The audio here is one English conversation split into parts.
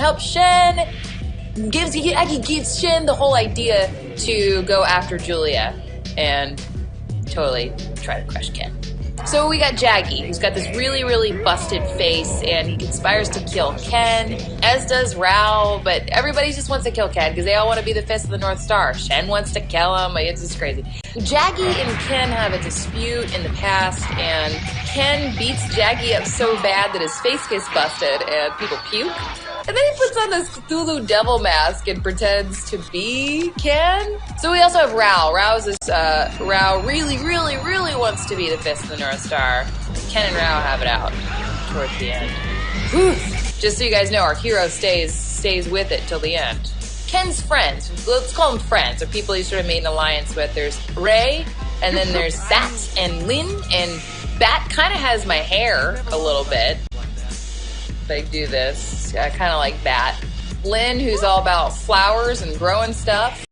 help Shen. Aggie gives Shen the whole idea to go after Julia and totally try to crush Ken. So we got Jaggy, who's got this really, really busted face, and he conspires to kill Ken, as does Rao, but everybody just wants to kill Ken because they all want to be the Fist of the North Star. Shen wants to kill him. It's just crazy. Jaggy and Ken have a dispute in the past, and Ken beats Jaggy up so bad that his face gets busted and people puke. And then he puts on this Cthulhu devil mask and pretends to be Ken. So we also have Rao. Rao really, really, really wants to be the Fist of the North Star. Ken and Rao have it out towards the end. Whew. Just so you guys know, our hero stays with it till the end. Ken's friends, let's call them friends, or people he sort of made an alliance with. There's Ray, and then there's Bat and Lin, and Bat kind of has my hair a little bit. If I do this, kind of like Bat. Lin, who's all about flowers and growing stuff.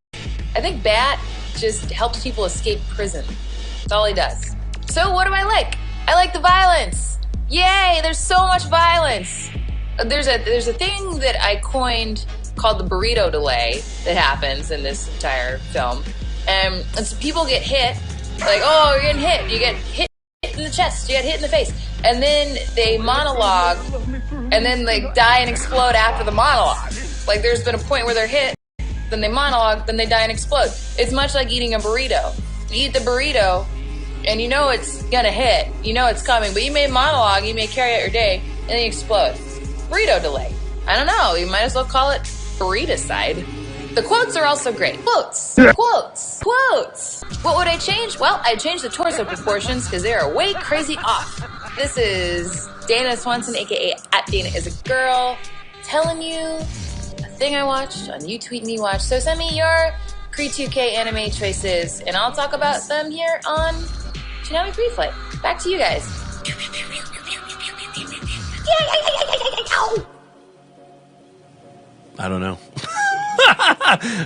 I think Bat just helps people escape prison. That's all he does. So what do I like? I like the violence. Yay, there's so much violence. There's a thing that I coined called the burrito delay that happens in this entire film. And so people get hit, like, oh, you're getting hit. You get hit in the chest, you get hit in the face. And then they monologue, and then they die and explode after the monologue. Like, there's been a point where they're hit, then they monologue, then they die and explode. It's much like eating a burrito. You eat the burrito, and you know it's gonna hit. You know it's coming, but you may monologue, you may carry out your day, and then you explode. Burrito delay. I don't know, you might as well call it burrito-side. The quotes are also great. Quotes. Quotes. Quotes. What would I change? Well, I'd change the torso proportions because they are way crazy off. This is Dana Swanson, aka @DanaIsAGirl, telling you a thing I watched on You Tweet Me Watch. So send me your Cree2K anime choices, and I'll talk about them here on Toonami Preflight. Back to you guys. I don't know.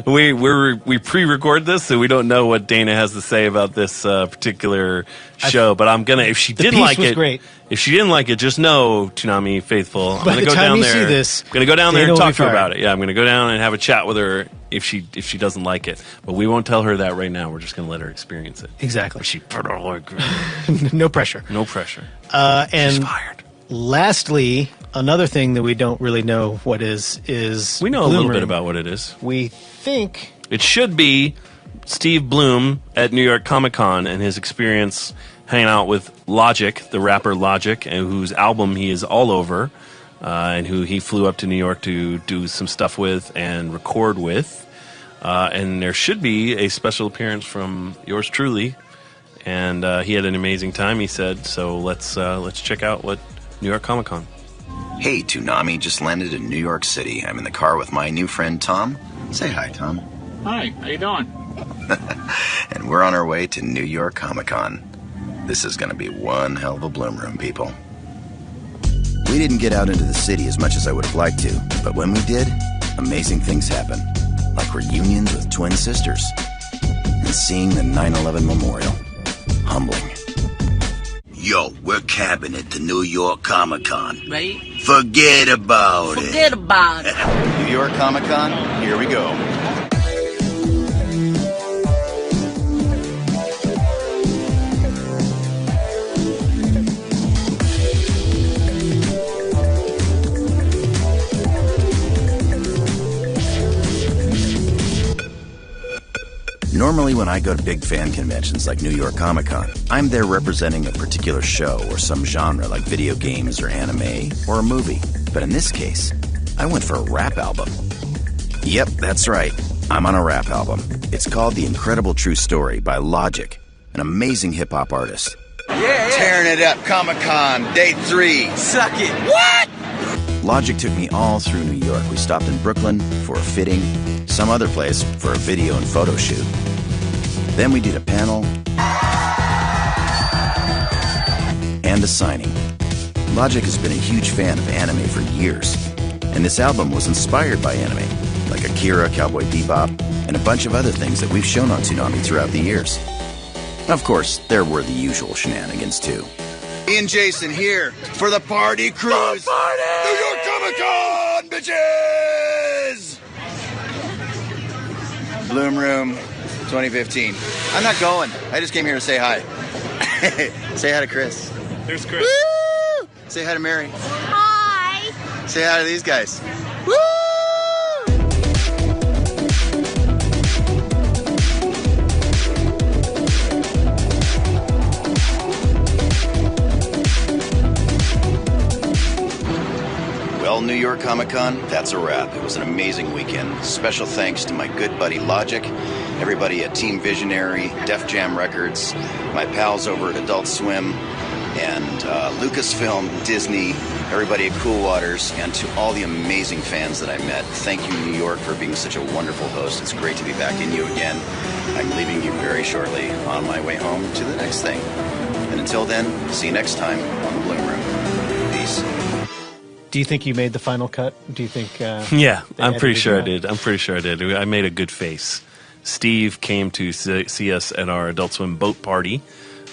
we pre-record this, so we don't know what Dana has to say about this particular show. But I'm gonna, if she didn't like it, great. If she didn't like it, just know, Toonami faithful, I'm gonna go down there. I'm gonna go down there and talk to her about it. Yeah, I'm gonna go down and have a chat with her if she doesn't like it. But we won't tell her that right now. We're just gonna let her experience it. Exactly. She put her like no pressure. No pressure. And she's fired. Lastly, another thing that we don't really know what is we know a little bit about what it is. We think it should be Steve Bloom at New York Comic Con and his experience hanging out with Logic, the rapper Logic, and whose album he is all over, and who he flew up to New York to do some stuff with and record with. And there should be a special appearance from yours truly, and he had an amazing time, he said. So let's check out what New York Comic Con. Hey, Toonami, just landed in New York City. I'm in the car with my new friend, Tom. Say hi, Tom. Hi, how you doing? And we're on our way to New York Comic Con. This is going to be one hell of a bloom room, people. We didn't get out into the city as much as I would have liked to, but when we did, amazing things happened. Like reunions with twin sisters. And seeing the 9/11 memorial. Humbling. Yo, we're cabbing at the New York Comic Con. Right? Forget about it. Forget about it. New York Comic Con, here we go. Normally when I go to big fan conventions like New York Comic Con, I'm there representing a particular show or some genre like video games or anime or a movie. But in this case, I went for a rap album. Yep, that's right. I'm on a rap album. It's called The Incredible True Story by Logic, an amazing hip-hop artist. Yeah. Tearing it up, Comic Con, day 3. Suck it. What? Logic took me all through New York. We stopped in Brooklyn for a fitting, some other place for a video and photo shoot. Then we did a panel and a signing. Logic has been a huge fan of anime for years, and this album was inspired by anime, like Akira, Cowboy Bebop, and a bunch of other things that we've shown on Toonami throughout the years. Of course, there were the usual shenanigans too. Me and Jason here for the party cruise. New York Comic Con, bitches! Bloom Room 2015. I'm not going. I just came here to say hi. Say hi to Chris. There's Chris. Woo! Say hi to Mary. Hi. Say hi to these guys. Woo! Well, New York Comic Con, that's a wrap. It was an amazing weekend. Special thanks to my good buddy Logic, everybody at Team Visionary, Def Jam Records, my pals over at Adult Swim, and Lucasfilm, Disney, everybody at Cool Waters, and to all the amazing fans that I met. Thank you, New York, for being such a wonderful host. It's great to be back in you again. I'm leaving you very shortly on my way home to the next thing. And until then, see you next time on the Bloom Room. Peace. Do you think you made the final cut? Do you think? Yeah, I'm edited pretty sure I you out? did. I'm pretty sure I did. I made a good face. Steve came to see us at our Adult Swim boat party,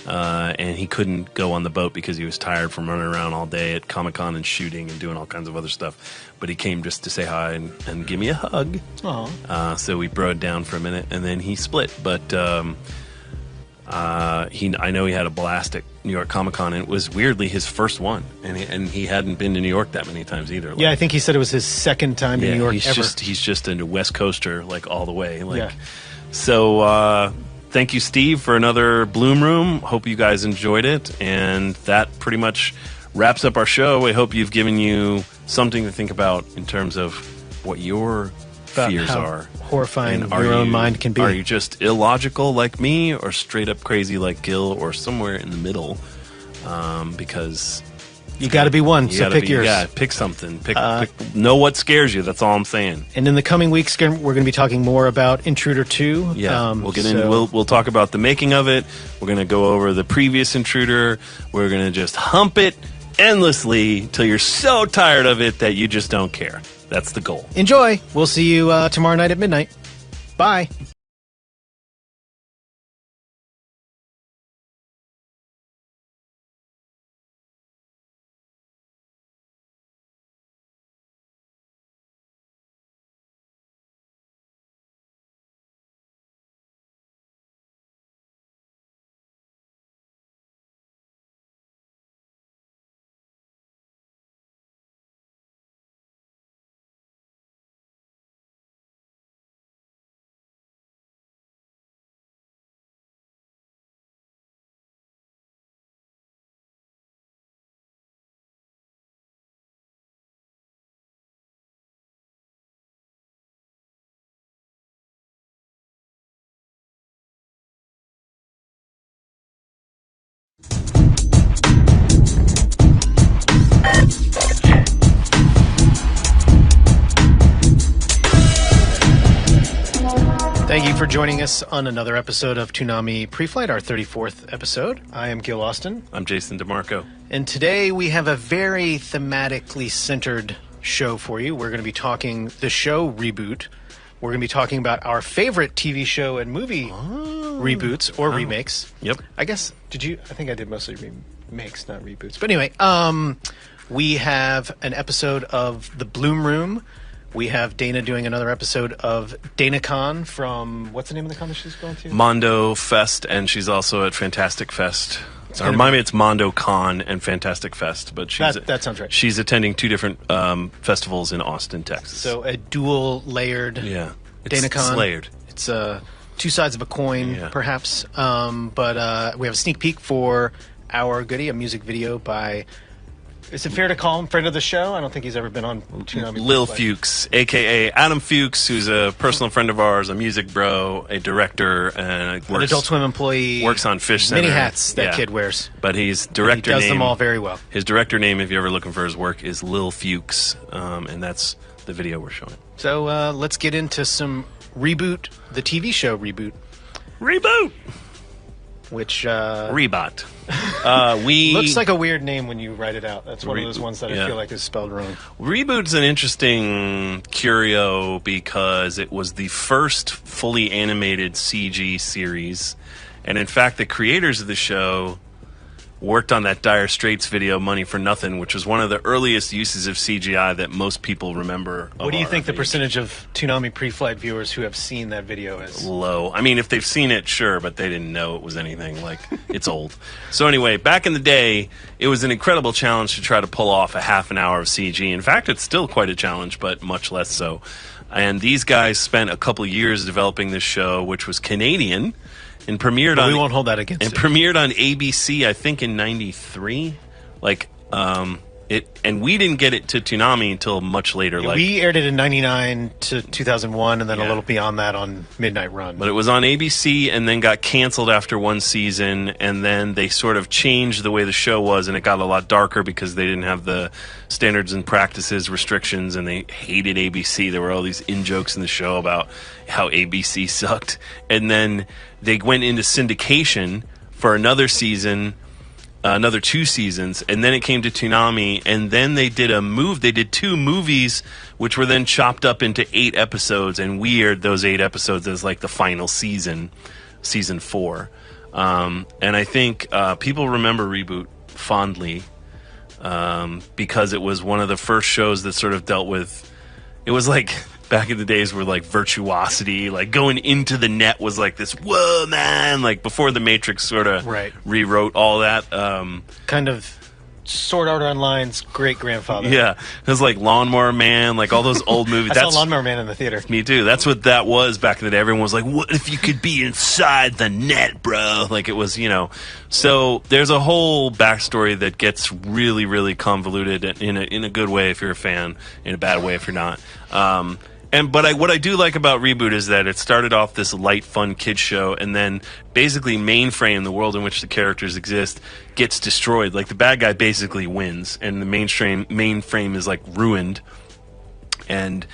and he couldn't go on the boat because he was tired from running around all day at Comic-Con and shooting and doing all kinds of other stuff. But he came just to say hi and give me a hug. Aw. So we broed down for a minute, and then he split. But I know he had a blast at New York Comic Con, and it was weirdly his first one, and he hadn't been to New York that many times either. Yeah, I think he said it was his second time to New York he's ever. he's just a West Coaster like all the way. Like, Yeah. So thank you, Steve, for another Bloom Room. Hope you guys enjoyed it, and that pretty much wraps up our show. I hope you've given you something to think about in terms of what your About fears how are. horrifying And your own mind can be. Are you just illogical like me, or straight up crazy like Gil, or somewhere in the middle? Because You got to be one, you so gotta pick be, yours. yeah, pick something. Pick, know what scares you. That's all I'm saying. And in the coming weeks, we're going to be talking more about Intruder 2. Yeah, we'll get so- into. We'll talk about the making of it. We're going to go over the previous Intruder. We're going to just hump it endlessly till you're so tired of it that you just don't care. That's the goal. Enjoy. We'll see you tomorrow night at midnight. Bye. Thank you for joining us on another episode of Toonami Preflight, our 34th episode. I am Gil Austin, I'm Jason DeMarco. and today we have a very thematically centered show for you. We're going to be talking the show reboot. We're going to be talking about our favorite TV show and movie reboots or remakes. Yep. I guess, I think I did mostly remakes, not reboots. But anyway, we have an episode of The Bloom Room. We have Dana doing another episode of DanaCon from, what's the name of the con that she's going to? Mondo Fest, and she's also at Fantastic Fest. gonna Remind me, it's Mondo Con and Fantastic Fest, but she's That sounds right. She's attending two different festivals in Austin, Texas. So a dual layered yeah, it's DanaCon. layered. It's two sides of a coin, Yeah. perhaps. But we have a sneak peek for our goodie, a music video by. Is it fair to call him friend of the show? I don't think he's ever been on Toonami. Lil Preflight. Fuchs, a.k.a. Adam Fuchs, who's a personal friend of ours, a music bro, a director, and An Adult Swim employee. works on Fish Center. Many hats that Yeah. kid wears. But his He director does name, them all very well. his director name, if you're ever looking for his work, is Lil Fuchs, and that's the video we're showing. So let's get into some reboot, the TV show reboot, Reboot! which Rebot. We looks like a weird name when you write it out. That's one of Re- those ones that I yeah. feel like is spelled wrong. Reboot's an interesting curio because it was the first fully animated CG series, and in fact, the creators of the show worked on that Dire Straits video, Money for Nothing, which was one of the earliest uses of CGI that most people remember. What do you think the percentage of Toonami Preflight viewers who have seen that video is? Low. I mean, if they've seen it, sure, but they didn't know it was anything. Like, it's old. So anyway, back in the day, it was an incredible challenge to try to pull off a half an hour of CG. In fact, it's still quite a challenge, but much less so. And these guys spent a couple years developing this show, which was Canadian, and premiered But on. we won't hold that against and it. premiered on ABC, I think, in '93. Like, and we didn't get it to Toonami until much later. Like, We aired it in 99 to 2001, and then Yeah. a little beyond that on Midnight Run. but it was on ABC and then got canceled after one season, and then they sort of changed the way the show was, and it got a lot darker because they didn't have the standards and practices restrictions, and they hated ABC. There were all these in-jokes in the show about how ABC sucked. And then they went into syndication for another season, another 2 seasons, and then it came to Toonami, and then they did they did 2 movies, which were then chopped up into 8 episodes, and we aired those 8 episodes as like the final season 4. And I think people remember Reboot fondly because it was one of the first shows that sort of dealt with, it was like back in the days where like virtuosity, like going into the net was like this, whoa man, like before the Matrix sort of Right. rewrote all that. Kind of Sword Art Online's great-grandfather. Yeah, it was like Lawnmower Man, like all those old movies. I saw Lawnmower Man in the theater. Me too. That's what that was back in the day. Everyone was like, what if you could be inside the net, bro? Like it was, So there's a whole backstory that gets really, really convoluted in a good way if you're a fan, in a bad way if you're not. But what I do like about Reboot is that it started off this light, fun kids show, and then basically Mainframe, the world in which the characters exist, gets destroyed. Like the bad guy basically wins, and the Mainframe is like ruined, and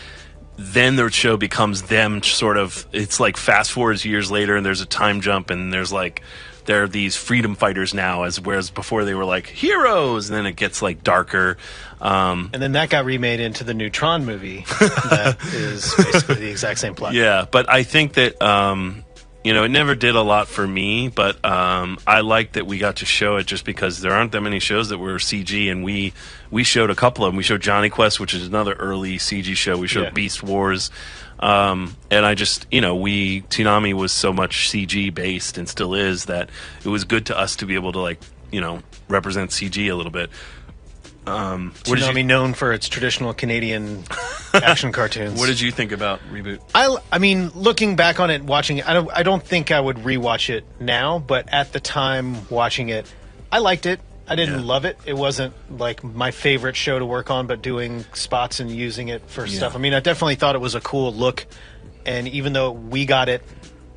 then the show becomes them sort of. It's like fast forwards years later, and there's a time jump, and there's like. They're these freedom fighters now, whereas before they were like heroes, and then it gets like darker. And then that got remade into the new Tron movie that is basically the exact same plot. Yeah, but I think that it never did a lot for me, but I like that we got to show it just because there aren't that many shows that were CG, and we showed a couple of them. We showed Johnny Quest, which is another early CG show. We showed Beast Wars. And I just, Toonami was so much CG based and still is that it was good to us to be able to represent CG a little bit. Toonami known for its traditional Canadian action cartoons. What did you think about Reboot? I mean, looking back on it, watching it, I don't think I would rewatch it now, but at the time watching it, I liked it. I didn't love it. It wasn't like my favorite show to work on, but doing spots and using it for stuff. I mean, I definitely thought it was a cool look, and even though we got it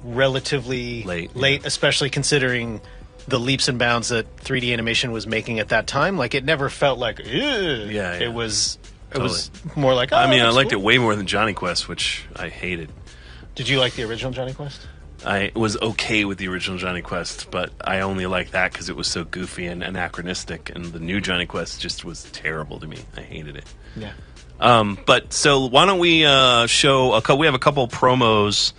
relatively late, especially considering the leaps and bounds that 3D animation was making at that time, like it never felt like, it was more like, I liked it way more than Johnny Quest, which I hated. Did you like the original Johnny Quest? I was okay with the original Johnny Quest, but I only liked that because it was so goofy and anachronistic, and the new Johnny Quest just was terrible to me. I hated it. Yeah. But so why don't we show a couple? We have a couple promos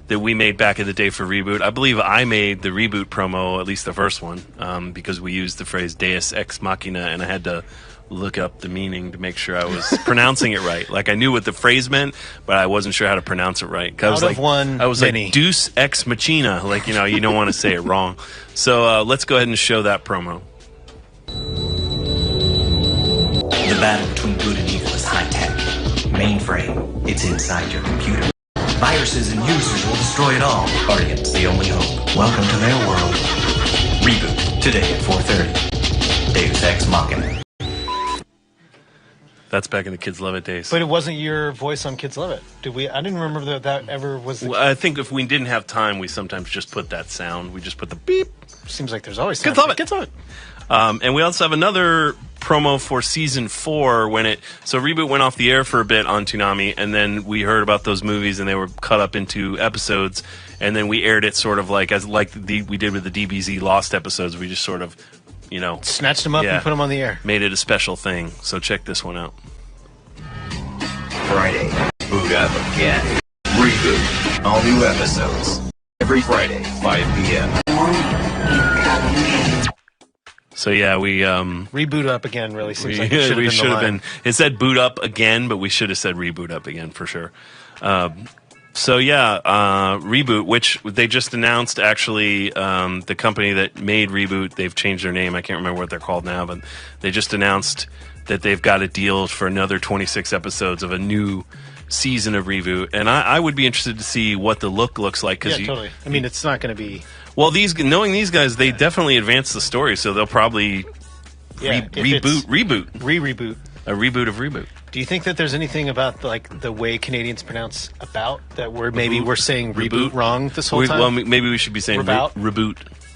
that we made back in the day for Reboot. I believe I made the Reboot promo, at least the first one, because we used the phrase Deus Ex Machina, and I had to look up the meaning to make sure I was pronouncing it right. Like I knew what the phrase meant, but I wasn't sure how to pronounce it right. I was Out of one, I was many. like Deus Ex Machina, like you don't want to say it wrong. So let's go ahead and show that promo. The battle between good and evil is high-tech. Mainframe, it's inside your computer. Viruses and users will destroy it all. Guardian's the only hope. Welcome to their world. Reboot, today at 4:30. Deus Ex Machina. That's back in the Kids Love It days. But it wasn't your voice on Kids Love It. Did we? I didn't remember that ever was. Well, I think if we didn't have time, we sometimes just put that sound. We just put the beep. Seems like there's always Kids Love It. Kids Love It. And we also have another promo for season 4 so Reboot went off the air for a bit on Toonami, and then we heard about those movies and they were cut up into episodes, and then we aired it sort of like we did with the DBZ Lost episodes. We just sort of Snatched them up and put them on the air. made it a special thing. So check this one out. Friday, boot up again. Reboot. All new episodes. Every Friday, 5 p.m. So yeah, we Reboot up again really seems like it should have we been should the have line. been. It said boot up again, but we should have said reboot up again for sure. So yeah, Reboot, which they just announced. Actually, the company that made Reboot, they've changed their name. I can't remember what they're called now, but they just announced that they've got a deal for another 26 episodes of a new season of Reboot, and I would be interested to see what the look looks like. Yeah, totally. I mean, it's not going to be. Well, knowing these guys, they definitely advance the story, so they'll probably reboot Reboot. a reboot of Reboot. Do you think that there's anything about like the way Canadians pronounce about that we're saying reboot wrong this whole time? Well, maybe we should be saying Reboot?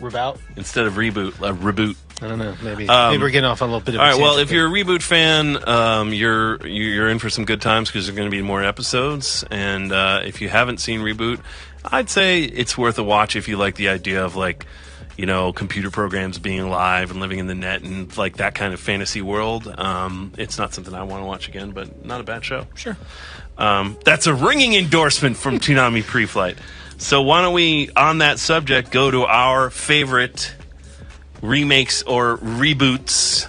reboot instead of reboot. Reboot. I don't know. Maybe we're getting off on a little bit of. All a right. Well, tangent if you're a Reboot fan, you're in for some good times because there's going to be more episodes. And if you haven't seen Reboot, I'd say it's worth a watch if you like the idea of like, computer programs being alive and living in the net and like that kind of fantasy world. It's not something I want to watch again, but not a bad show. Sure. That's a ringing endorsement from Toonami Preflight. So why don't we, on that subject, go to our favorite remakes or reboots.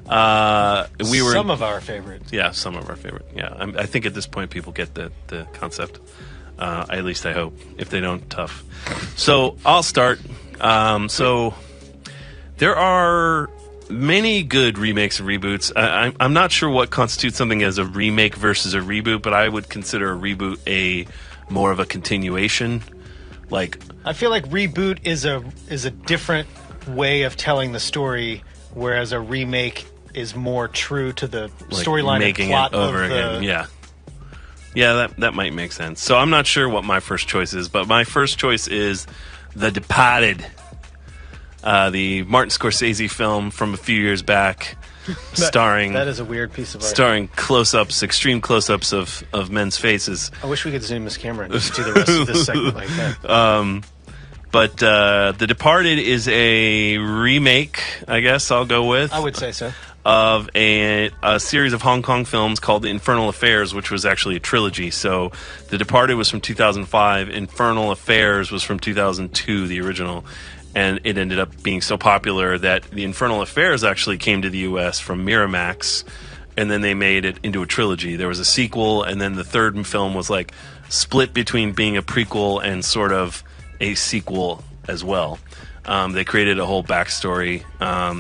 Some of our favorites. Yeah, some of our favorite. Yeah, I think at this point people get the concept. At least I hope. If they don't, tough. So I'll start. So there are many good remakes and reboots. I'm not sure what constitutes something as a remake versus a reboot, but I would consider a reboot more of a continuation. Like, I feel like reboot is a different way of telling the story, whereas a remake is more true to the storyline and plot it over of again. Yeah, that might make sense. So I'm not sure what my first choice is, but my first choice is The Departed, the Martin Scorsese film from a few years back, starring. That is a weird piece of art. Starring close-ups, extreme close-ups of men's faces. I wish we could zoom this camera and just do the rest of this segment like that. But The Departed is a remake, I guess I'll go with. I would say so. Of a series of Hong Kong films called The Infernal Affairs, which was actually a trilogy. So The Departed was from 2005, Infernal Affairs was from 2002, the original. And it ended up being so popular that The Infernal Affairs actually came to the U.S. from Miramax, and then they made it into a trilogy. There was a sequel, and then the third film was like split between being a prequel and sort of a sequel as well. They created a whole backstory.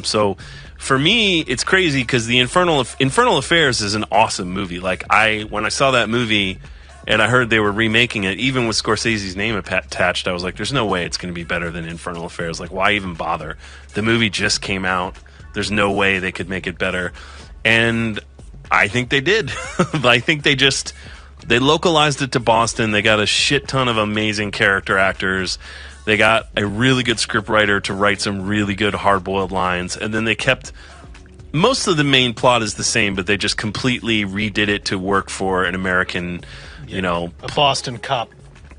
So for me, it's crazy because the Infernal Affairs is an awesome movie. Like when I saw that movie and I heard they were remaking it, even with Scorsese's name attached, I was like, "There's no way it's going to be better than Infernal Affairs. Like, why even bother? The movie just came out. There's no way they could make it better." And I think they did. I think they localized it to Boston. They got a shit ton of amazing character actors. They got a really good scriptwriter to write some really good hard-boiled lines. And then they kept... Most of the main plot is the same, but they just completely redid it to work for an American, a Boston cop.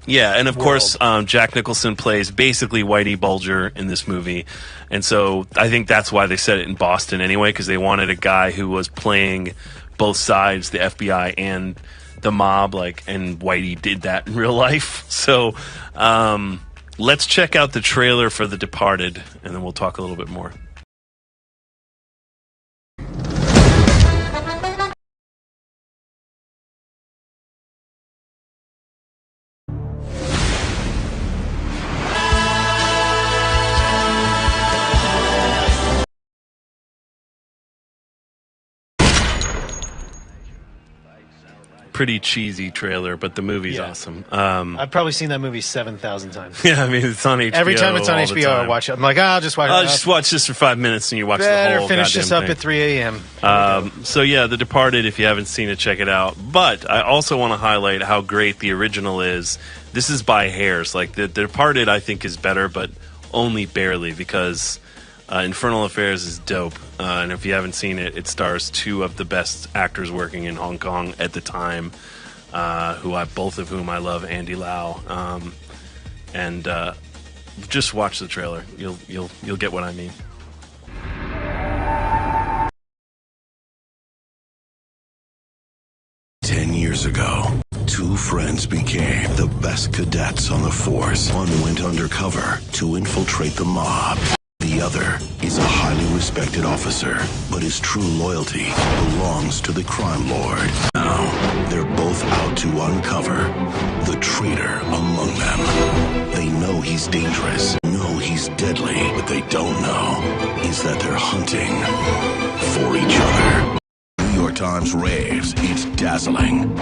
Yeah, and of world. course, Jack Nicholson plays basically Whitey Bulger in this movie. And so I think that's why they set it in Boston anyway, because they wanted a guy who was playing both sides, the FBI and the mob, and Whitey did that in real life. So let's check out the trailer for The Departed, and then we'll talk a little bit more. Pretty cheesy trailer, but the movie's awesome. I've probably seen that movie 7,000 times. Yeah, I mean, it's on HBO. Every time it's on HBO, I watch it. I'm like, I'll just watch it. I'll just watch this for 5 minutes and you watch the whole finish this up thing. at 3 a.m. So yeah, The Departed, if you haven't seen it, check it out. But I also want to highlight how great the original is. This is by hairs. Like, The Departed, I think, is better, but only barely, because Infernal Affairs is dope. And if you haven't seen it, it stars two of the best actors working in Hong Kong at the time, both of whom I love, Andy Lau. And just watch the trailer. You'll get what I mean. Years ago, two friends became the best cadets on the force. One went undercover to infiltrate the mob. The The other is a highly respected officer, but his true loyalty belongs to the crime lord. Now, they're both out to uncover the traitor among them. They know he's dangerous, know he's deadly. What they don't know is that they're hunting for each other. New York Times raves it's dazzling,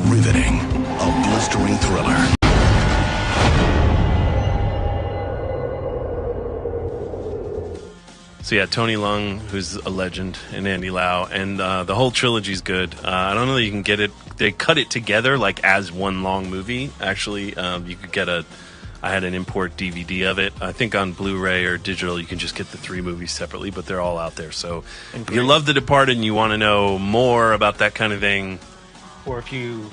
riveting, a blistering thriller. So yeah, Tony Leung, who's a legend, and Andy Lau, and the whole trilogy's good. I don't know that you can get it. They cut it together like as one long movie. Actually, you could get I had an import DVD of it. I think on Blu-ray or digital, you can just get the 3 movies separately, but they're all out there. So if you love The Departed and you want to know more about that kind of thing, Or if you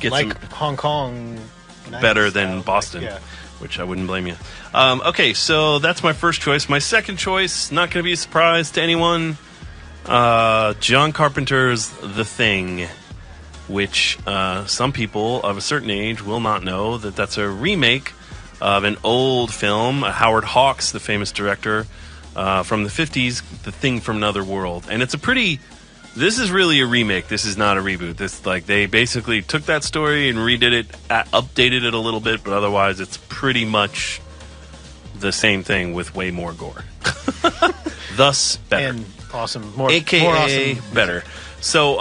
get like some Hong Kong better 90s than style, Boston. yeah. Which I wouldn't blame you. Okay, so that's my first choice. My second choice, not going to be a surprise to anyone, John Carpenter's The Thing, which some people of a certain age will not know that that's a remake of an old film, Howard Hawks, the famous director from the 50s, The Thing from Another World. And it's this is really a remake. This is not a reboot. They basically took that story and redid it, updated it a little bit, but otherwise it's pretty much the same thing with way more gore. Thus, better. And awesome. More AKA awesome. better. So,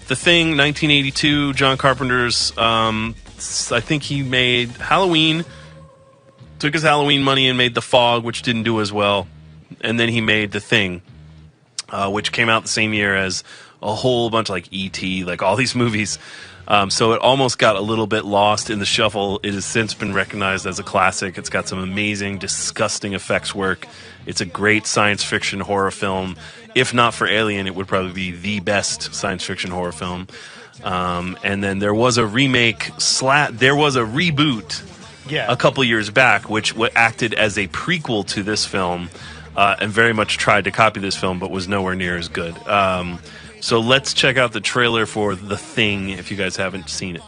The Thing, 1982, John Carpenter's, I think he made Halloween, took his Halloween money and made The Fog, which didn't do as well. And then he made The Thing, which came out the same year as a whole bunch like E.T., like all these movies. So it almost got a little bit lost in the shuffle. It has since been recognized as a classic. It's got some amazing, disgusting effects work. It's a great science fiction horror film. If not for Alien, it would probably be the best science fiction horror film. And then there was a remake, there was a reboot a couple years back, which acted as a prequel to this film. And very much tried to copy this film, but was nowhere near as good. So let's check out the trailer for The Thing if you guys haven't seen it.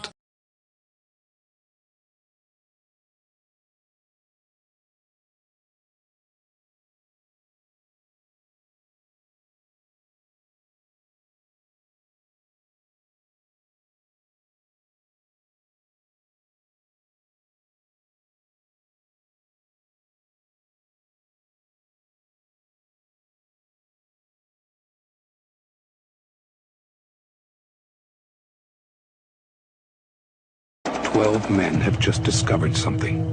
Twelve men have just discovered something.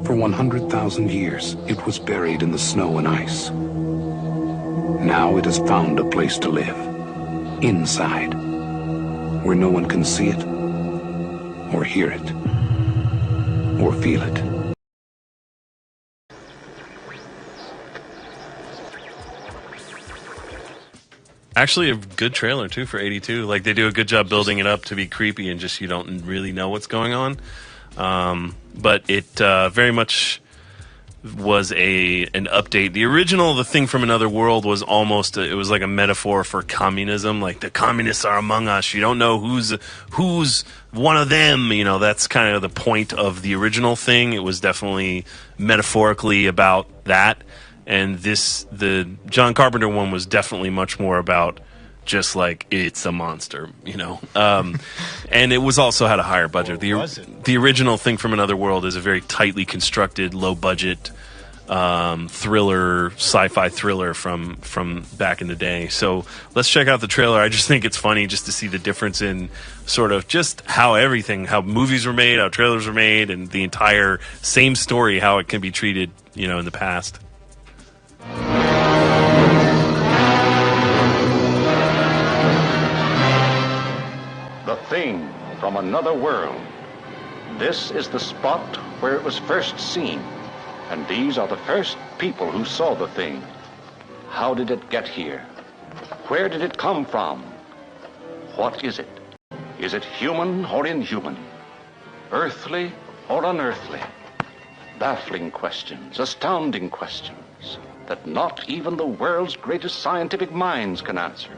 For 100,000 years, it was buried in the snow and ice. Now it has found a place to live. Inside. Where no one can see it, or hear it, or feel it. Actually, a good trailer, too, for 82. Like, they do a good job building it up to be creepy and just you don't really know what's going on. But it very much was an update. The original, The Thing from Another World, was almost, it was like a metaphor for communism. Like, the communists are among us. You don't know who's one of them. You know, that's kind of the point of the original Thing. It was definitely metaphorically about that. And the John Carpenter one was definitely much more about just like, it's a monster, you know. And it was also had a higher budget. The original Thing from Another World is a very tightly constructed, low budget thriller, sci-fi thriller from back in the day. So let's check out the trailer. I just think it's funny just to see the difference in sort of just how movies were made, how trailers were made, and the entire same story, how it can be treated, you know, in the past. The Thing from Another World. This is the spot where it was first seen, and these are the first people who saw the Thing. How did it get here? Where did it come from? What is it? Is it human or inhuman? Earthly or unearthly? Baffling questions, astounding questions that not even the world's greatest scientific minds can answer.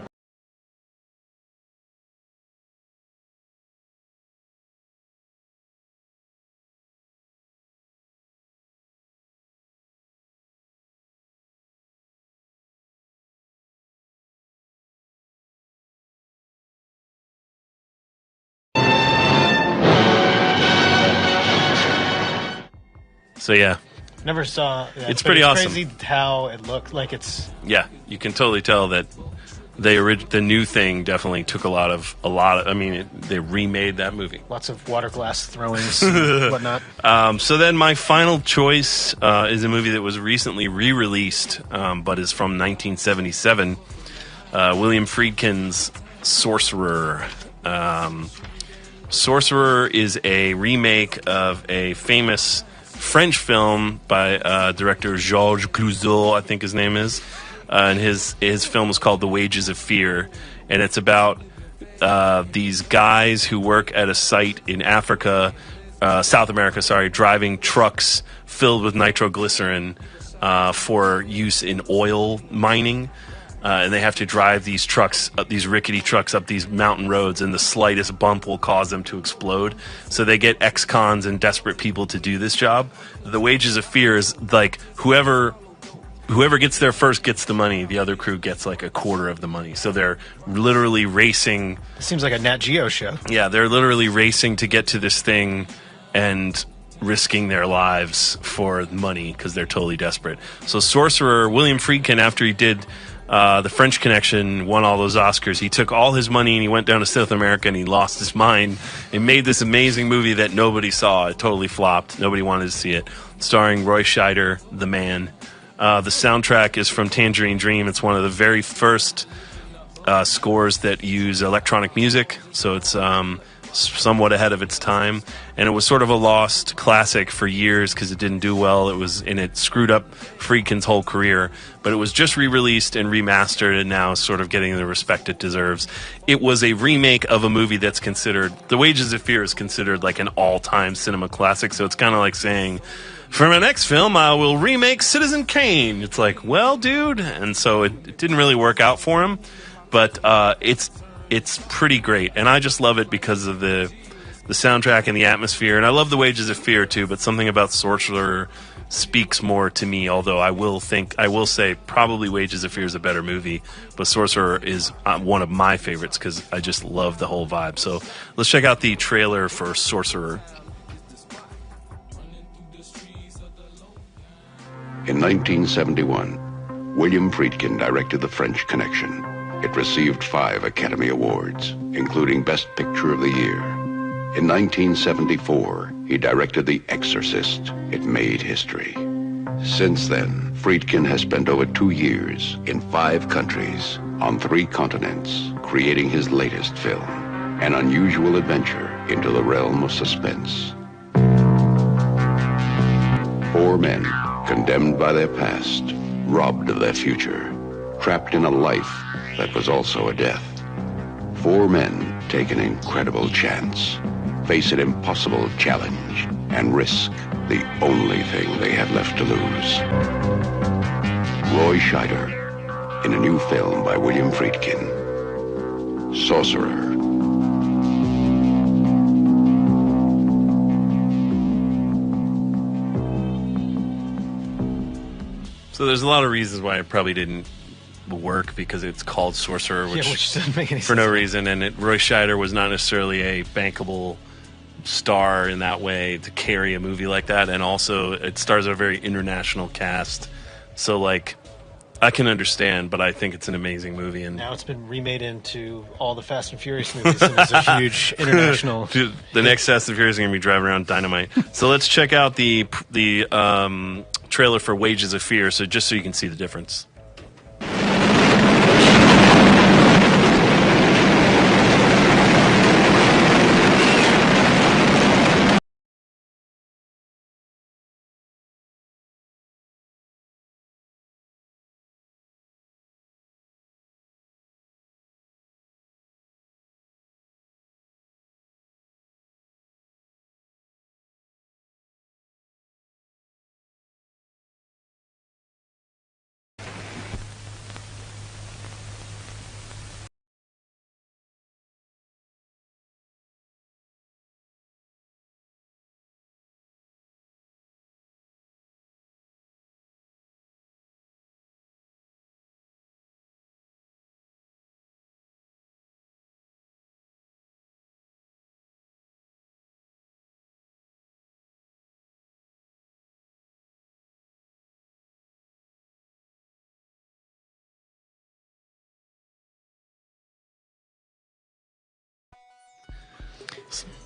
So yeah, Never saw that. It's but pretty awesome. Crazy how it looked like it's yeah, you can totally tell that the new thing definitely took a lot of. I mean, they remade that movie. lots of water glass throwings and whatnot. So then my final choice is a movie that was recently re-released, but is from 1977. William Friedkin's Sorcerer. Sorcerer is a remake of a famous French film by director Georges Clouzot, I think his name is. And his film is called The Wages of Fear. And it's about these guys who work at a site in Africa, South America, driving trucks filled with nitroglycerin for use in oil mining. And they have to drive these trucks, these rickety trucks up these mountain roads, and the slightest bump will cause them to explode. So they get ex-cons and desperate people to do this job. The Wages of Fear is like whoever gets there first gets the money. The other crew gets like a quarter of the money. So they're literally racing. It seems like a Nat Geo show. Yeah, they're literally racing to get to this thing and risking their lives for money because they're totally desperate. So Sorcerer, William Friedkin, after he did The French Connection, won all those Oscars, he took all his money and he went down to South America and he lost his mind and made this amazing movie that nobody saw. It totally flopped. Nobody wanted to see it. Starring Roy Scheider, the man. The soundtrack is from Tangerine Dream. It's one of the very first scores that use electronic music, so it's somewhat ahead of its time. And it was sort of a lost classic for years because it didn't do well. It screwed up Friedkin's whole career. But it was just re-released and remastered, and now is sort of getting the respect it deserves. It was a remake of a movie that's considered, The Wages of Fear is considered like an all-time cinema classic. So it's kind of like saying, for my next film, I will remake Citizen Kane. It's like, well, dude. And so it didn't really work out for him. But it's pretty great. And I just love it because of the soundtrack and the atmosphere. And I love The Wages of Fear, too. But something about Sorcerer speaks more to me. Although I will say probably Wages of Fear is a better movie. But Sorcerer is one of my favorites because I just love the whole vibe. So let's check out the trailer for Sorcerer. In 1971, William Friedkin directed The French Connection. It received 5 Academy Awards, including Best Picture of the Year. In 1974, he directed The Exorcist. It made history. Since then, Friedkin has spent over 2 years in 5 countries, on 3 continents, creating his latest film, an unusual adventure into the realm of suspense. 4 men, condemned by their past, robbed of their future, trapped in a life that was also a death. 4 men take an incredible chance, face an impossible challenge, and risk the only thing they have left to lose. Roy Scheider, in a new film by William Friedkin, Sorcerer. So there's a lot of reasons why it probably didn't work because it's called Sorcerer, which doesn't make any for sense. no reason. And Roy Scheider was not necessarily a bankable star in that way to carry a movie like that. And also, it stars a very international cast. So, like, I can understand, but I think it's an amazing movie. And Now it's been remade into all the Fast and Furious movies, and it's a huge international. Dude, the next Fast and Furious is going to be driving around dynamite. So let's check out the trailer for Wages of Fear, so just so you can see the difference.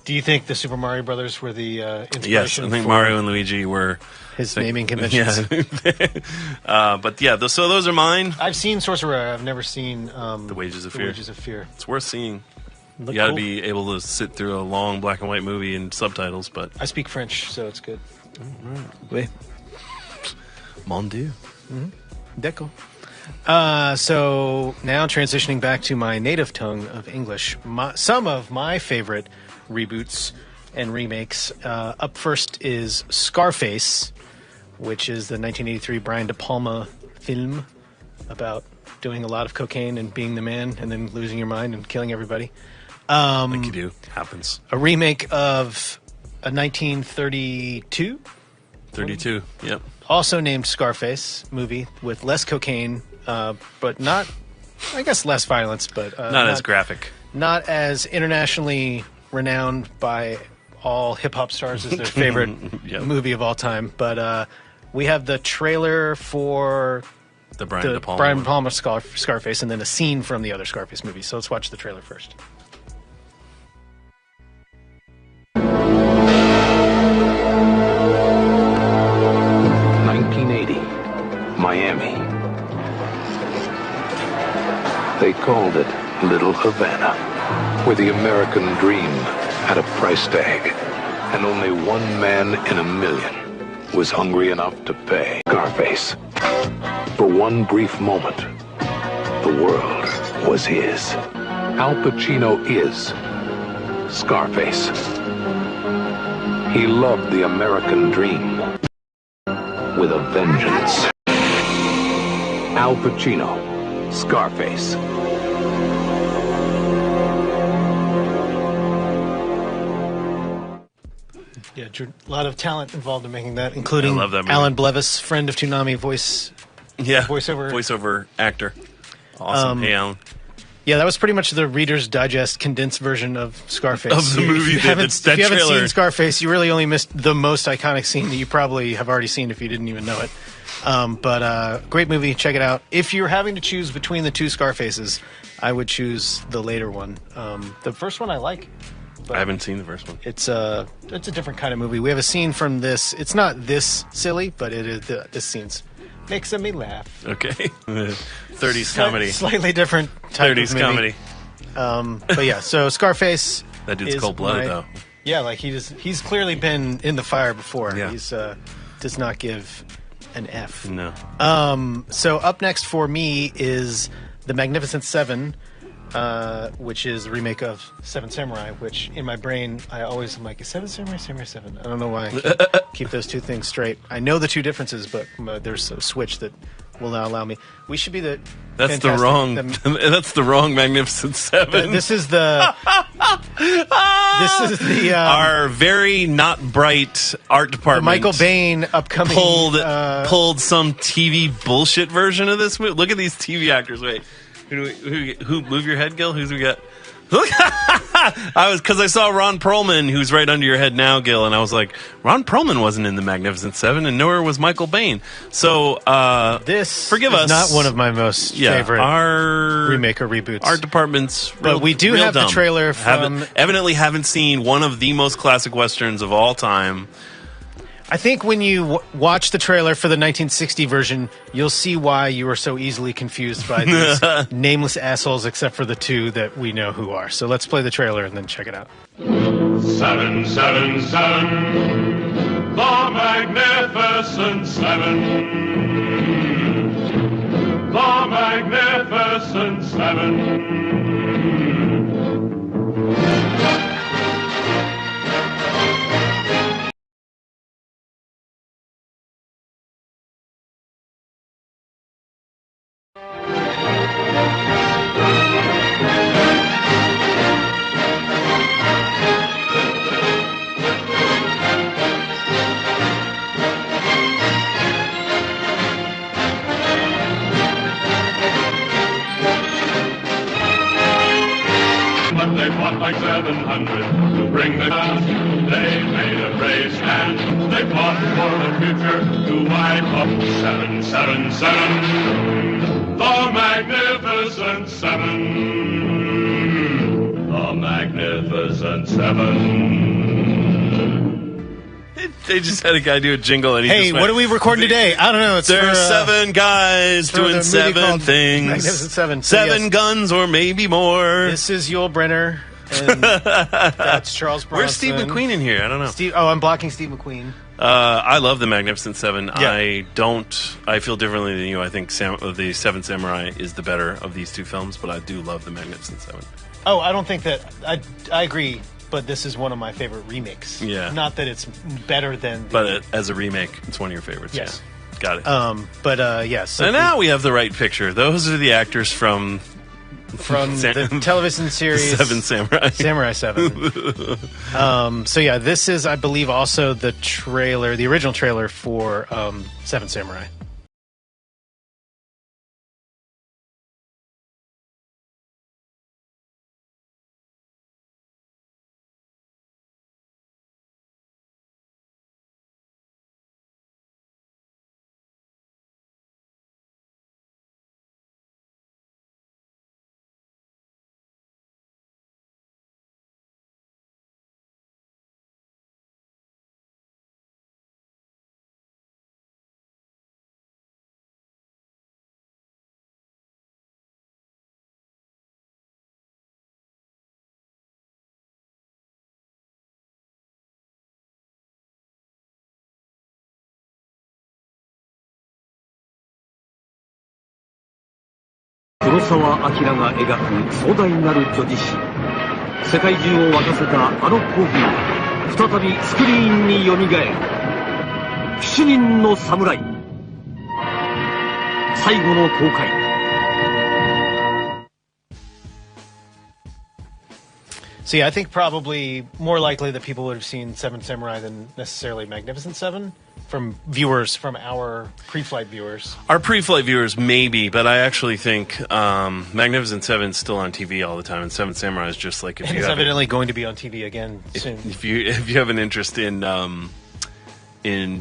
Do you think the Super Mario Brothers were the inspiration? Yes, I think for Mario and Luigi were his naming conventions? Yeah. But yeah, so those are mine. I've seen Sorcerer. I've never seen The Wages of The Fear. Wages of Fear. It's worth seeing. Look You got to cool. be able to sit through a long black and white movie and subtitles, but I speak French, so it's good. oui. Mon Dieu. D'accord. So now transitioning back to my native tongue of English, some of my favorite reboots and remakes. Up first is Scarface, which is the 1983 Brian De Palma film about doing a lot of cocaine and being the man and then losing your mind and killing everybody. Like you do. Happens. A remake of a 1932 32. Yep. also named Scarface movie with less cocaine, but not, I guess, less violence, but Not as graphic. not as internationally renowned by all hip hop stars as their favorite Yep. movie of all time. But we have the trailer for The Brian the De Palma. Brian one. De Palma Scarface, and then a scene from the other Scarface movie. So let's watch the trailer first. Miami. They called it Little Havana, where the American dream had a price tag, and only one man in a million was hungry enough to pay. Scarface. For one brief moment, the world was his. Al Pacino is Scarface. He loved the American dream with a vengeance. Al Pacino, Scarface. Yeah, a lot of talent involved in making that, including I love that movie. Alan Blevis, friend of Toonami voiceover actor. Awesome. Hey, Alan. Yeah, that was pretty much the Reader's Digest condensed version of Scarface. Of the movie, If you haven't, that if you haven't trailer. seen Scarface, you really only missed the most iconic scene that you probably have already seen if you didn't even know it. But great movie, check it out. If you're having to choose between the two Scarfaces, I would choose the later one. The first one I like. But I haven't seen the first one. It's a different kind of movie. We have a scene from this. It's not this silly, but it is. This scene's makes me laugh. Okay. 30s comedy. Slightly different type 30s of movie. comedy. But yeah, so Scarface. That dude's is cold-blooded, my- though. Yeah, like he's clearly been in the fire before. Yeah. He's does not give an F. No. So up next for me is The Magnificent Seven, which is a remake of Seven Samurai, which in my brain I always am like, is Seven Samurai, Samurai Seven? I don't know why I keep those two things straight. I know the two differences, but there's a switch that will not allow me. We should be the That's the fantastic- wrong. the- That's the wrong Magnificent Seven. this is the Our very not bright art the department. Michael Bain upcoming pulled some TV bullshit version of this movie. Look at these TV actors. Wait, who move your head, Gil? Who's we got? Look, because I saw Ron Perlman, who's right under your head now, Gil, and I was like, Ron Perlman wasn't in the Magnificent Seven, and nowhere was Michael Bain. So this forgive is us. not one of my most favorite our remake or reboots. Art department's real, But we do real have the dumb. trailer from- Evidently haven't seen one of the most classic westerns of all time. I think when you watch the trailer for the 1960 version, you'll see why you were so easily confused by these nameless assholes, except for the two that we know who are. So let's play the trailer and then check it out. 777, the Magnificent Seven, the Magnificent Seven. But they fought like 700 to bring the past. They made a brave stand. They fought for the future to wipe up 777. The Magnificent Seven. The Magnificent Seven. They just had a guy do a jingle, and he Hey, just went, what are we recording today? I don't know. It's There for, are 7 guys for the doing movie 7 called things. Magnificent Seven. So 7 yes, guns, or maybe more. This is Yul Brynner, and that's Charles Bronson. Where's Steve McQueen in here? I don't know. I'm blocking Steve McQueen. I love the Magnificent Seven. Yeah. I feel differently than you. I think the Seven Samurai is the better of these 2 films, but I do love the Magnificent Seven. Oh, I don't think that I agree, but this is one of my favorite remakes. Yeah. Not that it's better than But as a remake, it's one of your favorites. Yes. Yeah. Got it. Yes. So and now we have the right picture. Those are the actors from the television series Seven Samurai. Samurai 7. So yeah, this is, I believe, also the original trailer for Seven Samurai.黒澤明が描く壮大なる巨獅子、世界中を沸かせたあの興奮が再びスクリーンによみがえる。7人の侍、最後の公開。So yeah, I think probably more likely that people would have seen Seven Samurai than necessarily Magnificent Seven from our pre-flight viewers. Our pre-flight viewers, maybe, but I actually think Magnificent Seven is still on TV all the time, and Seven Samurai is just like It's evidently going to be on TV again soon. If you have an interest in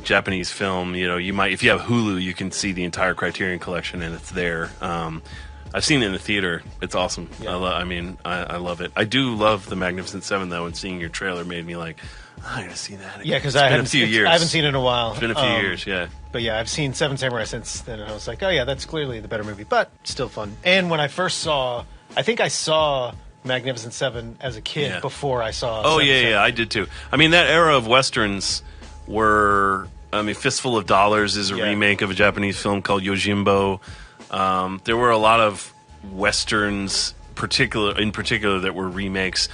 Japanese film, you might, if you have Hulu, you can see the entire Criterion collection, and it's there. I've seen it in the theater. It's awesome. Yeah. I love it. I do love the Magnificent Seven, though, and seeing your trailer made me like, I gotta see that again. Yeah, because it's been a few years. I haven't seen it in a while. It's been a few years, yeah. But yeah, I've seen Seven Samurai since then, and I was like, oh yeah, that's clearly the better movie, but still fun. And when I first saw, I think I saw Magnificent Seven as a kid before I saw. Oh Seven yeah, Samurai. yeah, I did too. I mean, that era of westerns were. I mean, Fistful of Dollars is a remake of a Japanese film called Yojimbo. There were a lot of westerns, in particular, that were remakes.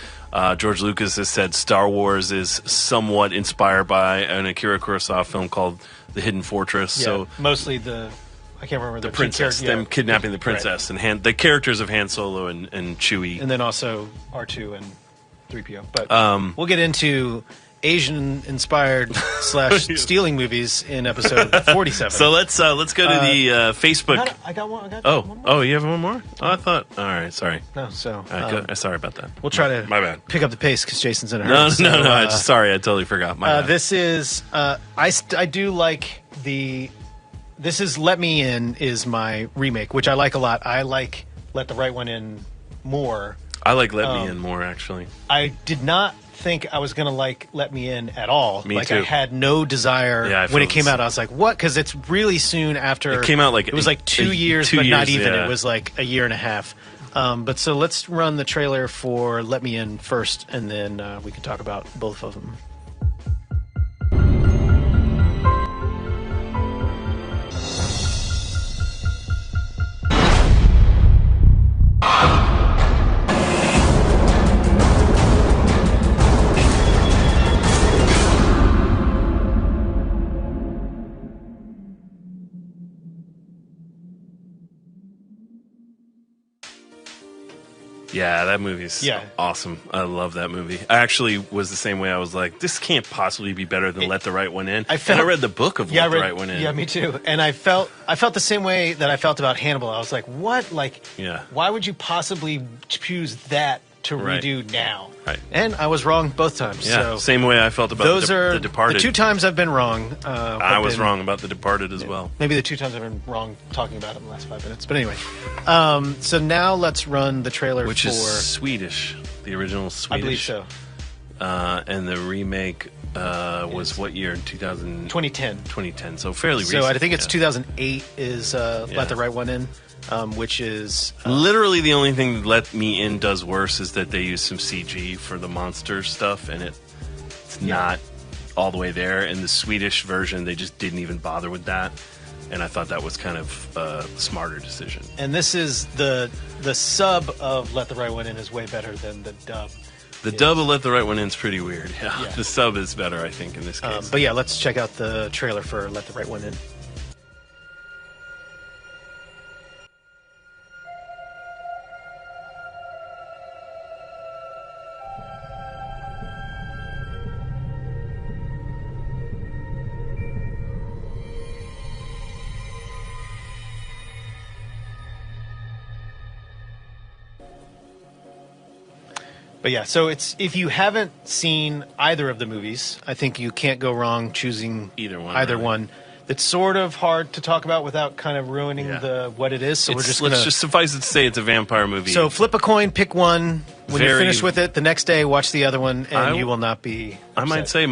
George Lucas has said Star Wars is somewhat inspired by an Akira Kurosawa film called The Hidden Fortress. Yeah, so mostly I can't remember the princess, them kidnapping the princess, and the characters of Han Solo and Chewie, and then also R2 and 3PO. But we'll get into Asian-inspired / stealing movies in episode 47. So let's go to the Facebook. I got one. Oh, you have one more? Oh, I thought. All right, sorry. No, so sorry about that. We'll try to my bad. Pick up the pace because Jason's in a No, hurry. no. Sorry, I totally forgot. My bad. This is I do like the. This is Let Me In is my remake, which I like a lot. I like Let the Right One In more. I like Let Me In more, actually. I did not think I was going to like Let Me In at all. Me like too. I had no desire when it came out. I was like, what? Because it's really soon after. It came out like it was like 2 years, but not even. Yeah. It was like a year and a half. But so let's run the trailer for Let Me In first, and then we can talk about both of them. Yeah, that movie's awesome. I love that movie. I actually was the same way. I was like, this can't possibly be better than Let the Right One In. I read the book of Let the Right One In. Yeah, me too. And I felt the same way that I felt about Hannibal. I was like, what? Like, why would you possibly choose that to Right. redo now. Right. And I was wrong both times. Yeah, so same way I felt about those are The Departed. the 2 times I've been wrong. I was wrong about The Departed as well. Maybe the 2 times I've been wrong talking about it in the last 5 minutes. But anyway, so now let's run the trailer Which for... is Swedish. The original Swedish. I believe so. And the remake was what year? 2010. 2010. So fairly recent. So I think it's yeah. 2008 is Let the Right One In, which is... Literally the only thing that Let Me In does worse is that they use some CG for the monster stuff, and it's not all the way there. In the Swedish version, they just didn't even bother with that, and I thought that was kind of a smarter decision. And this is the sub of Let the Right One In is way better than the dub. The dub of Let the Right One In is pretty weird. Yeah. The sub is better, I think, in this case. But yeah, let's check out the trailer for Let the Right One In. But yeah, so it's if you haven't seen either of the movies, I think you can't go wrong choosing either one. It's sort of hard to talk about without kind of ruining what it is. So let's just suffice it to say it's a vampire movie. So flip a coin, pick one. When you're finished with it, the next day watch the other one, and you will not be upset. I might say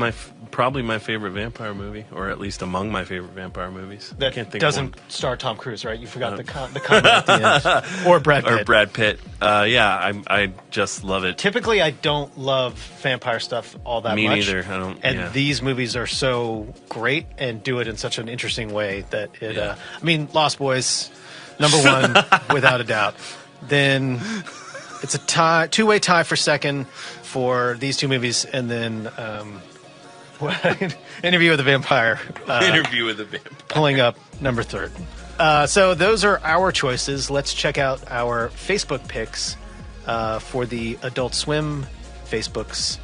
probably my favorite vampire movie, or at least among my favorite vampire movies. That I can't think doesn't of one. star Tom Cruise, right? You forgot the comment at the end. Or Brad Pitt. Or Brad Pitt. I just love it. Typically, I don't love vampire stuff all that much. Me neither. I don't. And these movies are so great and do it in such an interesting way that it. I mean, Lost Boys, number one, without a doubt. Then it's a two-way tie for second for these 2 movies, and then Interview with the Vampire. Interview with the Vampire. Pulling up number 3rd. So those are our choices. Let's check out our Facebook picks for the Adult Swim Facebooks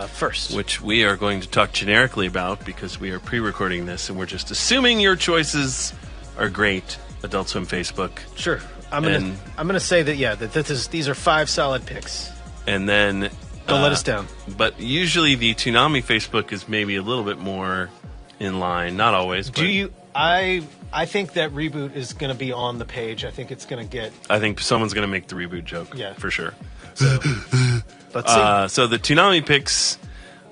first. Which we are going to talk generically about because we are pre-recording this and we're just assuming your choices are great. Adult Swim Facebook. Sure. I'm gonna say that these are 5 solid picks. And then don't let us down. But usually the Toonami Facebook is maybe a little bit more in line. Not always. Do you? I think that reboot is going to be on the page. I think it's going to get. I think someone's going to make the reboot joke. Yeah, for sure. So let's see. So the Toonami picks,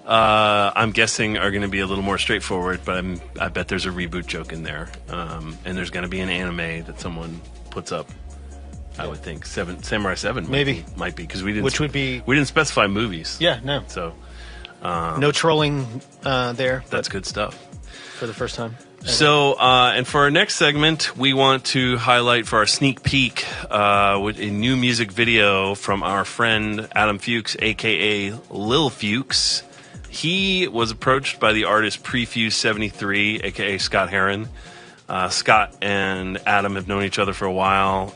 I'm guessing, are going to be a little more straightforward. But I bet there's a reboot joke in there, and there's going to be an anime that someone puts up. I would think Samurai 7 might be because we didn't specify movies. Yeah, no. So no trolling there. That's good stuff for the first time. So and for our next segment, we want to highlight for our sneak peek with a new music video from our friend Adam Fuchs, aka Lil Fuchs. He was approached by the artist Prefuse73, aka Scott Heron. Scott and Adam have known each other for a while.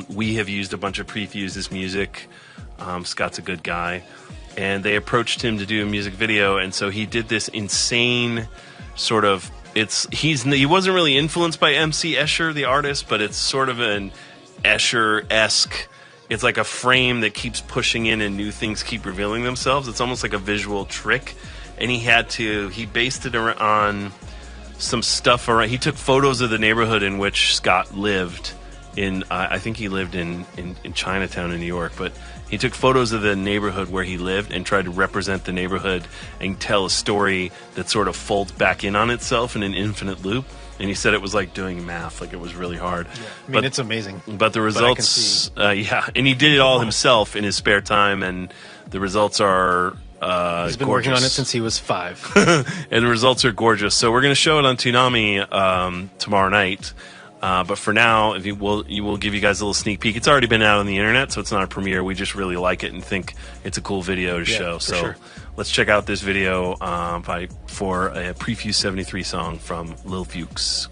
We have used a bunch of Prefuse's music. Scott's a good guy. And they approached him to do a music video, and so he did this insane sort of... He wasn't really influenced by MC Escher, the artist, but it's sort of an Escher-esque... It's like a frame that keeps pushing in and new things keep revealing themselves. It's almost like a visual trick. And he based it on... some stuff around. He took photos of the neighborhood in which Scott lived in. I think he lived in Chinatown in New York, but he took photos of the neighborhood where he lived and tried to represent the neighborhood and tell a story that sort of folds back in on itself in an infinite loop. And he said it was like doing math, like it was really hard. Yeah. I mean, it's amazing. But the results, and he did it all himself in his spare time, and the results are. He's been working on it since he was 5. And the results are gorgeous. So we're going to show it on Toonami tomorrow night. But for now, you will give you guys a little sneak peek. It's already been out on the internet, so it's not a premiere. We just really like it and think it's a cool video to show. So sure. Let's check out this video for a Prefuse 73 song from Lil Fuchs.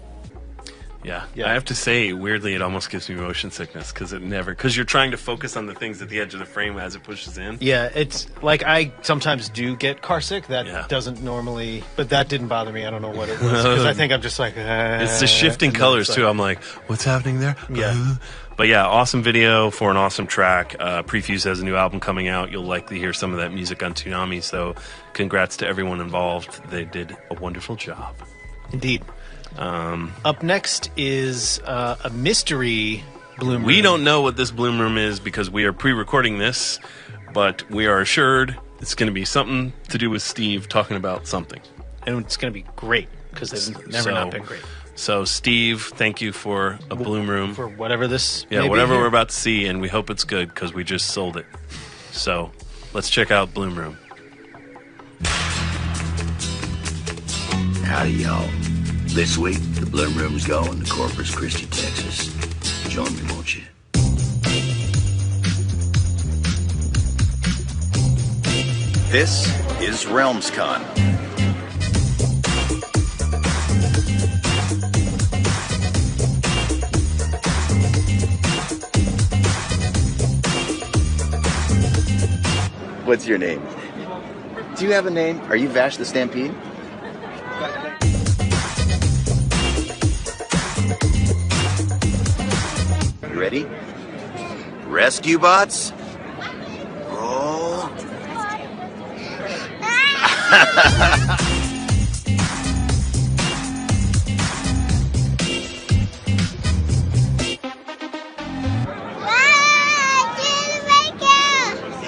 Yeah. Yeah. I have to say, weirdly, it almost gives me motion sickness because you're trying to focus on the things at the edge of the frame as it pushes in. Yeah, it's like I sometimes do get car sick. That doesn't normally, but that didn't bother me. I don't know what it was because I think I'm just like. It's the shifting colors too. I'm like, what's happening there? Yeah. But yeah, awesome video for an awesome track. Prefuse has a new album coming out. You'll likely hear some of that music on Toonami. So, congrats to everyone involved. They did a wonderful job. Indeed. Up next is a mystery Bloom Room. We don't know what this Bloom Room is because we are pre-recording this, but we are assured it's going to be something to do with Steve talking about something. And it's going to be great because they've never not been great. So, Steve, thank you for a Bloom Room. For whatever this Yeah, may whatever be we're about to see, and we hope it's good because we just sold it. So, let's check out Bloom Room. Howdy, y'all. This week, the Bloom Room's going to Corpus Christi, Texas. Join me, won't you? This is RealmsCon. What's your name? Do you have a name? Are you Vash the Stampede? You ready? Rescue bots? Roll.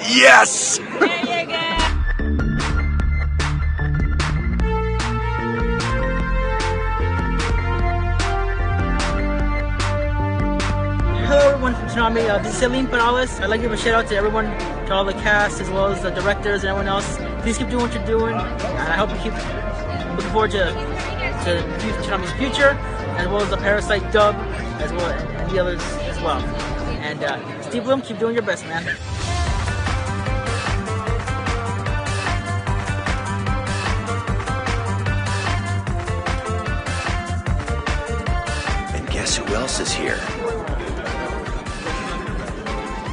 Yes! Hello everyone from Toonami, this is Celine Perales. I'd like to give a shout out to everyone, to all the cast as well as the directors and everyone else. Please keep doing what you're doing, and I hope you keep looking forward to Toonami's future, as well as the Parasite dub, as well and the others as well. And Steve Bloom, keep doing your best, man. And guess who else is here?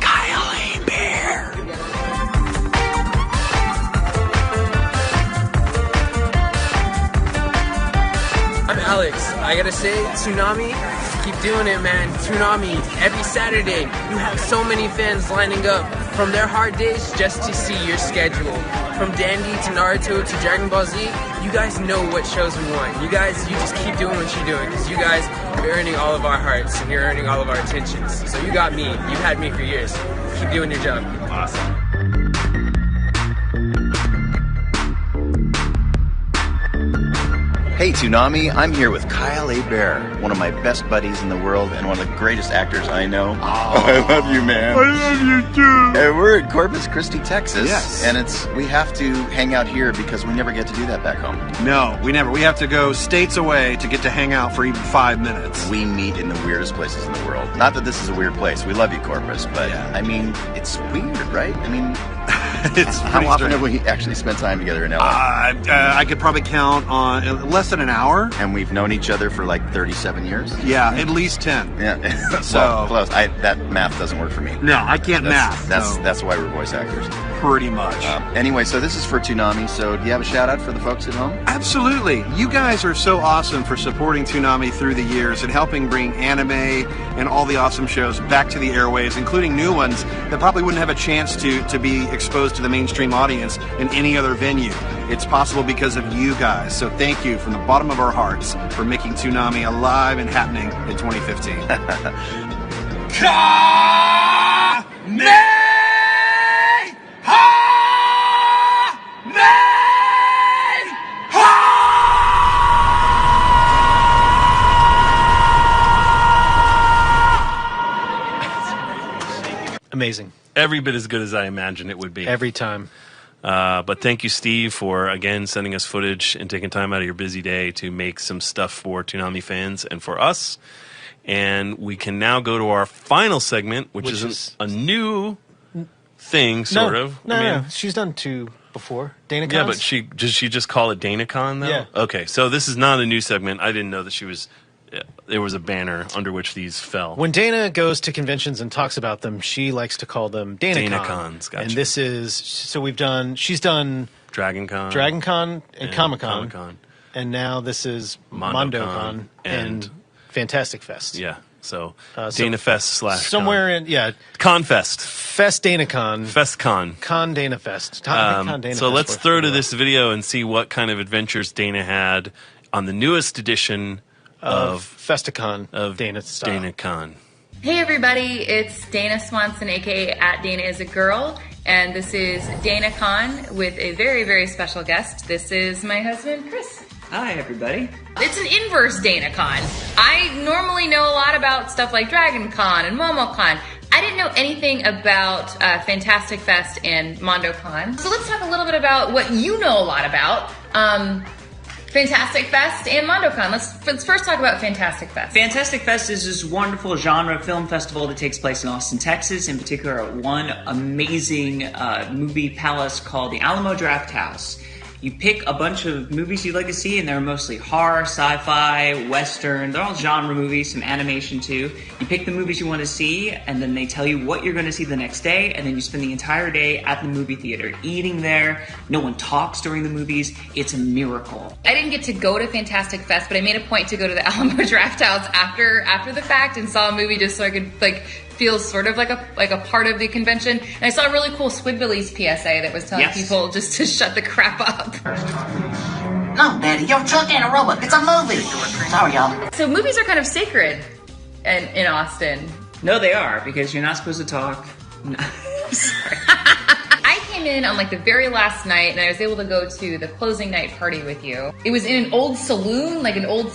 Kyle A. Bear. I'm Alex. I gotta say, Toonami, keep doing it, man. Toonami, every Saturday, you have so many fans lining up from their hard days just to see your schedule. From Dandy to Naruto to Dragon Ball Z, you guys know what shows we want. You just keep doing what you're doing, because you guys are earning all of our hearts and you're earning all of our attentions. So you got me. You've had me for years. Keep doing your job. Awesome. Hey Toonami, I'm here with Kyle A. Bear, one of my best buddies in the world and one of the greatest actors I know. Oh, I love you, man. I love you too. And we're in Corpus Christi, Texas. Yes. And we have to hang out here because we never get to do that back home. No, we never. We have to go states away to get to hang out for even 5 minutes. We meet in the weirdest places in the world. Not that this is a weird place. We love you, Corpus, but I mean, it's weird, right? I mean, it's how often have we actually spent time together in LA? I could probably count on less than an hour. And we've known each other for like 37 years? Yeah, at least 10. Yeah. So well, close. That math doesn't work for me. No, I can't math. That's why we're voice actors. Pretty much. Anyway, so this is for Toonami. So do you have a shout out for the folks at home? Absolutely. You guys are so awesome for supporting Toonami through the years and helping bring anime and all the awesome shows back to the airwaves, including new ones that probably wouldn't have a chance to be exposed to the mainstream audience in any other venue. It's possible because of you guys. So thank you from the bottom of our hearts for making Toonami alive and happening in 2015. Amazing. Every bit as good as I imagined it would be. Every time. But thank you, Steve, for, again, sending us footage and taking time out of your busy day to make some stuff for Toonami fans and for us. And we can now go to our final segment, which is a new thing, sort of. No, she's done two before. DanaCon. Yeah, but does she just call it DanaCon, though? Yeah. Okay, so this is not a new segment. I didn't know that she was there was a banner under which these fell. When Dana goes to conventions and talks about them, she likes to call them DanaCon. DanaCons, gotcha. And this is, so she's done DragonCon and Comic-Con. Comic-Con. And now this is MondoCon and Fantastic Fest. Yeah. So DanaFest / somewhere in ConFest. Fest DanaCon. FestCon. Con Dana Fest. So let's throw to this video and see what kind of adventures Dana had on the newest edition of Festicon of Dana style. DanaCon. Hey everybody, it's Dana Swanson, aka at Dana is a Girl, and this is DanaCon with a very, very special guest. This is my husband, Chris. Hi, everybody. It's an inverse DanaCon. I normally know a lot about stuff like DragonCon and MomoCon. I didn't know anything about Fantastic Fest and MondoCon. So let's talk a little bit about what you know a lot about. Fantastic Fest and MondoCon. Let's first talk about Fantastic Fest. Fantastic Fest is this wonderful genre film festival that takes place in Austin, Texas, in particular at one amazing movie palace called the Alamo Draft House. You pick a bunch of movies you'd like to see, and they're mostly horror, sci-fi, western. They're all genre movies, some animation too. You pick the movies you want to see, and then they tell you what you're going to see the next day, and then you spend the entire day at the movie theater, eating there. No one talks during the movies. It's a miracle. I didn't get to go to Fantastic Fest, but I made a point to go to the Alamo Draft House after the fact and saw a movie just so I could feel sort of like a part of the convention. And I saw a really cool Squidbillies PSA that was telling people just to shut the crap up. No, Daddy, your truck ain't a robot. It's a movie. Sorry, y'all. So movies are kind of sacred in Austin. No, they are, because you're not supposed to talk. Sorry. I came in on the very last night, and I was able to go to the closing night party with you. It was in an old saloon, an old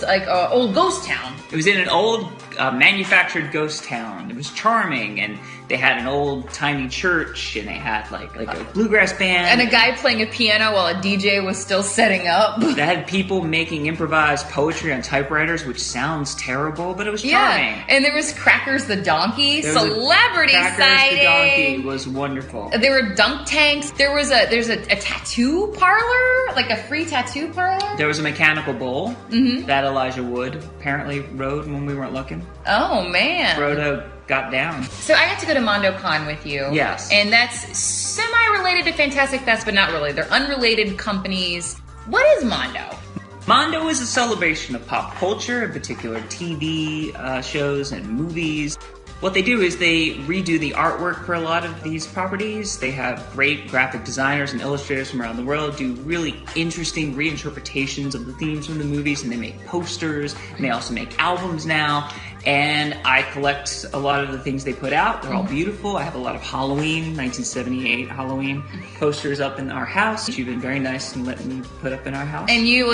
ghost town. It was in an old manufactured ghost town. It was charming, and they had an old tiny church, and they had like a bluegrass band. And a guy playing a piano while a DJ was still setting up. They had people making improvised poetry on typewriters, which sounds terrible, but it was charming. Yeah, and there was Crackers the Donkey, celebrity sighting. Crackers the Donkey was wonderful. There were dunk tanks. There's a tattoo parlor, like a free tattoo parlor. There was a mechanical bull that Elijah Wood apparently rode when we weren't looking. Oh, man. Frodo got down. So I got to go to MondoCon with you. Yes. And that's semi-related to Fantastic Fest, but not really. They're unrelated companies. What is Mondo? Mondo is a celebration of pop culture, in particular TV shows and movies. What they do is they redo the artwork for a lot of these properties. They have great graphic designers and illustrators from around the world do really interesting reinterpretations of the themes from the movies, and they make posters, and they also make albums now. And I collect a lot of the things they put out. They're all beautiful. I have a lot of Halloween, 1978 Halloween posters up in our house. You've been very nice and let me put up in our house. And you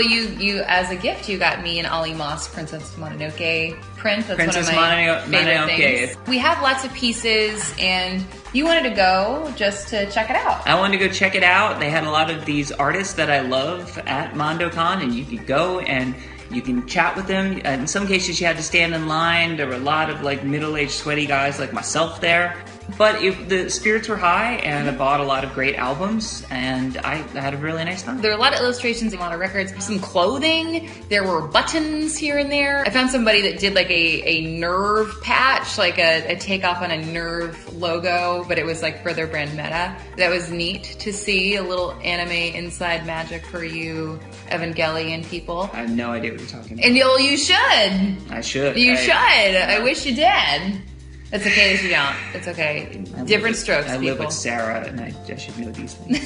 as a gift, you got me an Ollie Moss Princess Mononoke print. That's Princess one of my favorite Mononoke. things. We have lots of pieces, and you wanted to go just to check it out. I wanted to go check it out. They had a lot of these artists that I love at MondoCon, and you could go and you can chat with them. In some cases, you had to stand in line. There were a lot of middle-aged, sweaty guys like myself there. But the spirits were high, and I bought a lot of great albums, and I had a really nice time. There were a lot of illustrations, a lot of records, some clothing. There were buttons here and there. I found somebody that did a Nerve patch, a takeoff on a Nerve logo, but it was for their brand Meta. That was neat to see, a little anime inside magic for you Evangelion people. I have no idea what you're talking about. And you should. I should. You should. I wish you did. It's okay if you don't. It's okay. Different strokes, I people. live with Sarah, and I should know these things.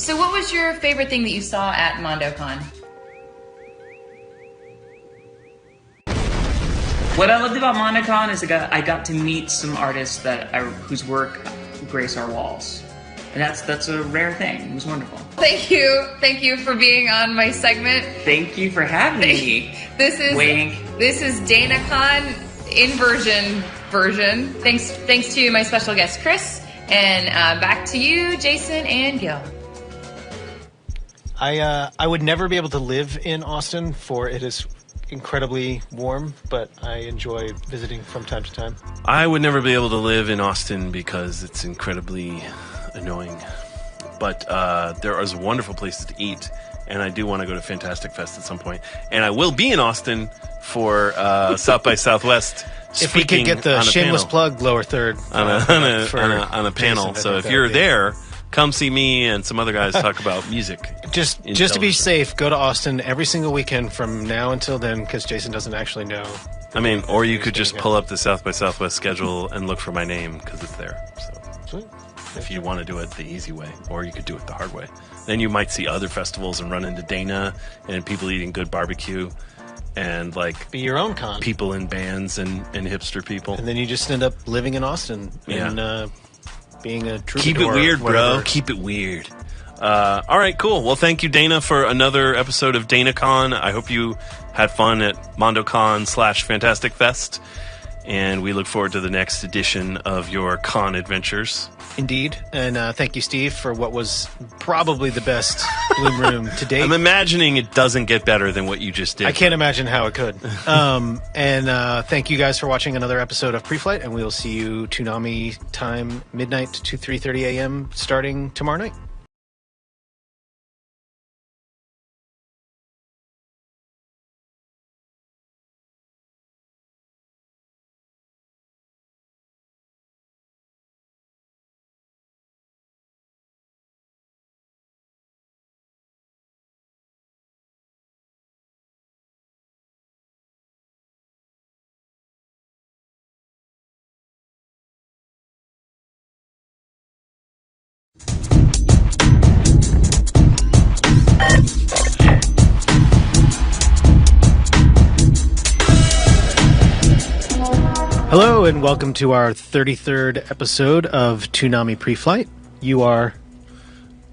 So what was your favorite thing that you saw at MondoCon? What I loved about MondoCon is I got to meet some artists whose work grace our walls. And that's a rare thing. It was wonderful. Thank you for being on my segment. Thank you for having me. This is DanaCon inversion version. Thanks to my special guest Chris, and back to you, Jason and Gil. I would never be able to live in Austin, for it is incredibly warm, but I enjoy visiting from time to time. I would never be able to live in Austin because it's incredibly annoying. but there is wonderful places to eat, and I do want to go to Fantastic Fest at some point. And I will be in Austin for South by Southwest. If we could get the shameless plug, lower third, on a panel. So if you're there, come see me and some other guys talk about music. Just to be safe, go to Austin every single weekend from now until then, because Jason doesn't actually know. I mean, or you could just pull up the South by Southwest schedule and look for my name because it's there. So if you want to do it the easy way, or you could do it the hard way. Then you might see other festivals and run into Dana and people eating good barbecue. And like be your own con. People in bands and hipster people. And then you just end up living in Austin and being a troubadour. Keep it weird, bro. Keep it weird. All right, cool. Well, thank you, Dana, for another episode of DanaCon. I hope you had fun at MondoCon/Fantastic Fest. And we look forward to the next edition of your con adventures. Indeed. And thank you, Steve, for what was probably the best Bloom Room to date. I'm imagining it doesn't get better than what you just did. I can't imagine how it could. And thank you guys for watching another episode of Preflight, and we will see you Toonami time, midnight to 3:30 a.m. starting tomorrow night. Hello, and welcome to our 33rd episode of Toonami Preflight. You are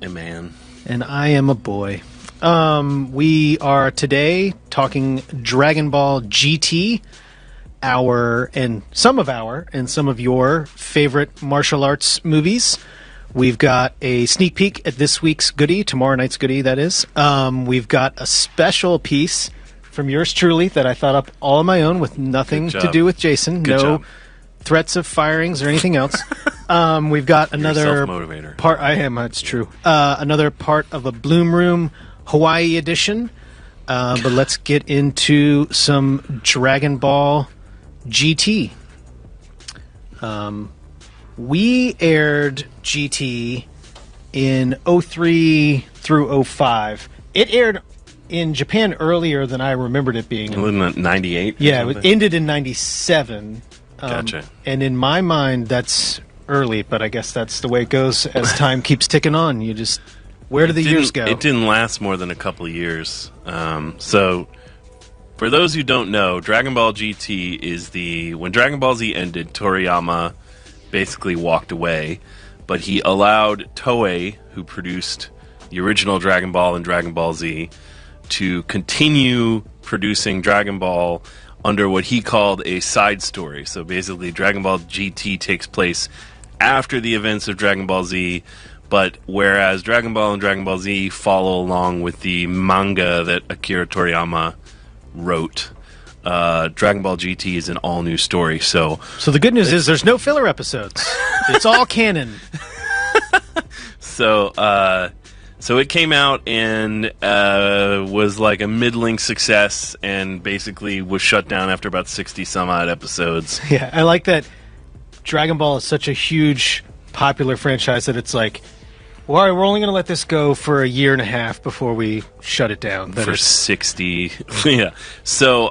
a man, and I am a boy. We are today talking Dragon Ball GT, some of your favorite martial arts movies. We've got a sneak peek at this week's goodie, tomorrow night's goodie, that is. We've got a special piece from yours truly that I thought up all on my own with nothing to do with Jason. No threats of firings or anything else. We've got another part. I am. It's true. Another part of a Bloom Room Hawaii edition. But let's get into some Dragon Ball GT. We aired GT in 03 through 05. It aired in Japan earlier than I remembered it being. Wasn't it 98? Yeah, it ended in 97. Gotcha. And in my mind, that's early, but I guess that's the way it goes as time keeps ticking on. You just, where do the years go? It didn't last more than a couple of years. So, for those who don't know, Dragon Ball GT is when Dragon Ball Z ended, Toriyama basically walked away, but he allowed Toei, who produced the original Dragon Ball and Dragon Ball Z, to continue producing Dragon Ball under what he called a side story. So basically, Dragon Ball GT takes place after the events of Dragon Ball Z, but whereas Dragon Ball and Dragon Ball Z follow along with the manga that Akira Toriyama wrote, Dragon Ball GT is an all-new story. So the good news is there's no filler episodes. It's all canon. So it came out and was like a middling success and basically was shut down after about 60-some-odd episodes. Yeah, I like that Dragon Ball is such a huge, popular franchise that it's like, well, all right, we're only going to let this go for a year and a half before we shut it down. For 60. Yeah. So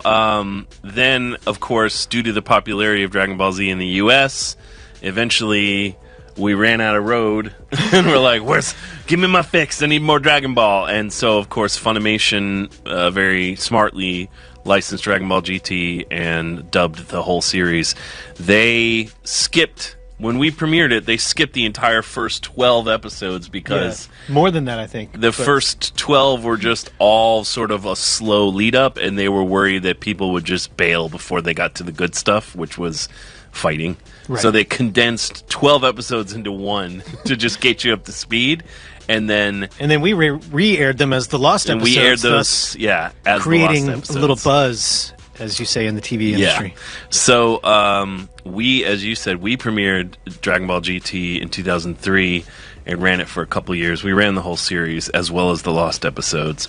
then, of course, due to the popularity of Dragon Ball Z in the U.S., eventually we ran out of road and we're like, give me my fix. I need more Dragon Ball. And so, of course, Funimation very smartly licensed Dragon Ball GT and dubbed the whole series. They skipped, when we premiered it, they skipped the entire first 12 episodes because... Yeah, more than that, I think. The first 12 were just all sort of a slow lead-up, and they were worried that people would just bail before they got to the good stuff, which was fighting. Right. So they condensed 12 episodes into one to just get you up to speed, and then we re-aired them as the Lost episodes. And we aired those, as creating the Lost episodes. A little buzz, as you say in the TV industry. Yeah. So we, as you said, we premiered Dragon Ball GT in 2003, and ran it for a couple years. We ran the whole series as well as the lost episodes,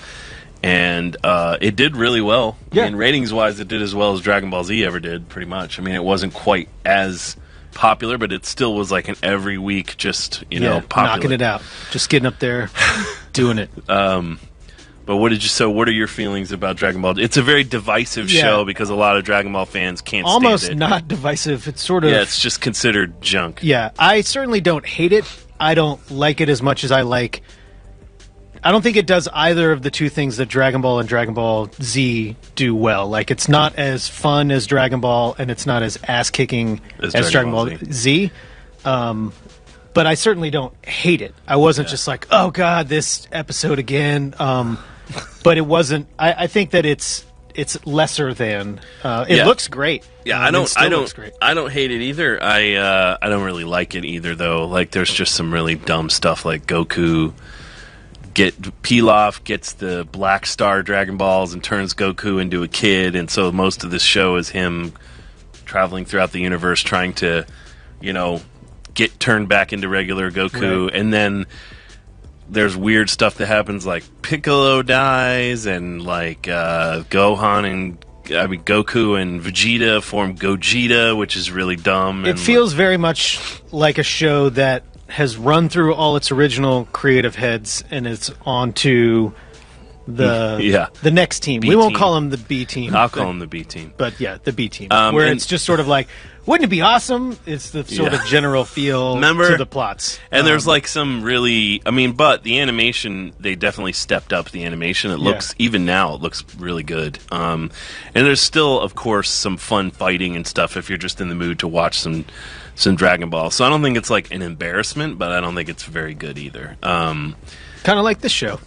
and it did really well. Yeah. I mean, ratings-wise, it did as well as Dragon Ball Z ever did, pretty much. I mean, it wasn't quite as popular, but it still was like an every week, just popular. Knocking it out, just getting up there, doing it. But what are your feelings about Dragon Ball? It's a very divisive show because a lot of Dragon Ball fans can't stand it. Almost not divisive. It's sort of... Yeah, it's just considered junk. Yeah, I certainly don't hate it. I don't like it as much as I like... I don't think it does either of the two things that Dragon Ball and Dragon Ball Z do well. Like, it's not as fun as Dragon Ball, and it's not as ass-kicking as Dragon Ball Z. But I certainly don't hate it. I wasn't just like, oh god, this episode again. But it wasn't. I think that it's lesser than. It looks great. Yeah, I don't hate it either. I don't really like it either, though. Like, there's just some really dumb stuff, like Goku Pilaf gets the Black Star Dragon Balls and turns Goku into a kid, and so most of this show is him traveling throughout the universe trying to, get turned back into regular Goku, and then there's weird stuff that happens, like Piccolo dies, and like Goku and Vegeta form Gogeta, which is really dumb. It feels very much like a show that has run through all its original creative heads, and it's on to the next team. We won't call them the B team. I'll call them the B team. But yeah, the B team. Where it's just sort of like, wouldn't it be awesome? It's the sort of general feel to the plots. And there's like some really, but the animation, they definitely stepped up the animation. It looks, even now, it looks really good. And there's still, of course, some fun fighting and stuff if you're just in the mood to watch some Dragon Ball. So I don't think it's like an embarrassment, but I don't think it's very good either. Kind of like this show.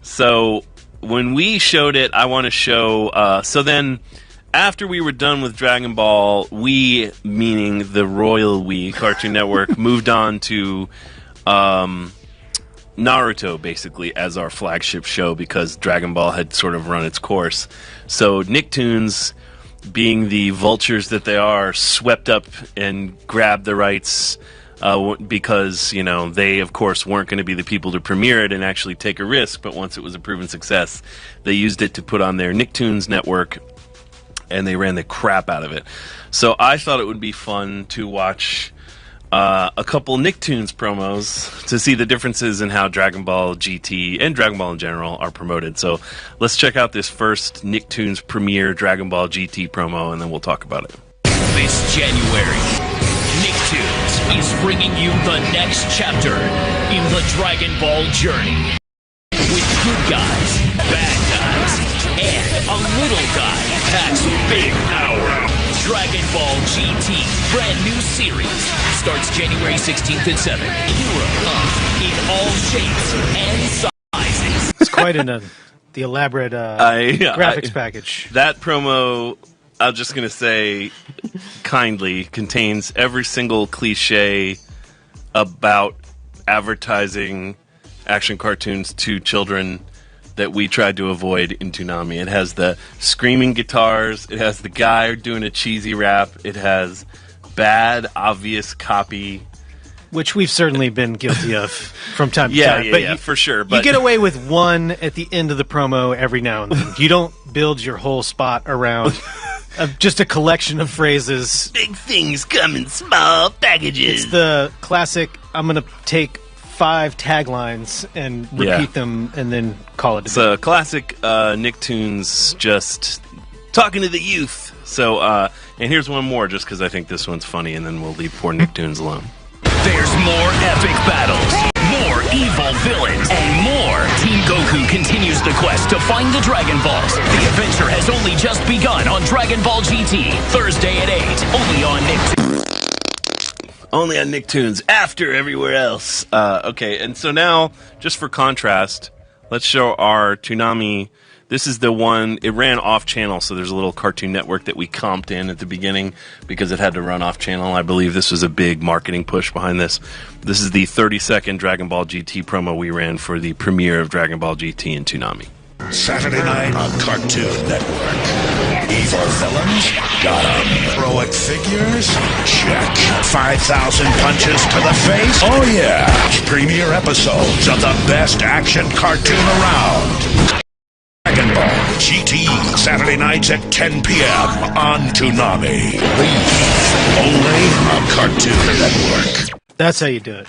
So when we showed it, I want to show... so then, after we were done with Dragon Ball, we, meaning the Royal We, Cartoon Network, moved on to Naruto, basically, as our flagship show, because Dragon Ball had sort of run its course. So Nicktoons, being the vultures that they are, swept up and grabbed the rights because, they, of course, weren't going to be the people to premiere it and actually take a risk, but once it was a proven success, they used it to put on their Nicktoons network, and they ran the crap out of it. So I thought it would be fun to watch a couple Nicktoons promos to see the differences in how Dragon Ball GT and Dragon Ball in general are promoted. So let's check out this first Nicktoons premiere Dragon Ball GT promo, and then we'll talk about it. This January, Nicktoons is bringing you the next chapter in the Dragon Ball journey. With good guys, bad guys, and a little guy who packs big power. Dragon Ball GT, brand new series, starts January 16th at 7. Heroes in all shapes and sizes. It's quite the elaborate graphics package. That promo, I'm just going to say, kindly, contains every single cliche about advertising action cartoons to children that we tried to avoid in Toonami. It has the screaming guitars, it has the guy doing a cheesy rap, it has bad, obvious copy. Which we've certainly been guilty of from time to time. Yeah, for sure. But you get away with one at the end of the promo every now and then. You don't build your whole spot around just a collection of phrases. Big things come in small packages. It's the classic, I'm going to take 5 taglines and repeat them and then call it a day. It's a classic Nicktoons just talking to the youth. So, and here's one more just because I think this one's funny, and then we'll leave poor Nicktoons alone. There's more epic battles, more evil villains, and more. Team Goku continues the quest to find the Dragon Balls. The adventure has only just begun on Dragon Ball GT, Thursday at 8, only on Nicktoons. Only on Nicktoons, after everywhere else. Okay, and so now, just for contrast, let's show our Toonami. This is the one, it ran off-channel, so there's a little Cartoon Network that we comped in at the beginning because it had to run off-channel. I believe this was a big marketing push behind this. This is the 30-second Dragon Ball GT promo we ran for the premiere of Dragon Ball GT in Toonami. Saturday night on Cartoon Network. Evil villains? Got 'em. Heroic figures? Check. 5,000 punches to the face? Oh yeah. Premiere episodes of the best action cartoon around. Dragon Ball GT, Saturday nights at 10 p.m. on Toonami. Only on Cartoon Network. That's how you do it.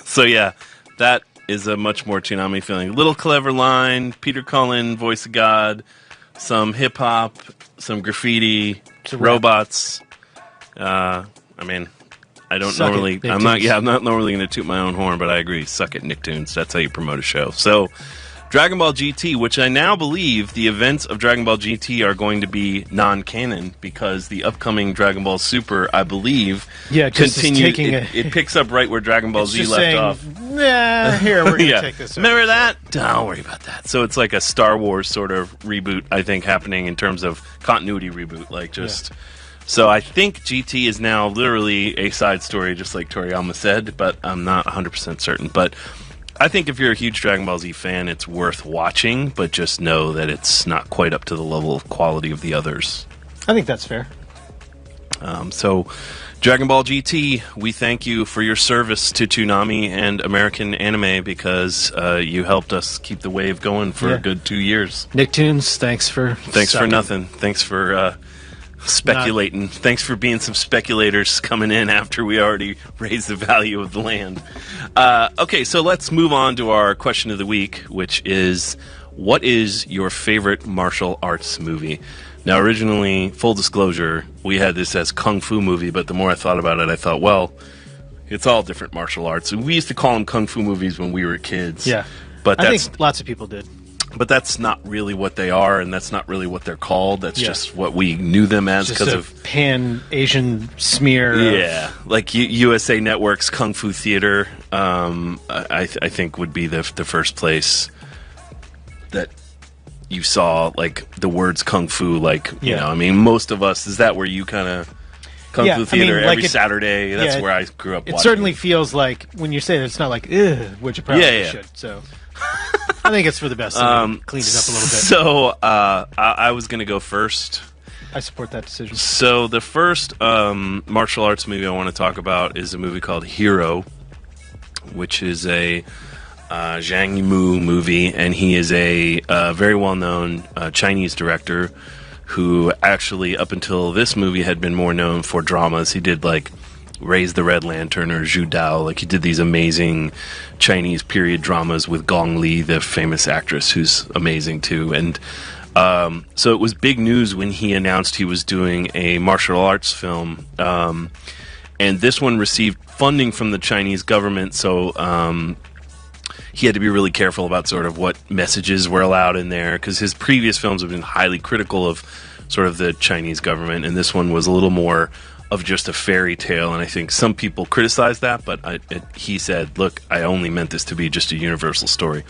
So yeah, that is a much more Toonami feeling. Little clever line, Peter Cullen, voice of God, some hip hop, some graffiti, robots. I mean, I don't Suck normally. it, I'm not. Nicktoons. Yeah, I'm not normally going to toot my own horn, but I agree. Suck it, Nicktoons. That's how you promote a show. So, Dragon Ball GT, which I now believe the events of Dragon Ball GT are going to be non-canon because the upcoming Dragon Ball Super, I believe, just is continue. taking It picks up right where Dragon Ball Z just left saying, off. Nah, here, we're going to take this over. Remember that? Don't worry about that. So it's like a Star Wars sort of reboot, I think, happening in terms of continuity reboot. Like just. So I think GT is now literally a side story, just like Toriyama said, but I'm not 100% certain. But I think if you're a huge Dragon Ball Z fan, it's worth watching, but just know that it's not quite up to the level of quality of the others. I think that's fair. So, Dragon Ball GT, we thank you for your service to Toonami and American anime because you helped us keep the wave going for a good 2 years. Nicktoons, thanks for Nothing. Thanks for speculating. Thanks for being some speculators coming in after we already raised the value of the land. Okay, so let's move on to our question of the week, which is, what is your favorite martial arts movie? Now, originally, full disclosure, we had this as Kung Fu movie, but the more I thought about it, I thought, well, it's all different martial arts. We used to call them Kung Fu movies when we were kids. Yeah. But I that's, think lots of people did. But that's not really what they are, and that's not really what they're called. That's just what we knew them as because of pan-Asian smear. Yeah, like USA Network's Kung Fu Theater, I think would be the first place that you saw like the words Kung Fu. Like you know, I mean, most of us, is that where you kind of Kung Fu Theater every Saturday? That's where I grew up. It watching. certainly feels like when you say it, it's not like ugh, which you probably should. So. I think it's for the best. Cleaned it up a little bit. So I was going to go first. I support that decision. So the first martial arts movie I want to talk about is a movie called Hero, which is a Zhang Yimou movie, and he is a very well-known Chinese director who actually, up until this movie, had been more known for dramas. He did like Raise the Red Lantern or Zhu Dao. Like he did these amazing Chinese period dramas with Gong Li, the famous actress, who's amazing too. And so it was big news when he announced he was doing a martial arts film. And this one received funding from the Chinese government, so he had to be really careful about sort of what messages were allowed in there, because his previous films have been highly critical of sort of the Chinese government, and this one was a little more of just a fairy tale, and I think some people criticized that, but he said, look, I only meant this to be just a universal story.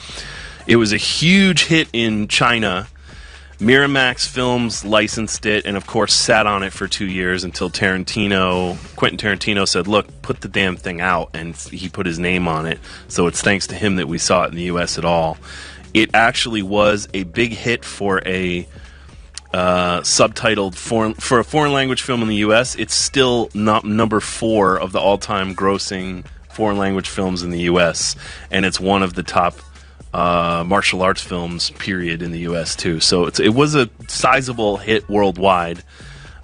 It was a huge hit in China. Miramax Films licensed it and, of course, sat on it for 2 years until Quentin Tarantino said, look, put the damn thing out, and he put his name on it, so it's thanks to him that we saw it in the U.S. at all. It actually was a big hit for a subtitled for a foreign language film in the U.S. It's still not number 4 of the all-time grossing foreign language films in the U.S., and it's one of the top martial arts films, period, in the U.S. too. So it was a sizable hit worldwide.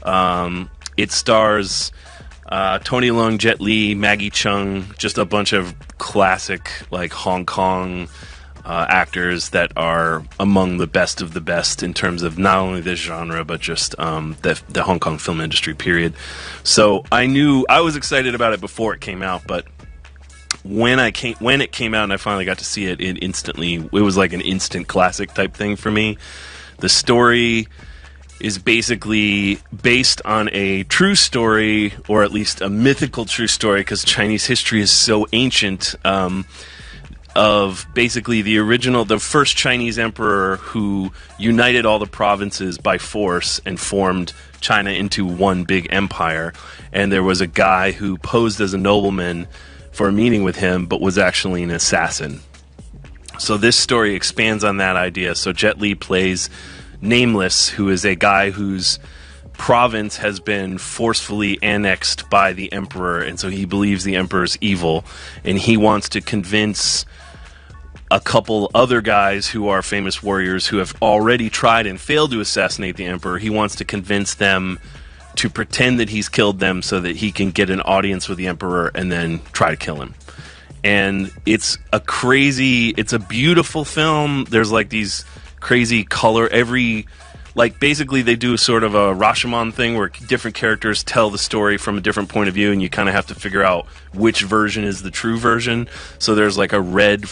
It stars Tony Leung, Jet Li, Maggie Cheung, just a bunch of classic like Hong Kong actors that are among the best of the best in terms of not only this genre but just the Hong Kong film industry, period. So I was excited about it before it came out, but when it came out and I finally got to see it, it was like an instant classic type thing for me. The story is basically based on a true story, or at least a mythical true story, because Chinese history is so ancient, of basically the first Chinese emperor who united all the provinces by force and formed China into one big empire. And there was a guy who posed as a nobleman for a meeting with him, but was actually an assassin. So this story expands on that idea. So Jet Li plays Nameless, who is a guy whose province has been forcefully annexed by the Emperor, and so he believes the Emperor's evil, and he wants to convince a couple other guys who are famous warriors who have already tried and failed to assassinate the Emperor. He wants to convince them to pretend that he's killed them so that he can get an audience with the Emperor and then try to kill him. And it's a beautiful film. There's like these crazy color, basically they do sort of a Rashomon thing where different characters tell the story from a different point of view, and you kind of have to figure out which version is the true version. So there's like a red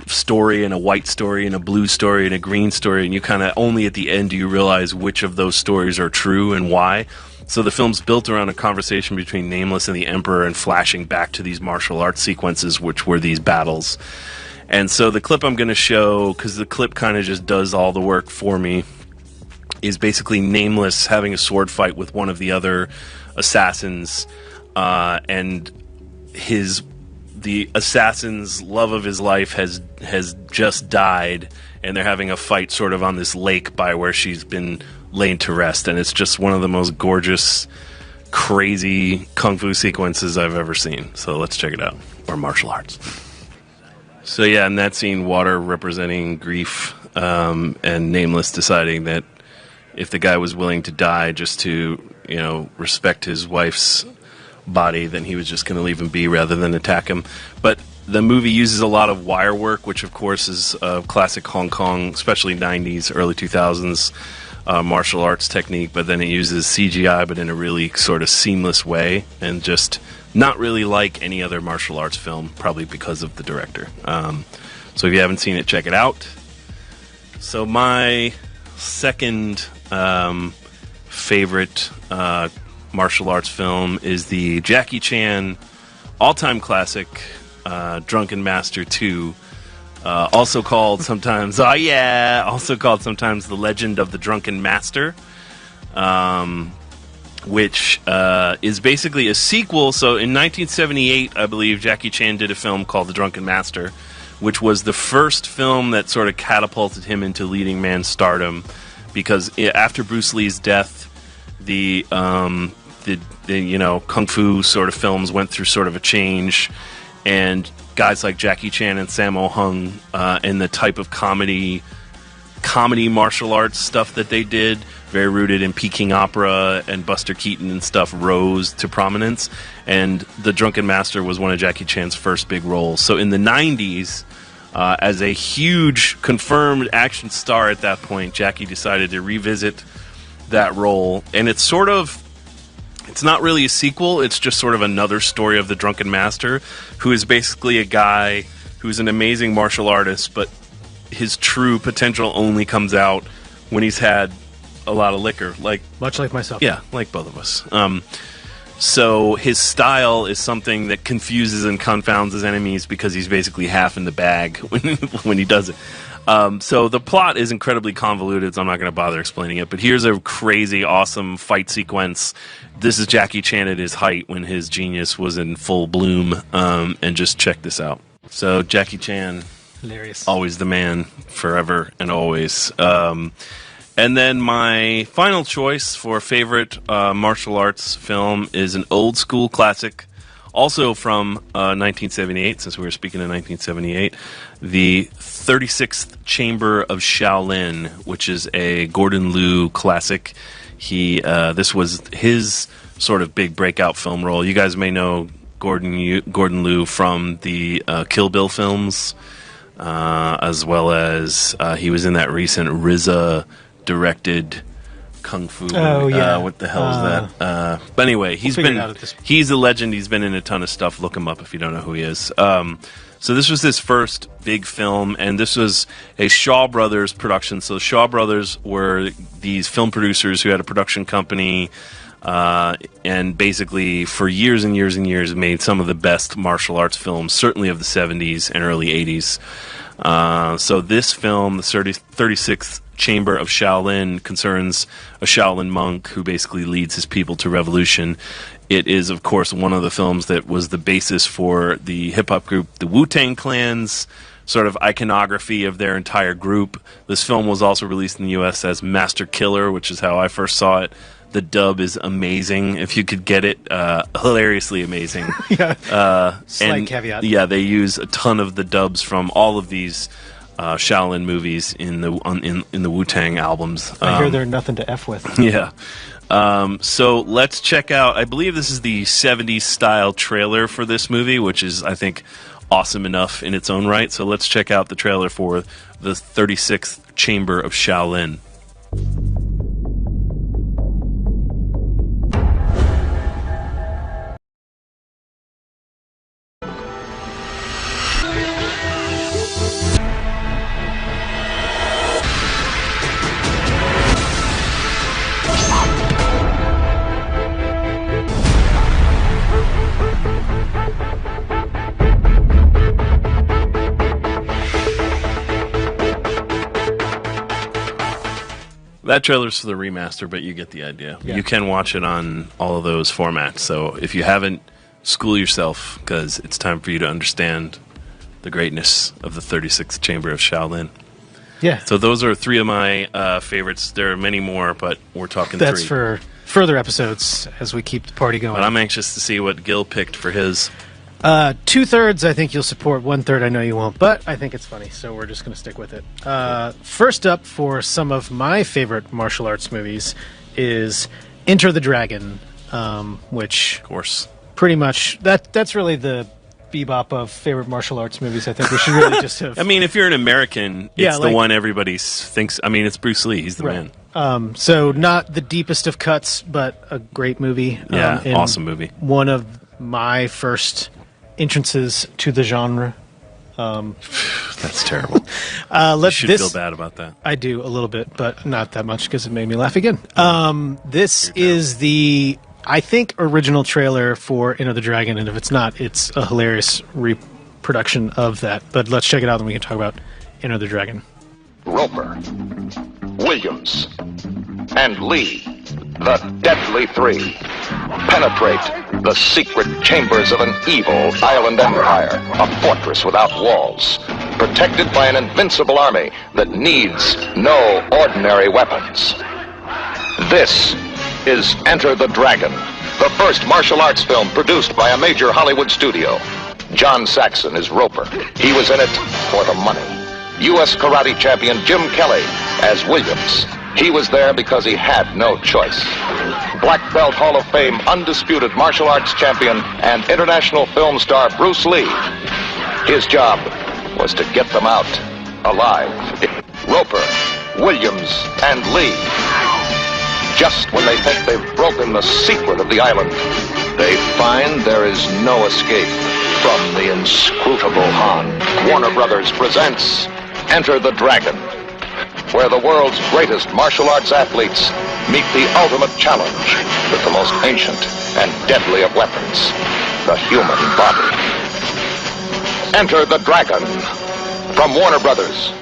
story and a white story and a blue story and a green story, and you kind of only at the end do you realize which of those stories are true and why. So the film's built around a conversation between Nameless and the Emperor and flashing back to these martial arts sequences, which were these battles. And so the clip I'm going to show, because the clip kind of just does all the work for me, is basically Nameless having a sword fight with one of the other assassins, and the assassin's love of his life has just died, and they're having a fight sort of on this lake by where she's been laid to rest, and it's just one of the most gorgeous, crazy kung fu sequences I've ever seen. So let's check it out. Or martial arts. So yeah, in that scene, Water representing grief, and Nameless deciding that if the guy was willing to die just to, respect his wife's body, then he was just going to leave him be rather than attack him. But the movie uses a lot of wire work, which of course is a classic Hong Kong, especially 90s, early 2000s martial arts technique, but then it uses CGI, but in a really sort of seamless way, and just not really like any other martial arts film, probably because of the director. So if you haven't seen it, check it out. So my second favorite martial arts film is the Jackie Chan all-time classic, Drunken Master 2, also called sometimes The Legend of the Drunken Master, which is basically a sequel. So in 1978, I believe, Jackie Chan did a film called The Drunken Master, which was the first film that sort of catapulted him into leading man stardom, because after Bruce Lee's death, the kung fu sort of films went through sort of a change, and guys like Jackie Chan and Sammo Hung and the type of comedy martial arts stuff that they did, very rooted in Peking opera and Buster Keaton and stuff, rose to prominence, and The Drunken Master was one of Jackie Chan's first big roles. So in the 90s, as a huge confirmed action star at that point, Jackie decided to revisit that role, and it's not really a sequel, it's just sort of another story of the Drunken Master, who is basically a guy who's an amazing martial artist, but his true potential only comes out when he's had a lot of liquor. Much like myself. Yeah, like both of us. So his style is something that confuses and confounds his enemies, because he's basically half in the bag when he does it. So the plot is incredibly convoluted, so I'm not going to bother explaining it. But here's a crazy, awesome fight sequence. This is Jackie Chan at his height when his genius was in full bloom. And just check this out. So Jackie Chan, hilarious, always the man, forever and always. And then my final choice for favorite martial arts film is an old school classic, also from 1978, since we were speaking in 1978, the 36th Chamber of Shaolin, which is a Gordon Liu classic. This was his sort of big breakout film role. You guys may know Gordon Liu from the Kill Bill films, as well as he was in that recent RZA directed Kung Fu. Oh yeah, what the hell is that? But anyway, he's a legend. He's been in a ton of stuff. Look him up if you don't know who he is. So this was his first big film, and this was a Shaw Brothers production. So the Shaw Brothers were these film producers who had a production company, and basically for years and years and years made some of the best martial arts films, certainly of the 70s and early 80s. So this film, the 36th Chamber of Shaolin, concerns a Shaolin monk who basically leads his people to revolution. It is, of course, one of the films that was the basis for the hip-hop group, the Wu-Tang Clan's sort of iconography of their entire group. This film was also released in the U.S. as Master Killer, which is how I first saw it. The dub is amazing. If you could get it, hilariously amazing. Slight caveat. Yeah, they use a ton of the dubs from all of these Shaolin movies in the Wu-Tang albums. I hear they're nothing to F with. Yeah. So let's check out, I believe this is the 70s style trailer for this movie, which is, I think, awesome enough in its own right. So let's check out the trailer for the 36th Chamber of Shaolin. That trailer's for the remaster, but you get the idea. Yeah. You can watch it on all of those formats. So if you haven't, school yourself, because it's time for you to understand the greatness of the 36th Chamber of Shaolin. Yeah. So those are three of my favorites. There are many more, but we're talking That's three. for further episodes as we keep the party going. But I'm anxious to see what Gil picked for his. 2/3 I think you'll support, 1/3 I know you won't, but I think it's funny, so we're just going to stick with it. First up for some of my favorite martial arts movies is Enter the Dragon, which, of course, pretty much that's really the bebop of favorite martial arts movies. I think we should really just have. I mean, if you're an American, Yeah, it's like- the one everybody thinks. I mean, it's Bruce Lee. He's the Right. man. So not the deepest of cuts, but a great movie. Yeah, and awesome movie. One of my first entrances to the genre. That's terrible. You should feel bad about that. I do a little bit, but not that much because it made me laugh again. This is the, I think, original trailer for Enter the Dragon, and if it's not, it's a hilarious reproduction of that. But let's check it out, and we can talk about Enter the Dragon. Roper, Williams, and Lee, the Deadly Three, penetrate the secret chambers of an evil island empire, a fortress without walls, protected by an invincible army that needs no ordinary weapons. This is Enter the Dragon, the first martial arts film produced by a major Hollywood studio. John Saxon is Roper. He was in it for the money. U.S. karate champion Jim Kelly as Williams. He was there because he had no choice. Black Belt Hall of Fame undisputed martial arts champion and international film star Bruce Lee. His job was to get them out alive. Roper, Williams, and Lee. Just when they think they've broken the secret of the island, they find there is no escape from the inscrutable Han. Warner Brothers presents Enter the Dragon, where the world's greatest martial arts athletes meet the ultimate challenge with the most ancient and deadly of weapons, the human body. Enter the Dragon from Warner Brothers.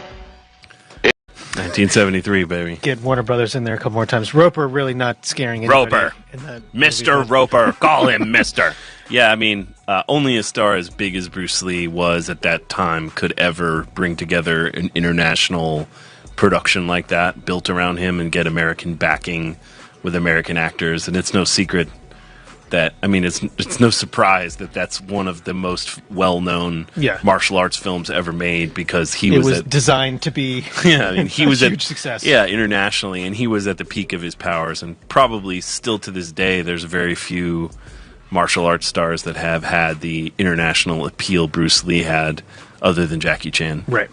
1973, baby. Get Warner Brothers in there a couple more times. Roper really not scaring anybody. Roper. In that Mr. movie. Roper. Call him Mr. Yeah, I mean, only a star as big as Bruce Lee was at that time could ever bring together an international production like that, built around him, and get American backing with American actors. And it's no secret that, I mean, it's no surprise that that's one of the most well-known martial arts films ever made, because it was designed to be yeah, I mean, he was a huge success. Yeah, internationally, and he was at the peak of his powers, and probably still to this day, there's very few martial arts stars that have had the international appeal Bruce Lee had, other than Jackie Chan. Right.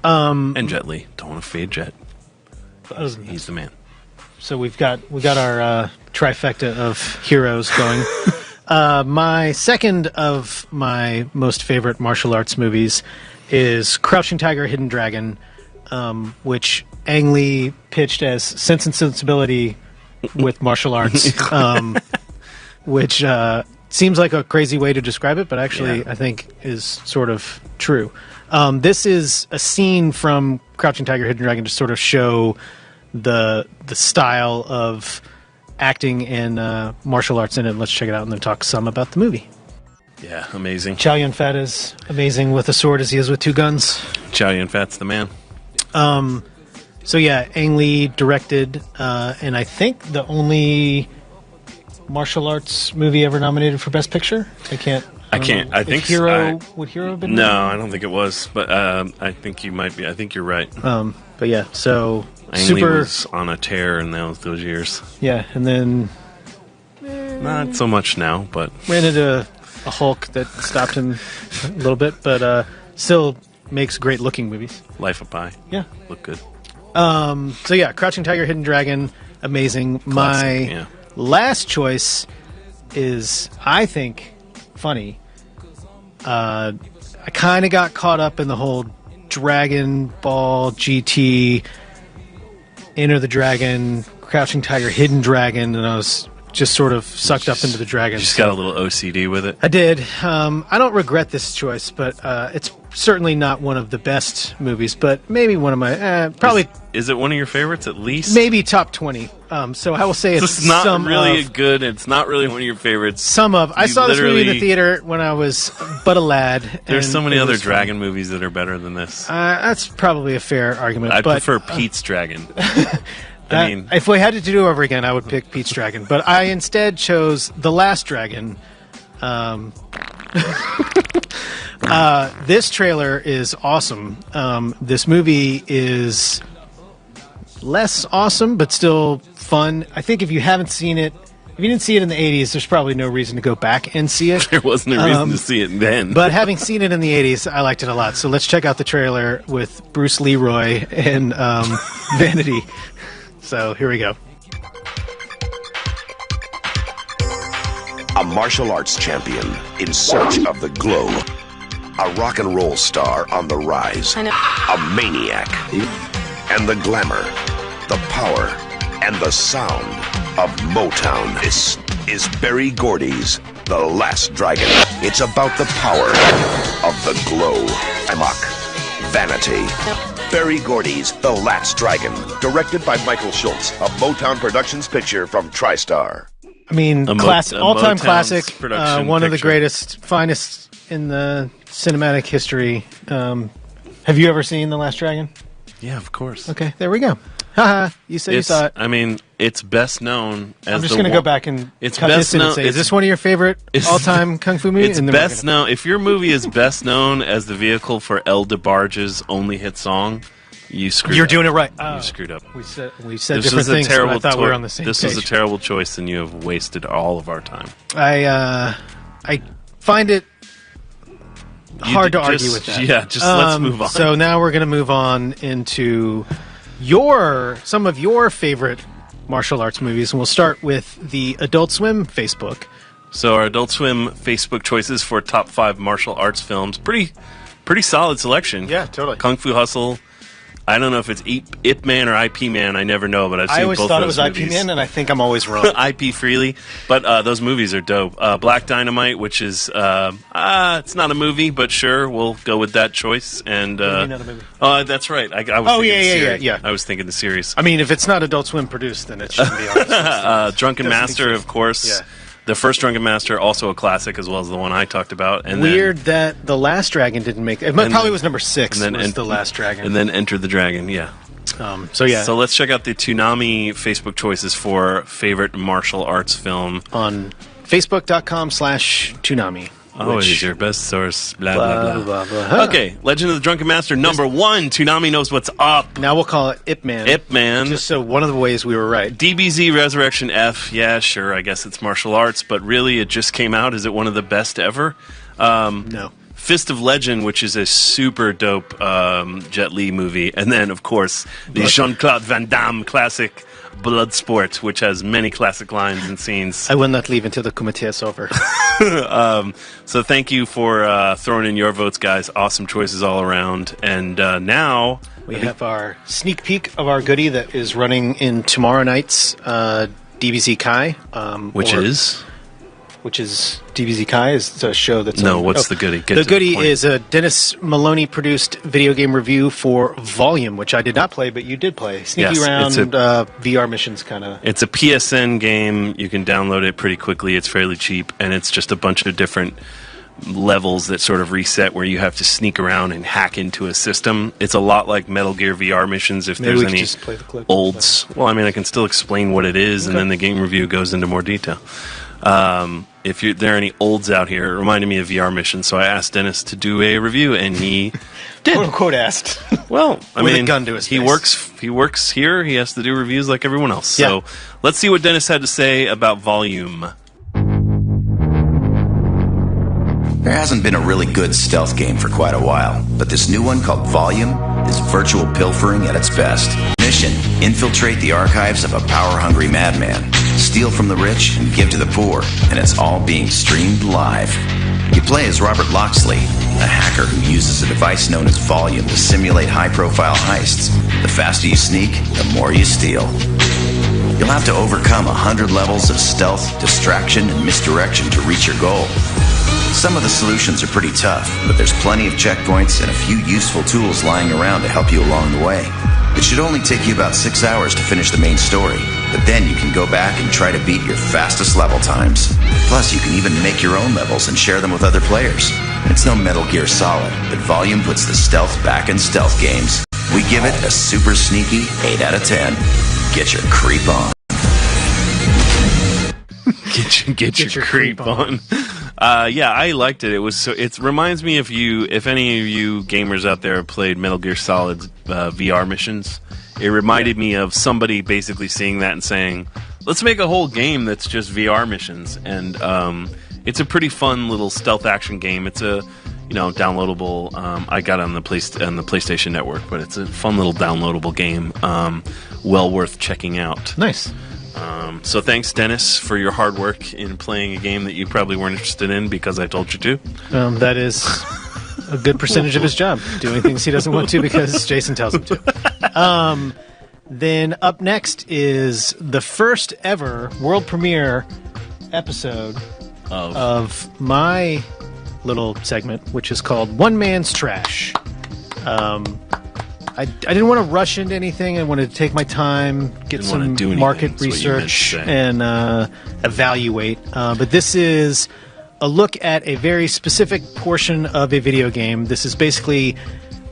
And Jet Li. Don't want to fade Jet. He's the man. So we got our trifecta of heroes going. My second of my most favorite martial arts movies is Crouching Tiger, Hidden Dragon, which Ang Lee pitched as Sense and Sensibility with martial arts, which seems like a crazy way to describe it, but actually I think is sort of true. This is a scene from Crouching Tiger, Hidden Dragon to sort of show the style of acting and martial arts in it. Let's check it out and then talk some about the movie. Yeah, amazing. Chow Yun-fat is amazing with a sword as he is with two guns. Chow Yun-fat's the man. So yeah, Ang Lee directed, and I think the only martial arts movie ever nominated for Best Picture. I can't. I think Hero would Hero have been? No, I don't think it was. But I think you might be. I think you're right. But yeah, so Ang Lee was on a tear in those years. Yeah, and then Not so much now, but ran into a Hulk that stopped him a little bit, but still makes great looking movies. Life of Pi. Yeah, look good. So yeah, Crouching Tiger, Hidden Dragon, amazing. Classic, My last choice is, I think, funny. I kind of got caught up in the whole Dragon Ball GT, Enter the Dragon, Crouching Tiger, Hidden Dragon, and I was just sort of sucked up into the dragon. You just got a little OCD with it. I did. I don't regret this choice, but it's certainly not one of the best movies, but maybe one of my probably. Is it one of your favorites at least? Maybe top 20. So I will say it's not some really of, good. It's not really one of your favorites. Some of. I saw this movie in the theater when I was but a lad. There's so many it other was dragon movies that are better than this. That's probably a fair argument. I but, prefer Pete's Dragon. I mean, if we had to do it over again, I would pick Pete's Dragon. But I instead chose The Last Dragon. This trailer is awesome. This movie is less awesome, but still fun. I think if you haven't seen it, if you didn't see it in the 80s, there's probably no reason to go back and see it. There wasn't a reason to see it then. But having seen it in the 80s, I liked it a lot. So let's check out the trailer with Bruce Leroy and Vanity. So here we go. A martial arts champion in search of the glow. A rock and roll star on the rise. A maniac. And the glamour, the power, and the sound of Motown. This is Berry Gordy's The Last Dragon. It's about the power of the glow. Amok. Vanity. Berry Gordy's The Last Dragon, directed by Michael Schultz, a Motown Productions picture from TriStar. I mean, all-time classic, one of the picture. greatest, finest in the cinematic history. Have you ever seen The Last Dragon? Yeah, of course. Okay, there we go. Haha, you said you saw it. I mean, it's best known as I'm just going to go back and cut this in and say, is this one of your favorite all-time kung fu movies? It's best known. If your movie is best known as the vehicle for El DeBarge's only hit song, you screwed up. You're doing it right. You screwed up. We said different things, but I thought we were on the same This page. was a terrible choice, and you have wasted all of our time. I find it hard to argue with that. Yeah, just let's move on. So now we're going to move on into some of your favorite martial arts movies, and we'll start with the Adult Swim Facebook. So our Adult Swim Facebook choices for top 5 martial arts films, pretty solid selection. Yeah, totally. Kung Fu Hustle. I don't know if it's Ip Man or IP Man. I never know, but I've seen I always both thought it those was movies. IP Man, and I think I'm always wrong. IP Freely, but those movies are dope. Black Dynamite, which is it's not a movie, but sure, we'll go with that choice. And not a movie? That's right. I was thinking the series. yeah. I was thinking the series. I mean, if it's not Adult Swim produced, then it shouldn't be on this list. Drunken Doesn't Master, exist. of course. Yeah. The first Drunken Master, also a classic, as well as the one I talked about. And Weird that The Last Dragon didn't make it. Probably was number 6. And then was The Last Dragon. And then Enter the Dragon. Yeah. So yeah. So let's check out the Toonami Facebook choices for favorite martial arts film on Facebook.com/Toonami. Always your best source. Blah blah blah. Huh. Okay, Legend of the Drunken Master number 1. Toonami knows what's up. Now we'll call it Ip Man. Ip Man. Just so one of the ways we were right. DBZ Resurrection F. Yeah, sure. I guess it's martial arts, but really, it just came out. Is it one of the best ever? No. Fist of Legend, which is a super dope Jet Li movie, and then of course the Jean-Claude Van Damme classic Bloodsport, which has many classic lines and scenes. I will not leave until the committee is over. So thank you for throwing in your votes, guys. Awesome choices all around. And now we have our sneak peek of our goodie that is running in tomorrow night's DBZ Kai, which is which is DBZ Kai, is a show that's No, what's the goodie? Get the to goodie point. is a Dennis Maloney produced video game review for Volume, which I did not play, but you did play. Sneaky Yes, round it's VR missions kind of. It's a PSN game. You can download it pretty quickly. It's fairly cheap, and it's just a bunch of different levels that sort of reset where you have to sneak around and hack into a system. It's a lot like Metal Gear VR missions. If Maybe there's we could any just play the clip. olds, well, I mean, I can still explain what it is, and Okay. then the game review goes into more detail. If there are any olds out here, it reminded me of VR missions, so I asked Dennis to do a review, and he did. Quote unquote asked. Well, I With a mean, gun to his he face. works here. He has to do reviews like everyone else. So let's see what Dennis had to say about Volume. There hasn't been a really good stealth game for quite a while, but this new one called Volume is virtual pilfering at its best. Mission: infiltrate the archives of a power-hungry madman, steal from the rich and give to the poor, and it's all being streamed live. You play as Robert Loxley, a hacker who uses a device known as Volume to simulate high-profile heists. The faster you sneak, the more you steal. You'll have to overcome 100 levels of stealth, distraction, and misdirection to reach your goal. Some of the solutions are pretty tough, but there's plenty of checkpoints and a few useful tools lying around to help you along the way. It should only take you about 6 hours to finish the main story, but then you can go back and try to beat your fastest level times. Plus, you can even make your own levels and share them with other players. It's no Metal Gear Solid, but Volume puts the stealth back in stealth games. We give it a super sneaky 8 out of 10. Get your creep on. Get your creep on. Yeah, I liked it. It reminds me of you. If any of you gamers out there have played Metal Gear Solid VR missions, it reminded me of somebody basically seeing that and saying, "Let's make a whole game that's just VR missions." And it's a pretty fun little stealth action game. It's a downloadable. I got it on the PlayStation Network, but it's a fun little downloadable game. Well worth checking out. Nice. So thanks, Dennis, for your hard work in playing a game that you probably weren't interested in because I told you to. That is a good percentage of his job, doing things he doesn't want to because Jason tells him to. Then up next is the first ever world premiere episode of my little segment, which is called One Man's Trash. I didn't want to rush into anything. I wanted to take my time, get some market research, and evaluate. But this is a look at a very specific portion of a video game. This is basically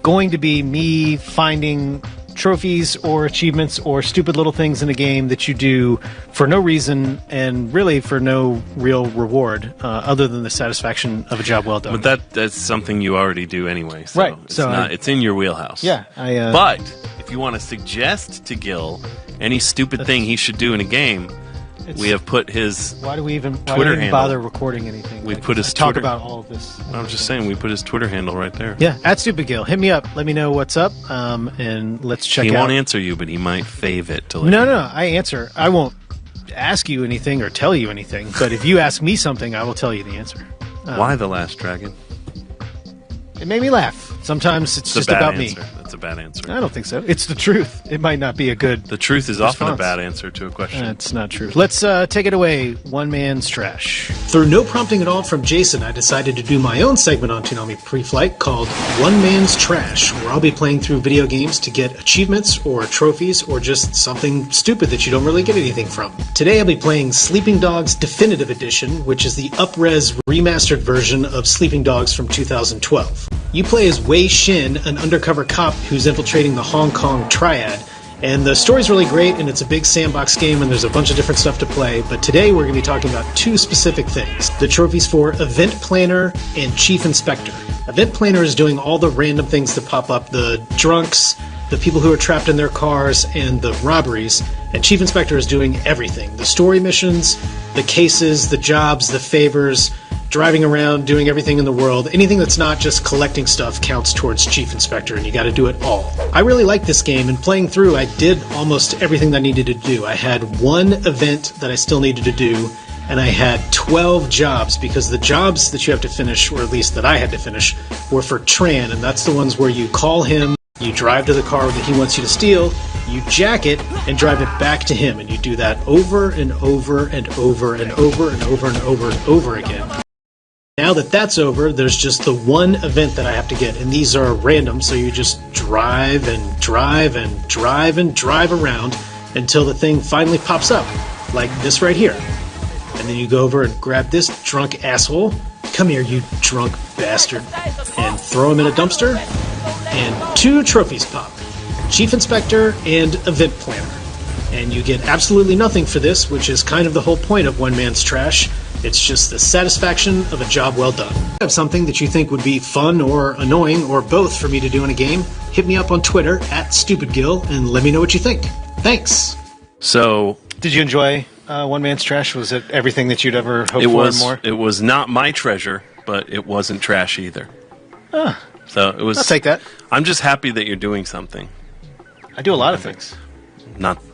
going to be me finding trophies or achievements or stupid little things in a game that you do for no reason and really for no real reward other than the satisfaction of a job well done. But that's something you already do anyway. So right. It's in your wheelhouse. Yeah. But if you want to suggest to Gil any stupid thing he should do in a game, we have put his Why do we even bother recording anything? We put his talk Twitter. about all of this. I'm just saying we put his Twitter handle right there. Yeah, @StupidGil. Hit me up. Let me know what's up, and let's check out. He won't answer you, but he might fave it to. No, I answer. I won't ask you anything or tell you anything. But if you ask me something, I will tell you the answer. Why The Last Dragon? It made me laugh. Sometimes it's just about me. That's a bad answer. I don't think so. It's the truth. It might not be a good. The truth is response. often a bad answer to a question. That's not true. Let's take it away. One Man's Trash. Through no prompting at all from Jason, I decided to do my own segment on Toonami Preflight called One Man's Trash, where I'll be playing through video games to get achievements or trophies or just something stupid that you don't really get anything from. Today I'll be playing Sleeping Dogs Definitive Edition, which is the up-res remastered version of Sleeping Dogs from 2012. You play as Wei Shin, an undercover cop who's infiltrating the Hong Kong Triad. And the story's really great, and it's a big sandbox game, and there's a bunch of different stuff to play. But today we're going to be talking about two specific things. The trophies for Event Planner and Chief Inspector. Event Planner is doing all the random things that pop up. The drunks, the people who are trapped in their cars, and the robberies. And Chief Inspector is doing everything. The story missions, the cases, the jobs, the favors, driving around, doing everything in the world. Anything that's not just collecting stuff counts towards Chief Inspector, and you gotta do it all. I really like this game, and playing through, I did almost everything that I needed to do. I had one event that I still needed to do, and I had 12 jobs, because the jobs that you have to finish, or at least that I had to finish, were for Tran, and that's the ones where you call him You drive to the car that he wants you to steal, you jack it, and drive it back to him, and you do that over and over and over and over and over and over and over again. Now that that's over, there's just the one event that I have to get, and these are random, so you just drive and drive and drive and drive around until the thing finally pops up, like this right here. And then you go over and grab this drunk asshole, come here you drunk bastard, and throw him in a dumpster, and 2 trophies pop, Chief Inspector and Event Planner. And you get absolutely nothing for this, which is kind of the whole point of One Man's Trash. It's just the satisfaction of a job well done. If you have something that you think would be fun or annoying or both for me to do in a game, hit me up on Twitter @StupidGill and let me know what you think. Thanks. So, did you enjoy One Man's Trash? Was it everything that you'd ever hoped for and more? It was not my treasure, but it wasn't trash either. So it was. I'll take that. I'm just happy that you're doing something. I do a lot of things.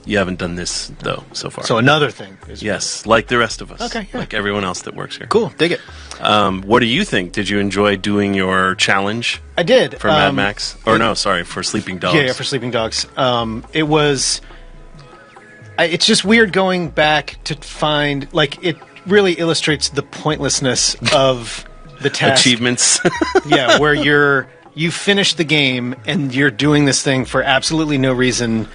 You haven't done this though so far. So another thing. Yes, like the rest of us. Okay, yeah. Like everyone else that works here. Cool, dig it. What do you think? Did you enjoy doing your challenge? I did. For Mad Max? Or no, sorry, for Sleeping Dogs. Yeah, for Sleeping Dogs. It was... it's just weird going back to find... Like, it really illustrates the pointlessness of the task. Achievements. Yeah, where you finish the game and you're doing this thing for absolutely no reason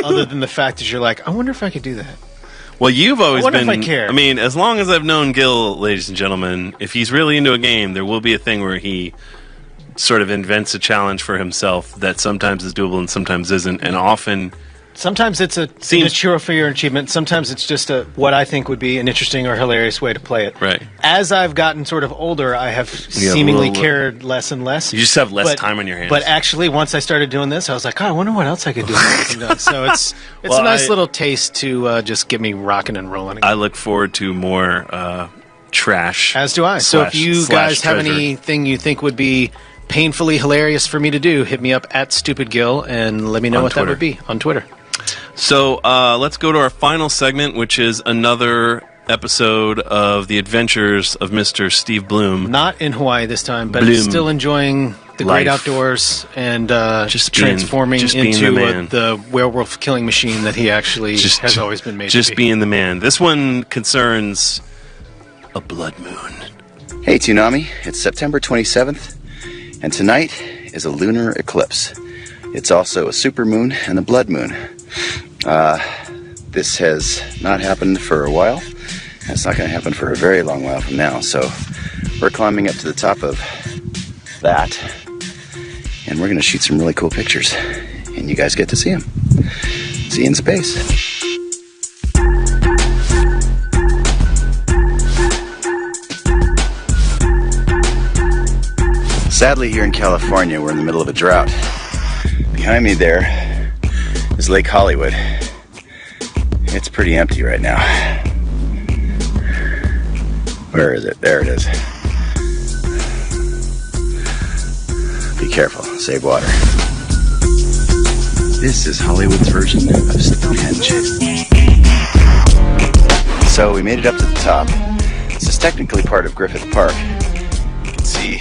other than the fact that you're like, I wonder if I could do that. Well, you've always been... if I care. I mean, as long as I've known Gil, ladies and gentlemen, if he's really into a game, there will be a thing where he sort of invents a challenge for himself that sometimes is doable and sometimes isn't, and often... Sometimes it's a trophy or achievement. Sometimes it's just what I think would be an interesting or hilarious way to play it. Right. As I've gotten sort of older, I have seemingly cared less and less. You just have less time on your hands. But actually, once I started doing this, I was like, oh, I wonder what else I could do. So it's a nice little taste to just get me rocking and rolling again. I look forward to more trash. As do I. So if you guys have anything you think would be painfully hilarious for me to do, hit me up @StupidGill and let me know what that would be on Twitter. So let's go to our final segment, which is another episode of the adventures of Mr. Steve Bloom. Not in Hawaii this time, but Bloom. still enjoying the great outdoors and just transforming into the werewolf killing machine that he actually has always been made to be. Just being the man. This one concerns a blood moon. Hey, Toonami. It's September 27th, and tonight is a lunar eclipse. It's also a supermoon and a blood moon. This has not happened for a while. It's not going to happen for a very long while from now. So we're climbing up to the top of that, and we're going to shoot some really cool pictures. And you guys get to see them. See you in space. Sadly, here in California, we're in the middle of a drought. Behind me there is Lake Hollywood. It's pretty empty right now. Where is it? There it is. Be careful, save water. This is Hollywood's version of Stonehenge. So we made it up to the top. This is technically part of Griffith Park. You can see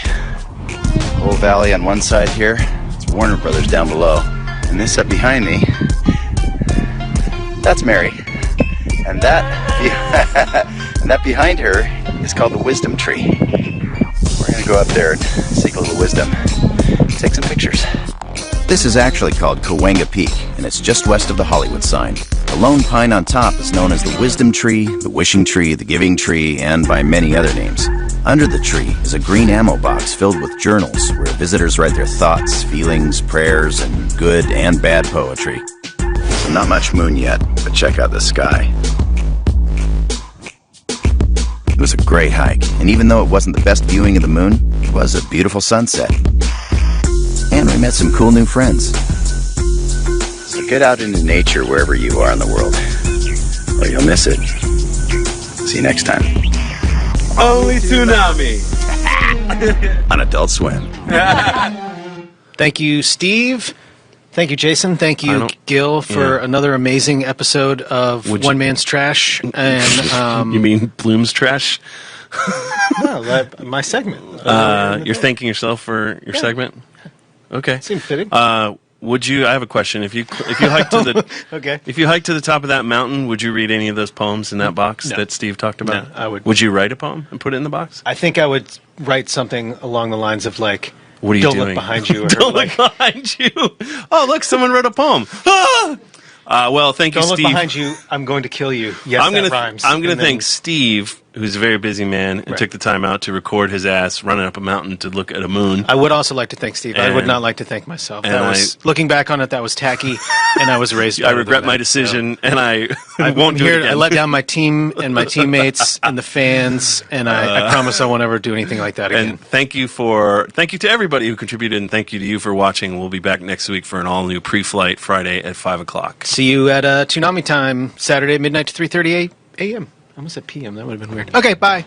the whole valley on one side here. It's Warner Brothers down below. And this up behind me, that's Mary. And that behind her is called the Wisdom Tree. We're going to go up there and seek a little wisdom. Take some pictures. This is actually called Cahuenga Peak, and it's just west of the Hollywood sign. The lone pine on top is known as the Wisdom Tree, the Wishing Tree, the Giving Tree, and by many other names. Under the tree is a green ammo box filled with journals where visitors write their thoughts, feelings, prayers, and good and bad poetry. So not much moon yet, but check out the sky. It was a great hike, and even though it wasn't the best viewing of the moon, it was a beautiful sunset. And we met some cool new friends. So get out into nature wherever you are in the world, or you'll miss it. See you next time. Only Toonami! On Adult Swim. Thank you, Steve. Thank you, Jason. Thank you, Gil, for another amazing episode of One Man's Trash. And you mean Bloom's Trash? No, my segment. You're thanking yourself for your segment? Okay. Seems fitting. Would you? I have a question. If you hike to the Okay. If you hike to the top of that mountain, would you read any of those poems in that box No. that Steve talked about? No, I would. Would you write a poem and put it in the box? I think I would write something along the lines of like, What are you "Don't doing? look behind you." Or Don't like, look behind you. Oh, look, someone wrote a poem. Well, thank you, "Don't look Steve. behind you. I'm going to kill you." Yes, that rhymes. I'm gonna And then- thank Steve, who's a very busy man, and took the time out to record his ass running up a mountain to look at a moon. I would also like to thank Steve. I would And- not like to thank myself. and That was looking back on it. That was tacky, and I was raised. I better regret than my that, decision, and I I'm won't do here. it again. I let down my team and my teammates and the fans, and I promise I won't ever do anything like that again. And thank you to everybody who contributed, and thank you to you for watching. We'll be back next week for an all-new Preflight Friday at 5 o'clock. See you at Toonami time, Saturday, midnight to 3:30 a.m. I almost said p.m. That would have been weird. Okay, bye.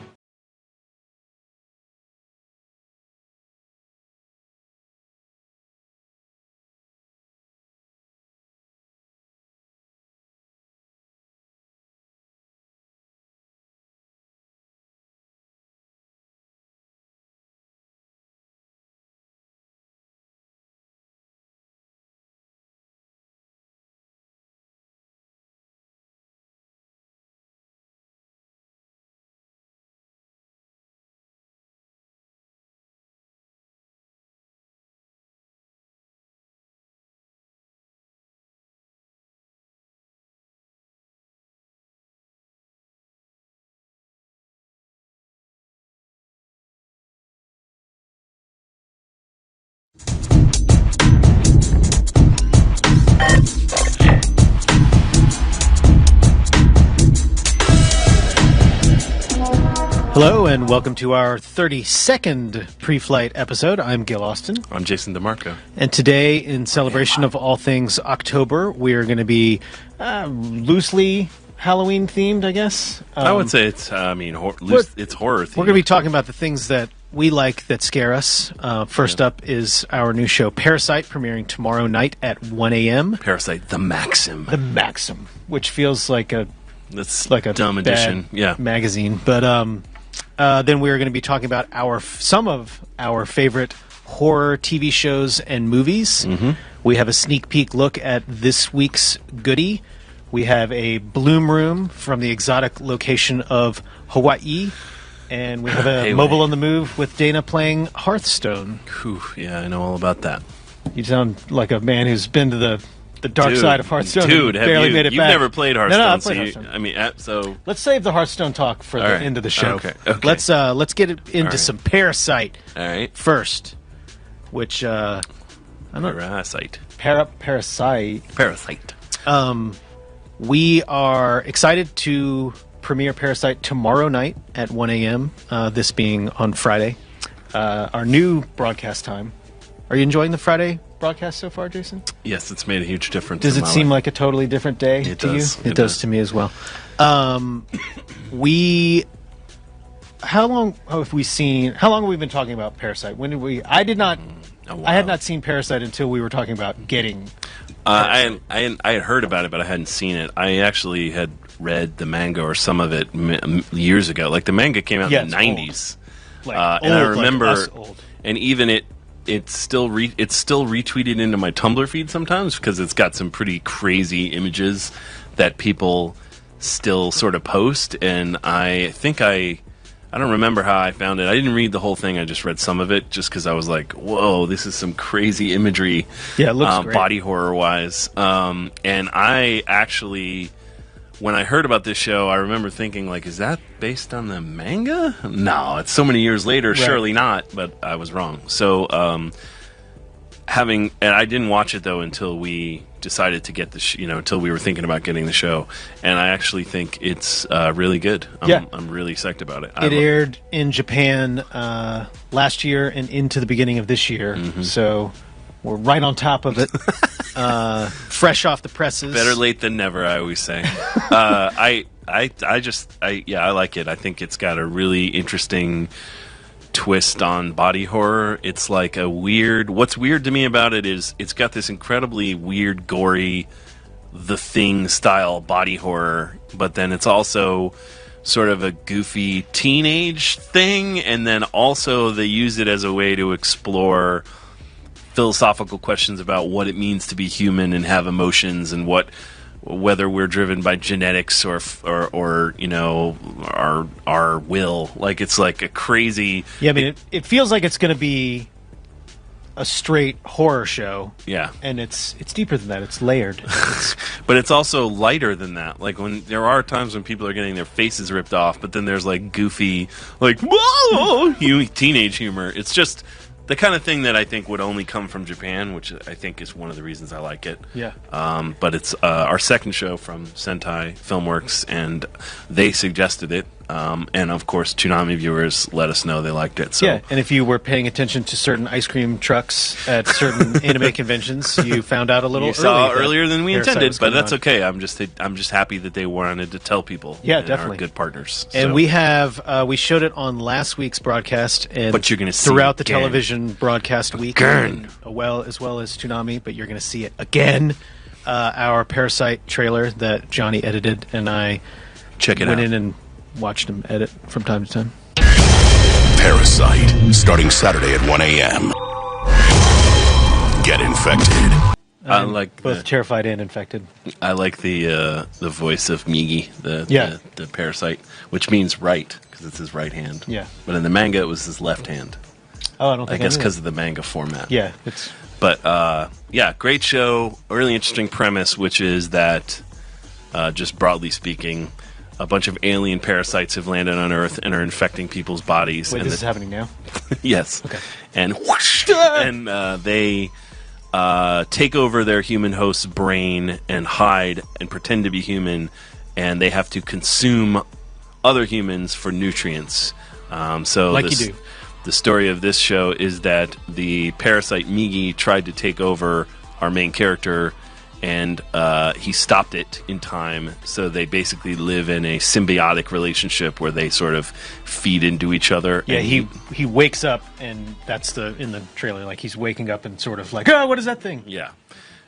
Hello, and welcome to our 32nd Preflight episode. I'm Gil Austin. I'm Jason DeMarco. And today, in celebration of all things October, we are going to be loosely Halloween themed, I guess. I would say it's, it's horror themed. We're going to be talking about the things that we like that scare us. First up is our new show, Parasite, premiering tomorrow night at 1 a.m. Parasite, the Maxim. The Maxim, which feels like a dumb bad edition. Yeah. magazine. But then we're going to be talking about some of our favorite horror TV shows and movies. Mm-hmm. We have a sneak peek look at this week's goodie. We have a Bloom Room from the exotic location of Hawaii. And we have a Hey, Mobile wait. on the Move with Dana playing Hearthstone. Whew, yeah, I know all about that. You sound like a man who's been to the dark Dude, side of Hearthstone. Dude, and have barely you? made it You've back. never played Hearthstone. No, I've so played you- Hearthstone. so Let's save the Hearthstone talk for All the right. end of the show. Okay. Let's get into right. some Parasite. All right. First, which I'm not Parasite. Parasite. Parasite. We are excited to premiere Parasite tomorrow night at 1 a.m. This being on Friday, our new broadcast time. Are you enjoying the Friday broadcast so far, Jason? Yes, it's made a huge difference. Does in it my seem life. like a totally different day It to does. you? It It does does. to me as well. How long have we seen? How long have we been talking about Parasite? When did we? I did not. I had not seen Parasite until we were talking about getting. I had heard about it, but I hadn't seen it. I actually had read the manga or some of it years ago. Like the manga came out Yeah, in the it's 90s, Like, and I old, like remember, us old. and even it's still retweeted into my Tumblr feed sometimes because it's got some pretty crazy images that people still sort of post, and I think I don't remember how I found it. I didn't read the whole thing. I just read some of it just because I was like, whoa, this is some crazy imagery. Yeah, it looks great. Body horror-wise. And I actually, when I heard about this show, I remember thinking, like, is that based on the manga? No, it's so many years later. Right. Surely not, but I was wrong. So, and I didn't watch it, though, until we decided to get the until we were thinking about getting the show, and I actually think it's really good. I'm really psyched about it. It aired in Japan last year and into the beginning of this year, Mm-hmm. so we're right on top of it, fresh off the presses. Better late than never, I always say. I like it. I think it's got a really interesting twist on body horror. It's like what's weird to me about it is it's got this incredibly weird, gory, The Thing style body horror, but then it's also sort of a goofy teenage thing, and then also they use it as a way to explore philosophical questions about what it means to be human and have emotions, and whether we're driven by genetics or you know, our will. Like, it's like a crazy. Yeah, I mean, it feels like it's going to be a straight horror show. Yeah, and it's deeper than that. It's layered. But it's also lighter than that. Like, when there are times when people are getting their faces ripped off, but then there's like goofy, like, whoa, teenage humor. It's just the kind of thing that I think would only come from Japan, which I think is one of the reasons I like it. Yeah. But it's our second show from Sentai Filmworks, and they suggested it. And of course, Toonami viewers let us know they liked it. So. Yeah, and if you were paying attention to certain ice cream trucks at certain anime conventions, you found out a little earlier than we Parasite intended, was but coming that's on. okay. I'm just happy that they wanted to tell people. Yeah, and definitely. Are good partners. And So. we have we showed it on last week's broadcast, and But you're gonna see throughout it the again. television broadcast week, Again. as well as Toonami. But you're going to see it again. Our Parasite trailer that Johnny edited, and I Check it went out. in and watched him edit from time to time. Parasite, starting Saturday at 1 a.m. Get infected. I like both terrified and infected. I like the voice of Migi, Yeah. the parasite, which means right because it's his right hand. Yeah. But in the manga, it was his left hand. Oh, I don't think I guess knew that. because of the manga format. Yeah, it's. But yeah, great show. Really interesting premise, which is that, just broadly speaking, a bunch of alien parasites have landed on Earth and are infecting people's bodies. Wait, and this is happening now? Yes. Okay. And whoosh, and they take over their human host's brain and hide and pretend to be human, and they have to consume other humans for nutrients. So Like you do. The story of this show is that the parasite Migi tried to take over our main character, and he stopped it in time. So they basically live in a symbiotic relationship where they sort of feed into each other. Yeah, and he wakes up, and that's in the trailer. Like, he's waking up and sort of like, oh, what is that thing? Yeah.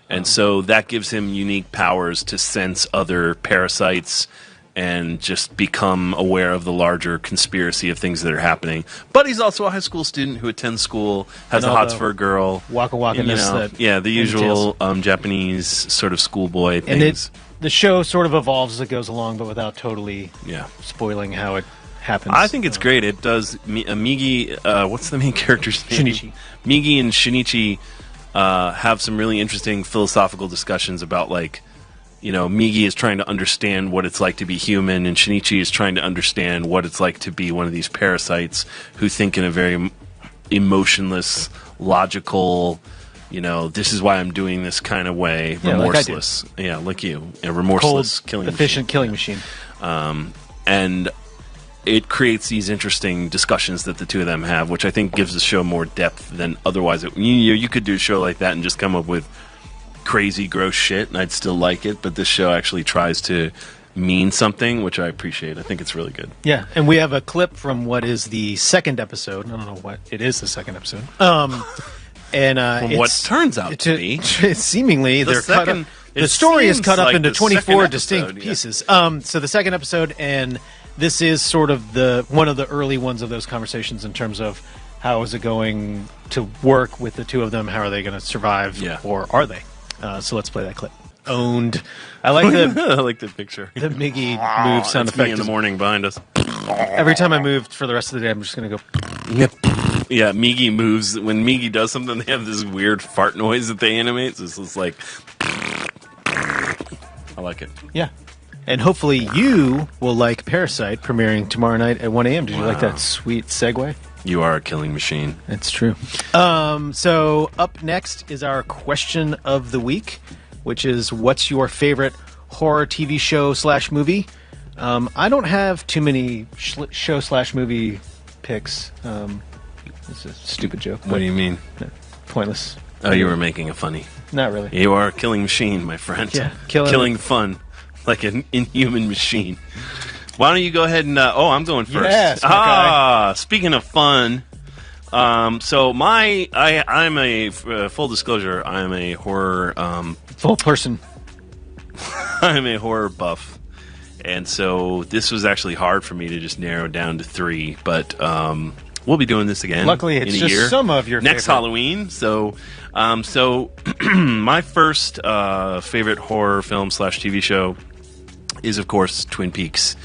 And so that gives him unique powers to sense other parasites and just become aware of the larger conspiracy of things that are happening. But he's also a high school student who attends school, has And the all hots the for a girl. waka-waka-ness that yeah, the usual entails. Japanese sort of schoolboy And things. the show sort of evolves as it goes along, but without totally spoiling how it happens. I think it's great. It does. Migi, what's the main character's name? Shinichi. Migi and Shinichi have some really interesting philosophical discussions about, like, you know, Migi is trying to understand what it's like to be human, and Shinichi is trying to understand what it's like to be one of these parasites who think in a very emotionless, logical, you know, this is why I'm doing this kind of way, Yeah, like I do. remorseless. Yeah, like you. A remorseless Cold, killing efficient killing machine. and it creates these interesting discussions that the two of them have, which I think gives the show more depth than otherwise. You could do a show like that and just come up with crazy, gross shit, and I'd still like it. But this show actually tries to mean something, which I appreciate. I think it's really good. Yeah, and we have a clip from what is the second episode. I don't know what it is. The second episode. And From what turns out to be seemingly the they're cut second- up. it The story is seems cut up like into the second 24 episode, distinct yeah. pieces. So the second episode, and this is sort of one of the early ones of those conversations in terms of how is it going to work with the two of them? How are they going to survive, or are they? So let's play that clip. Owned. I like I like the picture. The Miggy move sound That's me effect in the is- morning behind us. Every time I moved for the rest of the day, I'm just going to go. Yeah, Migi moves. When Migi does something, they have this weird fart noise that they animate. So it's just like, I like it. Yeah. And hopefully you will like Parasite premiering tomorrow night at 1 a.m. Did you like that sweet segue? You are a killing machine. That's true. So up next is our question of the week, which is, what's your favorite horror TV show / movie? I don't have too many show / movie picks. It's a stupid joke. What do you mean? Pointless. Oh, you were making a funny. Not really. You are a killing machine, my friend. Yeah, killing fun, like an inhuman machine. Why don't you go ahead and? I'm going first. Yes, my guy. Speaking of fun, so I'm a full disclosure. I'm a horror full person. I'm a horror buff, and so this was actually hard for me to just narrow down to 3. But we'll be doing this again. Luckily, it's in a just year. some of your next favorite. Halloween. So So my first favorite horror film / TV show is, of course, Twin Peaks,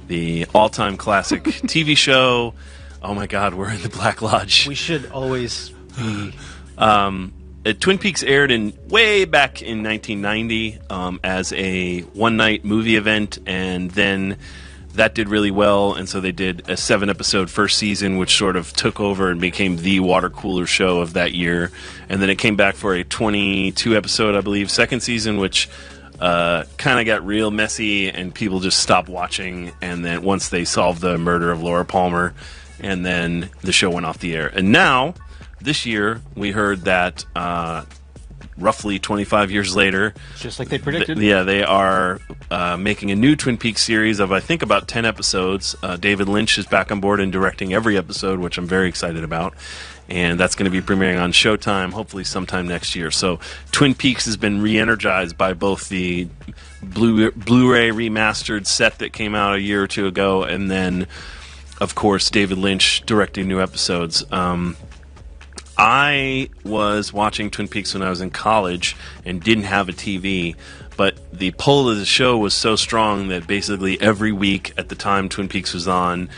the all-time classic TV show. Oh my God, we're in the Black Lodge. We should always be. Twin Peaks aired way back in 1990 as a one-night movie event, and then that did really well, and so they did a 7-episode first season, which sort of took over and became the water cooler show of that year. And then it came back for a 22-episode, I believe, second season, which kind of got real messy, and people just stopped watching. And then once they solved the murder of Laura Palmer, and then the show went off the air. And now, this year, we heard that roughly 25 years later, just like they predicted. They are making a new Twin Peaks series of, I think, about 10 episodes. David Lynch is back on board and directing every episode, which I'm very excited about. And that's going to be premiering on Showtime, hopefully sometime next year. So Twin Peaks has been re-energized by both the Blu-ray remastered set that came out a year or two ago, and then, of course, David Lynch directing new episodes. I was watching Twin Peaks when I was in college and didn't have a TV, but the pull of the show was so strong that basically every week at the time Twin Peaks was on,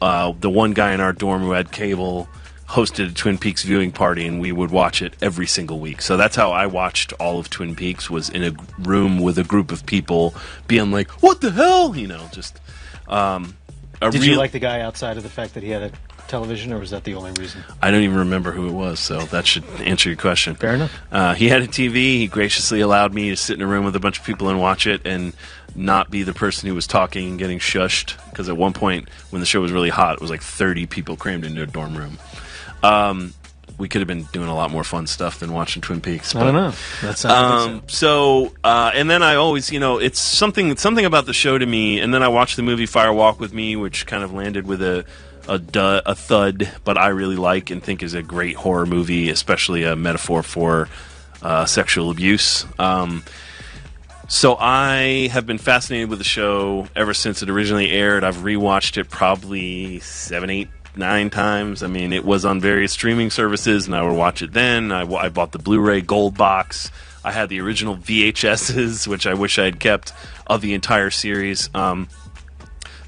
the one guy in our dorm who had cable hosted a Twin Peaks viewing party, and we would watch it every single week. So that's how I watched all of Twin Peaks, was in a room with a group of people being like, what the hell? You know, just... Did you like the guy outside of the fact that he had a television, or was that the only reason? I don't even remember who it was, so that should answer your question. Fair enough. He had a TV. He graciously allowed me to sit in a room with a bunch of people and watch it and not be the person who was talking and getting shushed, because at one point when the show was really hot, it was like 30 people crammed into a dorm room. We could have been doing a lot more fun stuff than watching Twin Peaks. I don't know. That sounds so. And then I always, it's something about the show to me. And then I watched the movie Fire Walk with Me, which kind of landed with a thud, but I really like and think is a great horror movie, especially a metaphor for sexual abuse. So I have been fascinated with the show ever since it originally aired. I've rewatched it probably 7, 8, 9 times. I mean, it was on various streaming services, and I would watch it then. I bought the Blu-ray Gold box. I had the original VHSs, which I wish I had kept, of the entire series.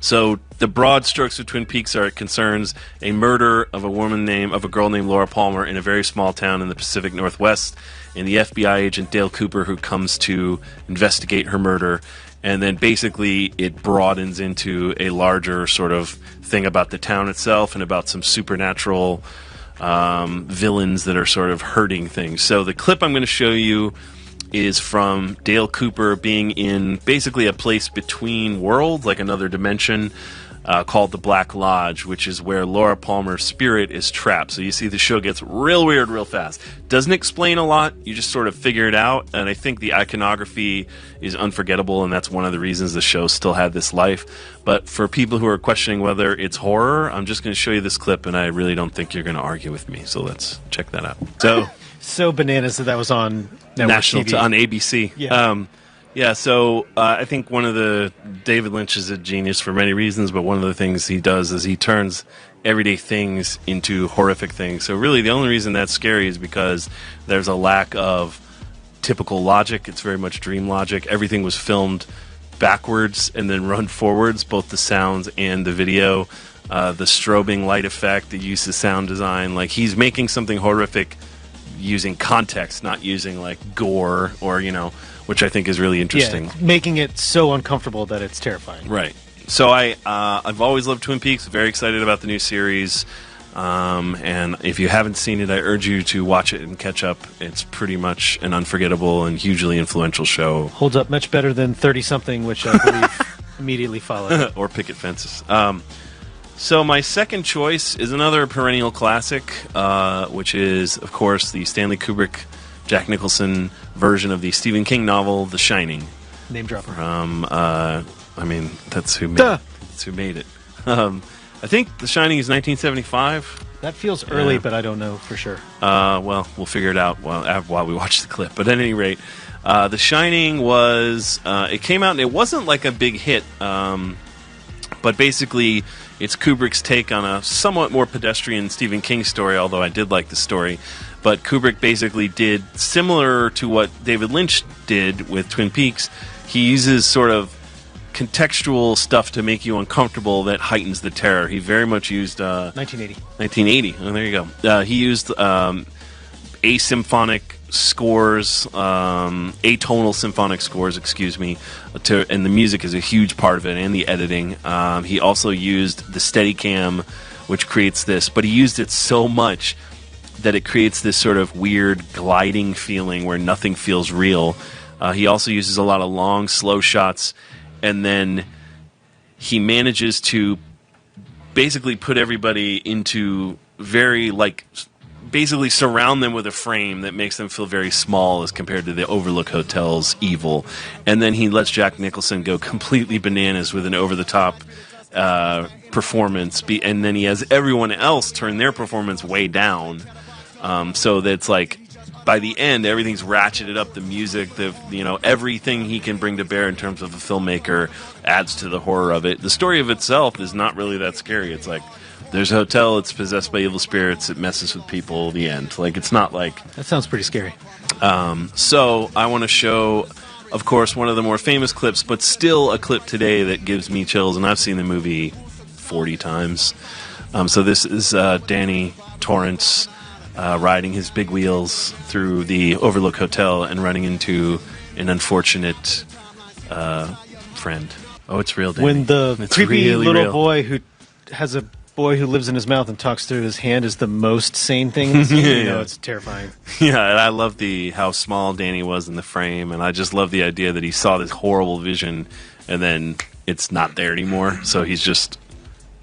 So the broad strokes of Twin Peaks are, it concerns a murder of a girl named Laura Palmer in a very small town in the Pacific Northwest, and the FBI agent Dale Cooper, who comes to investigate her murder. And then basically it broadens into a larger sort of thing about the town itself and about some supernatural villains that are sort of hurting things. So the clip I'm going to show you is from Dale Cooper being in basically a place between worlds, like another dimension, called the Black Lodge, which is where Laura Palmer's spirit is trapped. So you see the show gets real weird real fast. Doesn't explain a lot, you just sort of figure it out, and I think the iconography is unforgettable, and that's one of the reasons the show still had this life. But for people who are questioning whether it's horror, I'm just going to show you this clip, and I really don't think you're going to argue with me, so let's check that out. So bananas that was on National TV. On ABC. Yeah. So I think David Lynch is a genius for many reasons, but one of the things he does is he turns everyday things into horrific things. So really the only reason that's scary is because there's a lack of typical logic. It's very much dream logic. Everything was filmed backwards and then run forwards, both the sounds and the video. The strobing light effect, the use of sound design. Like, he's making something horrific using context, not using like gore or, which I think is really interesting. Yeah, making it so uncomfortable that it's terrifying. Right. So I've always loved Twin Peaks. Very excited about the new series. And if you haven't seen it, I urge you to watch it and catch up. It's pretty much an unforgettable and hugely influential show. Holds up much better than 30-something, which I believe immediately followed. Or Picket Fences. So my second choice is another perennial classic, which is, of course, the Stanley Kubrick, Jack Nicholson version of the Stephen King novel, The Shining. Name dropper. That's who made it. I think The Shining is 1975. That feels early, but I don't know for sure. Well, we'll figure it out while we watch the clip. But at any rate, The Shining was... it came out, and it wasn't like a big hit, but basically... It's Kubrick's take on a somewhat more pedestrian Stephen King story, although I did like the story, But Kubrick basically did similar to what David Lynch did with Twin Peaks. He uses sort of contextual stuff to make you uncomfortable that heightens the terror. He very much used 1980. 1980. Oh, there you go. He used asymphonic scores, atonal symphonic scores, excuse me, and the music is a huge part of it, and the editing. He also used the Steadicam, which creates this, but he used it so much that it creates this sort of weird gliding feeling where nothing feels real. He also uses a lot of long, slow shots, and then he manages to basically put everybody into very, basically surround them with a frame that makes them feel very small as compared to the Overlook Hotel's evil. And then he lets Jack Nicholson go completely bananas with an over-the-top performance, and then he has everyone else turn their performance way down, so that it's like by the end everything's ratcheted up. The music, everything he can bring to bear in terms of a filmmaker adds to the horror of it. The story of itself is not really that scary. It's like there's a hotel, it's possessed by evil spirits, it messes with people, the end. Like, it's not like... That sounds pretty scary. So I want to show, of course, one of the more famous clips, but still a clip today that gives me chills, and I've seen the movie 40 times. So this is Danny Torrance riding his big wheels through the Overlook Hotel and running into an unfortunate friend. Oh, it's real, Danny. When the It's creepy really little real. boy who has a boy who lives in his mouth and talks through his hand is the most sane thing in the scene, Yeah. it's terrifying. Yeah, and I love how small Danny was in the frame, and I just love the idea that he saw this horrible vision, and then it's not there anymore, so he's just...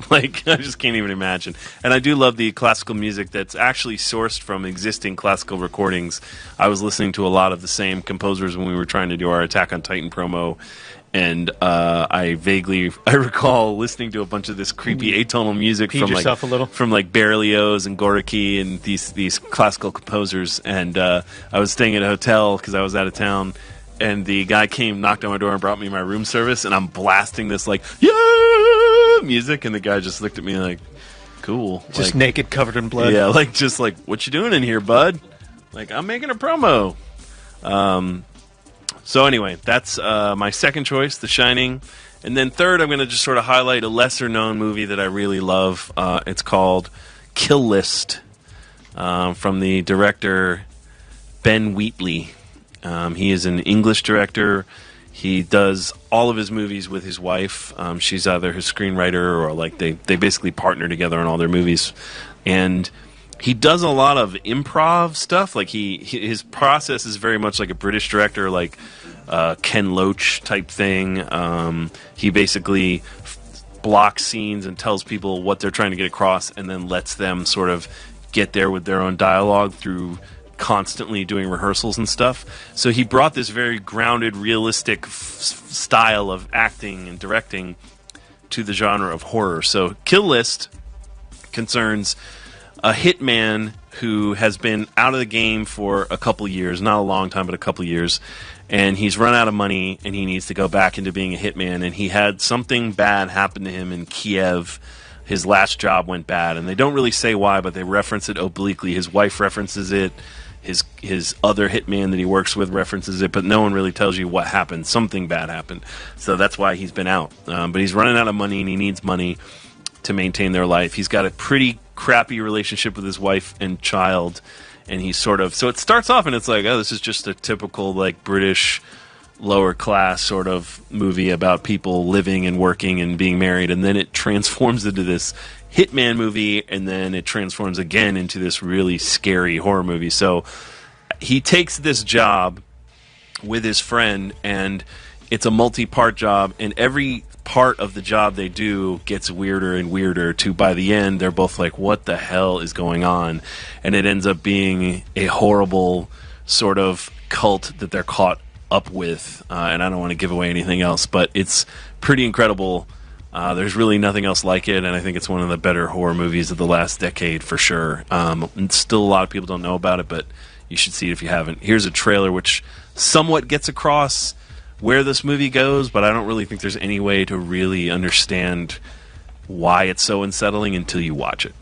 I just can't even imagine. And I do love the classical music that's actually sourced from existing classical recordings. I was listening to a lot of the same composers when we were trying to do our Attack on Titan promo, and I recall listening to a bunch of this creepy atonal music Peed from yourself a little? from Berlioz and Gorky and these classical composers. And I was staying at a hotel because I was out of town, and the guy came, knocked on my door, and brought me my room service, and I'm blasting this music, and the guy just looked at me like, cool. Just naked, covered in blood. Yeah, what you doing in here, bud? I'm making a promo. So anyway, that's my second choice, The Shining. And then third, I'm going to just sort of highlight a lesser-known movie that I really love. It's called Kill List, from the director Ben Wheatley. He is an English director. He does all of his movies with his wife. She's either his screenwriter or they basically partner together on all their movies. And he does a lot of improv stuff. His process is very much like a British director, like Ken Loach type thing. He basically blocks scenes and tells people what they're trying to get across, and then lets them sort of get there with their own dialogue through constantly doing rehearsals and stuff. So he brought this very grounded, realistic style of acting and directing to the genre of horror. So Kill List concerns a hitman who has been out of the game for a couple years, not a long time, but a couple years, and he's run out of money, and he needs to go back into being a hitman, and he had something bad happen to him in Kiev. His last job went bad, and they don't really say why, but they reference it obliquely. His wife references it. His other hitman that he works with references it, but no one really tells you what happened. Something bad happened. So that's why he's been out. But he's running out of money, and he needs money to maintain their life. He's got a pretty crappy relationship with his wife and child, and he's sort of... So it starts off, and it's like, oh, this is just a typical, British lower class sort of movie about people living and working and being married, and then it transforms into this hitman movie, and then it transforms again into this really scary horror movie. So he takes this job with his friend, and it's a multi-part job, and every part of the job they do gets weirder and weirder to by the end they're both like, what the hell is going on? And it ends up being a horrible sort of cult that they're caught up with, and I don't want to give away anything else, but it's pretty incredible. There's really nothing else like it, and I think it's one of the better horror movies of the last decade for sure. And still a lot of people don't know about it, but you should see it if you haven't. Here's a trailer which somewhat gets across where this movie goes, but I don't really think there's any way to really understand why it's so unsettling until you watch it.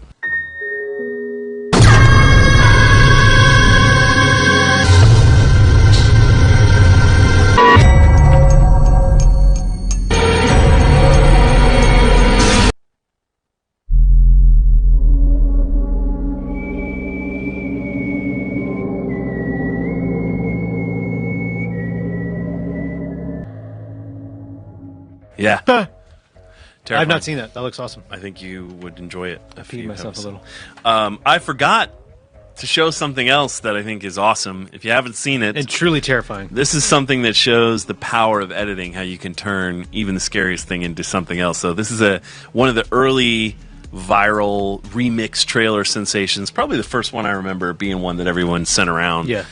Yeah. I've Terrifying. not seen that. That looks awesome. I think you would enjoy it. I peed myself a little. I forgot to show something else that I think is awesome. If you haven't seen it, And truly terrifying. this is something that shows the power of editing, how you can turn even the scariest thing into something else. So this is one of the early viral remix trailer sensations. Probably the first one I remember being one that everyone sent around. Yeah.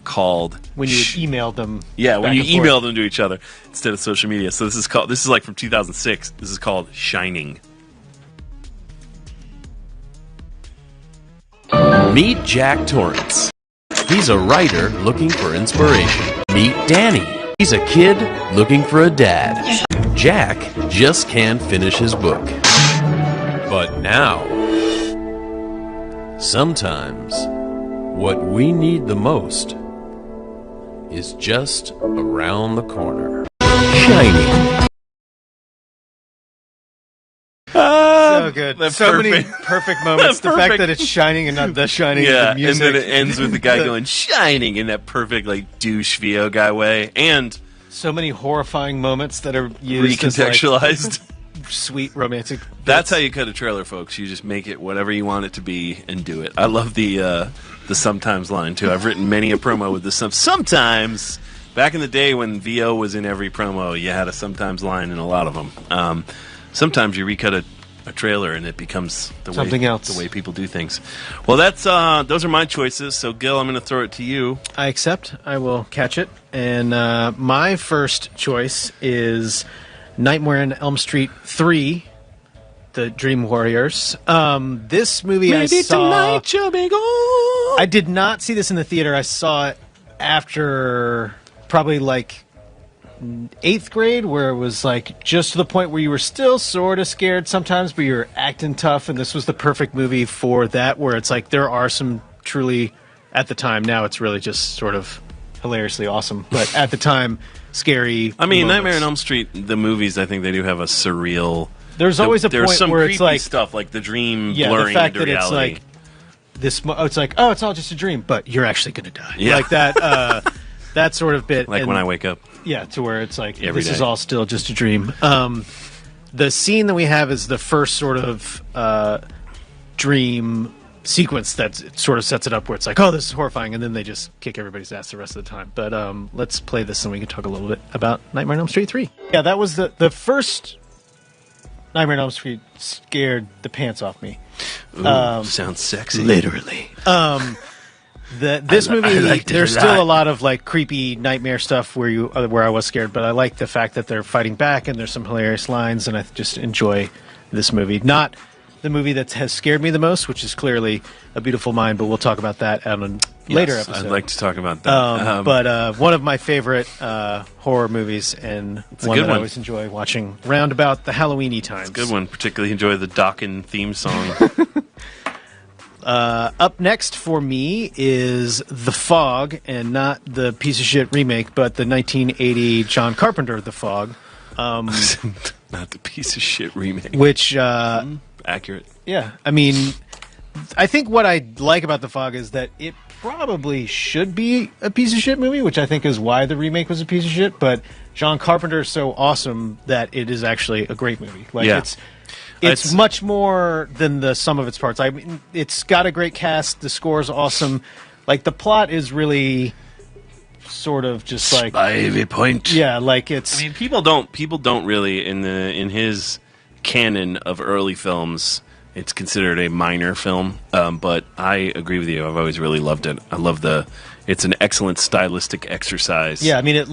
Called When you would email them. yeah, when back you and forth. email them to each other instead of social media. So this is like from 2006. This is called Shining. Meet Jack Torrance. He's a writer looking for inspiration. Meet Danny. He's a kid looking for a dad. Jack just can't finish his book. But now, sometimes, what we need the most is just around the corner. Shining. So good. That's So perfect. many perfect moments. The fact that it's shining and not the shining. Yeah, the and music. then it ends with the guy going Shining in that perfect like douche VO guy way, and so many horrifying moments that are used as, recontextualized. like, sweet romantic. That's how you cut a trailer, folks. You just make it whatever you want it to be and do it. I love the sometimes line too. I've written many a promo with the sometimes. Back in the day when VO was in every promo, you had a sometimes line in a lot of them. Sometimes you recut a trailer and it becomes Something else. the way people do things. Well, that's those are my choices. So, Gil, I'm going to throw it to you. I accept. I will catch it. And my first choice is Nightmare on Elm Street 3, The Dream Warriors. This movie I saw... I did not see this in the theater. I saw it after probably like 8th grade, where it was like just to the point where you were still sort of scared sometimes, but you're acting tough, and this was the perfect movie for that, where it's like there are some truly, at the time, now it's really just sort of hilariously awesome, but at the time, scary. I mean, moments. Nightmare on Elm Street, the movies, I think they do have a surreal... There's always a there's point some where creepy it's like stuff, like the dream the blurring fact into that reality. it's like this. It's like, oh, it's all just a dream, but you're actually going to die. Yeah. Like that. That sort of bit. Like and, when I wake up. Yeah, to where it's like Every this day. is all still just a dream. The scene that we have is the first sort of dream sequence that sort of sets it up, where it's like, oh, this is horrifying, and then they just kick everybody's ass the rest of the time. But let's play this, and we can talk a little bit about Nightmare on Elm Street 3. Yeah, that was the first Nightmare on Elm Street scared the pants off me. Ooh, sounds sexy. Literally. This movie, I liked it there's a still lot. a lot of like creepy nightmare stuff where I was scared, but I like the fact that they're fighting back and there's some hilarious lines, and I just enjoy this movie. Not the movie that has scared me the most, which is clearly A Beautiful Mind, but we'll talk about that on a later Yes, episode. I'd like to talk about that. But one of my favorite horror movies, and a one good that one. I always enjoy watching round about the Halloweeny times. Good one. Particularly enjoy the Dokken theme song. Up next for me is The Fog, and not the piece of shit remake, but the 1980 John Carpenter The Fog. Not the piece of shit remake. Which, accurate. yeah, I mean, I think what I like about The Fog is that it probably should be a piece of shit movie, which I think is why the remake was a piece of shit, but John Carpenter is so awesome that it is actually a great movie. Like, Yeah. It's much more than the sum of its parts. I mean, it's got a great cast. The score is awesome. Like, the plot is really sort of just like Spivey Point. Yeah, like it's. I mean, people don't really in his canon of early films. It's considered a minor film, but I agree with you. I've always really loved it. I love it's an excellent stylistic exercise. Yeah, I mean,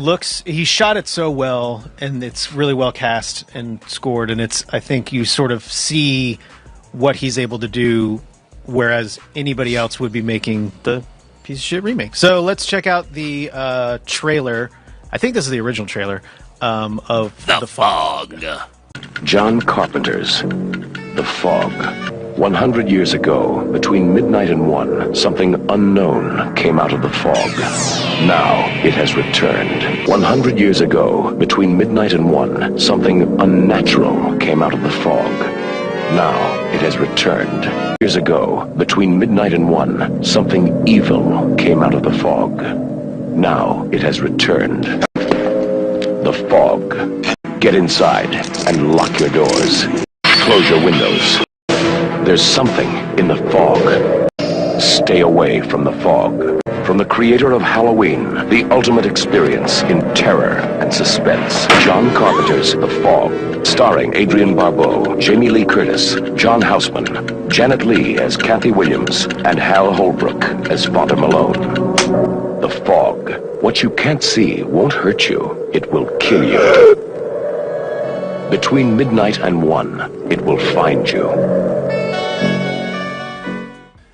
he shot it so well, and it's really well cast and scored, and I think you sort of see what he's able to do, whereas anybody else would be making the piece of shit remake. So let's check out the trailer. I think this is the original trailer of The Fog. John Carpenter's The Fog. 100 years ago, between midnight and 1, something unknown came out of the fog. Now it has returned. 100 years ago, between midnight and 1, something unnatural came out of the fog. Now it has returned. Years ago, between midnight and 1, something evil came out of the fog. Now it has returned. The Fog. Get inside and lock your doors. Close your windows. There's something in the fog. Stay away from the fog. From the creator of Halloween, the ultimate experience in terror and suspense. John Carpenter's The Fog, starring Adrienne Barbeau, Jamie Lee Curtis, John Houseman, Janet Leigh as Kathy Williams, and Hal Holbrook as Father Malone. The Fog. What you can't see won't hurt you. It will kill you. Between midnight and 1, it will find you.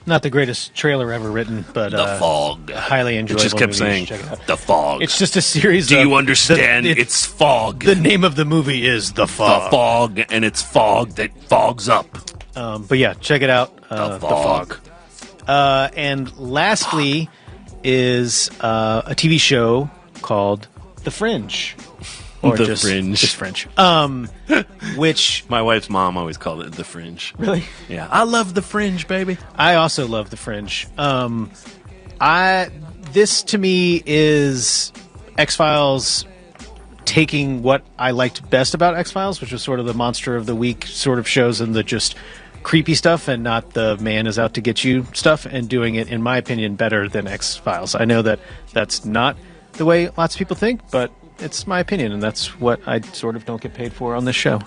Not the greatest trailer ever written, but The Fog. Highly enjoyable. It just kept movie. saying, You should check it out. The Fog. It's just a series. Do of you understand? It's fog. The name of the movie is The Fog. The Fog, and it's fog that fogs up. But yeah, check it out. The Fog. And lastly is a TV show called The Fringe. Or The Fringe. Just Fringe. Which my wife's mom always called it The Fringe. Really? Yeah. I love The Fringe, baby. I also love The Fringe. This to me is X-Files taking what I liked best about X-Files, which was sort of the monster of the week sort of shows and the just creepy stuff and not the man is out to get you stuff, and doing it, in my opinion, better than X-Files. I know that that's not the way lots of people think, but it's my opinion, and that's what I sort of don't get paid for on this show.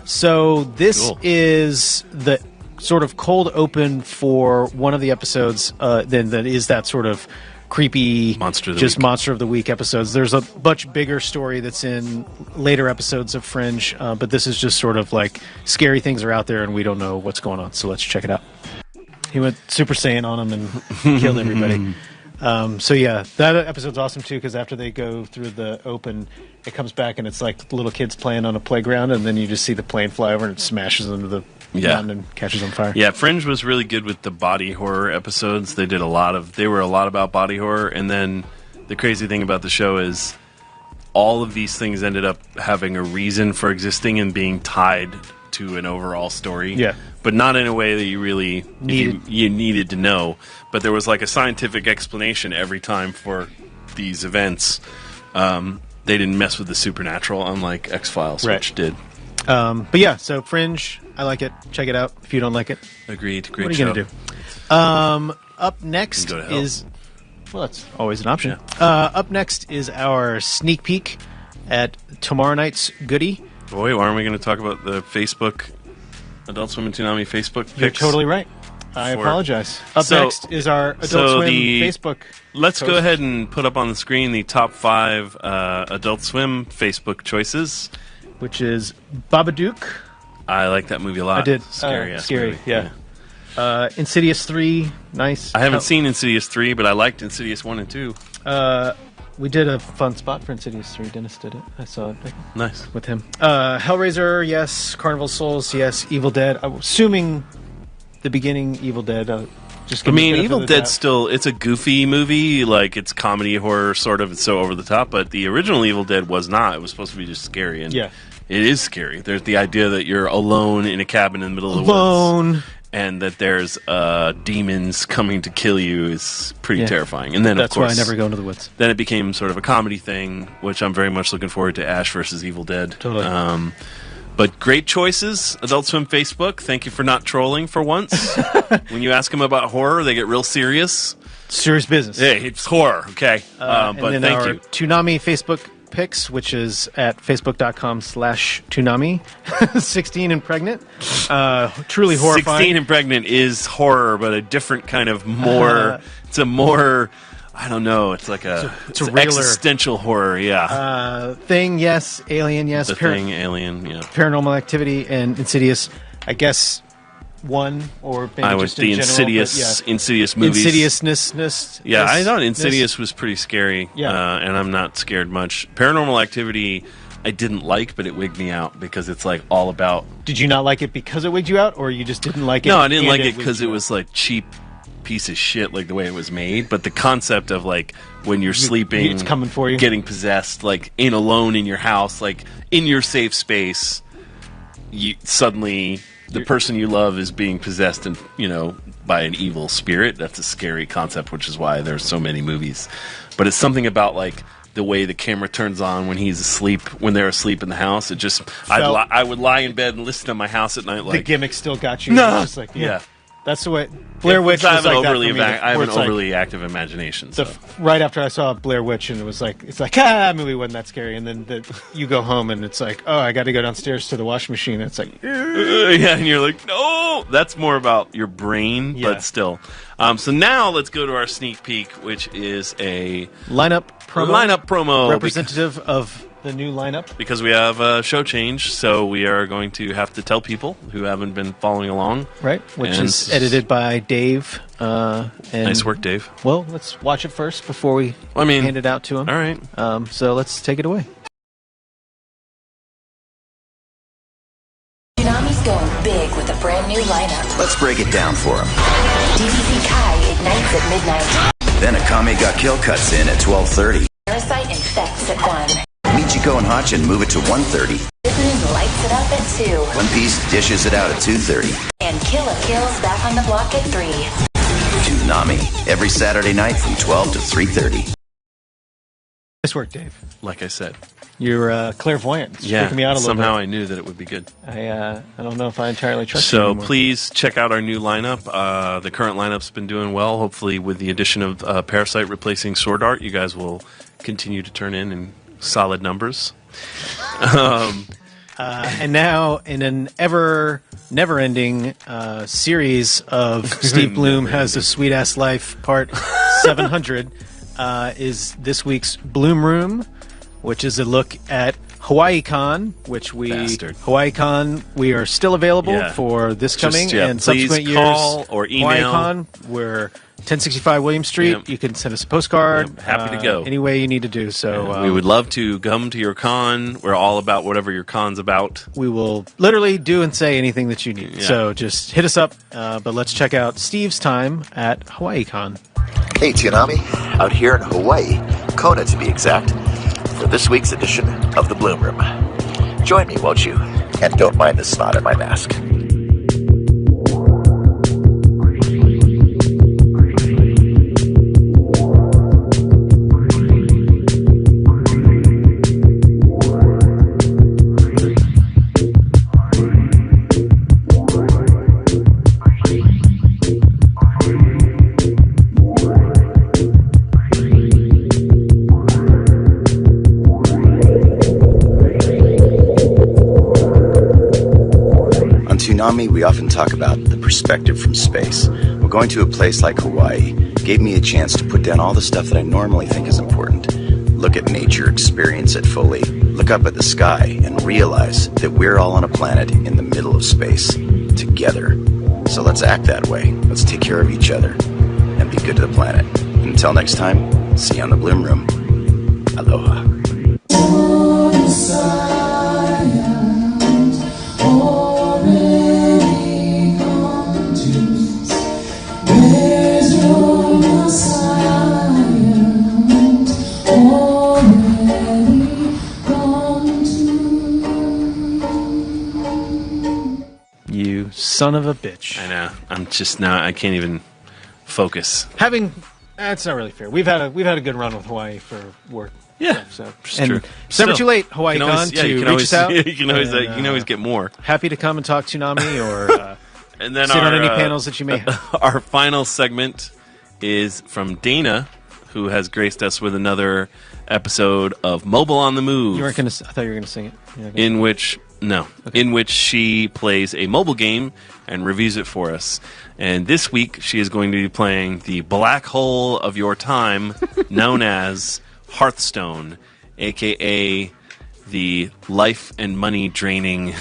So this is the sort of cold open for one of the episodes. Then that is that sort of creepy Monster of the Week episodes. There's a much bigger story that's in later episodes of Fringe, but this is just sort of like scary things are out there and we don't know what's going on. So let's check it out. He went Super Saiyan on him and killed everybody. So yeah, that episode's awesome too, because after they go through the open, it comes back and it's like little kids playing on a playground, and then you just see the plane fly over and it smashes into the mountain and catches on fire. Yeah, Fringe was really good with the body horror episodes. They were a lot about body horror, and then the crazy thing about the show is all of these things ended up having a reason for existing and being tied to an overall story. Yeah. But not in a way that you really you needed to know. But there was like a scientific explanation every time for these events. They didn't mess with the supernatural, unlike X-Files, which did. But yeah, so Fringe, I like it. Check it out if you don't like it. Agreed. Great What are you show. going to do? Up next Go to hell. is... Well, that's always an option. Up next is our sneak peek at tomorrow night's goodie. Boy, why aren't we going to talk about the Facebook, Adult Swim and Toonami Facebook picks? You're totally right. I apologize. Up next is our Adult Swim Facebook Let's post. go ahead and put up on the screen the top 5 Adult Swim Facebook choices. Which is Babadook. I like that movie a lot. I did. Scary. Scary, yeah. Insidious 3, nice. I haven't seen Insidious 3, but I liked Insidious 1 and 2. We did a fun spot for Insidious 3. Dennis did it. I saw it. Nice. With him. Hellraiser, yes. Carnival of Souls, yes. Evil Dead. I'm assuming the beginning Evil Dead. Evil Dead's still, it's a goofy movie. Like, it's comedy horror, sort of. It's so over the top. But the original Evil Dead was not. It was supposed to be just scary. And yeah. It is scary. There's the idea that you're alone in a cabin in the middle of the woods. And that there's demons coming to kill you is pretty terrifying. And then, that's of course, why I never go into the woods. Then it became sort of a comedy thing, which I'm very much looking forward to. Ash versus Evil Dead. Totally. But great choices, Adult Swim Facebook. Thank you for not trolling for once. When you ask them about horror, they get real serious. Serious business. Hey, it's horror, okay? And but then thank our you. Toonami Facebook picks, which is at facebook.com/Toonami. 16 and pregnant. Truly horrifying. 16 and pregnant is horror, but a different kind of more. It's a more. I don't know. It's like it's a realer. Existential horror. Yeah. Thing, yes. Alien, yes. The Thing, Alien, yeah. Paranormal Activity and Insidious. I guess one or maybe I would just the in general, Insidious movies. Insidiousness. Yeah, I thought Insidious was pretty scary. Yeah. And I'm not scared much. Paranormal Activity, I didn't like, but it wigged me out because it's like all about. Did you not like it because it wigged you out, or you just didn't like it? No, I didn't like it wigged because you it out? was like cheap piece of shit, like the way it was made. But the concept of like when you're sleeping, it's coming for you, getting possessed, like alone in your house, like in your safe space, you suddenly the person you love is being possessed and by an evil spirit. That's a scary concept, which is why there's so many movies. But it's something about like the way the camera turns on when he's asleep, when they're asleep in the house. It just, I would lie in bed and listen to my house at night like... The gimmick still got you. No! Just like, Yeah. That's the way... Blair Witch was like that for me. I have an Where it's overly active imagination. So. Right after I saw Blair Witch, and it's like, that movie wasn't that scary. And then you go home, and it's like, I got to go downstairs to the washing machine. And it's like, yeah, and you're like, no. That's more about your brain, but still. So now let's go to our sneak peek, which is a lineup promo representative of the new lineup. Because we have a show change, so we are going to have to tell people who haven't been following along. Right, which is edited by Dave. And, nice work, Dave. Well, let's watch it first before we hand it out to him. All right. So let's take it away. Toonami's going big with a brand new lineup. Let's break it down for him. DDZ Kai ignites at midnight. Then Akame Ga Kill cuts in at 12:30. Parasite infects at 1. Michiko and Hachin move it to 1:30. Disney lights it up at 2. One Piece dishes it out at 2:30. And Killa Kill's back on the block at 3. Toonami, every Saturday night from 12 to 3:30. Nice work, Dave. Like I said. You're clairvoyant. It's freaking me out a little somehow bit. I knew that it would be good. I don't know if I entirely trust you So anymore. please check out our new lineup. The current lineup's been doing well. Hopefully with the addition of Parasite replacing Sword Art, you guys will continue to turn in solid numbers. And now, in an never-ending series of Steve Bloom Has a Sweet-Ass Life, part 700, is this week's Bloom Room, which is a look at HawaiiCon, which HawaiiCon, we are still available for this coming and subsequent years. Call or email. HawaiiCon, we're 1065 William Street. Yep. You can send us a postcard. Yep. Happy to go. Any way you need to do so. We would love to come to your con. We're all about whatever your con's about. We will literally do and say anything that you need. Yeah. So just hit us up. But let's check out Steve's time at HawaiiCon. Hey, Toonami. Out here in Hawaii, Kona to be exact, for this week's edition of the Bloom Room. Join me, won't you? And don't mind the snot in my mask. Toonami, we often talk about the perspective from space. Well, going to a place like Hawaii gave me a chance to put down all the stuff that I normally think is important. Look at nature, experience it fully, look up at the sky, and realize that we're all on a planet in the middle of space, together. So let's act that way. Let's take care of each other and be good to the planet. Until next time, see you on the Bloom Room. Aloha. You son of a bitch. I know. I'm just now. I can't even focus. That's not really fair. We've had a good run with Hawaii for work. Yeah, so it's and true. It's never Still, too late. you HawaiiCon can always- yeah, to you can reach always- us out. you can always get more. Happy to come and talk Toonami or And then sit on our, any panels that you may have. Our final segment is from Dana, who has graced us with another episode of Mobile on the Move. You weren't gonna. I thought you were gonna sing it. In which she plays a mobile game and reviews it for us. And this week she is going to be playing the black hole of your time, known as Hearthstone, aka the life and money draining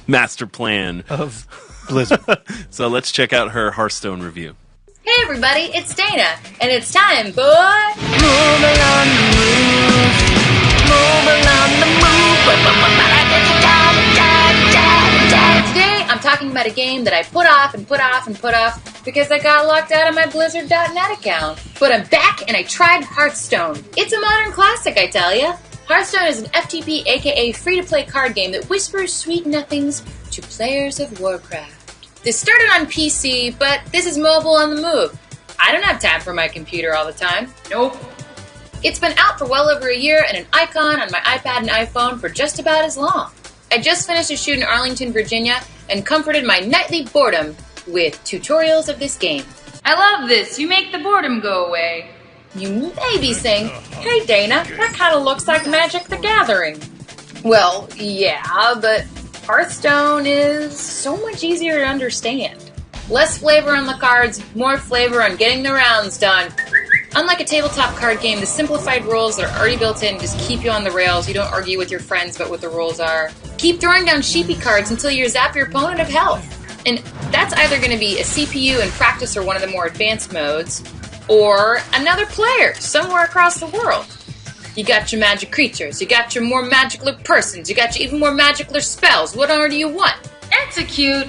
master plan of Blizzard. So let's check out her Hearthstone review. Hey everybody, it's Dana, and it's time for Mobile on the Move. Mobile on the Move. Today I'm talking about a game that I put off because I got locked out of my Blizzard.net account. But I'm back and I tried Hearthstone. It's a modern classic, I tell ya. Hearthstone is an FTP, aka free-to-play card game that whispers sweet nothings to players of Warcraft. This started on PC, but this is mobile on the move. I don't have time for my computer all the time. Nope. It's been out for well over a year and an icon on my iPad and iPhone for just about as long. I just finished a shoot in Arlington, Virginia, and comforted my nightly boredom with tutorials of this game. I love this. You make the boredom go away. You may be saying, hey Dana, that kind of looks like Magic the Gathering. Well, yeah, but Hearthstone is so much easier to understand. Less flavor on the cards, more flavor on getting the rounds done. Unlike a tabletop card game, the simplified rules that are already built in just keep you on the rails. You don't argue with your friends about what the rules are. Keep throwing down sheepy cards until you zap your opponent of health. And that's either going to be a CPU in practice or one of the more advanced modes, or another player somewhere across the world. You got your magic creatures, you got your more magicaler persons, you got your even more magicaler spells. What order do you want? Execute!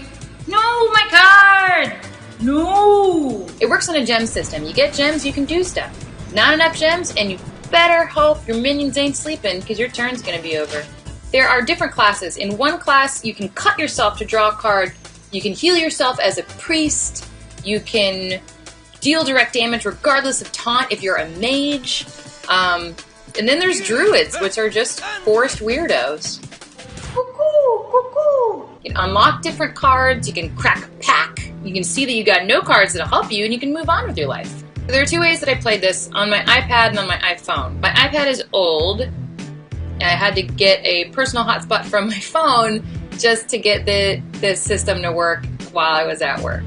No, my card! No! It works on a gem system. You get gems, you can do stuff. Not enough gems, and you better hope your minions ain't sleeping, because your turn's going to be over. There are different classes. In one class, you can cut yourself to draw a card. You can heal yourself as a priest. You can deal direct damage regardless of taunt if you're a mage. And then there's druids, which are just forest weirdos. Cuckoo, cuckoo. You can unlock different cards. You can crack a pack. You can see that you got no cards that'll help you, and you can move on with your life. There are two ways that I played this, on my iPad and on my iPhone. My iPad is old, and I had to get a personal hotspot from my phone just to get the system to work while I was at work.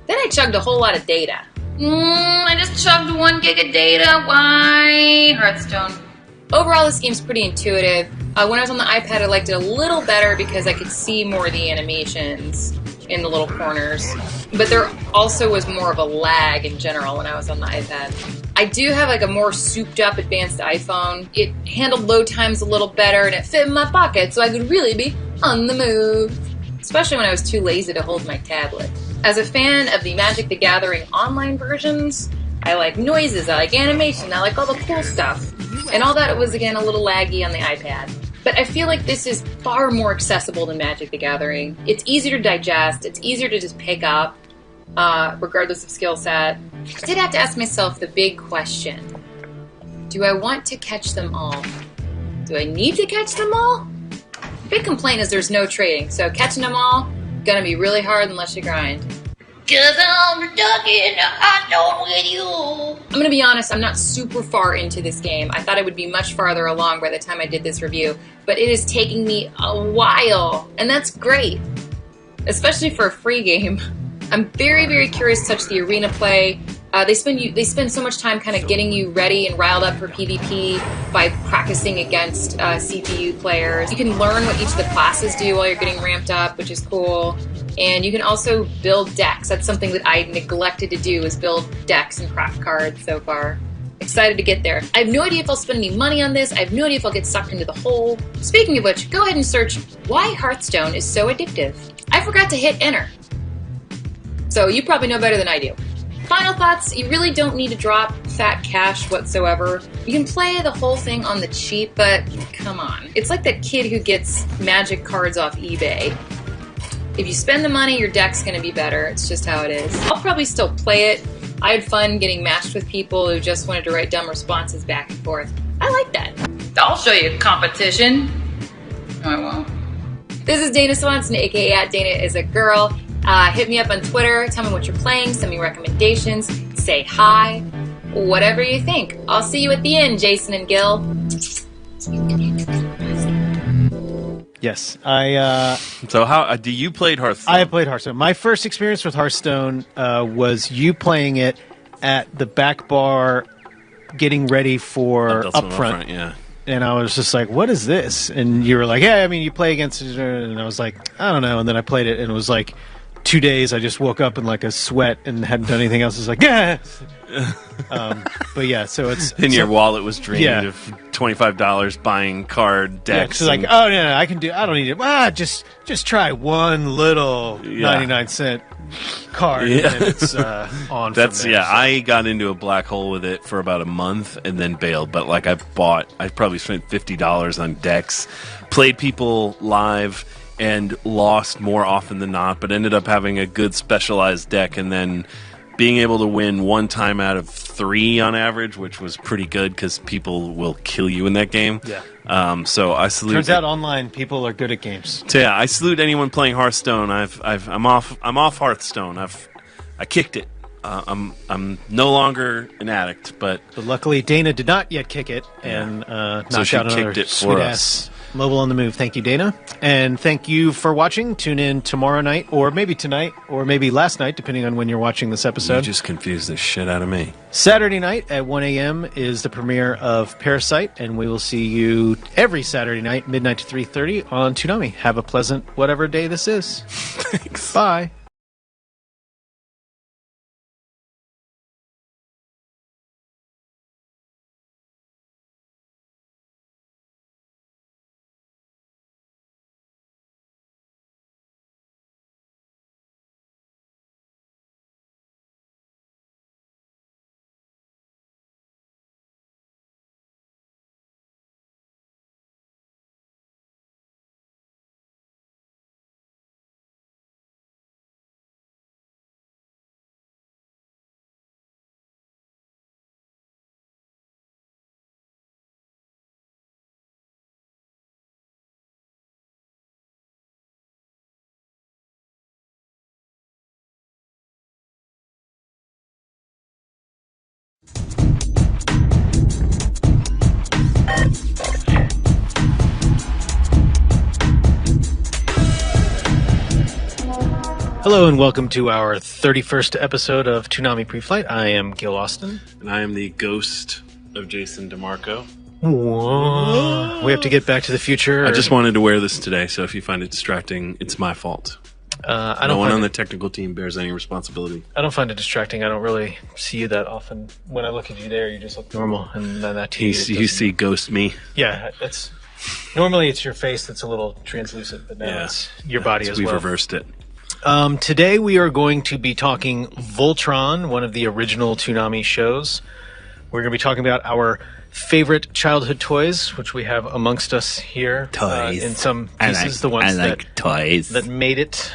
Then I chugged a whole lot of data. I just chugged 1 gig of data. Why? Hearthstone. Overall, this game's pretty intuitive. When I was on the iPad, I liked it a little better because I could see more of the animations in the little corners. But there also was more of a lag in general when I was on the iPad. I do have like a more souped up advanced iPhone. It handled load times a little better and it fit in my pocket so I could really be on the move. Especially when I was too lazy to hold my tablet. As a fan of the Magic the Gathering online versions, I like noises, I like animation, I like all the cool stuff. And all that was, again, a little laggy on the iPad. But I feel like this is far more accessible than Magic the Gathering. It's easier to digest, it's easier to just pick up, regardless of skill set. I did have to ask myself the big question. Do I want to catch them all? Do I need to catch them all? The big complaint is there's no trading, so catching them all, gonna be really hard unless you grind. 'Cause I'm stuck in a hot zone with you. I'm gonna be honest, I'm not super far into this game. I thought I would be much farther along by the time I did this review, but it is taking me a while, and that's great. Especially for a free game. I'm very, very curious to touch the arena play. They spend so much time kind of getting you ready and riled up for PvP by practicing against CPU players. You can learn what each of the classes do while you're getting ramped up, which is cool. And you can also build decks. That's something that I neglected to do, is build decks and craft cards so far. Excited to get there. I have no idea if I'll spend any money on this. I have no idea if I'll get sucked into the hole. Speaking of which, go ahead and search why Hearthstone is so addictive. I forgot to hit enter. So you probably know better than I do. Final thoughts, you really don't need to drop fat cash whatsoever. You can play the whole thing on the cheap, but come on. It's like that kid who gets magic cards off eBay. If you spend the money, your deck's going to be better. It's just how it is. I'll probably still play it. I had fun getting matched with people who just wanted to write dumb responses back and forth. I like that. I'll show you competition. No, I won't. This is Dana Swanson, aka @DanaIsAGirl. Hit me up on Twitter. Tell me what you're playing. Send me recommendations. Say hi. Whatever you think. I'll see you at the end, Jason and Gil. Yes, So how do you played Hearthstone? I have played Hearthstone. My first experience with Hearthstone was you playing it at the back bar, getting ready for Upfront. Yeah. And I was just like, "What is this?" And you were like, "Yeah, I mean, you play against it," and I was like, "I don't know." And then I played it, and it was like 2 days. I just woke up in like a sweat and hadn't done anything else. I was like, "Yeah." But yeah, so it's your wallet was drained yeah. of $25 buying card decks. Yeah, like, oh no, I can do. I don't need it. Just try one little 99-cent card, and then it's on. That's from there, so. I got into a black hole with it for about a month and then bailed. But like I probably spent $50 on decks, played people live, and lost more often than not. But ended up having a good specialized deck, and then being able to win 1 time out of 3 on average, which was pretty good because people will kill you in that game. Yeah. So I salute. Turns out online people are good at games. So yeah, I salute anyone playing Hearthstone. I'm off Hearthstone. I kicked it. I'm no longer an addict, but luckily Dana did not yet kick it and knocked so she out another kicked it sweet for ass Mobile on the Move. Thank you, Dana, and thank you for watching. Tune in tomorrow night, or maybe tonight, or maybe last night, depending on when you're watching this episode. You just confused the shit out of me. Saturday night at 1 a.m. is the premiere of Parasite, and we will see you every Saturday night, midnight to 3:30 on Toonami. Have a pleasant whatever day this is. Thanks. Bye. Hello and welcome to our 31st episode of Toonami Preflight. I am Gil Austin. And I am the ghost of Jason DeMarco. Whoa. We have to get back to the future. I just wanted to wear this today, so if you find it distracting, it's my fault. No one on the technical team bears any responsibility. I don't find it distracting. I don't really see you that often. When I look at you there, you just look normal. And then that TV, you see ghost me. Yeah, normally it's your face that's a little translucent, but now it's your body as well. We've reversed it. Today we are going to be talking Voltron, one of the original Toonami shows. We're going to be talking about our favorite childhood toys, which we have amongst us here. Toys. In some pieces, the ones toys that made it.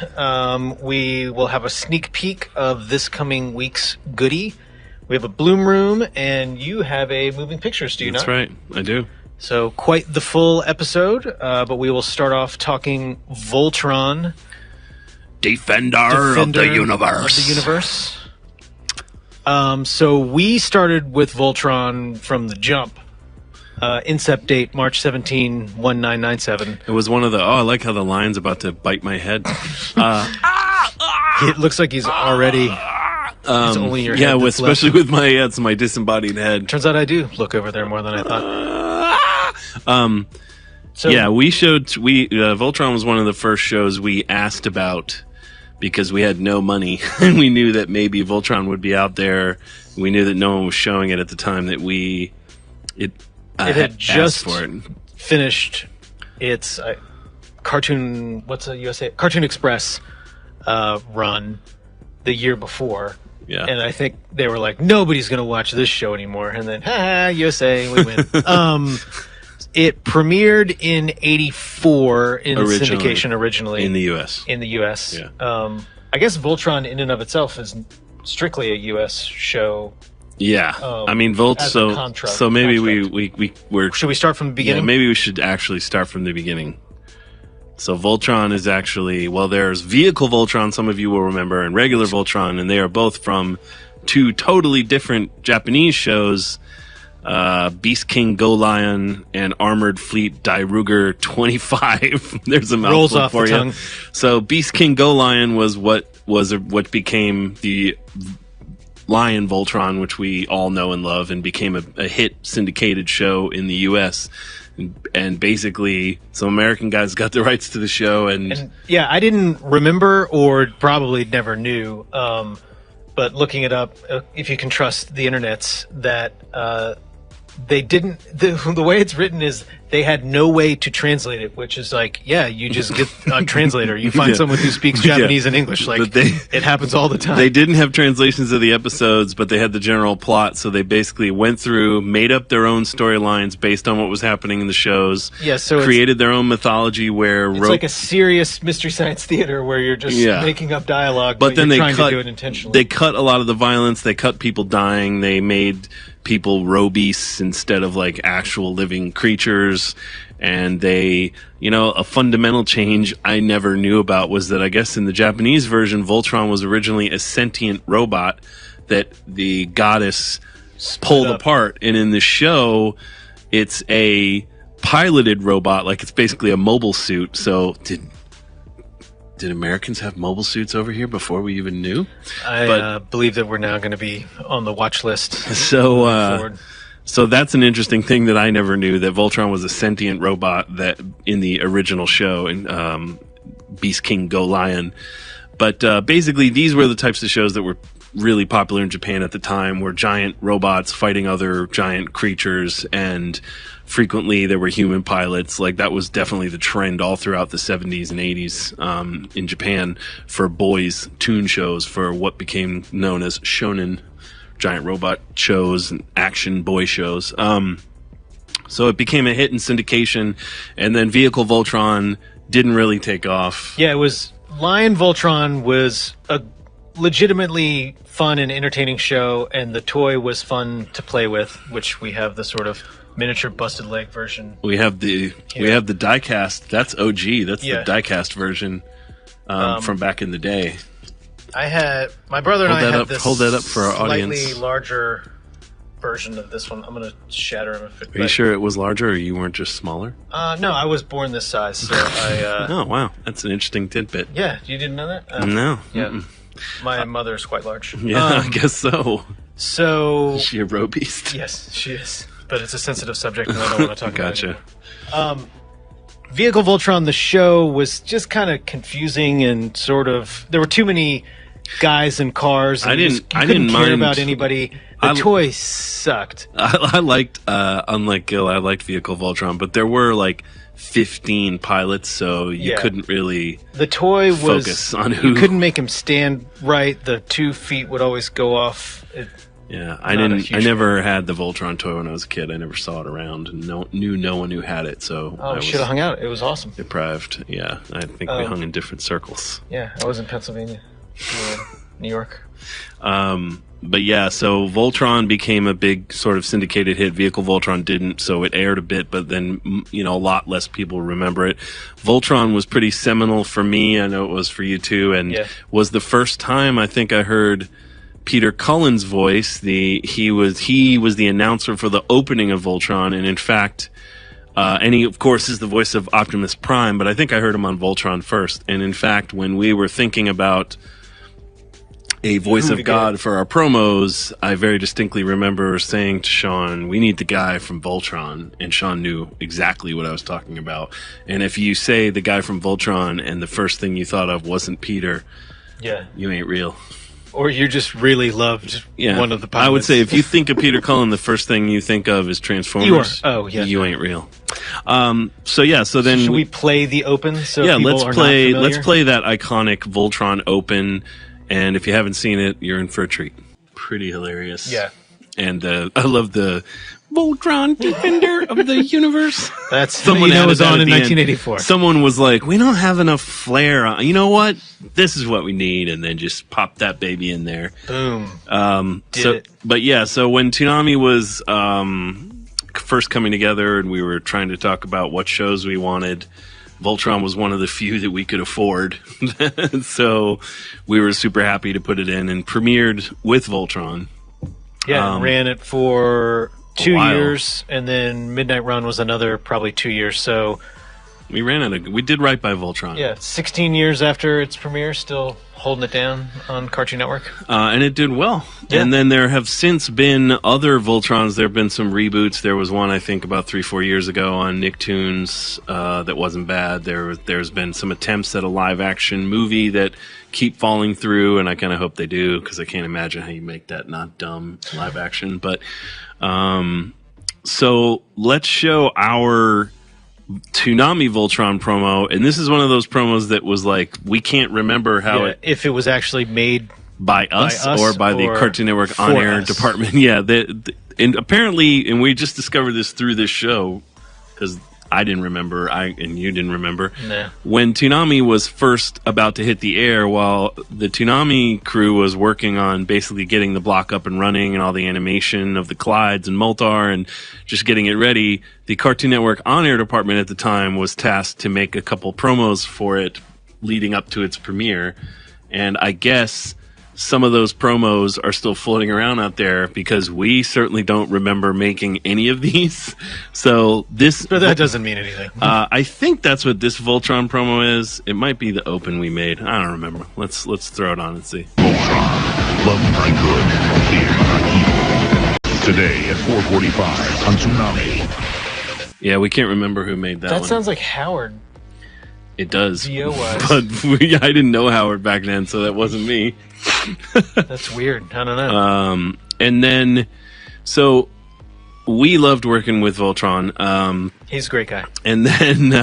We will have a sneak peek of this coming week's goodie. We have a Bloom Room, and you have a moving pictures, do you not? That's right, I do. So quite the full episode, but we will start off talking Voltron. Defender of the universe. So we started with Voltron from the jump. Incept date March 17, 1997. It was one of the I like how the lion's about to bite my head. It looks like he's already. It's only your head. Yeah, especially with my disembodied head. Turns out I do look over there more than I thought. Voltron was one of the first shows we asked about because we had no money and we knew that maybe Voltron would be out there. We knew that no one was showing it at the time that it had just for it. Finished its Cartoon Express run the year before. Yeah. And I think they were like, nobody's going to watch this show anymore. And then, USA, we win. It premiered in '84 in syndication originally. In the U.S. Yeah. I guess Voltron in and of itself is strictly a U.S. show. Yeah. I mean, so maybe we're... Should we start from the beginning? Yeah, maybe we should actually start from the beginning. So Voltron is actually... Well, there's Vehicle Voltron, some of you will remember, and Regular Voltron, and they are both from 2 totally different Japanese shows... Beast King Go Lion and Armored Fleet Dairuger 25. There's a mouthful for you. Tongue. So Beast King Go Lion was what became the Lion Voltron, which we all know and love, and became a hit syndicated show in the U.S. And basically, some American guys got the rights to the show, and yeah, I didn't remember or probably never knew. But looking it up, if you can trust the internets, that they didn't. The way it's written is they had no way to translate it, which is like, yeah, you just get a translator. You find someone who speaks Japanese and English. Like, it happens all the time. They didn't have translations of the episodes, but they had the general plot. So they basically went through, made up their own storylines based on what was happening in the shows. Yeah, so created their own mythology where it's like a serious Mystery Science Theater where you're just making up dialogue, but then you're they trying cut, to do it intentionally. They cut a lot of the violence. They cut people dying. They made people robeasts instead of like actual living creatures. And they, a fundamental change I never knew about was that I guess in the Japanese version, Voltron was originally a sentient robot that the goddess pulled apart. And in the show, it's a piloted robot, like it's basically a mobile suit. So did Americans have mobile suits over here before we even knew? I believe that we're now going to be on the watch list. So that's an interesting thing that I never knew, that Voltron was a sentient robot that in the original show in Beast King Go Lion. But basically these were the types of shows that were really popular in Japan at the time, were giant robots fighting other giant creatures, and frequently there were human pilots. Like that was definitely the trend all throughout the 70s and 80s in Japan for boys' toon shows, for what became known as shonen giant robot shows and action boy shows. So it became a hit in syndication, and then Vehicle Voltron didn't really take off. Yeah, it was Lion Voltron was a legitimately fun and entertaining show, and the toy was fun to play with, which we have the sort of miniature busted leg version. We have the diecast. That's OG. That's the diecast version from back in the day. My brother and I had this hold that up for our slightly audience. larger version of this one. I'm going to shatter him. Are you sure it was larger, or you weren't just smaller? No, I was born this size, so I... oh, wow. That's an interesting tidbit. Yeah, you didn't know that? No. Yeah. My mother is quite large. Yeah, I guess so. So... Is she a roe beast? Yes, she is. But it's a sensitive subject, and I don't want to talk about it. Gotcha. Vehicle Voltron, the show, was just kind of confusing and sort of... There were too many guys and cars, and you couldn't care about anybody. The toy sucked. I liked, unlike Gil, I liked Vehicle Voltron, but there were like 15 pilots, so you couldn't really the toy focus on who. You couldn't make him stand right. The 2 feet would always go off. I never had the Voltron toy when I was a kid. I never saw it around, and knew no one who had it. So I should have hung out. It was awesome. Deprived. Yeah, I think we hung in different circles. Yeah, I was in Pennsylvania, New York. But yeah, so Voltron became a big sort of syndicated hit. Vehicle Voltron didn't, so it aired a bit, but then, a lot less people remember it. Voltron was pretty seminal for me. I know it was for you too, and was the first time I think I heard Peter Cullen's voice. He was the announcer for the opening of Voltron, and in fact, and he of course is the voice of Optimus Prime, but I think I heard him on Voltron first. And in fact, when we were thinking about a voice of God for our promos, I very distinctly remember saying to Sean, we need the guy from Voltron, and Sean knew exactly what I was talking about. And if you say the guy from Voltron and the first thing you thought of wasn't Peter, you ain't real. Or you just really loved one of the pilots. I would say if you think of Peter Cullen, the first thing you think of is Transformers. You ain't real. So then should we play the open? So let's play that iconic Voltron open. And if you haven't seen it, you're in for a treat. Pretty hilarious. Yeah. And I love the Voltron Defender of the Universe. That's someone was on in 1984. Someone was like, we don't have enough flair. You know what? This is what we need. And then just pop that baby in there. Boom. So when Toonami was first coming together and we were trying to talk about what shows we wanted, Voltron was one of the few that we could afford. So we were super happy to put it in, and premiered with Voltron. Yeah, ran it for 2 years, and then Midnight Run was another probably 2 years. So we we did right by Voltron. Yeah, 16 years after its premiere, still holding it down on Cartoon Network. And it did well. Yeah. And then there have since been other Voltrons. There have been some reboots. There was one, I think, about 3-4 years ago on Nicktoons that wasn't bad. There's been some attempts at a live-action movie that keep falling through, and I kind of hope they do, because I can't imagine how you make that not dumb live-action. But So let's show our Toonami Voltron promo, and this is one of those promos that was like we can't remember how if it was actually made by us or by the Cartoon Network on-air department. Yeah, and apparently, and we just discovered this through this show because I didn't remember, and you didn't remember. Nah. When Toonami was first about to hit the air, while the Toonami crew was working on basically getting the block up and running and all the animation of the Clydes and Moltar and just getting it ready, the Cartoon Network on-air department at the time was tasked to make a couple promos for it leading up to its premiere. And I guess some of those promos are still floating around out there because we certainly don't remember making any of these. So this, but that doesn't mean anything. I think that's what this Voltron promo is. It might be the open we made. I don't remember. Let's throw it on and see. Voltron, love thy good, fear thy evil. Today at 4:45 on Toonami. Yeah, we can't remember who made that one. That sounds like Howard. It does. VO-wise. But I didn't know Howard back then, so that wasn't me. That's weird. I don't know. And then, so we loved working with Voltron. He's a great guy. And then,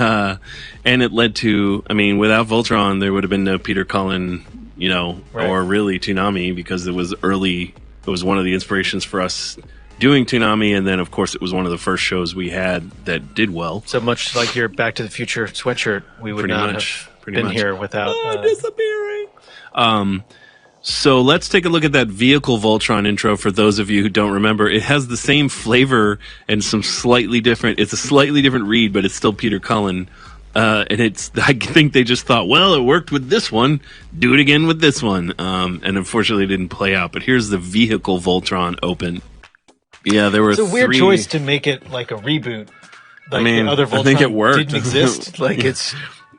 and it led to, I mean, without Voltron, there would have been no Peter Cullen, you know, or really Toonami, because it was early. It was one of the inspirations for us doing Toonami, and then of course it was one of the first shows we had that did well. So much like your Back to the Future sweatshirt, we would not have been here without disappearing. So let's take a look at that vehicle Voltron intro for those of you who don't remember. It has the same flavor and some slightly different. It's a slightly different read, but it's still Peter Cullen. And it's, I think they just thought, well, it worked with this one, do it again with this one. And unfortunately it didn't play out. But here's the vehicle Voltron open. Yeah, there were It's a weird choice to make it like a reboot. Like I mean, the other Voltron I think it worked. didn't exist. Like it's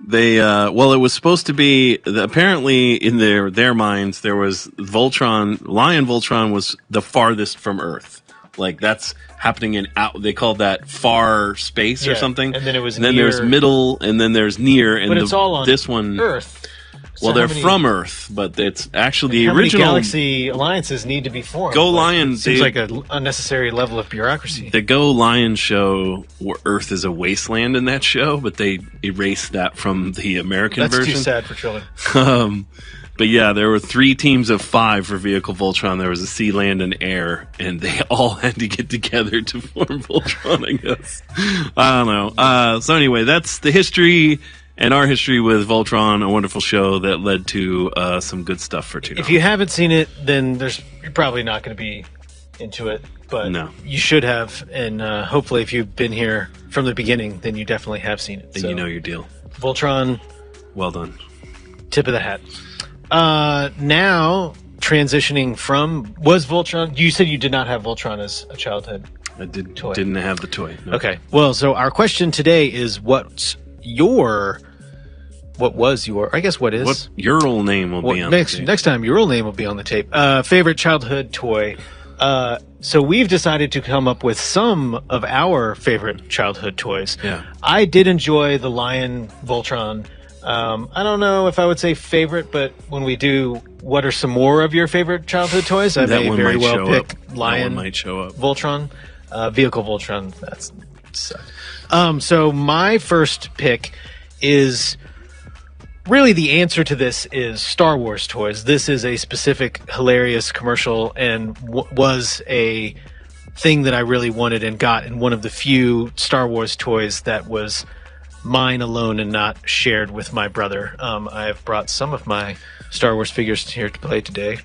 they well, it was supposed to be apparently in their minds there was Voltron. Lion Voltron was the farthest from Earth. Like that's happening in out. They called that far space or something. And then it was and then near, there's middle, and then there's near. And but it's all on this one Earth. Well, So they're how many- from Earth, but it's actually the How many original. galaxy alliances need to be formed? Go Like, Lion, it seems they- like an unnecessary level of bureaucracy. The Go Lion show, where Earth is a wasteland in that show, but they erased that from the American That's version. too sad for children. But yeah, there were 3 teams of 5 for Vehicle Voltron. There was a sea, land, and air, and they all had to get together to form Voltron, I guess. I don't know. So anyway, that's the history and our history with Voltron, a wonderful show that led to some good stuff for Toonami. If you haven't seen it, then you're probably not going to be into it. But No. you should have, and hopefully, if you've been here from the beginning, then you definitely have seen it. Then you know your deal. Voltron, well done. Tip of the hat. Now transitioning from Voltron. You said you did not have Voltron as a childhood. I didn't have the toy. No. Okay. Well, so our question today is what was your? I guess what is What your old name will be on next the tape. next time your old name will be on the tape. Favorite childhood toy. So we've decided to come up with some of our favorite childhood toys. Yeah. I did enjoy the Lion Voltron. I don't know if I would say favorite, but when we do, what are some more of your favorite childhood toys? I That may one very might well show pick up. That Lion one might show up. Voltron, Vehicle Voltron. That's sucked. So my first pick is really the answer to this is Star Wars toys. This is a specific hilarious commercial and was a thing that I really wanted and got, and one of the few Star Wars toys that was mine alone and not shared with my brother. I've brought some of my Star Wars figures here to play today.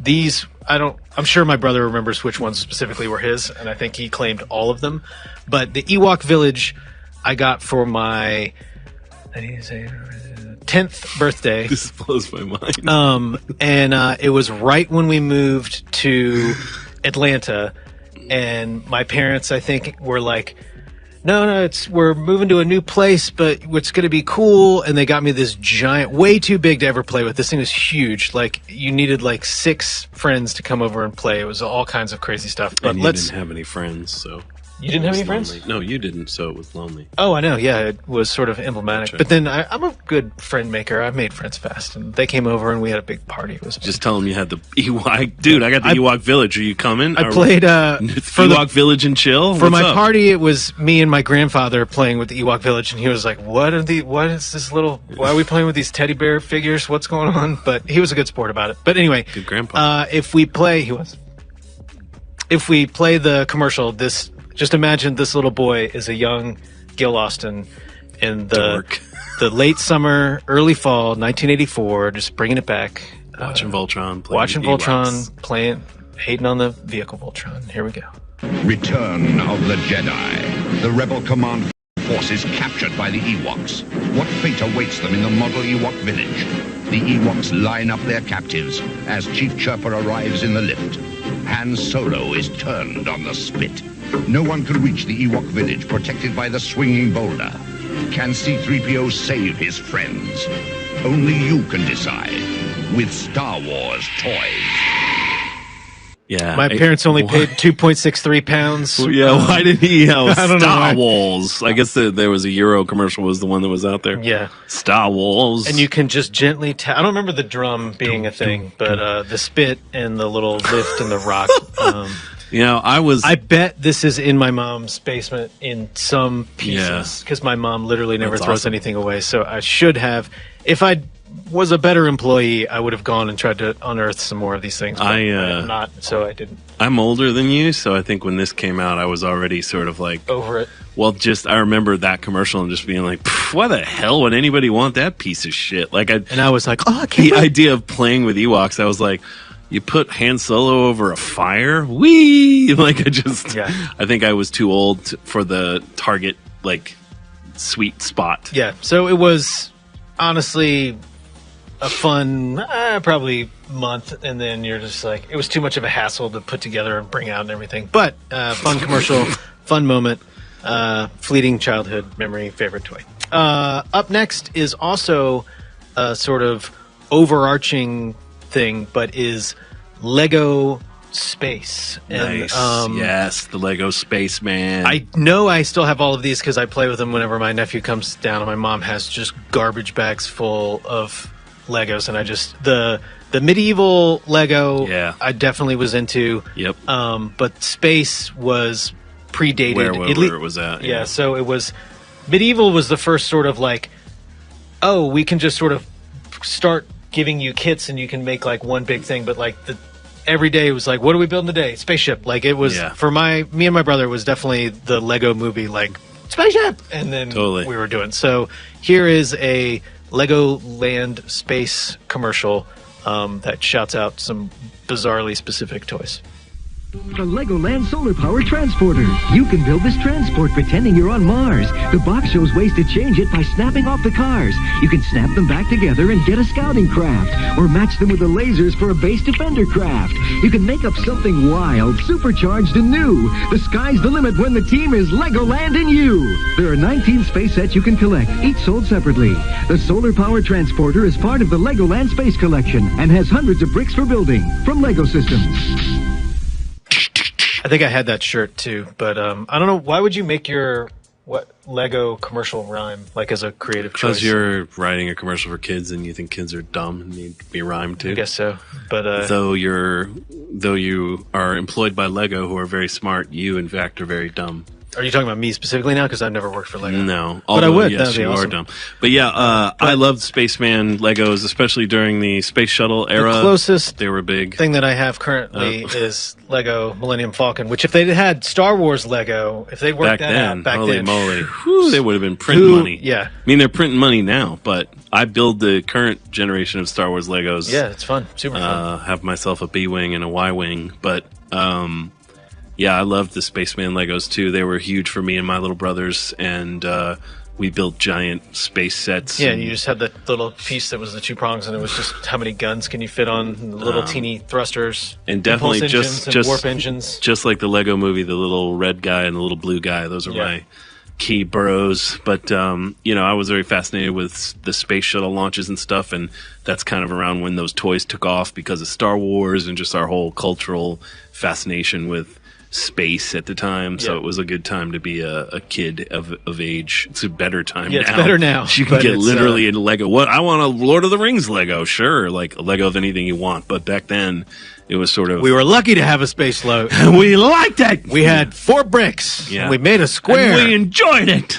These, I'm sure my brother remembers which ones specifically were his, and I think he claimed all of them. But the Ewok Village I got for my 10th birthday. This blows my mind. And it was right when we moved to Atlanta, and my parents, I think, were like, no, we're moving to a new place, but it's going to be cool. And they got me this giant, way too big to ever play with. This thing is huge. Like, you needed like 6 friends to come over and play. It was all kinds of crazy stuff. But and you didn't have any friends, so You didn't have any It was friends? lonely. No, you didn't, so it was lonely. Oh, I know. Yeah, it was sort of emblematic. Gotcha. But then I'm a good friend maker. I've made friends fast, and they came over and we had a big party. It was Just tell them you had the Ewok. Dude, I got the Ewok Village. Are you coming? I played for Ewok Village and chill for What's my up? party. It was me and my grandfather playing with the Ewok Village, and he was like, "What is this little? Why are we playing with these teddy bear figures? What's going on?" But he was a good sport about it. But anyway, Good grandpa. if we play the commercial, just imagine this little boy is a young Gil Austin in the late summer, early fall, 1984, just bringing it back. Watching Voltron. Watching Ewoks. Voltron, playing, hating on the vehicle Voltron. Here we go. Return of the Jedi. The Rebel Command force is captured by the Ewoks. What fate awaits them in the model Ewok village? The Ewoks line up their captives as Chief Chirper arrives in the lift. Han Solo is turned on the spit. No one can reach the Ewok village protected by the swinging boulder. Can C-3PO save his friends? Only you can decide with Star Wars toys. Yeah. My parents only paid 2.63 pounds. Yeah, why did he yell I don't know Star why. Wars? I guess there was a Euro commercial was the one that was out there. Yeah. Star Wars. And you can just gently I don't remember the drum being a thing, but the spit and the little lift and the rock. I bet this is in my mom's basement in some pieces because my mom literally never That's throws awesome. anything away. So I should have, if I was a better employee, I would have gone and tried to unearth some more of these things. But I'm not, so I didn't. I'm older than you, so I think when this came out, I was already sort of like over it. Well, I remember that commercial and just being like, "Why the hell would anybody want that piece of shit?" And I was like, "Oh, I can't." The idea of playing with Ewoks, I was like, "You put Han Solo over a fire? Wee!" I think I was too old for the target sweet spot. Yeah, so it was honestly a fun probably month, and then you're just like, it was too much of a hassle to put together and bring out and everything. But fun commercial, fun moment, fleeting childhood memory, favorite toy. Up next is also a sort of overarching thing, but is Lego Space. Nice. Yes, the Lego Spaceman. I know I still have all of these because I play with them whenever my nephew comes down, and my mom has just garbage bags full of Legos, and I just the medieval Lego. Yeah. I definitely was into. Yep. But Space was predated. Where it was at. Yeah. So it was medieval was the first sort of like, oh, we can just sort of start giving you kits and you can make like one big thing, but like every day it was like, what are we building today? Spaceship. Like it was for me and my brother, it was definitely the Lego movie, like spaceship, and then we were doing. So here is a Lego Land Space commercial that shouts out some bizarrely specific toys. The Legoland Solar Power Transporter. You can build this transport pretending you're on Mars. The box shows ways to change it by snapping off the cars. You can snap them back together and get a scouting craft, or match them with the lasers for a base defender craft. You can make up something wild, supercharged, and new. The sky's the limit when the team is Legoland and you. There are 19 space sets you can collect, each sold separately. The Solar Power Transporter is part of the Legoland Space Collection and has hundreds of bricks for building from Lego Systems. I think I had that shirt too, but I don't know. Why would you make your Lego commercial rhyme like as a creative choice? Because you're writing a commercial for kids and you think kids are dumb and need to be rhymed too. I guess so. But though you are employed by Lego, who are very smart, you in fact are very dumb. Are you talking about me specifically now? Because I've never worked for Lego. No, but I would. Yes, That'd be you awesome. are dumb. But yeah, I loved Spaceman Legos, especially during the Space Shuttle era. The closest they were big thing that I have currently is Lego Millennium Falcon. Which, if they had Star Wars Lego, if they worked out back holy then, moly, they would have been printing money. Yeah, I mean they're printing money now, but I build the current generation of Star Wars Legos. Yeah, it's fun, super fun. Have myself a B wing and a Y wing, but. Yeah, I loved the Spaceman Legos too. They were huge for me and my little brothers, and we built giant space sets. Yeah, and you just had the little piece that was the two prongs, and it was just how many guns can you fit on, and the little teeny thrusters, and definitely impulse engines and warp engines, just like the Lego movie. The little red guy and the little blue guy; those are my key bros. But I was very fascinated with the space shuttle launches and stuff, and that's kind of around when those toys took off because of Star Wars and just our whole cultural fascination with space at the time, so it was a good time to be a kid of age. It's a better time now. It's better now. You can get literally a Lego. What? I want a Lord of the Rings Lego. Sure, like a Lego of anything you want. But back then, it was sort of... We were lucky to have a space float. We liked it! We had 4 bricks. Yeah. We made a square. And we enjoyed it!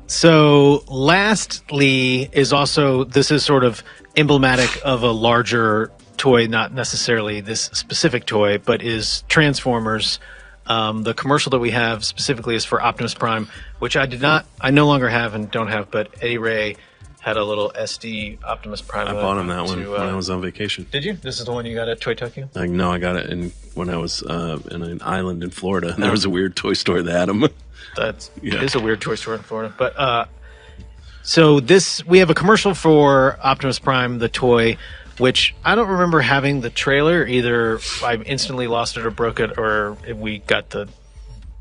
So lastly is also... This is sort of emblematic of a larger toy, not necessarily this specific toy, but is Transformers. The commercial that we have specifically is for Optimus Prime, which I no longer have and don't have, but Eddie Ray had a little SD Optimus Prime. I bought him that one when I was on vacation. Did you? This is the one you got at Toy Tokyo? No, I got it when I was in an island in Florida. And there was a weird toy store that had them. It is a weird toy store in Florida. But so we have a commercial for Optimus Prime, the toy, which I don't remember having the trailer. Either I instantly lost it or broke it, or we got the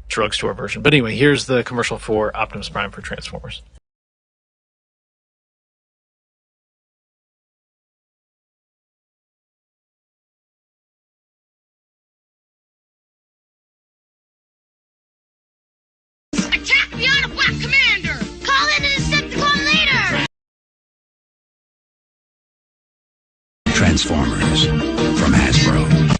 drugstore version. But anyway, here's the commercial for Optimus Prime for Transformers. Attack the Autobot Commander! Call in an Decepticon leader! Transformers from Hasbro.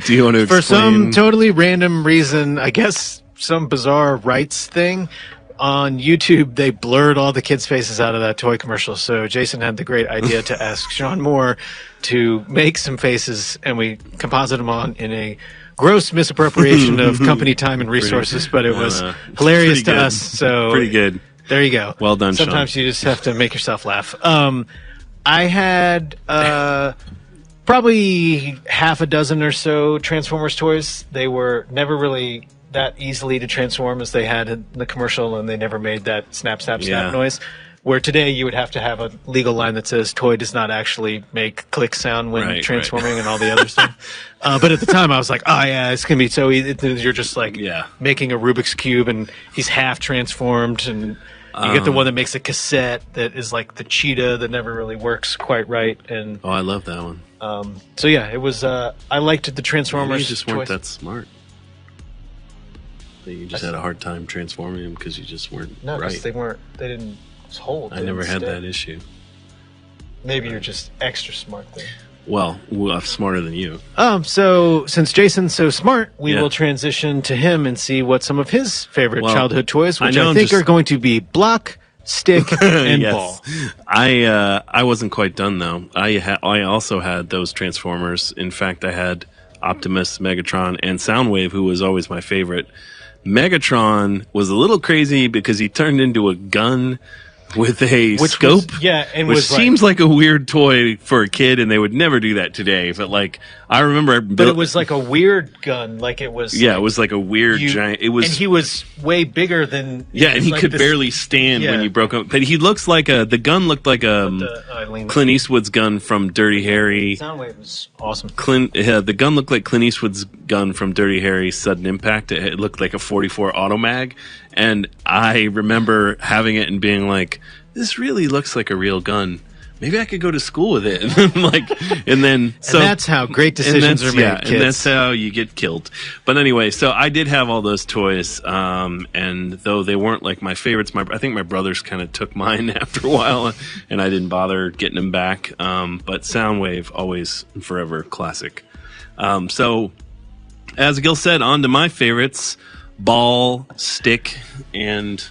Do you want to explain? For some totally random reason, I guess some bizarre rights thing, on YouTube they blurred all the kids' faces out of that toy commercial. So Jason had the great idea to ask Sean Moore to make some faces, and we composite them on in a gross misappropriation of company time and resources, but it was hilarious to us. So pretty good. There you go. Well done, Sometimes Sean. you just have to make yourself laugh. I had probably half a dozen or so Transformers toys. They were never really that easily to transform as they had in the commercial, and they never made that snap, snap, snap noise. Where today you would have to have a legal line that says toy does not actually make click sound when transforming and all the other stuff. But at the time I was like, oh yeah, it's going to be so easy. You're just like making a Rubik's Cube and he's half transformed, and you get the one that makes a cassette that is like the cheetah that never really works quite right. And I love that one. So yeah, it was, I liked the Transformers. Maybe you just weren't toys. that smart. You just had a hard time transforming them because you just weren't right. They didn't hold. I never had that issue. Maybe you're just extra smart then. Well, I'm smarter than you. So since Jason's so smart, we will transition to him and see what some of his favorite childhood toys, which I think are going to be block, stick, and ball. I wasn't quite done though. I also had those Transformers. In fact, I had Optimus, Megatron, and Soundwave, who was always my favorite. Megatron was a little crazy because he turned into a gun with a scope, which seems like a weird toy for a kid, and they would never do that today. But like, I remember, but it was like a weird gun, like it was. Yeah, it was like a weird giant. It was, and he was way bigger than. Yeah, and he could barely stand when you broke up. But he looks like the gun looked like Clint Eastwood's gun from Dirty Harry. Soundwave was awesome. The gun looked like Clint Eastwood's gun from Dirty Harry Sudden Impact. It looked like a 44 Automag. And I remember having it and being like, this really looks like a real gun. Maybe I could go to school with it. And then that's how great decisions are made, kids. And that's how you get killed. But anyway, so I did have all those toys. And though they weren't like my favorites, I think my brothers kind of took mine after a while, and I didn't bother getting them back. But Soundwave, always and forever classic. So as Gil said, on to my favorites. Ball, stick, and...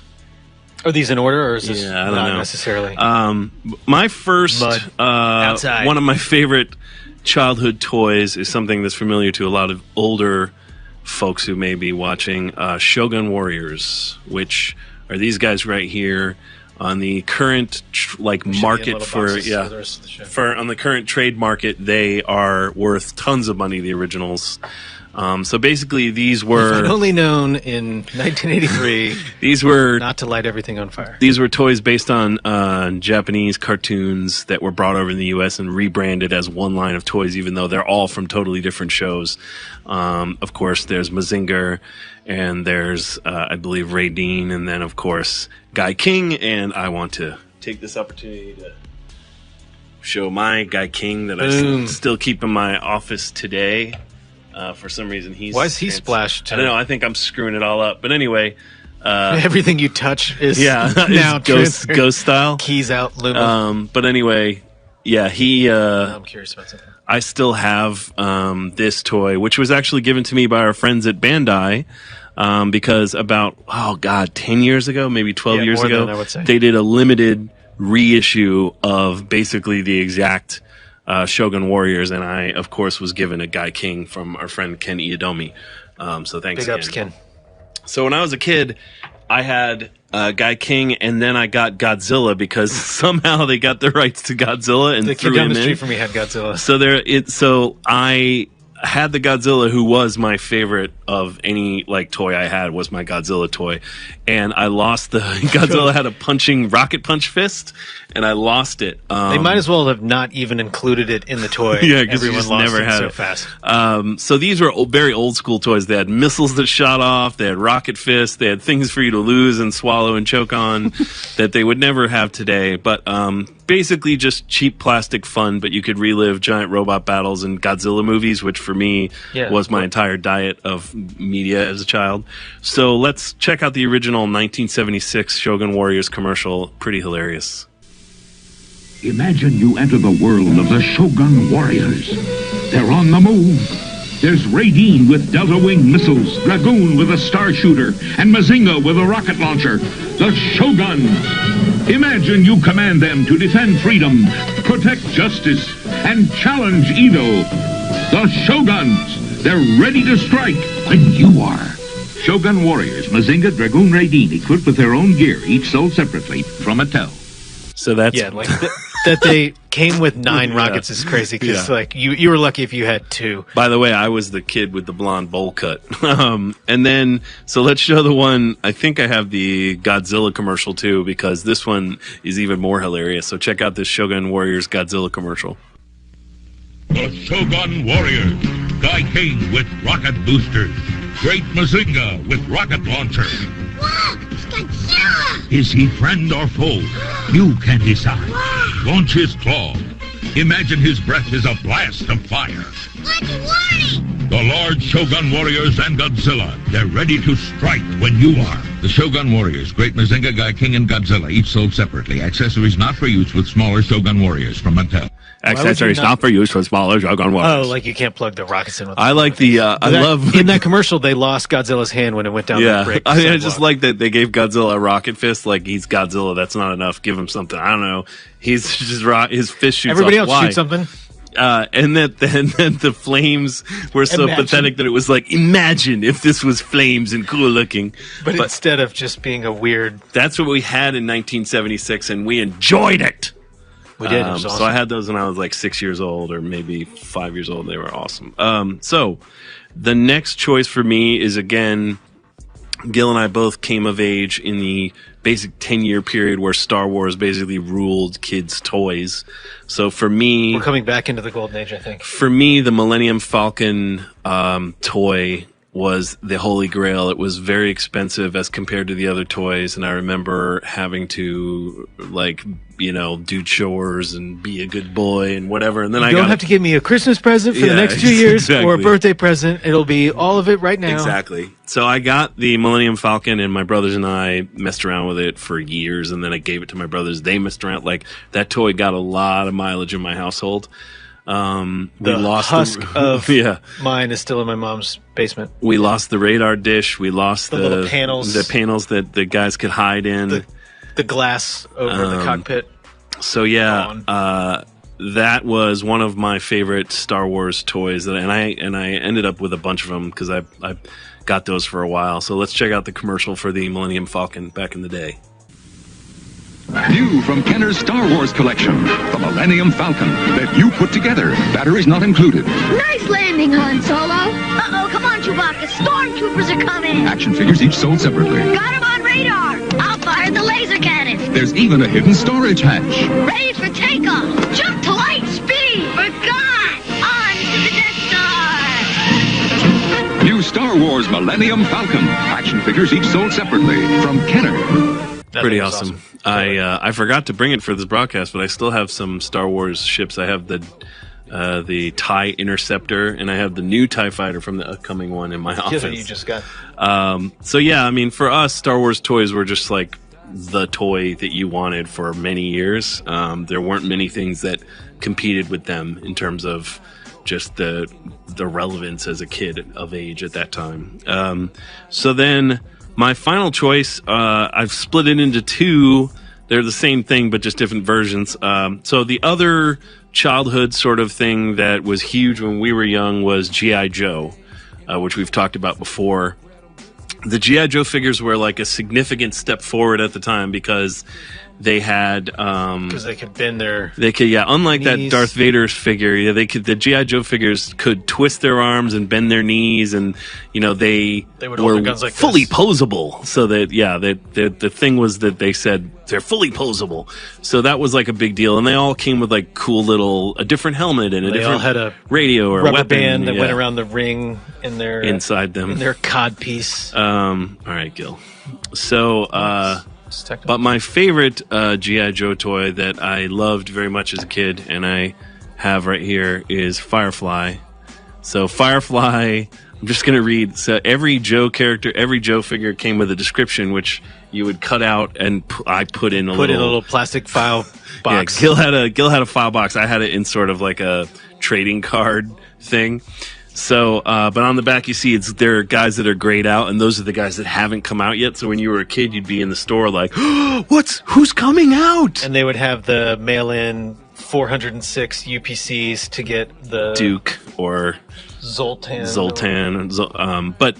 Are these in order, or is this I don't not know. necessarily? My first... outside. One of my favorite childhood toys is something that's familiar to a lot of older folks who may be watching. Shogun Warriors, which are these guys right here on the current market on the current trade market. They are worth tons of money, the originals. So basically, these were... If I'd only known in 1983 these were not to light everything on fire. These were toys based on Japanese cartoons that were brought over in the U.S. and rebranded as one line of toys, even though they're all from totally different shows. Of course, there's Mazinger, and there's, I believe, Ray Dean, and then, of course, Guy King. And I want to take this opportunity to show my Guy King that I still keep in my office today. For some reason, Why is he splashed? I don't know. I think I'm screwing it all up. But anyway, everything you touch is now ghost style. Keys out, Luma. But anyway, yeah, he. I'm curious about something. I still have this toy, which was actually given to me by our friends at Bandai. Because about 10 years ago, maybe 12 years ago, I would say. They did a limited reissue of basically the exact Shogun Warriors, and I, of course, was given a Guy King from our friend Ken Iadomi. So thanks, Big ups, Ken. So when I was a kid, I had Guy King, and then I got Godzilla because somehow they got the rights to Godzilla and The threw kid down him the street in. from me had Godzilla. So I had the Godzilla, who was my favorite of any toy I had, was my Godzilla toy, and I lost the Godzilla had a rocket punch fist, and I lost it. They might as well have not even included it in the toy. Yeah, because everyone just lost never it had so it fast. So these were very old school toys. They had missiles that shot off. They had rocket fists. They had things for you to lose and swallow and choke on that they would never have today. But basically just cheap plastic fun, but you could relive giant robot battles and Godzilla movies, which for me was my entire diet of media as a child. So let's check out the original 1976 Shogun Warriors commercial. Pretty hilarious. Imagine you enter the world of the Shogun Warriors. They're on the move. There's Raideen with Delta Wing missiles, Dragoon with a star shooter, and Mazinga with a rocket launcher. The Shoguns. Imagine you command them to defend freedom, protect justice, and challenge evil. The Shoguns. They're ready to strike when you are. Shogun Warriors, Mazinga, Dragoon, Raideen, equipped with their own gear, each sold separately from Mattel. So that's that they came with 9 rockets is crazy because you were lucky if you had 2. By the way, I was the kid with the blonde bowl cut. And then, so let's show the one. I think I have the Godzilla commercial too, because this one is even more hilarious. So check out this Shogun Warriors Godzilla commercial. The Shogun Warriors, Guy King with rocket boosters, Great Mazinga with rocket launcher. Look, it's Godzilla! Is he friend or foe? You can decide. Launch his claw. Imagine his breath is a blast of fire. What's warning? The large Shogun Warriors and Godzilla. They're ready to strike when you are. The Shogun Warriors, Great Mazinga, Guy King, and Godzilla, each sold separately. Accessories not for use with smaller Shogun Warriors from Mattel. Accessories not for use with smaller Shogun Warriors. Oh, like you can't plug the rockets in with I like the, I love... In that commercial, they lost Godzilla's hand when it went down that brick. I just like that they gave Godzilla a rocket fist. Like, he's Godzilla. That's not enough. Give him something. I don't know. He's just his fist shoots Everybody off. else shoots something. And then the flames were so pathetic that it was like, imagine if this was flames and cool looking. But instead of just being a weird... That's what we had in 1976, and we enjoyed it. We did. It was awesome. So I had those when I was like 6 years old or maybe 5 years old. They were awesome. So the next choice for me is, again, Gil and I both came of age in the basic 10-year period where Star Wars basically ruled kids' toys. So for me... We're coming back into the golden age, I think. For me, the Millennium Falcon toy was the holy grail. It was very expensive as compared to the other toys, and I remember having to, do chores and be a good boy and whatever. And then you don't have to give me a Christmas present for the next 2 years or a birthday present. It'll be all of it right now. Exactly. So I got the Millennium Falcon, and my brothers and I messed around with it for years, and then I gave it to my brothers. They messed around. That toy got a lot of mileage in my household. The husk of mine is still in my mom's basement. We lost the radar dish. We lost the little panels. The panels that the guys could hide in. The glass over the cockpit. So that was one of my favorite Star Wars toys, and I ended up with a bunch of them because I got those for a while. So let's check out the commercial for the Millennium Falcon back in the day. New from Kenner's Star Wars collection, the Millennium Falcon that you put together. Batteries not included. Nice landing, Han Solo. Uh-oh, come on, Chewbacca. Stormtroopers are coming. Action figures each sold separately. Got him on radar. I'll fire the laser cannon. There's even a hidden storage hatch. Ready for takeoff. Jump to light speed. We're gone. On to the Death Star. New Star Wars Millennium Falcon. Action figures each sold separately from Kenner. Pretty awesome. I forgot to bring it for this broadcast, but I still have some Star Wars ships. I have the the TIE Interceptor, and I have the new TIE Fighter from the upcoming one in my office. You just got. So yeah, I mean, for us, Star Wars toys were just like the toy that you wanted for many years. There weren't many things that competed with them in terms of just the relevance as a kid of age at that time. So then my final choice, I've split it into two. They're the same thing, but just different versions. So the other childhood sort of thing that was huge when we were young was G.I. Joe, which we've talked about before. The G.I. Joe figures were like a significant step forward at the time because they had because they could bend their unlike knees. that Darth Vader figure, they could, the G.I. Joe figures could twist their arms and bend their knees, and they would were hold their guns like fully this. posable. So that the thing was that they said they're fully posable. So that was like a big deal, and they all came with like cool a different helmet and a They all different had a radio or rubber weapon band that went around the ring in their inside them, in their cod piece. All right, Gil. So, but my favorite G.I. Joe toy that I loved very much as a kid, and I have right here, is Firefly. So Firefly, I'm just going to read. So every Joe character, every Joe figure came with a description, which you would cut out, and I put in a little plastic file box. Yeah, Gil had a file box. I had it in sort of like a trading card thing. So, but on the back, you see there are guys that are grayed out, and those are the guys that haven't come out yet. So when you were a kid, you'd be in the store like, who's coming out? And they would have the mail-in 406 UPCs to get the Duke or Zoltan. But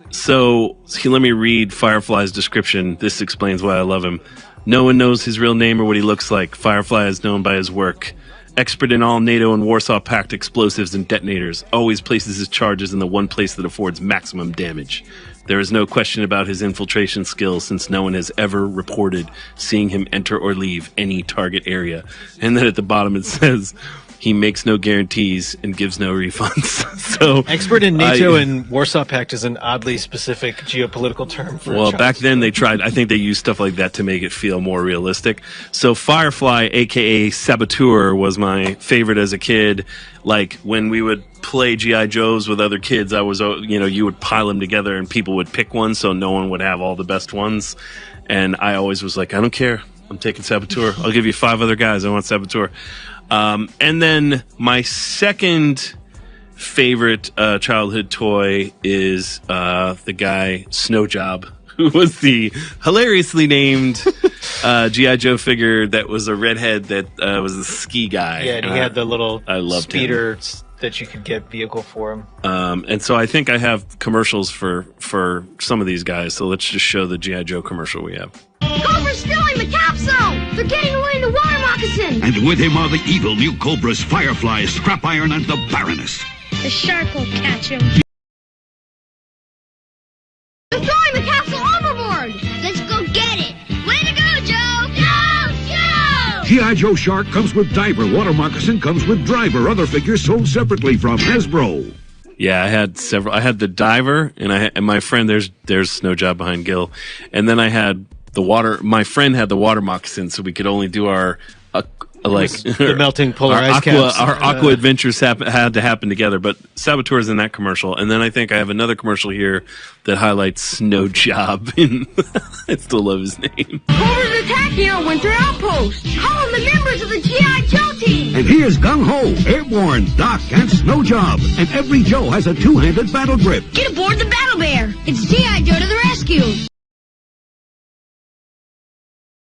so let me read Firefly's description. This explains why I love him. No one knows his real name or what he looks like. Firefly is known by his work. Expert in all NATO and Warsaw Pact explosives and detonators, always places his charges in the one place that affords maximum damage. There is no question about his infiltration skills, since no one has ever reported seeing him enter or leave any target area. And then at the bottom it says, he makes no guarantees and gives no refunds. So expert in NATO and Warsaw Pact is an oddly specific geopolitical term for well, back then they tried, I think they used stuff like that to make it feel more realistic. So Firefly, aka Saboteur, was my favorite as a kid. Like when we would play G.I. Joes with other kids, I was, you would pile them together and people would pick one so no one would have all the best ones. And I always was like, I don't care. I'm taking Saboteur. I'll give you 5 other guys. I want Saboteur. And then my second favorite childhood toy is the guy Snow Job, who was the hilariously named G.I. Joe figure that was a redhead that was a ski guy. Yeah, and he had the little speeder him. That you could get vehicle for him. And so I think I have commercials for some of these guys. So let's just show the G.I. Joe commercial we have. Cobra's stealing the capsule! They're getting away in the water moccasin! And with him are the evil new Cobras, Firefly, Scrap Iron, and the Baroness. The shark will catch him. They're throwing the capsule overboard! Let's go get it! Way to go, Joe! Go, Joe! G.I. Joe Shark comes with diver. Water Moccasin comes with driver. Other figures sold separately from Hasbro. Yeah, I had several. I had the diver, and my friend, there's Snow Job behind Gil, and then I had the water. My friend had the water moccasin, so we could only do our the melting polar ice caps. Our aqua adventures had to happen together. But Saboteur's in that commercial, and then I think I have another commercial here that highlights Snow Job. I still love his name. Cobra's attacking our winter outpost! Call the members of the G.I. Joe team! And here's Gung Ho, Airborne, Doc, and Snow Job. And every Joe has a two-handed battle grip. Get aboard the Battle Bear! It's G.I. Joe to the rescue!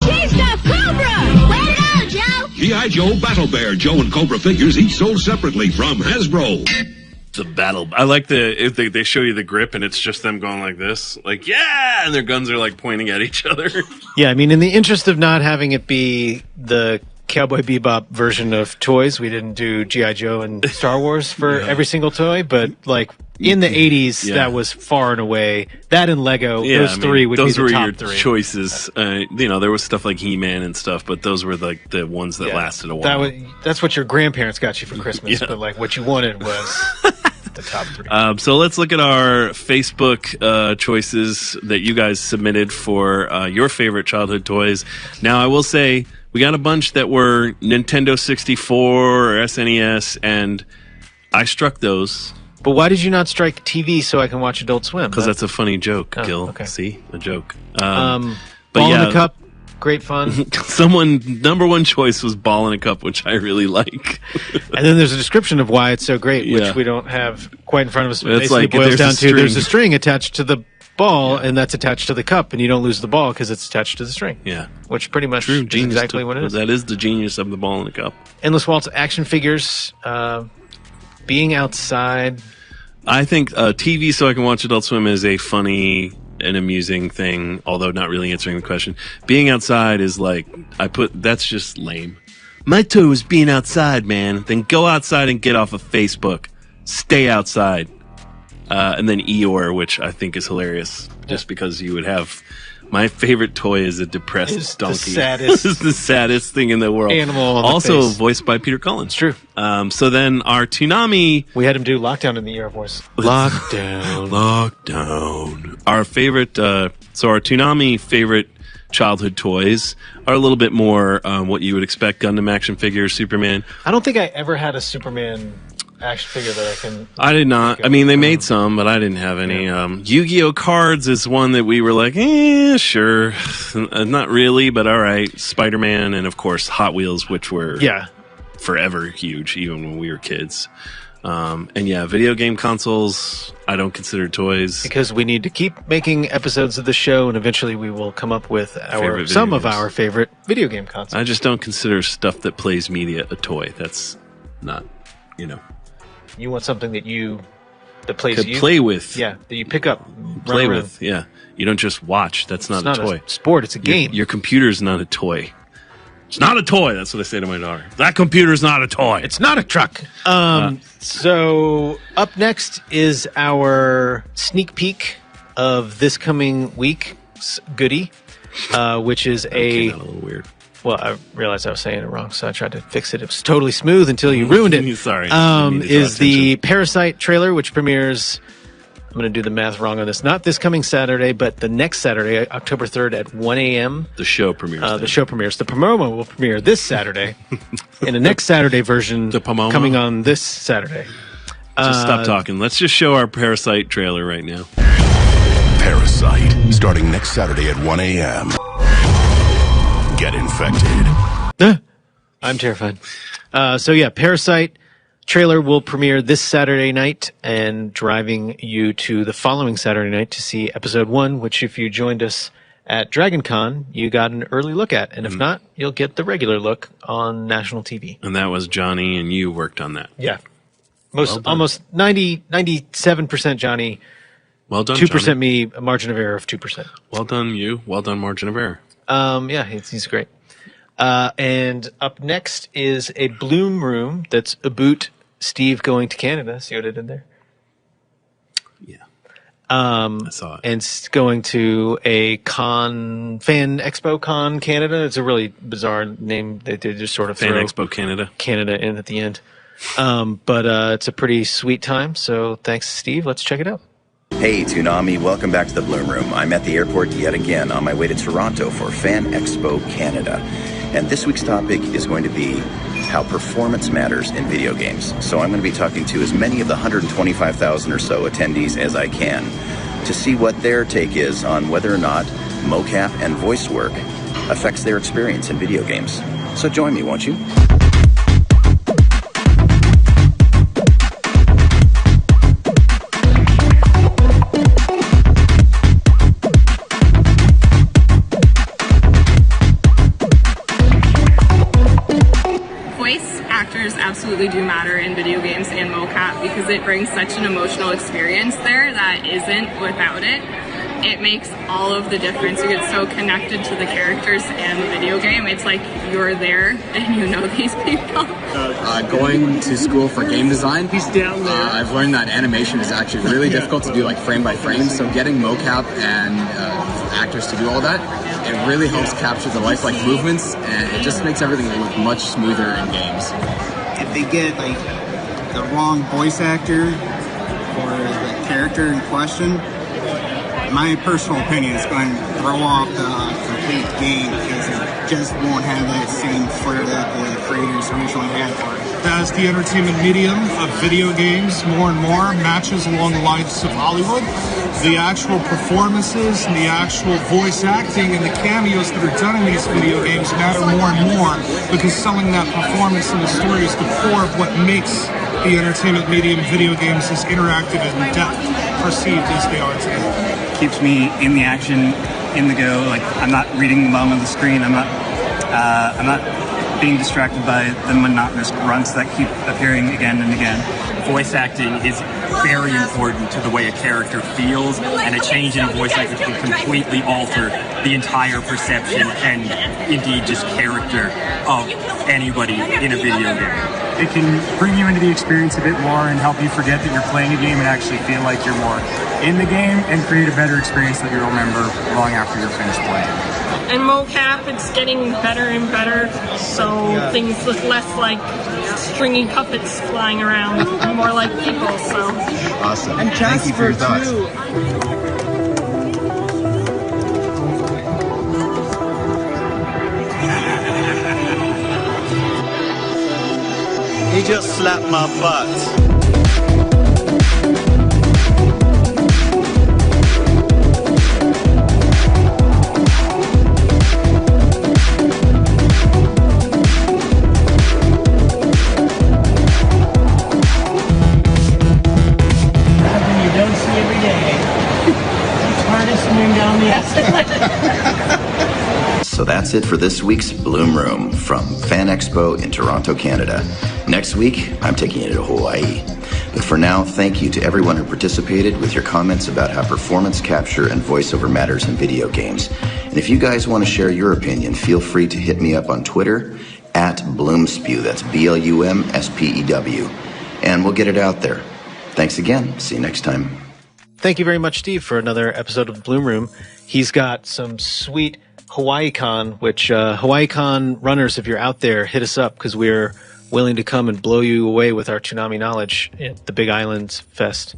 Chief Stuff Cobra! Way to go, Joe! G.I. Joe Battle Bear. Joe and Cobra figures each sold separately from Hasbro. The battle. I like if they show you the grip and it's just them going like this, like yeah, and their guns are like pointing at each other. Yeah, I mean, in the interest of not having it be the Cowboy Bebop version of toys, we didn't do G.I. Joe and Star Wars for every single toy, but like in the 80s, that was far and away that and Lego. Those three would be the top three. Choices. There was stuff like He-Man and stuff, but those were like the ones that lasted a while. That's what your grandparents got you for Christmas, but like what you wanted was the top three. So let's look at our Facebook choices that you guys submitted for your favorite childhood toys. Now, I will say, We got a bunch that were Nintendo 64 or SNES, and I struck those. But why did you not strike TV so I can watch Adult Swim? Because that's a funny joke, Oh, Gil. okay. See? A joke. Ball in the Cup, great fun. Number one choice was Ball in a Cup, which I really like. And then there's a description of why it's so great, which we don't have quite in front of us. It It's basically like boils there's down a to string. there's a string attached to the ball, and that's attached to the cup, and you don't lose the ball because it's attached to the string. Yeah. Which pretty much True, is genius exactly what it is. That is the genius of the Ball in a Cup. Endless Waltz action figures, being outside. I think TV so I can watch Adult Swim is a funny and amusing thing, although not really answering the question. Being outside is like, that's just lame. My toy was being outside, man. Then go outside and get off of Facebook. Stay outside. And then Eeyore, which I think is hilarious, just because you would have... My favorite toy is a depressed donkey. saddest It's the saddest thing in the world. animal on the Also face. voiced by Peter Cullen. True. So then our Toonami... We had him do Lockdown in the Eeyore voice. Lockdown. Lockdown. Our favorite... our Toonami favorite childhood toys are a little bit more what you would expect. Gundam action figures, Superman. I don't think I ever had a Superman action figure that I can... I did not. I mean, they made some, but I didn't have any. Yu-Gi-Oh! Cards is one that we were like, sure. Not really, but all right. Spider-Man, and of course, Hot Wheels, which were forever huge, even when we were kids. And yeah, video game consoles, I don't consider toys. Because we need to keep making episodes of the show, and eventually we will come up with some of our favorite video game consoles. I just don't consider stuff that plays media a toy. That's not, You want something that plays Could you? play with. Yeah, that you pick up. Play run around. with, yeah. You don't just watch. That's not It's a not toy. a sport, it's a game. Your computer's not a toy. It's not a toy. That's what I say to my daughter. That computer's not a toy. It's not a truck. So up next is our sneak peek of this coming week's goodie, which is a little weird. Well, I realized I was saying it wrong, so I tried to fix it. It was totally smooth until you ruined it. Sorry. Is the Parasite trailer, which premieres... I'm going to do the math wrong on this. Not this coming Saturday, but the next Saturday, October 3rd at 1 a.m. The show premieres. The show premieres. The promo will premiere this Saturday, and the next Saturday version coming on this Saturday. Just stop talking. Let's just show our Parasite trailer right now. Parasite, starting next Saturday at 1 a.m. Get infected. I'm terrified. So yeah, Parasite trailer will premiere this Saturday night, and driving you to the following Saturday night to see episode 1, which if you joined us at DragonCon, you got an early look at. And if not, you'll get the regular look on national TV. And that was Johnny, and you worked on that. Yeah. Almost 97% Johnny. Well done, 2% Johnny. me, a margin of error of 2%. Well done, you. Well done, margin of error. Yeah, he's great. And up next is a Bloom Room that's about Steve going to Canada. See what I did there? Yeah. I saw it. And going to a fan expo con Canada. It's a really bizarre name. They just sort of Fan throw Expo Canada. Canada in at the end. But it's a pretty sweet time. So thanks, Steve. Let's check it out. Hey, Toonami, welcome back to the Bloom Room. I'm at the airport yet again on my way to Toronto for Fan Expo Canada. And this week's topic is going to be how performance matters in video games. So I'm going to be talking to as many of the 125,000 or so attendees as I can to see what their take is on whether or not mocap and voice work affects their experience in video games. So join me, won't you? Absolutely do matter in video games and mocap because it brings such an emotional experience there that isn't without it. It makes all of the difference. You get so connected to the characters and the video game. It's like you're there and you know these people. Going to school for game design, he's down there. I've learned that animation is actually really difficult to do, like frame by frame. So getting mocap and actors to do all that, it really helps capture the lifelike movements, and it just makes everything look much smoother in games. If they get like the wrong voice actor for the character in question, my personal opinion is going to throw off the complete game because it just won't have that same flair that the creators originally had for it. As the entertainment medium of video games more and more matches along the lines of Hollywood, the actual performances and the actual voice acting and the cameos that are done in these video games matter more and more, because selling that performance and the story is the core of what makes the entertainment medium video games as interactive and depth perceived as they are today. Keeps me in the action, in the go. Like, I'm not reading the bottom of the screen. I'm not being distracted by the monotonous grunts that keep appearing again and again. Voice acting is very important to the way a character feels, and a change in voice acting can completely alter the entire perception and indeed just character of anybody in a video game. It can bring you into the experience a bit more and help you forget that you're playing a game and actually feel like you're more in the game and create a better experience that you'll remember long after you're finished playing. And mocap, it's getting better and better, so things look less like stringy puppets flying around and more like people, so. Awesome. And Thank you for your thoughts. He just slapped my butt. So that's it for this week's Bloom Room from Fan Expo in Toronto, Canada. Next week, I'm taking it to Hawaii. But for now, thank you to everyone who participated with your comments about how performance capture and voiceover matters in video games. And if you guys want to share your opinion, feel free to hit me up on Twitter at Bloomspew. That's BLUMSPEW. And we'll get it out there. Thanks again. See you next time. Thank you very much, Steve, for another episode of Bloom Room. He's got some sweet HawaiiCon, which HawaiiCon runners, if you're out there, hit us up, because we're willing to come and blow you away with our Toonami knowledge at the Big Islands Fest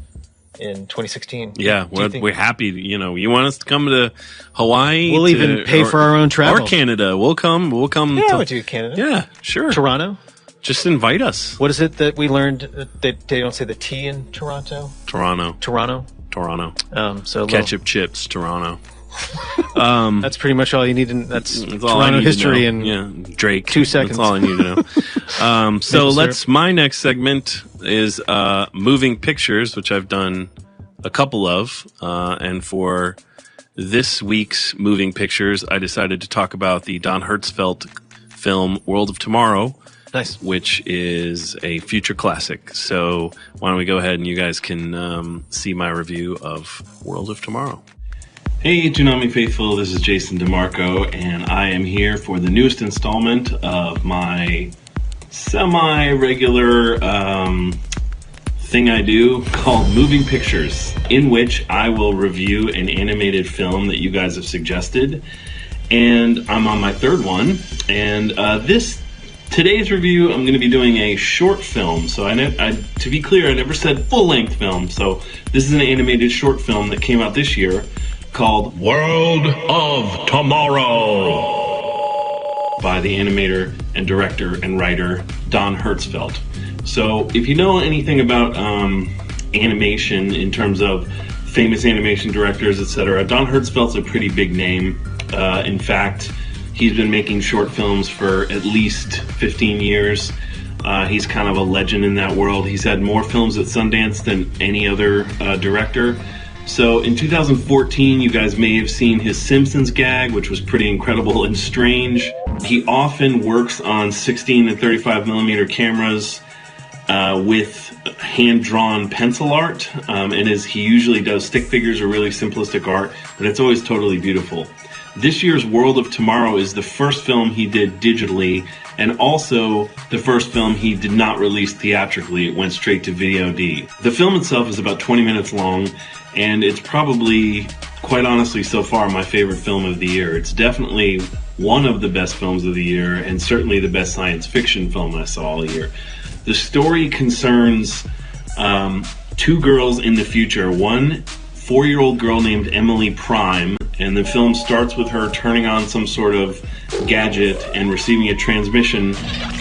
in 2016. Yeah, we're happy. You want us to come to Hawaii? We'll even pay for our own travel. Or Canada. We'll come. Yeah, we'll do Canada. Yeah, sure. Toronto. Just invite us. What is it that we learned that they don't say the T in Toronto? Toronto. So ketchup chips, Toronto. That's pretty much all you need. That's Toronto history in Drake. 2 seconds. That's all I need to know. So my next segment is moving pictures, which I've done a couple of. And for this week's moving pictures, I decided to talk about the Don Hertzfeldt film World of Tomorrow. Nice. Which is a future classic. So why don't we go ahead and you guys can see my review of World of Tomorrow. Hey, Toonami Faithful, this is Jason DeMarco, and I am here for the newest installment of my semi-regular thing I do called Moving Pictures, in which I will review an animated film that you guys have suggested. And I'm on my third one, and today's review, I'm going to be doing a short film. So to be clear, I never said full-length film. So this is an animated short film that came out this year called World of Tomorrow by the animator and director and writer Don Hertzfeldt. So if you know anything about animation in terms of famous animation directors, etc., Don Hertzfeldt's a pretty big name. In fact, he's been making short films for at least 15 years. He's kind of a legend in that world. He's had more films at Sundance than any other director. So in 2014, you guys may have seen his Simpsons gag, which was pretty incredible and strange. He often works on 16 and 35 millimeter cameras with hand-drawn pencil art. And he usually does stick figures or really simplistic art, but it's always totally beautiful. This year's World of Tomorrow is the first film he did digitally, and also the first film he did not release theatrically. It went straight to VOD. The film itself is about 20 minutes long, and it's probably, quite honestly, so far my favorite film of the year. It's definitely one of the best films of the year, and certainly the best science fiction film I saw all year. The story concerns two girls in the future. One 4-year-old girl named Emily Prime, And the film starts with her turning on some sort of gadget and receiving a transmission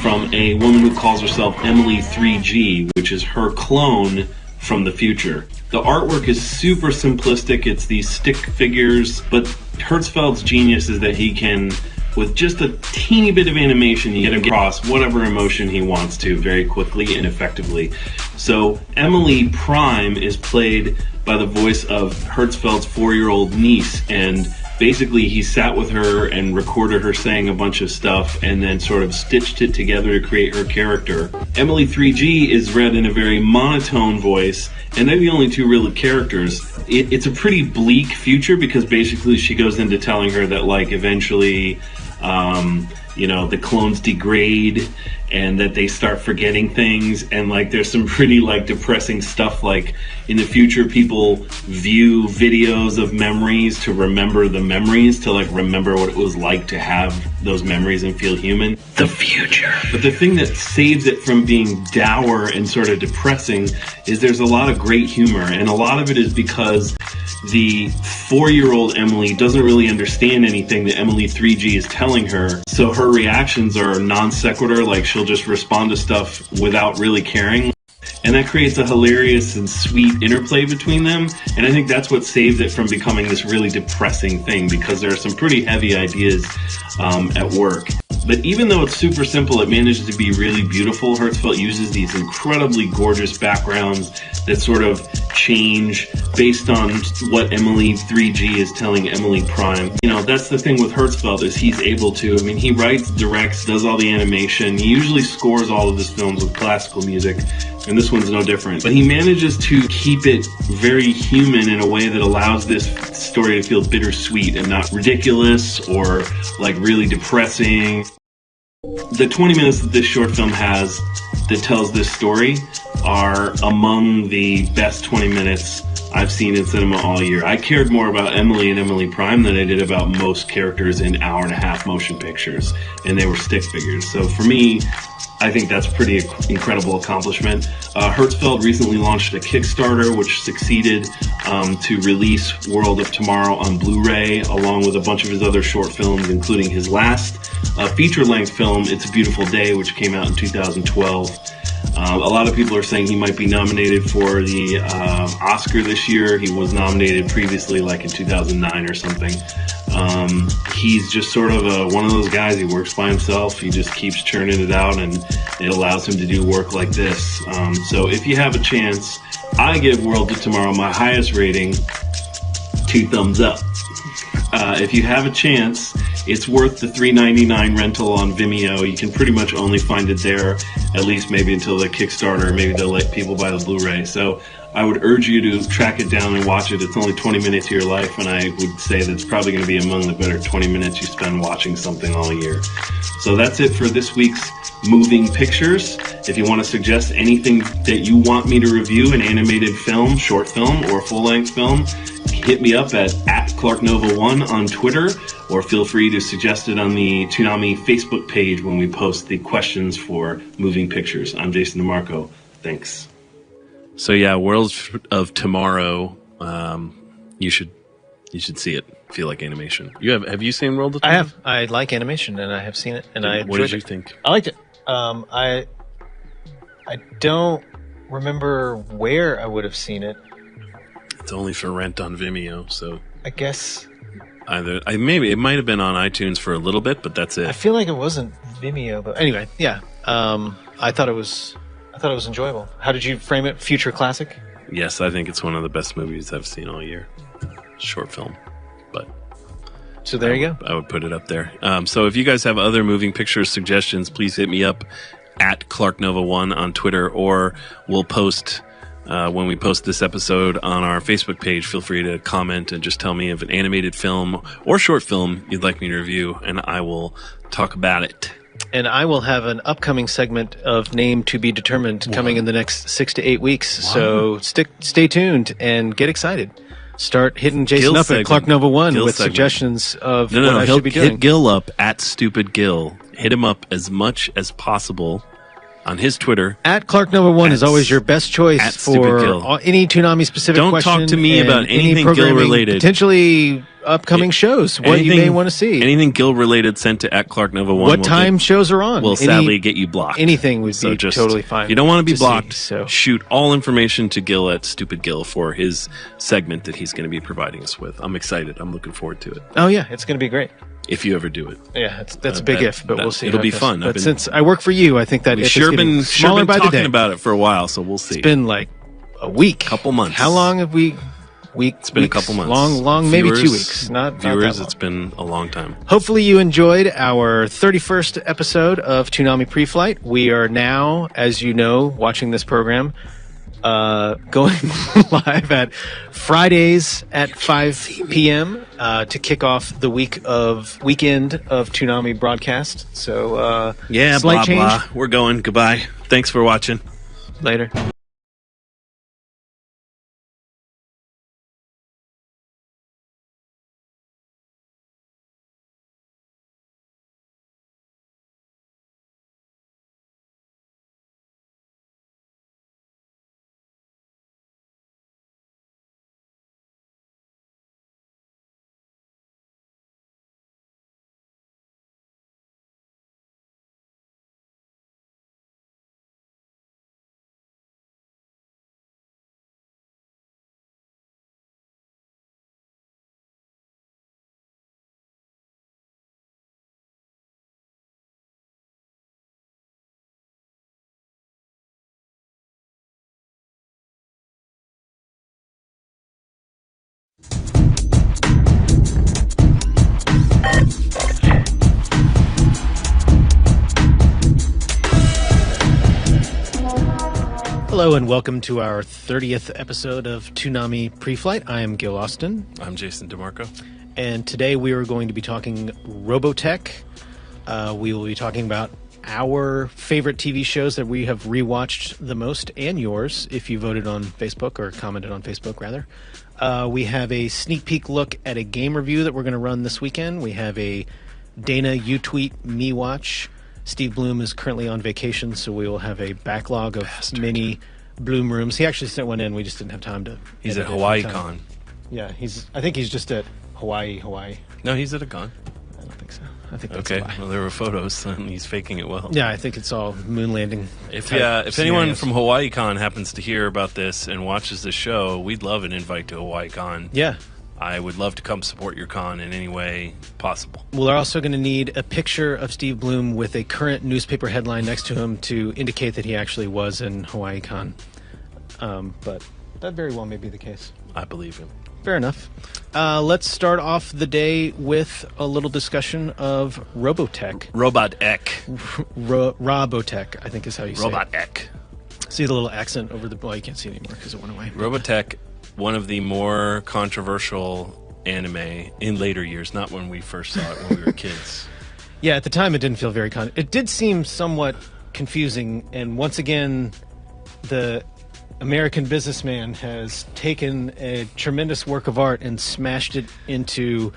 from a woman who calls herself Emily 3G, which is her clone from the future. The artwork is super simplistic. It's these stick figures, but Hertzfeld's genius is that he can, with just a teeny bit of animation, he can get across whatever emotion he wants to very quickly and effectively. So Emily Prime is played by the voice of Hertzfeld's 4-year-old niece, and basically he sat with her and recorded her saying a bunch of stuff and then sort of stitched it together to create her character. Emily 3G is read in a very monotone voice, and they're the only two real characters. It's a pretty bleak future because basically she goes into telling her that, like, eventually the clones degrade and that they start forgetting things, and like there's some pretty like depressing stuff, like in the future people view videos of memories to remember the memories, to like remember what it was like to have those memories and feel human. The future. But the thing that saves it from being dour and sort of depressing is there's a lot of great humor, and a lot of it is because the 4-year-old Emily doesn't really understand anything that Emily 3G is telling her, so her reactions are non sequitur, like she'll just respond to stuff without really caring. And that creates a hilarious and sweet interplay between them, and I think that's what saves it from becoming this really depressing thing, because there are some pretty heavy ideas at work. But even though it's super simple, it manages to be really beautiful. Hertzfeld uses these incredibly gorgeous backgrounds that sort of change based on what Emily 3G is telling Emily Prime. You know, that's the thing with Hertzfeld, is he's able to, I mean, he writes, directs, does all the animation. He usually scores all of his films with classical music, and this one's no different. But he manages to keep it very human in a way that allows this story to feel bittersweet and not ridiculous or like really depressing. The 20 minutes that this short film has that tells this story are among the best 20 minutes I've seen in cinema all year. I cared more about Emily and Emily Prime than I did about most characters in hour-and-a-half motion pictures, and they were stick figures. So for me, I think that's a pretty incredible accomplishment. Hertzfeld recently launched a Kickstarter which succeeded to release World of Tomorrow on Blu-ray, along with a bunch of his other short films, including his last feature-length film, It's a Beautiful Day, which came out in 2012. A lot of people are saying he might be nominated for the Oscar this year. He was nominated previously, like in 2009 or something. He's just sort of one of those guys. He works by himself. He just keeps churning it out, and it allows him to do work like this. So if you have a chance, I give World of Tomorrow my highest rating, 2 thumbs up. If you have a chance, it's worth the $3.99 rental on Vimeo. You can pretty much only find it there, at least maybe until the Kickstarter. Maybe they'll let people buy the Blu-ray. So I would urge you to track it down and watch it. It's only 20 minutes of your life, and I would say that's probably going to be among the better 20 minutes you spend watching something all year. So that's it for this week's Moving Pictures. If you want to suggest anything that you want me to review, an animated film, short film, or full-length film, hit me up at ClarkNova1 on Twitter, or feel free to suggest it on the Toonami Facebook page when we post the questions for Moving Pictures. I'm Jason DeMarco. Thanks. So yeah, World of Tomorrow. You should see it. Feel like animation. Have you seen World of Tomorrow? I have. I like animation, and I have seen it, and what did you think? I liked it. I don't remember where I would have seen it. It's only for rent on Vimeo, so I guess maybe it might have been on iTunes for a little bit, but that's it. I feel like it wasn't Vimeo, but anyway, yeah. I thought it was enjoyable. How did you frame it? Future classic? Yes, I think it's one of the best movies I've seen all year. Short film, but so there you go. I would put it up there. So if you guys have other Moving Pictures suggestions, please hit me up at ClarkNova1 on Twitter, or we'll post when we post this episode on our Facebook page. Feel free to comment and just tell me of an animated film or short film you'd like me to review, and I will talk about it. And I will have an upcoming segment of Name to be Determined coming in the next 6 to 8 weeks. So stay tuned and get excited. Start hitting Jason Gil up segment. at Clark-Nova1 Gil with segment. suggestions of No, what I should be doing. Hit Gil up at Stupid Gil. Hit him up as much as possible. on his Twitter. At Clark Nova 1 is always your best choice for any Toonami specific Don't question. talk to me and about anything programming, Gil related. Potentially upcoming shows, what you may want to see. Anything Gil related sent to at Clark Nova 1. What time shows are on. Will sadly get you blocked. Anything would be just, totally fine. If you don't want to be blocked, see, shoot all information to Gil at Stupid Gil for his segment that he's going to be providing us with. I'm excited. I'm looking forward to it. Oh, yeah. It's going to be great. If you ever do it. Yeah, that's a big if, but we'll see. It'll be fun. But since I work for you, I think that we've if sure it's been smaller by the talking day. about it for a while, so we'll see. It's been like a week. Couple months. How long have we... It's been a couple months. Long, maybe 2 weeks. Not viewers, that long. it's been a long time. Hopefully you enjoyed our 31st episode of Toonami Preflight. We are now, as you know, watching this program, going live at Fridays at 5 p.m. To kick off the weekend of Toonami broadcast. So, yeah, slight change. Blah. We're going. Goodbye. Thanks for watching. Later. Hello and welcome to our 30th episode of Toonami Preflight. I am Gil Austin. I'm Jason DeMarco. And today we are going to be talking Robotech. We will be talking about our favorite TV shows that we have rewatched the most, and yours, if you voted on Facebook, or commented on Facebook, rather. We have a sneak peek look at a game review that we're going to run this weekend. We have a Dana You Tweet Me Watch. Steve Bloom is currently on vacation, so we will have a backlog of mini Bloom rooms. He actually sent one in. We just didn't have time to. He's at Hawaii Con. Yeah, I think he's just at Hawaii. No, he's at a con. I don't think so. I think that's okay. a lie. Well, there were photos, and he's faking it well. Yeah, I think it's all moon landing. If anyone from Hawaii Con happens to hear about this and watches the show, we'd love an invite to Hawaii Con. Yeah. I would love to come support your con in any way possible. We're also going to need a picture of Steve Bloom with a current newspaper headline next to him to indicate that he actually was in Hawaii Con. But that very well may be the case. I believe him. Fair enough. Let's start off the day with a little discussion of Robotech. Robotech, I think is how you say it. Robotech. See the little accent over the... Well, you can't see it anymore because it went away. Robotech, one of the more controversial anime in later years, not when we first saw it when we were kids. Yeah, at the time it didn't feel very... It did seem somewhat confusing, and once again, the American businessman has taken a tremendous work of art and smashed it into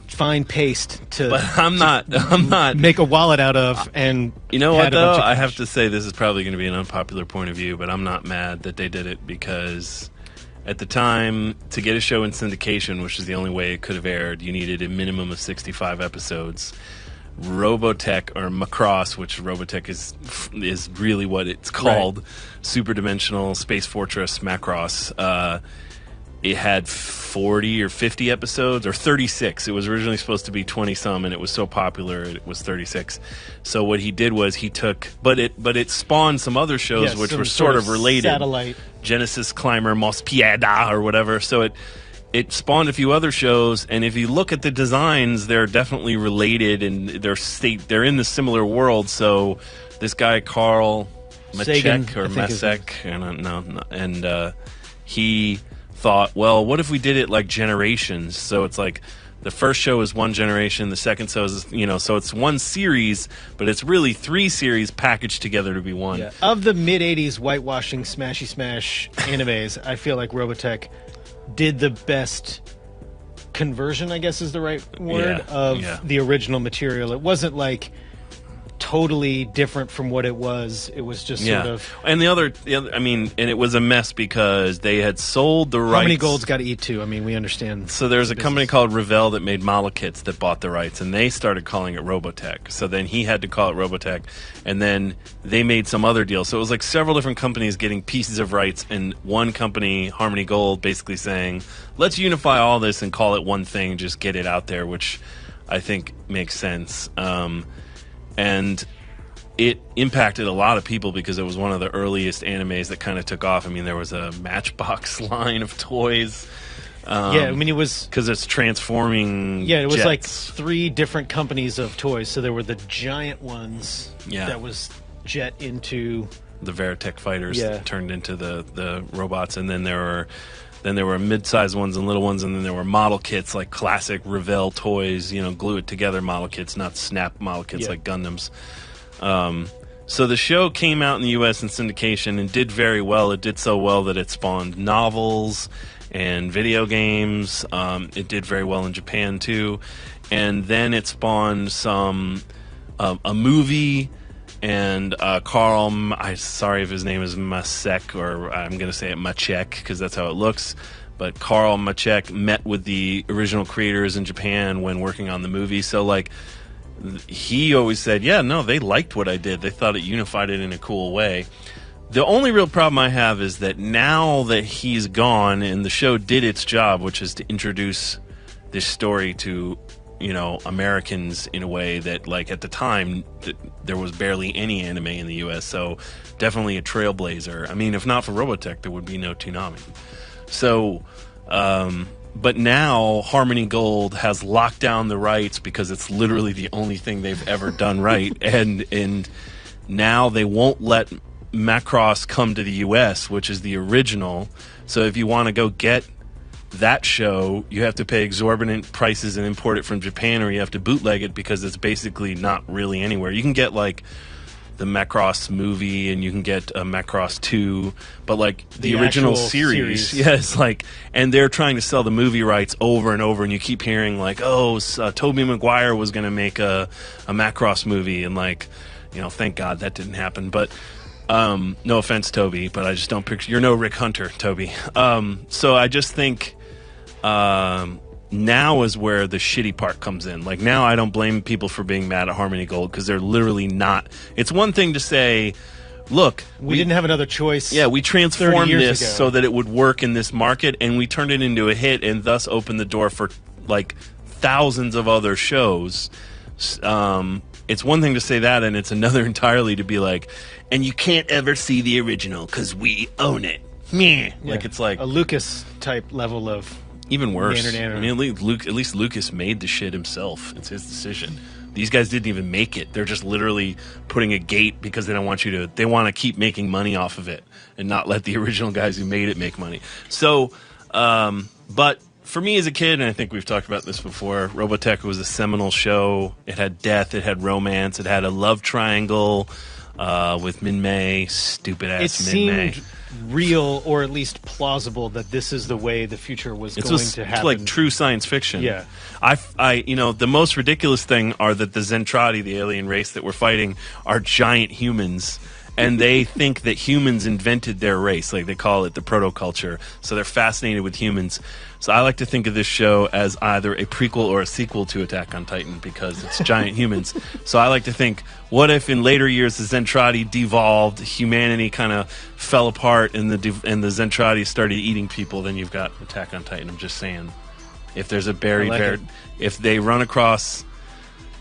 fine paste to... But I'm not make a wallet out of, and... You know what, though? I have to say this is probably going to be an unpopular point of view, but I'm not mad that they did it because... At the time, to get a show in syndication, which is the only way it could have aired, you needed a minimum of 65 episodes. Robotech, or Macross, which Robotech is really what it's called, right. Super Dimensional Space Fortress Macross. It had 40 or 50 episodes, or 36. It was originally supposed to be 20-some, and it was so popular it was 36. So what he did was he took... But it spawned some other shows which were sort of related. Satellite. Genesis Climber, Mospiada, or whatever. So it spawned a few other shows, and if you look at the designs, they're definitely related, and they're in the similar world. So this guy, Carl Macek, or Masek, and he thought, well, what if we did it like generations? So it's like the first show is one generation, the second show is, so it's one series, but it's really 3 series packaged together to be one. Yeah. Of the mid-'80s whitewashing smashy smash animes, I feel like Robotech did the best conversion, I guess is the right word, of the original material. It wasn't like totally different from what it was. It was just sort of... And the other, I mean, and it was a mess because they had sold the rights. Harmony Gold's got to eat too. I mean, we understand. So there's a company called Revell that made model kits that bought the rights, and they started calling it Robotech. So then he had to call it Robotech, and then they made some other deal. So it was like several different companies getting pieces of rights, and one company, Harmony Gold, basically saying, let's unify all this and call it one thing, just get it out there, which I think makes sense. And it impacted a lot of people because it was one of the earliest animes that kind of took off. I mean, there was a Matchbox line of toys. I mean, it was... Because it's transforming it was jets. like 3 different companies of toys. So there were the giant ones that was Jet into... The Veritech fighters that turned into the robots. And then there were mid-sized ones and little ones, and then there were model kits, like classic Revell toys, glue it together model kits, not snap model kits like Gundams. So the show came out in the U.S. in syndication and did very well. It did so well that it spawned novels and video games. It did very well in Japan, too. And then it spawned some a movie, and Carl, I'm sorry if his name is Macek, or I'm going to say it Macek because that's how it looks. But Carl Macek met with the original creators in Japan when working on the movie. So, like, he always said, they liked what I did. They thought it unified it in a cool way. The only real problem I have is that now that he's gone and the show did its job, which is to introduce this story to Americans in a way that, like, at the time there was barely any anime in the US, so definitely a trailblazer. I mean, if not for Robotech, there would be no Toonami. So but now Harmony Gold has locked down the rights because it's literally the only thing they've ever done right, and now they won't let Macross come to the US, which is the original. So if you want to go get that show, you have to pay exorbitant prices and import it from Japan, or you have to bootleg it because it's basically not really anywhere. You can get like the Macross movie, and you can get Macross 2, but like the original series. Yes, like, and they're trying to sell the movie rights over and over, and you keep hearing like, Tobey Maguire was going to make a Macross movie, and like, thank God that didn't happen. But no offense, Toby, but I just don't picture, you're no Rick Hunter, Toby. So I just think now is where the shitty part comes in. Like, now I don't blame people for being mad at Harmony Gold because they're literally not. It's one thing to say, look, we didn't have another choice. Yeah, we transformed this so that it would work in this market, and we turned it into a hit and thus opened the door for like thousands of other shows. It's one thing to say that, and it's another entirely to be like, and you can't ever see the original because we own it. Meh. Like, it's like a Lucas type level of... Even worse. I mean, at least Lucas made the shit himself. It's his decision. These guys didn't even make it. They're just literally putting a gate because they don't want you to... They want to keep making money off of it and not let the original guys who made it make money. So, but for me as a kid, and I think we've talked about this before, Robotech was a seminal show. It had death, it had romance, it had a love triangle with Min-Mei, stupid-ass Min-Mei. It seemed real, or at least plausible, that this is the way the future was going to happen. It's like true science fiction. Yeah. The most ridiculous thing are that the Zentradi, the alien race that we're fighting, are giant humans, and they think that humans invented their race. Like, they call it the proto-culture, so they're fascinated with humans. So I like to think of this show as either a prequel or a sequel to Attack on Titan because it's giant humans. So I like to think, what if in later years the Zentradi devolved, humanity kind of fell apart, and the Zentradi started eating people? Then you've got Attack on Titan. I'm just saying, if there's a buried if they run across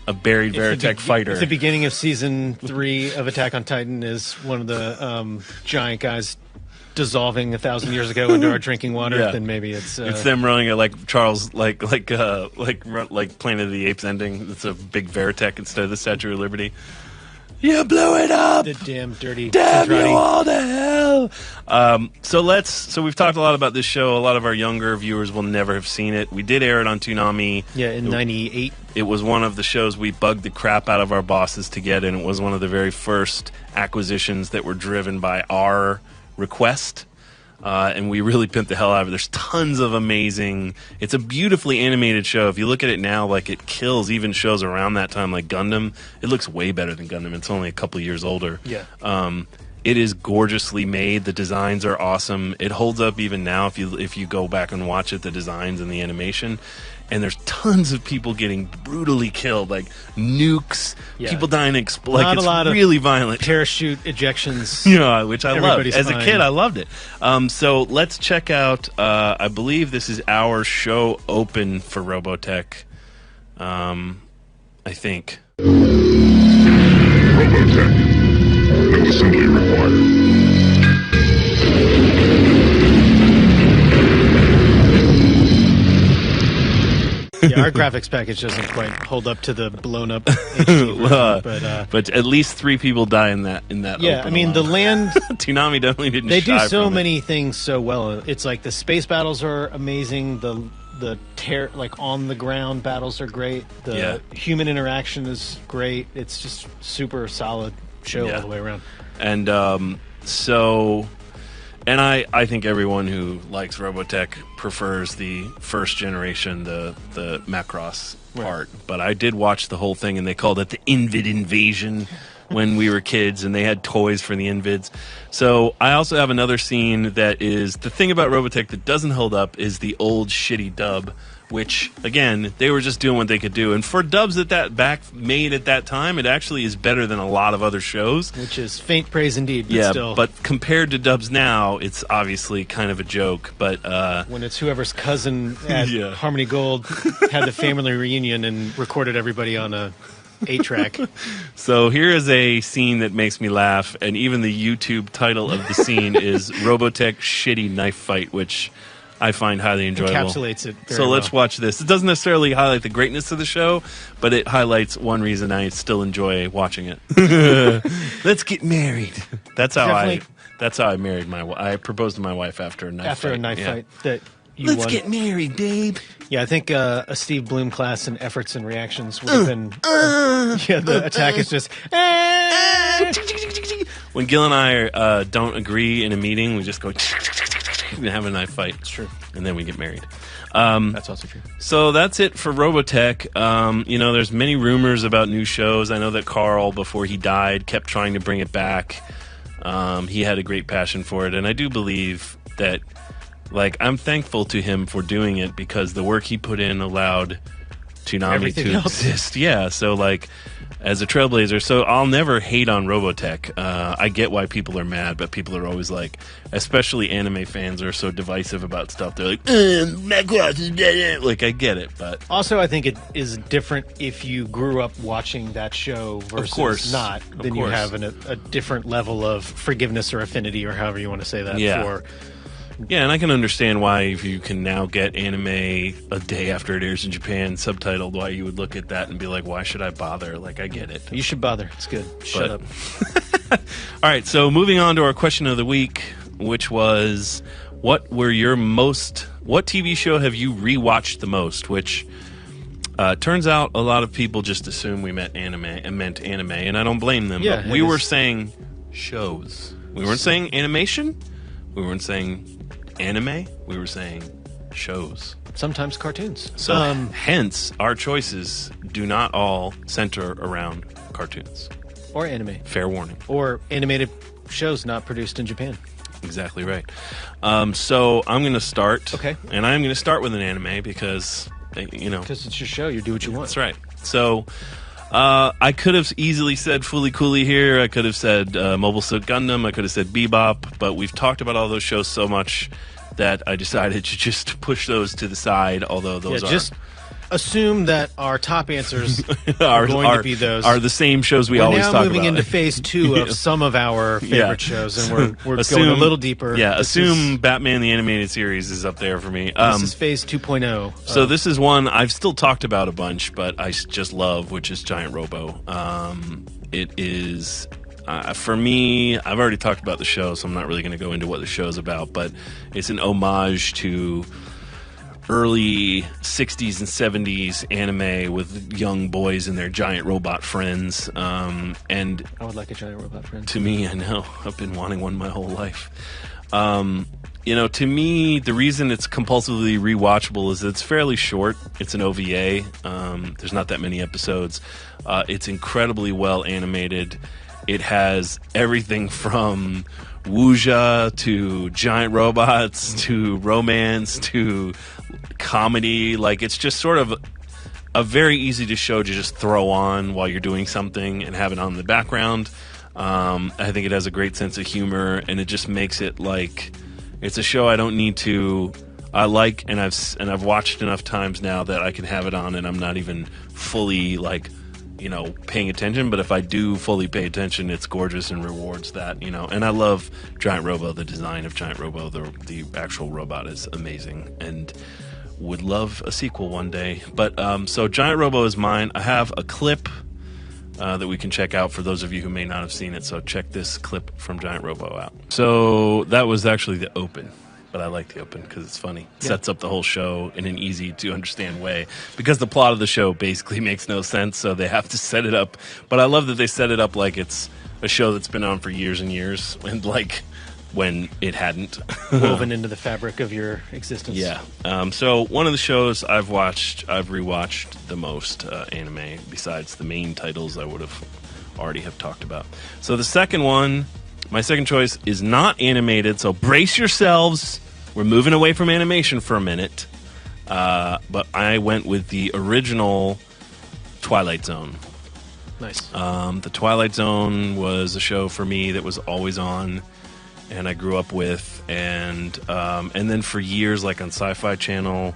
a buried Veritech fighter. If the beginning of season 3 of Attack on Titan is one of the giant guys dissolving 1,000 years ago into our drinking water, then maybe it's them running it like Charles, like Planet of the Apes ending. It's a big Veritech instead of the Statue of Liberty. You blew it up. The damn dirty. Damn you all to hell. So we've talked a lot about this show. A lot of our younger viewers will never have seen it. We did air it on Toonami. Yeah, in '98. It was one of the shows we bugged the crap out of our bosses to get, and it was one of the very first acquisitions that were driven by our request. and we really pimped the hell out of it. There's tons of amazing. It's a beautifully animated show. If you look at it now, like it kills even shows around that time, like Gundam. It looks way better than Gundam. It's only a couple years older. Yeah. It is gorgeously made. The designs are awesome. It holds up even now if you go back and watch it, the designs and the animation. And there's tons of people getting brutally killed, like nukes, people dying, like Not it's a lot really of violent. Parachute ejections. Yeah, which I loved. Everybody's As a fine. kid, I loved it. So let's check out, I believe this is our show open for Robotech. I think. Robotech. No assembly required. Yeah, our graphics package doesn't quite hold up to the blown up HD version, but at least 3 people die in that. Yeah, open I mean, alone. the land. Toonami definitely didn't. They do shy so from it. many things so well. It's like the space battles are amazing. The like on the ground battles are great. The human interaction is great. It's just super solid show all the way around. And and I think everyone who likes Robotech prefers the first generation, the Macross part. But I did watch the whole thing, and they called it the Invid Invasion when we were kids, and they had toys for the Invids. So I also have another scene that is the thing about Robotech that doesn't hold up is the old shitty dub, which again they were just doing what they could do. And for dubs that made at that time, it actually is better than a lot of other shows. Which is faint praise indeed. But Yeah, still, but compared to dubs now, it's obviously kind of a joke. But when it's whoever's cousin at Harmony Gold had the family reunion and recorded everybody on a 8-track. So here is a scene that makes me laugh, and even the YouTube title of the scene is Robotech Shitty Knife Fight, which I find highly enjoyable. Encapsulates it very So let's well. watch this. It doesn't necessarily highlight the greatness of the show, but it highlights one reason I still enjoy watching it. Let's get married. That's how I married I proposed to my wife after a knife fight. Fight that you Let's won. get married, babe. Yeah, I think a Steve Bloom class in efforts and reactions would have been. The attack is just. When Gil and I don't agree in a meeting, we just go and have a knife fight. It's true. And then we get married. That's also true. So that's it for Robotech. There's many rumors about new shows. I know that Carl, before he died, kept trying to bring it back. He had a great passion for it, and I do believe that. Like, I'm thankful to him for doing it because the work he put in allowed Toonami Everything to else. exist. Yeah, so like as a trailblazer, so I'll never hate on Robotech. I get why people are mad, but people are always like, especially anime fans are so divisive about stuff. They're like, Macross is dead. Like, I get it, but Also, I think it is different if you grew up watching that show versus course. not. Of Then you course. have a different level of forgiveness or affinity or however you want to say that for. Yeah, and I can understand why if you can now get anime a day after it airs in Japan subtitled, why you would look at that and be like, why should I bother? Like, I get it. You should bother. It's good. Shut up. All right, so moving on to our question of the week, which was, what TV show have you rewatched the most? Which turns out a lot of people just assume we meant anime, and I don't blame them. Yeah, but we were saying shows. We weren't saying animation. We weren't saying anime. We were saying shows. Sometimes cartoons. So hence, our choices do not all center around cartoons. Or anime. Fair warning. Or animated shows not produced in Japan. Exactly right. So I'm going to start. Okay. And I'm going to start with an anime because, Because it's your show. You do what you want. That's right. So I could have easily said Fooly Cooly here. I could have said Mobile Suit Gundam. I could have said Bebop. But we've talked about all those shows so much that I decided to just push those to the side, although those are... Just assume that our top answers are going to be those. Are the same shows we always talk about. We're now moving into phase 2 of some of our favorite shows, and we're going a little deeper. Yeah, assume Batman the Animated Series is up there for me. This is phase 2.0. So this is one I've still talked about a bunch, but I just love, which is Giant Robo. It is... for me, I've already talked about the show, so I'm not really going to go into what the show's about, but it's an homage to early 60s and 70s anime with young boys and their giant robot friends. And I would like a giant robot friend. To me, I know. I've been wanting one my whole life. to me, the reason it's compulsively rewatchable is it's fairly short. It's an OVA. There's not that many episodes. It's incredibly well animated. It has everything from wuxia to giant robots to romance to comedy. Like, it's just sort of a very easy to show to just throw on while you're doing something and have it on in the background. I think it has a great sense of humor, and it just makes it like it's a show I don't need to. I like, and I've watched enough times now that I can have it on, and I'm not even fully paying attention. But if I do fully pay attention, it's gorgeous and rewards that. And I love Giant Robo. The design of Giant Robo, the actual robot, is amazing, and would love a sequel one day. But so Giant Robo is mine. I have a clip that we can check out for those of you who may not have seen it. So check this clip from Giant Robo out. So that was actually the open, but I like the open because it's funny. It sets up the whole show in an easy to understand way, because the plot of the show basically makes no sense, so they have to set it up. But I love that they set it up like it's a show that's been on for years and years, and like when it hadn't. Woven into the fabric of your existence. Yeah. So one of the shows I've rewatched the most anime, besides the main titles I would have already have talked about. So the second one, my second choice, is not animated, so brace yourselves. We're moving away from animation for a minute. But I went with the original Twilight Zone. Nice. The Twilight Zone was a show for me that was always on, and I grew up with, and then for years, like on Sci-Fi Channel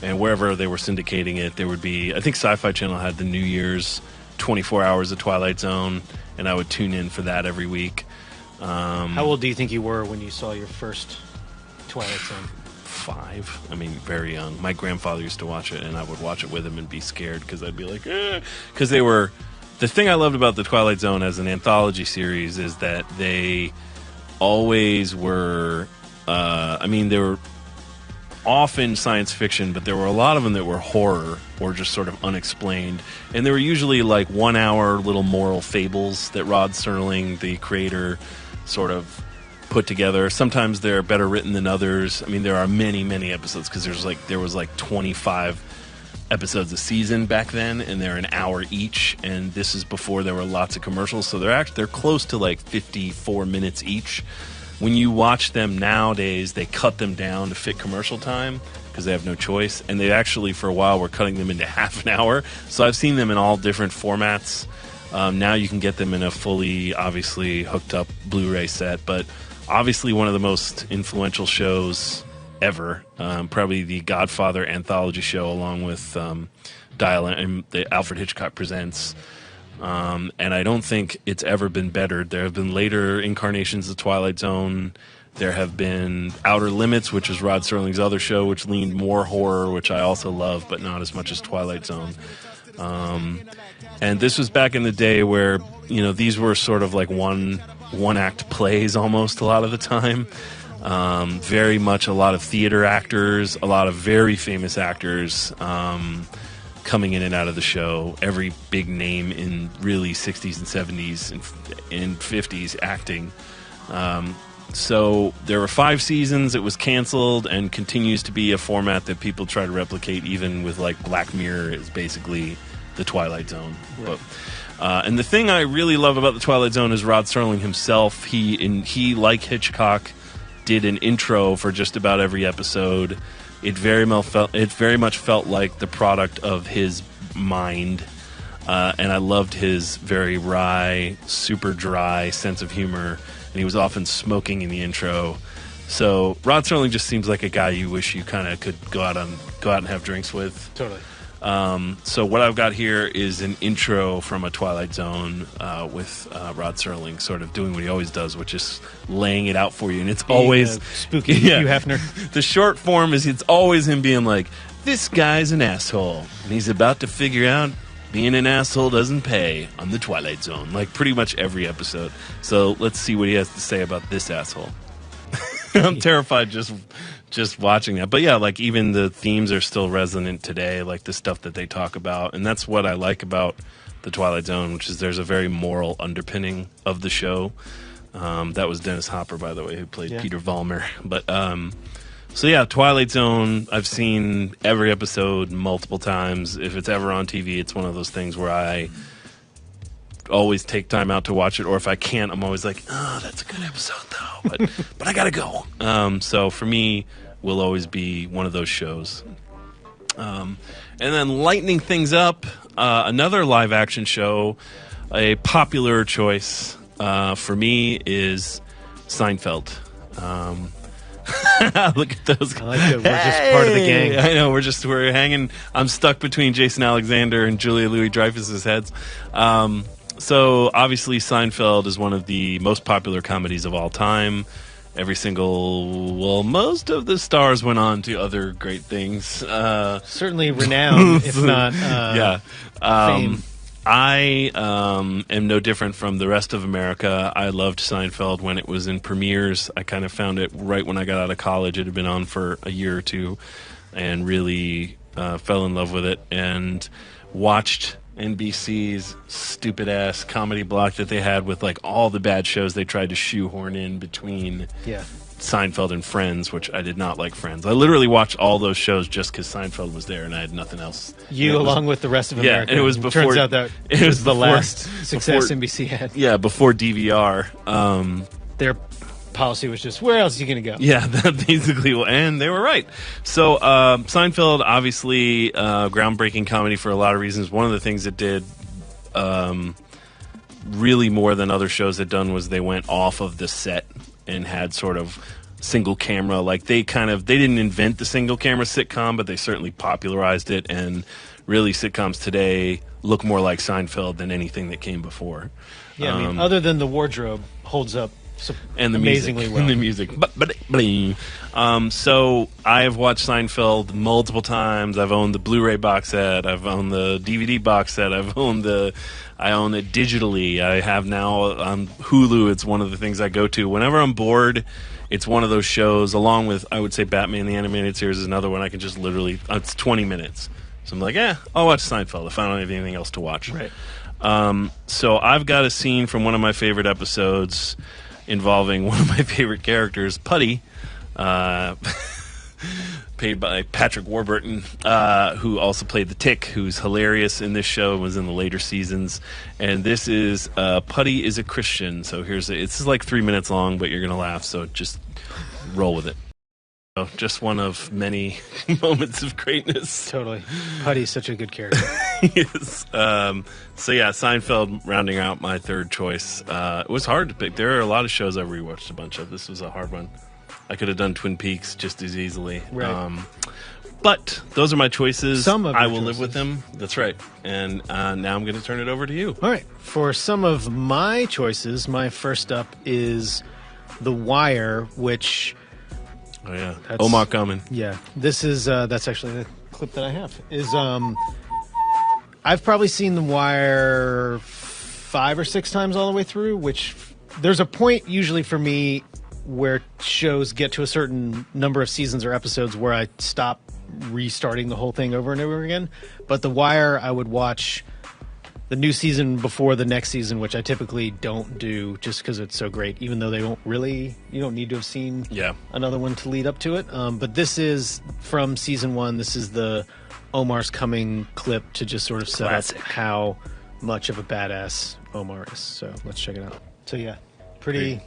and wherever they were syndicating it, there would be, I think Sci-Fi Channel had the New Year's 24 hours of Twilight Zone, and I would tune in for that every week. How old do you think you were when you saw your first Twilight Zone? 5. I mean, very young. My grandfather used to watch it, and I would watch it with him and be scared because I'd be like, because they were. The thing I loved about the Twilight Zone as an anthology series is that they always were. They were often science fiction, but there were a lot of them that were horror or just sort of unexplained, and they were usually like 1 hour little moral fables that Rod Serling, the creator, sort of put together. Sometimes they're better written than others. I mean, there are many episodes because there was 25 episodes a season back then, and they're an hour each, and this is before there were lots of commercials, so they're close to like 54 minutes each. When you watch them nowadays, they cut them down to fit commercial time because they have no choice, and they actually for a while were cutting them into half an hour. So I've seen them in all different formats. Now you can get them in a fully, obviously hooked up Blu-ray set, but obviously one of the most influential shows ever, probably the Godfather anthology show, along with Dial and the Alfred Hitchcock Presents. And I don't think it's ever been bettered. There have been later incarnations of Twilight Zone. There have been Outer Limits, which is Rod Serling's other show, which leaned more horror, which I also love, but not as much as Twilight Zone. And this was back in the day where, these were sort of like one-act plays almost a lot of the time. Very much a lot of theater actors, a lot of very famous actors coming in and out of the show. Every big name in really 60s and 70s and 50s acting. So there were 5 seasons. It was canceled and continues to be a format that people try to replicate, even with like Black Mirror is basically the Twilight Zone. Right. But, and the thing I really love about the Twilight Zone is Rod Serling himself. He like Hitchcock, did an intro for just about every episode. It very much felt like the product of his mind, and I loved his very wry, super dry sense of humor. And he was often smoking in the intro. So Rod Serling just seems like a guy you wish you kind of could go out and have drinks with. Totally. So what I've got here is an intro from a Twilight Zone with Rod Serling sort of doing what he always does, which is laying it out for you. And it's always spooky Hugh Hefner. The short form is it's always him being like, this guy's an asshole. And he's about to figure out being an asshole doesn't pay on the Twilight Zone. Like pretty much every episode. So let's see what he has to say about this asshole. I'm terrified just watching that. But yeah, like even the themes are still resonant today, like the stuff that they talk about. And that's what I like about the Twilight Zone, which is there's a very moral underpinning of the show. That was Dennis Hopper, by the way, who played Yeah. Peter Vollmer. But so yeah, Twilight Zone. I've seen every episode multiple times. If it's ever on TV, it's one of those things where I always take time out to watch it. Or if I can't, I'm always like, oh, that's a good episode though. But I gotta go. So for me, will always be one of those shows. And then lightening things up, another live action show, a popular choice for me is Seinfeld. Look at those. I like that we're just part of the gang. I know, we're hanging. I'm stuck between Jason Alexander and Julia Louis-Dreyfus's heads. So obviously Seinfeld is one of the most popular comedies of all time. Most of the stars went on to other great things. Certainly renowned, if not fame. I am no different from the rest of America. I loved Seinfeld when it was in premieres. I kind of found it right when I got out of college. It had been on for a year or two and really fell in love with it and watched NBC's stupid-ass comedy block that they had with like all the bad shows they tried to shoehorn in between Seinfeld and Friends, which I did not like Friends. I literally watched all those shows just because Seinfeld was there and I had nothing else. Along with the rest of America. Yeah, and it was before. Turns out that it was the last success NBC had. Yeah, before DVR. Their policy was just, where else are you going to go? Yeah, that basically, and they were right. So Seinfeld, obviously, groundbreaking comedy for a lot of reasons. One of the things it did really more than other shows had done was they went off of the set and had sort of single camera. Like they didn't invent the single camera sitcom, but they certainly popularized it. And really, sitcoms today look more like Seinfeld than anything that came before. Yeah, I mean, other than the wardrobe holds up. And the amazingly music, well. And the music. So I have watched Seinfeld multiple times. I've owned the Blu-ray box set. I've owned the DVD box set. I own it digitally. I have now on Hulu. It's one of the things I go to whenever I'm bored. It's one of those shows, along with, I would say, Batman the Animated Series is another one I can just literally, it's 20 minutes. So I'm like, I'll watch Seinfeld if I don't have anything else to watch. Right. So I've got a scene from one of my favorite episodes involving one of my favorite characters, Putty, played by Patrick Warburton, who also played the Tick, who's hilarious in this show and was in the later seasons. And this is Putty is a Christian. So it's like 3 minutes long, but you're going to laugh, so just roll with it. So just one of many moments of greatness. Totally. Putty's such a good character. Yes. So yeah, Seinfeld rounding out my third choice. It was hard to pick. There are a lot of shows I've rewatched a bunch of. This was a hard one. I could have done Twin Peaks just as easily. Right. But those are my choices. Some of I your will choices. live with them. That's right. And now I'm going to turn it over to you. All right. For some of my choices, my first up is The Wire, which... Oh, yeah. Omar coming. Yeah. This is, that's actually the clip that I have. I've probably seen The Wire 5 or 6 times all the way through, which there's a point usually for me where shows get to a certain number of seasons or episodes where I stop restarting the whole thing over and over again. But The Wire, I would watch the new season before the next season, which I typically don't do just because it's so great, even though you don't need to have seen another one to lead up to it. But this is from season 1. This is the Omar's Coming clip to just sort of set up how much of a badass Omar is. So let's check it out. So yeah, pretty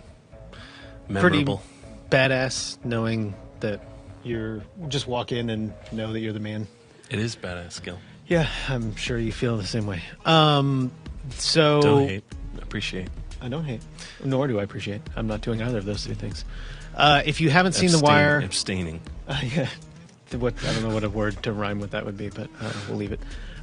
memorable. Badass knowing that you're just walk in and know that you're the man. It is badass, Gil. Yeah, I'm sure you feel the same way. So don't hate, appreciate. I don't hate, nor do I appreciate. I'm not doing either of those two things. If you haven't seen The Wire, abstaining. Yeah, I don't know what a word to rhyme with that would be, but we'll leave it.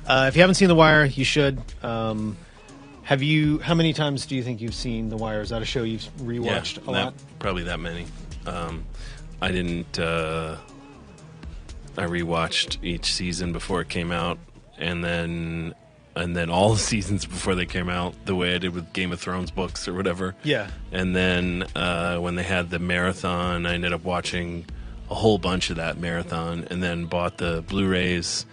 If you haven't seen The Wire, you should. Have you? How many times do you think you've seen The Wire? Is that a show you've rewatched a lot? Probably that many. I didn't. I rewatched each season before it came out, and then all the seasons before they came out, the way I did with Game of Thrones books or whatever. Yeah. And then when they had the marathon, I ended up watching a whole bunch of that marathon, and then bought the Blu-rays.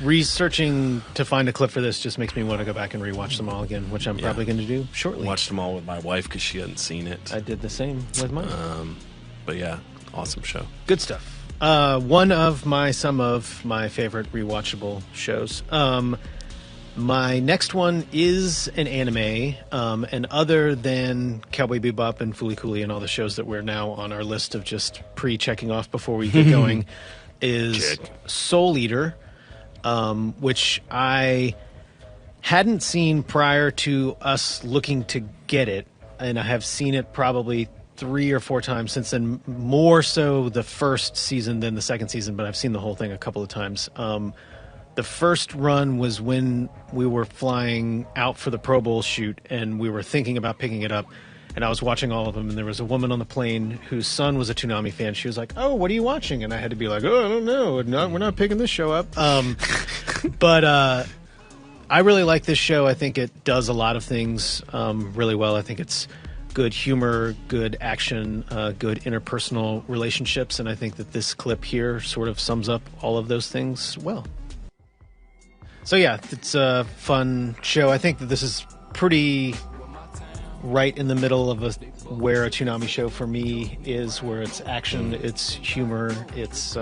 Researching to find a clip for this just makes me want to go back and rewatch them all again, which I'm probably going to do shortly. Watched them all with my wife because she hadn't seen it. I did the same with mine. But yeah, awesome show. Good stuff. Some of my favorite rewatchable shows. My next one is an anime, and other than Cowboy Bebop and Fooly Cooly and all the shows that we're now on our list of just pre-checking off before we get going, is Soul Eater, which I hadn't seen prior to us looking to get it, and I have seen it probably 3 or 4 times since then, more so the first season than the second season, but I've seen the whole thing a couple of times. The first run was when we were flying out for the Pro Bowl shoot, and we were thinking about picking it up, and I was watching all of them, and there was a woman on the plane whose son was a Toonami fan. She was like, "Oh, what are you watching?" And I had to be like, "Oh, I don't know. We're not picking this show up." But I really like this show. I think it does a lot of things really well. I think it's good humor, good action, good interpersonal relationships, and I think that this clip here sort of sums up all of those things well. So yeah, it's a fun show. I think that this is pretty right in the middle of where a Toonami show for me is, where it's action, it's humor, it's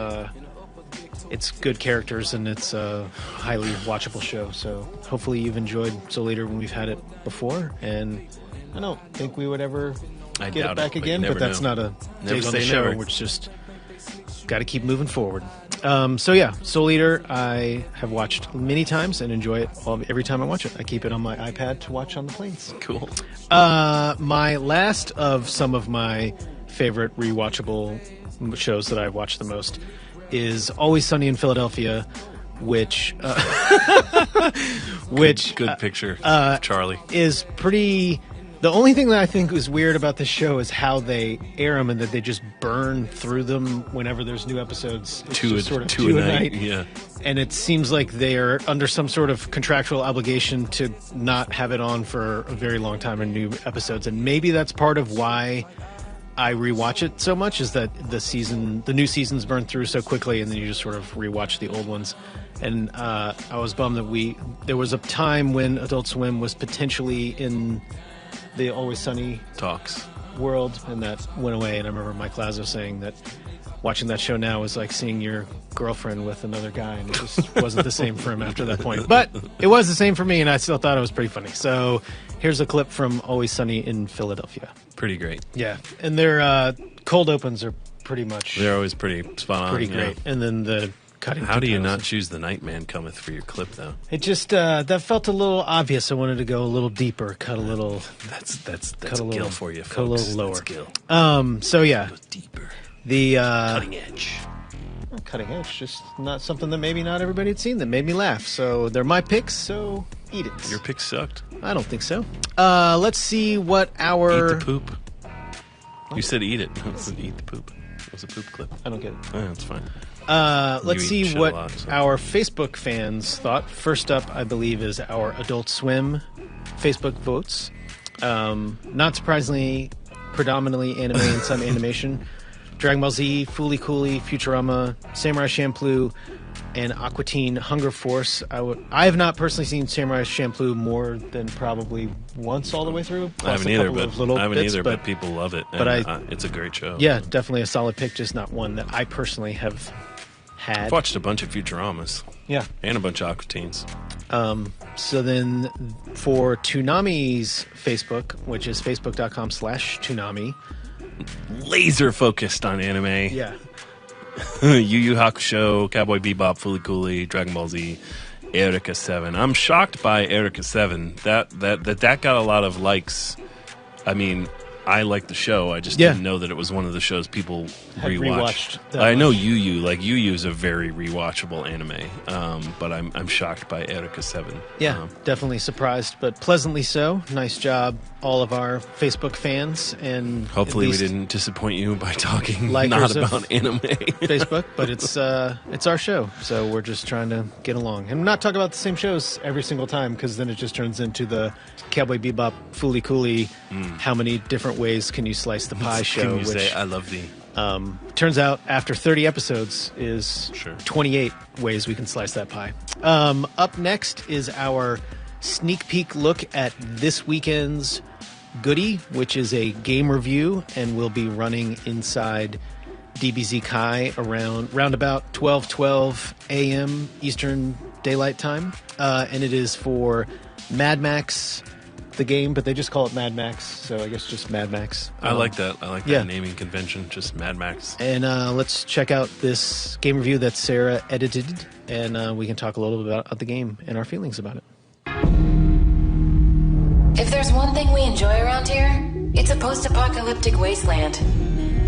good characters, and it's a highly watchable show. So hopefully you've enjoyed Soul Eater when we've had it before, and I don't think we would ever get it back again, but that's not a dig on the show. We're just got to keep moving forward. So yeah, Soul Eater I have watched many times and enjoy it every time I watch it. I keep it on my iPad to watch on the planes. Cool. My last of some of my favorite rewatchable shows that I watch the most is Always Sunny in Philadelphia, which good picture of Charlie is pretty. The only thing that I think is weird about this show is how they air them, and that they just burn through them whenever there's new episodes. It's two a night. Yeah. And it seems like they are under some sort of contractual obligation to not have it on for a very long time in new episodes. And maybe that's part of why I rewatch it so much, is that the new seasons burn through so quickly, and then you just sort of rewatch the old ones. And I was bummed that there was a time when Adult Swim was potentially in the Always Sunny talks world, and that went away. And I remember Mike Lazo saying that watching that show now is like seeing your girlfriend with another guy, and it just wasn't the same for him after that point. But it was the same for me, and I still thought it was pretty funny. So here's a clip from Always Sunny in Philadelphia. Pretty great. Yeah, and their cold opens are pretty much... They're always pretty spot on. Pretty great. And then the cutting... How do you not choose The Nightman Cometh for your clip, though? It just, that felt a little obvious. I wanted to go a little deeper, cut a little... That's a Gil for you, folks. Cut a little lower. That's Gil. So yeah. A little deeper. The cutting edge. Cutting edge, just not something that maybe not everybody had seen that made me laugh. So they're my picks, so eat it. Your picks sucked. I don't think so. Let's see what our... Eat the poop. You said eat it. I said eat the poop. It was a poop clip. I don't get it. Oh, that's fine. Let's see what our Facebook fans thought. First up, I believe, is our Adult Swim Facebook votes. Not surprisingly, predominantly anime and some animation. Dragon Ball Z, Fooly Cooly, Futurama, Samurai Champloo, and Aqua Teen Hunger Force. I have not personally seen Samurai Champloo more than probably once all the way through. I haven't either, but people love it. But it's a great show. Yeah, definitely a solid pick, just not one that I personally have had. I've watched a bunch of Futuramas. Yeah. And a bunch of Aqua Teens. So then for Toonami's Facebook, which is facebook.com/Toonami. Laser focused on anime. Yeah. Yu Yu Hakusho, Cowboy Bebop, Fooly Cooly, Dragon Ball Z, Eureka 7. I'm shocked by Eureka 7. That got a lot of likes. I mean, I like the show. I just didn't know that it was one of the shows people rewatched. I know Yu Yu. Like, Yu Yu is a very rewatchable anime. But I'm shocked by Eureka 7. Yeah, definitely surprised, but pleasantly so. Nice job, all of our Facebook fans. And hopefully we didn't disappoint you by talking not about anime. Facebook, but it's our show, so we're just trying to get along. And not talk about the same shows every single time, because then it just turns into the Cowboy Bebop, Fooly Cooly, how many different ways can you slice the pie show. Can you say, I love thee? Turns out after 30 episodes is 28 ways we can slice that pie. Up next is our sneak peek look at this weekend's goodie, which is a game review, and will be running inside DBZ Kai around about 12:12 a.m. Eastern Daylight Time, and it is for Mad Max, the game, but they just call it Mad Max, so I guess just Mad Max. I like that. I like that naming convention, just Mad Max. And let's check out this game review that Sarah edited, and we can talk a little bit about the game and our feelings about it. If there's one thing we enjoy around here, it's a post-apocalyptic wasteland.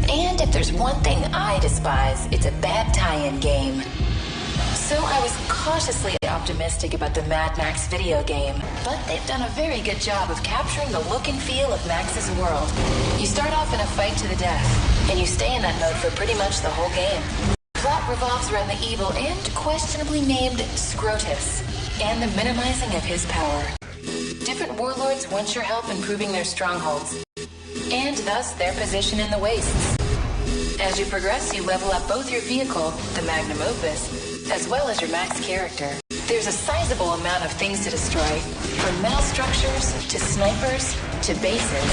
And if there's one thing I despise, it's a bad tie-in game. So I was cautiously optimistic about the Mad Max video game, but they've done a very good job of capturing the look and feel of Max's world. You start off in a fight to the death, and you stay in that mode for pretty much the whole game. Plot revolves around the evil and questionably named Scrotus, and the minimizing of his power. Different warlords want your help improving their strongholds, and thus their position in the wastes. As you progress, you level up both your vehicle, the Magnum Opus, as well as your Max character. There's a sizable amount of things to destroy, from metal structures, to snipers, to bases,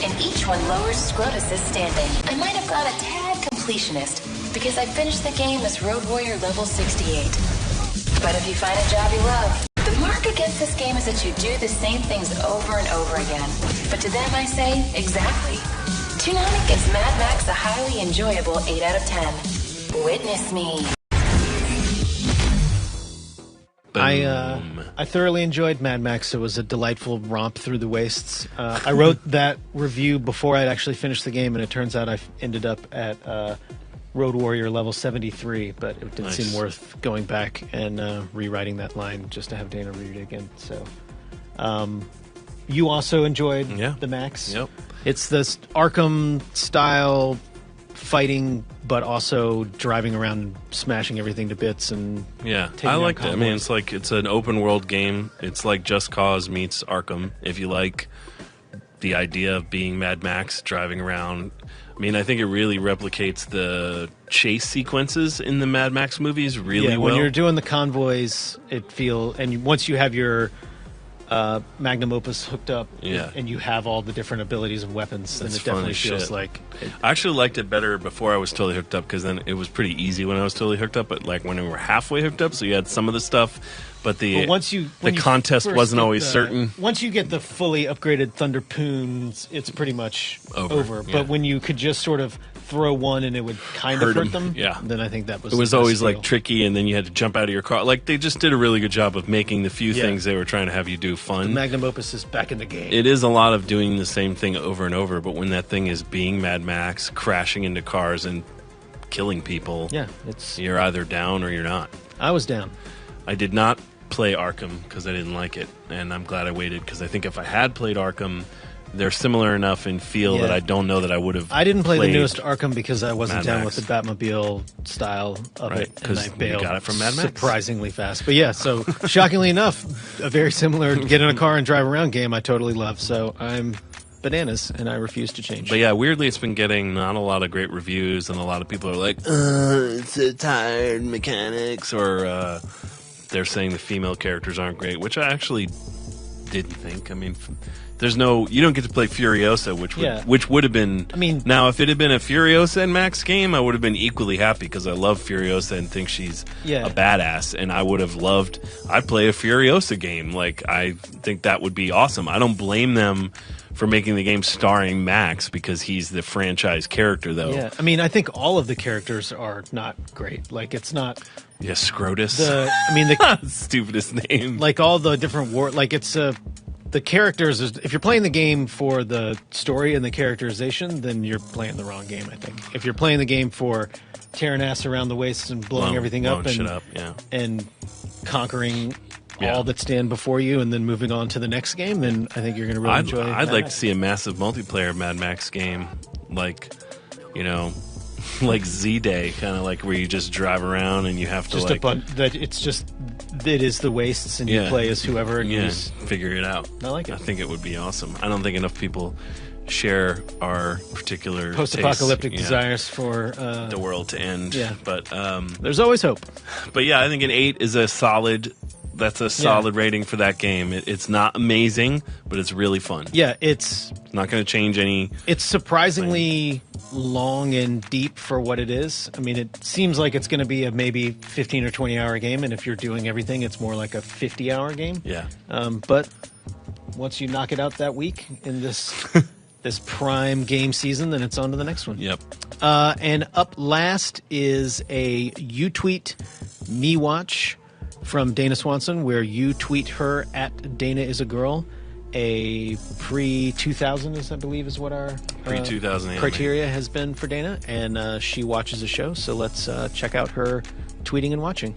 and each one lowers Scrotus' standing. I might have got a tad completionist, because I finished the game as Road Warrior level 68. But if you find a job you love, the mark against this game is that you do the same things over and over again. But to them I say, exactly. Toonami gives Mad Max a highly enjoyable 8 out of 10. Witness me. I thoroughly enjoyed Mad Max. It was a delightful romp through the wastes. I wrote that review before I'd actually finished the game, and it turns out I ended up at Road Warrior level 73, but it didn't seem worth going back and rewriting that line just to have Dana read it again. So, you also enjoyed the Max? Yep. It's this Arkham-style fighting, but also driving around, smashing everything to bits, and I liked it. I mean, it's an open world game. It's like Just Cause meets Arkham. If you like the idea of being Mad Max driving around, I mean, I think it really replicates the chase sequences in the Mad Max movies really well. When you're doing the convoys, once you have your Magnum Opus hooked up, and you have all the different abilities and weapons, then it definitely feels like... I actually liked it better before I was totally hooked up, because then it was pretty easy when I was totally hooked up, but like when we were halfway hooked up, so you had some of the stuff, but the contest wasn't always certain. Once you get the fully upgraded Thunder Poons, it's pretty much over. But when you could just sort of throw one and it would kind of hurt them, then I think that was... It was always like tricky, and then you had to jump out of your car. Like, they just did a really good job of making the few things they were trying to have you do fun. The Magnum Opus is back in the game. It is a lot of doing the same thing over and over, but when that thing is being Mad Max, crashing into cars and killing people, you're either down or you're not. I was down. I did not play Arkham because I didn't like it, and I'm glad I waited, because I think if I had played Arkham, they're similar enough in feel that I don't know that I would have. I didn't play the newest Arkham because I wasn't down with the Batmobile style of it, and I bailed got it from Mad Max surprisingly fast. But so shockingly enough, a very similar get in a car and drive around game I totally love. So I'm bananas, and I refuse to change. But weirdly, it's been getting not a lot of great reviews, and a lot of people are like, it's so tired mechanics, or they're saying the female characters aren't great, which I actually didn't think. I mean, you don't get to play Furiosa, which would have been. I mean, now if it had been a Furiosa and Max game, I would have been equally happy, because I love Furiosa and think she's a badass, and I would have loved. I'd play a Furiosa game. Like, I think that would be awesome. I don't blame them for making the game starring Max, because he's the franchise character, though. Yeah, I mean, I think all of the characters are not great. Like, it's not. Yeah, Scrotus. The stupidest name. Like all the different the characters, if you're playing the game for the story and the characterization, then you're playing the wrong game, I think. If you're playing the game for tearing ass around the waist and blowing everything up and conquering all that stand before you and then moving on to the next game, then I think you're going to really enjoy it. I'd like to see a massive multiplayer Mad Max game, like, like Z-Day, kind of like where you just drive around and you have to Just like it is the wastes, and you play as whoever. And you just figure it out. I like it. I think it would be awesome. I don't think enough people share our particular post-apocalyptic tastes, desires for the world to end. Yeah, but there's always hope. But yeah, I think an 8 is a solid. That's a solid rating for that game. It's not amazing, but it's really fun. Yeah, it's not going to change any. It's surprisingly long and deep for what it is. I mean, it seems like it's going to be a maybe 15 or 20 hour game, and if you're doing everything, it's more like a 50-hour game. Yeah. But once you knock it out that week in this this prime game season, then it's on to the next one. Yep. And up last is a You Tweet Me Watch from Dana Swanson, where you tweet her at Dana is a girl. A pre-2000 I believe is what our pre-2000 criteria has been for Dana, and she watches the show. So let's check out her tweeting and watching.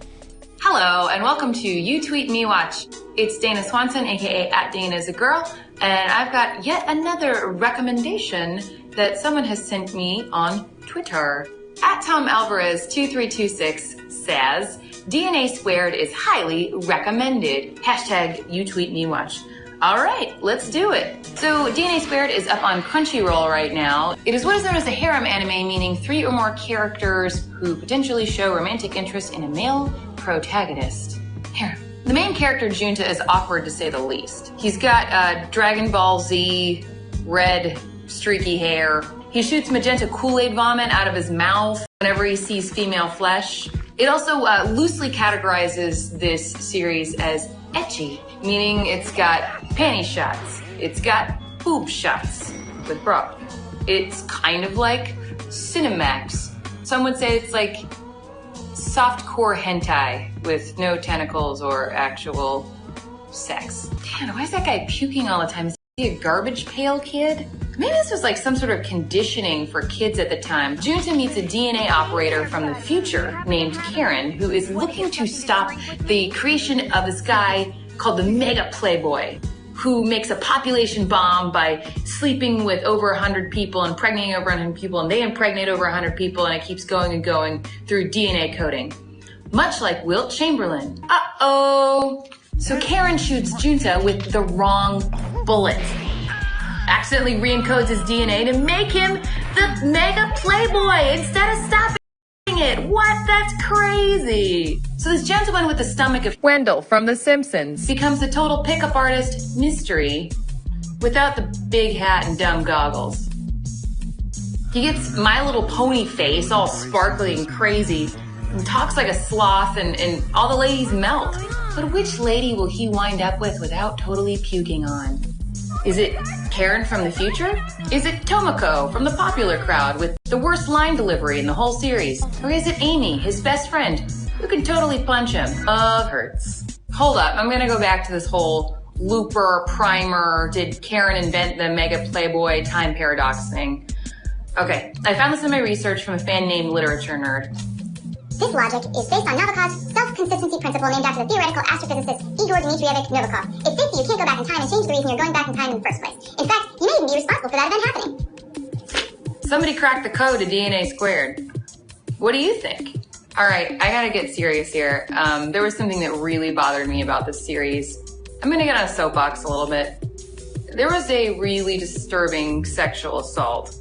Hello, and welcome to You Tweet Me Watch. It's Dana Swanson, aka at Dana is a girl, and I've got yet another recommendation that someone has sent me on Twitter. At Tom Alvarez 2326 says, DNA Squared is highly recommended. Hashtag You Tweet Me Watch. All right, let's do it. So DNA Squared is up on Crunchyroll right now. It is what is known as a harem anime, meaning 3 or more characters who potentially show romantic interest in a male protagonist. Harem. The main character, Junta, is awkward to say the least. He's got Dragon Ball Z red streaky hair. He shoots magenta Kool-Aid vomit out of his mouth whenever he sees female flesh. It also loosely categorizes this series as ecchi, meaning it's got panty shots, it's got boob shots with bra. It's kind of like Cinemax. Some would say it's like softcore hentai with no tentacles or actual sex. Damn, why is that guy puking all the time? Is he a garbage pail kid? Maybe this was like some sort of conditioning for kids at the time. Junta meets a DNA operator from the future named Karen, who is looking to stop the creation of this guy called the Mega Playboy, who makes a population bomb by sleeping with over 100 people, impregnating over 100 people, and they impregnate over 100 people, and it keeps going and going through DNA coding. Much like Wilt Chamberlain. Uh-oh. So Karen shoots Junta with the wrong bullet. Accidentally re-encodes his DNA to make him the Mega Playboy instead of stopping it. What? That's crazy. So this gentleman with the stomach of Wendell from The Simpsons becomes the total pickup artist mystery without the big hat and dumb goggles. He gets My Little Pony face, all sparkly and crazy, and talks like a sloth, and all the ladies melt. But which lady will he wind up with without totally puking on? Is it Karen from the future? Is it Tomoko from the popular crowd with the worst line delivery in the whole series? Or is it Amy, his best friend, who can totally punch him? Hurts. Hold up, I'm gonna go back to this whole Looper, Primer, did Karen invent the Mega Playboy time paradox thing? Okay, I found this in my research from a fan named Literature Nerd. This logic is based on Novikov's self-consistency principle named after the theoretical astrophysicist Igor Dmitrievich Novikov. It's safe that you can't go back in time and change the reason you're going back in time in the first place. In fact, you may even be responsible for that event happening. Somebody cracked the code to DNA Squared. What do you think? All right, I gotta get serious here. There was something that really bothered me about this series. I'm gonna get on a soapbox a little bit. There was a really disturbing sexual assault.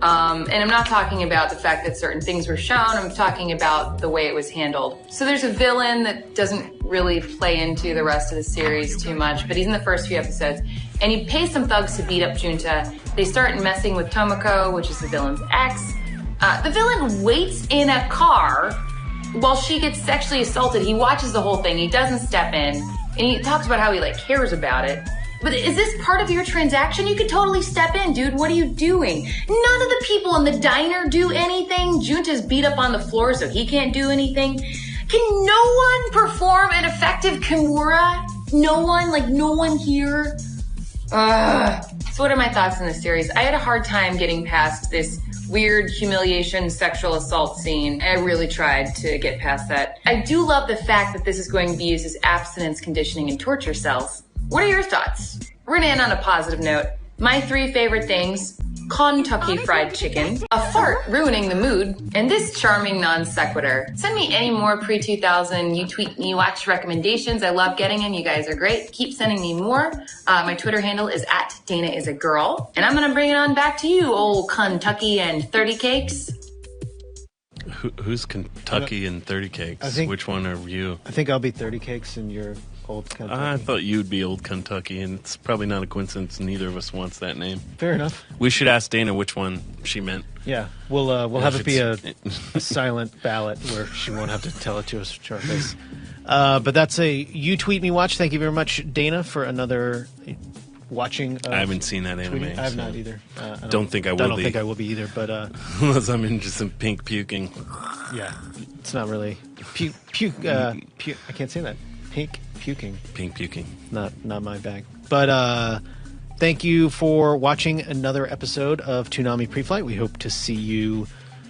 And I'm not talking about the fact that certain things were shown, I'm talking about the way it was handled. So there's a villain that doesn't really play into the rest of the series too much, but he's in the first few episodes. And he pays some thugs to beat up Junta. They start messing with Tomoko, which is the villain's ex. The villain waits in a car while she gets sexually assaulted. He watches the whole thing, he doesn't step in, and he talks about how he like cares about it. But is this part of your transaction? You could totally step in, dude. What are you doing? None of the people in the diner do anything. Junta's beat up on the floor, so he can't do anything. Can no one perform an effective Kimura? No one? Like, no one here? So what are my thoughts on this series? I had a hard time getting past this weird humiliation sexual assault scene. I really tried to get past that. I do love the fact that this is going to be used as abstinence conditioning in torture cells. What are your thoughts? We're gonna end on a positive note. my 3 favorite things: Kentucky Fried Chicken, a fart ruining the mood, and this charming non sequitur. Send me any more pre-2000 You Tweet Me Watch recommendations. I love getting them. You guys are great. Keep sending me more. My Twitter handle is @DanaIsAGirl. And I'm going to bring it on back to you, old Kentucky and 30 Cakes. Who's Kentucky and 30 Cakes? Which one are you? I think I'll be 30 Cakes and you're Old Kentucky. I thought you'd be Old Kentucky, and it's probably not a coincidence neither of us wants that name. Fair enough. We should ask Dana which one she meant. Yeah, we'll have it be a silent ballot where she won't have to tell it to us to our face. But that's a You Tweet Me Watch. Thank you very much, Dana, for another watching. I haven't seen that anime. I have not either. I don't think I will be. I don't think I will be either. But unless I'm into some pink puking. Yeah, it's not really puke. I can't say that. Pink puking. Pink puking. Not my bag. But thank you for watching another episode of Toonami Preflight. We hope to see you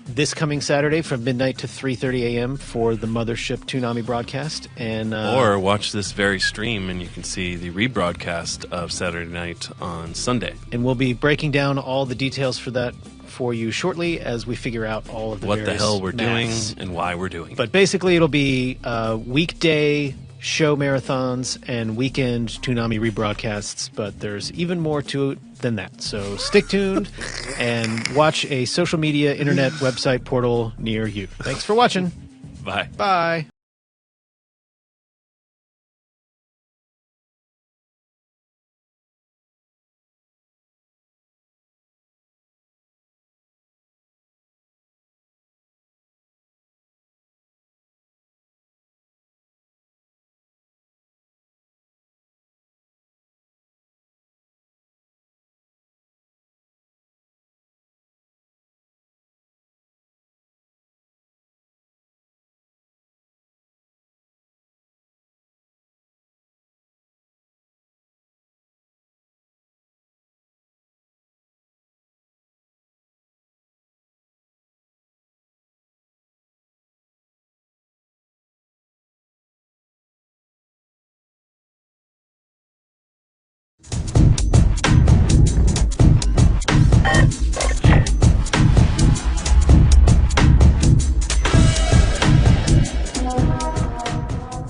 this coming Saturday from midnight to 3:30 a.m. for the Mothership Toonami broadcast. And or watch this very stream and you can see the rebroadcast of Saturday night on Sunday. And we'll be breaking down all the details for that for you shortly as we figure out all of the what various the hell we're maths. doing and why we're doing it. But basically it'll be weekday show marathons and weekend Toonami rebroadcasts, but there's even more to it than that. So stick tuned and watch a social media internet website portal near you. Thanks for watching. Bye. Bye.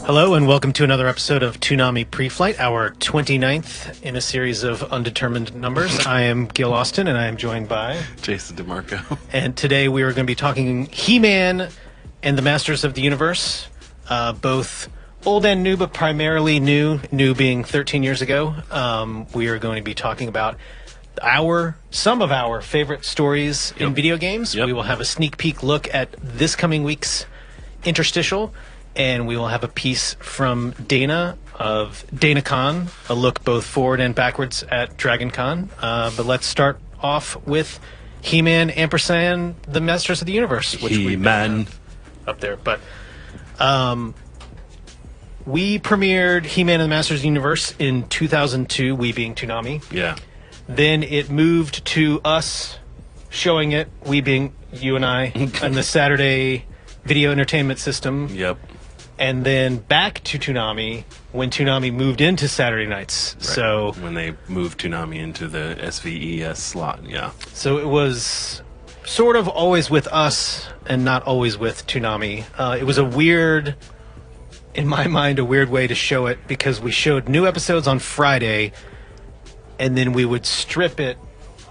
Hello and welcome to another episode of Toonami Preflight, our 29th in a series of undetermined numbers. I am Gil Austin and I am joined by Jason DeMarco. And today we are going to be talking He-Man and the Masters of the Universe, both old and new, but primarily new being 13 years ago. We are going to be talking about some of our favorite stories in video games. We will have a sneak peek look at this coming week's interstitial. And we will have a piece from Dana of DanaCon, a look both forward and backwards at DragonCon. But let's start off with He-Man ampersand the Masters of the Universe, which He-Man up there. But we premiered He-Man and the Masters of the Universe in 2002, we being Toonami. Yeah. Then it moved to us showing it, we being you and I, on the Saturday video entertainment system. Yep. And then back to Toonami when Toonami moved into Saturday nights. Right. So when they moved Toonami into the SVES slot, yeah. So it was sort of always with us and not always with Toonami. It was a weird, in my mind, a weird way to show it because we showed new episodes on Friday and then we would strip it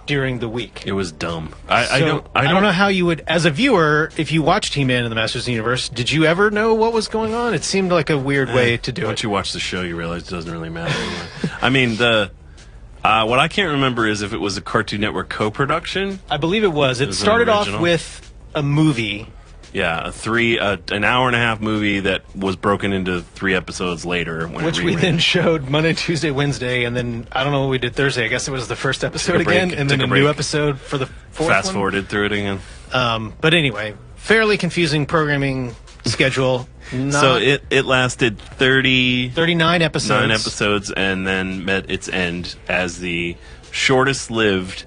during the week. It was dumb. I don't know how you would, as a viewer, if you watched He-Man and the Masters of the Universe, did you ever know what was going on? It seemed like a weird way to do it. Once you watch the show, you realize it doesn't really matter anymore. I mean, what I can't remember is if it was a Cartoon Network co-production. I believe it was. It started off with a movie. Yeah, an hour and a half movie that was broken into 3 episodes later. Which we then showed Monday, Tuesday, Wednesday, and then I don't know what we did Thursday. I guess it was the first episode again, and then a new episode for the fourth one. Fast-forwarded through it again. But anyway, fairly confusing programming schedule. So it lasted 39 episodes. 9 episodes, and then met its end as the shortest-lived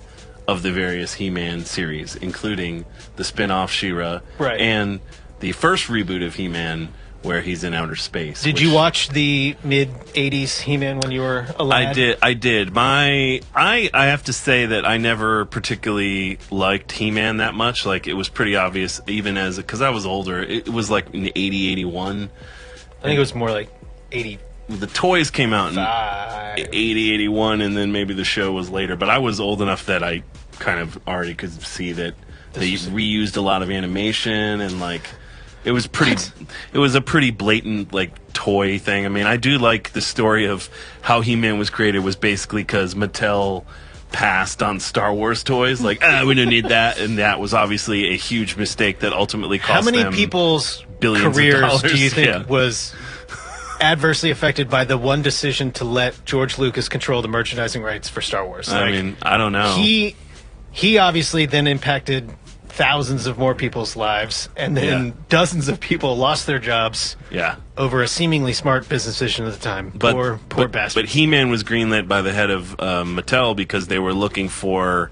of the various He-Man series, including the spin-off She-Ra, right, and the first reboot of He-Man, where he's in outer space. Did you watch the mid-'80s He-Man when you were a lad? I did. I have to say that I never particularly liked He-Man that much. Like, it was pretty obvious, even as, because I was older. It was like in 80, 81. I think it was more like 80. The toys came out in 80, 81, and then maybe the show was later. But I was old enough that I kind of already could see that they reused a lot of animation, and like it was a pretty blatant like toy thing. I mean, I do like the story of how He-Man was created was basically because Mattel passed on Star Wars toys, like we don't need that, and that was obviously a huge mistake that ultimately cost them how many people's billions careers of dollars. Do you think was adversely affected by the one decision to let George Lucas control the merchandising rights for Star Wars? I mean, I don't know. He obviously then impacted thousands of more people's lives, and then dozens of people lost their jobs over a seemingly smart business decision at the time. Poor bastards. But He-Man was greenlit by the head of Mattel because they were looking for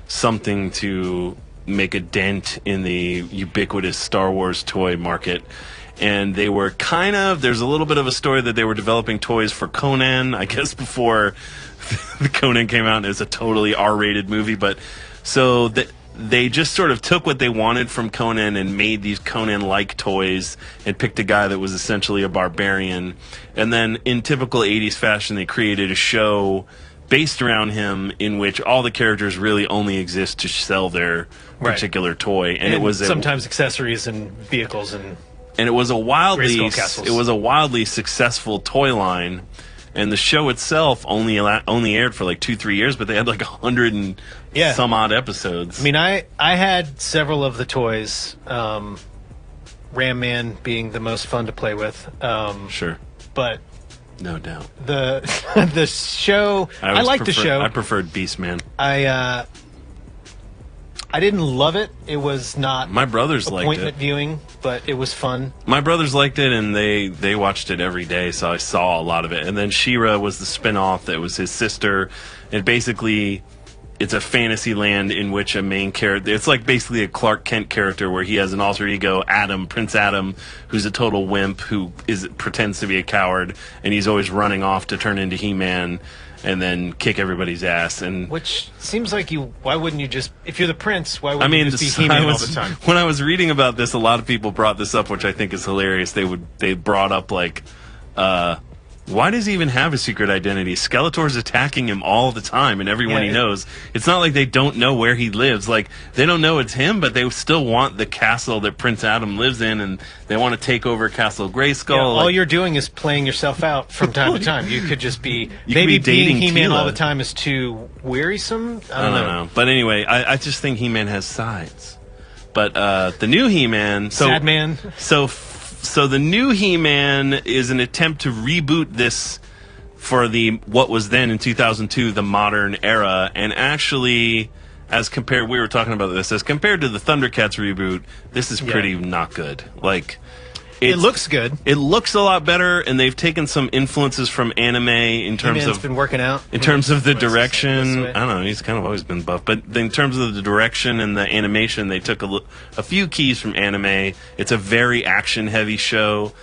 something to make a dent in the ubiquitous Star Wars toy market. And they were there's a little bit of a story that they were developing toys for Conan, I guess, before the Conan came out, and it was a totally R-rated movie. But so they just sort of took what they wanted from Conan and made these Conan-like toys and picked a guy that was essentially a barbarian. And then in typical 80s fashion, they created a show based around him in which all the characters really only exist to sell their particular toy. And it was sometimes accessories and vehicles and it was a wildly successful toy line. And the show itself only aired for like 2-3 years, but they had like 100 and some odd episodes. I mean, I had several of the toys, Ram Man being the most fun to play with. Sure. But no doubt. The show, I liked the show. I preferred Beast Man. I didn't love it. It was not my brothers liked appointment viewing, but it was fun. My brothers liked it, and they watched it every day, so I saw a lot of it. And then She-Ra was the spinoff that was his sister, and basically it's a fantasy land in which a main character, it's like basically a Clark Kent character where he has an alter ego, Adam, Prince Adam, who's a total wimp who pretends to be a coward, and he's always running off to turn into He-Man and then kick everybody's ass. And which seems like why wouldn't you just, if you're the prince, why wouldn't you just be He-Man all the time? When I was reading about this, a lot of people brought this up, which I think is hilarious. They brought up like, why does he even have a secret identity? Skeletor's attacking him all the time, and everyone he knows. It's not like they don't know where he lives. Like, they don't know it's him, but they still want the castle that Prince Adam lives in, and they want to take over Castle Grayskull. Yeah, all you're doing is playing yourself out from time to time. You could just be maybe being He-Man all the time is too wearisome. I don't know. But anyway, I just think He-Man has sides. But the new He-Man, Sad Man. So the new He-Man is an attempt to reboot this for what was then in 2002 the modern era, and actually, as compared to the Thundercats reboot, this is pretty not good. Like, it looks good. It looks a lot better, and they've taken some influences from anime in terms He-Man's of been working out. In terms of the direction, I don't know. He's kind of always been buff, but in terms of the direction and the animation, they took a few keys from anime. It's a very action-heavy show.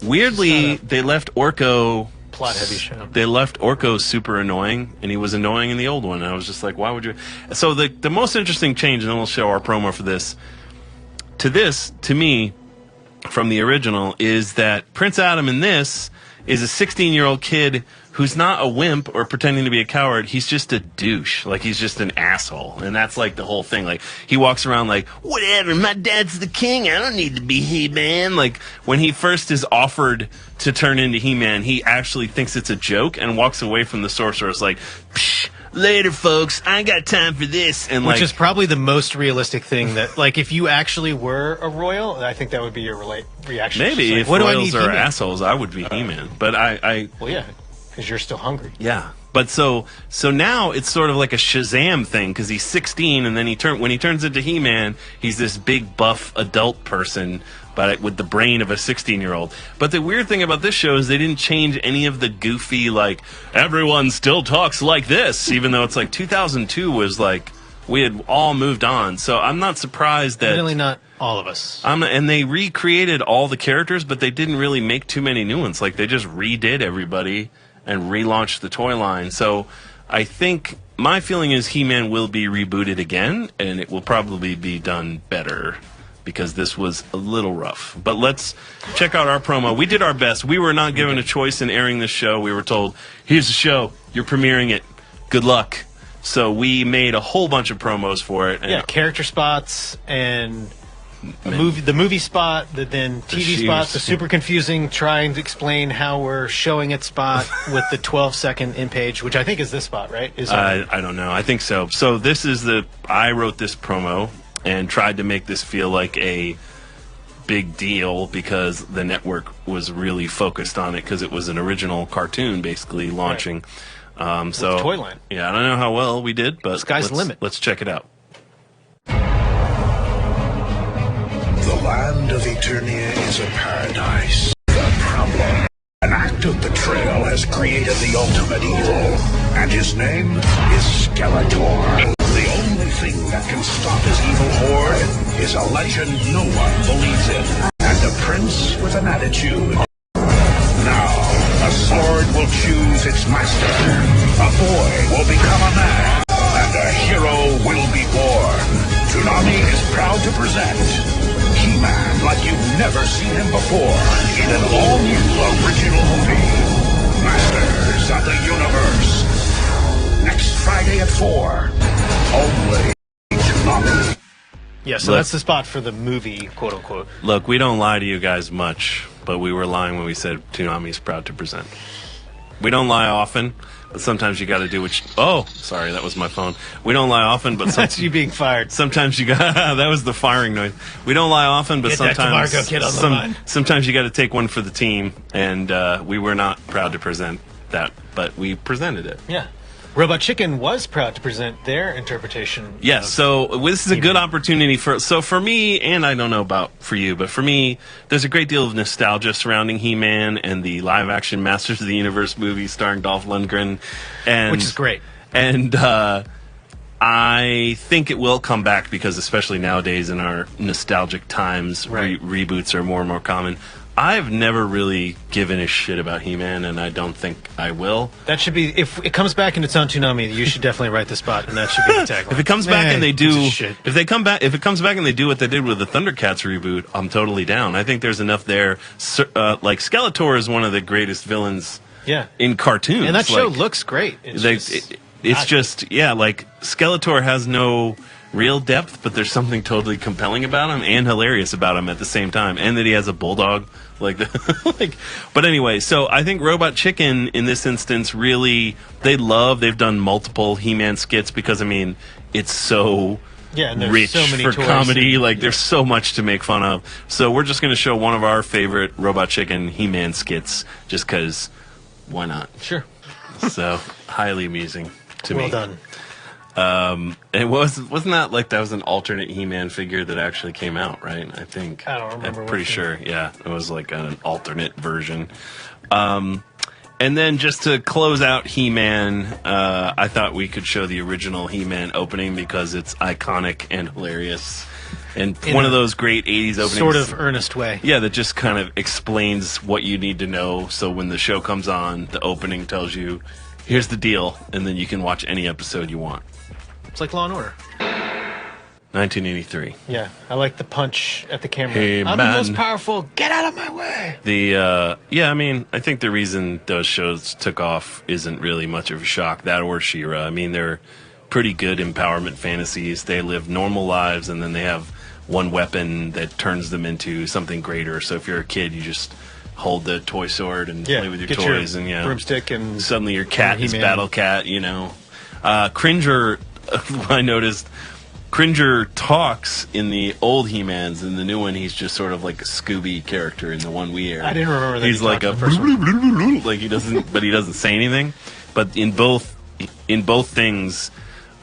Weirdly, they left Orko plot-heavy show. They left Orko super annoying, and he was annoying in the old one. And I was just like, why would you? So the most interesting change, and then we'll show our promo for this. To me, from the original, is that Prince Adam in this is a 16-year-old kid who's not a wimp or pretending to be a coward. He's just a douche. Like, he's just an asshole. And that's like the whole thing. Like, he walks around like, whatever, my dad's the king, I don't need to be He-Man. Like, when he first is offered to turn into He-Man, he actually thinks it's a joke and walks away from the sorceress like, psh, later, folks, I ain't got time for this. And which is probably the most realistic thing that, like, if you actually were a royal, I think that would be your reaction. Maybe like, if royals are assholes, I would be He-Man. But well, yeah, because you're still hungry. Yeah. But so now it's sort of like a Shazam thing, because he's 16, and then when he turns into He-Man, he's this big buff adult person, but with the brain of a 16-year-old. But the weird thing about this show is they didn't change any of the goofy, like, everyone still talks like this, even though it's like 2002 was like we had all moved on. So I'm not surprised that Really not all of us. and they recreated all the characters, but they didn't really make too many new ones. Like they just redid everybody and relaunched the toy line. So I think my feeling is He-Man will be rebooted again, and it will probably be done better because this was a little rough. But let's check out our promo. We did our best. We were not given a choice in airing this show. We were told, here's the show. You're premiering it. Good luck. So we made a whole bunch of promos for it. Yeah, character spots and the movie spot, then TV spot, the super confusing trying to explain how we're showing it spot with the 12-second in page, which I think is this spot, right? I don't know. I think so. So this is I wrote this promo and tried to make this feel like a big deal because the network was really focused on it because it was an original cartoon basically launching. Right. So toy line. Yeah, I don't know how well we did, but sky's the limit. Let's check it out. The land of Eternia is a paradise. The problem, an act of betrayal has created the ultimate evil, and his name is Skeletor. The only thing that can stop his evil horde is a legend no one believes in, and a prince with an attitude. Now, a sword will choose its master, a boy will become a man, and a hero will be born. Toonami is proud to present He-Man like you've never seen him before in an all-new original movie, Masters of the Universe. Next Friday at 4, only Toonami. Yeah, so that's the spot for the movie, quote-unquote. Look, we don't lie to you guys much, but we were lying when we said Toonami is proud to present. We don't lie often, but sometimes you got to do what oh, sorry, that was my phone. We don't lie often, but That's you being fired. Sometimes you got that was the firing noise. We don't lie often, but Get that sometimes DeMarco kid on the line. sometimes you got to take one for the team, and we were not proud to present that, but we presented it. Yeah. Robot Chicken was proud to present their interpretation. Yes, so this is a good opportunity for me, and I don't know about for you, but for me, there's a great deal of nostalgia surrounding He-Man and the live-action Masters of the Universe movie starring Dolph Lundgren, and Which is great. And I think it will come back because, especially nowadays in our nostalgic times, reboots are more and more common. I've never really given a shit about He-Man, and I don't think I will. That should be, if it comes back and it's on Toonami, you should definitely write the spot, and that should be the tagline. If it comes back and they do, if it comes back and they do what they did with the Thundercats reboot, I'm totally down. I think there's enough there. Like Skeletor is one of the greatest villains, in cartoons, and that show looks great. It's just like Skeletor has no real depth, but there's something totally compelling about him and hilarious about him at the same time, and that he has a bulldog. But anyway, so I think Robot Chicken in this instance they've done multiple He-Man skits because it's so rich so many for toys comedy. There's so much to make fun of. So we're just going to show one of our favorite Robot Chicken He-Man skits just because why not? Sure. So highly amusing to me. Well done. It wasn't that that was an alternate He-Man figure that actually came out, right? I think. I don't remember. I'm pretty sure. Yeah, it was an alternate version. And then just to close out He-Man, I thought we could show the original He-Man opening because it's iconic and hilarious. And one of those great 80s openings. Sort of earnest way. Yeah, that just kind of explains what you need to know. So when the show comes on, the opening tells you, here's the deal, and then you can watch any episode you want. It's like Law and Order. 1983. Yeah, I like the punch at the camera. Hey, I'm man. the most powerful. Get out of my way. I think the reason those shows took off isn't really much of a shock. That or She-Ra. They're pretty good empowerment fantasies. They live normal lives, and then they have one weapon that turns them into something greater. So if you're a kid, you just hold the toy sword and play with your toys, and broomstick, and suddenly your cat is Battle Cat. Cringer. I noticed Cringer talks in the old He-Mans. In the new one, he's just sort of like a Scooby character in the one we aired. I didn't remember that. He's like a he doesn't say anything. But in both things,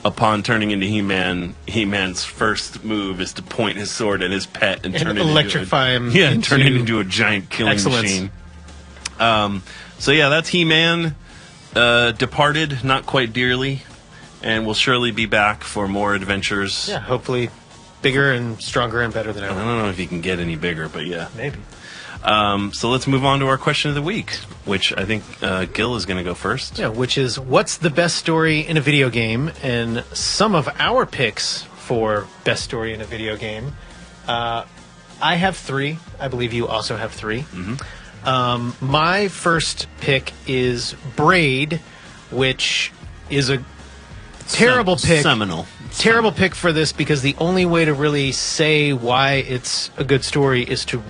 upon turning into He-Man, He-Man's first move is to point his sword at his pet and turn it electrify him. Yeah, turn it into a giant killing machine. So that's He-Man. Departed, not quite dearly. And we'll surely be back for more adventures. Yeah, hopefully bigger and stronger and better than ever. I don't know if you can get any bigger, but yeah. Maybe. So let's move on to our question of the week, which I think Gil is going to go first. Yeah, which is, what's the best story in a video game? And some of our picks for best story in a video game. I have 3. I believe you also have 3. Mm-hmm. My first pick is Braid, which is a terrible pick. Seminal. Terrible pick for this, because the only way to really say why it's a good story is to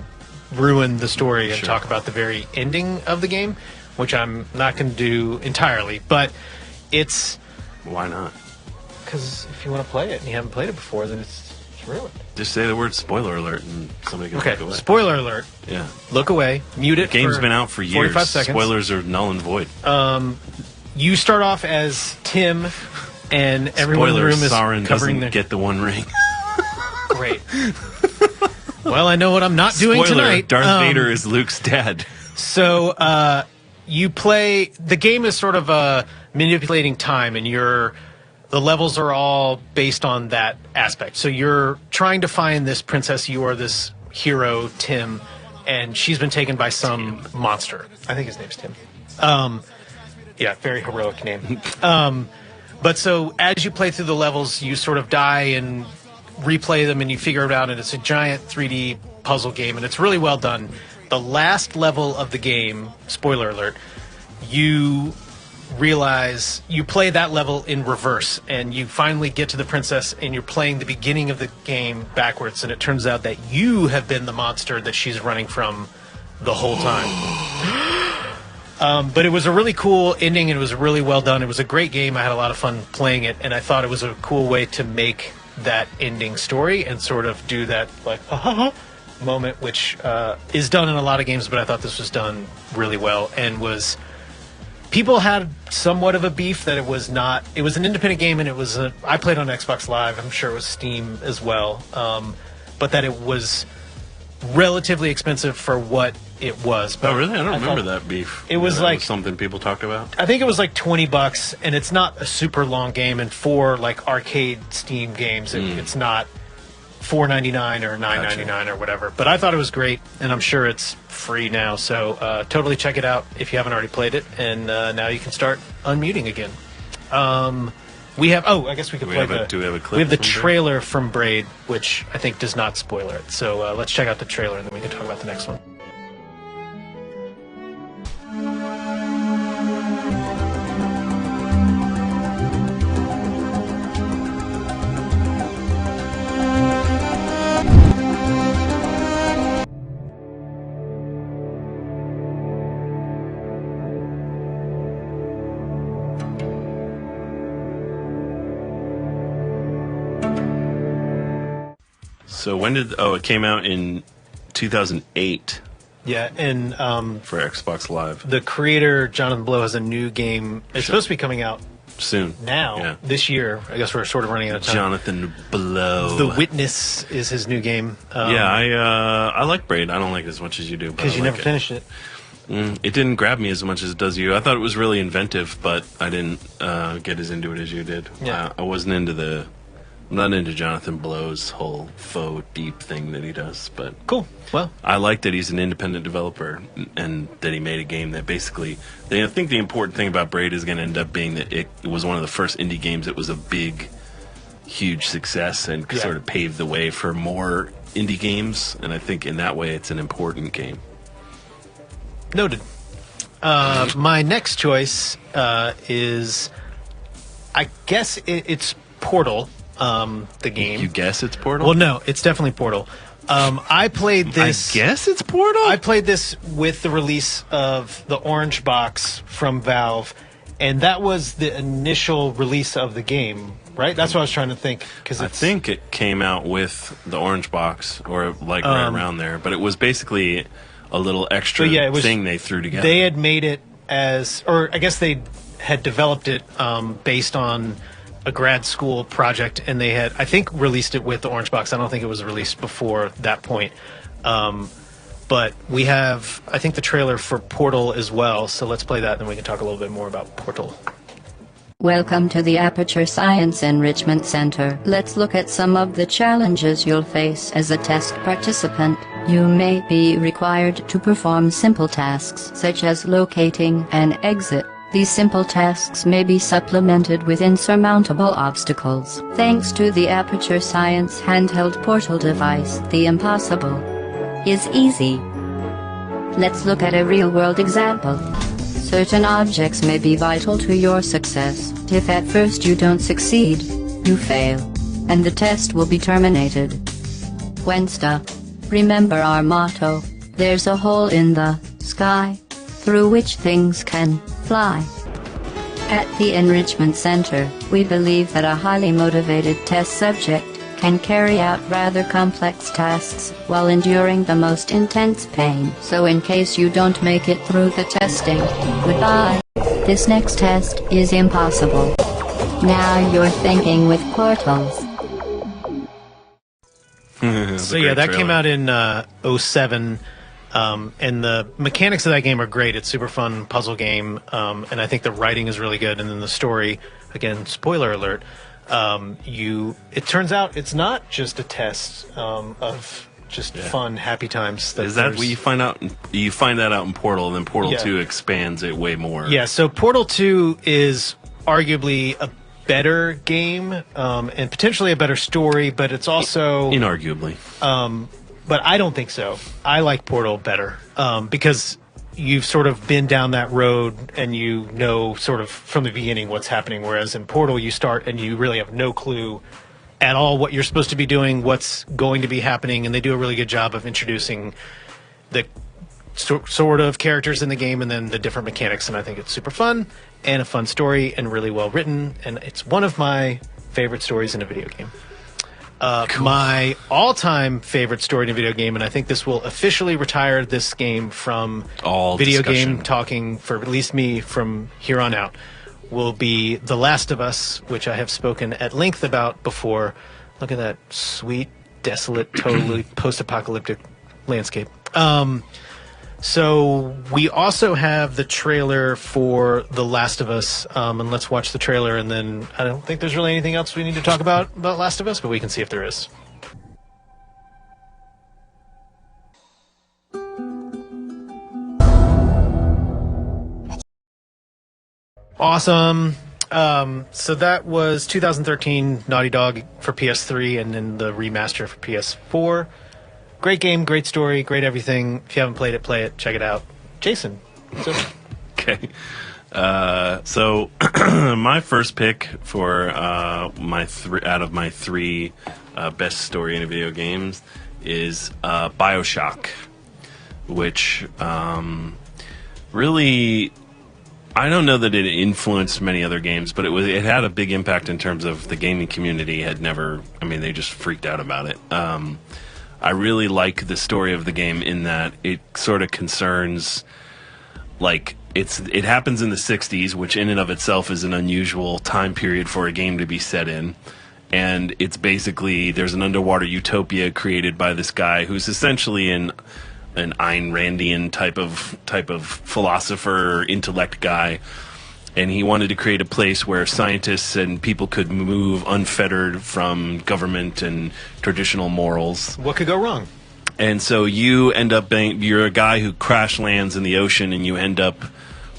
ruin the story and talk about the very ending of the game, which I'm not going to do entirely. But it's... Why not? Because if you want to play it and you haven't played it before, then it's ruined. Just say the word spoiler alert and somebody can look away. Spoiler alert. Yeah. Look away. Mute it. The game's for been out for years. 45 seconds. Spoilers are null and void. You start off as Tim, and everyone in the room is Sauron covering doesn't get the One Ring. Great. Well, I know what I'm not doing Spoiler, tonight. Darth Vader is Luke's dad. So you play... The game is sort of manipulating time, and the levels are all based on that aspect. So you're trying to find this princess. You are this hero, Tim, and she's been taken by some monster. I think his name's Tim. Yeah, very heroic name. But so as you play through the levels, you sort of die and replay them, and you figure it out, and it's a giant 3D puzzle game, and it's really well done. The last level of the game, spoiler alert, you realize you play that level in reverse, and you finally get to the princess, and you're playing the beginning of the game backwards, and it turns out that you have been the monster that she's running from the whole time. But it was a really cool ending, and it was really well done. It was a great game. I had a lot of fun playing it, and I thought it was a cool way to make that ending story and sort of do that like moment, which is done in a lot of games, but I thought this was done really well, and was... People had somewhat of a beef that it was not... It was an independent game, and it was I played on Xbox Live. I'm sure it was Steam as well. But that it was relatively expensive for what it was. But oh, really? I don't remember that beef. It was like... something people talked about? I think it was like $20, and it's not a super long game, and for like arcade Steam games, it's not $4.99 or $9.99 or whatever. But I thought it was great, and I'm sure it's free now, so totally check it out if you haven't already played it, and now you can start unmuting again. We have... Oh, I guess we could play the... Do we have a clip? We have the trailer from Braid, which I think does not spoiler it. So let's check out the trailer, and then we can talk about the next one. So when did... Oh, it came out in 2008. Yeah, and... for Xbox Live. The creator, Jonathan Blow, has a new game. It's supposed to be coming out soon. Now, this year. I guess we're sort of running out of time. Jonathan Blow. The Witness is his new game. Yeah, I like Braid. I don't like it as much as you do. Because you never finished it. It didn't grab me as much as it does you. I thought it was really inventive, but I didn't get as into it as you did. Yeah. I wasn't into the... I'm not into Jonathan Blow's whole faux deep thing that he does, but... Cool. Well... I like that he's an independent developer, and that he made a game that basically... I think the important thing about Braid is going to end up being that it was one of the first indie games that was a big, huge success, and sort of paved the way for more indie games, and I think in that way it's an important game. Noted. My next choice is... I guess it's Portal. The game. You guess it's Portal? Well, no, it's definitely Portal. I played this... I guess it's Portal? I played this with the release of the Orange Box from Valve, and that was the initial release of the game, right? That's what I was trying to think. I think it came out with the Orange Box, or like right around there, but it was basically a little extra thing they threw together. They had made it as... Or I guess they had developed it based on... a grad school project, and they had, I think, released it with the Orange Box. I don't think it was released before that point. But we have, I think, the trailer for Portal as well, so let's play that, and then we can talk a little bit more about Portal. Welcome to the Aperture Science Enrichment Center. Let's look at some of the challenges you'll face as a test participant. You may be required to perform simple tasks such as locating an exit. These simple tasks may be supplemented with insurmountable obstacles. Thanks to the Aperture Science handheld portal device, the impossible is easy. Let's look at a real-world example. Certain objects may be vital to your success. If at first you don't succeed, you fail, and the test will be terminated. When stuck, remember our motto: there's a hole in the sky through which things can fly. At the Enrichment Center, we believe that a highly motivated test subject can carry out rather complex tasks while enduring the most intense pain. So in case you don't make it through the testing, goodbye. This next test is impossible. Now you're thinking with portals. So yeah, that came out in 07. And the mechanics of that game are great. It's super fun puzzle game, and I think the writing is really good. And then the story, again, spoiler alert. It turns out it's not just a test of just fun, happy times. Is that what you find out? You find that out in Portal, and then Portal 2 expands it way more. Yeah. So Portal 2 is arguably a better game, and potentially a better story, but it's also inarguably. But I don't think so. I like Portal better because you've sort of been down that road and you know sort of from the beginning what's happening, whereas in Portal you start and you really have no clue at all what you're supposed to be doing, what's going to be happening, and they do a really good job of introducing the sort of characters in the game and then the different mechanics, and I think it's super fun and a fun story and really well written, and it's one of my favorite stories in a video game. Cool. My all-time favorite story in a video game, and I think this will officially retire this game from all video discussion. game talking for at least me from here on out, will be The Last of Us, which I have spoken at length about before. Look at that sweet, desolate, totally post-apocalyptic landscape. So we also have the trailer for The Last of Us, and let's watch the trailer, and then I don't think there's really anything else we need to talk about Last of Us, but we can see if there is. Awesome. So that was 2013 Naughty Dog for PS3, and then the remaster for PS4. Great game, great story, great everything. If you haven't played it, play it. Check it out. Jason. Okay. So my first pick for out of my three best story in a video games is BioShock, which really, I don't know that it influenced many other games, but it had a big impact in terms of the gaming community they just freaked out about it. I really like the story of the game in that it sort of concerns, like, it happens in the 60s, which in and of itself is an unusual time period for a game to be set in. And it's basically, there's an underwater utopia created by this guy who's essentially an Ayn Randian type of philosopher, intellect guy. And he wanted to create a place where scientists and people could move unfettered from government and traditional morals. What could go wrong? And so you end up you're a guy who crash lands in the ocean, and you end up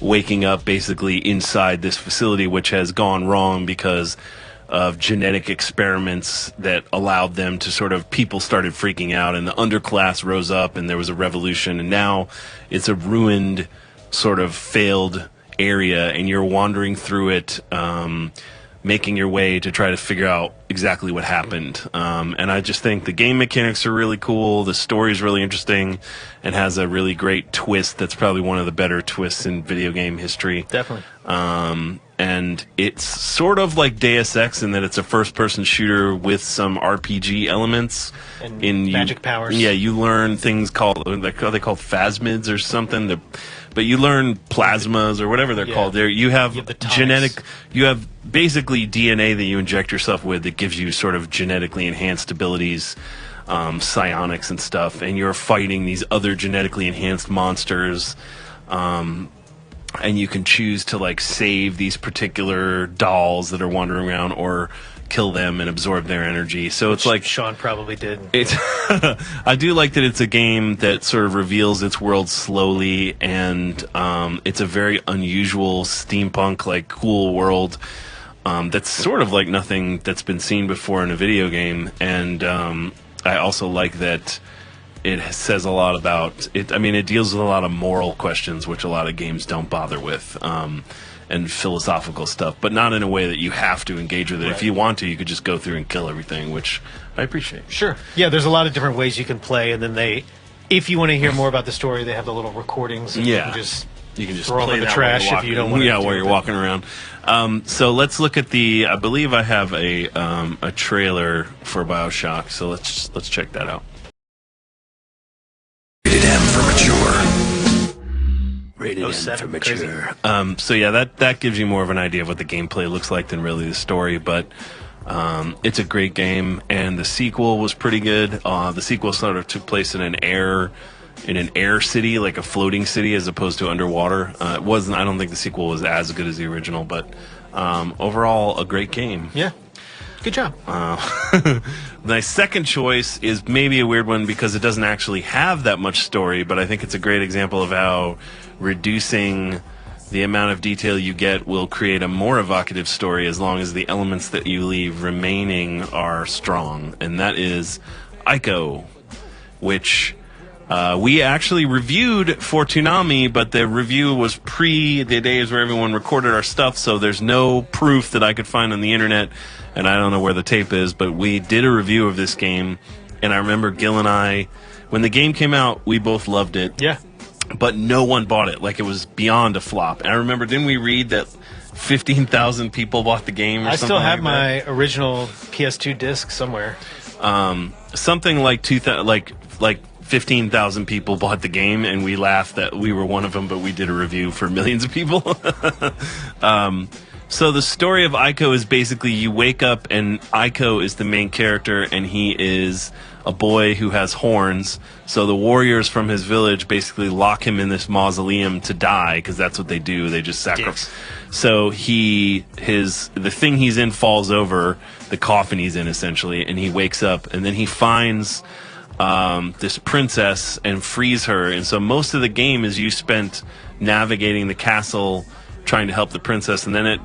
waking up basically inside this facility, which has gone wrong because of genetic experiments that allowed them to people started freaking out, and the underclass rose up, and there was a revolution, and now it's a ruined, sort of failed area, and you're wandering through it, making your way to try to figure out exactly what happened. And I just think the game mechanics are really cool, the story's really interesting, and has a really great twist that's probably one of the better twists in video game history. Definitely. And it's sort of like Deus Ex in that it's a first-person shooter with some RPG elements. And magic powers. Yeah, you learn things called, are they called phasmids or something? But you learn plasmas or whatever they're called. You have genetic, you have basically DNA that you inject yourself with that gives you sort of genetically enhanced abilities, psionics and stuff, and you're fighting these other genetically enhanced monsters. and you can choose to like save these particular dolls that are wandering around or kill them and absorb their energy. So it's like Sean probably did. It's I do like that it's a game that sort of reveals its world slowly, and it's a very unusual steampunk, like cool world that's sort of like nothing that's been seen before in a video game. And I also like that it says a lot about it. I mean, it deals with a lot of moral questions, which a lot of games don't bother with. And philosophical stuff, but not in a way that you have to engage with it. Right. If you want to, you could just go through and kill everything, which I appreciate. Sure. Yeah, there's a lot of different ways you can play, and then if you want to hear more about the story, they have the little recordings. And yeah. You can just play throw them in the trash if you don't want to. Yeah, while you're walking around. So let's look at I believe I have a trailer for BioShock, so let's check that out. Rated M for mature. Rated M for mature. So yeah, that gives you more of an idea of what the gameplay looks like than really the story, but it's a great game, and the sequel was pretty good. The sequel sort of took place in an air city, like a floating city, as opposed to underwater. It wasn't. I don't think the sequel was as good as the original, but overall, a great game. Yeah. Good job. My second choice is maybe a weird one because it doesn't actually have that much story, but I think it's a great example of how reducing the amount of detail you get will create a more evocative story as long as the elements that you leave remaining are strong. And that is Ico, which we actually reviewed for Toonami, but the review was pre the days where everyone recorded our stuff, so there's no proof that I could find on the internet, and I don't know where the tape is, but we did a review of this game, and I remember Gil and I, when the game came out, we both loved it. Yeah. But no one bought it. Like, it was beyond a flop. And I remember, didn't we read that 15,000 people bought the game or something? I still have my original PS2 disc somewhere. Something like 15,000 people bought the game, and we laughed that we were one of them, but we did a review for millions of people. So the story of Ico is basically you wake up, and Ico is the main character, and he is a boy who has horns. So the warriors from his village basically lock him in this mausoleum to die, because that's what they do. They just sacrifice. So the thing he's in falls over, the coffin he's in essentially, and he wakes up, and then he finds this princess and frees her. And so most of the game is you spent navigating the castle trying to help the princess, and then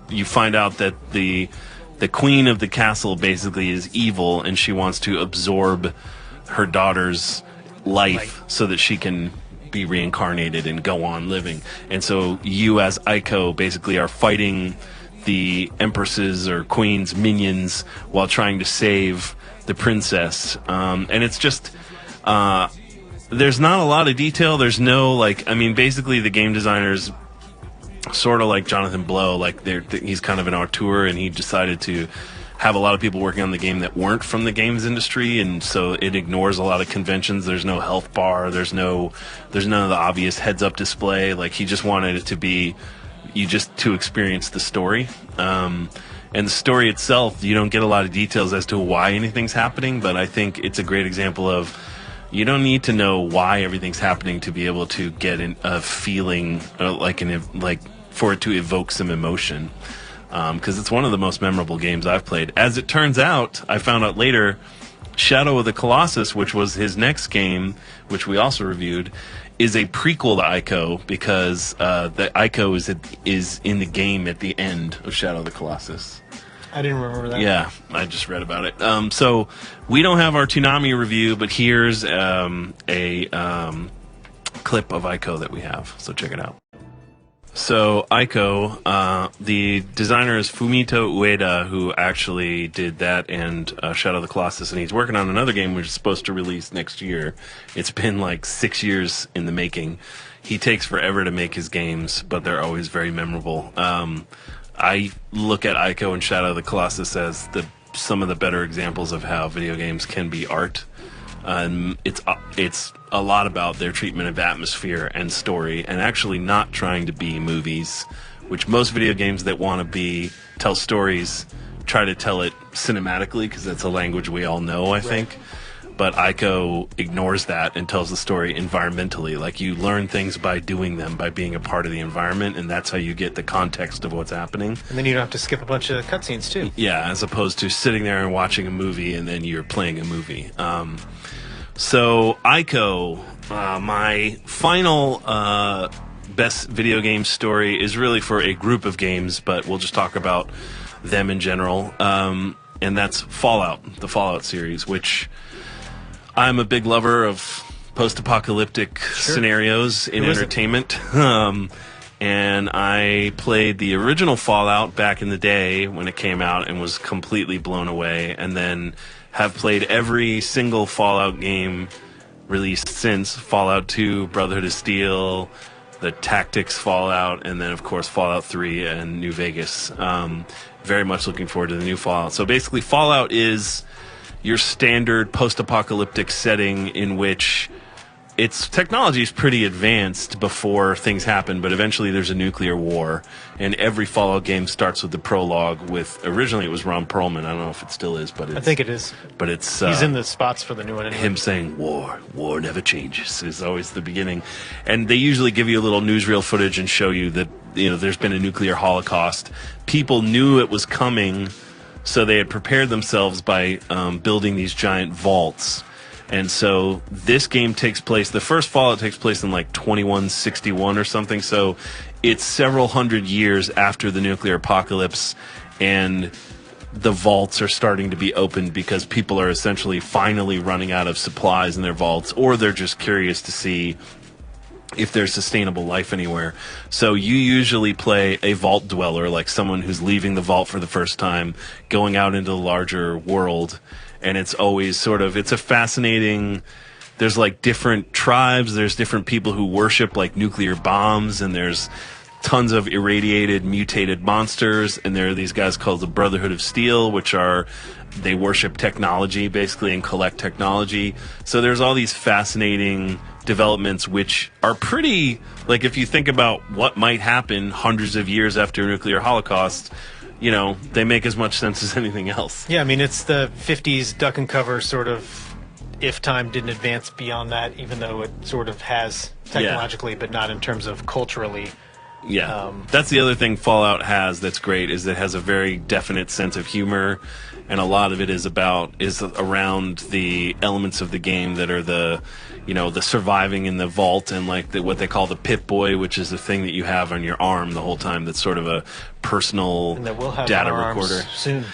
you find out that the queen of the castle basically is evil, and she wants to absorb her daughter's life so that she can be reincarnated and go on living. And so you as Ico basically are fighting the empress's or queen's minions while trying to save the princess. And it's just there's not a lot of detail. There's no basically the game designers sort of like Jonathan Blow, he's kind of an auteur, and he decided to have a lot of people working on the game that weren't from the games industry, and so it ignores a lot of conventions. There's no health bar, there's none of the obvious heads-up display. Like, he just wanted it to be to experience the story. And the story itself, you don't get a lot of details as to why anything's happening, but I think it's a great example of you don't need to know why everything's happening to be able to get a feeling, for it to evoke some emotion. Because it's one of the most memorable games I've played. As it turns out, I found out later, Shadow of the Colossus, which was his next game, which we also reviewed, is a prequel to Ico, because the Ico is in the game at the end of Shadow of the Colossus. I didn't remember that. Yeah, I just read about it. So we don't have our Toonami review, but here's a clip of Ico that we have. So check it out. So Ico, the designer is Fumito Ueda, who actually did that and Shadow of the Colossus, and he's working on another game which is supposed to release next year. It's been like 6 years in the making. He takes forever to make his games, but they're always very memorable. I look at Ico and Shadow of the Colossus as some of the better examples of how video games can be art. It's a lot about their treatment of atmosphere and story, and actually not trying to be movies, which most video games that want to tell stories try to tell it cinematically, because that's a language we all know, I think. but Ico ignores that and tells the story environmentally. Like, you learn things by doing them, by being a part of the environment, and that's how you get the context of what's happening. And then you don't have to skip a bunch of cutscenes too. Yeah, as opposed to sitting there and watching a movie and then you're playing a movie. So Ico, my final best video game story is really for a group of games, but we'll just talk about them in general. And that's Fallout, the Fallout series, which I'm a big lover of post-apocalyptic scenarios in entertainment. And I played the original Fallout back in the day when it came out and was completely blown away, and then have played every single Fallout game released since. Fallout 2, Brotherhood of Steel, the Tactics Fallout, and then, of course, Fallout 3 and New Vegas. Very much looking forward to the new Fallout. So basically, Fallout is your standard post-apocalyptic setting in which its technology is pretty advanced before things happen, but eventually there's a nuclear war, and every Fallout game starts with the prologue with, originally it was Ron Perlman, I don't know if it still is, but it's, I think it is. But it's he's in the spots for the new one anyway. Him saying war never changes is always the beginning. And they usually give you a little newsreel footage and show you that, you know, there's been a nuclear holocaust. People knew it was coming, so they had prepared themselves by building these giant vaults. And so this game takes place, the first Fallout takes place in like 2161 or something, so it's several hundred years after the nuclear apocalypse, and the vaults are starting to be opened because people are essentially finally running out of supplies in their vaults, or they're just curious to see if there's sustainable life anywhere. So you usually play a vault dweller, like someone who's leaving the vault for the first time, going out into the larger world. And it's always sort of, it's a fascinating, there's like different tribes, there's different people who worship like nuclear bombs, and there's tons of irradiated, mutated monsters, and there are these guys called the Brotherhood of Steel, which are, they worship technology basically and collect technology. So there's all these fascinating developments which are pretty, like if you think about what might happen hundreds of years after a nuclear holocaust, you know, they make as much sense as anything else. Yeah, I mean, it's the 50s duck and cover sort of, if time didn't advance beyond that, even though it sort of has technologically, but not in terms of culturally. Yeah, that's the other thing Fallout has that's great, is it has a very definite sense of humor, and a lot of it is around the elements of the game that are the, you know, the surviving in the vault, and like what they call the Pip-Boy, which is the thing that you have on your arm the whole time that's sort of a personal data recorder. Soon.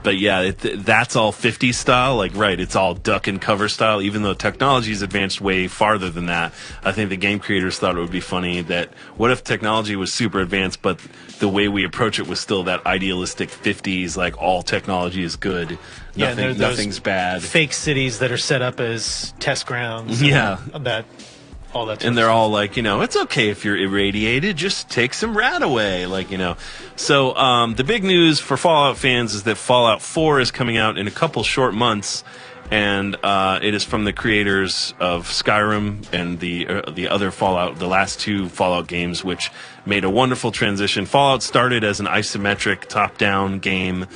But yeah, that's all 50s style, like, right, it's all duck and cover style, even though technology's advanced way farther than that. I think the game creators thought it would be funny that, what if technology was super advanced, but the way we approach it was still that idealistic 50s, like all technology is good, nothing's bad. Fake cities that are set up as test grounds. Yeah. All that and they're all like, you know, it's okay if you're irradiated, just take some rat away, like, you know. So the big news for Fallout fans is that Fallout 4 is coming out in a couple short months, and it is from the creators of Skyrim and the other Fallout, the last two Fallout games, which made a wonderful transition. Fallout started as an isometric top-down game,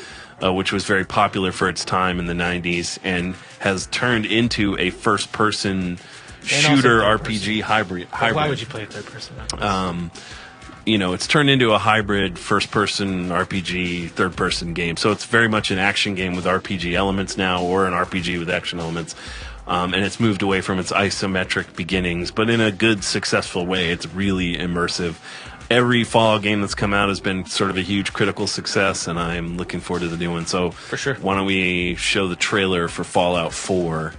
which was very popular for its time in the 90s, and has turned into a first-person shooter RPG hybrid. Why would you play a third person? You know, it's turned into a hybrid first-person RPG, third-person game. So it's very much an action game with RPG elements now, or an RPG with action elements. And it's moved away from its isometric beginnings, but in a good, successful way. It's really immersive. Every Fallout game that's come out has been sort of a huge critical success, and I'm looking forward to the new one. So for sure, why don't we show the trailer for Fallout 4?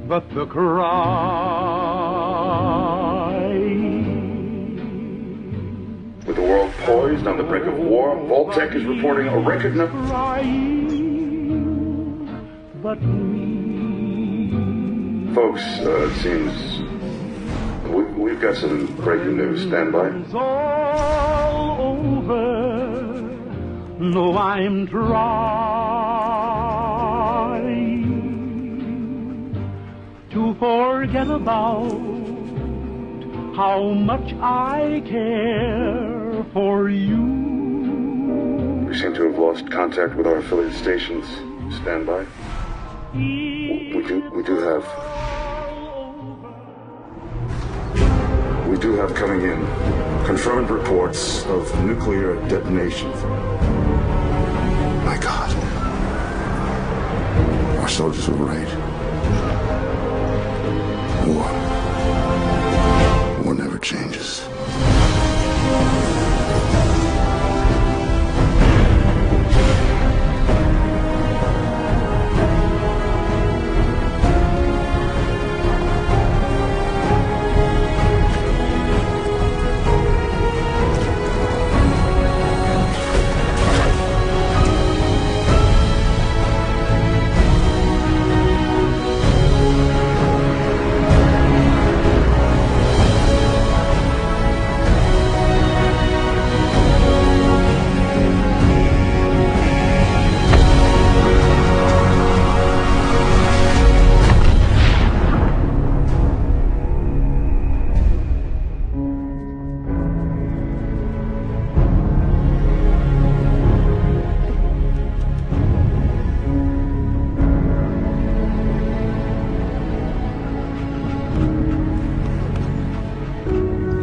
But the cry. With the world poised on the brink of war, Voltec is reporting a record number. Folks, it seems we've got some breaking news. Stand by. All over. No, I'm trying to forget about how much I care for you. We seem to have lost contact with our affiliate stations. Stand by. We do have coming in confirmed reports of nuclear detonation. My God. Our soldiers were right. War never changes.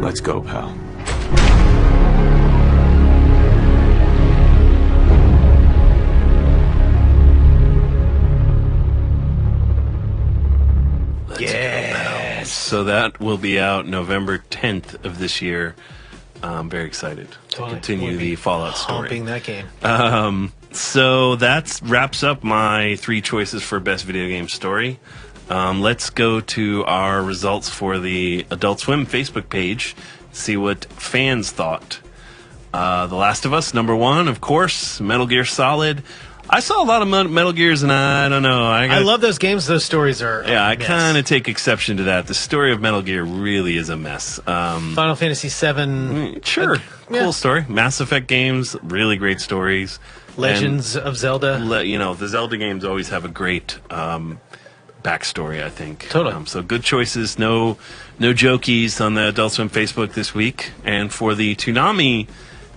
Let's go, pal. Yes. So that will be out November 10th of this year. I'm very excited to continue the Fallout story. Humping that game. So that wraps up my 3 choices for best video game story. Let's go to our results for the Adult Swim Facebook page, see what fans thought. The Last of Us, number 1, of course. Metal Gear Solid. I saw a lot of Metal Gears, and I don't know. I love those games. Those stories are I kind of take exception to that. The story of Metal Gear really is a mess. Final Fantasy VII. Sure. Cool story. Mass Effect games, really great stories. Legends of Zelda. The Zelda games always have a great backstory, I think. Totally. So good choices. No jokies on the Adult Swim Facebook this week. And for the Toonami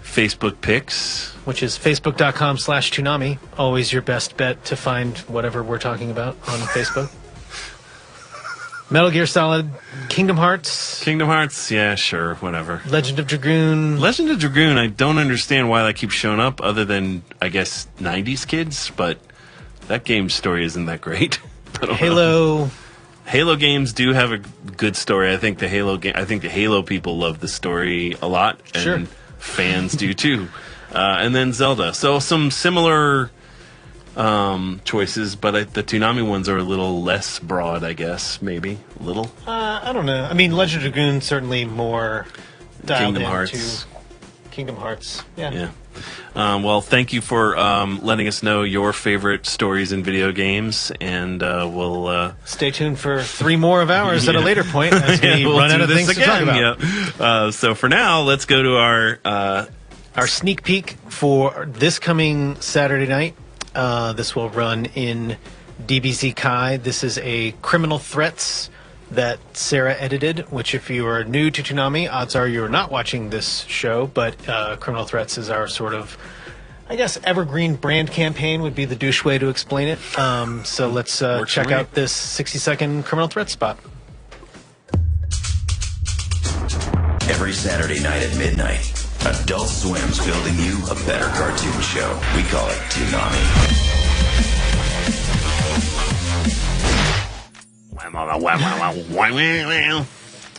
Facebook picks, which is facebook.com/Toonami, always your best bet to find whatever we're talking about on Facebook. Metal Gear Solid, Kingdom Hearts, yeah, sure, whatever. Legend of Dragoon, I don't understand why that keeps showing up, other than, I guess, 90s kids, but that game's story isn't that great. Halo games do have a good story. I think the Halo people love the story a lot, and sure. Fans do too. And then Zelda. So some similar choices, but the Toonami ones are a little less broad, I guess. Maybe a little. I don't know. I mean, Legend of Dragoon certainly more dialed Kingdom into Hearts. Kingdom Hearts. Yeah. Well, thank you for letting us know your favorite stories in video games, and we'll stay tuned for 3 more of ours at a later point as we we'll run out of this things to talk about. Yeah. So for now, let's go to our sneak peek for this coming Saturday night. This will run in DBZ Kai. This is a Criminal Threats that Sarah edited, which if you are new to Toonami, odds are you're not watching this show, but Criminal Threats is our sort of, I guess, evergreen brand campaign would be the douche way to explain it. So let's check out this 60-second Criminal Threats spot. Every Saturday night at midnight, Adult Swim's building you a better cartoon show. We call it Toonami.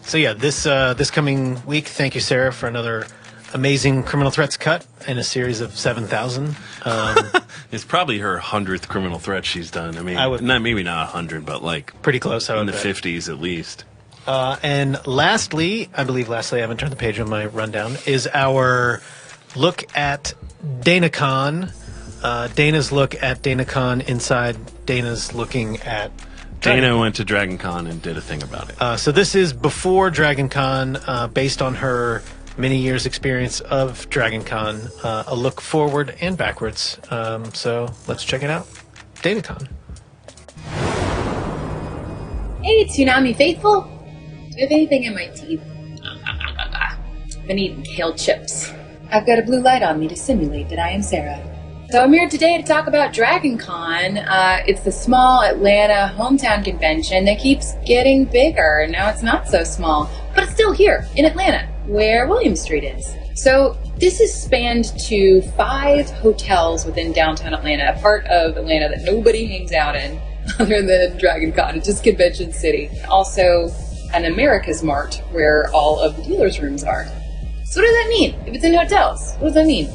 So yeah, this coming week, thank you, Sarah, for another amazing Criminal Threats cut in a series of 7,000. It's probably her 100th Criminal Threat she's done. I mean, maybe not 100, but like pretty close. In the 50s at least. And lastly, I haven't turned the page on my rundown, is our look at DanaCon. Dana's look at DanaCon inside Dana's looking at Dana went to Dragon Con and did a thing about it. So this is before Dragon Con, based on her many years' experience of Dragon Con, a look forward and backwards. So let's check it out. DanaCon. Hey, Toonami faithful. Do I have anything in my teeth? I've been eating kale chips. I've got a blue light on me to simulate that I am Sarah. So I'm here today to talk about Dragon Con. It's the small Atlanta hometown convention that keeps getting bigger. Now it's not so small, but it's still here in Atlanta, where William Street is. So this is spanned to 5 hotels within downtown Atlanta, a part of Atlanta that nobody hangs out in other than Dragon Con. It's just Convention City. Also an America's Mart where all of the dealers' rooms are. So what does that mean? If it's in hotels, what does that mean?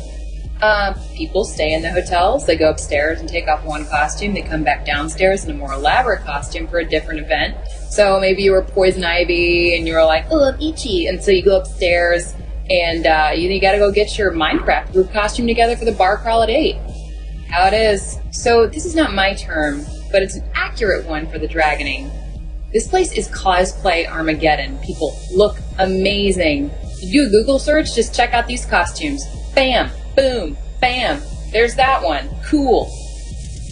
People stay in the hotels, they go upstairs and take off one costume, they come back downstairs in a more elaborate costume for a different event. So maybe you were Poison Ivy and you were like, oh, I'm itchy, and so you go upstairs and you gotta go get your Minecraft group costume together for the bar crawl at 8. How it is. So this is not my term, but it's an accurate one for the dragoning. This place is cosplay Armageddon. People look amazing. You do a Google search, just check out these costumes. Bam! Boom, bam, there's that one. Cool.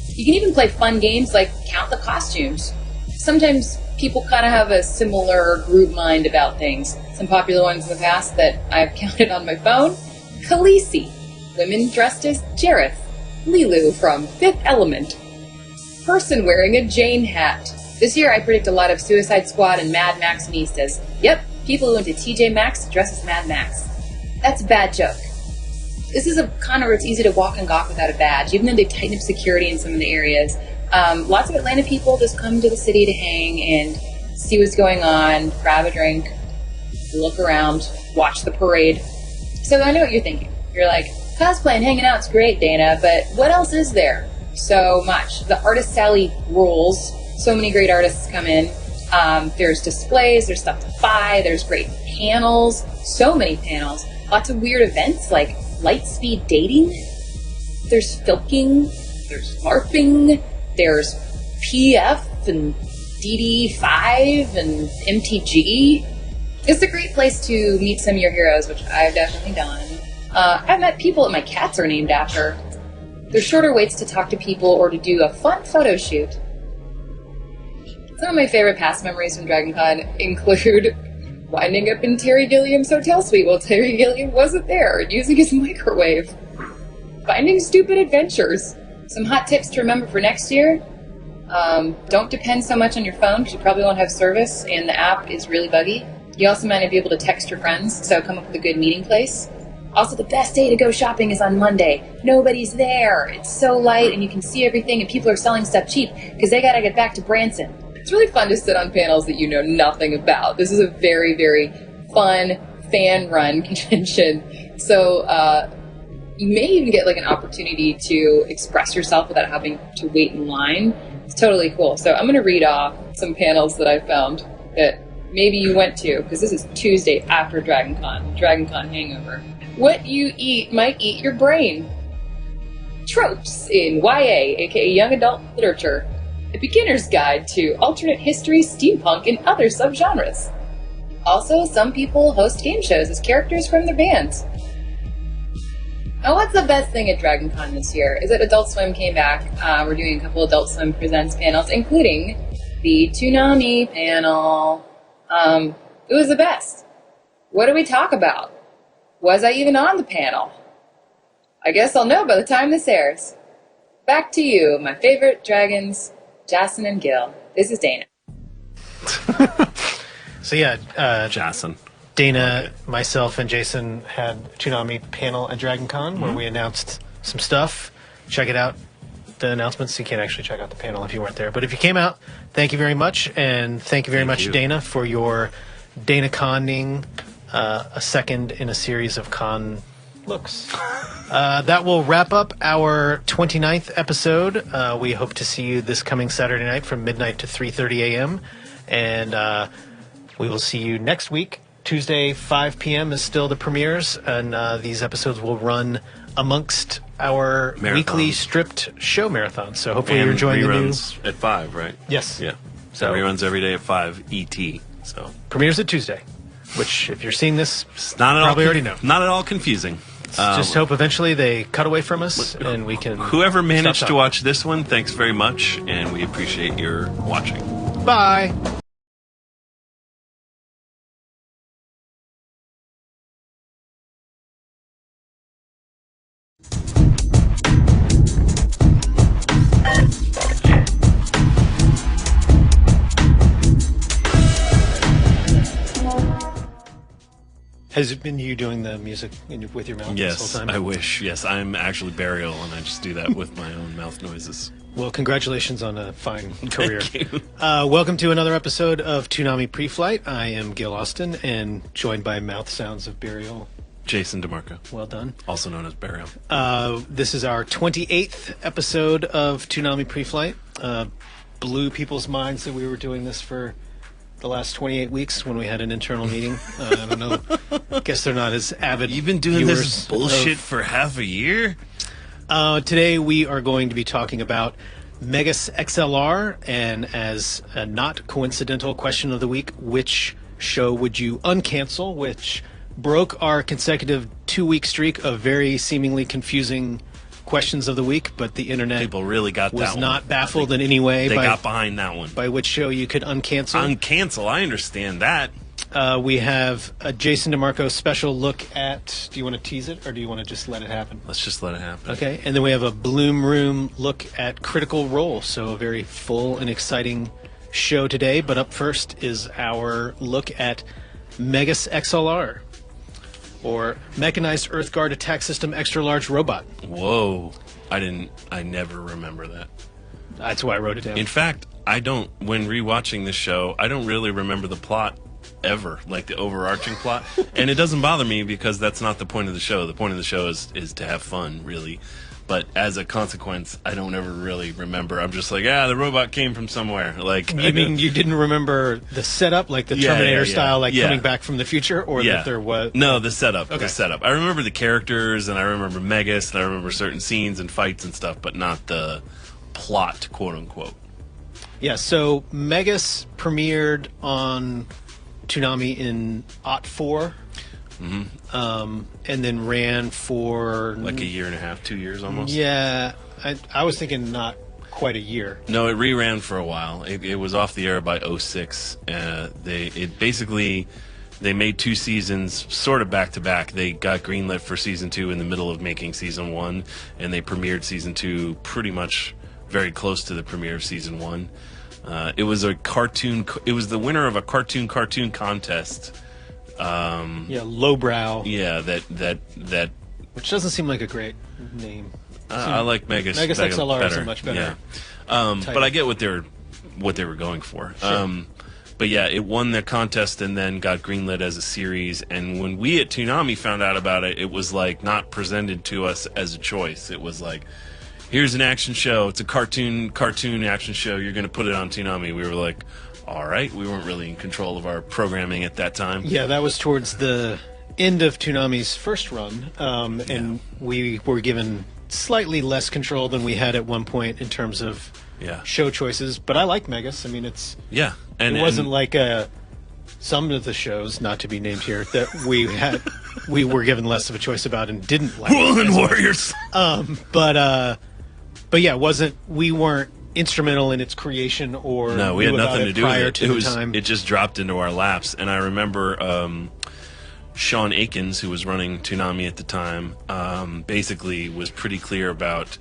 You can even play fun games like count the costumes. Sometimes people kind of have a similar group mind about things. Some popular ones in the past that I've counted on my phone. Khaleesi, women dressed as Jareth. Lilu from Fifth Element. Person wearing a Jane hat. This year I predict a lot of Suicide Squad and Mad Maxinistas. Yep, people who went to TJ Maxx to dress as Mad Max. That's a bad joke. This is a con where it's easy to walk and gawk without a badge, even though they've tightened up security in some of the areas. Lots of Atlanta people just come to the city to hang and see what's going on, grab a drink, look around, watch the parade. So I know what you're thinking. You're like, cosplay and hanging out's great, Dana, but what else is there? So much. The Artist Alley rules. So many great artists come in. There's displays, there's stuff to buy, there's great panels, so many panels. Lots of weird events like Lightspeed dating, there's filking, there's LARPing, there's PF and DD5 and MTG. It's a great place to meet some of your heroes, which I've definitely done. I've met people that my cats are named after. There's shorter waits to talk to people or to do a fun photo shoot. Some of my favorite past memories from Dragon Con include winding up in Terry Gilliam's hotel suite while Terry Gilliam wasn't there, using his microwave. Finding stupid adventures. Some hot tips to remember for next year. Don't depend so much on your phone because you probably won't have service and the app is really buggy. You also might not be able to text your friends, so come up with a good meeting place. Also, the best day to go shopping is on Monday. Nobody's there. It's so light and you can see everything and people are selling stuff cheap because they gotta get back to Branson. It's really fun to sit on panels that you know nothing about. This is a very, very fun, fan-run convention. So you may even get like an opportunity to express yourself without having to wait in line. It's totally cool. So I'm going to read off some panels that I found that maybe you went to, because this is Tuesday after Dragon Con hangover. What you eat might eat your brain. Tropes in YA, aka young adult literature. A beginner's guide to alternate history, steampunk, and other subgenres. Also, some people host game shows as characters from their bands. Now, what's the best thing at Dragon Con this year is that Adult Swim came back. We're doing a couple Adult Swim Presents panels, including the Toonami panel. It was the best. What did we talk about? Was I even on the panel? I guess I'll know by the time this airs. Back to you, my favorite dragons, Jason and Gil. This is Dana. So yeah, Jason. Dana, myself, and Jason had a Toonami panel at Dragon Con where we announced some stuff. Check it out. The announcements. You can't actually check out the panel if you weren't there. But if you came out, thank you very much. And thank you very much, Dana, for your Dana Conning, a second in a series of con looks. That will wrap up our 29th episode. We hope to see you this coming Saturday night from midnight to 3:30 a.m. And we will see you next week. Tuesday, 5 p.m. is still the premieres, and these episodes will run amongst our weekly stripped show marathon. So hopefully you're enjoying the new... reruns at 5, right? Yes. Yeah. So reruns every day at 5 ET. So premieres at Tuesday. which if you're seeing this, it's not at probably all already know. Not at all confusing. Just hope eventually they cut away from us and we can. Whoever managed stop to watch this one, thanks very much, and we appreciate your watching. Bye. Has it been you doing the music with your mouth this Yes, whole time? I wish. Yes, I'm actually Burial, and I just do that with my own mouth noises. Well, congratulations on a fine career. Thank you. Welcome to another episode of Toonami Preflight. I am Gil Austin, and joined by mouth sounds of Burial. Jason DeMarco. Well done. Also known as Burial. This is our 28th episode of Toonami Preflight. Blew people's minds that we were doing this for the last 28 weeks when we had an internal meeting. I don't know. Guess they're not as avid. You've been doing this viewers bullshit for half a year? Today we are going to be talking about Megas XLR, and as a not coincidental question of the week, which show would you uncancel, which broke our consecutive 2-week streak of very seemingly confusing questions of the week, but the internet People really got was that one. not baffled in any way They by, got behind that one. by which show you could uncancel. Uncancel, I understand that. We have a Jason DeMarco special look at, do you want to tease it or do you want to just let it happen? Let's just let it happen. Okay, and then we have a Bloom Room look at Critical Role, so a very full and exciting show today. But up first is our look at Megas XLR, or Mechanized Earth Guard Attack System Extra Large Robot. Whoa. I never remember that. That's why I wrote it down. In fact, when rewatching this show, I don't really remember the plot ever, like the overarching plot. And it doesn't bother me because that's not the point of the show. The point of the show is to have fun, really. But as a consequence, I don't ever really remember. I'm just like, the robot came from somewhere. Like, You mean you didn't remember the setup, like the Terminator style, coming back from the future, or that there was? No, the setup. Okay. The setup. I remember the characters, and I remember Megas, and I remember certain scenes and fights and stuff, but not the plot, quote unquote. Yeah. So Megas premiered on Toonami in '04. Mm-hmm. And then ran for like a year and a half, 2 years almost. Yeah, I was thinking not quite a year. No, it reran for a while. It was off the air by '06. They made 2 seasons sort of back to back. They got greenlit for season 2 in the middle of making season 1, and they premiered season 2 pretty much very close to the premiere of season 1. It was a cartoon. It was the winner of a cartoon contest. Lowbrow. Yeah, that. Which doesn't seem like a great name. I like Megas. Megas XLR better. is a much better. Yeah. But I get what they were going for. Sure. But yeah, it won the contest and then got greenlit as a series. And when we at Toonami found out about it, it was like not presented to us as a choice. It was like, here's an action show. It's a cartoon action show. You're going to put it on Toonami. We were like, all right. We weren't really in control of our programming at that time. Yeah, that was towards the end of Toonami's first run, and we were given slightly less control than we had at one point in terms of show choices. But I like Megas. I mean, it wasn't like some of the shows, not to be named here, that we were given less of a choice about and didn't like. Woolman Warriors. But yeah, we weren't instrumental in its creation, or no, we had nothing to do with it. Time. It just dropped into our laps. And I remember Sean Akins, who was running Toonami at the time, basically was pretty clear about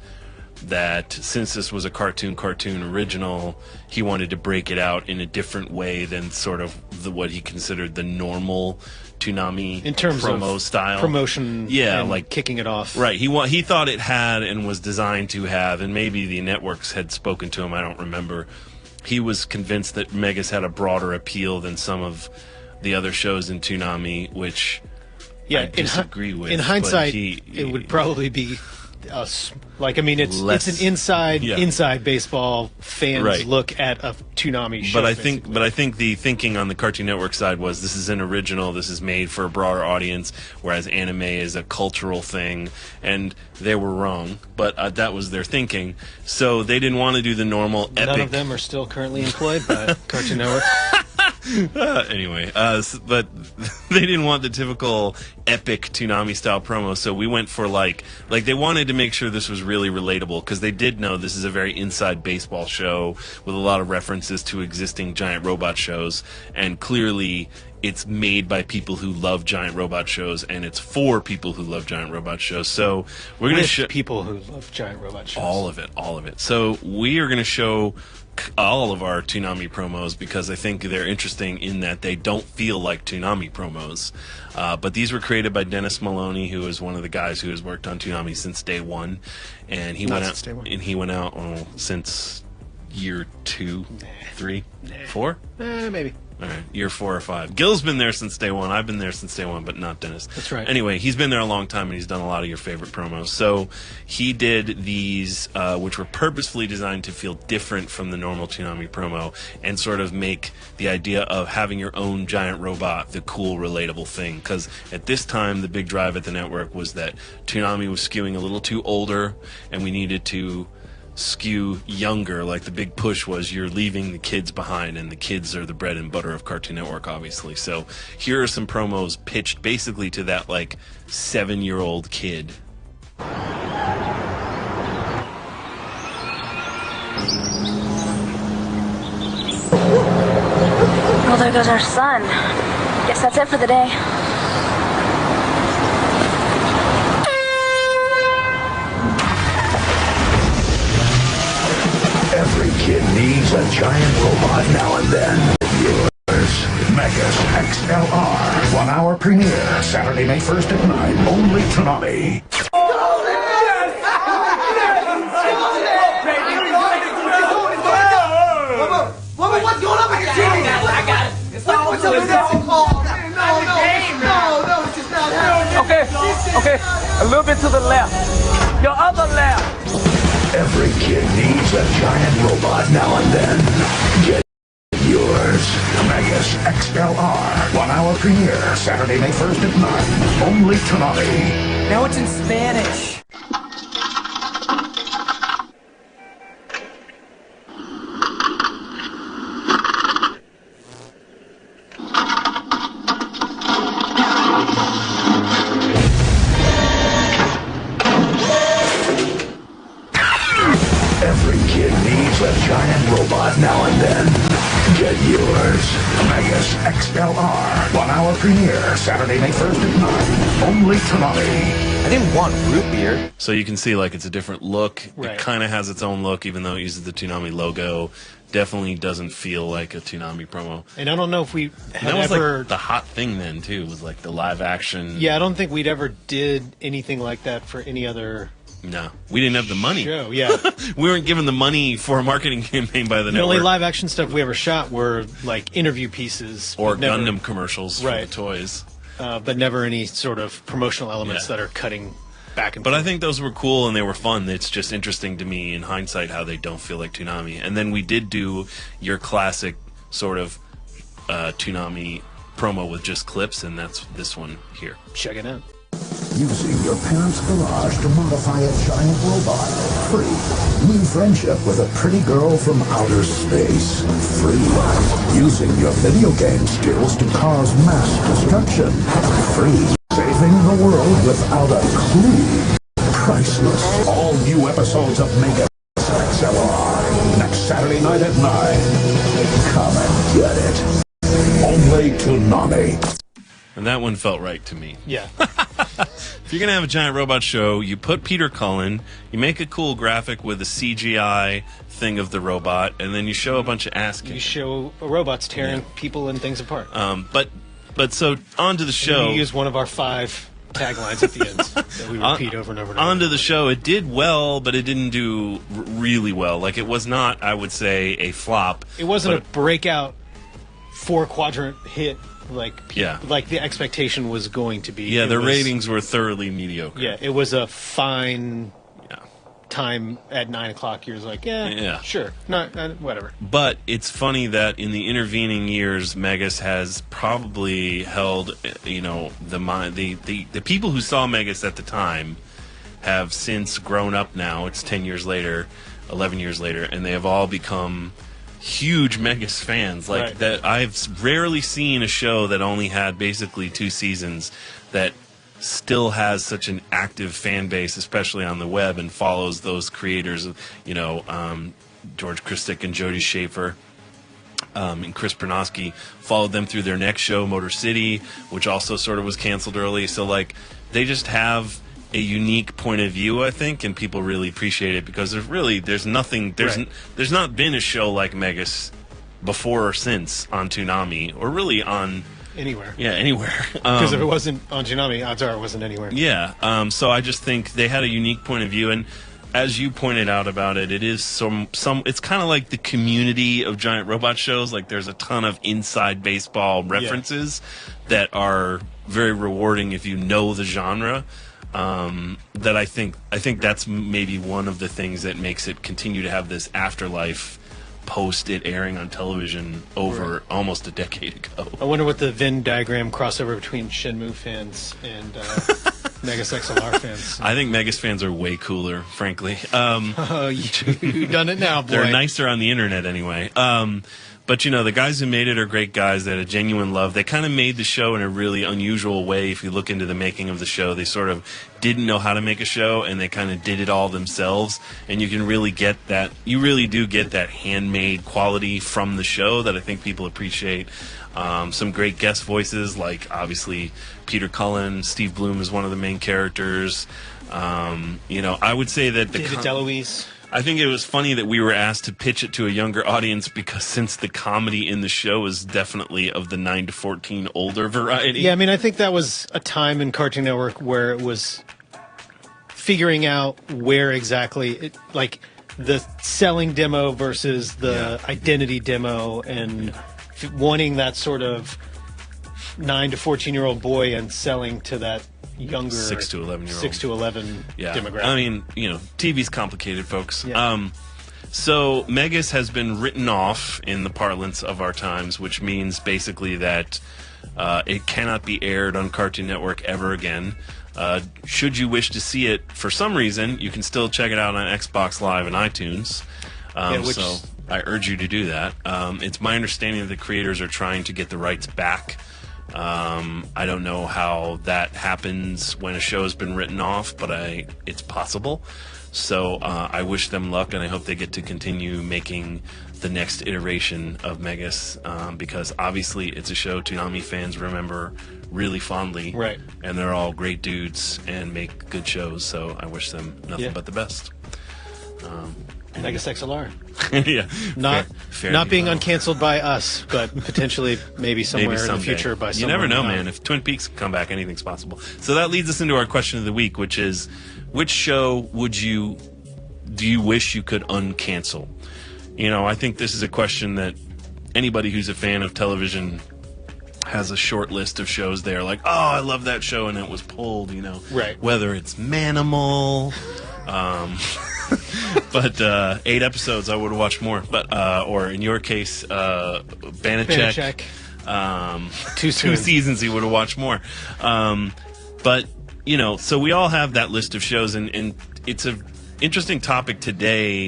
that. Since this was a cartoon original, he wanted to break it out in a different way than sort of what he considered the normal Toonami in terms promo of style promotion. Yeah, and like kicking it off. Right. He thought it had and was designed to have, and maybe the networks had spoken to him. I don't remember. He was convinced that Megas had a broader appeal than some of the other shows in Toonami, which I disagree with. In hindsight, it would probably be us. Like, I mean, it's an inside baseball fans look at a Toonami show. But I think the thinking on the Cartoon Network side was, this is an original, this is made for a broader audience, whereas anime is a cultural thing, and they were wrong. But that was their thinking, so they didn't want to do the normal epic. None of them are still currently employed by Cartoon Network. Anyway, but they didn't want the typical epic Toonami style promo, so we went for like they wanted to make sure this was really relatable, because they did know this is a very inside baseball show with a lot of references to existing giant robot shows, and clearly it's made by people who love giant robot shows, and it's for people who love giant robot shows. So we're going to show people who love giant robot shows. All of it. So we are going to show all of our Toonami promos, because I think they're interesting in that they don't feel like Toonami promos. But these were created by Dennis Maloney, who is one of the guys who has worked on Toonami since day one, and he went out since year 2, 3, 4, maybe. All right, year 4 or 5. Gil's been there since day one. I've been there since day one, but not Dennis. That's right. Anyway, he's been there a long time, and he's done a lot of your favorite promos. So he did these, which were purposefully designed to feel different from the normal Toonami promo, and sort of make the idea of having your own giant robot the cool, relatable thing. Because at this time, the big drive at the network was that Toonami was skewing a little too older, and we needed to skew younger. Like, the big push was you're leaving the kids behind, and the kids are the bread and butter of Cartoon Network, obviously. So here are some promos pitched basically to that like 7-year-old kid. Well, there goes our sun. Guess that's it for the day. Every kid needs a giant robot now and then. Yours, Megas XLR. 1 hour premiere, Saturday, May 1st at 9. Only Toonami. What's going on with your TV? I got it. What's up with that? No, it's just not happening. Okay, a little bit to the left. Your other left. Every kid needs a giant robot now and then. Get yours. Megas XLR. 1 hour premiere, Saturday, May 1st at 9. Only Toonami. Now it's in Spanish. Now and then. Get yours. Megas XLR. 1 hour premiere, Saturday, May 1st at 9. Only Toonami. I didn't want root beer. So you can see, like, it's a different look. Right. It kind of has its own look, even though it uses the Toonami logo. Definitely doesn't feel like a Toonami promo. And I don't know if we had that was ever... like the hot thing then, too, was like the live action. Yeah, I don't think we'd ever did anything like that for any other... No, we didn't have the money. Show, yeah. We weren't given the money for a marketing campaign by the network. only live action stuff we ever shot were like interview pieces. Or Gundam commercials for the toys. But never any sort of promotional elements that are cutting back and forth. But I think those were cool and they were fun. It's just interesting to me in hindsight how they don't feel like Toonami. And then we did do your classic sort of Toonami promo with just clips, and that's this one here. Check it out. Using your parents' garage to modify a giant robot. Free. New friendship with a pretty girl from outer space. Free. Using your video game skills to cause mass destruction. Free. Saving the world without a clue. Priceless. All new episodes of Megas XLR. Next Saturday night at 9. Come and get it. Only Toonami. And that one felt right to me. Yeah. If you're going to have a giant robot show, you put Peter Cullen, you make a cool graphic with a CGI thing of the robot, and then you show a bunch of ass kicking. You show robots tearing people and things apart. But so, on to the show. We use one of our 5 taglines at the end that we repeat over and over and over. On to the show. It did well, but it didn't do really well. Like, it was not, I would say, a flop. It wasn't a breakout 4-quadrant hit. Like the expectation was going to be. Yeah, the ratings were thoroughly mediocre. Yeah, it was a fine time at 9 o'clock. You're like, sure, not whatever. But it's funny that in the intervening years, Megas has probably held, the people who saw Megas at the time have since grown up now. It's 10 years later, 11 years later, and they have all become huge Megas fans. Like Right. that, I've rarely seen a show that only had basically 2 seasons that still has such an active fan base, especially on the web, and follows those creators. You know, George Christic and Jody Schaefer. And Chris Pernosky followed them through their next show, Motor City, which also sort of was canceled early. So, like, they just have a unique point of view, I think, and people really appreciate it because there's not been a show like Megas before or since on Toonami, or really on Anywhere. Yeah, anywhere. Because if it wasn't on Toonami, odds are it wasn't anywhere. Yeah. So I just think they had a unique point of view, and as you pointed out about it, it is some. It's kind of like the Community of giant robot shows. Like there's a ton of inside baseball references that are very rewarding if you know the genre. That I think that's maybe one of the things that makes it continue to have this afterlife post it airing on television over almost a decade ago. I wonder what the Venn diagram crossover between Shenmue fans and Megas XLR fans. I think Megas fans are way cooler, frankly. You've done it now, boy. They're nicer on the internet anyway. But, you know, the guys who made it are great guys. They had a genuine love. They kind of made the show in a really unusual way. If you look into the making of the show, they sort of didn't know how to make a show, and they kind of did it all themselves. And you can really get that. You really do get that handmade quality from the show that I think people appreciate. Some great guest voices, like obviously Peter Cullen. Steve Bloom is one of the main characters. You know, I would say that David DeLuise. I think it was funny that we were asked to pitch it to a younger audience because since the comedy in the show is definitely of the 9 to 14 older variety. Yeah, I mean, I think that was a time in Cartoon Network where it was figuring out where exactly, like the selling demo versus the identity demo, and wanting that sort of 9 to 14-year-old boy and selling to that younger 6 to 11-year-old. 6 to 11 demographic. I mean, you know, TV's complicated, folks. Yeah. So Megas has been written off in the parlance of our times, which means basically that it cannot be aired on Cartoon Network ever again. Should you wish to see it for some reason, you can still check it out on Xbox Live and iTunes. So I urge you to do that. It's my understanding that the creators are trying to get the rights back. I don't know how that happens when a show has been written off, but it's possible. So I wish them luck, and I hope they get to continue making the next iteration of Megas, because obviously it's a show Toonami fans remember really fondly. Right. And they're all great dudes and make good shows, so I wish them nothing but the best. Megas XLR. Yeah. Not being uncanceled by us, but potentially maybe somewhere in the future by someone. You never know, man. If Twin Peaks come back, anything's possible. So that leads us into our question of the week, which is, which show do you wish you could uncancel? You know, I think this is a question that anybody who's a fan of television has a short list of shows there, like, oh, I love that show and it was pulled, you know. Right. Whether it's Manimal, but 8 episodes I would have watched more. But or in your case, Banachek. 2 seasons he would have watched more. But you know, so we all have that list of shows, and it's a interesting topic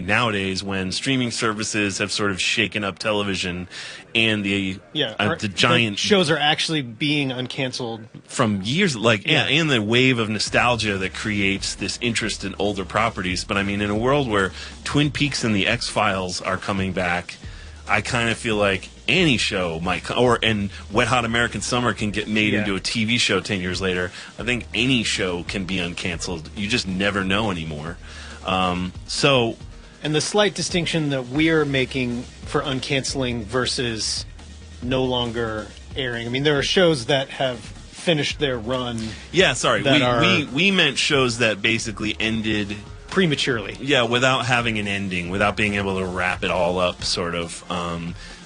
nowadays when streaming services have sort of shaken up television, and the giant shows are actually being uncanceled from years, and the wave of nostalgia that creates this interest in older properties. But I mean, in a world where Twin Peaks and the X-Files are coming back, I kind of feel like any show might, and Wet Hot American Summer can get made into a TV show 10 years later. I think any show can be uncanceled. You just never know anymore. And the slight distinction that we're making for uncanceling versus no longer airing. I mean, there are shows that have finished their run. Yeah, sorry. We meant shows that basically ended prematurely. Yeah, without having an ending, without being able to wrap it all up, sort of.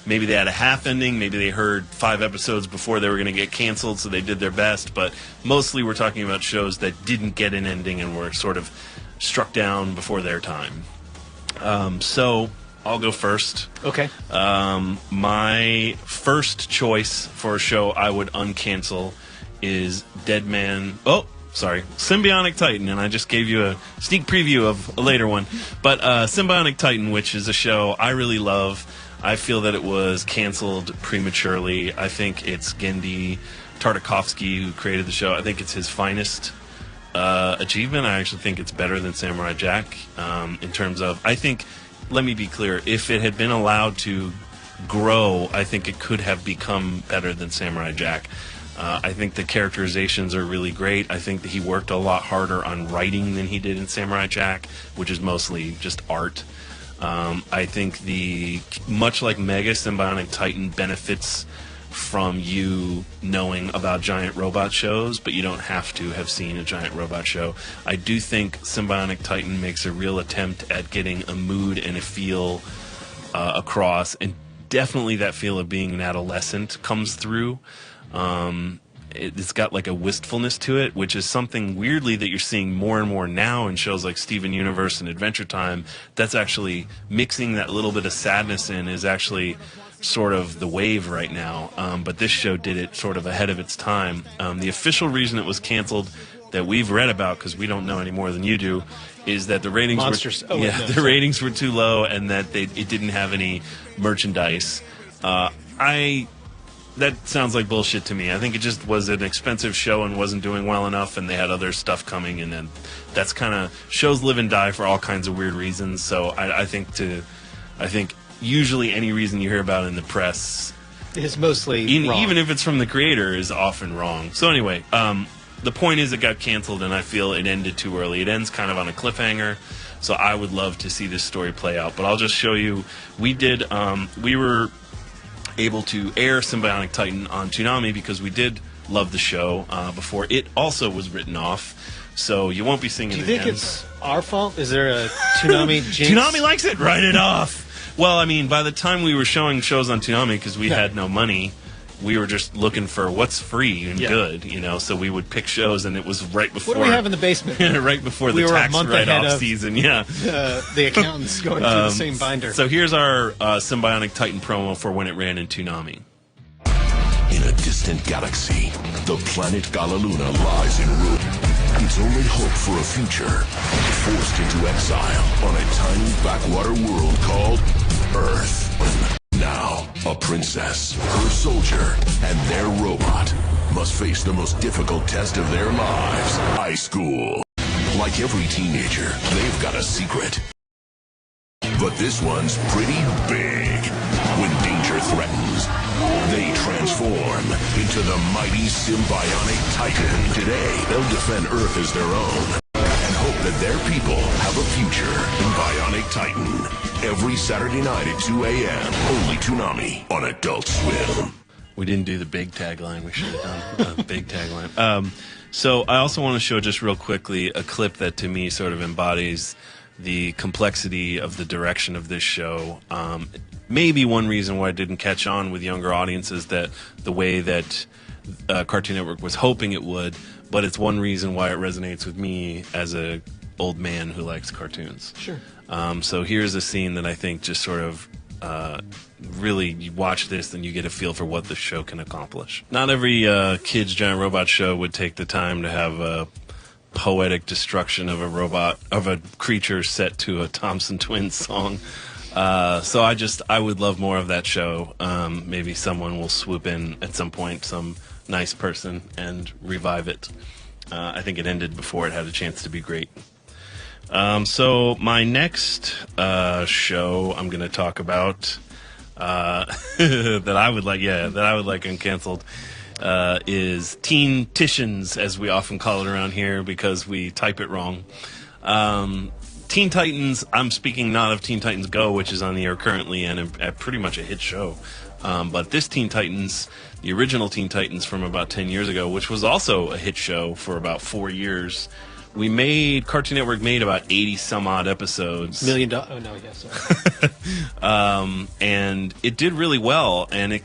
Maybe they had a half ending. Maybe they heard 5 episodes before they were going to get canceled, so they did their best. But mostly we're talking about shows that didn't get an ending and were sort of struck down before their time. So I'll go first. Okay. My first choice for a show I would uncancel is Symbionic Titan, and I just gave you a sneak preview of a later one. But Symbionic Titan, which is a show I really love. I feel that it was canceled prematurely. I think it's Gendy Tartakovsky who created the show. I think it's his finest achievement. I actually think it's better than Samurai Jack in terms of, I think, let me be clear, if it had been allowed to grow, I think it could have become better than Samurai Jack. I think the characterizations are really great. I think that he worked a lot harder on writing than he did in Samurai Jack, which is mostly just art. I think much like Mega Symbionic Titan benefits from you knowing about giant robot shows, but you don't have to have seen a giant robot show. I do think Symbionic Titan makes a real attempt at getting a mood and a feel across, and definitely that feel of being an adolescent comes through. It's got like a wistfulness to it, which is something weirdly that you're seeing more and more now in shows like Steven Universe and Adventure Time. That's actually mixing that little bit of sadness in is actually sort of the wave right now. But this show did it sort of ahead of its time. The official reason it was canceled that we've read about, because we don't know any more than you do, is that the ratings the ratings were too low and that it didn't have any merchandise. That sounds like bullshit to me. I think it just was an expensive show and wasn't doing well enough, and they had other stuff coming, and then that's kind of, shows live and die for all kinds of weird reasons. So I think usually any reason you hear about in the press is mostly wrong. Even if it's from the creator, is often wrong. So anyway, the point is it got canceled, and I feel it ended too early. It ends kind of on a cliffhanger, so I would love to see this story play out. But I'll just show you. We were able to air Symbionic Titan on Toonami because we did love the show before it also was written off. So you won't be seeing it again. Do you think it's our fault? Is there a Toonami jinx? Toonami likes it. Write it off. Well, I mean, by the time we were showing shows on Toonami, because we had no money, we were just looking for what's free and good, so we would pick shows, and it was right before... What do we have in the basement? Right before the tax write-off season, the accountants going through the same binder. So here's our Symbionic Titan promo for when it ran in Toonami. In a distant galaxy, the planet Galaluna lies in ruin. Its only hope for a future, forced into exile on a tiny backwater world called Earth. Now, a princess, her soldier, and their robot must face the most difficult test of their lives, high school. Like every teenager, they've got a secret. But this one's pretty big. When danger threatens, they transform into the mighty Symbionic Titan. Today, they'll defend Earth as their own and hope that their people have a future in Bionic Titan. Every Saturday night at 2 a.m. Only Toonami on Adult Swim. We didn't do the big tagline. We should have done a big tagline. So I also want to show just real quickly a clip that to me sort of embodies the complexity of the direction of this show. Maybe one reason why it didn't catch on with younger audiences that the way that Cartoon Network was hoping it would, but it's one reason why it resonates with me as a old man who likes cartoons. Sure. So here's a scene that I think just sort of really, you watch this and you get a feel for what the show can accomplish. Not every kids giant robot show would take the time to have a poetic destruction of a creature set to a Thompson Twins song. So I would love more of that show. Maybe someone will swoop in at some point, some nice person, and revive it. I think it ended before it had a chance to be great. So my next show I'm going to talk about that I would like uncanceled is Teen Titians, as we often call it around here because we type it wrong. Teen Titans, I'm speaking not of Teen Titans Go, which is on the air currently and pretty much a hit show. But this Teen Titans, the original Teen Titans from about 10 years ago, which was also a hit show for about 4 years. Cartoon Network made about 80 some odd episodes. $1 million. Oh, no, yes. Sorry. And it did really well. And it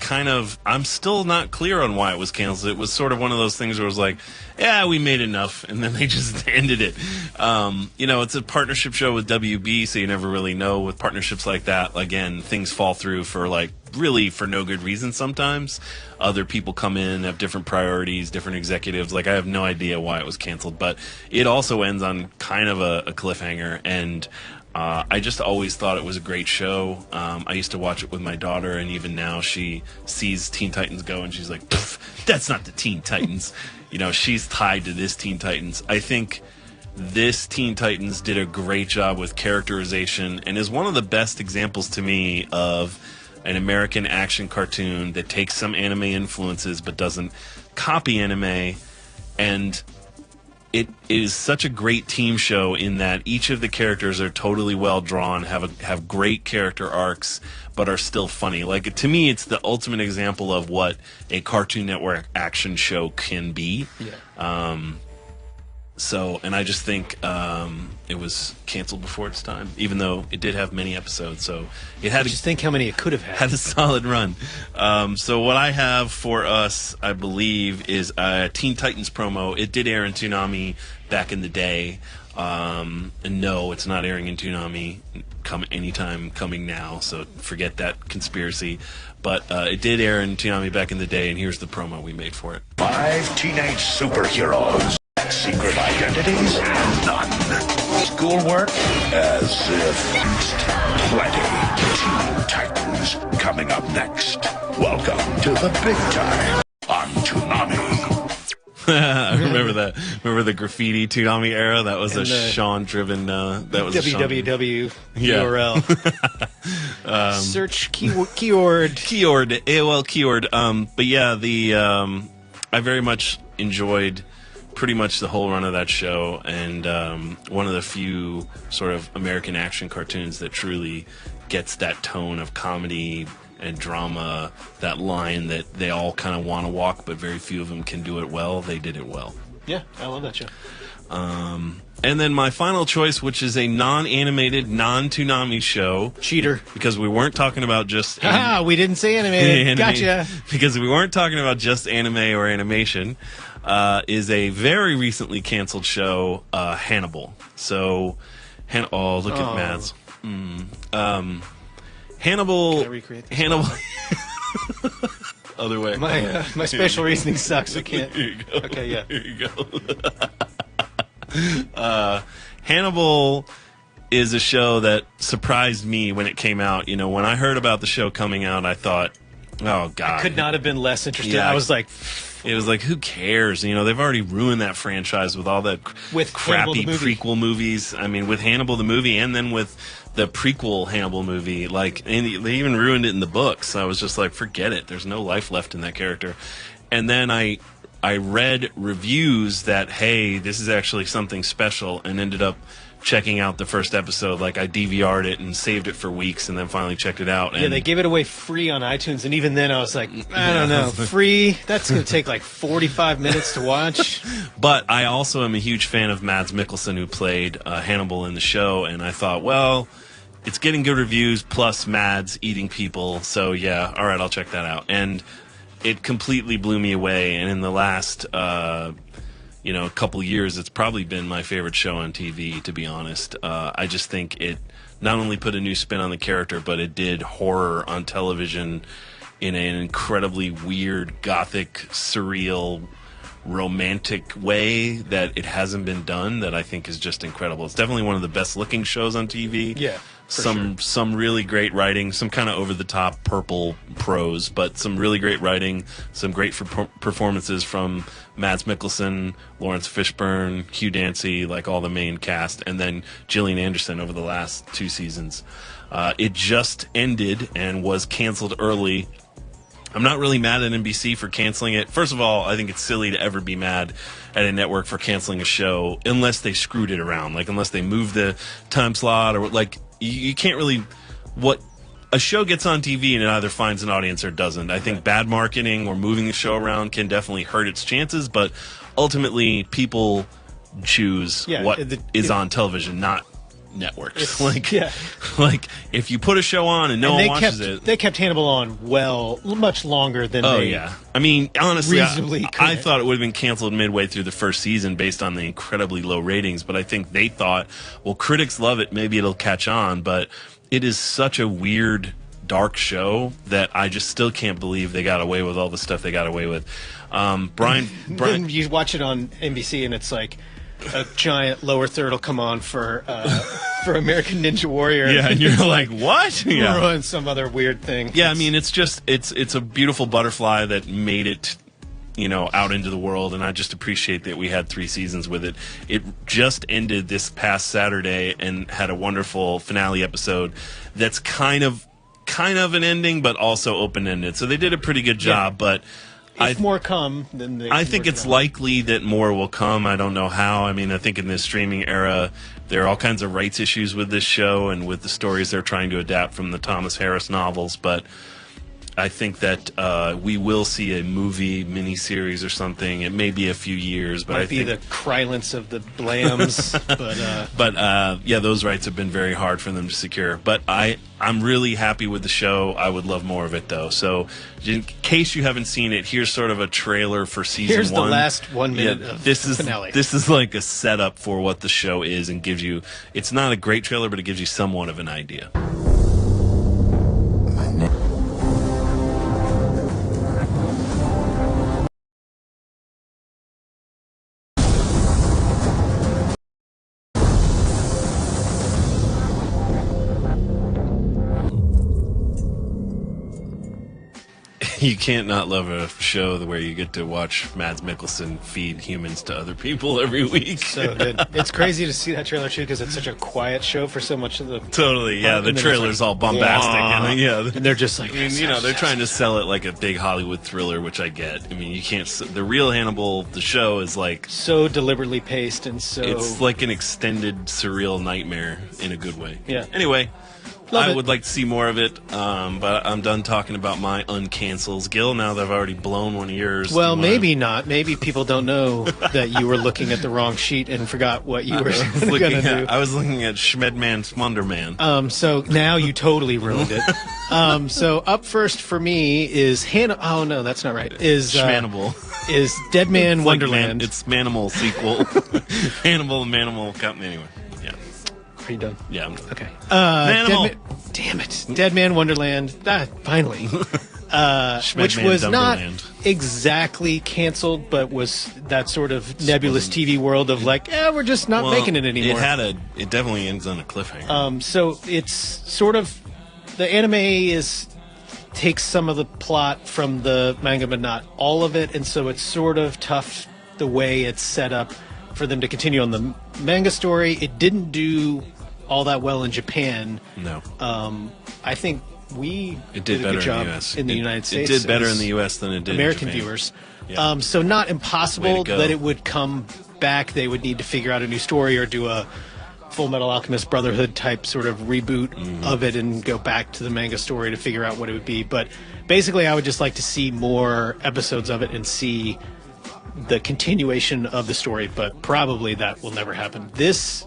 I'm still not clear on why it was canceled. It was sort of one of those things where it was like, yeah, we made enough. And then they just ended it. It's a partnership show with WB, so you never really know with partnerships like that. Again, things fall through for really for no good reason sometimes. Other people come in, have different priorities, different executives. I have no idea why it was canceled, but it also ends on kind of a cliffhanger, and I just always thought it was a great show. I used to watch it with my daughter, and even now she sees Teen Titans go, and she's like, that's not the Teen Titans. You know, she's tied to this Teen Titans. I think this Teen Titans did a great job with characterization and is one of the best examples to me of an American action cartoon that takes some anime influences but doesn't copy anime. And it is such a great team show in that each of the characters are totally well drawn, have great character arcs, but are still funny. Like, to me, it's the ultimate example of what a Cartoon Network action show can be. Yeah. And I just think it was canceled before its time, even though it did have many episodes. So it had. Just think how many it could have had. Had a solid run. So what I have for us, I believe, is a Teen Titans promo. It did air in Toonami back in the day. And no, it's not airing in Toonami anytime coming now. So forget that conspiracy. But it did air in Toonami back in the day, and here's the promo we made for it. 5 teenage superheroes. Secret identities? None. Schoolwork? As if. Plenty. Teen Titans coming up next. Welcome to the big time on Toonami. I remember that. Remember the graffiti Toonami era? That was a Sean-driven. That was www URL. Search keyword. AOL keyword. But yeah, I very much enjoyed pretty much the whole run of that show, and one of the few sort of American action cartoons that truly gets that tone of comedy and drama, that line that they all kind of want to walk, but very few of them can do it well. They did it well. Yeah, I love that show. And then my final choice, which is a non-animated, non-Toonami show. Cheater. Because we weren't talking about just... we didn't say animated. Gotcha. Because we weren't talking about just anime or animation. Is a very recently canceled show, Hannibal. So, look at Mads. Hannibal. Can I recreate this? Hannibal. Other way. My special reasoning sucks. I can't. Here you go. Okay, yeah. Here you go. Hannibal is a show that surprised me when it came out. You know, when I heard about the show coming out, I thought, oh, God. I could not have been less interested. Yeah, I was like... It was like, who cares? You know, they've already ruined that franchise with all that crappy prequel movies. I mean, with Hannibal the movie and then with the prequel Hannibal movie. Like, and they even ruined it in the books. I was just like, forget it. There's no life left in that character. And then I read reviews that, hey, this is actually something special, and ended up checking out the first episode. Like, I DVR'd it and saved it for weeks and then finally checked it out. And yeah, they gave it away free on iTunes, and even then I was like, I don't know, free? That's going to take like 45 minutes to watch. But I also am a huge fan of Mads Mikkelsen, who played Hannibal in the show, and I thought, well, it's getting good reviews, plus Mads eating people, so yeah, all right, I'll check that out. And it completely blew me away, and in the last... a couple years, it's probably been my favorite show on TV, to be honest. I just think it not only put a new spin on the character, but it did horror on television in an incredibly weird, gothic, surreal, romantic way that it hasn't been done, that I think is just incredible. It's definitely one of the best looking shows on TV. Yeah. Some really great writing, some kind of over-the-top purple prose, but some really great writing, some great performances from Mads Mikkelsen, Lawrence Fishburne, Hugh Dancy, like all the main cast, and then Gillian Anderson over the last 2 seasons. It just ended and was canceled early. I'm not really mad at NBC for canceling it. First of all, I think it's silly to ever be mad at a network for canceling a show unless they screwed it around, like unless they moved the time slot, or like you can't really... What a show gets on TV and it either finds an audience or doesn't. I think bad marketing or moving the show around can definitely hurt its chances, but ultimately people choose what is on television, not networks. Like if you put a show on and no one watches it, they kept Hannibal on much longer than I mean, honestly, I could. thought it would have been canceled midway through the first season based on the incredibly low ratings, but I think they thought, well, critics love it, maybe it'll catch on. But it is such a weird, dark show that I just still can't believe they got away with all the stuff they got away with. Brian, you watch it on NBC and it's like, a giant lower third will come on for American Ninja Warrior. Yeah, and you're like, what? Yeah. Ruin some other weird thing. Yeah, I mean, it's just it's a beautiful butterfly that made it, out into the world, and I just appreciate that we had 3 seasons with it. It just ended this past Saturday and had a wonderful finale episode that's kind of an ending, but also open-ended. So they did a pretty good job, but if more come, then I think it's likely that more will come. I don't know how. I mean, I think in this streaming era, there are all kinds of rights issues with this show and with the stories they're trying to adapt from the Thomas Harris novels, but I think that we will see a movie miniseries or something. It may be a few years, but might be the Krylance of the Blams. but yeah, those rights have been very hard for them to secure. But I'm really happy with the show. I would love more of it, though. So in case you haven't seen it, here's sort of a trailer for season 1. Here's the last 1 minute of the finale. This is like a setup for what the show is and gives you. It's not a great trailer, but it gives you somewhat of an idea. You can't not love a show where you get to watch Mads Mikkelsen feed humans to other people every week. So good. It's crazy to see that trailer too because it's such a quiet show for so much of the. Totally, yeah. The trailer's all bombastic, and they're just like. I mean, they're trying to sell it like a big Hollywood thriller, which I get. I mean, you can't. The real Hannibal, the show, is like so deliberately paced and so. It's like an extended surreal nightmare in a good way. Yeah. Anyway. I would like to see more of it, but I'm done talking about my uncancels. Gil, now that I've already blown one of yours. Well, maybe not. Maybe people don't know that you were looking at the wrong sheet and forgot what you were going to do. I was looking at Schmedman Smunderman. So now you totally ruined it. So up first for me is Hannah. Oh, no, that's not right. Is Schmanimal. Is Dead Man Wonderland. It's Manimal sequel. Hannibal and Manimal Company. Anyway. Are you done? Yeah, I'm done. Okay. Damn it. Dead Man Wonderland. Finally. Which was not exactly canceled, but was that sort of nebulous TV world of like, we're just not making it anymore. It definitely ends on a cliffhanger. So it's sort of, the anime takes some of the plot from the manga, but not all of it, and so it's sort of tough the way it's set up for them to continue on the manga story. It didn't do all that well in Japan. No. I think it did a better good job in the US. In the United States. It did better in the US than it did American in Japan. viewers. Yeah. So not impossible that it would come back. They would need to figure out a new story or do a Full Metal Alchemist Brotherhood type sort of reboot of it and go back to the manga story to figure out what it would be. But basically, I would just like to see more episodes of it and see the continuation of the story, but probably that will never happen. This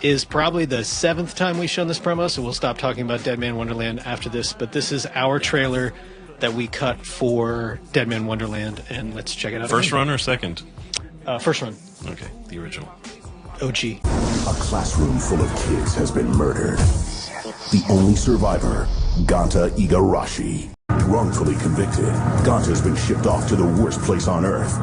is probably the 7th time we've shown this promo, so we'll stop talking about Dead Man Wonderland after this, but this is our trailer that we cut for Dead Man Wonderland, and let's check it out. First run or second? First run. Okay, the original. OG. A classroom full of kids has been murdered. The only survivor, Ganta Igarashi. Wrongfully convicted, Ganta has been shipped off to the worst place on Earth.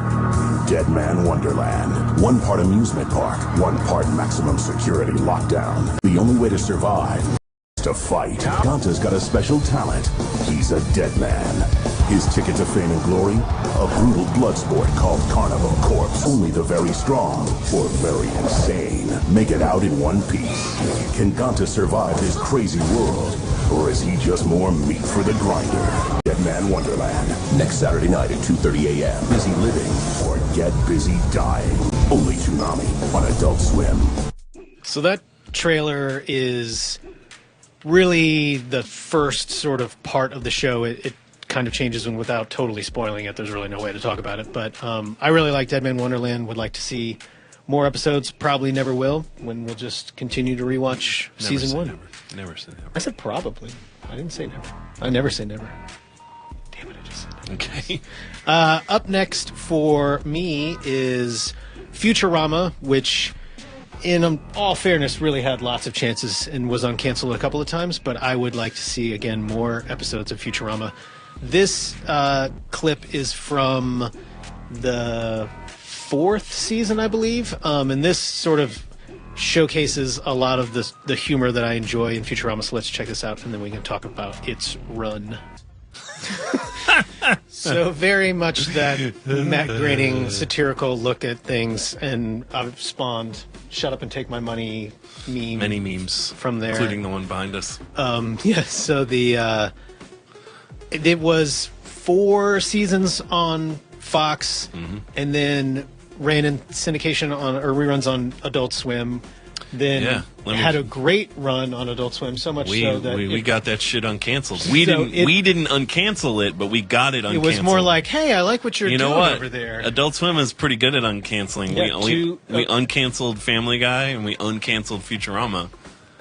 Dead Man Wonderland. 1 part amusement park, 1 part maximum security lockdown. The only way to survive is to fight. Ganta's got a special talent. He's a dead man. His ticket to fame and glory? A brutal blood sport called Carnival Corpse. Only the very strong, or very insane, make it out in one piece. Can Ganta survive this crazy world? Or is he just more meat for the grinder? Dead Man Wonderland. Next Saturday night at 2:30 a.m. Busy living or get busy dying. Only Toonami on Adult Swim. So that trailer is really the first sort of part of the show. It kind of changes and without totally spoiling it. There's really no way to talk about it. But I really like Dead Man Wonderland. Would like to see more episodes. Probably never will. When we'll just continue to rewatch season 1. Never say never. I said probably. I didn't say never. I never say never. Damn it, I just said never. Okay. Up next for me is Futurama, which, in all fairness, really had lots of chances and was uncanceled a couple of times, but I would like to see, again, more episodes of Futurama. This clip is from the 4th season, I believe. And this sort of showcases a lot of the humor that I enjoy in Futurama. So let's check this out, and then we can talk about its run. So very much that Matt Groening satirical look at things, and I've spawned "Shut Up and Take My Money" meme. Many memes from there, including the one behind us. So it was 4 seasons on Fox, and then ran in syndication or reruns on Adult Swim. Then had a great run on Adult Swim, so much so that we got that shit uncanceled. We didn't uncancel it, but we got it uncanceled. It was more like, hey, I like what you're doing over there. Adult Swim is pretty good at uncanceling. We uncanceled Family Guy and we uncanceled Futurama.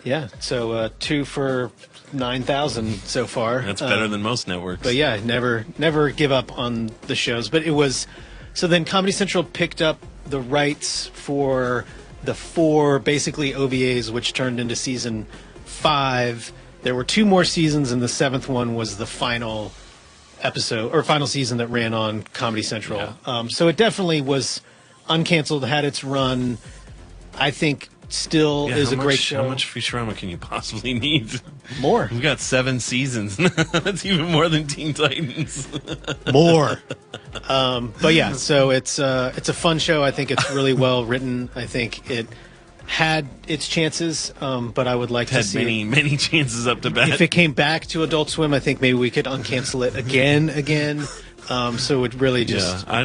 Yeah, so 2 for 9,000 so far. That's better than most networks. But yeah, never give up on the shows. But it was so then Comedy Central picked up the rights for the 4 basically OVAs, which turned into season 5. There were 2 more seasons, and the 7th one was the final episode or final season that ran on Comedy Central. Yeah. So it definitely was uncanceled, had its run. I think still is a great show. How much Futurama can you possibly need? More. We've got 7 seasons. That's even more than Teen Titans. More. But yeah, so it's a fun show. I think it's really well written. I think it had its chances, but I would like to see many chances up to bat. If it came back to Adult Swim, I think maybe we could uncancel it again. So it really just I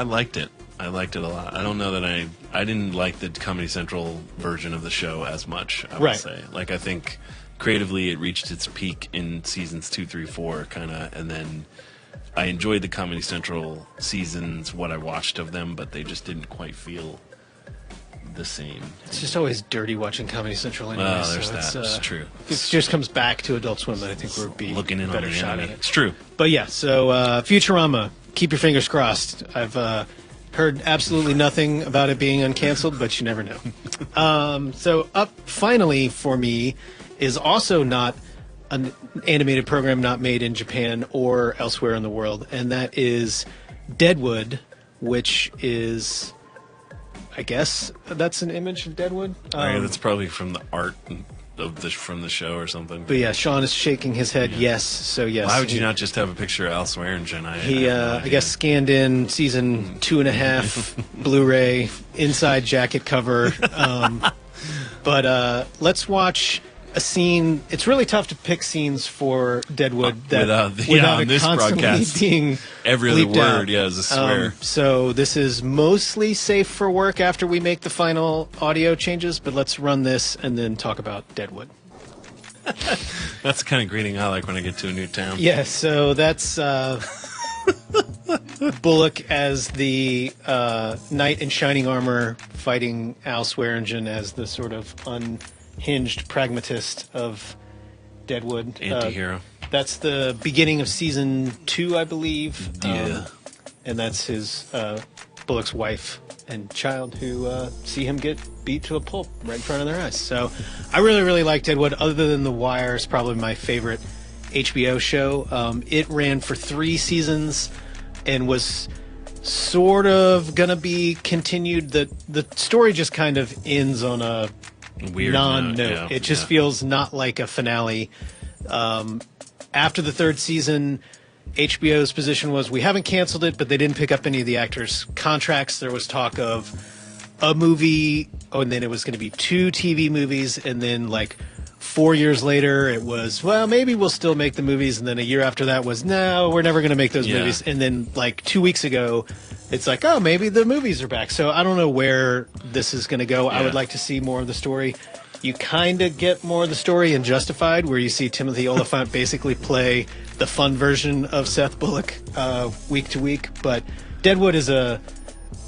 liked it. I liked it a lot. I don't know that I didn't like the Comedy Central version of the show as much, I would say. Like, I think creatively it reached its peak in seasons 2, 3, 4, kind of, and then I enjoyed the Comedy Central seasons, what I watched of them, but they just didn't quite feel the same. It's just always dirty watching Comedy Central anyway. Oh, there's that. It's true. If it just comes back to Adult Swim, then I think we'll be looking in better on the shot enemy. at it. It's true. But yeah, so Futurama, keep your fingers crossed. I've heard absolutely nothing about it being uncanceled, but you never know. So up finally for me is also not an animated program not made in Japan or elsewhere in the world, and that is Deadwood, which is, I guess that's an image of Deadwood. That's probably from the art from the show or something. But yeah, Sean is shaking his head. Yes, so yes. Why would you not just have a picture of Al Swearingen? I guess scanned in season 2.5 Blu-ray inside jacket cover. But let's watch a scene. It's really tough to pick scenes for Deadwood that without it this constantly broadcast being every other bleeped word out. is a swear. So this is mostly safe for work after we make the final audio changes, but let's run this and then talk about Deadwood. That's the kind of greeting I like when I get to a new town. Yeah, so that's Bullock as the knight in shining armor fighting Al Swearingen as the sort of unhinged pragmatist of Deadwood. Anti-hero. That's the beginning of season 2, I believe. Yeah. And that's his Bullock's wife and child who see him get beat to a pulp right in front of their eyes. So I really, really like Deadwood. Other than The Wire, it's probably my favorite HBO show. It ran for 3 seasons and was sort of gonna be continued. The story just kind of ends on a weird non-note. Yeah, it just feels not like a finale. After the 3rd season, HBO's position was, we haven't canceled it, but they didn't pick up any of the actors' contracts. There was talk of a movie, and then it was going to be 2 TV movies, and then like 4 years later, it was, well, maybe we'll still make the movies, and then a year after that was, no, we're never going to make those movies. And then like 2 weeks ago, it's like, oh, maybe the movies are back. So I don't know where this is going to go. I would like to see more of the story. You kind of get more of the story in Justified, where you see Timothy Olyphant basically play the fun version of Seth Bullock week to week. But Deadwood is a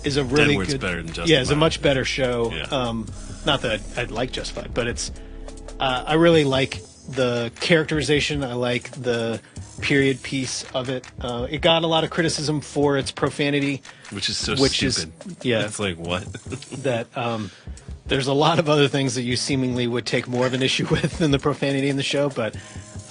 really Deadwood's good. Better than Justified. Yeah, it's a much better show. Yeah. Not that I like Justified, but it's. I really like the characterization. I like the period piece of it. It got a lot of criticism for its profanity, which is so stupid. It's like, what? That there's a lot of other things that you seemingly would take more of an issue with than the profanity in the show, but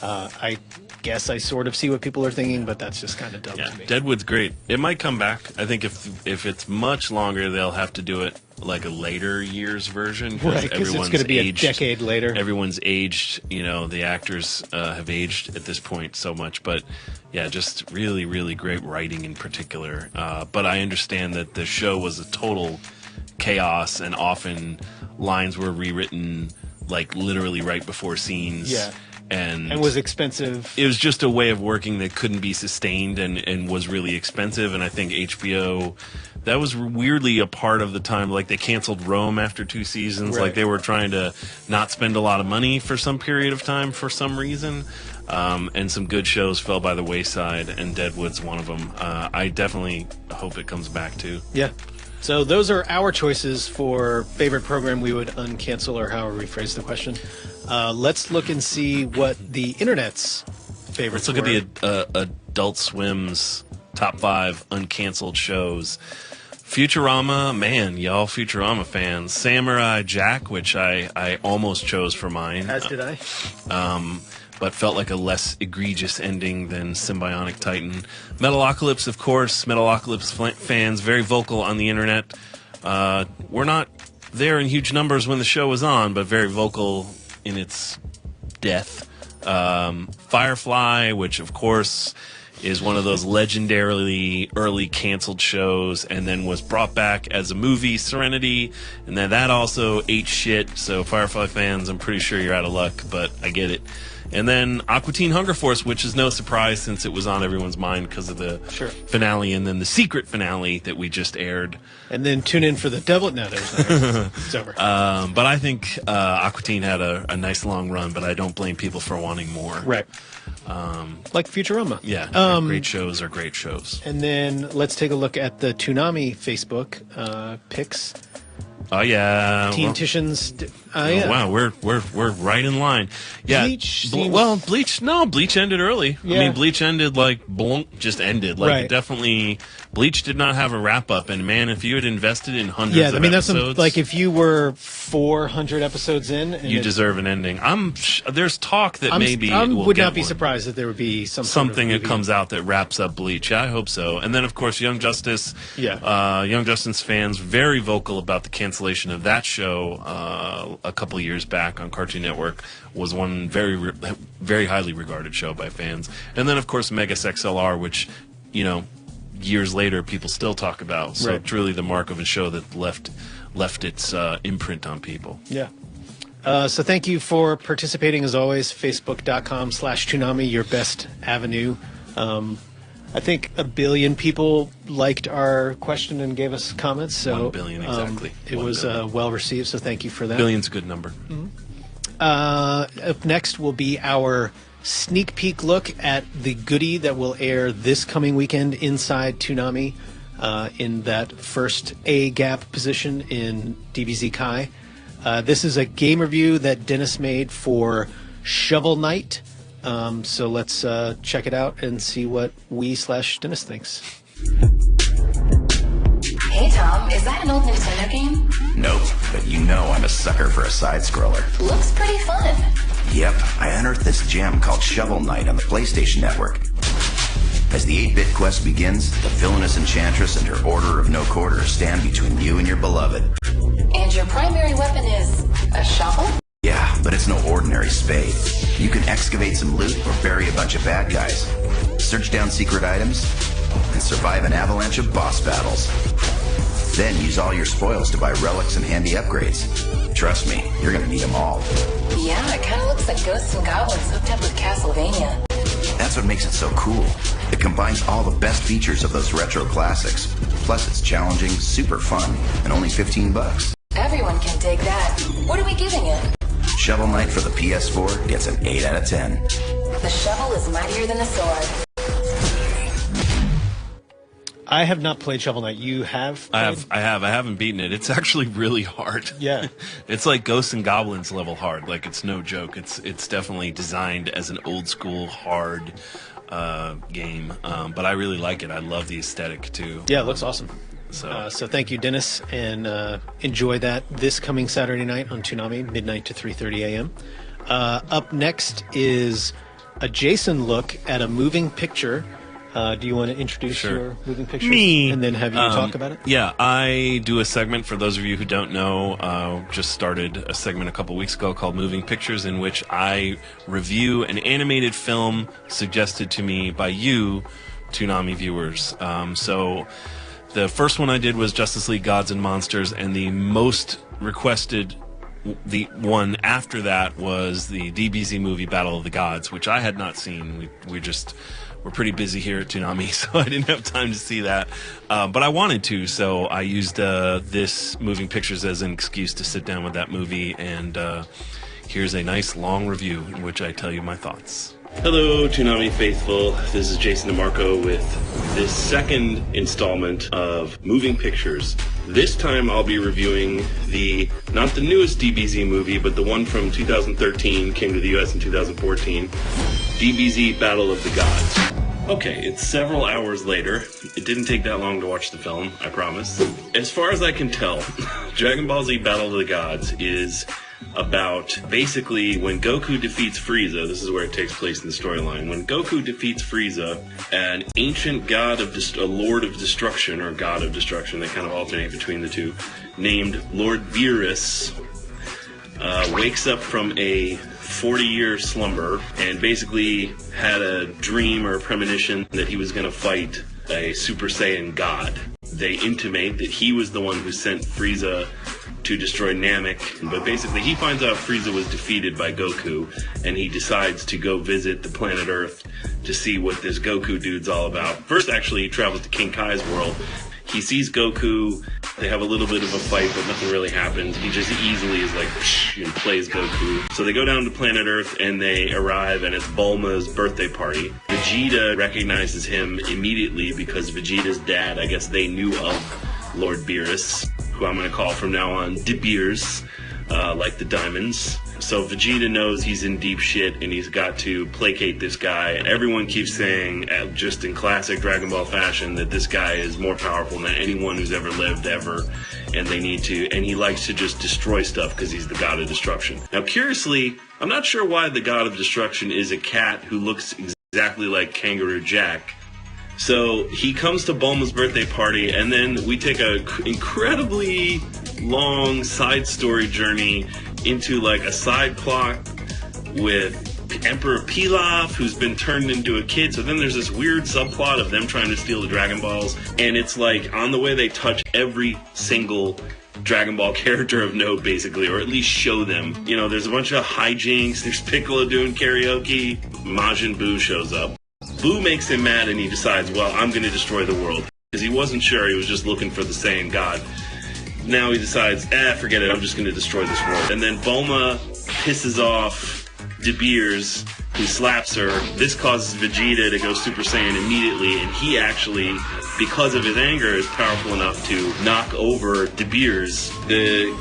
I guess I sort of see what people are thinking, but that's just kind of dumb Yeah, to me. Deadwood's great. It might come back. I think if it's much longer, they'll have to do it like a later years version. Right, because it's going to be a decade later. Everyone's aged. You know, the actors have aged at this point so much. But yeah, just really, really great writing in particular. But I understand that the show was a total chaos, and often lines were rewritten like literally right before scenes. Yeah. And was expensive. It was just a way of working that couldn't be sustained and was really expensive. And I think HBO, that was weirdly a part of the time. Like they canceled Rome after 2 seasons. Right. Like they were trying to not spend a lot of money for some period of time for some reason. And some good shows fell by the wayside, and Deadwood's one of them. I definitely hope it comes back too. Yeah. So those are our choices for favorite program we would uncancel, or however we phrase the question. Let's look and see what the internet's favorites Let's look were. at the Adult Swim's top 5 uncanceled shows. Futurama, man, y'all Futurama fans. Samurai Jack, which I almost chose for mine. As did I. But felt like a less egregious ending than Symbionic Titan. Metalocalypse, of course. Metalocalypse fans, very vocal on the internet. We're not there in huge numbers when the show was on, but very vocal in its death. Firefly, which, of course, is one of those legendarily early canceled shows, and then was brought back as a movie, Serenity, and then that also ate shit. So Firefly fans, I'm pretty sure you're out of luck, but I get it. And then Aqua Teen Hunger Force, which is no surprise since it was on everyone's mind because of the finale, and then the secret finale that we just aired. And then tune in for the Devil. No, it's over. But I think Aqua Teen had a nice long run, but I don't blame people for wanting more. Right. Like Futurama. Yeah, great shows are great shows. And then let's take a look at the Toonami Facebook picks. Oh yeah, Teen Titian's. Oh, wow, we're right in line. Yeah, Bleach. Bleach ended early. Yeah. I mean, Bleach ended just ended. Like Right. it definitely, Bleach did not have a wrap up. And man, if you had invested in hundreds Yeah, of I mean that's episodes, like if you were 400 episodes in, and you deserve an ending. There's talk that maybe I we'll would get not be one. surprised if there would be Something that comes out that wraps up Bleach. Yeah, I hope so. And then, of course, Young Justice. Yeah. Young Justice fans very vocal about the cancellation of that show a couple years back on Cartoon Network. Was one very highly regarded show by fans. And then, of course, Megas XLR, which, years later people still talk about. So Right. it's really the mark of a show that left its imprint on people. Yeah. So thank you for participating as always. Facebook.com/Toonami, your best avenue. I think 1 billion people liked our question and gave us comments. So 1 billion, exactly. It 1 was billion. well received. So thank you for that. Billion's a good number. Up next will be our sneak peek look at the goodie that will air this coming weekend inside Toonami, in that first A gap position in DBZ Kai. This is a game review that Dennis made for Shovel Knight. So let's check it out and see what we/Dennis thinks. Hey Tom, is that an old Nintendo game? Nope, but you know I'm a sucker for a side-scroller. Looks pretty fun. Yep, I unearthed this gem called Shovel Knight on the PlayStation Network. As the 8-bit quest begins, the villainous enchantress and her Order of No Quarter stand between you and your beloved. And your primary weapon is a shovel? Yeah, but it's no ordinary spade. You can excavate some loot or bury a bunch of bad guys, search down secret items, and survive an avalanche of boss battles. Then use all your spoils to buy relics and handy upgrades. Trust me, you're gonna need them all. Yeah, it kind of looks like Ghosts and Goblins hooked up with Castlevania. That's what makes it so cool. It combines all the best features of those retro classics. Plus it's challenging, super fun, and only $15. Everyone can dig that. What are we giving it? Shovel Knight for the PS4 gets an 8 out of 10. The shovel is mightier than the sword. I have not played Shovel Knight. You have? I haven't beaten it. It's actually really hard. Yeah. It's like Ghosts and Goblins level hard. Like, it's no joke. It's definitely designed as an old school hard game. But I really like it. I love the aesthetic too. Yeah, it looks awesome. So thank you, Dennis, and enjoy that this coming Saturday night on Toonami, midnight to 3:30 a.m. Up next is a Jason look at a moving picture. Do you want to introduce your moving pictures? Me. And then have you talk about it? Yeah, I do a segment, for those of you who don't know, just started a segment a couple weeks ago called Moving Pictures, in which I review an animated film suggested to me by you, Toonami viewers. So the first one I did was Justice League Gods and Monsters, and the most requested, the one after that, was the DBZ movie Battle of the Gods, which I had not seen. We're pretty busy here at Toonami, so I didn't have time to see that. But I wanted to, so I used this Moving Pictures as an excuse to sit down with that movie, and here's a nice long review in which I tell you my thoughts. Hello, Toonami faithful. This is Jason DeMarco with this second installment of Moving Pictures. This time I'll be reviewing not the newest DBZ movie, but the one from 2013, came to the US in 2014, DBZ Battle of the Gods. Okay, it's several hours later. It didn't take that long to watch the film, I promise. As far as I can tell, Dragon Ball Z Battle of the Gods is about basically when Goku defeats Frieza. This is where it takes place in the storyline. When Goku defeats Frieza, an ancient god of a lord of destruction, or god of destruction, they kind of alternate between the two, named Lord Beerus, wakes up from a 40-year slumber and basically had a dream or a premonition that he was going to fight a Super Saiyan god. They intimate that he was the one who sent Frieza to destroy Namek, but basically he finds out Frieza was defeated by Goku, and he decides to go visit the planet Earth to see what this Goku dude's all about. First, actually, he travels to King Kai's world. He sees Goku, they have a little bit of a fight, but nothing really happens. He just easily is like, psh, and plays Goku. So they go down to planet Earth, and they arrive, and it's Bulma's birthday party. Vegeta recognizes him immediately because Vegeta's dad, I guess they knew of Lord Beerus, who I'm going to call from now on De Beers, like the diamonds. So Vegeta knows he's in deep shit and he's got to placate this guy. Everyone keeps saying, just in classic Dragon Ball fashion, that this guy is more powerful than anyone who's ever lived ever, and he likes to just destroy stuff because he's the god of destruction. Now, curiously, I'm not sure why the god of destruction is a cat who looks exactly like Kangaroo Jack. So he comes to Bulma's birthday party, and then we take a incredibly long side story journey into like a side plot with Emperor Pilaf, who's been turned into a kid. So then there's this weird subplot of them trying to steal the Dragon Balls, and it's like on the way they touch every single Dragon Ball character of note, basically, or at least show them. You know, there's a bunch of hijinks, there's Piccolo doing karaoke, Majin Buu shows up. Buu makes him mad and he decides, well, I'm going to destroy the world. Because he wasn't sure, he was just looking for the Saiyan God. Now he decides, forget it, I'm just going to destroy this world. And then Bulma pisses off De Beers, who slaps her. This causes Vegeta to go Super Saiyan immediately, and he actually, because of his anger, is powerful enough to knock over De Beers. The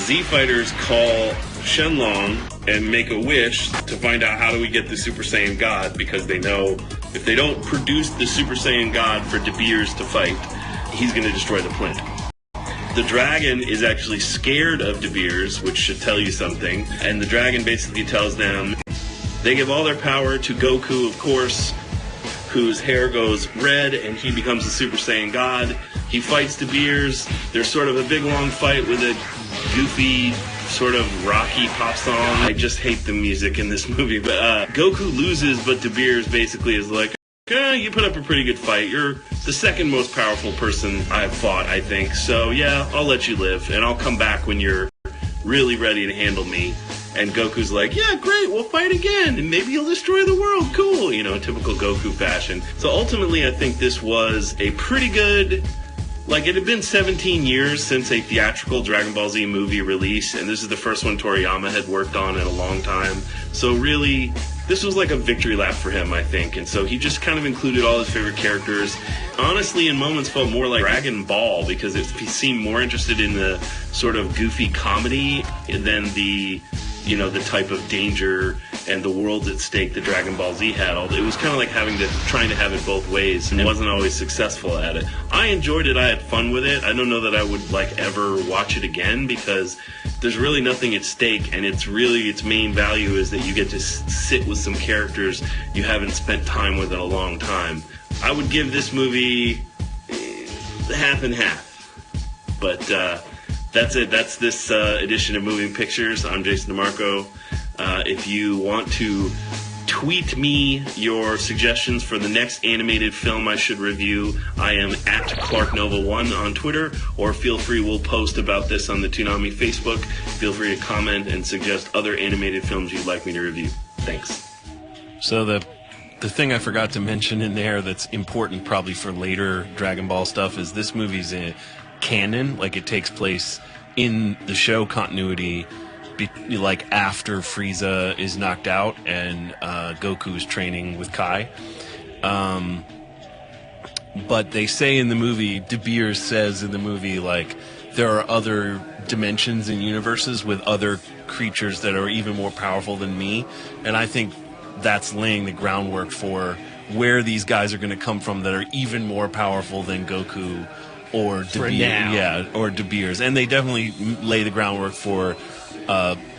Z Fighters call Shenlong and make a wish to find out how do we get the Super Saiyan God, because they know if they don't produce the Super Saiyan God for De Beers to fight, he's going to destroy the planet. The dragon is actually scared of De Beers, which should tell you something, and the dragon basically tells them they give all their power to Goku, of course, whose hair goes red and he becomes the Super Saiyan God. He fights De Beers. There's sort of a big long fight with a goofy sort of rocky pop song. I just hate the music in this movie, but Goku loses, but De Beers basically is like, you put up a pretty good fight. You're the second most powerful person I've fought, I think. So yeah, I'll let you live, and I'll come back when you're really ready to handle me. And Goku's like, yeah, great, we'll fight again, and maybe you'll destroy the world, cool, you know, typical Goku fashion. So ultimately, I think this was a pretty good, like, it had been 17 years since a theatrical Dragon Ball Z movie release, and this is the first one Toriyama had worked on in a long time. So really, this was like a victory lap for him, I think, and so he just kind of included all his favorite characters. Honestly, in moments felt more like Dragon Ball, because he seemed more interested in the sort of goofy comedy than the, you know, the type of danger and the worlds at stake that Dragon Ball Z had. It was kind of like trying to have it both ways, and wasn't always successful at it. I enjoyed it. I had fun with it. I don't know that I would ever watch it again, because there's really nothing at stake, and its main value is that you get to sit with some characters you haven't spent time with in a long time. I would give this movie half and half. But that's it. That's this edition of Moving Pictures. I'm Jason DeMarco. If you want to tweet me your suggestions for the next animated film I should review, I am at ClarkNova1 on Twitter, or feel free, we'll post about this on the Toonami Facebook. Feel free to comment and suggest other animated films you'd like me to review. Thanks. So the thing I forgot to mention in there that's important probably for later Dragon Ball stuff is this movie's canon. Like, it takes place in the show continuity, after Frieza is knocked out and Goku's training with Kai. But they say in the movie, De Beers says in the movie, there are other dimensions and universes with other creatures that are even more powerful than me. And I think that's laying the groundwork for where these guys are going to come from that are even more powerful than Goku or De Beers. And they definitely lay the groundwork for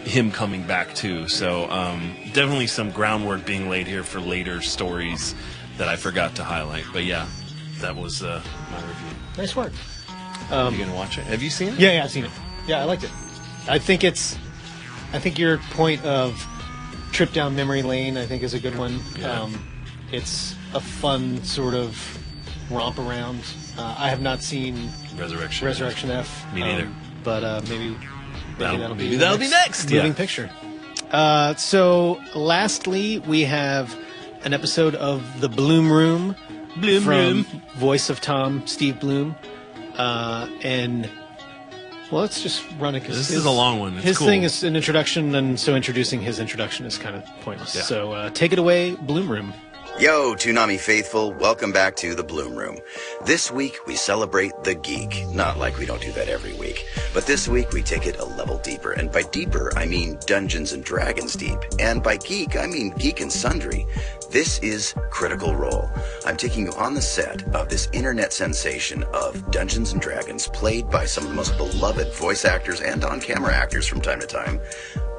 him coming back too. So definitely some groundwork being laid here for later stories that I forgot to highlight. But yeah, that was my review. Nice work. You gonna watch it? Have you seen it? Yeah, I've seen it. Yeah, I liked it. I think your point of trip down memory lane, I think, is a good one. Yeah. It's a fun sort of romp around. I have not seen Resurrection F. Me neither. But maybe that'll be next moving picture. So lastly, we have an episode of The Bloom Room from voice of Tom, Steve Bloom. And let's just run it, because this is a long one. It's his cool. thing is an introduction, and so introducing his introduction is kind of pointless. Yeah. So take it away, Bloom Room. Yo, Toonami faithful, welcome back to the Bloom Room. This week, we celebrate the geek. Not like we don't do that every week. But this week, we take it a level deeper. And by deeper, I mean Dungeons and Dragons deep. And by geek, I mean geek and sundry. This is Critical Role. I'm taking you on the set of this internet sensation of Dungeons and Dragons, played by some of the most beloved voice actors and on-camera actors from time to time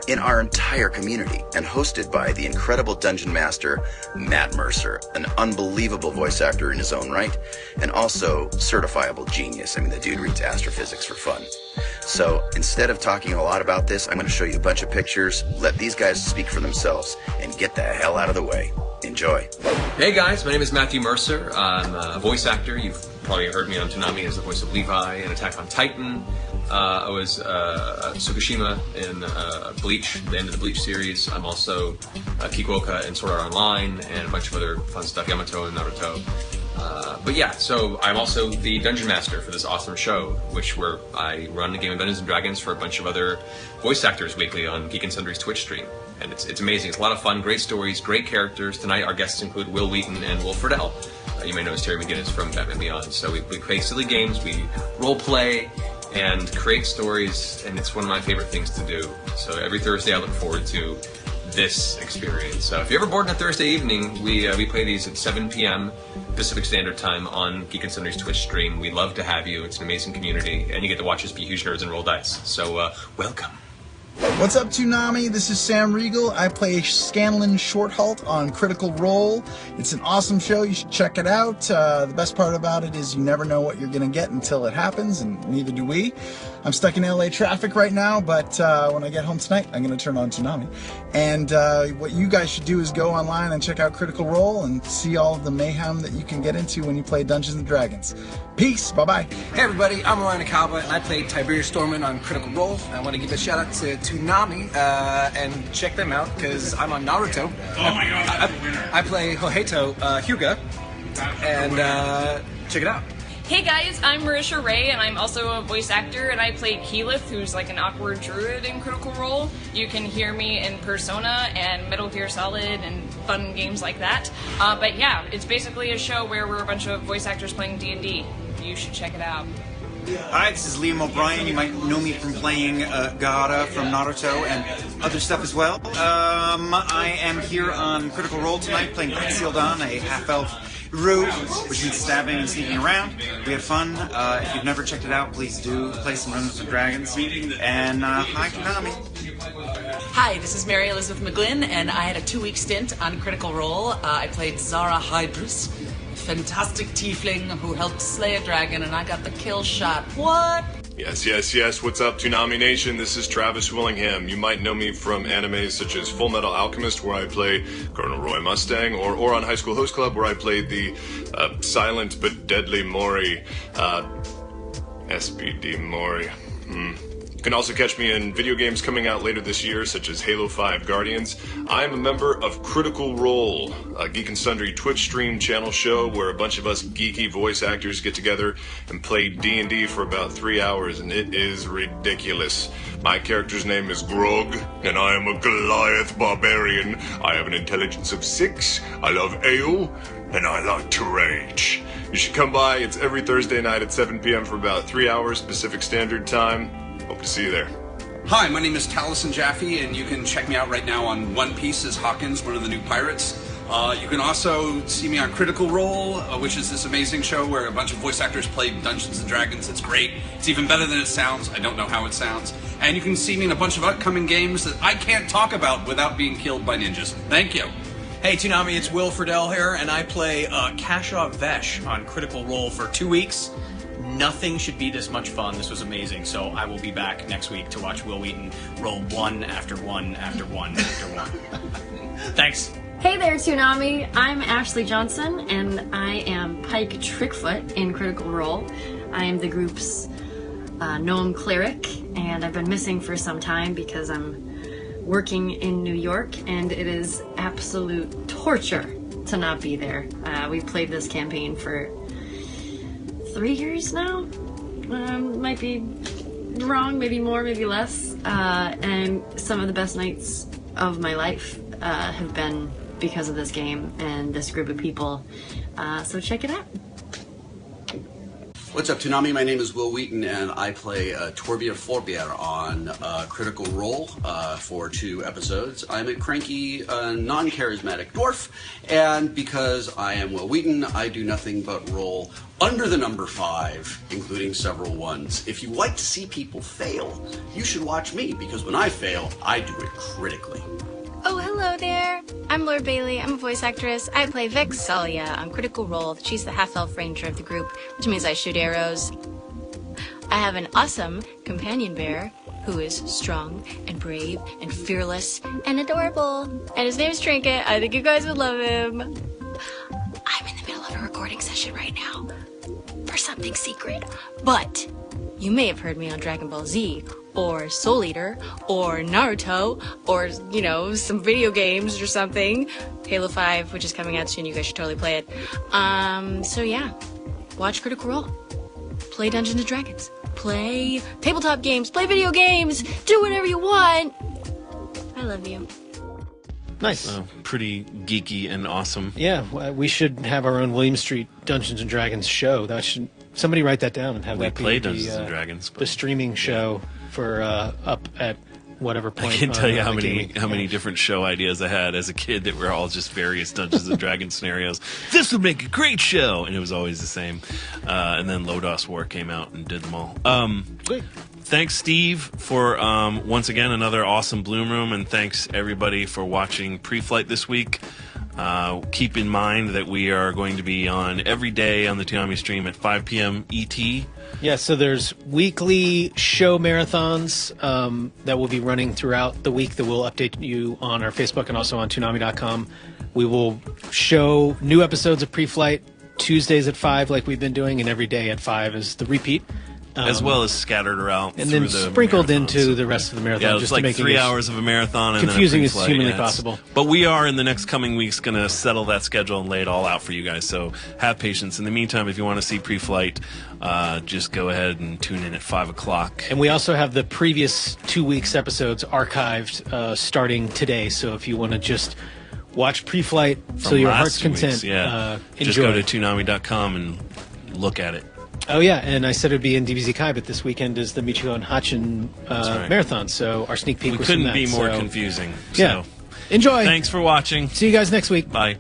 in our entire community, and hosted by the incredible dungeon master, Matt Mercer, an unbelievable voice actor in his own right, and also certifiable genius. I mean, the dude reads astrophysics for fun. So instead of talking a lot about this, I'm going to show you a bunch of pictures, let these guys speak for themselves, and get the hell out of the way. Enjoy. Hey guys, my name is Matthew Mercer. I'm a voice actor. You've probably heard me on Toonami as the voice of Levi in Attack on Titan. I was Tsukishima in Bleach, the end of the Bleach series. I'm also Kikuoka in Sword Art Online and a bunch of other fun stuff, Yamato and Naruto. But yeah, so I'm also the Dungeon Master for this awesome show, where I run a game of Dungeons & Dragons for a bunch of other voice actors weekly on Geek and Sundry's Twitch stream. And it's amazing. It's a lot of fun, great stories, great characters. Tonight our guests include Will Wheaton and Will Friedle. You may know as Terry McGinnis from Batman Beyond. So we play silly games, we role play, and create stories, and it's one of my favorite things to do. So every Thursday I look forward to this experience. So if you're ever bored on a Thursday evening, we play these at 7 p.m. Pacific Standard Time on Geek and Sundry's Twitch stream. We'd love to have you. It's an amazing community, and you get to watch us be huge nerds and roll dice. So welcome. What's up, Toonami? This is Sam Riegel. I play Scanlan Shorthalt on Critical Role. It's an awesome show. You should check it out. The best part about it is you never know what you're going to get until it happens, and neither do we. I'm stuck in LA traffic right now, but when I get home tonight, I'm going to turn on Toonami. And what you guys should do is go online and check out Critical Role and see all of the mayhem that you can get into when you play Dungeons & Dragons. Peace. Bye-bye. Hey, everybody. I'm Ryan Akaba, and I play Tiberius Stormman on Critical Role. I want to give a shout-out to Toonami and check them out, because I'm on Naruto. Oh, my God. I play Hoheito Hyuga, and check it out. Hey guys, I'm Marisha Ray, and I'm also a voice actor, and I play Keyleth, who's like an awkward druid in Critical Role. You can hear me in Persona and Metal Gear Solid and fun games like that. But yeah, it's basically a show where we're a bunch of voice actors playing D&D. You should check it out. Hi, this is Liam O'Brien. You might know me from playing Gaara from Naruto and other stuff as well. I am here on Critical Role tonight playing Sealdan, a half-elf rogue, which means stabbing and sneaking around. We had fun. If you've never checked it out, please do play some Dungeons & Dragons. And hi, Toonami. Hi, this is Mary Elizabeth McGlynn, and I had a 2-week stint on Critical Role. I played Zara Hydrus, a fantastic tiefling who helped slay a dragon, and I got the kill shot. What? Yes. What's up, Toonami Nation? This is Travis Willingham. You might know me from animes such as Full Metal Alchemist, where I play Colonel Roy Mustang, or on High School Host Club, where I played the silent but deadly Mori, SPD Mori. You can also catch me in video games coming out later this year, such as Halo 5 Guardians. I am a member of Critical Role, a Geek and Sundry Twitch stream channel show where a bunch of us geeky voice actors get together and play D&D for about 3 hours, and it is ridiculous. My character's name is Grog, and I am a Goliath barbarian. I have an intelligence of 6, I love ale, and I like to rage. You should come by. It's every Thursday night at 7 p.m. for about 3 hours Pacific Standard Time. Hope to see you there. Hi, my name is Taliesin Jaffe, and you can check me out right now on One Piece as Hawkins, one of the new pirates. You can also see me on Critical Role, which is this amazing show where a bunch of voice actors play Dungeons & Dragons. It's great. It's even better than it sounds. I don't know how it sounds. And you can see me in a bunch of upcoming games that I can't talk about without being killed by ninjas. Thank you. Hey Toonami, it's Will Friedle here, and I play Kashaw Vesh on Critical Role for 2 weeks. Nothing should be this much fun. This was amazing. So I will be back next week to watch Will Wheaton roll one after one after one after one. Thanks. Hey there, Toonami. I'm Ashley Johnson, and I am Pike Trickfoot in Critical Role. I am the group's gnome cleric, and I've been missing for some time because I'm working in New York, and it is absolute torture to not be there. We've played this campaign for 3 years now? Might be wrong, maybe more, maybe less. And some of the best nights of my life have been because of this game and this group of people. So check it out. What's up, Toonami? My name is Will Wheaton, and I play Torbjörn Forbier on Critical Role for 2 episodes. I'm a cranky, non-charismatic dwarf, and because I am Will Wheaton, I do nothing but roll under the number 5, including several ones. If you like to see people fail, you should watch me, because when I fail, I do it critically. Oh, hello there. I'm Lord Bailey. I'm a voice actress. I play Vexalia on Critical Role. She's the half-elf ranger of the group, which means I shoot arrows. I have an awesome companion bear who is strong and brave and fearless and adorable. And his name's Trinket. I think you guys would love him. I'm in the middle of a recording session right now for something secret, but you may have heard me on Dragon Ball Z, or Soul Eater, or Naruto, or, you know, some video games or something. Halo 5, which is coming out soon, you guys should totally play it. So yeah, watch Critical Role. Play Dungeons & Dragons. Play tabletop games. Play video games. Do whatever you want. I love you. Nice. Pretty geeky and awesome. Yeah, we should have our own William Street Dungeons & Dragons show. That should somebody write that down and have We that play be Dungeons & Dragons, the streaming show for up at whatever point. I can't tell you on how the many different show ideas I had as a kid that were all just various Dungeons and Dragons scenarios. This would make a great show, and it was always the same. And then Lodos War came out and did them all. Great. Thanks, Steve, for once again another awesome Bloom Room, and thanks everybody for watching Preflight this week. Keep in mind that we are going to be on every day on the Toonami stream at 5 p.m. ET. Yeah, so there's weekly show marathons that will be running throughout the week that we'll update you on our Facebook and also on Toonami.com. We will show new episodes of Preflight Tuesdays at 5 like we've been doing, and every day at 5 is the repeat. As well as scattered around and through then the sprinkled marathons. into the rest of the marathon. Yeah, it's just like to make 3 it hours of a marathon and confusing then a as pre-flight. humanly Yeah, it's- possible. But we are in the next coming weeks going to settle that schedule and lay it all out for you guys. So have patience. In the meantime, if you want to see Preflight, just go ahead and tune in at 5 o'clock. And we also have the previous 2 weeks episodes archived starting today. So if you want to just watch Preflight From so your last heart's 2 weeks, content, yeah. enjoy. Just go to Toonami.com and look at it. Oh, yeah, and I said it would be in DBZ Kai, but this weekend is the Michiko and Hachin right. marathon, so our sneak peek We was from couldn't that, be more so- confusing. Yeah. So. Enjoy. Thanks for watching. See you guys next week. Bye.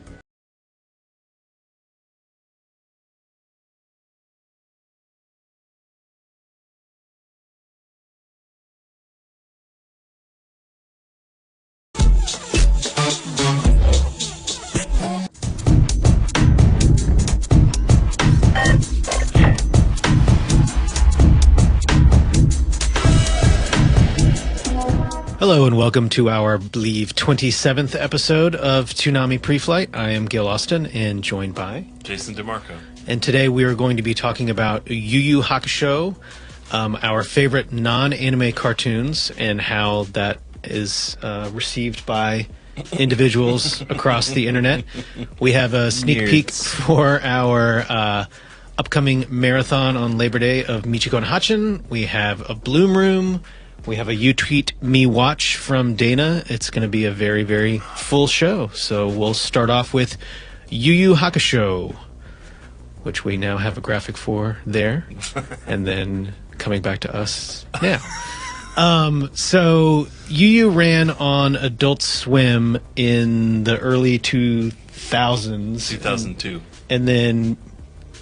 Hello and welcome to our, I believe, 27th episode of Toonami Preflight. I am Gil Austin and joined by Jason DeMarco. And today we are going to be talking about Yu Yu Hakusho, our favorite non-anime cartoons, and how that is received by individuals across the internet. We have a sneak peek for our upcoming marathon on Labor Day of Michiko and Hachin. We have a Bloom Room. We have a You Tweet Me Watch from Dana. It's going to be a very, very full show. So we'll start off with Yu Yu Hakusho, which we now have a graphic for there. And then coming back to us now. So Yu Yu ran on Adult Swim in the early 2000s. 2002. And then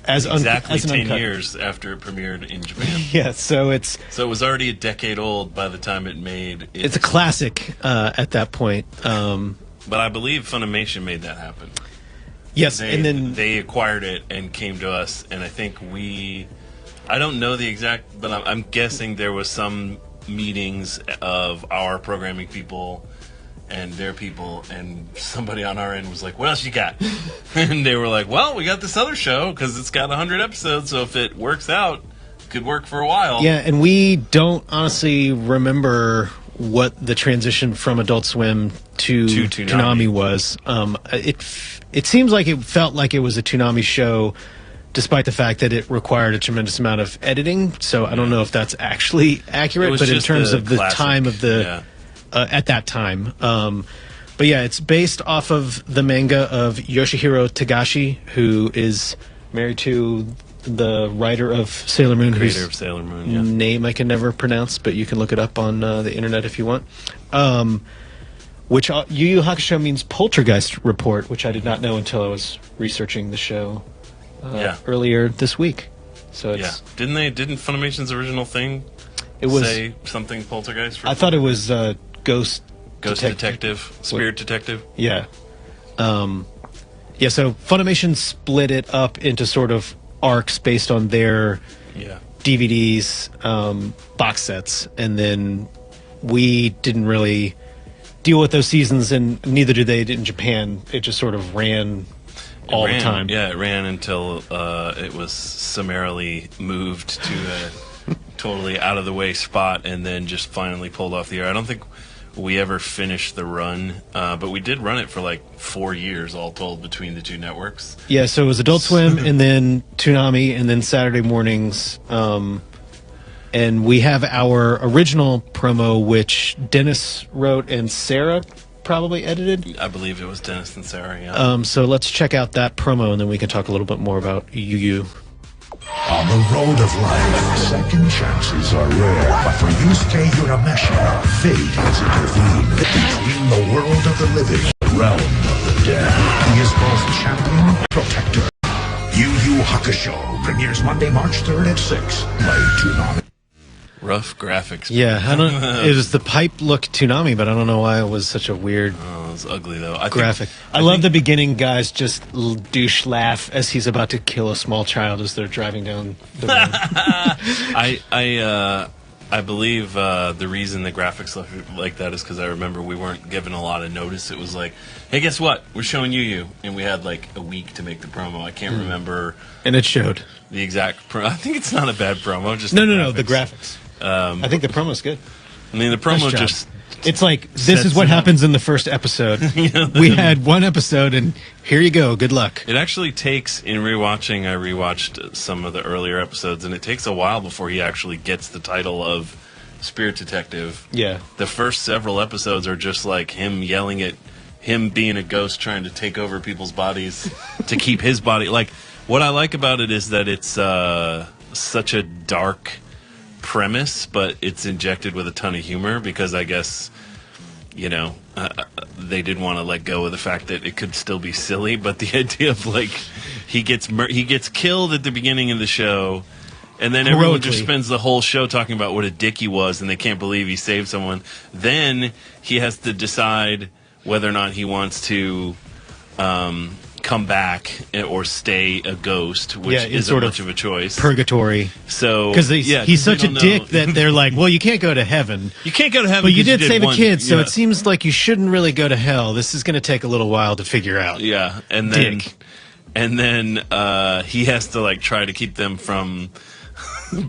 exactly as an 10 uncut. years after it premiered in Japan. Yeah, so it was already a decade old by the time it made. It's a classic at that point. But I believe Funimation made that happen. Yes, and then they acquired it and came to us, and I think I don't know the exact, but I'm guessing there was some meetings of our programming people and their people, and somebody on our end was like, what else you got? And they were like, well, we got this other show because it's got 100 episodes, so if it works out, it could work for a while. Yeah, and we don't honestly remember what the transition from Adult Swim to Toonami was. It seems like it felt like it was a Toonami show, despite the fact that it required a tremendous amount of editing, so I don't know if that's actually accurate, but in terms of the classic, time of the... at that time. But yeah, it's based off of the manga of Yoshihiro Tagashi, who is married to the writer of Sailor Moon. Creator of Sailor Moon, yeah. Name I can never pronounce, but you can look it up on the internet if you want. Which Yu Yu Hakusho means poltergeist report, which I did not know until I was researching the show earlier this week. So it's, didn't Funimation's original thing say something poltergeist report? I thought it was Ghost Detective, Spirit Detective. Yeah. So Funimation split it up into sort of arcs based on their DVDs, box sets, and then we didn't really deal with those seasons, and neither did they in Japan. It just sort of ran all the time. Yeah, it ran until it was summarily moved to a totally out of the way spot, and then just finally pulled off the air. I don't think we ever finished the run, but we did run it for like 4 years all told between the two networks. Yeah, so it was Adult Swim and then Toonami and then Saturday mornings. And we have our original promo, which Dennis wrote and Sarah probably edited. I believe it was Dennis and Sarah, yeah. So let's check out that promo and then we can talk a little bit more about Yu Yu. On the road of life, second chances are rare. But for Yusuke Urameshi, fate has intervened between the world of the living and the realm of the dead. He is both champion and protector. Yu Yu Hakusho premieres Monday, March 3rd at 6 by Toonami. Rough graphics. Yeah, I don't. It was the pipe look Toonami, but I don't know why it was such a weird. Oh, it was ugly though. Graphic. I love the beginning. Guys just douche laugh as he's about to kill a small child as they're driving down the road. I believe the reason the graphics look like that is because I remember we weren't given a lot of notice. It was like, hey, guess what? We're showing Yu, and we had like a week to make the promo. I can't remember. And it showed the exact. I think it's not a bad promo. Just no, the graphics. I think the promo's good. I mean, the promo just... It's like, this is what happens in the first episode. We had one episode, and here you go. Good luck. It actually takes, in rewatching, I rewatched some of the earlier episodes, and it takes a while before he actually gets the title of Spirit Detective. Yeah. The first several episodes are just like him yelling at him being a ghost trying to take over people's bodies to keep his body. Like, what I like about it is that it's... such a dark premise, but it's injected with a ton of humor because I guess, you know, they didn't want to let go of the fact that it could still be silly, but the idea of like he gets killed at the beginning of the show, and then everyone just spends the whole show talking about what a dick he was, and they can't believe he saved someone. Then he has to decide whether or not he wants to come back or stay a ghost, which isn't much of a choice. Purgatory. So because he's such a dick that they're like, well, you can't go to heven. You can't go to heaven, but you did save a kid, so yeah. it seems like you shouldn't really go to hell. This is going to take a little while to figure out. Yeah, and then he has to like try to keep them from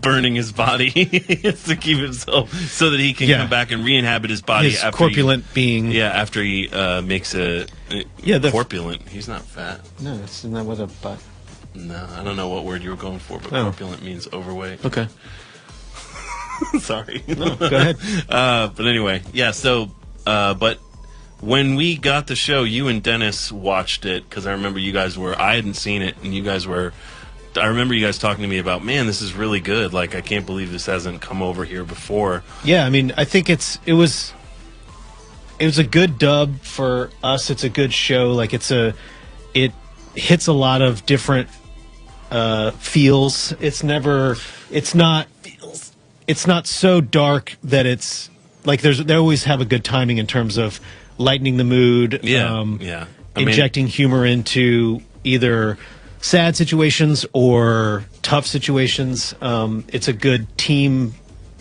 burning his body. He has to keep himself so that he can come back and re-inhabit his body. His after corpulent being. Yeah, after he makes a corpulent. He's not fat. No, isn't that what a butt? No, I don't know what word you were going for, but corpulent means overweight. Okay. Sorry. No, go ahead. But anyway, yeah. So, but when we got the show, you and Dennis watched it because I remember you guys were. I hadn't seen it, and you guys were. I remember you guys talking to me about, man, this is really good. Like, I can't believe this hasn't come over here before. Yeah, I mean, I think it was a good dub for us. It's a good show. Like, it hits a lot of different feels. It's not so dark that it's like they always have a good timing in terms of lightening the mood. Injecting humor into either sad situations or tough situations. It's a good team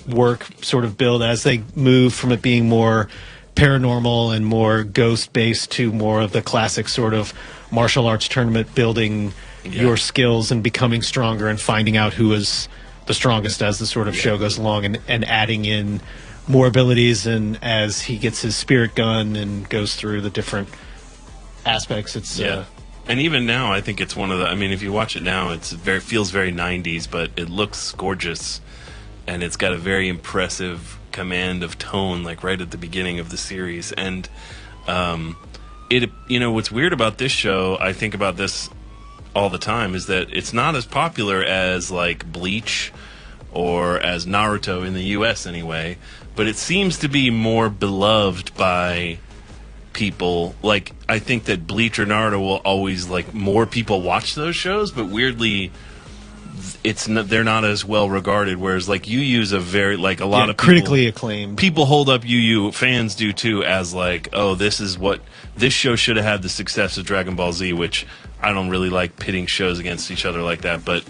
work sort of build as they move from it being more paranormal and more ghost based to more of the classic sort of martial arts tournament, building your skills and becoming stronger and finding out who is the strongest as the sort of show goes along, and adding in more abilities, and as he gets his spirit gun and goes through the different aspects. It's and even now, I think it's one of the. I mean, if you watch it now, it feels very 90s, but it looks gorgeous, and it's got a very impressive command of tone, like right at the beginning of the series. And what's weird about this show, I think about this all the time, is that it's not as popular as like Bleach or as Naruto in the U.S. anyway, but it seems to be more beloved by people. Like, I think that Bleach or Naruto will always, like, more people watch those shows, but weirdly they're not as well regarded, whereas like Yu Yu's a very, like, a lot of people, critically acclaimed. People hold up Yu Yu, fans do too, as like, oh, this show should have had the success of Dragon Ball Z, which I don't really like pitting shows against each other like that, but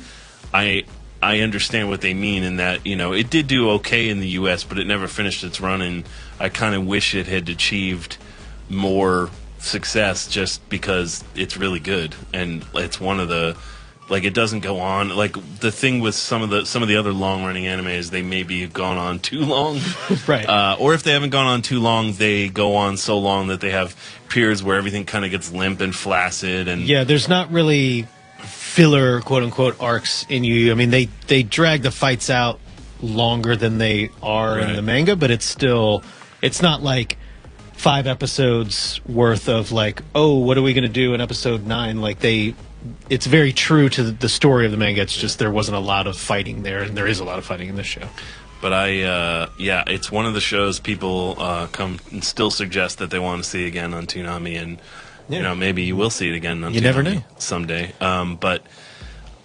I understand what they mean in that, it did do okay in the US, but it never finished its run, and I kind of wish it had achieved more success just because it's really good, and it's one of the, like, it doesn't go on, like, the thing with some of the other long running animes, they maybe have gone on too long. Right. Or if they haven't gone on too long, they go on so long that they have periods where everything kind of gets limp and flaccid, and there's not really filler quote unquote arcs in Yu Yu. I mean, they drag the fights out longer than they are in the manga, but it's not like 5 episodes worth of like, oh, what are we going to do in episode 9? Like, it's very true to the story of the manga. It's just there wasn't a lot of fighting there, and there is a lot of fighting in this show. But it's one of the shows people come and still suggest that they want to see again on Toonami, and maybe you will see it again on Toonami. You never know. Someday. But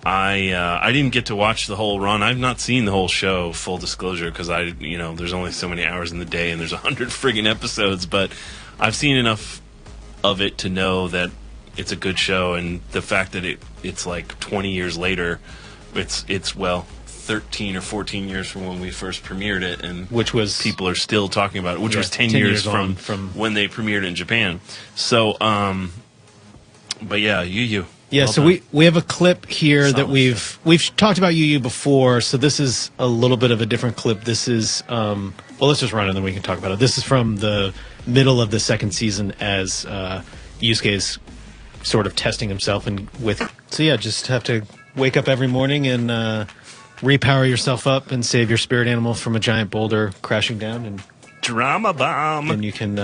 I didn't get to watch the whole run. I've not seen the whole show, full disclosure, because there's only so many hours in the day, and there's 100 friggin' episodes. But I've seen enough of it to know that it's a good show, and the fact that it's like 20 years later, it's 13 or 14 years from when we first premiered it, and which was people are still talking about it, which was 10 years from when they premiered in Japan. So, but yeah, Yu Yu. Yeah, well so done. we have a clip here that we've talked about Yu Yu before, so this is a little bit of a different clip. This is well, let's just run it and then we can talk about it. This is from the middle of the second season as Yusuke is sort of testing himself just have to wake up every morning and repower yourself up and save your spirit animal from a giant boulder crashing down, and drama bomb, and you can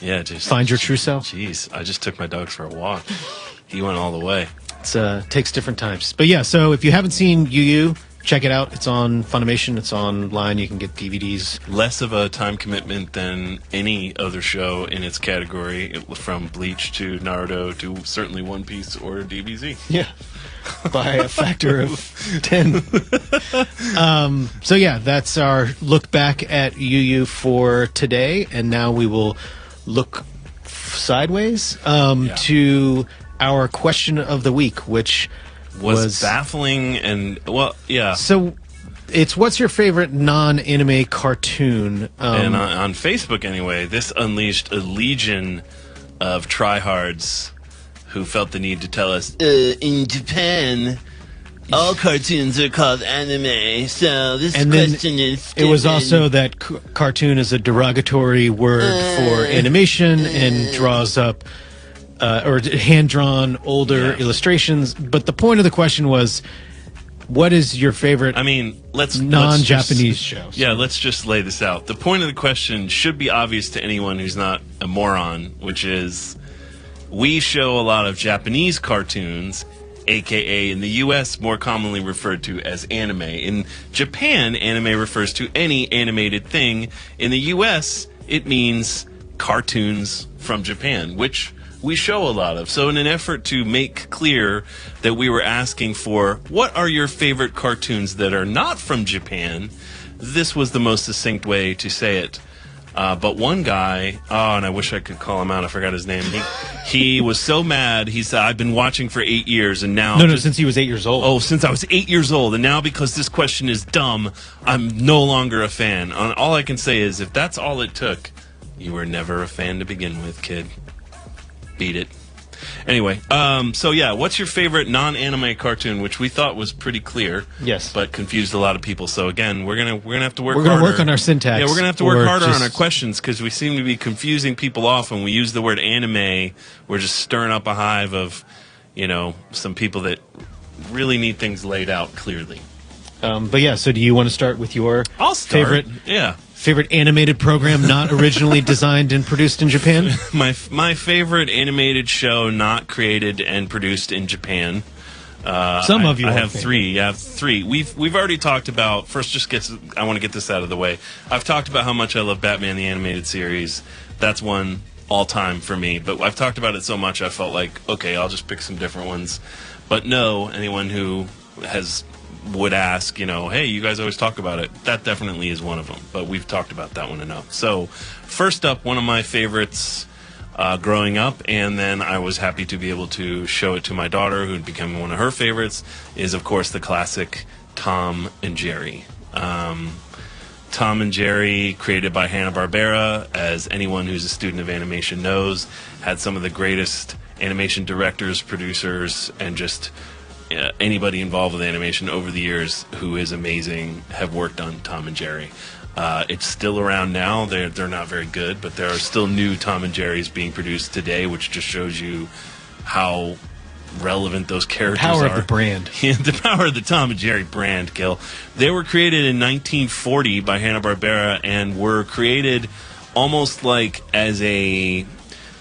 just find your true self. Jeez, I just took my dogs for a walk. He went all the way. takes different times. But yeah, so if you haven't seen Yu Yu, check it out. It's on Funimation. It's online. You can get DVDs. Less of a time commitment than any other show in its category, from Bleach to Naruto to certainly One Piece or DBZ. Yeah, by a factor of 10. So yeah, that's our look back at Yu Yu for today, and now we will look sideways to our question of the week, which was baffling and, well, yeah. So it's, what's your favorite non-anime cartoon? And on Facebook, anyway, this unleashed a legion of tryhards who felt the need to tell us, in Japan, all cartoons are called anime, so this question is stupid. It was also that cartoon is a derogatory word for animation and draws up or hand-drawn older illustrations. But the point of the question was, what is your favorite non-Japanese show? Yeah, let's just lay this out. The point of the question should be obvious to anyone who's not a moron, which is, we show a lot of Japanese cartoons, a.k.a. in the U.S. more commonly referred to as anime. In Japan, anime refers to any animated thing. In the U.S., it means cartoons from Japan, which we show a lot of. So in an effort to make clear that we were asking for, what are your favorite cartoons that are not from Japan, this was the most succinct way to say it. But one guy, and I wish I could call him out, I forgot his name. He was so mad, he said, I've been watching for 8 years, and now... No, since he was 8 years old. Oh, since I was 8 years old, and now because this question is dumb, I'm no longer a fan. All I can say is, if that's all it took, you were never a fan to begin with, kid. Beat it. Anyway, so yeah, what's your favorite non-anime cartoon, which we thought was pretty clear, yes, but confused a lot of people. So again, we're gonna have to work. We're gonna work on our syntax. Yeah, we're gonna have to work harder on our questions, because we seem to be confusing people off when we use the word anime. We're just stirring up a hive of, some people that really need things laid out clearly. But yeah, so do you want to start with your favorite? Yeah. Favorite animated program not originally designed and produced in Japan? My favorite animated show not created and produced in Japan. I have three. Yeah, three. We've already talked about. First, I want to get this out of the way. I've talked about how much I love Batman the Animated Series. That's one all time for me. But I've talked about it so much, I felt like, okay, I'll just pick some different ones. But no, anyone who would ask, hey, you guys always talk about it. That definitely is one of them, but we've talked about that one enough. So, first up, one of my favorites growing up, and then I was happy to be able to show it to my daughter, who had become one of her favorites, is, of course, the classic Tom and Jerry. Tom and Jerry, created by Hanna-Barbera, as anyone who's a student of animation knows, had some of the greatest animation directors, producers, and just anybody involved with animation over the years who is amazing have worked on Tom and Jerry. It's still around now. They're not very good, but there are still new Tom and Jerry's being produced today, which just shows you how relevant those characters are. Power of the brand. Yeah, the power of the Tom and Jerry brand, Gil. They were created in 1940 by Hanna-Barbera and were created almost like as a...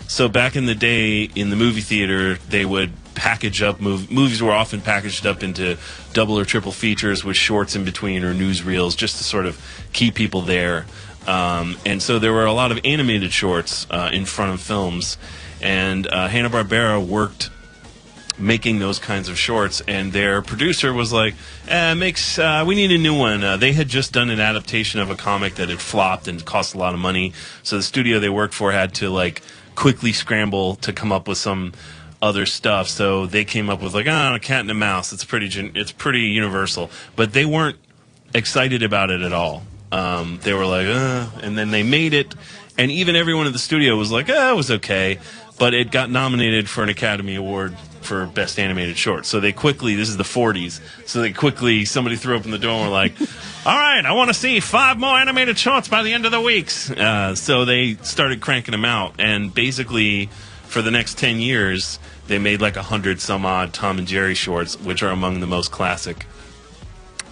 So back in the day, in the movie theater, they would package up movies were often packaged up into double or triple features with shorts in between or newsreels, just to sort of keep people there. And so there were a lot of animated shorts in front of films, and Hanna-Barbera worked making those kinds of shorts, and their producer was like, we need a new one. They had just done an adaptation of a comic that had flopped and cost a lot of money, so the studio they worked for had to quickly scramble to come up with some other stuff. So they came up with a cat and a mouse. It's pretty universal, but they weren't excited about it at all. They were like, and then they made it, and even everyone at the studio was like, it was okay, but it got nominated for an Academy Award for Best Animated Short. So they quickly, this is the 40s, somebody threw open the door and were like, all right, I want to see 5 more animated shorts by the end of the weeks. So they started cranking them out, and basically for the next 10 years, they made 100 some odd Tom and Jerry shorts, which are among the most classic.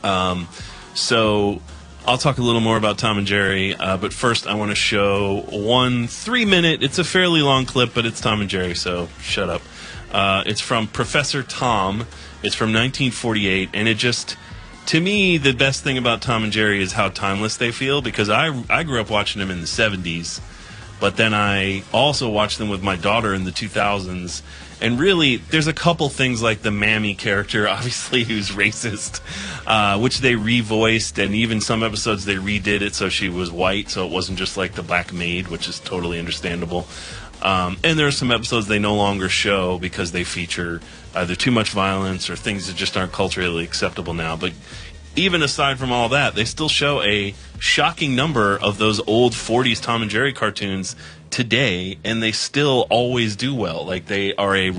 So I'll talk a little more about Tom and Jerry, but first I want to show one 3-minute, it's a fairly long clip, but it's Tom and Jerry, so shut up. It's from Professor Tom. It's from 1948, and it just, to me, the best thing about Tom and Jerry is how timeless they feel, because I grew up watching them in the 70s, but then I also watched them with my daughter in the 2000s, and really, there's a couple things like the Mammy character, obviously, who's racist, which they revoiced, and even some episodes they redid it so she was white, so it wasn't just like the black maid, which is totally understandable. And there are some episodes they no longer show because they feature either too much violence or things that just aren't culturally acceptable now. But even aside from all that, they still show a shocking number of those old 40s Tom and Jerry cartoons today, and they still always do well. Like, they are a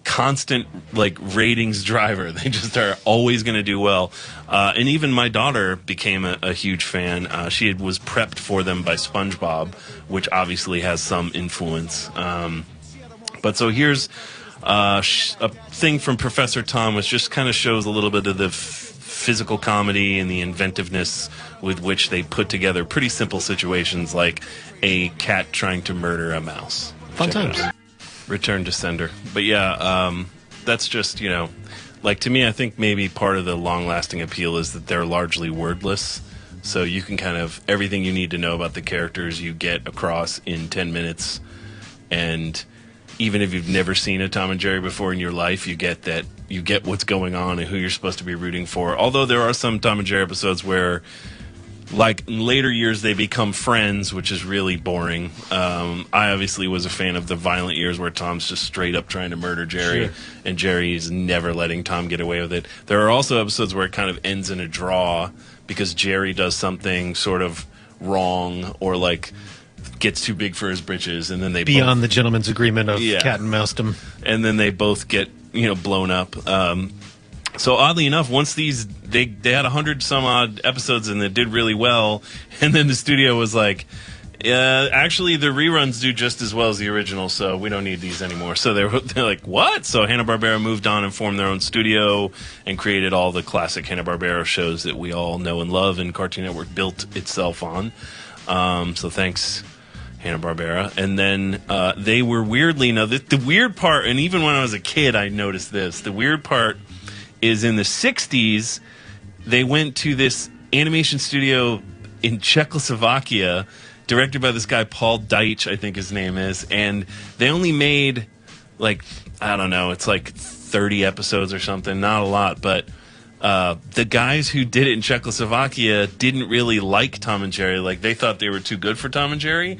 constant ratings driver. They just are always going to do well. And even my daughter became a huge fan. She was prepped for them by SpongeBob, which obviously has some influence. But so here's a thing from Professor Tom, which just kind of shows a little bit of the physical comedy and the inventiveness with which they put together pretty simple situations like a cat trying to murder a mouse. Fun times. Return to sender. But yeah, that's just, like, to me, I think maybe part of the long-lasting appeal is that they're largely wordless. So you can kind of, everything you need to know about the characters you get across in 10 minutes. And even if you've never seen a Tom and Jerry before in your life, you get what's going on and who you're supposed to be rooting for. Although there are some Tom and Jerry episodes where, like, in later years they become friends, which is really boring. I obviously was a fan of the violent years where Tom's just straight up trying to murder Jerry, and Jerry's never letting Tom get away with it. There are also episodes where it kind of ends in a draw because Jerry does something sort of wrong or, like, gets too big for his britches, and then they beyond the gentleman's agreement of cat and mouse-dom. And then they both get, blown up. So oddly enough, once they had 100 some odd episodes and it did really well, and then the studio was like, actually the reruns do just as well as the original, so we don't need these anymore. So they're like, what? So Hanna-Barbera moved on and formed their own studio and created all the classic Hanna-Barbera shows that we all know and love, and Cartoon Network built itself on. So thanks, Hanna-Barbera. And then they were weirdly, the weird part, and even when I was a kid I noticed this, the weird part is in the 60s, they went to this animation studio in Czechoslovakia, directed by this guy, Paul Deitch, I think his name is, and they only made, like, I don't know, it's like 30 episodes or something, not a lot, but the guys who did it in Czechoslovakia didn't really like Tom and Jerry. Like, they thought they were too good for Tom and Jerry,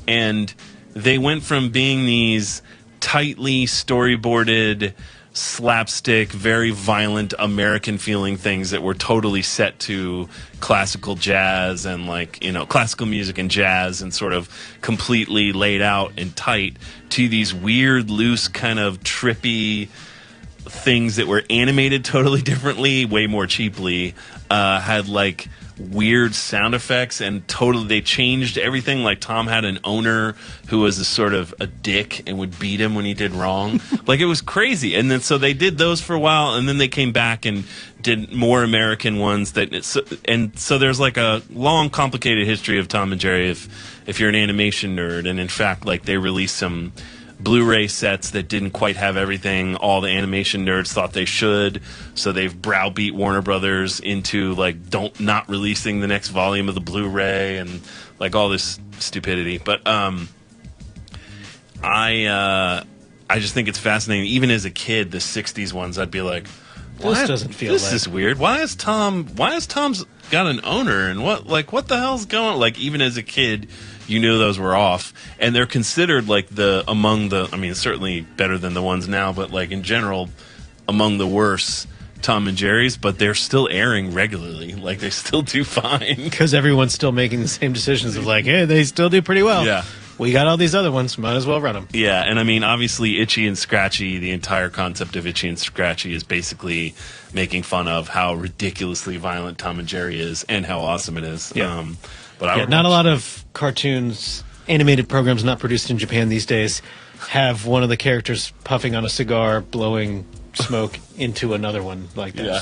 and they went from being these tightly storyboarded, slapstick, very violent American-feeling things that were totally set to classical jazz and, like, classical music and jazz and sort of completely laid out and tight, to these weird, loose, kind of trippy things that were animated totally differently, way more cheaply, had, like, weird sound effects, and they changed everything. Like, Tom had an owner who was a sort of a dick and would beat him when he did wrong. Like, it was crazy. And then so they did those for a while, and then they came back and did more American ones. So there's like a long, complicated history of Tom and Jerry if you're an animation nerd. And in fact, like, they released some Blu-ray sets that didn't quite have everything all the animation nerds thought they should, so they've browbeat Warner Brothers into, like, not releasing the next volume of the Blu-ray and, like, all this stupidity. But I just think it's fascinating. Even as a kid, the 60s ones, I'd be like, this doesn't feel this is weird. Why is Tom's got an owner, and what the hell's going on? Like, even as a kid, you knew those were off, and they're considered like certainly better than the ones now, but, like, in general, among the worst Tom and Jerry's, but they're still airing regularly. Like, they still do fine. Because everyone's still making the same decisions of, like, hey, they still do pretty well. Yeah. We got all these other ones, might as well run them. Yeah, and I mean, obviously, Itchy and Scratchy, the entire concept of Itchy and Scratchy is basically making fun of how ridiculously violent Tom and Jerry is and how awesome it is. Yeah. But not a lot of cartoons, animated programs not produced in Japan these days, have one of the characters puffing on a cigar, blowing smoke into another one like that. Yeah.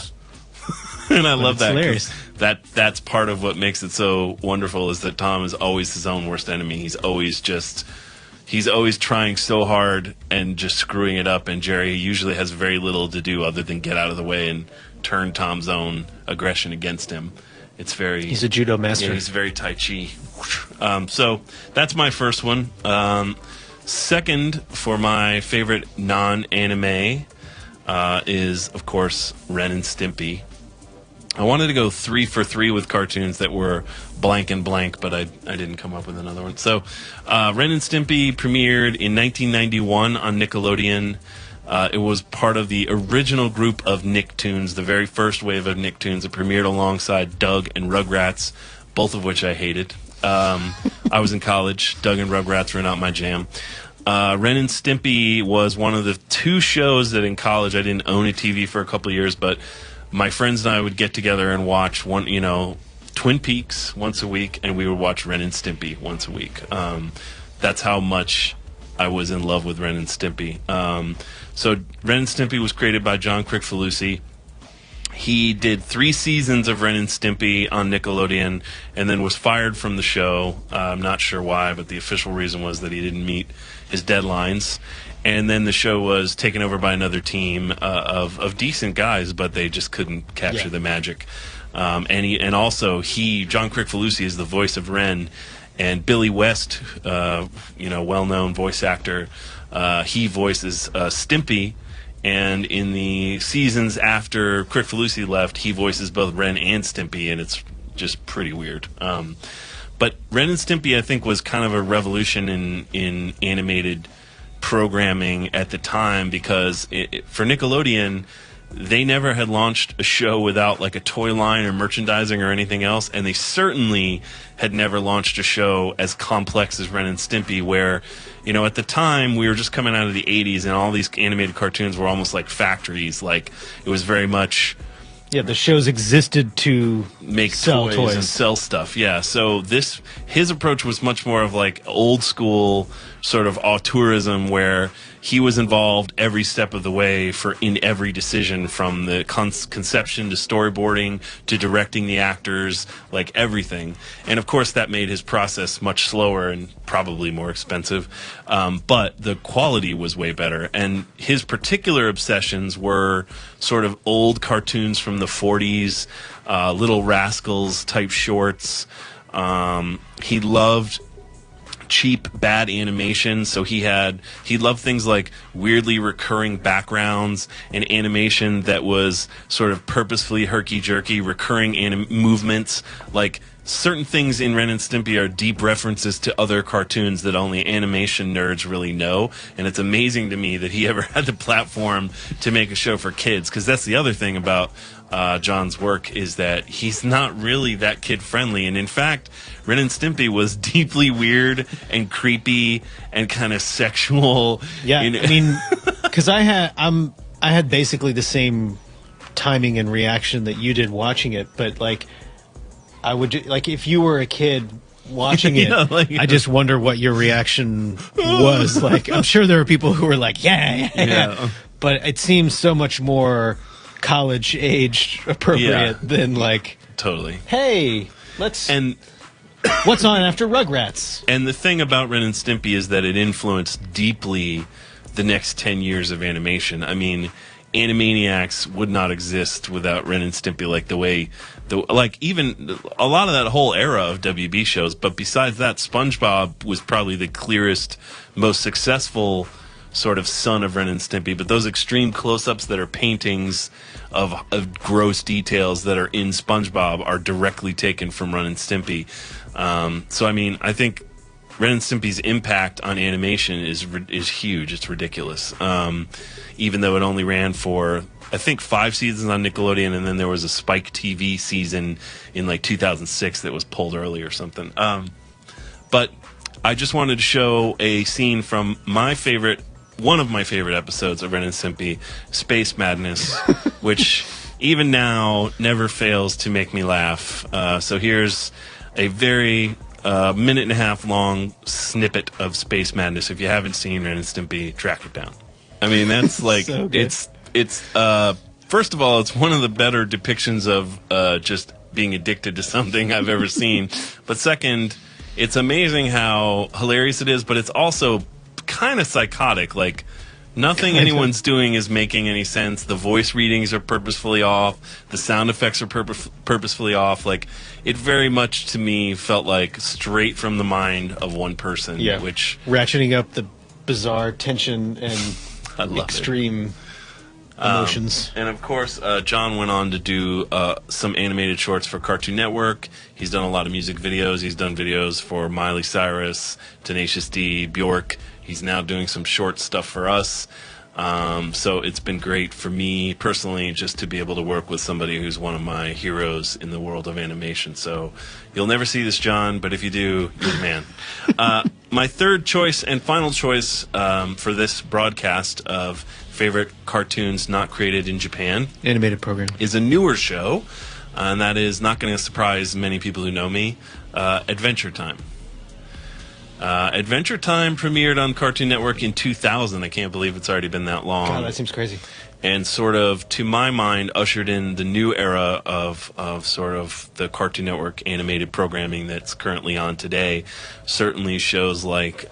And I love that. Hilarious. That's part of what makes it so wonderful, is that Tom is always his own worst enemy. He's always just, he's always trying so hard and just screwing it up, and Jerry usually has very little to do other than get out of the way and turn Tom's own aggression against him. It's very... He's a judo master. Yeah, he's very Tai Chi. So that's my first one. Second, for my favorite non-anime, is, of course, Ren and Stimpy. I wanted to go 3 for 3 with cartoons that were blank and blank, but I didn't come up with another one. So Ren and Stimpy premiered in 1991 on Nickelodeon. It was part of the original group of Nicktoons, the very first wave of Nicktoons. It premiered alongside Doug and Rugrats, both of which I hated. I was in college. Doug and Rugrats were not my jam. Ren and Stimpy was one of the 2 shows that in college I didn't own a TV for a couple of years, but my friends and I would get together and watch Twin Peaks once a week, and we would watch Ren and Stimpy once a week. That's how much I was in love with Ren and Stimpy. So Ren and Stimpy was created by John Kricfalusi. He did 3 seasons of Ren and Stimpy on Nickelodeon and then was fired from the show. I'm not sure why, but the official reason was that he didn't meet his deadlines. And then the show was taken over by another team of decent guys, but they just couldn't capture the magic. And also John Kricfalusi is the voice of Ren, and Billy West, well-known voice actor, he voices Stimpy. And in the seasons after Kricfalusi left, he voices both Ren and Stimpy, and it's just pretty weird. But Ren and Stimpy, I think, was kind of a revolution in animated programming at the time, because for Nickelodeon, they never had launched a show without like a toy line or merchandising or anything else, and they certainly had never launched a show as complex as Ren and Stimpy, where, at the time we were just coming out of the 80s and all these animated cartoons were almost like factories. Like, it was very much... Yeah, the shows existed to make sell toys and sell stuff. Yeah, so his approach was much more of like old school sort of auteurism, where he was involved every step of the way in every decision, from the conception to storyboarding to directing the actors, like everything. And of course that made his process much slower and probably more expensive, but the quality was way better. And his particular obsessions were sort of old cartoons from the 40s, Little Rascals type shorts. He loved cheap, bad animation, so he loved things like weirdly recurring backgrounds and animation that was sort of purposefully herky-jerky, recurring movements. Like, certain things in Ren and Stimpy are deep references to other cartoons that only animation nerds really know, and it's amazing to me that he ever had the platform to make a show for kids, because that's the other thing about John's work, is that he's not really that kid-friendly, and in fact, Ren and Stimpy was deeply weird and creepy and kind of sexual. Yeah, I mean, because I had basically the same timing and reaction that you did watching it, but like, I would like, if you were a kid watching it, I just wonder what your reaction was. Like, I'm sure there are people who were like, yeah. But it seems so much more college age appropriate than like, totally. Hey, what's on after Rugrats? And the thing about Ren and Stimpy is that it influenced deeply the next 10 years of animation. I mean, Animaniacs would not exist without Ren and Stimpy, even a lot of that whole era of WB shows. But besides that, SpongeBob was probably the clearest, most successful sort of son of Ren and Stimpy. But those extreme close-ups that are paintings of gross details that are in SpongeBob are directly taken from Ren and Stimpy. So I mean, I think Ren and Stimpy's impact on animation is huge. It's ridiculous. Even though it only ran for, I think, 5 seasons on Nickelodeon, and then there was a Spike TV season in like 2006 that was pulled early or something. But I just wanted to show a scene from one of my favorite episodes of Ren and Stimpy, Space Madness, which even now never fails to make me laugh. So here's a very minute-and-a-half long snippet of Space Madness. If you haven't seen Ren and Stimpy, track it down. I mean, that's like, So good. it's first of all, it's one of the better depictions of just being addicted to something I've ever seen. But second, it's amazing how hilarious it is, but it's also kind of psychotic. Like, nothing anyone's doing is making any sense. The voice readings are purposefully off. The sound effects are purposefully off. Like, it very much, to me, felt like straight from the mind of one person. Yeah. Which ratcheting up the bizarre tension and extreme emotions. And of course, John went on to do some animated shorts for Cartoon Network. He's done a lot of music videos. He's done videos for Miley Cyrus, Tenacious D, Bjork. He's now doing some short stuff for us. So it's been great for me personally just to be able to work with somebody who's one of my heroes in the world of animation. So you'll never see this, John, but if you do, you're the man. My third choice and final choice for this broadcast of favorite cartoons not created in Japan, animated program, is a newer show, and that is not going to surprise many people who know me, Adventure Time. Adventure Time premiered on Cartoon Network in 2000. I can't believe it's already been that long. God, that seems crazy. And sort of, to my mind, ushered in the new era of sort of the Cartoon Network animated programming that's currently on today. Certainly shows like,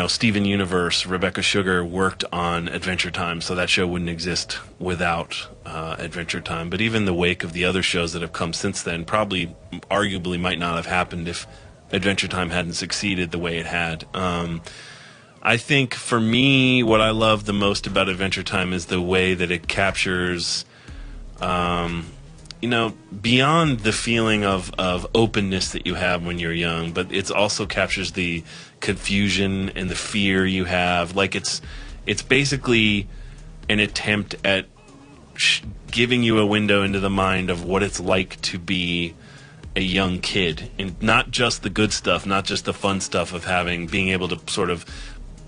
Steven Universe, Rebecca Sugar worked on Adventure Time, so that show wouldn't exist without Adventure Time. But even the wake of the other shows that have come since then probably, arguably, might not have happened if Adventure Time hadn't succeeded the way it had. I think for me, what I love the most about Adventure Time is the way that it captures, beyond the feeling of openness that you have when you're young, but it also captures the confusion and the fear you have. Like, it's basically an attempt at giving you a window into the mind of what it's like to be a young kid, and not just the good stuff, not just the fun stuff of being able to sort of,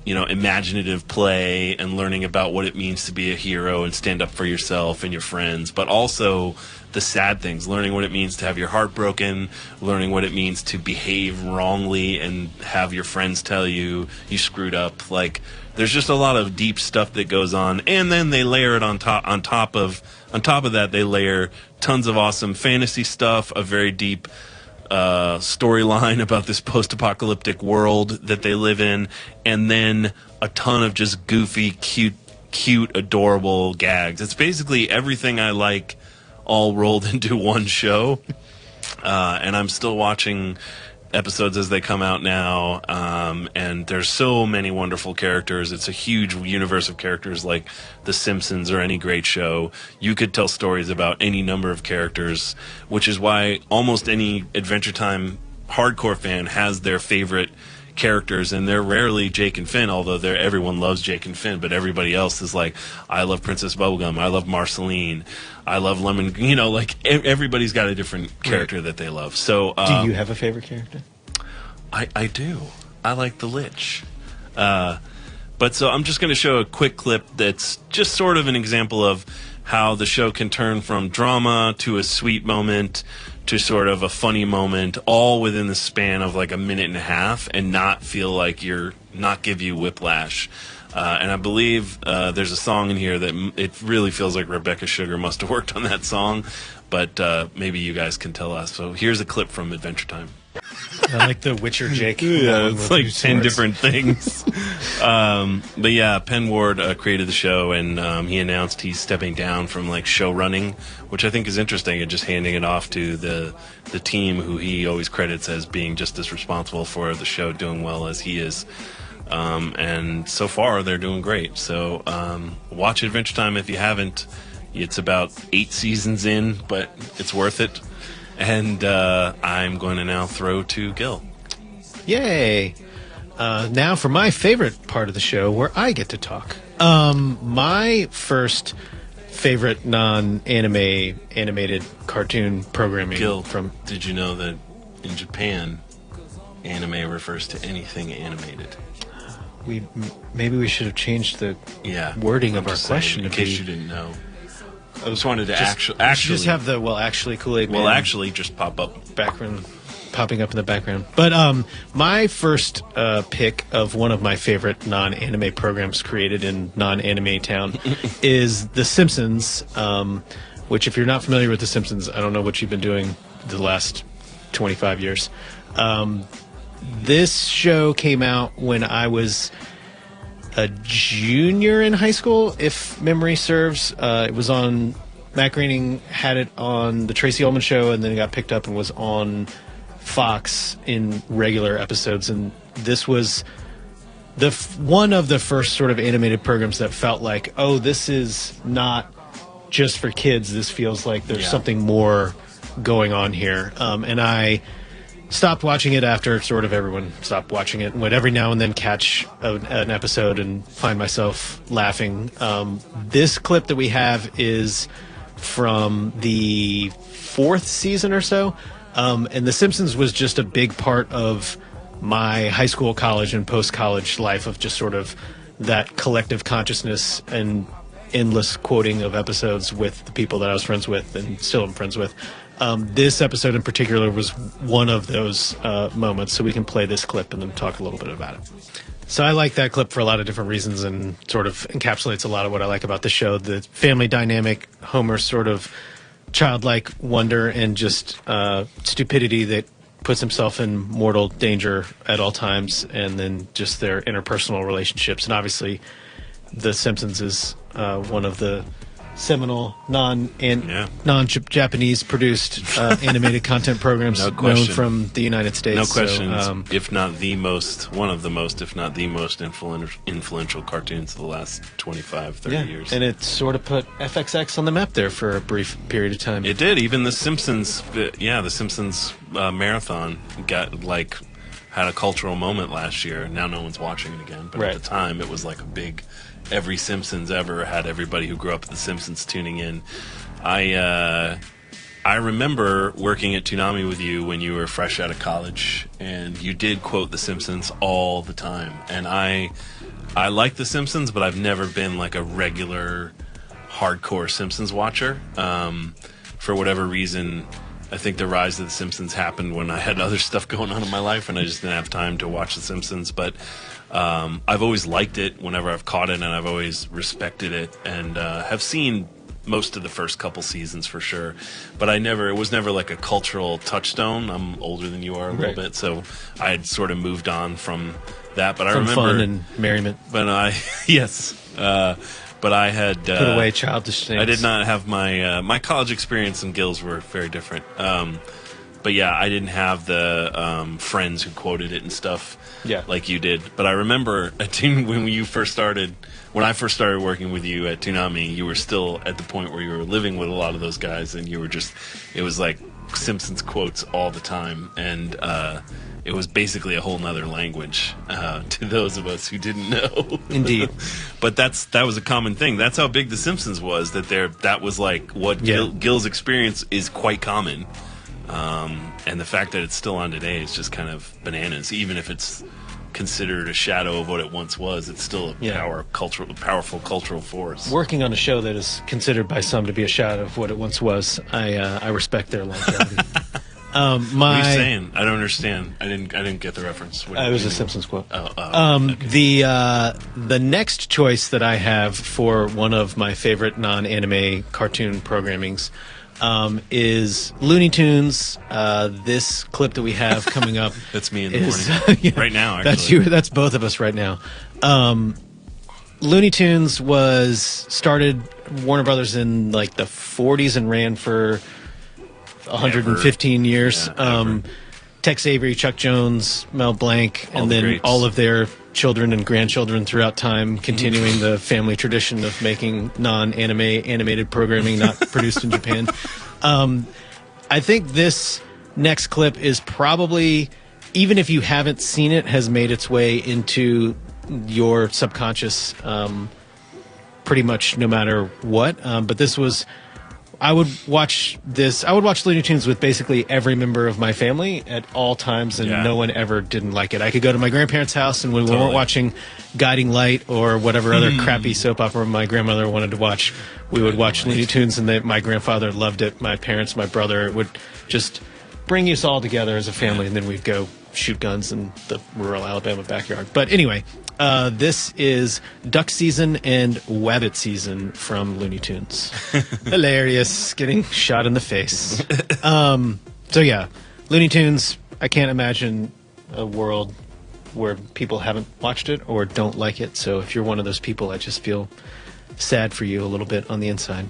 imaginative play and learning about what it means to be a hero and stand up for yourself and your friends, but also the sad things, learning what it means to have your heart broken, learning what it means to behave wrongly and have your friends tell you screwed up. Like, there's just a lot of deep stuff that goes on, and then they layer it on top of that, they layer tons of awesome fantasy stuff, a very deep storyline about this post-apocalyptic world that they live in, and then a ton of just goofy, cute, adorable gags. It's basically everything I like all rolled into one show. And I'm still watching episodes as they come out now, and there's so many wonderful characters. It's a huge universe of characters, like The Simpsons or any great show. You could tell stories about any number of characters, which is why almost any Adventure Time hardcore fan has their favorite characters, and they're rarely Jake and Finn, although everyone loves Jake and Finn, but everybody else is like, I love Princess Bubblegum, I love Marceline, I love Lemon, everybody's got a different character that they love. So do you have a favorite character? I do. I like the Lich. But so I'm just going to show a quick clip that's just sort of an example of how the show can turn from drama to a sweet moment to sort of a funny moment, all within the span of like a minute and a half, and not feel like not give you whiplash. And I believe there's a song in here that it really feels like Rebecca Sugar must have worked on that song, but maybe you guys can tell us. So here's a clip from Adventure Time. I like the Witcher Jake. Yeah, it's like 10 different things. But yeah, Penn Ward created the show, and he announced he's stepping down from like show running, which I think is interesting, and just handing it off to the team, who he always credits as being just as responsible for the show doing well as he is. And so far, they're doing great. So watch Adventure Time if you haven't. It's about 8 seasons in, but it's worth it. And I'm going to now throw to Gil. Yay! Now for my favorite part of the show, where I get to talk. My first favorite non-anime animated cartoon programming. Gil, did you know that in Japan, anime refers to anything animated? Maybe we should have changed the wording of our question in case you didn't know. I just wanted to actually just have the actually Kool-Aid Man. Well, actually, just pop up popping up in the background. But my first pick of one of my favorite non-anime programs created in non-anime town is The Simpsons. Which, if you're not familiar with The Simpsons, I don't know what you've been doing the last 25 years. This show came out when I was a junior in high school, if memory serves. It was on, Matt Groening had it on the Tracy Ullman Show, and then it got picked up and was on Fox in regular episodes. And this was one of the first sort of animated programs that felt like, oh, this is not just for kids. This feels like there's something more going on here. And I stopped watching it after sort of everyone stopped watching it, and would every now and then catch an episode and find myself laughing. This clip that we have is from the 4th season or so, and The Simpsons was just a big part of my high school, college, and post-college life, of just sort of that collective consciousness and endless quoting of episodes with the people that I was friends with and still am friends with. This episode in particular was one of those moments, so we can play this clip and then talk a little bit about it. So I like that clip for a lot of different reasons, and sort of encapsulates a lot of what I like about the show. The family dynamic, Homer's sort of childlike wonder and just stupidity that puts himself in mortal danger at all times, and then just their interpersonal relationships. And obviously The Simpsons is one of the seminal non-Japanese produced animated content programs known from the United States. No question. So, if not the most, one of the most, if not the most influential cartoons of the last 25, 30 years. And it sort of put FXX on the map there for a brief period of time. It did. Even The Simpsons, The Simpsons marathon had a cultural moment last year. Now no one's watching it again. But at the time, it was like a big... Every Simpsons ever had everybody who grew up with The Simpsons tuning in. I remember working at Toonami with you when you were fresh out of college, and you did quote The Simpsons all the time. And I like The Simpsons, but I've never been like a regular hardcore Simpsons watcher. For whatever reason, I think the rise of The Simpsons happened when I had other stuff going on in my life, and I just didn't have time to watch The Simpsons. But I've always liked it whenever I've caught it, and I've always respected it, and have seen most of the first couple seasons for sure. But it was never like a cultural touchstone. I'm older than you are a little bit, so I had sort of moved on from that. But I remember fun and merriment. But but I had put away childish things. I did not have my college experience and Gills were very different. But yeah, I didn't have the friends who quoted it and stuff like you did. But I remember when I first started working with you at Toonami, you were still at the point where you were living with a lot of those guys, and you were it was like Simpsons quotes all the time, and it was basically a whole nother language to those of us who didn't know. Indeed. But that was a common thing. That's how big The Simpsons was, that was like what Gil's experience is quite common. And the fact that it's still on today is just kind of bananas. Even if it's considered a shadow of what it once was, it's still a powerful cultural force. Working on a show that is considered by some to be a shadow of what it once was, I respect their longevity. What are you saying? I don't understand. I didn't get the reference. It was a Simpsons quote. Okay. The next choice that I have for one of my favorite non-anime cartoon programmings is Looney Tunes. This clip that we have coming up that's me in the morning right now, actually. That's both of us right now. Looney Tunes started Warner Brothers in like the 40s and ran for 115 years. Tex Avery, Chuck Jones, Mel Blanc, and then greats. All of their children and grandchildren throughout time, continuing the family tradition of making non-anime animated programming not produced in Japan. I think this next clip is probably, even if you haven't seen it, has made its way into your subconscious pretty much no matter what. But this was... I would watch Looney Tunes with basically every member of my family at all times, and no one ever didn't like it. I could go to my grandparents' house, and when we weren't watching Guiding Light or whatever other crappy soap opera my grandmother wanted to watch, we would watch Looney Tunes, and my grandfather loved it. My parents, my brother, it would just bring us all together as a family, and then we'd go shoot guns in the rural Alabama backyard. But anyway, this is duck season and wabbit season from Looney Tunes. Hilarious, getting shot in the face. So yeah, Looney Tunes, I can't imagine a world where people haven't watched it or don't like it. So if you're one of those people, I just feel sad for you a little bit on the inside.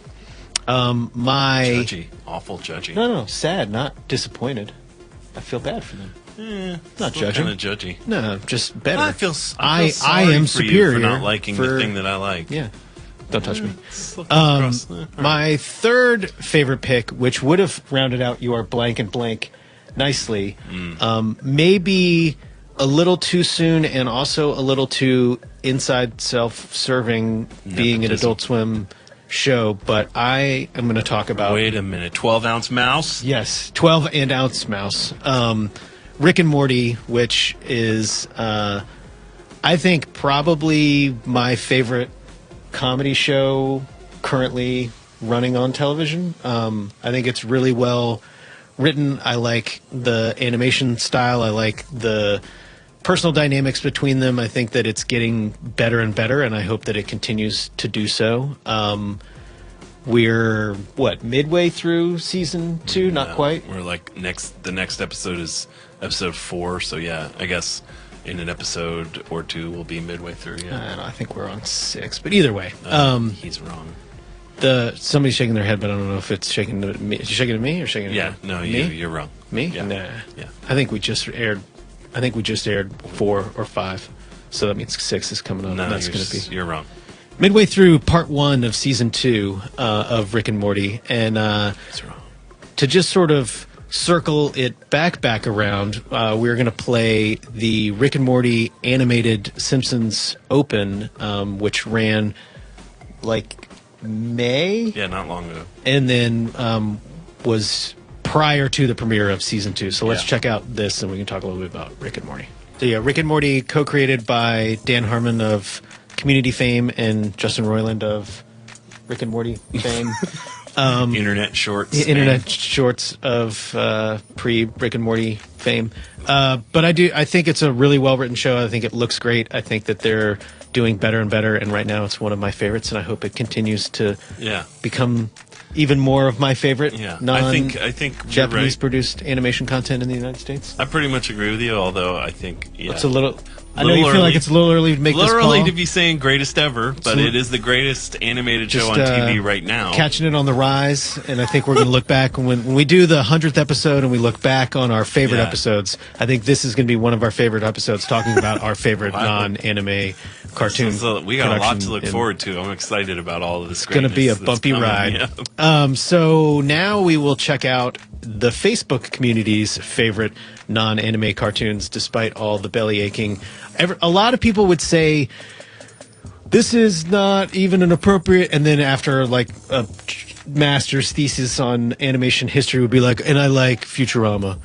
Judgy. Awful judgy. No, sad, not disappointed. I feel bad for them. Not judging. Kind of judgy. No, just better. I feel I sorry am for you superior for not liking the thing that I like. Yeah. Don't touch me. Gross. My third favorite pick, which would have rounded out your blank and blank nicely, maybe a little too soon and also a little too inside self-serving, being an Adult Swim show, but I am going to talk about... Wait a minute. 12-ounce mouse? Yes, 12-ounce mouse. Rick and Morty, which is, I think, probably my favorite comedy show currently running on television. I think it's really well written. I like the animation style. I like the personal dynamics between them. I think that it's getting better and better, and I hope that it continues to do so. We're, midway through season 2? Not quite. We're like the next episode is episode 4, so yeah, I guess in an episode or 2 we'll be midway through. Yeah, I think we're on 6, but either way, he's wrong. Somebody's shaking their head, but I don't know if it's shaking to me. Is it shaking to me or shaking to Yeah, me? no, Me? you're wrong. Me? Yeah. Nah. Yeah. I think we just aired 4 or 5, so that means 6 is coming up. No, and that's going to be you're wrong. midway through part 1 of season 2 of Rick and Morty, and to just sort of circle it back around, we're going to play the Rick and Morty animated Simpsons Open, which ran like May. Yeah, not long ago. And then was prior to the premiere of season 2. So let's check out this, and we can talk a little bit about Rick and Morty. So yeah, Rick and Morty, co-created by Dan Harmon of Community fame and Justin Roiland of Rick and Morty fame. Internet shorts. Internet shorts of pre-Rick and Morty fame. But I think it's a really well-written show. I think it looks great. I think that they're doing better and better, and right now it's one of my favorites, and I hope it continues to become even more of my favorite I think Japanese produced animation content in the United States. I pretty much agree with you, although I think it's a little... I know you feel like it's a little early to make this call. A little early to be saying greatest ever, but it is the greatest animated show on TV right now. Catching it on the rise, and I think we're going to look back. When we do the 100th episode and we look back on our favorite episodes, I think this is going to be one of our favorite episodes, talking about our favorite non-anime cartoon. So we got a lot to look forward to. I'm excited about all of this. It's going to be a bumpy ride. So now we will check out the Facebook community's favorite non-anime cartoons, despite all the belly aching. A lot of people would say this is not even an appropriate, and then after like a master's thesis on animation history would be like, and I like Futurama.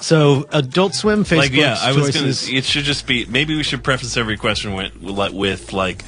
So Adult Swim Facebook choices. It should just be. Maybe we should preface every question with like,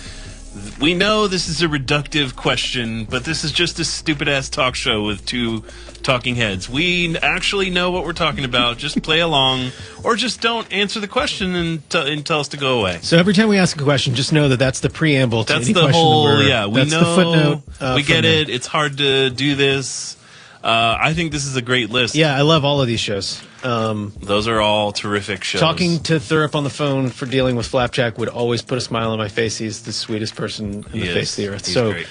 we know this is a reductive question, but this is just a stupid ass talk show with two talking heads. We actually know what we're talking about. Just play along, or just don't answer the question and tell us to go away. So every time we ask a question, just know that that's the preamble to that's any the question. Whole, we know. The footnote. We get it. It's hard to do this. I think this is a great list. Yeah, I love all of these shows. Those are all terrific shows. Talking to Thurup on the phone for dealing with Flapjack would always put a smile on my face. He's the sweetest person in the face of the earth. He's so great.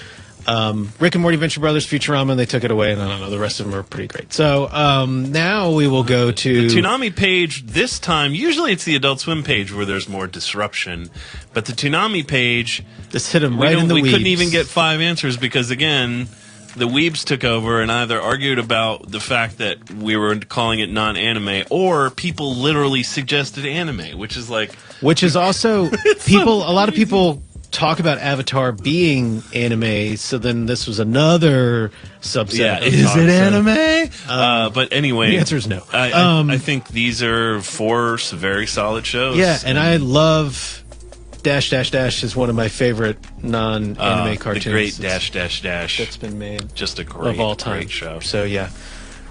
Rick and Morty Venture Brothers, Futurama, and they took it away, and I don't know, the rest of them are pretty great. So now we will go to... The Toonami page this time, usually it's the Adult Swim page where there's more disruption, but the Toonami page... This hit them right in the weebs. We couldn't even get 5 answers because, again... The weebs took over and either argued about the fact that we were calling it non-anime, or people literally suggested anime, which is like... Which is also... a lot of people talk about Avatar being anime, so then this was another subset. Yeah, of is talk, it so. anime? But anyway... The answer is no. I think these are 4 very solid shows. Yeah, and I love... Dash Dash Dash is one of my favorite non-anime cartoons. The great Dash Dash Dash that's been made, just a great, of all time. Great show. So yeah,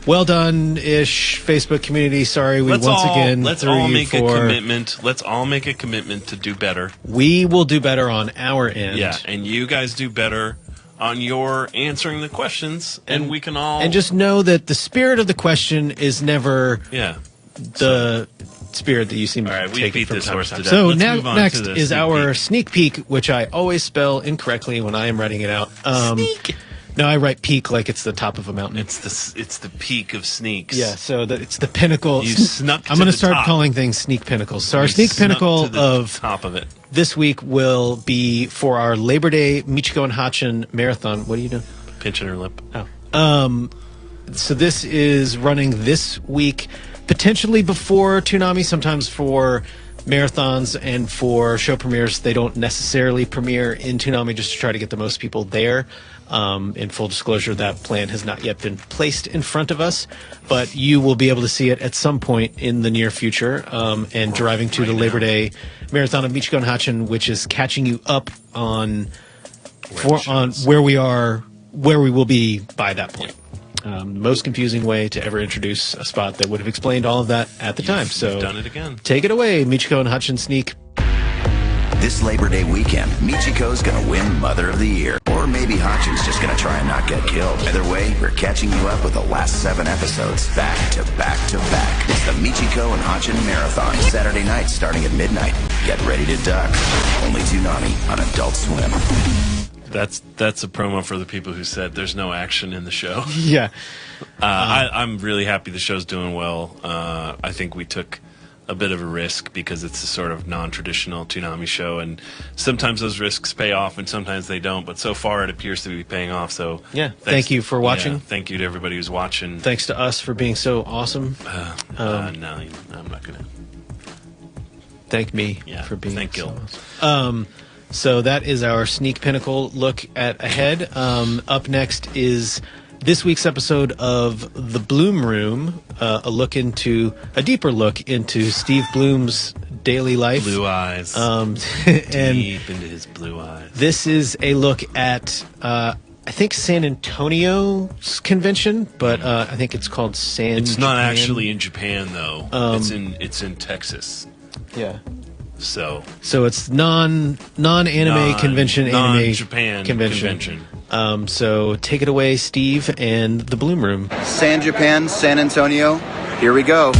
well done-ish Facebook community. Sorry, let's all make a commitment. Let's all make a commitment to do better. We will do better on our end. Yeah, and you guys do better on your answering the questions, and we can all... And just know that the spirit of the question is never... Yeah. the spirit that you seem to we take beat from this time horse to time. to death. So Let's move on next to the is sneak our sneak peek, which I always spell incorrectly when I am writing it out. Sneak. No, I write peak like it's the top of a mountain. It's the peak of sneaks. Yeah, so it's the pinnacle. You snuck I'm to going the to start top. calling things sneak pinnacles. So our You sneak snuck pinnacle to the of top of it this week will be for our Labor Day Michiko and Hachin marathon. What are you doing? Pinching her lip. Oh. So this is running this week, potentially before Toonami, sometimes for marathons and for show premieres. They don't necessarily premiere in Toonami just to try to get the most people there. In full disclosure, that plan has not yet been placed in front of us, but you will be able to see it at some point in the near future. And driving to the Labor Day Marathon of Michiko and Hachin, which is catching you up on where we will be by that point. Most confusing way to ever introduce a spot that would have explained all of that at the time. So you've done it again. Take it away, Michiko and Hachin sneak. This Labor Day weekend, Michiko's gonna win Mother of the Year. Or maybe Hachin's just gonna try and not get killed. Either way, we're catching you up with the last 7 episodes, back to back to back. It's the Michiko and Hachin Marathon, Saturday night starting at midnight. Get ready to duck. Only Toonami on Adult Swim. That's a promo for the people who said there's no action in the show. Yeah. I'm really happy the show's doing well. I think we took a bit of a risk because it's a sort of non-traditional Toonami show, and sometimes those risks pay off and sometimes they don't, but so far it appears to be paying off. So yeah, thank you for watching. Yeah, thank you to everybody who's watching. Thanks to us for being so awesome. No, I'm not gonna thank me for being thank so Gil. awesome. So that is our sneak pinnacle look at ahead. Up next is this week's episode of The Bloom Room, a deeper look into Steve Bloom's daily life. Blue eyes. And deep into his blue eyes. This is a look at, I think, San Antonio's convention, but I think it's called It's not actually in Japan, though. It's in Texas. Yeah. So it's non-anime convention, anime Japan convention. So take it away, Steve, and the Bloom Room. San Japan, San Antonio, here we go.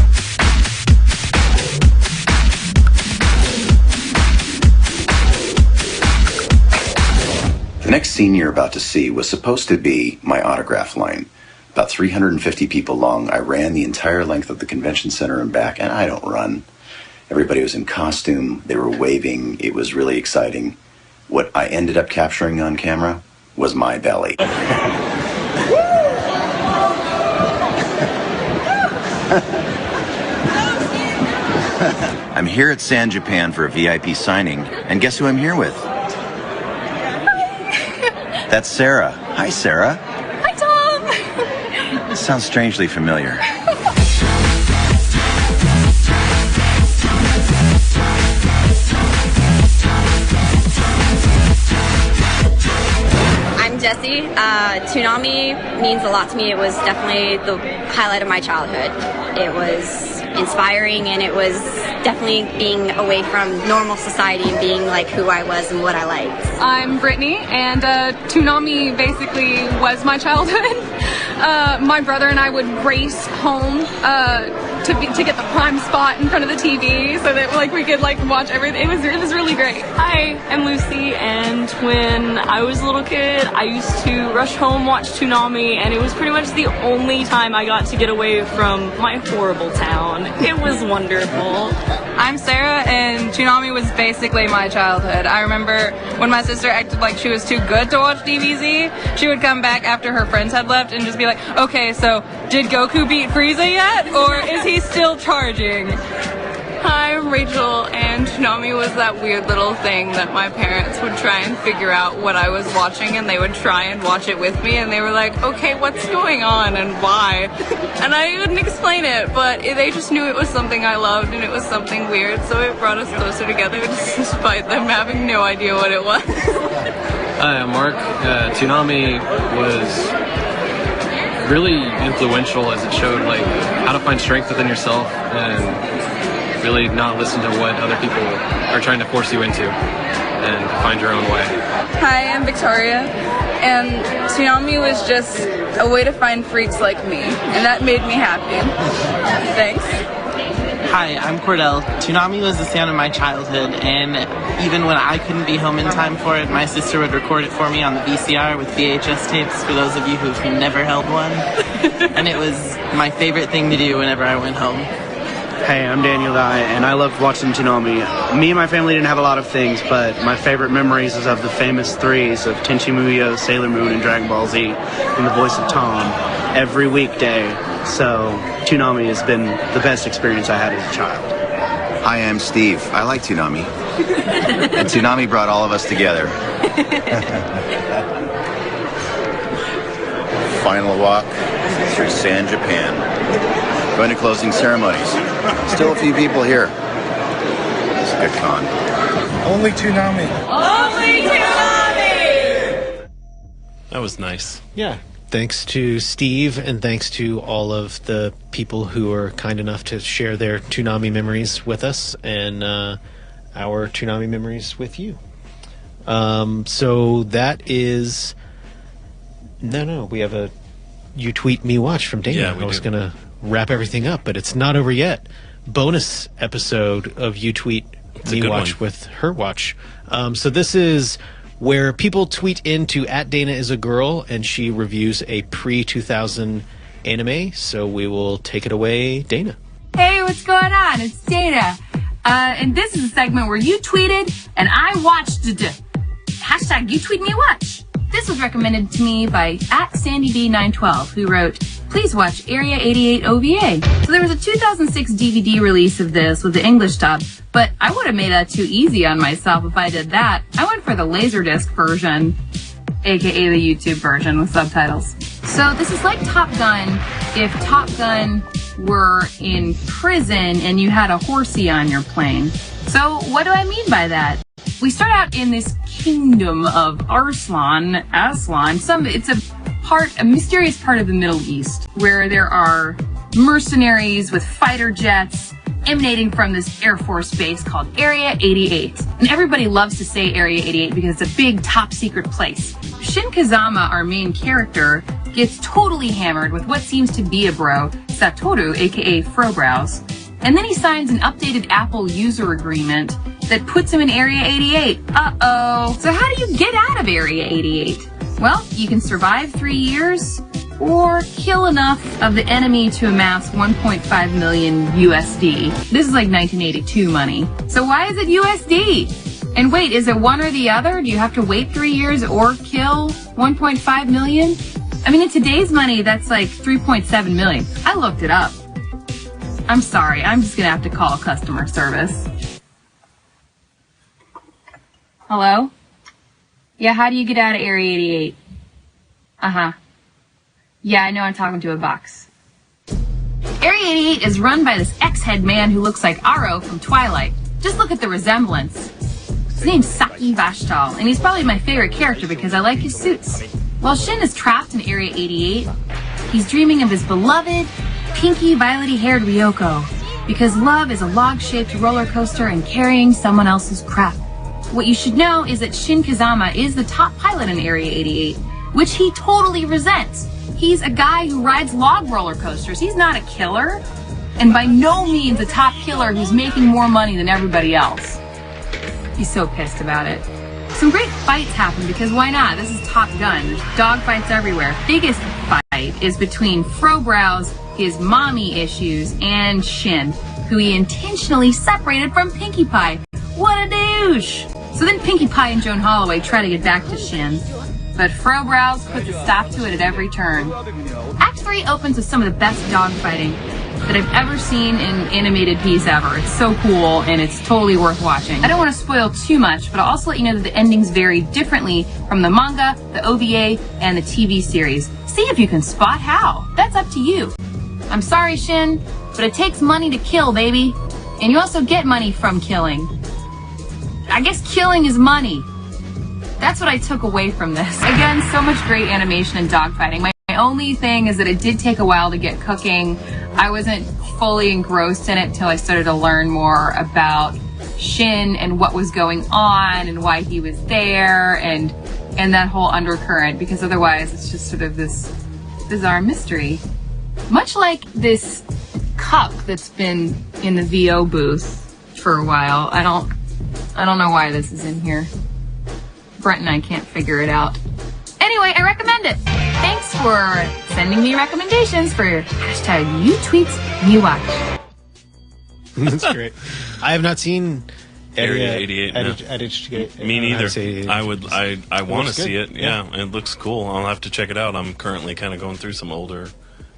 The next scene you're about to see was supposed to be my autograph line. About 350 people long, I ran the entire length of the convention center and back, and I don't run. Everybody was in costume, they were waving, it was really exciting. What I ended up capturing on camera was my belly. I'm here at San Japan for a VIP signing, and guess who I'm here with? That's Sarah. Hi, Sarah. Hi, Tom. Sounds strangely familiar. I'm Jessie. Toonami means a lot to me. It was definitely the highlight of my childhood. It was inspiring, and it was definitely being away from normal society and being like who I was and what I liked. I'm Brittany, and Toonami basically was my childhood. My brother and I would race home to get the prime spot in front of the TV so that we could watch everything. It was really great. Hi, I'm Lucy, and when I was a little kid, I used to rush home, watch Toonami, and it was pretty much the only time I got to get away from my horrible town. It was wonderful. I'm Sarah, and Toonami was basically my childhood. I remember when my sister acted like she was too good to watch DBZ, she would come back after her friends had left and just be like, okay, so did Goku beat Frieza yet? Or is he still charging? Hi, I'm Rachel, and Toonami was that weird little thing that my parents would try and figure out what I was watching, and they would try and watch it with me, and they were like, okay, what's going on and why? And I couldn't explain it, but they just knew it was something I loved and it was something weird, so it brought us closer together despite them having no idea what it was. Hi, I'm Mark. Toonami was really influential as it showed how to find strength within yourself and really not listen to what other people are trying to force you into and find your own way. Hi, I'm Victoria, and Toonami was just a way to find freaks like me, and that made me happy. Thanks. Hi, I'm Cordell. Toonami was the sound of my childhood, and even when I couldn't be home in time for it, my sister would record it for me on the VCR with VHS tapes, for those of you who've never held one. And it was my favorite thing to do whenever I went home. Hey, I'm Daniel Dye, and I loved watching Toonami. Me and my family didn't have a lot of things, but my favorite memories is of the famous threes of Tenchi Muyo, Sailor Moon, and Dragon Ball Z, and the voice of Tom every weekday. So Toonami has been the best experience I had as a child. Hi, I'm Steve. I like Toonami. And Toonami brought all of us together. Final walk through San Japan. Going to closing ceremonies. Still a few people here. It's a good con. Only Toonami. Only Toonami! That was nice. Yeah. Thanks to Steve, and thanks to all of the people who are kind enough to share their Toonami memories with us, and our Toonami memories with you. So that is... No, we have a You Tweet Me Watch from Dana. Yeah, I was going to wrap everything up, but it's not over yet. Bonus episode of You Tweet Me Watch with Her Watch. So this is where people tweet into @DanaIsAGirl, and she reviews a pre-2000 anime. So we will take it away, Dana. Hey, what's going on? It's Dana. And this is a segment where you tweeted and I watched it. Hashtag You Tweet Me Watch. This was recommended to me by @SandyD912, who wrote, please watch Area 88 OVA. So there was a 2006 DVD release of this with the English dub, but I would have made that too easy on myself if I did that. I went for the Laserdisc version, aka the YouTube version with subtitles. So this is like Top Gun if Top Gun were in prison and you had a horsey on your plane. So what do I mean by that? We start out in this kingdom of Aslan. It's a mysterious part of the Middle East where there are mercenaries with fighter jets emanating from this Air Force base called Area 88. And everybody loves to say Area 88 because it's a big top secret place. Shin Kazama, our main character, gets totally hammered with what seems to be a bro, Satoru, aka Frobrows. And then he signs an updated Apple user agreement that puts him in Area 88. Uh-oh. So how do you get out of Area 88? Well, you can survive 3 years or kill enough of the enemy to amass 1.5 million USD. This is like 1982 money. So why is it USD? And wait, is it one or the other? Do you have to wait 3 years or kill 1.5 million? I mean, in today's money, that's like 3.7 million. I looked it up. I'm sorry, I'm just gonna have to call customer service. Hello? Yeah, how do you get out of Area 88? Uh-huh. Yeah, I know I'm talking to a box. Area 88 is run by this ex-head man who looks like Aro from Twilight. Just look at the resemblance. His name's Saki Vashtal, and he's probably my favorite character because I like his suits. While Shin is trapped in Area 88, he's dreaming of his beloved, pinky, violety-haired Ryoko, because love is a log-shaped roller coaster and carrying someone else's crap. What you should know is that Shin Kazama is the top pilot in Area 88, which he totally resents. He's a guy who rides log roller coasters. He's not a killer, and by no means a top killer who's making more money than everybody else. He's so pissed about it. Some great fights happen because why not? This is Top Gun. There's dog fights everywhere. Biggest fight is between Frobrows, his mommy issues, and Shin, who he intentionally separated from Pinkie Pie. What a douche! So then Pinkie Pie and Joan Holloway try to get back to Shin, but Frobrows puts a stop to it at every turn. Act 3 opens with some of the best dogfighting that I've ever seen in an animated piece ever. It's so cool, and it's totally worth watching. I don't want to spoil too much, but I'll also let you know that the endings vary differently from the manga, the OVA, and the TV series. See if you can spot how. That's up to you. I'm sorry, Shin, but it takes money to kill, baby. And you also get money from killing. I guess killing is money. That's what I took away from this. Again, so much great animation and dogfighting. My only thing is that it did take a while to get cooking. I wasn't fully engrossed in it until I started to learn more about Shin and what was going on and why he was there and that whole undercurrent, because otherwise it's just sort of this bizarre mystery. Much like this cup that's been in the VO booth for a while. I don't know why this is in here. Brent and I can't figure it out. Anyway, I recommend it. Thanks for sending me recommendations for hashtag you tweets you watch. That's great. I have not seen Area 88. No. Me neither. I want to see it. Yeah, it looks cool. I'll have to check it out. I'm currently kind of going through some older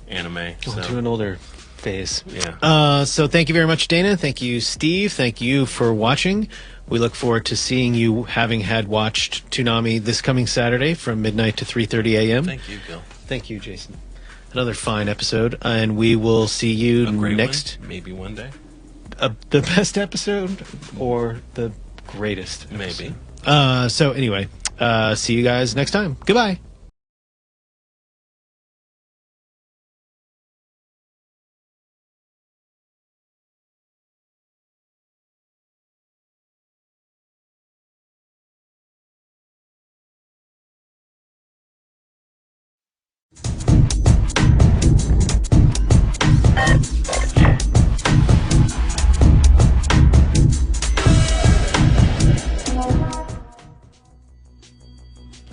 anime. Going through an older phase. Yeah. So thank you very much, Dana. Thank you, Steve. Thank you for watching. We look forward to seeing you, having had watched Toonami this coming Saturday from midnight to 3:30 a.m. Thank you, Gil. Thank you, Jason. Another fine episode, and we will see you next. Maybe one day. The best episode or the greatest episode? Maybe. So anyway, see you guys next time. Goodbye.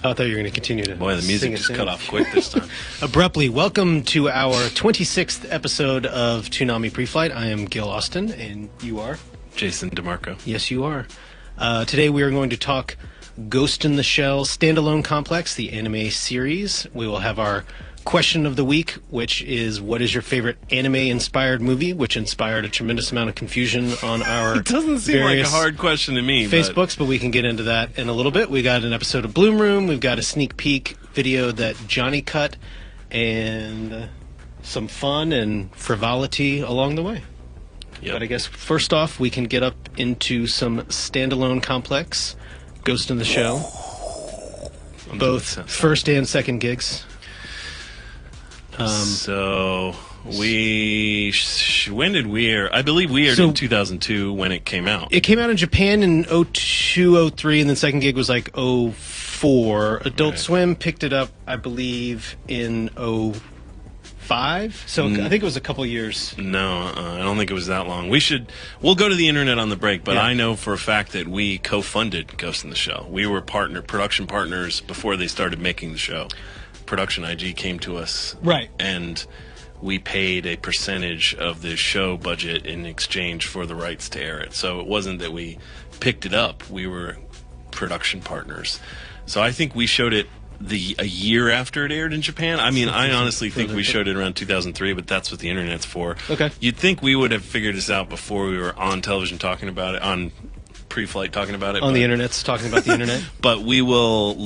I thought you were going to continue to. Boy, the music just cut off quick this time. Abruptly, welcome to our 26th episode of Toonami Preflight. I am Gil Austin, and you are? Jason DeMarco. Yes, you are. Today we are going to talk Ghost in the Shell Standalone Complex, the anime series. We will have our question of the week, which is, what is your favorite anime-inspired movie, which inspired a tremendous amount of confusion on our It doesn't seem like a hard question to me. Facebooks, but we can get into that in a little bit. We got an episode of Bloom Room. We've got a sneak peek video that Johnny cut, and some fun and frivolity along the way. Yep. But I guess first off, we can get up into some Standalone Complex, Ghost in the Shell, both first and second gigs. So when did we air? I believe we aired in 2002 when it came out. It came out in Japan in 02, 03, and then second gig was like 04. Adult Swim picked it up, I believe, in 05. So I think it was a couple years. No, I don't think it was that long. We'll go to the internet on the break, but I know for a fact that we co-funded Ghost in the Shell. We were production partners before they started making the show. Production IG came to us, right, and we paid a percentage of the show budget in exchange for the rights to air it. So it wasn't that we picked it up; we were production partners. So I think we showed it a year after it aired in Japan. I mean, I honestly think we showed it around 2003, but that's what the internet's for. Okay, you'd think we would have figured this out before we were on television talking about it, on Preflight talking about it. On the internet's talking about the internet. But we will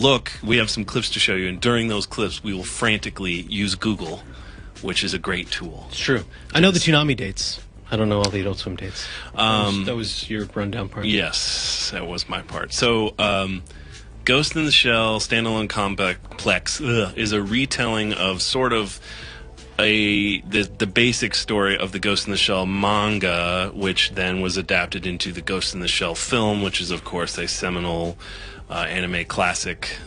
we have some clips to show you, and during those clips we will frantically use Google, which is a great tool. It's true. I know the Toonami dates. I don't know all the Adult Swim dates. That was your rundown part. Yes, that was my part. So Ghost in the Shell Standalone Complex is a retelling of sort of the basic story of the Ghost in the Shell manga, which then was adapted into the Ghost in the Shell film, which is of course a seminal anime classic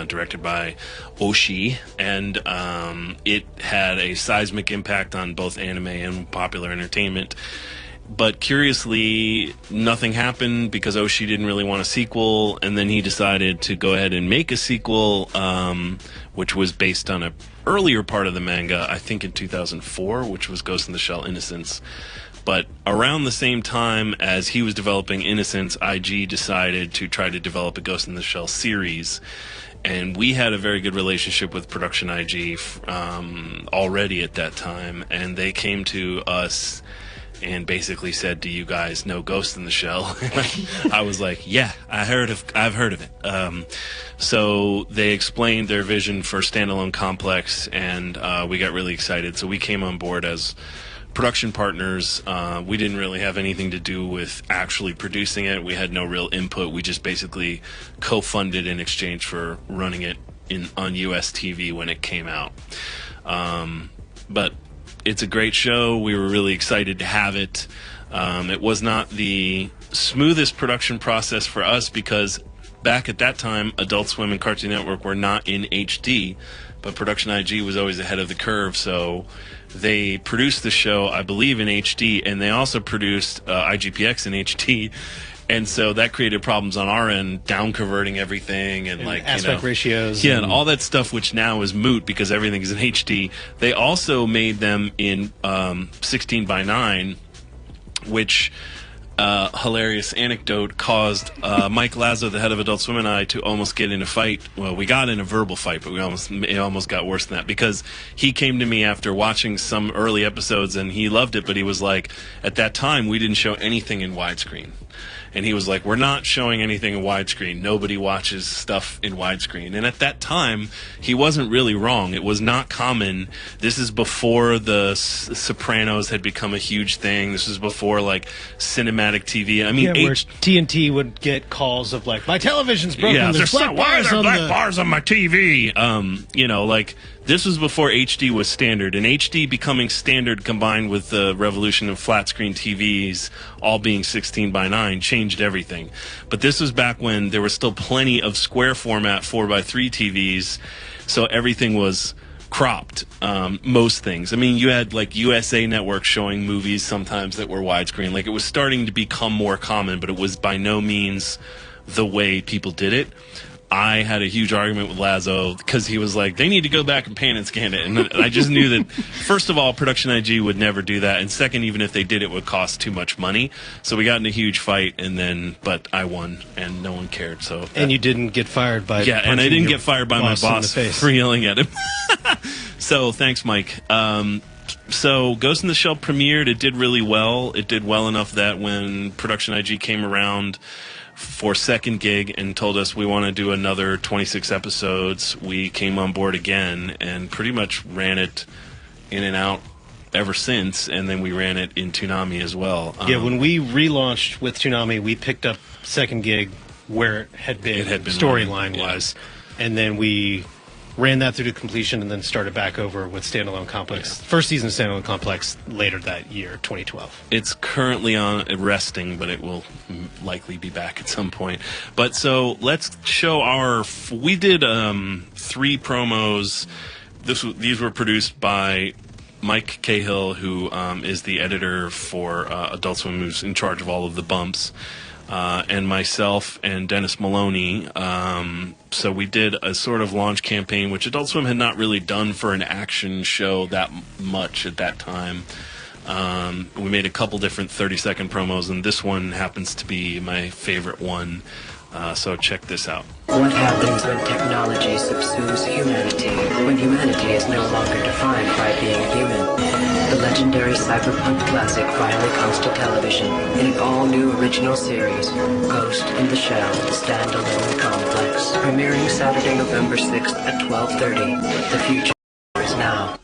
directed by Oshii, and it had a seismic impact on both anime and popular entertainment. But curiously, nothing happened because Oshii didn't really want a sequel, and then he decided to go ahead and make a sequel, which was based on a earlier part of the manga, I think in 2004, which was Ghost in the Shell Innocence. But around the same time as he was developing Innocence, IG decided to try to develop a Ghost in the Shell series. And we had a very good relationship with Production IG already at that time, and they came to us and basically said, "Do you guys know Ghost in the Shell?" I was like, "Yeah, I've heard of it." So they explained their vision for Standalone Complex, and we got really excited. So we came on board as production partners. We didn't really have anything to do with actually producing it. We had no real input. We just basically co-funded in exchange for running it on US TV when it came out. But it's a great show. We were really excited to have it. It was not the smoothest production process for us because back at that time, Adult Swim and Cartoon Network were not in HD, but Production IG was always ahead of the curve, so they produced the show, I believe, in HD, and they also produced IGPX in HD. And so that created problems on our end, down converting everything and like aspect ratios. Yeah, and all that stuff, which now is moot because everything is in HD. They also made them in 16:9, which hilarious anecdote caused Mike Lazo, the head of Adult Swim, and I to almost get in a fight. Well, we got in a verbal fight, but it almost got worse than that because he came to me after watching some early episodes and he loved it, but he was like, at that time we didn't show anything in widescreen. And he was like, we're not showing anything in widescreen. Nobody watches stuff in widescreen. And at that time, he wasn't really wrong. It was not common. This is before the Sopranos had become a huge thing. This was before, like, cinematic TV. I mean, where TNT would get calls of, like, my television's broken. Yeah, there's black bars on black bars on my TV? You know, like, this was before HD was standard, and HD becoming standard combined with the revolution of flat screen TVs all being 16:9 changed everything. But this was back when there was still plenty of square format 4:3 TVs, so everything was cropped. Most things. I mean, you had like USA Network showing movies sometimes that were widescreen. Like, it was starting to become more common, but it was by no means the way people did it. I had a huge argument with Lazo because he was like, they need to go back and pan and scan it. And I just knew that, first of all, Production IG would never do that. And second, even if they did, it would cost too much money. So we got in a huge fight, but I won, and no one cared. So and you didn't get fired by and I didn't get fired by my boss for yelling at him. So thanks, Mike. So Ghost in the Shell premiered. It did really well. It did well enough that when Production IG came around for second gig and told us we want to do another 26 episodes, we came on board again and pretty much ran it in and out ever since, and then we ran it in Toonami as well. Yeah, when we relaunched with Toonami, we picked up second gig where it had been storyline-wise, and then we ran that through to completion and then started back over with Standalone Complex. First season of Standalone Complex later that year, 2012. It's currently on resting, but it will likely be back at some point. But so let's show we did 3 promos. These were produced by Mike Cahill, who is the editor for Adult Swim, who's in charge of all of the bumps. And myself and Dennis Maloney. So we did a sort of launch campaign, which Adult Swim had not really done for an action show that much at that time. We made a couple different 30-second promos, and this one happens to be my favorite one. So check this out. What happens when technology subsumes humanity, when humanity is no longer defined by being human? The legendary cyberpunk classic finally comes to television in an all-new original series, Ghost in the Shell Standalone Complex, premiering Saturday, November 6th at 12:30. The future is now.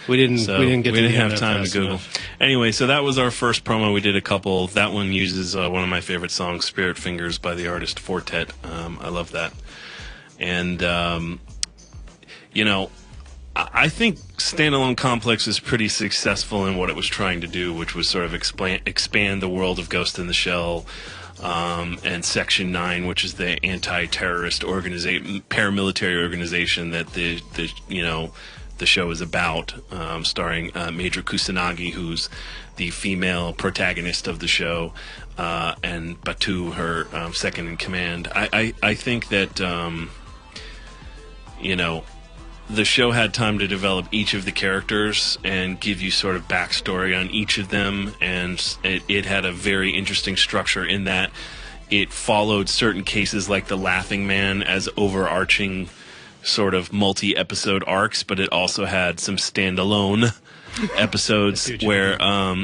We didn't have time to Google. Anyway, so that was our first promo. We did a couple. That one uses one of my favorite songs, Spirit Fingers, by the artist Fortet. I love that. And, I think Standalone Complex is pretty successful in what it was trying to do, which was sort of expand the world of Ghost in the Shell, and Section 9, which is the anti-terrorist paramilitary organization that the show is about, starring Major Kusanagi, who's the female protagonist of the show, and Batu, her second in command. I think that, the show had time to develop each of the characters and give you sort of backstory on each of them, and it had a very interesting structure in that it followed certain cases like the Laughing Man as overarching sort of multi-episode arcs, but it also had some standalone episodes where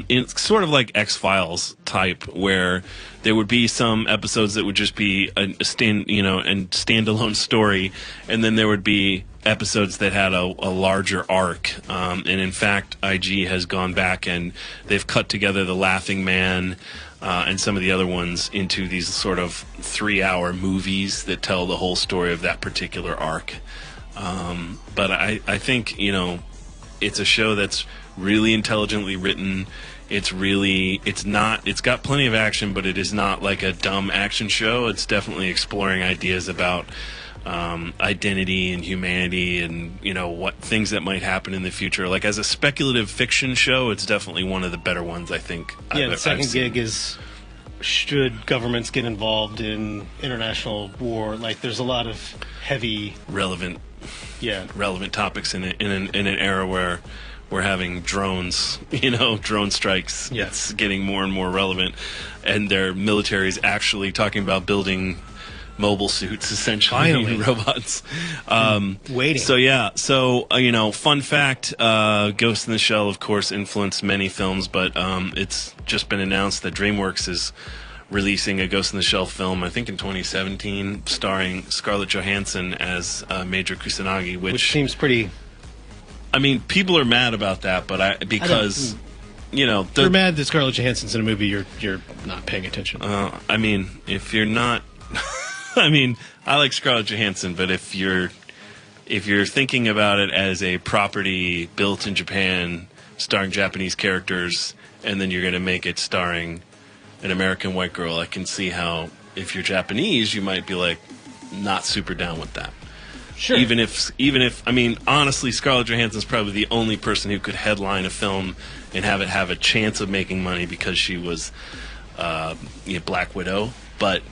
it's sort of like X-Files type, where there would be some episodes that would just be a standalone story, and then there would be episodes that had a larger arc. And in fact, IG has gone back and they've cut together the Laughing Man and some of the other ones into these sort of 3-hour movies that tell the whole story of that particular arc. But I think, it's a show that's really intelligently written. It's got plenty of action, but it is not like a dumb action show. It's definitely exploring ideas about identity and humanity and, you know, what things that might happen in the future. Like, as a speculative fiction show, it's definitely one of the better ones, I think. Yeah, the second gig is, should governments get involved in international war? Like, there's a lot of heavy... relevant topics in an era where we're having drones, you know, drone strikes. Yeah. It's getting more and more relevant. And their military is actually talking about building mobile suits, essentially. Finally. Robots. Waiting. So, yeah. So, you know, fun fact, Ghost in the Shell, of course, influenced many films, but it's just been announced that DreamWorks is releasing a Ghost in the Shell film, I think in 2017, starring Scarlett Johansson as Major Kusanagi, which seems pretty... I mean, people are mad about that, but because, you know... You're mad that Scarlett Johansson's in a movie, you're not paying attention. I mean, if you're not... I mean, I like Scarlett Johansson, but if you're thinking about it as a property built in Japan, starring Japanese characters, and then you're going to make it starring an American white girl, I can see how, if you're Japanese, you might be like, not super down with that. Sure. Even if, I mean, honestly, Scarlett Johansson's probably the only person who could headline a film and have it have a chance of making money because she was Black Widow. But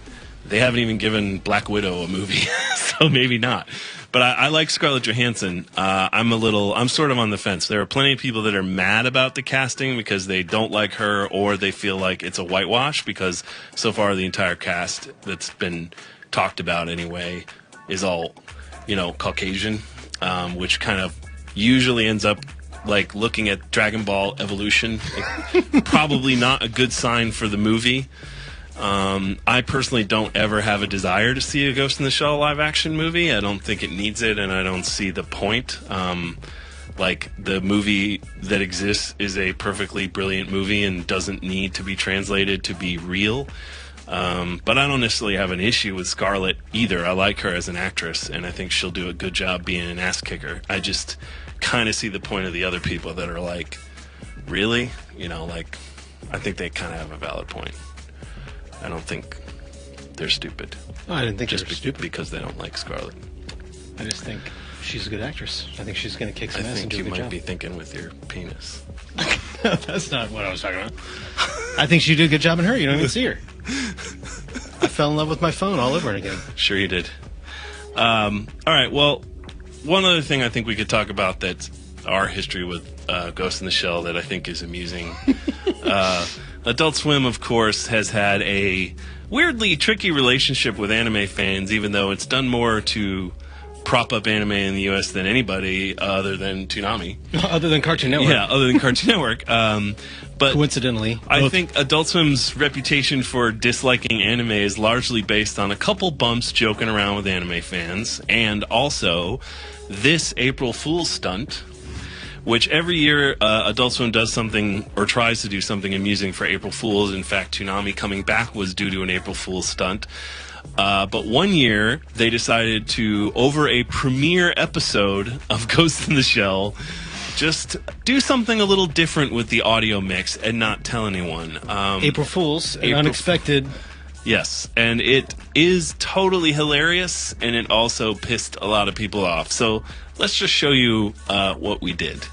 they haven't even given Black Widow a movie, so maybe not. But I like Scarlett Johansson. I'm sort of on the fence. There are plenty of people that are mad about the casting because they don't like her or they feel like it's a whitewash because so far the entire cast that's been talked about anyway is all, you know, Caucasian, which kind of usually ends up like looking at Dragon Ball Evolution. Probably not a good sign for the movie. I personally don't ever have a desire to see a Ghost in the Shell live action movie. I don't think it needs it, and I don't see the point. Like, the movie that exists is a perfectly brilliant movie and doesn't need to be translated to be real. But I don't necessarily have an issue with Scarlett either. I like her as an actress, and I think she'll do a good job being an ass kicker. I just kind of see the point of the other people that are like, really? You know, like, I think they kind of have a valid point. I don't think they're stupid. Oh, I didn't think they were stupid. Because they don't like Scarlett. I just think she's a good actress. I think she's going to kick some ass and do a good job. I think you might be thinking with your penis. That's not what I was talking about. I think she did a good job in her. You don't even see her. I fell in love with my phone all over again. Sure you did. All right, well, one other thing I think we could talk about that's our history with Ghost in the Shell that I think is amusing. Adult Swim, of course, has had a weirdly tricky relationship with anime fans, even though it's done more to prop up anime in the U.S. than anybody other than Toonami. Other than Cartoon Network. Yeah, other than Cartoon Network. But coincidentally, I think Adult Swim's reputation for disliking anime is largely based on a couple bumps joking around with anime fans, and also this April Fool's stunt, which every year Adult Swim does something or tries to do something amusing for April Fools. In fact, Toonami coming back was due to an April Fool's stunt. But one year, they decided to, over a premiere episode of Ghost in the Shell, just do something a little different with the audio mix and not tell anyone. April Fools, unexpected. Yes, and it is totally hilarious, and it also pissed a lot of people off. So let's just show you what we did.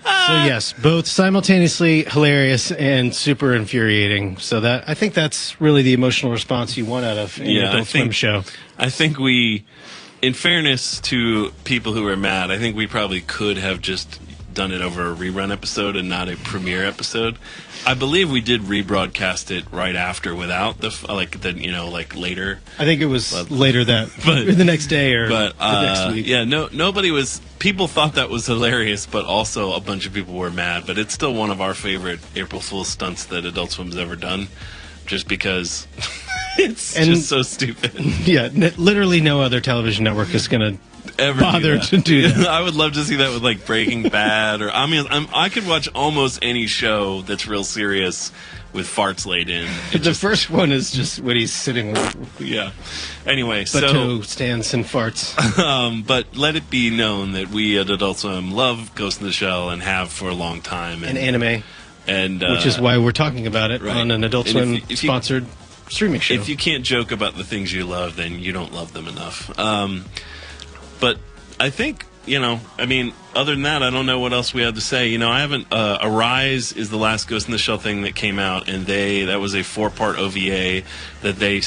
So yes, both simultaneously hilarious and super infuriating. So that I think that's really the emotional response you want out of an Adult Swim show. I think we, in fairness to people who are mad, I think we probably could have just done it over a rerun episode and not a premiere episode. I believe we did rebroadcast it right after without the later. I think it was later the next day or the next week. Yeah, nobody was. People thought that was hilarious, but also a bunch of people were mad. But it's still one of our favorite April Fool's stunts that Adult Swim's ever done, just because it's just so stupid. Yeah, literally no other television network is going to bother to do that. I would love to see that with like Breaking Bad, or I could watch almost any show that's real serious with farts laid in. The first one is just when he's sitting. Yeah. Anyway, Bateau stands and farts. But let it be known that we at Adult Swim love Ghost in the Shell and have for a long time. And anime. And which is why we're talking about it on an Adult Swim sponsored streaming show. If you can't joke about the things you love, then you don't love them enough. But I think, other than that, I don't know what else we have to say. I haven't. Arise is the last Ghost in the Shell thing that came out, and that was a 4-part OVA that they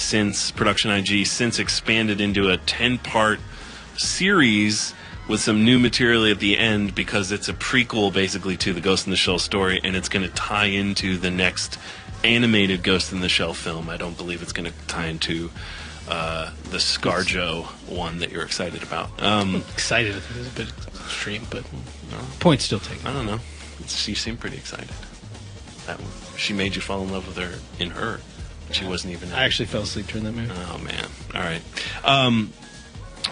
Production IG since expanded into a 10-part series with some new material at the end, because it's a prequel basically to the Ghost in the Shell story, and it's going to tie into the next animated Ghost in the Shell film. I don't believe it's going to tie into the ScarJo one that you're excited about. Excited, I think it's a bit extreme, but point still taken. I don't know. She seemed pretty excited. She made you fall in love with her in Her. She wasn't even. I actually fell asleep during that movie. Oh man! All right.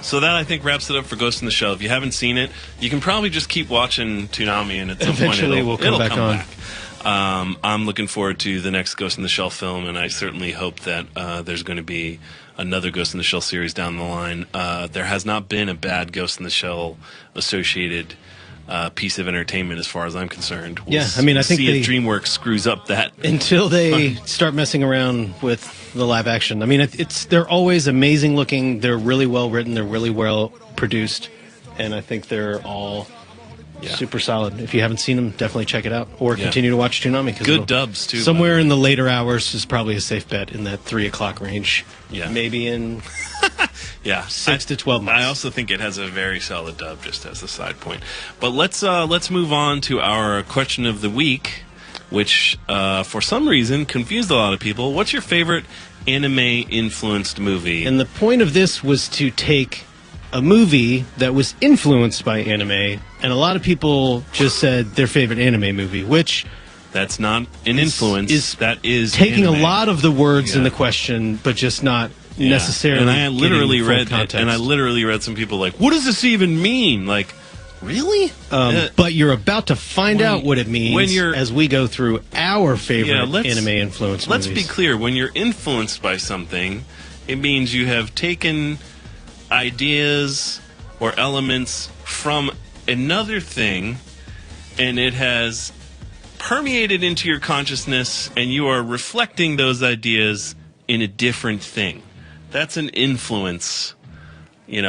So that, I think, wraps it up for Ghost in the Shell. If you haven't seen it, you can probably just keep watching Toonami, and at some eventually point it'll come back on. I'm looking forward to the next Ghost in the Shell film, and I certainly hope that there's going to be another Ghost in the Shell series down the line. There has not been a bad Ghost in the Shell associated piece of entertainment, as far as I'm concerned. I think if DreamWorks screws up that until they start messing around with the live action. I mean, they're always amazing looking. They're really well written. They're really well produced, and I think they're all super solid. If you haven't seen them, definitely check it out, or continue to watch Toonami. Good dubs too. Somewhere in the later hours is probably a safe bet, in that 3 o'clock range. Yeah, maybe in 6 to 12 months. I also think it has a very solid dub, just as a side point. But let's move on to our question of the week, which for some reason confused a lot of people. What's your favorite anime-influenced movie? And the point of this was to take a movie that was influenced by anime, and a lot of people just said their favorite anime movie, which... That's not an influence. That is taking anime. a lot of the words in the question, but just not necessarily. And I literally read context. and I literally read some people like, "What does this even mean?" Like, really? But you're about to find out what it means as we go through our favorite anime influence. Let's be clear: when you're influenced by something, it means you have taken ideas or elements from another thing, and it has permeated into your consciousness, and you are reflecting those ideas in a different thing. That's an influence. You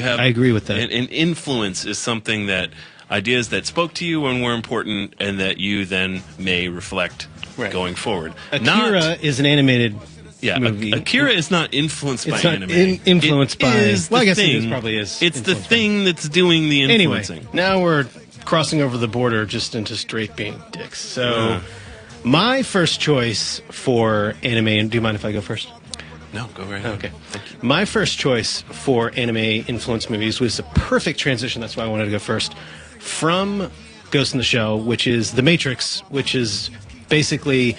have. I agree with that. An influence is something that ideas that spoke to you and were important, and that you then may reflect going forward. Akira is an animated movie. Akira is not influenced by anime. Influenced by. Well, I guess it probably is. It's the thing that's doing the influencing. Anyway, now we're crossing over the border just into straight being dicks. So, my first choice for anime, and do you mind if I go first? No, go right ahead. Okay. Thank you. My first choice for anime-influenced movies was a perfect transition. That's why I wanted to go first. From Ghost in the Shell, which is The Matrix, which is basically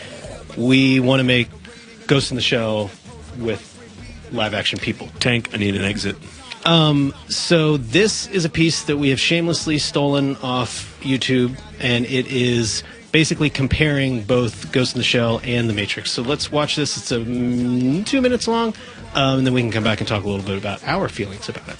we want to make Ghost in the Shell with live-action people. Tank, I need an exit. So this is a piece that we have shamelessly stolen off YouTube, and it is basically comparing both Ghost in the Shell and The Matrix. So let's watch this. It's 2 minutes long, and then we can come back and talk a little bit about our feelings about it.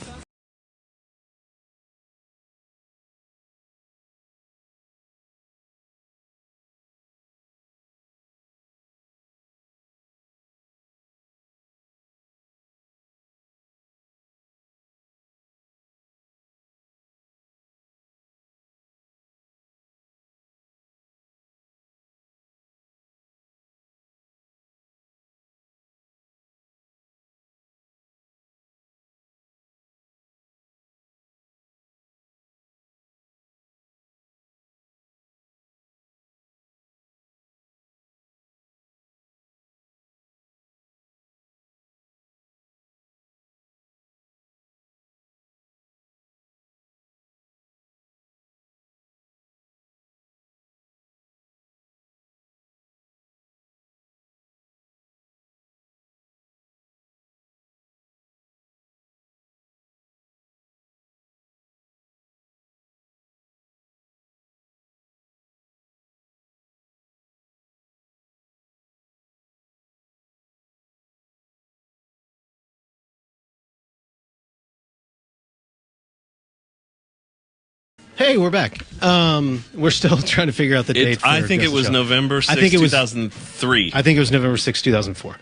Hey, we're back. We're still trying to figure out the date. I think it was November 6, 2003. I think it was November 6, 2004.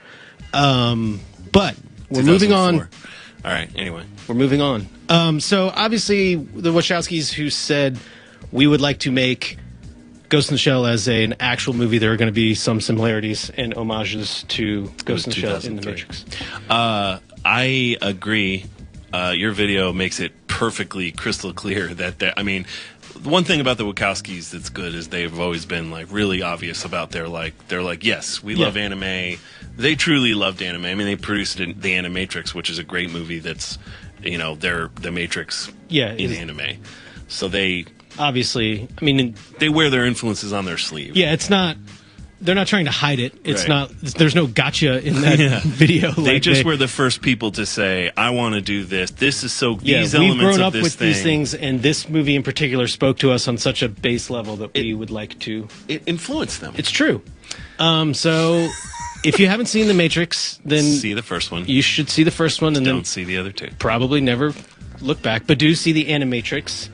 But we're moving on. 2004. All right. Anyway, we're moving on. So obviously, the Wachowskis who said we would like to make Ghost in the Shell as an actual movie, there are going to be some similarities and homages to Ghost in the Shell in the Matrix. I agree. Your video makes it perfectly crystal clear that I mean, one thing about the Wachowskis that's good is they've always been like really obvious about they're like yes, we love anime. They truly loved anime. I mean, they produced the Animatrix, which is a great movie. That's they're the Matrix in anime. So they obviously, I mean, they wear their influences on their sleeve. Yeah, it's not. They're not trying to hide it. It's Right. not. There's no gotcha in that video. They just were the first people to say, "I want to do this. This is so." These we've elements grown of up this with thing, these things, and this movie in particular spoke to us on such a base level that we would like to. It influenced them. It's true. So, if you haven't seen The Matrix, then see the first one. You should see the first one, and Don't then see the other two. probably never look back, but do see the Animatrix.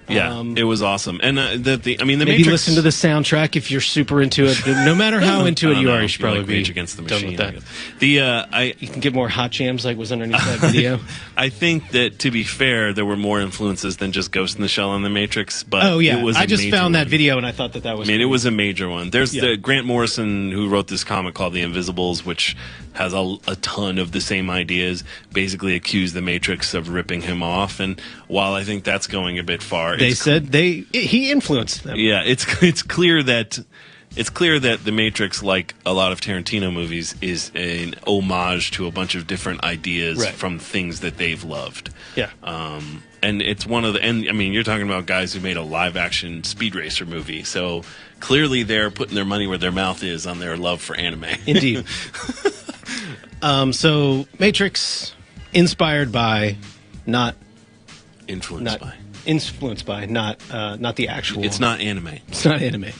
Yeah, it was awesome, and the Maybe Matrix. listen to the soundtrack if you're super into it. No matter how into it you are, you should probably like be Rage Against the done Machine. with that. You can get more hot jams like was underneath that video. I think that to be fair, there were more influences than just Ghost in the Shell and the Matrix. But Oh yeah, it was I just major found that one. video and I thought that was. I mean, it was a major one. There's Yeah. the Grant Morrison who wrote this comic called The Invisibles, which has a ton of the same ideas. Basically, accused the Matrix of ripping him off, and while I think that's going a bit far, They said he influenced them. yeah, it's clear that the Matrix, like a lot of Tarantino movies, is an homage to a bunch of different ideas Right. from things that they've loved. Yeah. And it's one of the, and I mean, you're talking about guys who made a live action Speed Racer movie, so clearly they're putting their money where their mouth is on their love for anime. Indeed. So Matrix, inspired by, not influenced by. Influenced by, not the actual. It's not anime. It's not anime.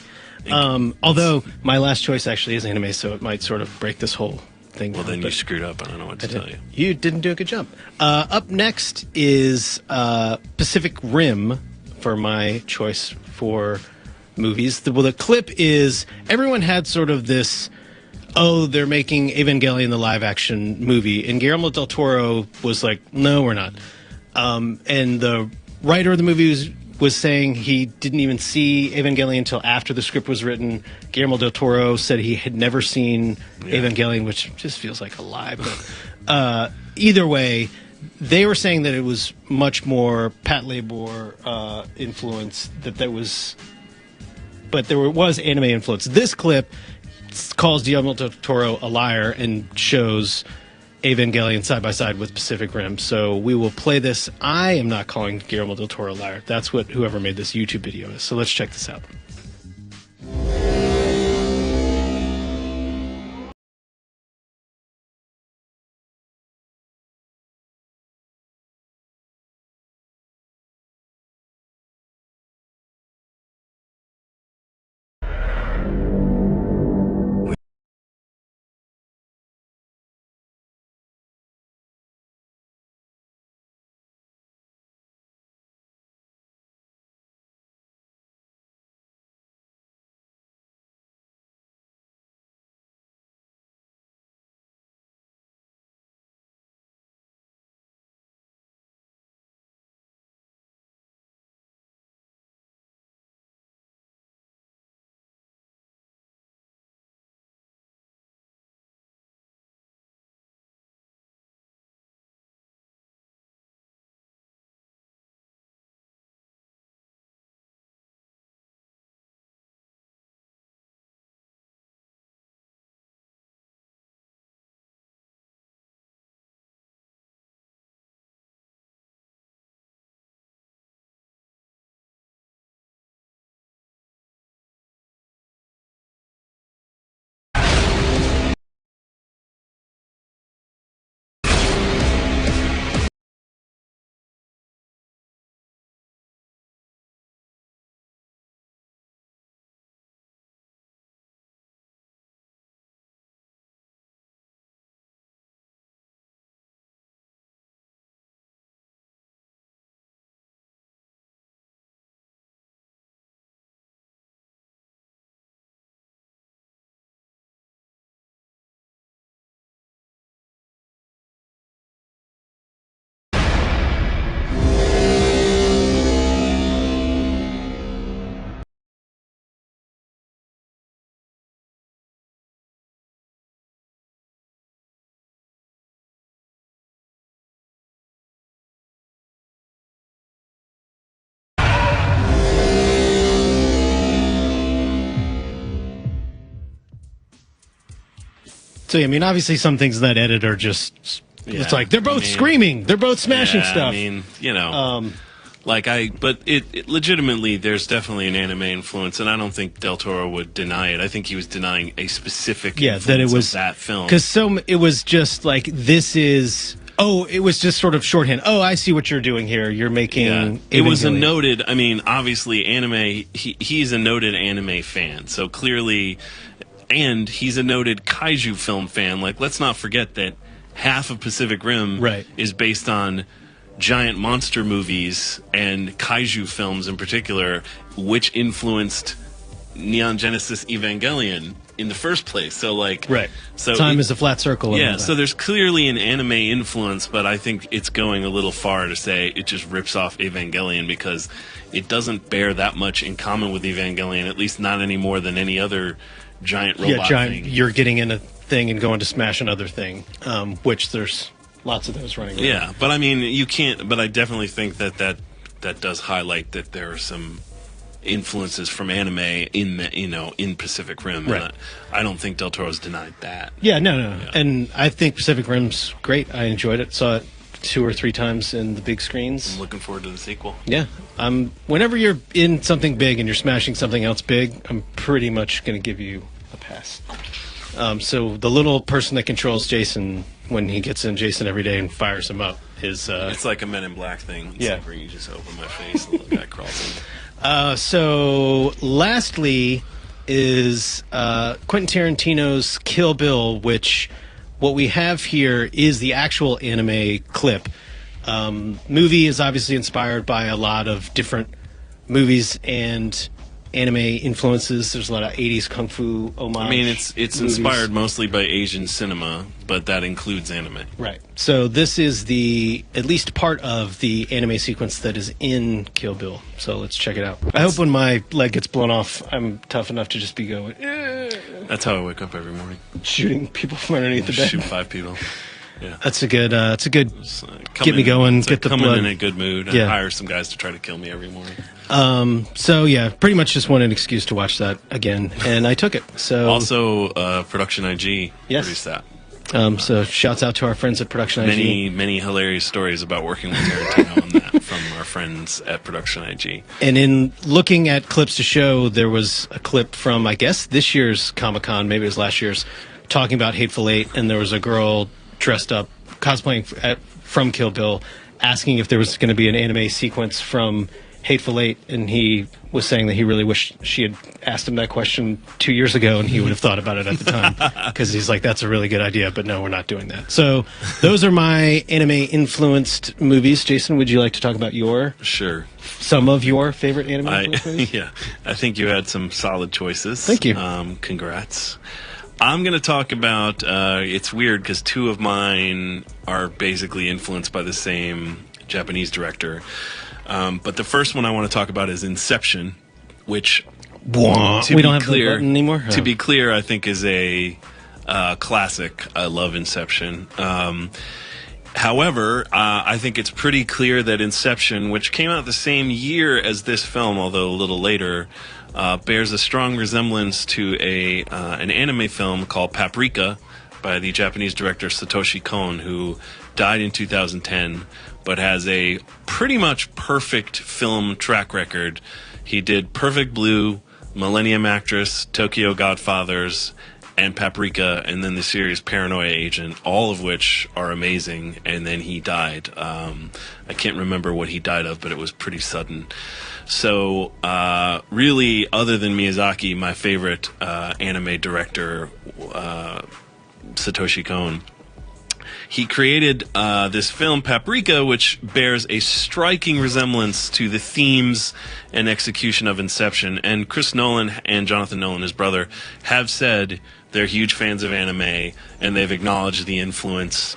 Although my last choice actually is anime, so it might sort of break this whole thing. Well, down, then you but screwed up. I don't know what to tell you. You didn't do a good job. Up next is Pacific Rim for my choice for movies. The clip is everyone had sort of this. Oh, they're making Evangelion the live action movie, and Guillermo del Toro was like, "No, we're not." And the writer of the movie was saying he didn't even see Evangelion until after the script was written. Guillermo del Toro said he had never seen Evangelion, which just feels like a lie. But either way, they were saying that it was much more Pat Labor influence. That was, but there was anime influence. This clip calls Guillermo del Toro a liar and shows Evangelion side by side with Pacific Rim. So we will play this. I am not calling Guillermo del Toro a liar. That's what whoever made this YouTube video is. So let's check this out. So, I mean, obviously some things in that edit are just... it's like, they're both screaming. They're both smashing stuff. I mean, but it legitimately, there's definitely an anime influence, and I don't think Del Toro would deny it. I think he was denying a specific influence that it was of that film. Because it was just like, this is... it was just sort of shorthand. Oh, I see what you're doing here. You're making... It was a noted... I mean, obviously, anime... He's a noted anime fan, so clearly... And he's a noted kaiju film fan. Like, let's not forget that half of Pacific Rim is based on giant monster movies and kaiju films in particular, which influenced Neon Genesis Evangelion in the first place. So, like... So time is a flat circle. So there's clearly an anime influence, but I think it's going a little far to say it just rips off Evangelion, because it doesn't bear that much in common with Evangelion, at least not any more than any other giant robot thing. You're getting in a thing and going to smash another thing, which there's lots of those running around. Yeah, but I mean, you can't... But I definitely think that does highlight that there are some influences from anime in Pacific Rim. Right. And I don't think Del Toro's denied that. Yeah, no. And I think Pacific Rim's great. I enjoyed it. Saw it 2 or 3 times in the big screens. I'm looking forward to the sequel. Yeah. Whenever you're in something big and you're smashing something else big, I'm pretty much going to give you a pass. So the little person that controls Jason, when he gets in Jason every day and fires him up, is... it's like a Men in Black thing. It's like where you just open my face and the little guy crawls in. So lastly is Quentin Tarantino's Kill Bill, which what we have here is the actual anime clip. Movie is obviously inspired by a lot of different movies and anime influences. There's a lot of 80s kung fu homage. I mean, it's movies. inspired mostly by Asian cinema, but that includes anime. Right. So this is at least part of the anime sequence that is in Kill Bill. So let's check it out. I hope when my leg gets blown off, I'm tough enough to just be going... That's how I wake up every morning. Shooting people from underneath the bed. Shoot 5 people. Yeah. That's a good get me going, get the blood. Come in a good mood and hire some guys to try to kill me every morning. So yeah, pretty much just wanted an excuse to watch that again, and I took it. So also, Production IG produced that. So shouts out to our friends at Production IG. Many hilarious stories about working with Tarantino on that from our friends at Production IG. And in looking at clips to show, there was a clip from, I guess, this year's Comic-Con, maybe it was last year's, talking about Hateful Eight, and there was a girl dressed up, cosplaying from Kill Bill, asking if there was going to be an anime sequence from Hateful Eight, and he was saying that he really wished she had asked him that question 2 years ago, and he would have thought about it at the time, because he's like, that's a really good idea, but no, we're not doing that. So those are my anime-influenced movies. Jason, would you like to talk about some of your favorite anime-influenced movies? Yeah, I think you had some solid choices. Thank you. Congrats. I'm going to talk about, it's weird because 2 of mine are basically influenced by the same Japanese director. But the first one I want to talk about is Inception, which, we don't have the button anymore? To be clear, I think is a classic. I love Inception. However, I think it's pretty clear that Inception, which came out the same year as this film, although a little later, bears a strong resemblance to an anime film called Paprika by the Japanese director Satoshi Kon, who died in 2010, but has a pretty much perfect film track record. He did Perfect Blue, Millennium Actress, Tokyo Godfathers, and Paprika, and then the series Paranoia Agent, all of which are amazing, and then he died. I can't remember what he died of, but it was pretty sudden. So, really, other than Miyazaki, my favorite anime director, Satoshi Kon, he created this film, Paprika, which bears a striking resemblance to the themes and execution of Inception. And Chris Nolan and Jonathan Nolan, his brother, have said they're huge fans of anime, and they've acknowledged the influence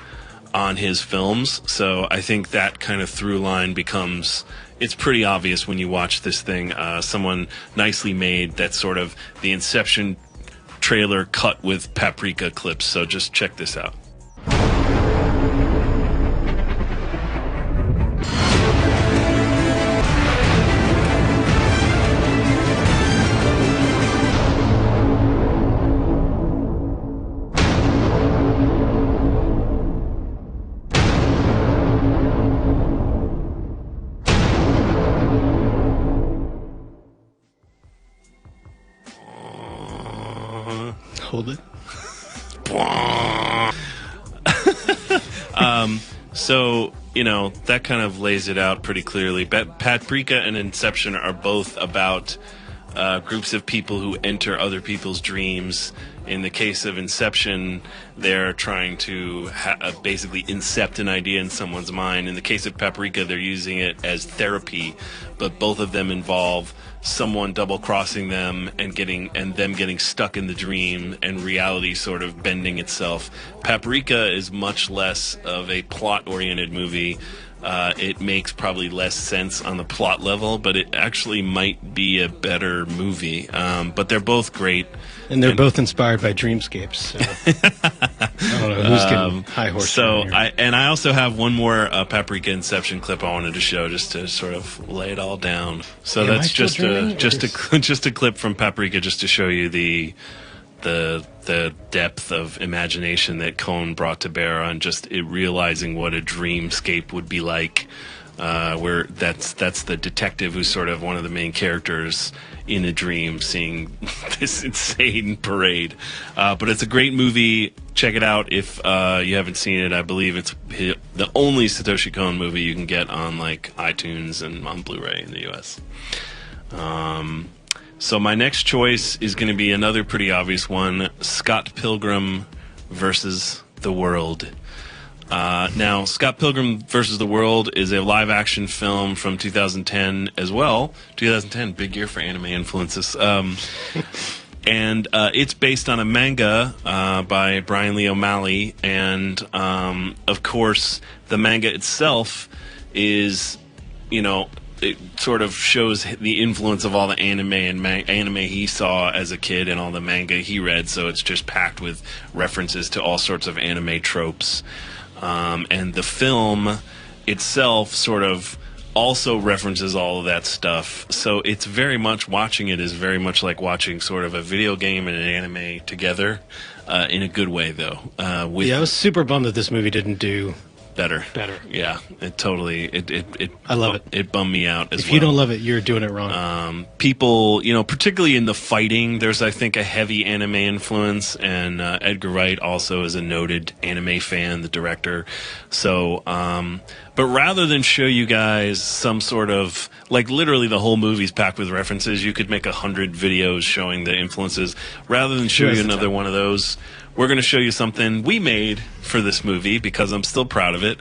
on his films. So I think that kind of through line becomes... It's pretty obvious when you watch this thing. Someone nicely made that sort of the Inception trailer cut with Paprika clips. So just check this out. So, that kind of lays it out pretty clearly. Paprika and Inception are both about groups of people who enter other people's dreams. In the case of Inception, they're trying to basically incept an idea in someone's mind. In the case of Paprika, they're using it as therapy, but both of them involve someone double-crossing them and them getting stuck in the dream and reality sort of bending itself. Paprika is much less of a plot-oriented movie. It makes probably less sense on the plot level, but it actually might be a better movie. But they're both great. And they're both inspired by dreamscapes. So. I don't know who's getting high horse. So I also have one more Paprika Inception clip I wanted to show just to sort of lay it all down. So that's just a clip from Paprika just to show you the depth of imagination that Cohn brought to bear on just realizing what a dreamscape would be like. Where that's the detective who's sort of one of the main characters in a dream seeing this insane parade. But it's a great movie. Check it out if you haven't seen it. I believe it's the only Satoshi Kon movie you can get on like iTunes and on Blu-ray in the US. So my next choice is going to be another pretty obvious one, Scott Pilgrim versus the World. Now, Scott Pilgrim vs. the World is a live-action film from 2010 as well. 2010, big year for anime influences. And it's based on a manga by Brian Lee O'Malley. And, of course, the manga itself is, it sort of shows the influence of all the anime and anime he saw as a kid and all the manga he read. So it's just packed with references to all sorts of anime tropes. And the film itself sort of also references all of that stuff. So it's very much, watching it is very much like watching sort of a video game and an anime together, in a good way, though. I was super bummed that this movie didn't do better. Yeah, it totally, I love it. It bummed me out as well. If you don't love it, you're doing it wrong. People, particularly in the fighting, there's, I think, a heavy anime influence, and Edgar Wright also is a noted anime fan, the director. So, but rather than show you guys some sort of, like literally the whole movie's packed with references, you could make 100 videos showing the influences. Rather than show you another one of those, we're going to show you something we made for this movie because I'm still proud of it.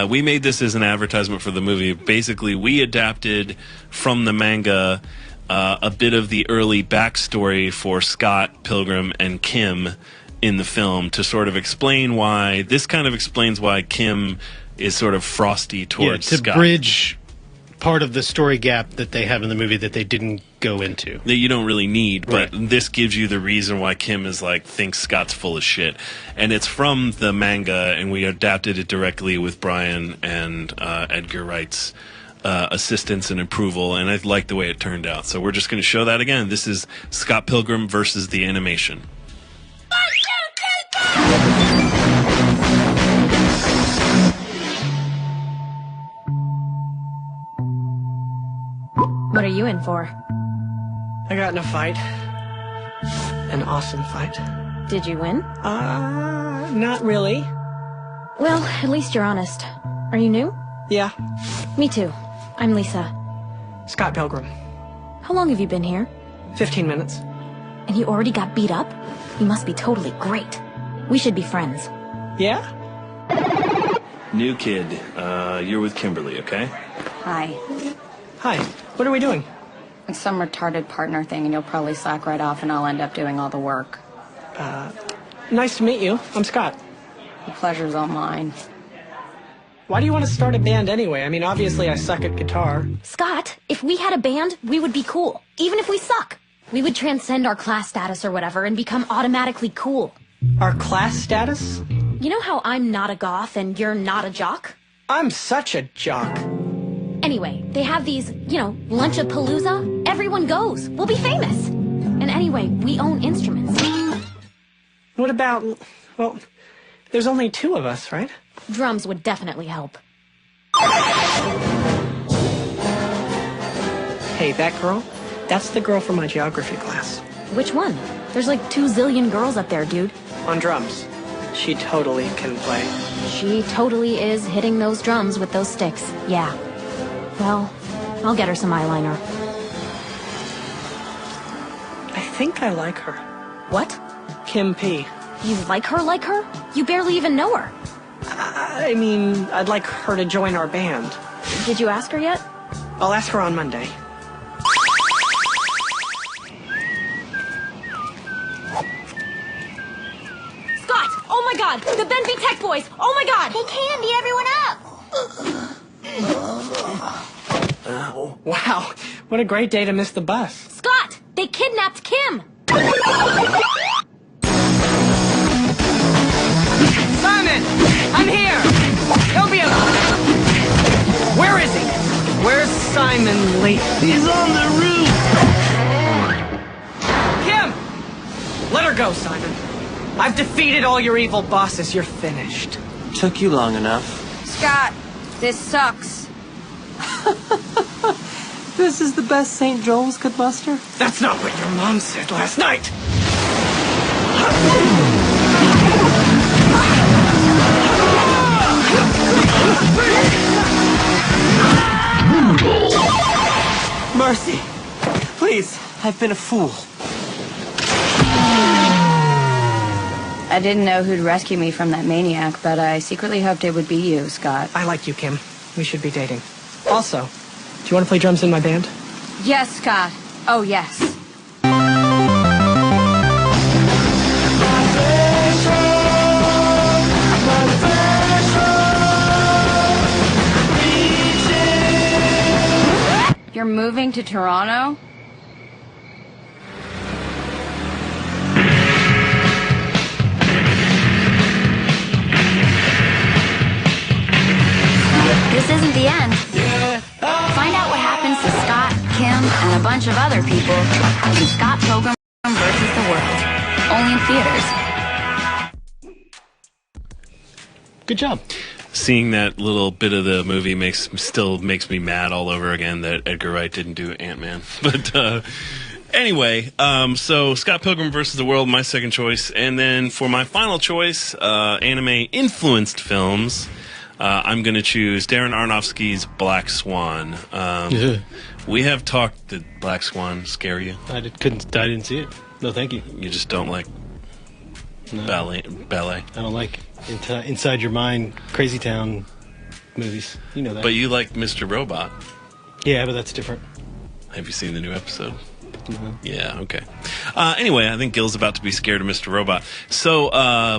We made this as an advertisement for the movie. Basically, we adapted from the manga a bit of the early backstory for Scott Pilgrim and Kim in the film to sort of explain why. This kind of explains why Kim is sort of frosty towards Scott. To bridge part of the story gap that they have in the movie that they didn't go into. That you don't really need, but this gives you the reason why Kim is thinks Scott's full of shit. And it's from the manga, and we adapted it directly with Brian and Edgar Wright's assistance and approval, and I like the way it turned out. So we're just going to show that again. This is Scott Pilgrim versus the animation. What are you in for? I got in a fight. An awesome fight. Did you win? Not really. Well, at least you're honest. Are you new? Yeah. Me too. I'm Lisa. Scott Pilgrim. How long have you been here? 15 minutes. And you already got beat up? You must be totally great. We should be friends. Yeah? New kid, you're with Kimberly, okay? Hi. Hi. What are we doing? It's some retarded partner thing, and you'll probably slack right off, and I'll end up doing all the work. Nice to meet you. I'm Scott. The pleasure's all mine. Why do you want to start a band anyway? I mean, obviously I suck at guitar. Scott, if we had a band, we would be cool. Even if we suck. We would transcend our class status or whatever and become automatically cool. Our class status? You know how I'm not a goth and you're not a jock? I'm such a jock. Anyway, they have these, Lunchapalooza. Everyone goes. We'll be famous. And anyway, we own instruments. What about, well, there's only 2 of us, right? Drums would definitely help. Hey, that girl? That's the girl from my geography class. Which one? There's like 2 zillion girls up there, dude. on drums. She totally can play. She totally is hitting those drums with those sticks. Yeah. Well, I'll get her some eyeliner. I think I like her. What? Kim P. You like her like her? You barely even know her. I mean, I'd like her to join our band. Did you ask her yet? I'll ask her on Monday. Scott! Oh my god! The Ben V Tech boys! Oh my god! They candy everyone up! Wow, what a great day to miss the bus. Scott! They kidnapped Kim! Simon! I'm here! Don't be a... Where is he? Where's Simon Lee? He's on the roof! Kim! Let her go, Simon. I've defeated all your evil bosses. You're finished. Took you long enough. Scott, this sucks. This is the best St. Joel's could muster? That's not what your mom said last night! Mercy! Please, I've been a fool. I didn't know who'd rescue me from that maniac, but I secretly hoped it would be you, Scott. I like you, Kim. We should be dating. Also, do you want to play drums in my band? Yes, Scott. Oh, yes. You're moving to Toronto? This isn't the end. Find out what happens to Scott, Kim, and a bunch of other people in Scott Pilgrim vs. the World. Only in theaters. Good job. Seeing that little bit of the movie still makes me mad all over again that Edgar Wright didn't do Ant-Man. But anyway, so Scott Pilgrim vs. the World, my second choice. And then for my final choice, anime-influenced films, I'm going to choose Darren Aronofsky's Black Swan. We have talked. Did Black Swan scare you? I didn't see it. No, thank you. You just don't like ballet? I don't like Inside Your Mind, Crazy Town movies. You know that. But you like Mr. Robot. Yeah, but that's different. Have you seen the new episode? Yeah, okay. Anyway, I think Gil's about to be scared of Mr. Robot. So,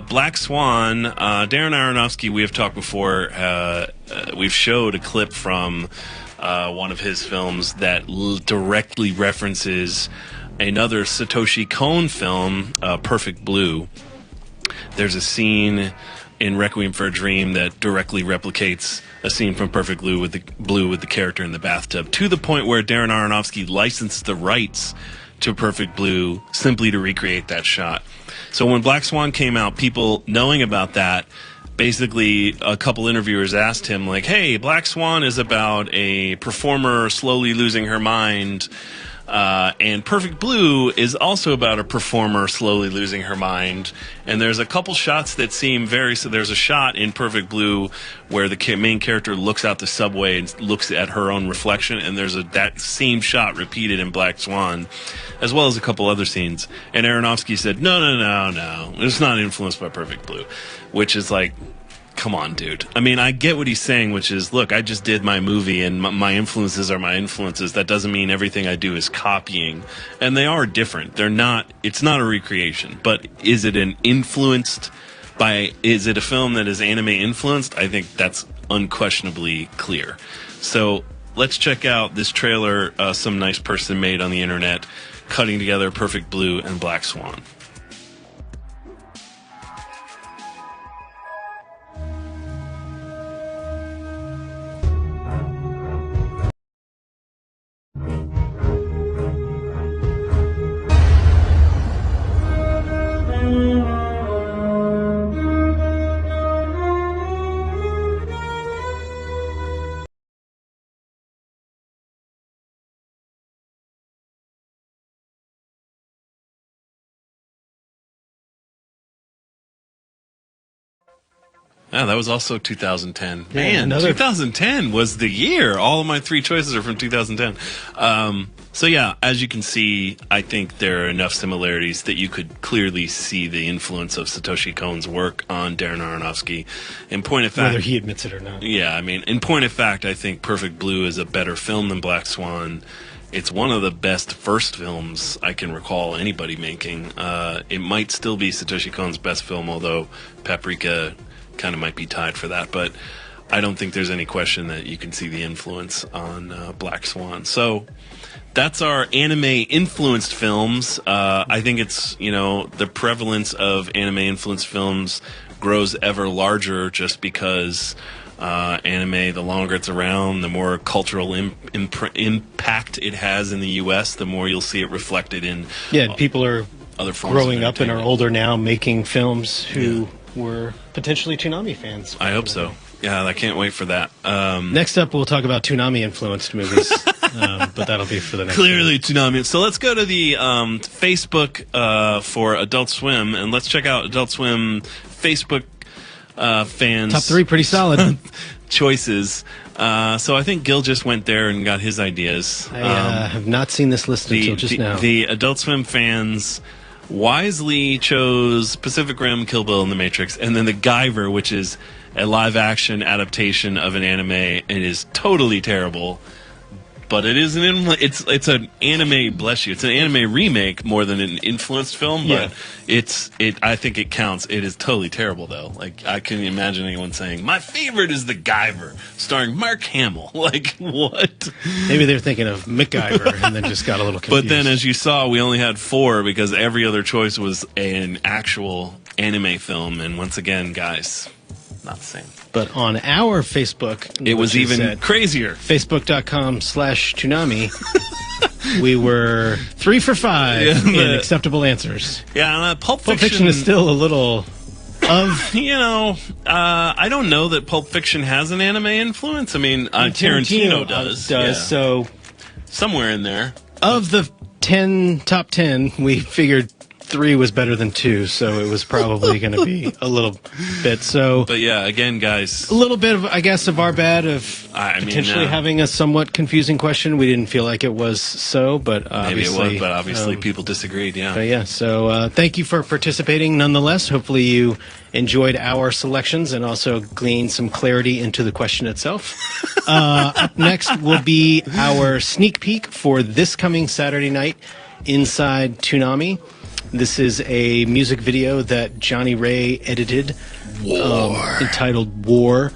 Black Swan, Darren Aronofsky, we have talked before. We've showed a clip from one of his films that directly references another Satoshi Kon film, Perfect Blue. There's a scene in Requiem for a Dream that directly replicates a scene from Perfect Blue with the character in the bathtub, to the point where Darren Aronofsky licensed the rights to Perfect Blue simply to recreate that shot. So when Black Swan came out, people knowing about that, basically a couple interviewers asked him, like, hey, Black Swan is about a performer slowly losing her mind, and Perfect Blue is also about a performer slowly losing her mind. And there's a couple shots that seem so there's a shot in Perfect Blue where the main character looks out the subway and looks at her own reflection, and there's that same shot repeated in Black Swan, as well as a couple other scenes. And Aronofsky said, no, it's not influenced by Perfect Blue, which is like, come on, dude. I mean, I get what he's saying, which is, look, I just did my movie and my influences are my influences. That doesn't mean everything I do is copying. And they are different. It's not a recreation. But is it is it a film that is anime influenced? I think that's unquestionably clear. So let's check out this trailer some nice person made on the internet, cutting together Perfect Blue and Black Swan. Yeah, that was also 2010. Yeah, Man, another- 2010 was the year. All of my 3 choices are from 2010. So yeah, as you can see, I think there are enough similarities that you could clearly see the influence of Satoshi Kon's work on Darren Aronofsky. In point of fact, Whether he admits it or not. yeah, I mean, in point of fact, I think Perfect Blue is a better film than Black Swan. It's one of the best first films I can recall anybody making. It might still be Satoshi Kon's best film, although Paprika kind of might be tied for that. But I don't think there's any question that you can see the influence on Black Swan. So that's our anime-influenced films. I think it's, the prevalence of anime-influenced films grows ever larger just because anime, the longer it's around, the more cultural impact it has in the U.S., the more you'll see it reflected in people are other forms growing of up and are entertainment. older now making films who were potentially Toonami fans. I hope so. Yeah, I can't wait for that. Next up, we'll talk about Toonami-influenced movies, but that'll be for the next Clearly Toonami. So let's go to the Facebook for Adult Swim, and let's check out Adult Swim Facebook fans. Top 3, pretty solid. choices. So I think Gil just went there and got his ideas. I have not seen this list until just now. The Adult Swim fans wisely chose Pacific Rim, Kill Bill, and The Matrix, and then The Guyver, which is a live-action adaptation of an anime. It is totally terrible, but it is it's an anime. Bless you, it's an anime remake more than an influenced film. But I think it counts. It is totally terrible though. Like, I can imagine anyone saying my favorite is The Guyver, starring Mark Hamill. Like, what? Maybe they're thinking of MacGyver and then just got a little confused. But then, as you saw, we only had 4 because every other choice was an actual anime film. And once again, guys, not the same. But on our Facebook, It was which is even at crazier. Facebook.com/Toonami, we were 3 for 5 in acceptable answers. Yeah, Pulp Pulp Fiction is still a little of... I don't know that Pulp Fiction has an anime influence. I mean, Tarantino does. Yeah. So somewhere in there. Of the top 10, we figured 3 was better than 2, so it was probably going to be a little bit. So, but yeah, again, guys, a little bit of, I guess, of our bad of potentially having a somewhat confusing question. We didn't feel like it was so, but obviously, maybe it was. But obviously, people disagreed. Yeah. But yeah. So thank you for participating. Nonetheless, hopefully you enjoyed our selections and also gleaned some clarity into the question itself. Up next will be our sneak peek for this coming Saturday night inside Toonami. This is a music video that Johnny Ray edited, entitled War.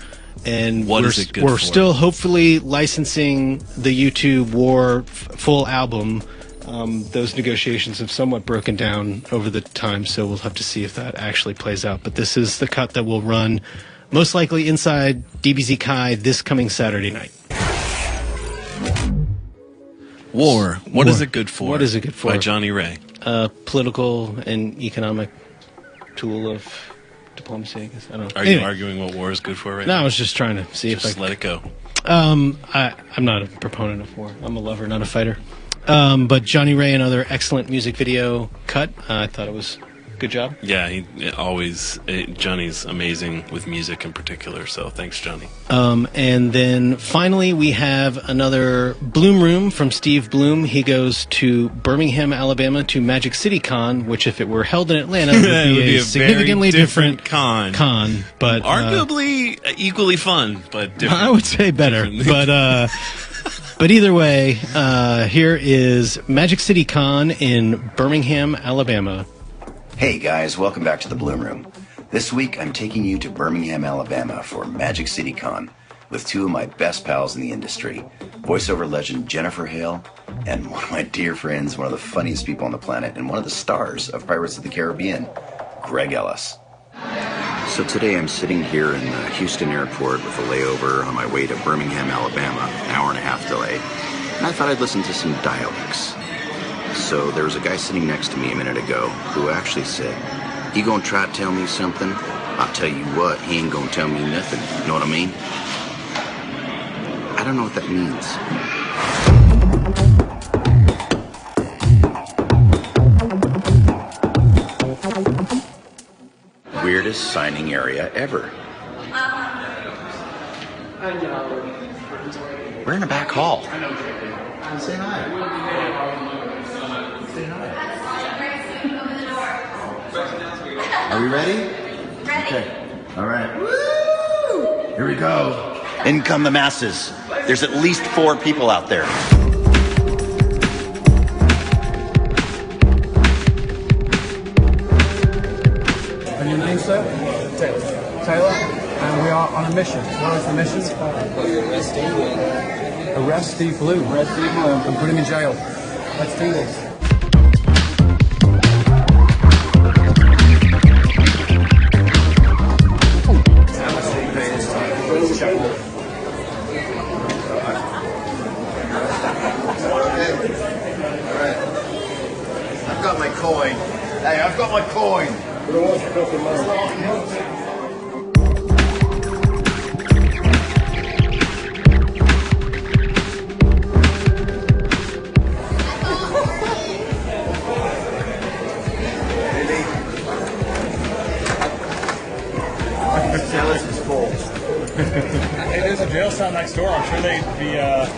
And What is it good we're for? still hopefully licensing the YouTube War full album. Those negotiations have somewhat broken down over the time, so we'll have to see if that actually plays out. But this is the cut that will run most likely inside DBZ Kai this coming Saturday night. War. What is it good for? What is it good for? By Johnny Ray. Political and economic tool of diplomacy, I guess. I don't know. Are you arguing what war is good for right No, now? I was just trying to see if I Just let it go. I'm not a proponent of war. I'm a lover, not a fighter. But Johnny Ray, another excellent music video cut. I thought it was a good job. Yeah, Johnny's amazing with music in particular, so thanks, Johnny. And then finally, we have another Bloom Room from Steve Bloom. He goes to Birmingham, Alabama, to Magic City Con, which if it were held in Atlanta would be a significantly very different con. But Arguably equally fun, but different. I would say better. But either way, here is Magic City Con in Birmingham, Alabama. Hey guys, welcome back to the Bloom Room. This week I'm taking you to Birmingham, Alabama for Magic City Con with 2 of my best pals in the industry, voiceover legend Jennifer Hale and one of my dear friends, one of the funniest people on the planet and one of the stars of Pirates of the Caribbean, Greg Ellis. So today I'm sitting here in Houston Airport with a layover on my way to Birmingham, Alabama, an hour-and-a-half delay, and I thought I'd listen to some dialects. So there was a guy sitting next to me a minute ago who actually said, "You gonna try to tell me something? I'll tell you what, he ain't gonna tell me nothing." You know what I mean? I don't know what that means. Weirdest signing area ever. We're in the back hall. Say hi. Are we ready? Okay. All right. Woo! Here we go. In come the masses. There's at least 4 people out there. And your name, sir? Taylor. And we are on a mission. What is the mission? Arrest Steve Bloom. Arrest Steve Bloom. And put him in jail. Let's do this. I've got my coin. Hey, I've got my coin. Sally's is full. Hey, there's a jail cell next door. I'm sure they'd be, I'll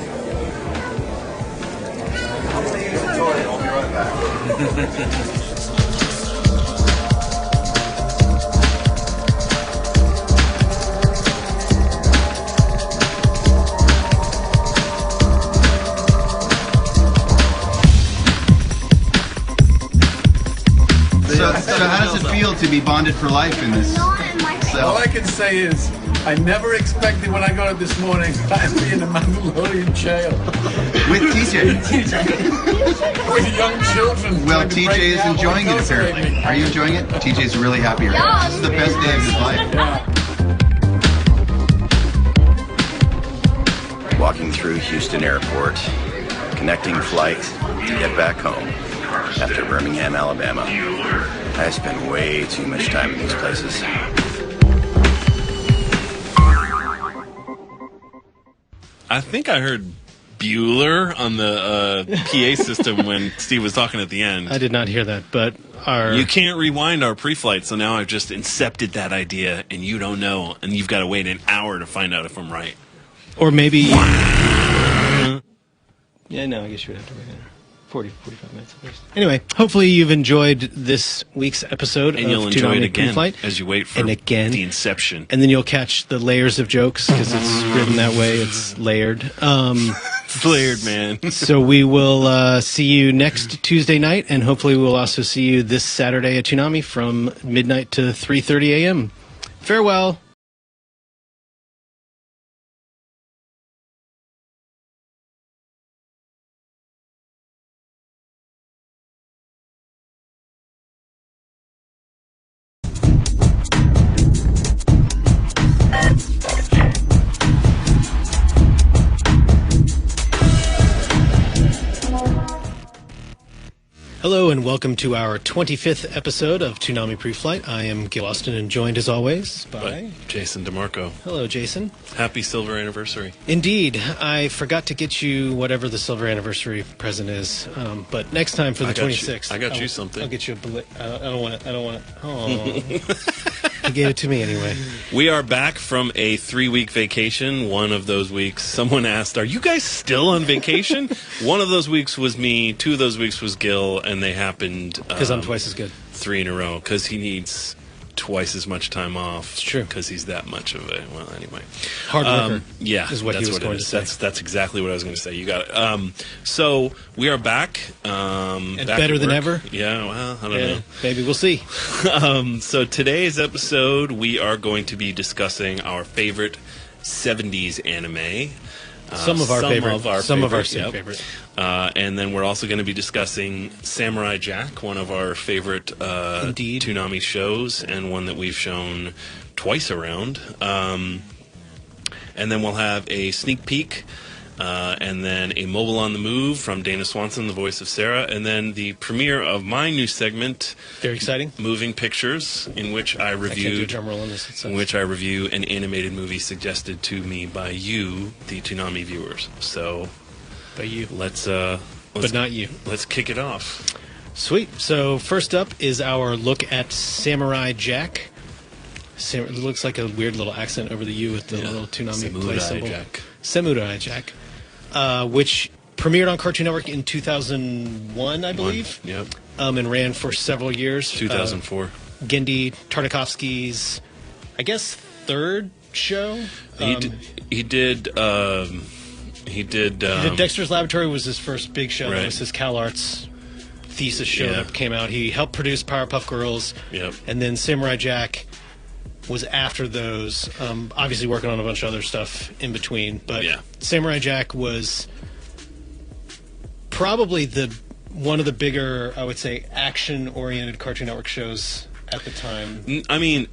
use the toilet. I'll be right back. So how does it feel to be bonded for life in this cell? all I can say is, I never expected when I got up this morning I'd be in a Mandalorian jail. With TJ. With young children. Well, TJ is enjoying it apparently. Are you enjoying it? TJ's really happy right now. This is the best day of his life. Yeah. Walking through Houston Airport, connecting flight to get back home after Birmingham, Alabama. I spend way too much time in these places. I think I heard Bueller on the PA system when Steve was talking at the end. I did not hear that, but You can't rewind our pre-flight, so now I've just incepted that idea, and you don't know, and you've got to wait an hour to find out if I'm right. Or maybe... Yeah, no, I guess you would have to wait 45 minutes at least. Anyway, hopefully you've enjoyed this week's episode and of you'll enjoy it Toonami again Preflight. as you wait for the inception. And then you'll catch the layers of jokes, because it's written that way. It's layered. It's layered, man. So we will see you next Tuesday night, and hopefully we'll also see you this Saturday at Toonami from midnight to 3:30 a.m. Farewell. Hello and welcome to our 25th episode of Toonami Preflight. I am Gil Austin and joined as always by Jason DeMarco. Hello, Jason. Happy silver anniversary. Indeed. I forgot to get you whatever the silver anniversary present is, but next time for the 26th. I got you something. I'll get you a I don't want it. Oh. He gave it to me anyway. We are back from a 3-week vacation. One of those weeks, someone asked, "Are you guys still on vacation?" One of those weeks was me. 2 of those weeks was Gil, and they happened because I'm twice as good. 3 in a row because he needs twice as much time off. It's true because he's that much of a anyway. Hard worker. Yeah, is what he was going to say. That's exactly what I was going to say. You got it. So we are back. And back better than ever. Yeah. Well, I don't know. Maybe we'll see. So today's episode, we are going to be discussing our favorite 70s anime. Some of our favorite. And then we're also going to be discussing Samurai Jack, one of our favorite Toonami shows, and one that we've shown twice around. And then we'll have a sneak peek, and then a mobile on the move from Dana Swanson, the voice of Sarah, and then the premiere of my new segment, very exciting, Moving Pictures, in which I review an animated movie suggested to me by you, the Toonami viewers. So, by you, let's but not you. Let's kick it off. Sweet. So first up is our look at Samurai Jack. It looks like a weird little accent over the U with the little Toonami play symbol. Jack. Samurai Jack. Which premiered on Cartoon Network in 2001, I believe. Yep. And ran for several years. 2004. Gendy Tartakovsky's, I guess, third show. He did Dexter's Laboratory was his first big show. Right. That was his CalArts thesis show that came out. He helped produce Powerpuff Girls. Yep. And then Samurai Jack was after those. Obviously working on a bunch of other stuff in between. But Samurai Jack was probably one of the bigger, I would say, action-oriented Cartoon Network shows at the time. I mean,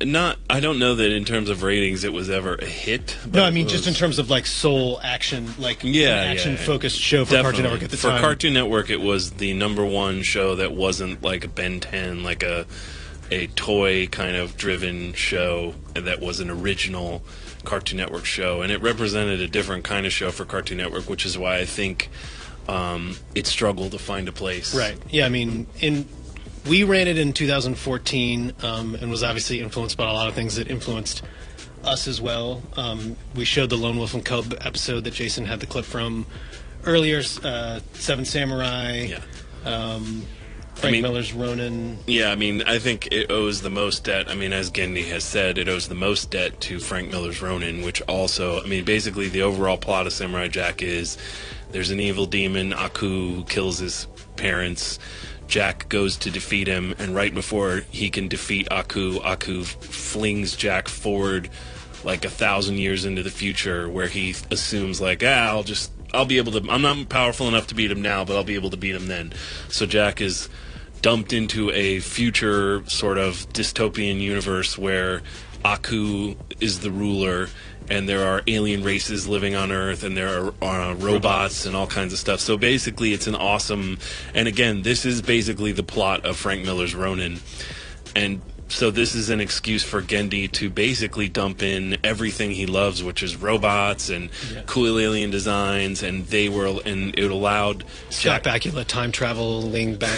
I don't know that in terms of ratings it was ever a hit. No, I mean just in terms of like sole action, like an action-focused show for Cartoon Network at the time. For Cartoon Network, it was the #1 show that wasn't like a Ben 10, like a toy kind of driven show that was an original Cartoon Network show, and it represented a different kind of show for Cartoon Network, which is why I think it struggled to find a place. Right. Yeah, I mean, we ran it in 2014 and was obviously influenced by a lot of things that influenced us as well. We showed the Lone Wolf and Cub episode that Jason had the clip from earlier, Seven Samurai, Frank Miller's Ronin. Yeah, I mean, I think it owes the most debt. I mean, as Gendy has said, it owes the most debt to Frank Miller's Ronin, which also, I mean, basically the overall plot of Samurai Jack is there's an evil demon, Aku, who kills his parents. Jack goes to defeat him, and right before he can defeat Aku flings Jack forward like 1,000 years into the future, where he assumes like, I'll be able to, I'm not powerful enough to beat him now, but I'll be able to beat him then. So Jack is dumped into a future sort of dystopian universe where Aku is the ruler, and there are alien races living on Earth, and there are robots and all kinds of stuff. So basically it's an awesome, and again, this is basically the plot of Frank Miller's Ronin. And so this is an excuse for Gendy to basically dump in everything he loves, which is robots and cool alien designs, and it allowed Scott Bakula time traveling back,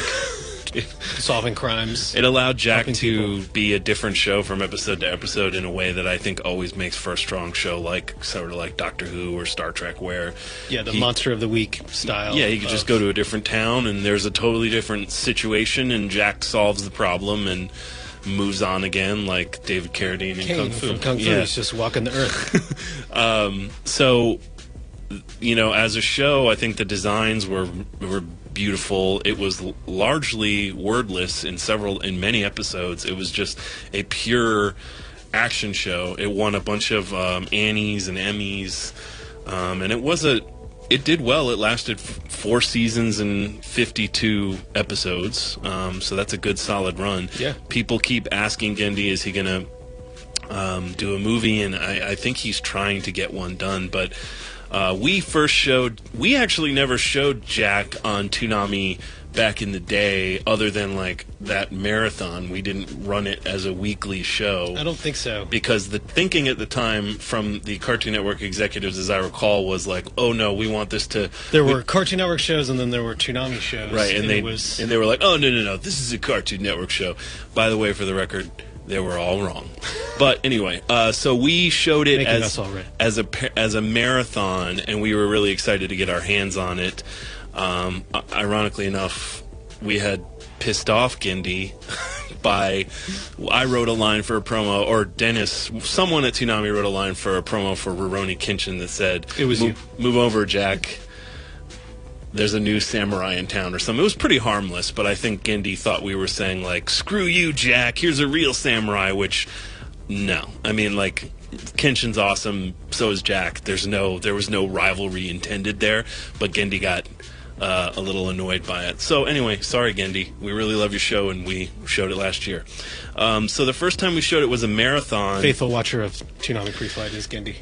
solving crimes. It allowed Jack to be a different show from episode to episode in a way that I think always makes for a strong show, like sort of like Doctor Who or Star Trek, where the Monster of the Week style. Yeah, he could just go to a different town, and there's a totally different situation, and Jack solves the problem and moves on again, like David Carradine in Kung Fu. From Kung Fu, he's just walking the earth. So, you know, as a show, I think the designs were beautiful. It was largely wordless in many episodes. It was just a pure action show. It won a bunch of Annies and Emmys, and it did well. It lasted 4 seasons and 52 episodes, so that's a good solid run. Yeah. People keep asking Gendy, is he going to do a movie? And I think he's trying to get one done, but we actually never showed Jack on Toonami back in the day, other than like that marathon. We didn't run it as a weekly show. I don't think so. Because the thinking at the time from the Cartoon Network executives, as I recall, was like, oh no, we want this to... There were Cartoon Network shows, and then there were Toonami shows. Right, and they were like, oh no, this is a Cartoon Network show. By the way, for the record, they were all wrong. But anyway, so we showed it as a marathon, and we were really excited to get our hands on it. Ironically enough, we had pissed off Gendy I wrote a line for a promo, or Dennis, someone at Toonami wrote a line for a promo for Rurouni Kenshin that said, "It was you. Move over, Jack. There's a new samurai in town," or something. It was pretty harmless, but I think Gendy thought we were saying, like, screw you, Jack, here's a real samurai, which, no. I mean, like, Kenshin's awesome, so is Jack. There was no rivalry intended there, but Gendy got a little annoyed by it. So anyway, sorry, Gendy. We really love your show, and we showed it last year. So the first time we showed it was a marathon. Faithful watcher of Toonami Preflight is Gendy.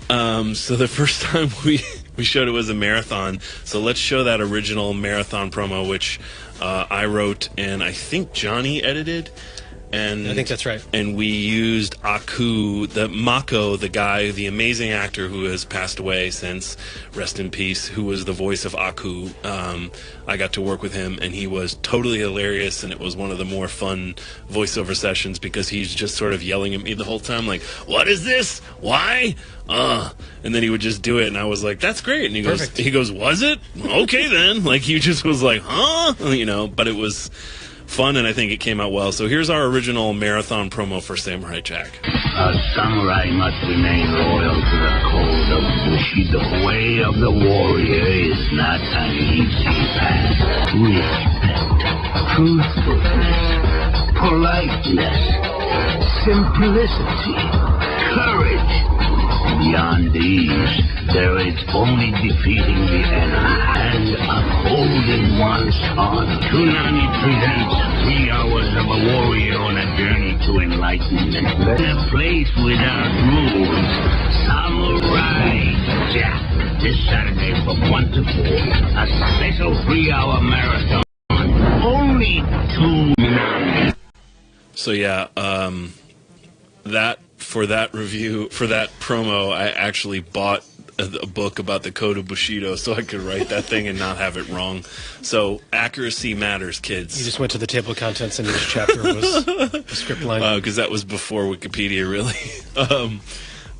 So the first time we showed it was a marathon. So let's show that original marathon promo, which I wrote and I think Johnny edited. And I think that's right. And we used Aku, the Mako, the guy, the amazing actor who has passed away since, rest in peace, who was the voice of Aku. I got to work with him, and he was totally hilarious, and it was one of the more fun voiceover sessions because he's just sort of yelling at me the whole time, like, "What is this? Why? And then he would just do it, and I was like, "That's great." And he goes, "Was it? Okay then." Like, he just was like, "Huh?" You know, but it was fun, and I think it came out well. So here's our original marathon promo for Samurai Jack. A samurai must remain loyal to the code of Bushido. The way of the warrior is not an easy path. Respect, truthfulness, politeness, simplicity, courage. Beyond these, there is only defeating the enemy and upholding one's honor. Toonami presents 3 hours of a warrior on a journey to enlightenment. In a place without rules, Samurai Jack. This Saturday from 1 to 4, a special 3-hour marathon. Only Toonami. So yeah, for that review, for that promo, I actually bought a book about the code of Bushido so I could write that thing and not have it wrong. So accuracy matters, kids. You just went to the table of contents and each chapter was the script line. Because that was before Wikipedia, really.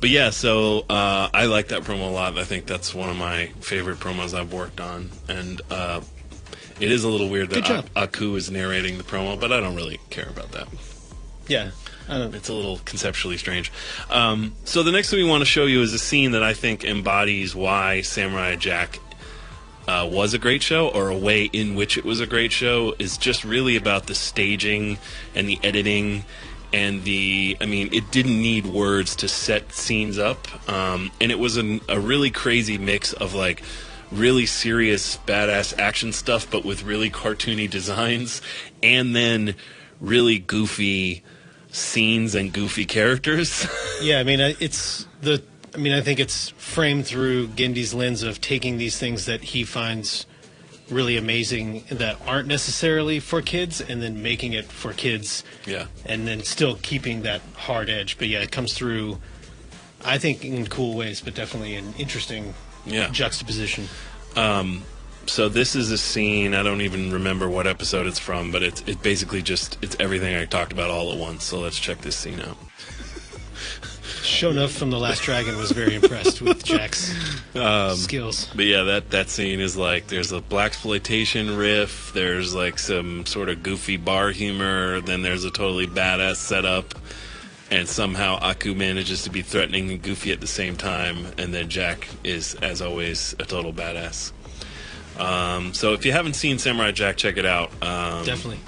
But yeah, so I like that promo a lot. I think that's one of my favorite promos I've worked on. And it is a little weird that Aku is narrating the promo, but I don't really care about that. Yeah. It's a little conceptually strange. So the next thing we want to show you is a scene that I think embodies why Samurai Jack was a great show, or a way in which it was a great show. Is just really about the staging and the editing and it didn't need words to set scenes up. And it was a really crazy mix of like really serious badass action stuff, but with really cartoony designs, and then really goofy scenes and goofy characters. Yeah, I think it's framed through Gendy's lens of taking these things that he finds really amazing that aren't necessarily for kids, and then making it for kids. Yeah. And then still keeping that hard edge. But yeah, it comes through, I think, in cool ways, but definitely an interesting juxtaposition. So this is a scene, I don't even remember what episode it's from, but it's basically just, it's everything I talked about all at once. So let's check this scene out. Shonuff from The Last Dragon was very impressed with Jack's skills. But yeah, that scene is like, there's a blaxploitation riff, there's like some sort of goofy bar humor, then there's a totally badass setup, and somehow Aku manages to be threatening and goofy at the same time, and then Jack is, as always, a total badass. So if you haven't seen Samurai Jack, check it out. Definitely.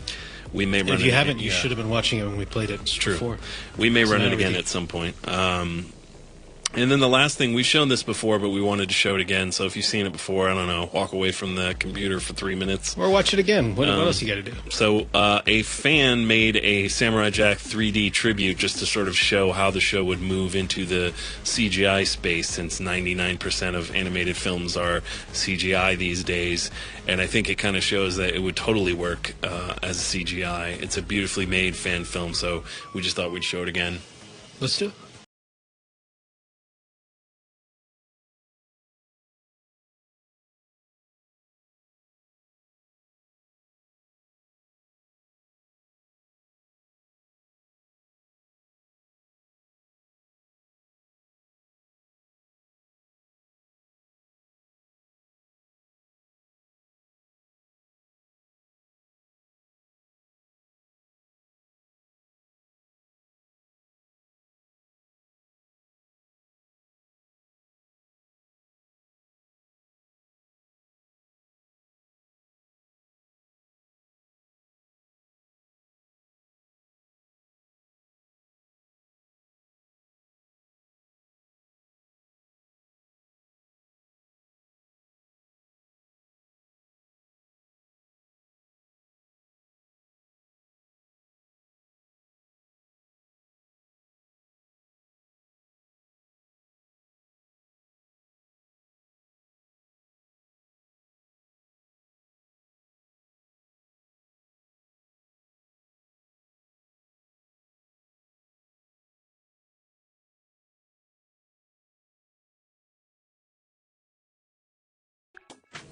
We may run it. If you haven't, you should have been watching it when we played it. It's true. Before. We may run it again at some point. And then the last thing, we've shown this before, but we wanted to show it again. So if you've seen it before, I don't know, walk away from the computer for 3 minutes. Or watch it again. What else you got to do? So a fan made a Samurai Jack 3D tribute just to sort of show how the show would move into the CGI space, since 99% of animated films are CGI these days. And I think it kind of shows that it would totally work as a CGI. It's a beautifully made fan film, so we just thought we'd show it again. Let's do it.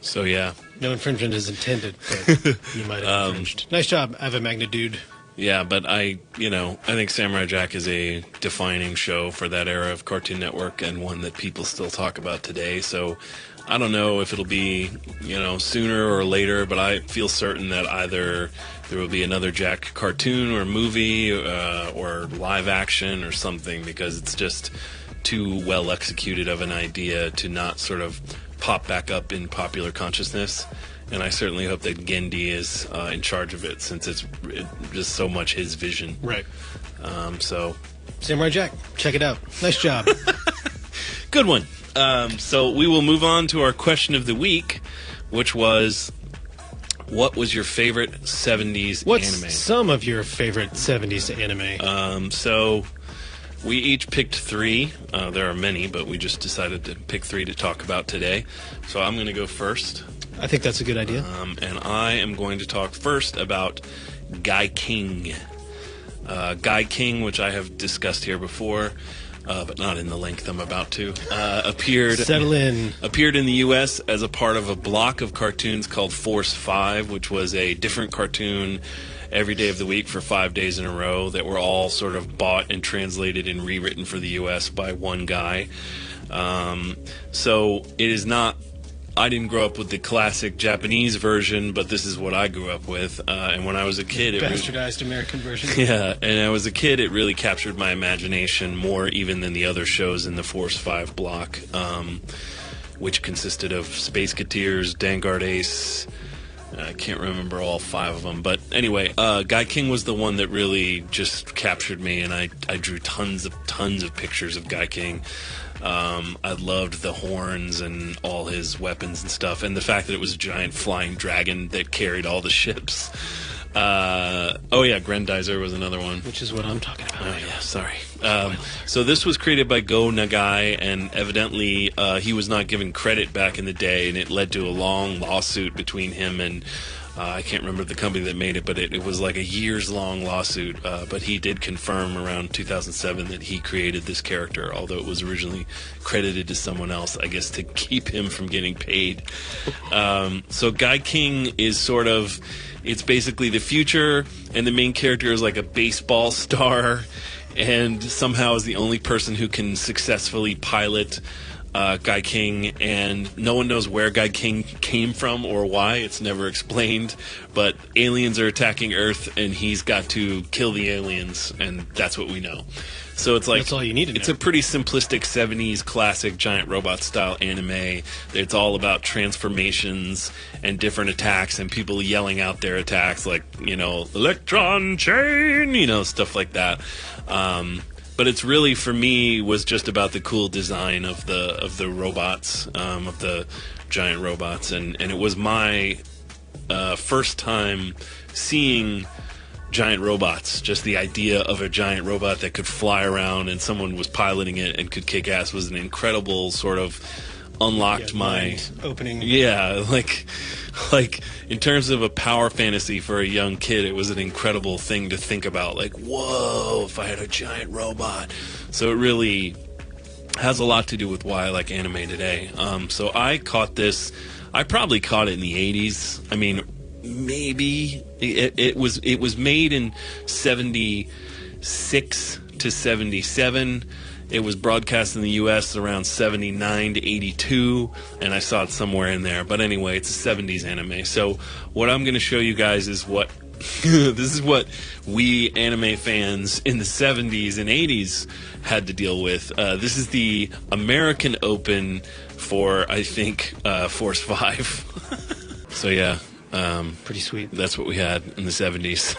So yeah, no infringement is intended, but you might have infringed. Nice job, Ava Magnitude. Yeah, but I think Samurai Jack is a defining show for that era of Cartoon Network and one that people still talk about today. So I don't know if it'll be, sooner or later, but I feel certain that either there will be another Jack cartoon or movie or live action or something, because it's just too well executed of an idea to not sort of pop back up in popular consciousness. And I certainly hope that Gendy is in charge of it, since it's just so much his vision. Right. So, Samurai Jack, check it out. Nice job. Good one. So we will move on to our question of the week, which was, what was your favorite 70s What's anime? some of your favorite 70s anime? So we each picked 3. There are many, but we just decided to pick 3 to talk about today. So I'm going to go first. I think that's a good idea. And I am going to talk first about Guy King. Guy King, which I have discussed here before, but not in the length I'm about to, appeared in the U.S. as a part of a block of cartoons called Force 5, which was a different cartoon every day of the week for 5 days in a row that were all sort of bought and translated and rewritten for the U.S. by one guy. So it is not... I didn't grow up with the classic Japanese version, but this is what I grew up with. And when I was a kid... Bastardized American version. Yeah, and I was a kid, it really captured my imagination more even than the other shows in the Force 5 block, which consisted of Space Cateers, Vanguard Ace... I can't remember all 5 of them, but anyway, Guy King was the one that really just captured me, and I drew tons of pictures of Guy King. I loved the horns and all his weapons and stuff, and the fact that it was a giant flying dragon that carried all the ships. Grendizer was another one. Which is what I'm talking about. Oh, yeah, sorry. So this was created by Go Nagai, and evidently he was not given credit back in the day, and it led to a long lawsuit between him and I can't remember the company that made it, but it was like a years-long lawsuit. But he did confirm around 2007 that he created this character, although it was originally credited to someone else, I guess, to keep him from getting paid. So Guy King is sort of... It's basically the future, and the main character is like a baseball star, and somehow is the only person who can successfully pilot Guy King, and no one knows where Guy King came from or why. It's never explained, but aliens are attacking Earth, and he's got to kill the aliens, and that's what we know. So it's like, that's all you need to know. It's a pretty simplistic 70s classic giant robot style anime. It's all about transformations and different attacks and people yelling out their attacks, like, electron chain, stuff like that. But it's really, for me, was just about the cool design of the robots, of the giant robots, and it was my first time seeing giant robots. Just the idea of a giant robot that could fly around and someone was piloting it and could kick ass was an incredible sort of unlocked my opening. Yeah, like in terms of a power fantasy for a young kid, it was an incredible thing to think about. Like, whoa, if I had a giant robot. So it really has a lot to do with why I like anime today. So I caught this. I probably caught it in the 80s. I mean, maybe it was made in 76 to 77. It was broadcast in the U.S. around 79 to 82, and I saw it somewhere in there. But anyway, it's a 70s anime. So what I'm going to show you guys is what this is what we anime fans in the 70s and 80s had to deal with. This is the American Open for, I think, Force 5. So yeah. Pretty sweet. That's what we had in the 70s.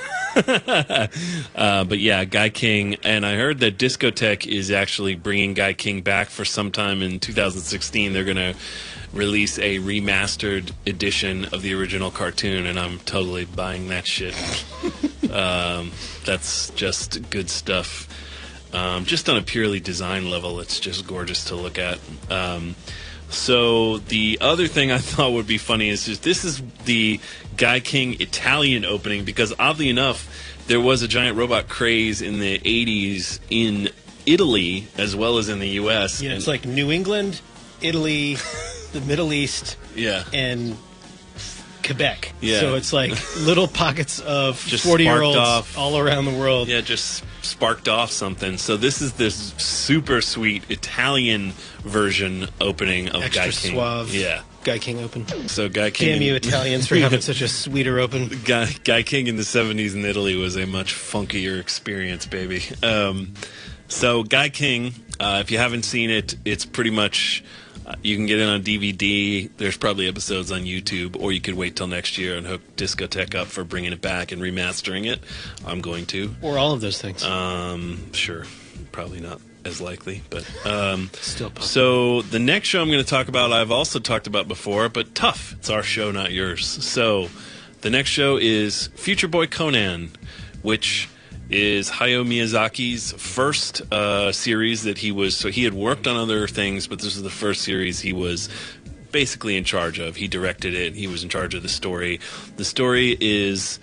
But yeah, Guy King. And I heard that Discotech is actually bringing Guy King back for sometime in 2016. They're going to release a remastered edition of the original cartoon, and I'm totally buying that shit. That's just good stuff. Just on a purely design level, it's just gorgeous to look at. So the other thing I thought would be funny is just this is the Guy King Italian opening, because oddly enough, there was a giant robot craze in the 80s in Italy as well as in the U.S. Yeah, it's like New England, Italy, the Middle East Yeah. and Quebec. Yeah. So it's like little pockets of Just 40-year-olds sparked off. all around the world. Yeah, just sparked off something. So this is this super sweet Italian version opening of Extra Guy King. suave. Yeah. Guy King open. So Guy King. Damn you Italians for having such a sweeter open. Guy King in the 70s in Italy was a much funkier experience, baby. So Guy King, if you haven't seen it, it's pretty much... you can get it on DVD. There's probably episodes on YouTube, or you could wait till next year and hook Discotheque up for bringing it back and remastering it. I'm going to. Or all of those things. Sure. Probably not as likely, but still possible. So the next show I'm going to talk about, I've also talked about before, but tough. It's our show, not yours. So the next show is Future Boy Conan, which is Hayao Miyazaki's first series that he was... So he had worked on other things, but this was the first series he was basically in charge of. He directed it. He was in charge of the story. The story is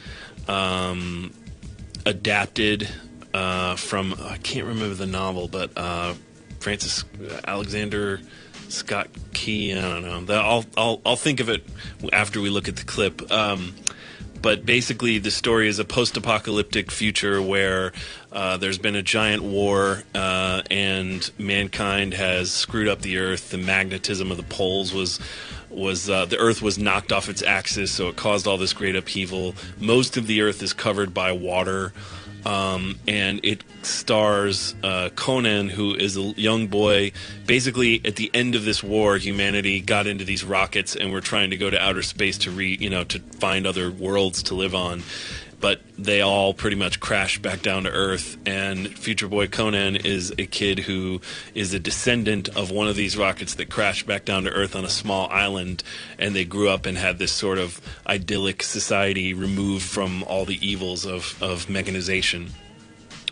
adapted from... I can't remember the novel, but Francis Alexander Scott Key. I don't know. I'll think of it after we look at the clip. But basically, the story is a post-apocalyptic future where there's been a giant war and mankind has screwed up the Earth. The magnetism of the poles was the Earth was knocked off its axis, so it caused all this great upheaval. Most of the Earth is covered by water. And it stars Conan, who is a young boy. Basically, at the end of this war, humanity got into these rockets and were trying to go to outer space to find other worlds to live on. But they all pretty much crashed back down to Earth, and Future Boy Conan is a kid who is a descendant of one of these rockets that crashed back down to Earth on a small island, and they grew up and had this sort of idyllic society removed from all the evils of mechanization.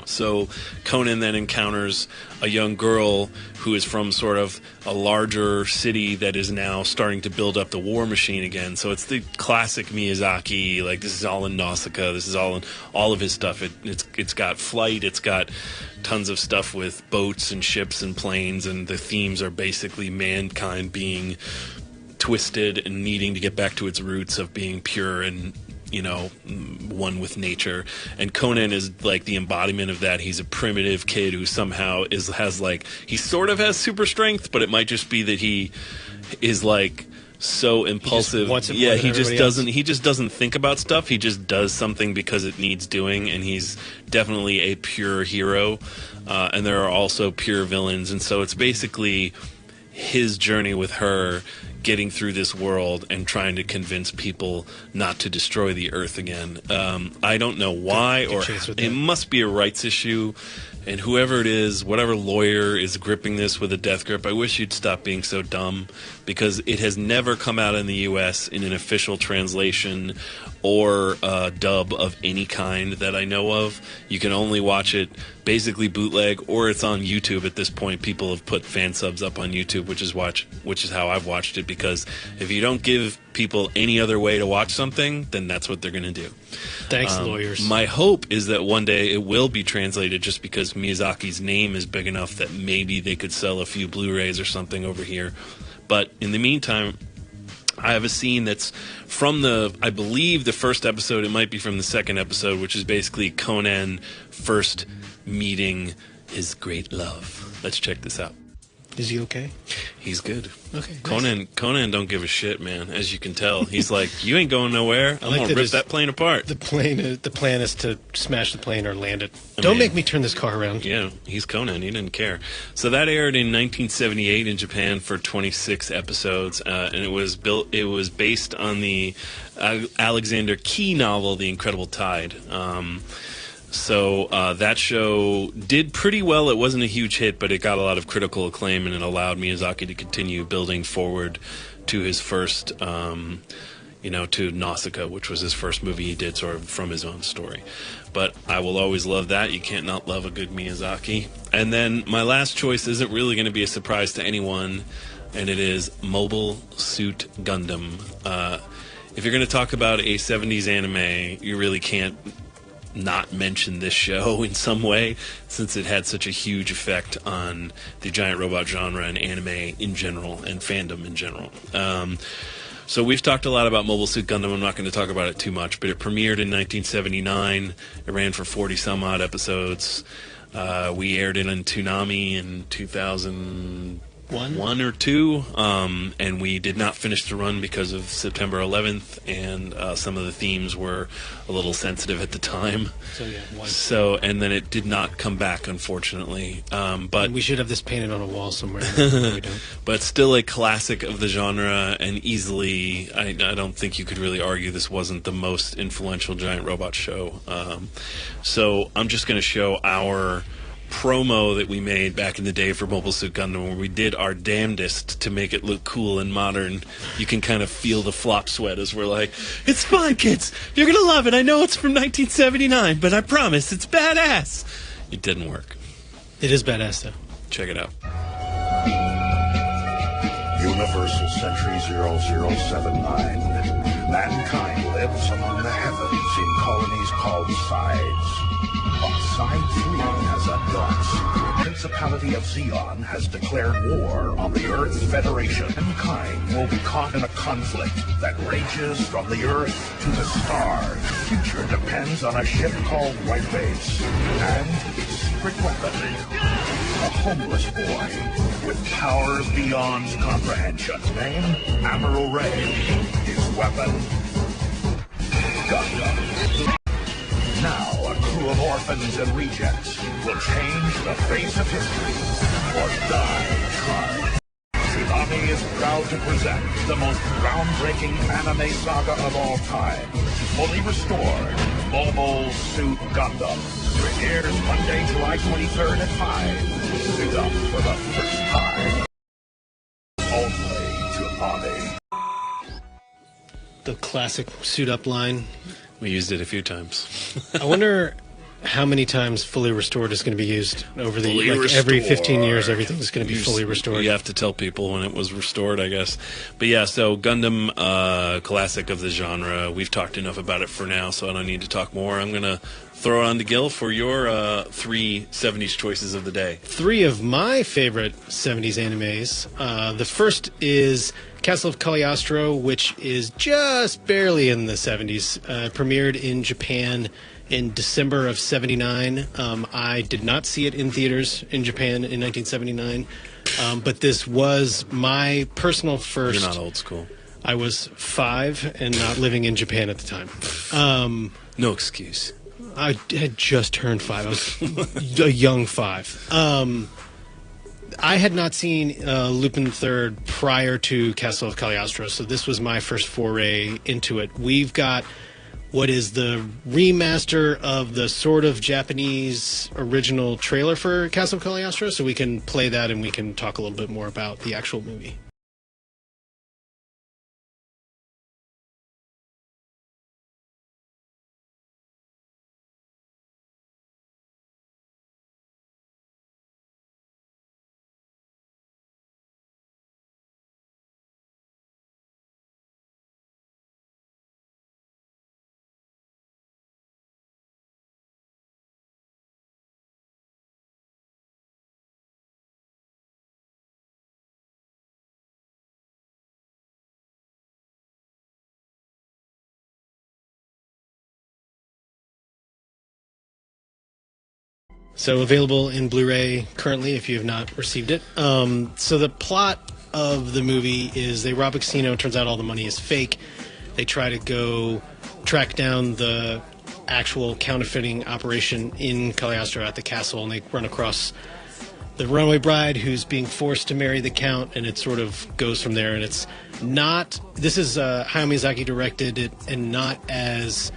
So Conan then encounters a young girl who is from sort of a larger city that is now starting to build up the war machine again. So it's the classic Miyazaki, like this is all in Nausicaa, this is all in all of his stuff. It's got flight, it's got tons of stuff with boats and ships and planes, and the themes are basically mankind being twisted and needing to get back to its roots of being pure and one with nature. And Conan is like the embodiment of that. He's a primitive kid who somehow he sort of has super strength, but it might just be that he is like so impulsive. He just doesn't think about stuff. He just does something because it needs doing, and he's definitely a pure hero. And there are also pure villains, and so it's basically his journey with her getting through this world and trying to convince people not to destroy the Earth again. I don't know why, or it must be a rights issue. And whoever it is, whatever lawyer is gripping this with a death grip, I wish you'd stop being so dumb, because it has never come out in the U.S. in an official translation or dub of any kind that I know of. You can only watch it basically bootleg, or it's on YouTube at this point. People have put fan subs up on YouTube, which is how I've watched it, because if you don't give people any other way to watch something, then that's what they're going to do. Thanks, lawyers. My hope is that one day it will be translated, just because Miyazaki's name is big enough that maybe they could sell a few Blu-rays or something over here. But in the meantime, I have a scene that's from I believe the first episode. It might be from the second episode, which is basically Conan first meeting his great love. Let's check this out. Is he okay? He's good. Okay. Conan don't give a shit, man. As you can tell, he's like, you ain't going nowhere. I'm gonna rip that plane apart. The plan is to smash the plane or land it. Don't make me turn this car around. Yeah, he's Conan. He didn't care. So that aired in 1978 in Japan for 26 episodes, and it was based on the Alexander Key novel, The Incredible Tide. So that show did pretty well. It wasn't a huge hit, but it got a lot of critical acclaim, and it allowed Miyazaki to continue building forward to his first, to Nausicaa, which was his first movie he did sort of from his own story. But I will always love that. You can't not love a good Miyazaki. And then my last choice isn't really going to be a surprise to anyone, and it is Mobile Suit Gundam. If you're going to talk about a 70s anime, you really can't not mention this show in some way, since it had such a huge effect on the giant robot genre and anime in general and fandom in general. So we've talked a lot about Mobile Suit Gundam. I'm not going to talk about it too much, but it premiered in 1979. It ran for 40-some-odd episodes. We aired it on Toonami in 2001 or 2, and we did not finish the run because of September 11th, and some of the themes were a little sensitive at the time. And then it did not come back, unfortunately. But we should have this painted on a wall somewhere. We don't. But still a classic of the genre, and easily, I don't think you could really argue this wasn't the most influential giant robot show. So I'm just going to show our promo that we made back in the day for Mobile Suit Gundam, where we did our damnedest to make it look cool and modern. You can kind of feel the flop sweat as we're like, it's fun, kids. You're going to love it. I know it's from 1979, but I promise it's badass. It didn't work. It is badass, though. Check it out. Universal Century 0079. Mankind lives among the heavens in colonies called sides. But Side 3 has announced the Principality of Zeon has declared war on the Earth Federation. Mankind will be caught in a conflict that rages from the Earth to the stars. Future depends on a ship called White Base and its secret weapon. A homeless boy with powers beyond comprehension. Name, Amaral Ray. His weapon, Gundam. Now, a crew of orphans and rejects will change the face of history or die hard. Toonami is proud to present the most groundbreaking anime saga of all time. Fully restored, Mobile Suit Gundam. Premieres Monday, July 23rd at 5. Suit up for the first time. Only Toonami. The classic suit up line. We used it a few times. I wonder how many times fully restored is going to be used over the every 15 years. Everything's going to be fully restored. You have to tell people when it was restored, I guess. But yeah, so Gundam, classic of the genre. We've talked enough about it for now, so I don't need to talk more. I'm going to throw it on to Gil for your 3 70s choices of the day. 3 of my favorite 70s animes. The first is Castle of Cagliostro, which is just barely in the 70s. Premiered in Japan in December of 79. I did not see it in theaters in Japan in 1979, but this was my personal first. You're not old school. I was 5 and not living in Japan at the time. No excuse. I had just turned 5. I was a young 5. I had not seen Lupin III prior to Castle of Cagliostro, so this was my first foray into it. We've got what is the remaster of the sort of Japanese original trailer for Castle of Cagliostro, so we can play that and we can talk a little bit more about the actual movie. So available in Blu-ray currently if you have not received it. So the plot of the movie is they rob a casino. It turns out all the money is fake. They try to go track down the actual counterfeiting operation in Cagliostro at the castle, and they run across the runaway bride who's being forced to marry the count, and it sort of goes from there. And it's not... This is Hayao Miyazaki directed it, and not as,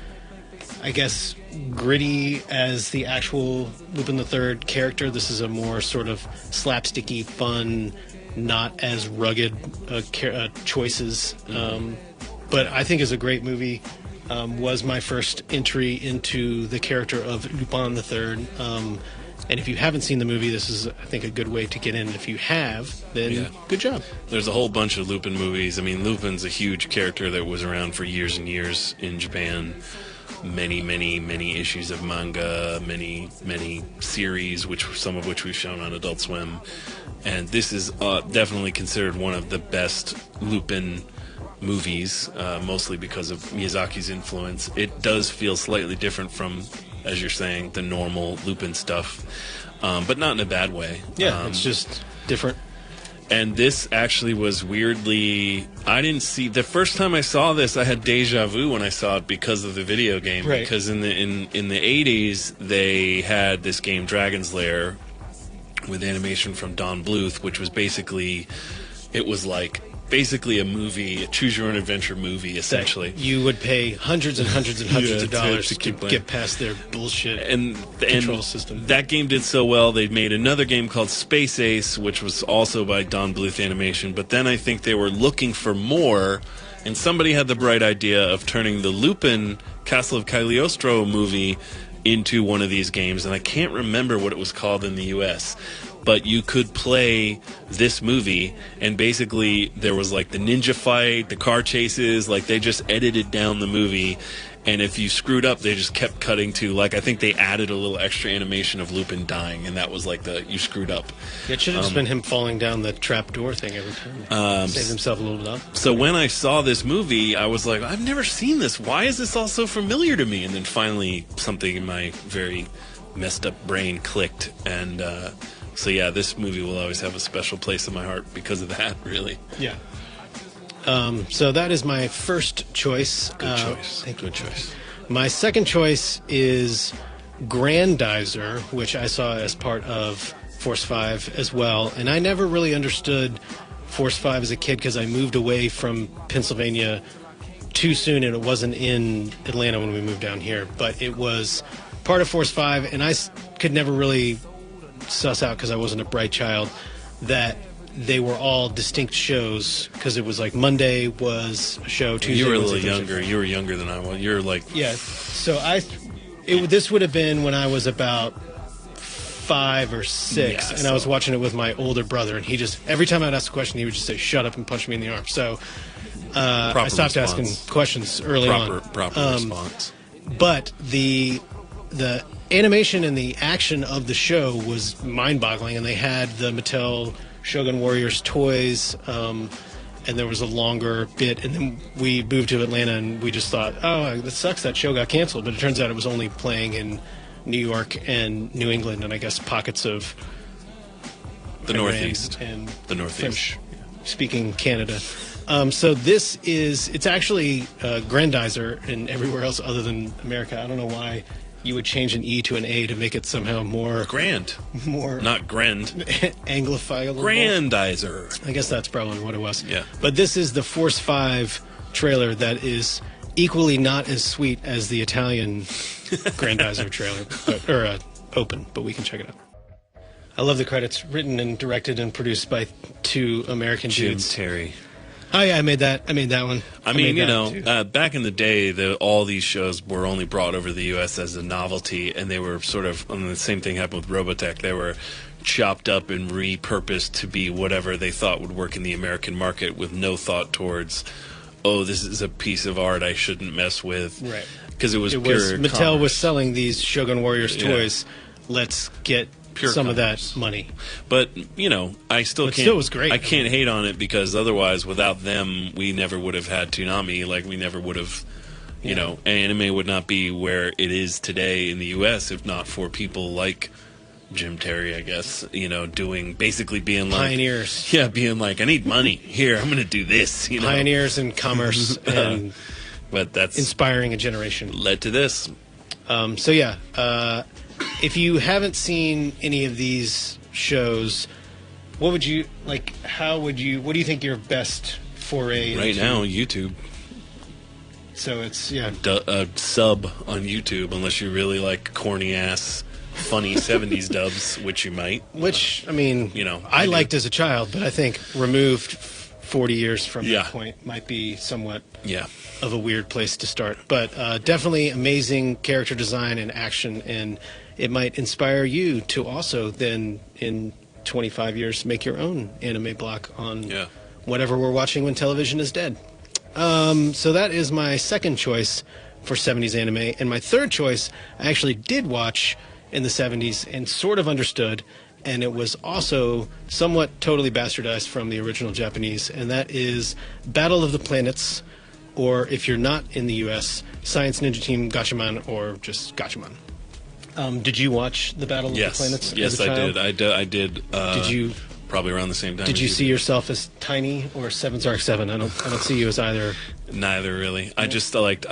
I guess, gritty as the actual Lupin III character. This is a more sort of slapsticky, fun, not as rugged choices. But I think is a great movie. Was my first entry into the character of Lupin III. And if you haven't seen the movie, this is, I think, a good way to get in. If you have, then good job. There's a whole bunch of Lupin movies. I mean, Lupin's a huge character that was around for years and years in Japan. many issues of manga, many series, some of which we've shown on Adult Swim. And this is definitely considered one of the best Lupin movies, mostly because of Miyazaki's influence. It does feel slightly different from, as you're saying, the normal Lupin stuff, but not in a bad way. Yeah, it's just different. And this actually was weirdly... I didn't see... The first time I saw this, I had deja vu when I saw it because of the video game. Right. Because in the 80s, they had this game, Dragon's Lair, with animation from Don Bluth, which was basically... It was like... Basically a movie, a choose-your-own-adventure movie, essentially. You would pay hundreds and hundreds and hundreds of dollars to keep get past their bullshit control system. That game did so well, they made another game called Space Ace, which was also by Don Bluth Animation, but then I think they were looking for more, and somebody had the bright idea of turning the Lupin Castle of Cagliostro movie into one of these games, and I can't remember what it was called in the U.S., but you could play this movie, and basically there was like the ninja fight, the car chases, like they just edited down the movie, and if you screwed up, they just kept cutting to, like, I think they added a little extra animation of Lupin dying, and that was like you screwed up. It should have just been him falling down the trap door thing every time. Saved himself a little bit up. So when I saw this movie, I was like, I've never seen this. Why is this all so familiar to me? And then finally something in my very messed up brain clicked, and so yeah, this movie will always have a special place in my heart because of that, really. Yeah. So that is my first choice. Good choice. Thank you. Good choice. My second choice is Grandizer, which I saw as part of Force 5 as well. And I never really understood Force 5 as a kid because I moved away from Pennsylvania too soon, and it wasn't in Atlanta when we moved down here. But it was part of Force 5, and I could never really suss out, because I wasn't a bright child, that they were all distinct shows, because it was like Monday was a show, Tuesday you were a was little younger. You were younger than I was. You're like... Yeah, so this would have been when I was about 5 or 6, and I was watching it with my older brother, and he just, every time I'd ask a question, he would just say, shut up, and punch me in the arm. So I stopped asking questions early on. Proper response. But the animation and the action of the show was mind-boggling, and they had the Mattel Shogun Warriors toys, and there was a longer bit, and then we moved to Atlanta, and we just thought, oh, it sucks that show got canceled, but it turns out it was only playing in New York and New England, and I guess pockets of the Northeast and the Northeast, French-speaking Canada. So it's actually Grandizer in everywhere else other than America. I don't know why you would change an E to an A to make it somehow more... Grand. More... Not grand. Anglophile. Grandizer. I guess that's probably what it was. Yeah. But this is the Force 5 trailer that is equally not as sweet as the Italian Grandizer trailer. Open, but we can check it out. I love the credits. Written and directed and produced by 2 American dudes. Jim Terry. Oh, yeah, I made that one. I mean, back in the day, all these shows were only brought over to the U.S. as a novelty, and they were sort of, the same thing happened with Robotech. They were chopped up and repurposed to be whatever they thought would work in the American market, with no thought towards, oh, this is a piece of art I shouldn't mess with. Right. Because it was Mattel commerce. was selling these Shogun Warriors toys. Let's get some of that money. But, I still can't... It still was great. I can't hate on it, because otherwise, without them, we never would have had Toonami. Like, we never would have... anime would not be where it is today in the U.S. if not for people like Jim Terry, I guess, basically being like... Pioneers. Yeah, being like, I need money. Here, I'm going to do this, Pioneers in commerce and but that's inspiring a generation. Led to this. If you haven't seen any of these shows, what do you think your best foray right now? YouTube. So it's a sub on YouTube, unless you really like corny ass funny 70s dubs, which you might. Which, I liked as a child, but I think removed 40 years from that point might be somewhat of a weird place to start. But definitely amazing character design and action, and it might inspire you to also then, in 25 years, make your own anime block on whatever we're watching when television is dead. So that is my second choice for 70s anime. And my third choice, I actually did watch in the 70s and sort of understood, and it was also somewhat totally bastardized from the original Japanese, and that is Battle of the Planets, or if you're not in the U.S., Science Ninja Team Gatchaman, or just Gatchaman. Did you watch the Battle of the Planets? Yes, I did. I did. Did you? Probably around the same time. Did you see yourself as Tiny or Seven's Arc 7? I don't see you as either. Neither, really. I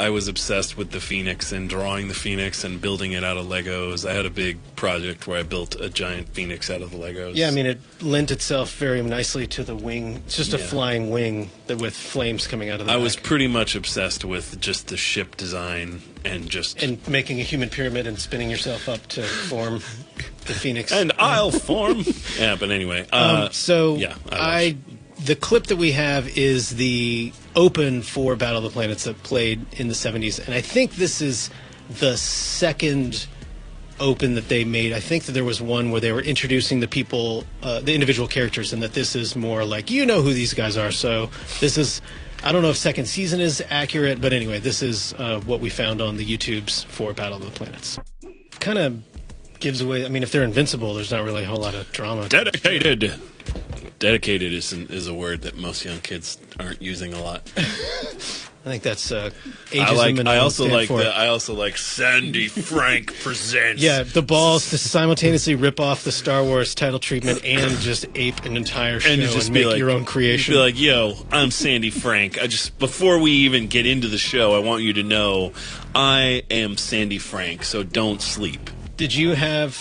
was obsessed with the Phoenix and drawing the Phoenix and building it out of Legos. I had a big project where I built a giant Phoenix out of the Legos. Yeah, I mean, it lent itself very nicely to the wing. It's just a flying wing with flames coming out of the back. I was pretty much obsessed with just the ship design and making a human pyramid and spinning yourself up to form the Phoenix. And I'll form. Yeah, but anyway. The clip that we have is the open for Battle of the Planets that played in the 70s, and I think this is the second open that they made. I think that there was one where they were introducing the people, the individual characters, and that this is more like, you know who these guys are. So this is, I don't know if second season is accurate, but anyway, this is what we found on the YouTubes for Battle of the Planets. Kind of gives away, I mean, if they're invincible, there's not really a whole lot of drama. Dedicated. Dedicated is a word that most young kids aren't using a lot. I think that's ageism. I also like Sandy Frank presents. Yeah, the balls to simultaneously rip off the Star Wars title treatment and just ape an entire show and make your own creation. Be like, yo, I'm Sandy Frank. Before we even get into the show, I want you to know I am Sandy Frank, so don't sleep. Did you have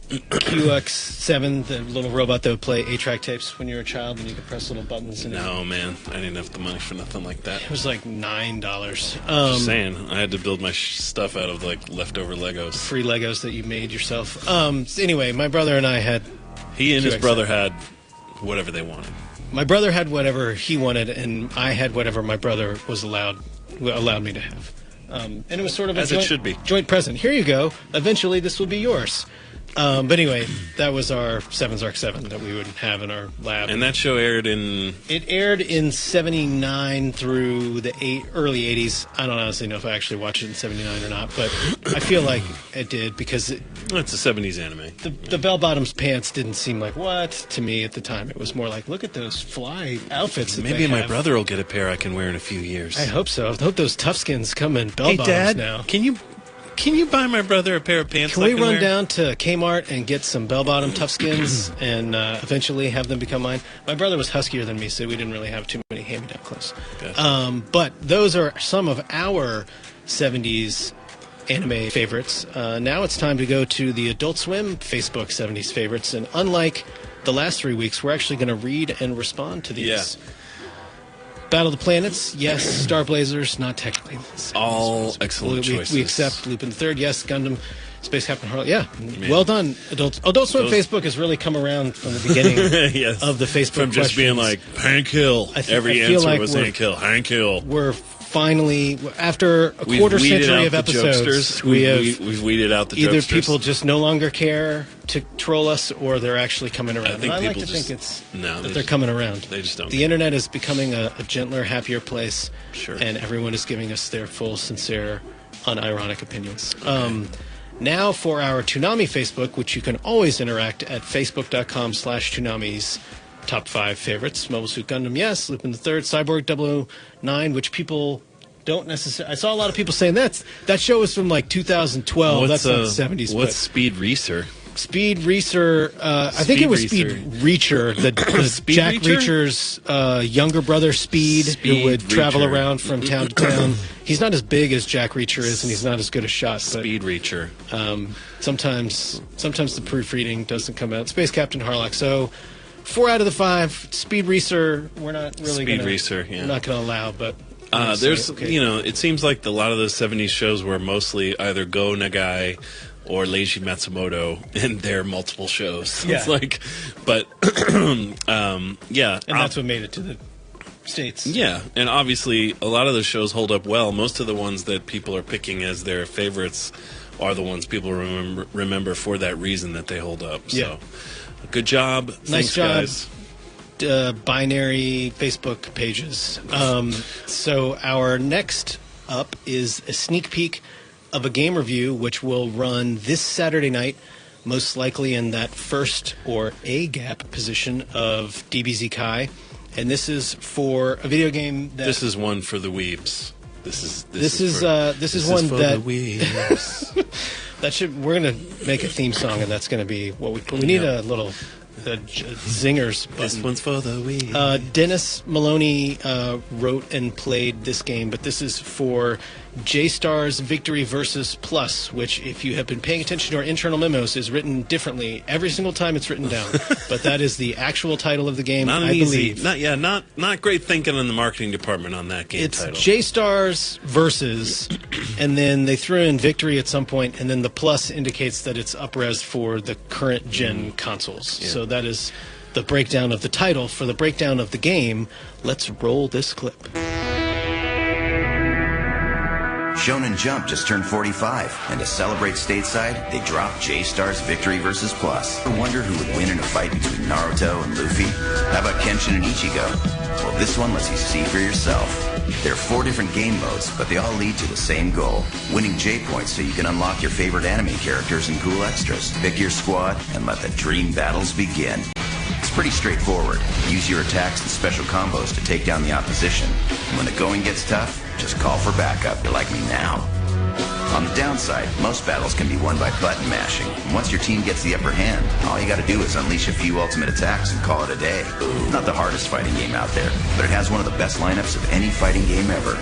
QX7, the little robot that would play 8-track tapes when you were a child and you could press little buttons? No, man. I didn't have the money for nothing like that. It was like $9. Just saying. I had to build my stuff out of like leftover Legos. Free Legos that you made yourself. Anyway, my brother and I had... He and his brother had whatever they wanted. My brother had whatever he wanted, and I had whatever my brother was allowed me to have. And it was sort of as it should be. Joint present. Here you go. Eventually, this will be yours. But anyway, that was our Seven's Arc 7 that we would have in our lab. And that show aired in... It aired in 79 through the early 80s. I don't honestly know if I actually watched it in 79 or not, but I feel like it did because... It's a 70s anime. The bell-bottoms pants didn't seem like what to me at the time. It was more like, look at those fly outfits that Maybe they my have. brother will get a pair I can wear in a few years. I hope so. I hope those tough skins come in bell-bottoms now. Can you buy my brother a pair of pants? Can we run down to Kmart and get some bell-bottom tough skins and eventually have them become mine? My brother was huskier than me, so we didn't really have too many hand-me-down clothes. Gotcha. But those are some of our 70s anime favorites. Now it's time to go to the Adult Swim Facebook 70s favorites, and unlike the last 3 weeks, we're actually going to read and respond to these. Yeah. Battle of the Planets, yes. Star Blazers, not technically. All excellent choices. We accept Lupin III, yes. Gundam, Space Captain Harlock, yeah. Man. Well done. Adult Swim Facebook has really come around from the beginning of the Facebook From just being like, Hank Hill. Every answer like was Hank Hill. Hank Hill. We're finally, after a quarter century of episodes, we've weeded out the jokesters. Either people just no longer care to troll us, or they're actually coming around. I like to think they're coming around. They just don't. The internet is becoming a gentler, happier place, sure. And everyone is giving us their full, sincere, unironic opinions. Okay. Now for our Toonami Facebook, which you can always interact at facebook.com/Toonami's top 5 favorites. Mobile Suit Gundam, yes. Lupin III, Cyborg 009, which people don't necessarily... I saw a lot of people saying that show was from like 2012. That's not the 70s. What's Speed Racer? Speed Racer, I think it was Speed Reacher, the Jack Reacher's younger brother Speed, who would travel around from town to town. He's not as big as Jack Reacher is, and he's not as good a shot. Speed Reacher. Sometimes the proofreading doesn't come out. Space Captain Harlock. So 4 out of the 5. Speed Racer, we're not really going to... We're not going to allow, but... it seems like a lot of those 70s shows were mostly either Go Nagai or Leiji Matsumoto in their multiple shows. Yeah. It's like, but, yeah. And that's what made it to the States. Yeah, and obviously a lot of the shows hold up well. Most of the ones that people are picking as their favorites are the ones people remember for that reason that they hold up. Yeah. So, good job. Nice Thanks, job. guys. Binary Facebook pages. So our next up is a sneak peek of a game review, which will run this Saturday night, most likely in that first or A gap position of DBZ Kai. And this is for a video game that... This is one for the weebs. This is one for that... the weebs. We're going to make a theme song, and that's going to be what we need. A little zingers button. This one's for the weebs. Dennis Maloney wrote and played this game, but this is for J-Star's Victory Versus Plus, which, if you have been paying attention to our internal memos, is written differently every single time it's written down. But that is the actual title of the game, Not I believe. Not great thinking in the marketing department on that game title. It's J-Stars Versus, and then they threw in Victory at some point, and then the plus indicates that it's up-res for the current gen consoles. Yeah. So that is the breakdown of the title. For the breakdown of the game, let's roll this clip. Shonen Jump just turned 45, and to celebrate stateside, they dropped J-Star's Victory vs. Plus. I wonder who would win in a fight between Naruto and Luffy? How about Kenshin and Ichigo? Well, this one lets you see for yourself. There are 4 different game modes, but they all lead to the same goal: winning J-points so you can unlock your favorite anime characters and cool extras. Pick your squad and let the dream battles begin. It's pretty straightforward. Use your attacks and special combos to take down the opposition. And when the going gets tough, just call for backup. You're like me now. On the downside, most battles can be won by button mashing. And once your team gets the upper hand, all you gotta do is unleash a few ultimate attacks and call it a day. Not the hardest fighting game out there, but it has one of the best lineups of any fighting game ever.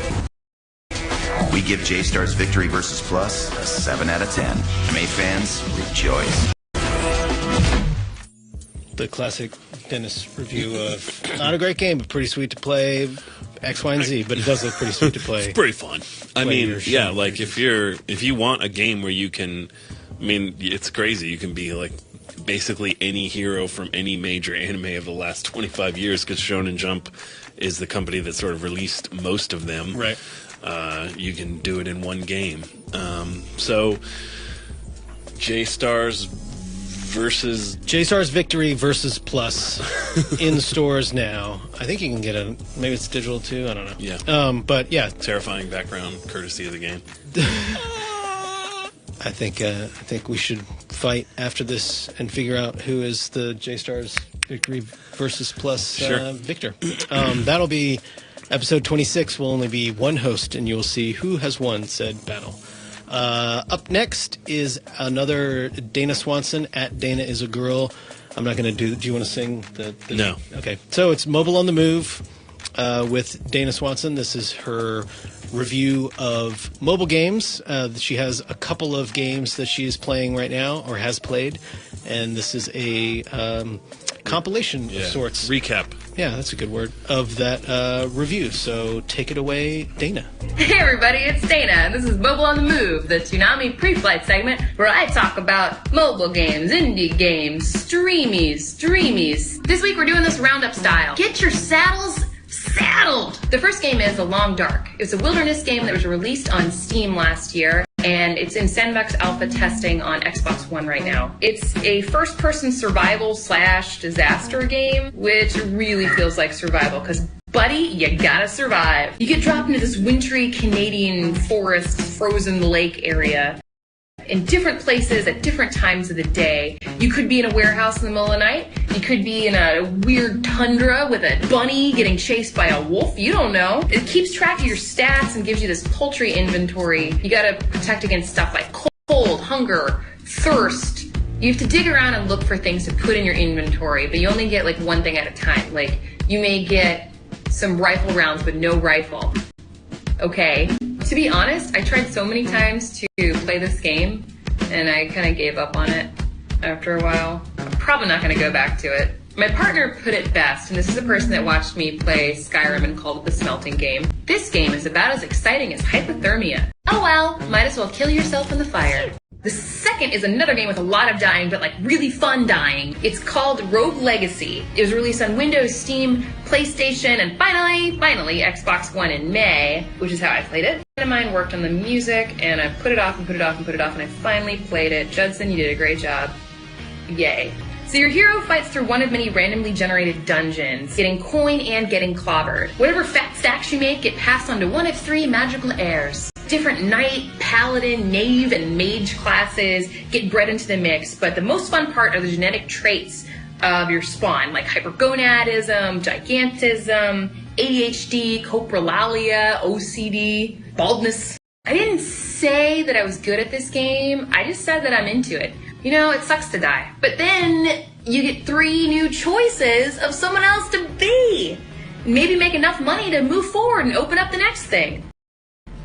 We give J-Star's Victory vs. Plus a 7 out of 10. May fans, rejoice. The classic Dennis review of not a great game, but pretty sweet to play, X, Y, and Z, but it does look pretty sweet to play. It's pretty fun. I mean, yeah, like if you want a game where you can, I mean, it's crazy. You can be like basically any hero from any major anime of the last 25 years, because Shonen Jump is the company that sort of released most of them. Right. You can do it in one game. So J-Stars Victory versus Plus in stores now. I think you can get maybe it's digital too. I don't know. Yeah. But yeah, terrifying background courtesy of the game. I think we should fight after this and figure out who is the J-Stars Victory versus Plus victor. That'll be episode 26. Will only be one host, and you'll see who has won said battle. Up next is another Dana Swanson at Dana is a Girl. I'm not going to do you want to sing the No. Okay. So it's Mobile on the Move with Dana Swanson. This is her review of mobile games. She has a couple of games that she is playing right now or has played, and this is a compilation of sorts. Recap. Yeah, that's a good word, of that review. So take it away, Dana. Hey everybody, it's Dana, and this is Mobile on the Move, the Toonami Preflight segment where I talk about mobile games, indie games, streamies. This week we're doing this roundup style. Get your saddles saddled! The first game is The Long Dark. It's a wilderness game that was released on Steam last year, and it's in Sandbox Alpha testing on Xbox One right now. It's a first-person survival/disaster game, which really feels like survival, because buddy, you gotta survive. You get dropped into this wintry Canadian forest, frozen lake area in different places at different times of the day. You could be in a warehouse in the middle of the night. You could be in a weird tundra with a bunny getting chased by a wolf. You don't know. It keeps track of your stats and gives you this paltry inventory. You gotta protect against stuff like cold, hunger, thirst. You have to dig around and look for things to put in your inventory, but you only get like one thing at a time. Like, you may get some rifle rounds but no rifle. Okay. To be honest, I tried so many times to play this game, and I kind of gave up on it after a while. I'm probably not going to go back to it. My partner put it best, and this is a person that watched me play Skyrim and called it the smelting game. This game is about as exciting as hypothermia. Oh well, might as well kill yourself in the fire. The second is another game with a lot of dying, but like really fun dying. It's called Rogue Legacy. It was released on Windows, Steam, PlayStation, and finally Xbox One in May, which is how I played it. A friend of mine worked on the music, and I put it off, and I finally played it. Judson, you did a great job. Yay. So your hero fights through one of many randomly generated dungeons, getting coin and getting clobbered. Whatever fat stacks you make get passed on to one of 3 magical heirs. Different knight, paladin, knave, and mage classes get bred into the mix, but the most fun part are the genetic traits of your spawn, like hypergonadism, gigantism, ADHD, coprolalia, OCD, baldness. I didn't say that I was good at this game, I just said that I'm into it. You know, it sucks to die. But then you get 3 new choices of someone else to be. Maybe make enough money to move forward and open up the next thing.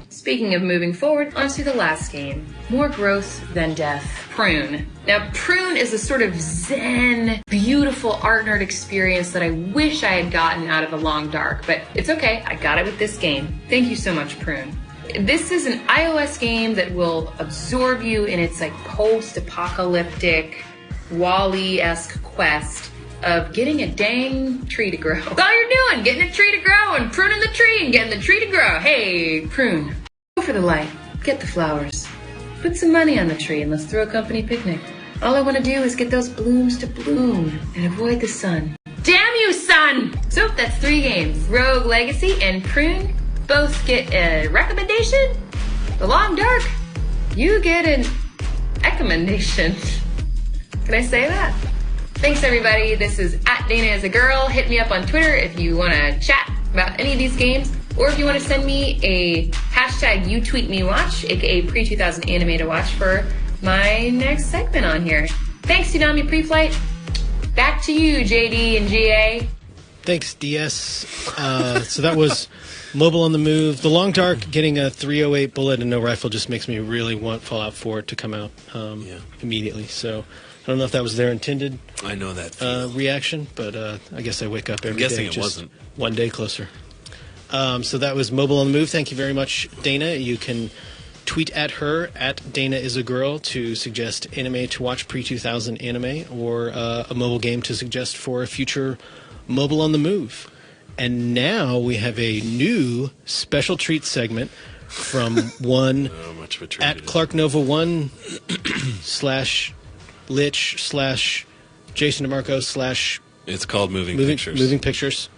Speaking of moving forward, onto the last game. More growth than death. Prune. Now, Prune is a sort of zen, beautiful art nerd experience that I wish I had gotten out of The Long Dark, but it's okay, I got it with this game. Thank you so much, Prune. This is an iOS game that will absorb you in its like post-apocalyptic, Wall-E-esque quest of getting a dang tree to grow. That's all you're doing, getting a tree to grow and pruning the tree and getting the tree to grow. Hey, Prune. Go for the light, get the flowers, put some money on the tree and let's throw a company picnic. All I want to do is get those blooms to bloom and avoid the sun. Damn you, sun! So that's 3 games. Rogue Legacy and Prune both get a recommendation. The Long Dark, you get an recommendation. Can I say that? Thanks everybody. This is @DanaIsAGirl. Hit me up on Twitter if you want to chat about any of these games, or if you want to send me a #YouTweetMeWatch, aka pre-2000 anime to watch for my next segment on here. Thanks, Toonami Preflight. Back to you, JD and GA. Thanks, DS. So that was Mobile on the Move. The Long Dark getting a 308 bullet and no rifle just makes me really want Fallout 4 to come out immediately. So I don't know if that was their intended I know that reaction, but I guess I wake up every day. I'm guessing it just wasn't. one day closer. So that was Mobile on the Move. Thank you very much, Dana. You can tweet at her, @DanaIsAGirl, to suggest anime to watch pre-2000 anime, or a mobile game to suggest for a future Mobile on the Move. And now we have a new special treat segment from one at ClarkNova1 /Lich /Jason DeMarco / It's called Moving Pictures. Moving Pictures.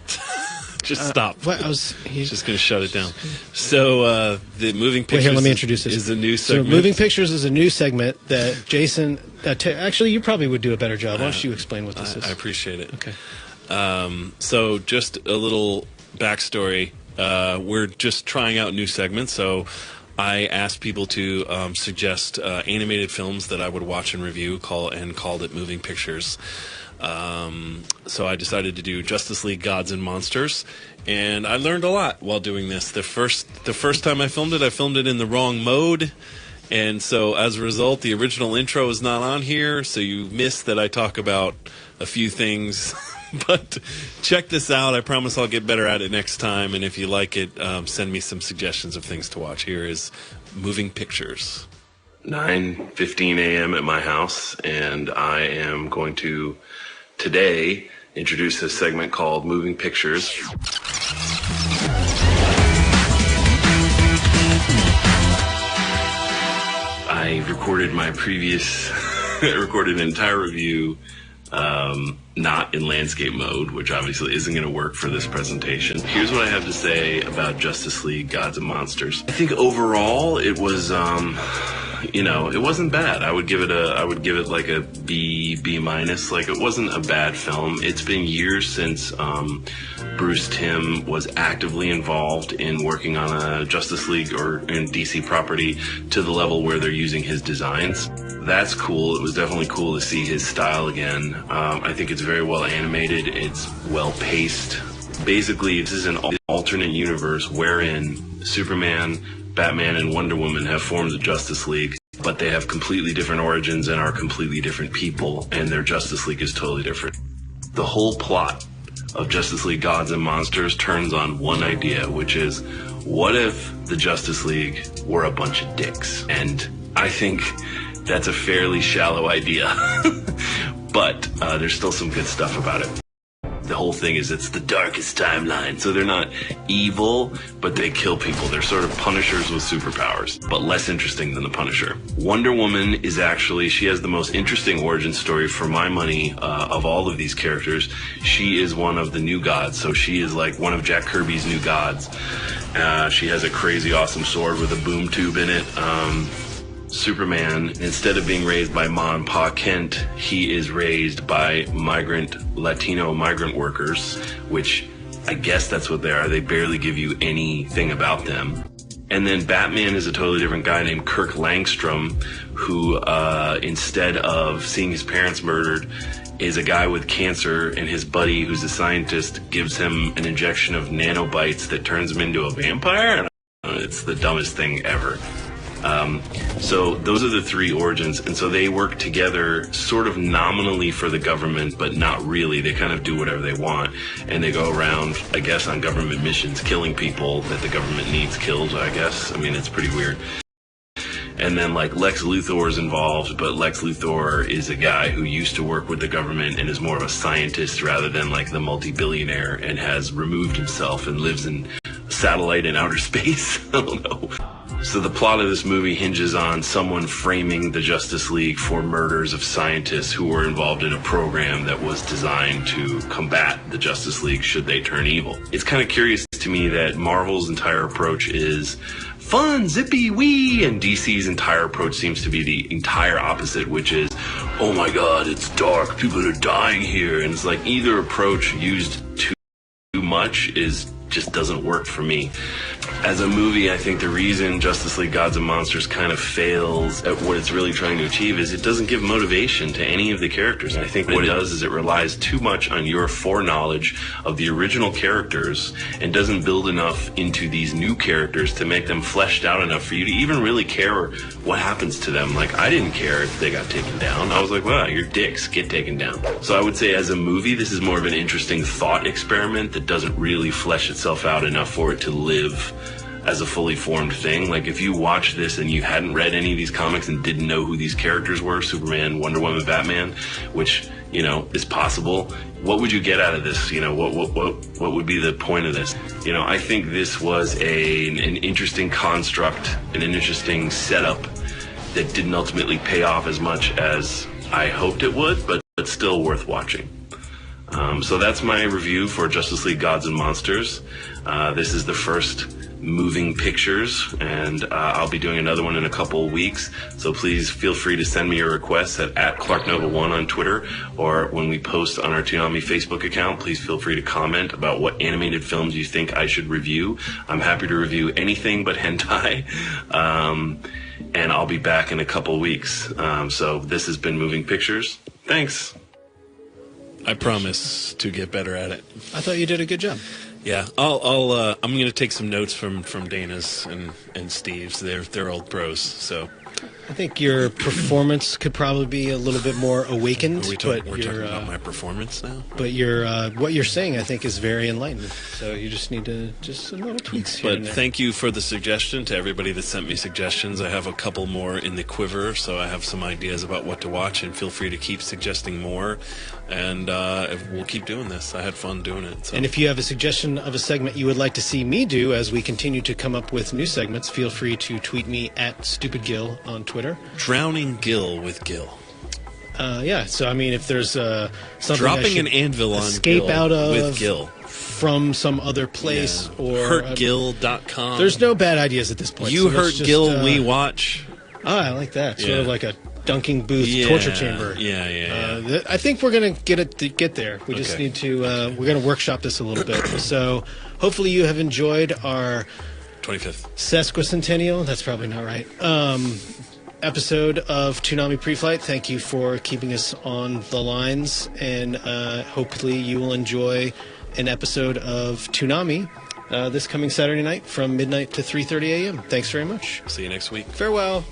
Just stop. What? He's just going to shut it down. So the Moving Pictures. Wait, here, let me introduce this. Is a new segment. So Moving Pictures is a new segment that Jason. Actually, you probably would do a better job. Why don't you explain what this is? I appreciate it. Okay. So just a little backstory. We're just trying out new segments. So I asked people to suggest animated films that I would watch and review, called it Moving Pictures. So I decided to do Justice League Gods and Monsters, and I learned a lot while doing this. The first time I filmed it in the wrong mode, and so as a result, the original intro is not on here, so you missed that I talk about a few things. But check this out. I promise I'll get better at it next time, and if you like it, send me some suggestions of things to watch. Here is Moving Pictures. 9:15 a.m. at my house, and I am going to today introduce a segment called Moving Pictures. I recorded my previous, recorded an entire review, not in landscape mode, which obviously isn't going to work for this presentation. Here's what I have to say about Justice League Gods and Monsters. I think overall it was, it wasn't bad. I would give it like a B minus. Like, it wasn't a bad film. It's been years since Bruce Timm was actively involved in working on a Justice League or in DC property to the level where they're using his designs. That's cool. It was definitely cool to see his style again. I think it's very well animated. It's well paced. Basically, this is an alternate universe wherein Superman, Batman, and Wonder Woman have formed the Justice League, but they have completely different origins and are completely different people, and their Justice League is totally different. The whole plot of Justice League Gods and Monsters turns on one idea, which is, what if the Justice League were a bunch of dicks? And I think that's a fairly shallow idea, but there's still some good stuff about it. The the whole thing is it's the darkest timeline. So they're not evil, but they kill people. They're sort of Punishers with superpowers, but less interesting than the Punisher. Wonder Woman is actually, she has the most interesting origin story for my money of all of these characters. She is one of the new gods, so she is like one of Jack Kirby's new gods. She has a crazy awesome sword with a boom tube in it. Superman, instead of being raised by Ma and Pa Kent, he is raised by Latino migrant workers, which I guess that's what they are. They barely give you anything about them. And then Batman is a totally different guy named Kirk Langstrom, who instead of seeing his parents murdered, is a guy with cancer, and his buddy, who's a scientist, gives him an injection of nanobites that turns him into a vampire. And it's the dumbest thing ever. So those are the three origins, and so they work together sort of nominally for the government, but not really. They kind of do whatever they want, and they go around, I guess, on government missions, killing people that the government needs killed, I guess. I mean, it's pretty weird. And then, like, Lex Luthor is involved, but Lex Luthor is a guy who used to work with the government and is more of a scientist rather than, like, the multi-billionaire, and has removed himself and lives in a satellite in outer space. I don't know. So the plot of this movie hinges on someone framing the Justice League for murders of scientists who were involved in a program that was designed to combat the Justice League should they turn evil. It's kind of curious to me that Marvel's entire approach is fun, zippy, wee, and DC's entire approach seems to be the entire opposite, which is, oh my god, it's dark, people are dying here. And it's like either approach used too much just doesn't work for me. As a movie, I think the reason Justice League Gods and Monsters kind of fails at what it's really trying to achieve is it doesn't give motivation to any of the characters. And I think what it does is it relies too much on your foreknowledge of the original characters and doesn't build enough into these new characters to make them fleshed out enough for you to even really care what happens to them. Like, I didn't care if they got taken down. I was like, wow, you're dicks, get taken down. So I would say as a movie, this is more of an interesting thought experiment that doesn't really flesh itself out enough for it to live as a fully formed thing. Like, if you watch this and you hadn't read any of these comics and didn't know who these characters were, Superman, Wonder Woman, Batman, which, you know, is possible, what would you get out of this? You know, what would be the point of this? You know, I think this was an interesting construct and an interesting setup that didn't ultimately pay off as much as I hoped it would, but still worth watching. So that's my review for Justice League Gods and Monsters. This is the first moving pictures, and I'll be doing another one in a couple of weeks. So please feel free to send me your requests at ClarkNova1 on Twitter, or when we post on our Toonami Facebook account, please feel free to comment about what animated films you think I should review. I'm happy to review anything but hentai. And I'll be back in a couple of weeks. So this has been Moving Pictures. Thanks. I promise to get better at it. I thought you did a good job. Yeah, I'm going to take some notes from Dana's and Steve's. They're old pros, so. I think your performance could probably be a little bit more awakened. We're talking about my performance now? But what you're saying, I think, is very enlightening. So you just need to, just a little tweaks here But and there. thank you for the suggestion to everybody that sent me suggestions. I have a couple more in the quiver, so I have some ideas about what to watch, and feel free to keep suggesting more. And we'll keep doing this. I had fun doing it. So. And if you have a suggestion of a segment you would like to see me do as we continue to come up with new segments, feel free to tweet me at StupidGil on Twitter. Drowning Gil with Gil. Yeah, so I mean, if there's something dropping an anvil on escape Gil out of with Gil from some other place, or hurtgil.com. There's no bad ideas at this point. You so hurt let's just, Gil, we watch. Oh, I like that. Sort of Yeah. like a dunking booth torture chamber. Yeah. I think we're gonna get there. We just need to. We're gonna workshop this a little bit. So hopefully you have enjoyed our 25th sesquicentennial. That's probably not right. Episode of Toonami Preflight. Thank you for keeping us on the lines, and hopefully you will enjoy an episode of Toonami this coming Saturday night from midnight to 3:30 a.m. Thanks very much. See you next week. Farewell.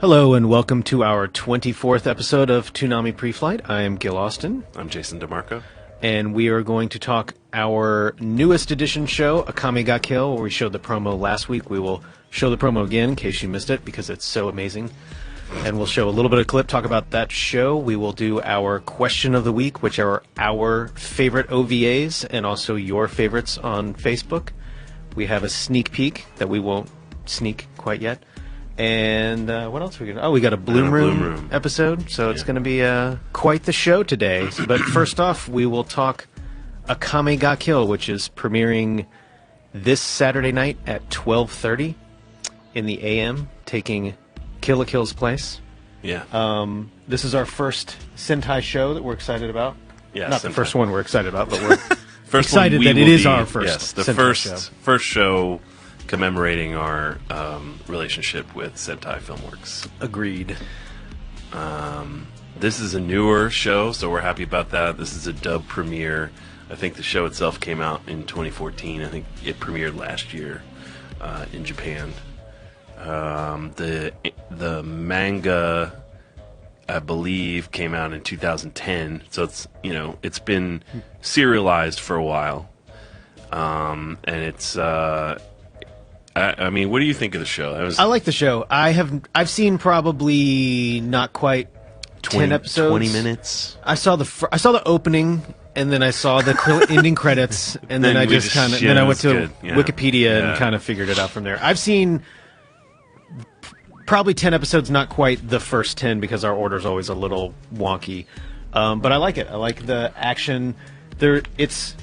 Hello and welcome to our 24th episode of Toonami Preflight. I am Gil Austin. I'm Jason DeMarco. And we are going to talk our newest edition show, Akame ga Kill, where we showed the promo last week. We will show the promo again in case you missed it because it's so amazing. And we'll show a little bit of clip, talk about that show. We will do our question of the week, which are our favorite OVAs and also your favorites on Facebook. We have a sneak peek that we won't sneak quite yet. And what else are we going to... Oh, we got a Bloom Room episode, so it's going to be quite the show today. But first off, we will talk Akame ga Kill, which is premiering this Saturday night at 12:30 in the AM, taking Kill la Kill's place. Yeah. This is our first Sentai show that we're excited about. Yeah, Not the Sentai. first one we're excited about, but we're First excited one that we it will is be- our first Yes, the Sentai first show commemorating our relationship with Sentai Filmworks. Agreed. This is a newer show, so we're happy about that. This is a dub premiere. I think the show itself came out in 2014. I think it premiered last year in Japan. The manga, I believe, came out in 2010, so it's been serialized for a while, and it's. I mean, what do you think of the show? I like the show. I've seen probably not quite 10 episodes. 20 minutes. I saw the opening, and then I saw the ending credits, and then I just kind of then I went to Wikipedia and kind of figured it out from there. I've seen probably 10 episodes, not quite the first 10 because our order's always a little wonky, but I like it. I like the action. There's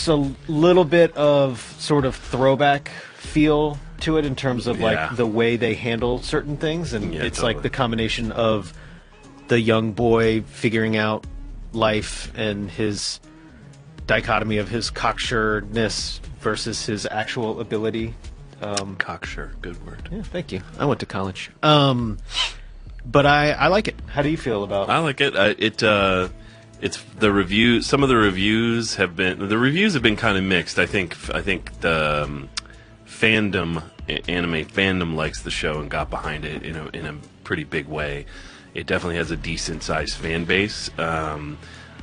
a little bit of sort of throwback feel to it in terms of like the way they handle certain things, and it's totally. like the combination of the young boy figuring out life and his dichotomy of his cocksureness versus his actual ability. Cocksure, good word. Yeah, thank you. I went to college. But I like it. How do you feel about it? I like it. It's the review. Some of the reviews have been kind of mixed. I think the fandom, anime fandom, likes the show and got behind it in a pretty big way. It definitely has a decent sized fan base. I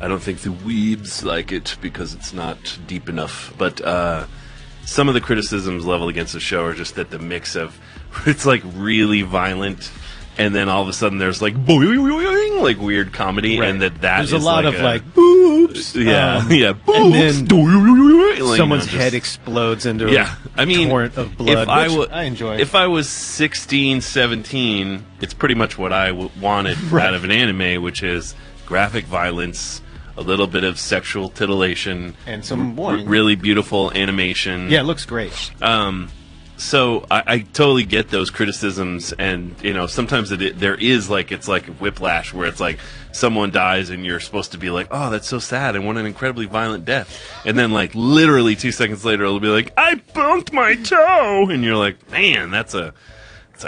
don't think the weebs like it because it's not deep enough. But some of the criticisms leveled against the show are just that the mix of it's like really violent. And then all of a sudden there's like boing, like weird comedy, Right. and that There's is a lot like of like boobs, yeah, and then like, someone's just- head explodes into I mean, a torrent of blood. If I enjoy. If I was 16, 17, it's pretty much what I wanted out of an anime, which is graphic violence, a little bit of sexual titillation, And some warning. really beautiful animation. Yeah, it looks great. So I totally get those criticisms, and sometimes there is like it's like whiplash where it's like someone dies and you're supposed to be like, oh, that's so sad and what an incredibly violent death, and then like literally 2 seconds later it'll be like, I bumped my toe, and you're like, man, it's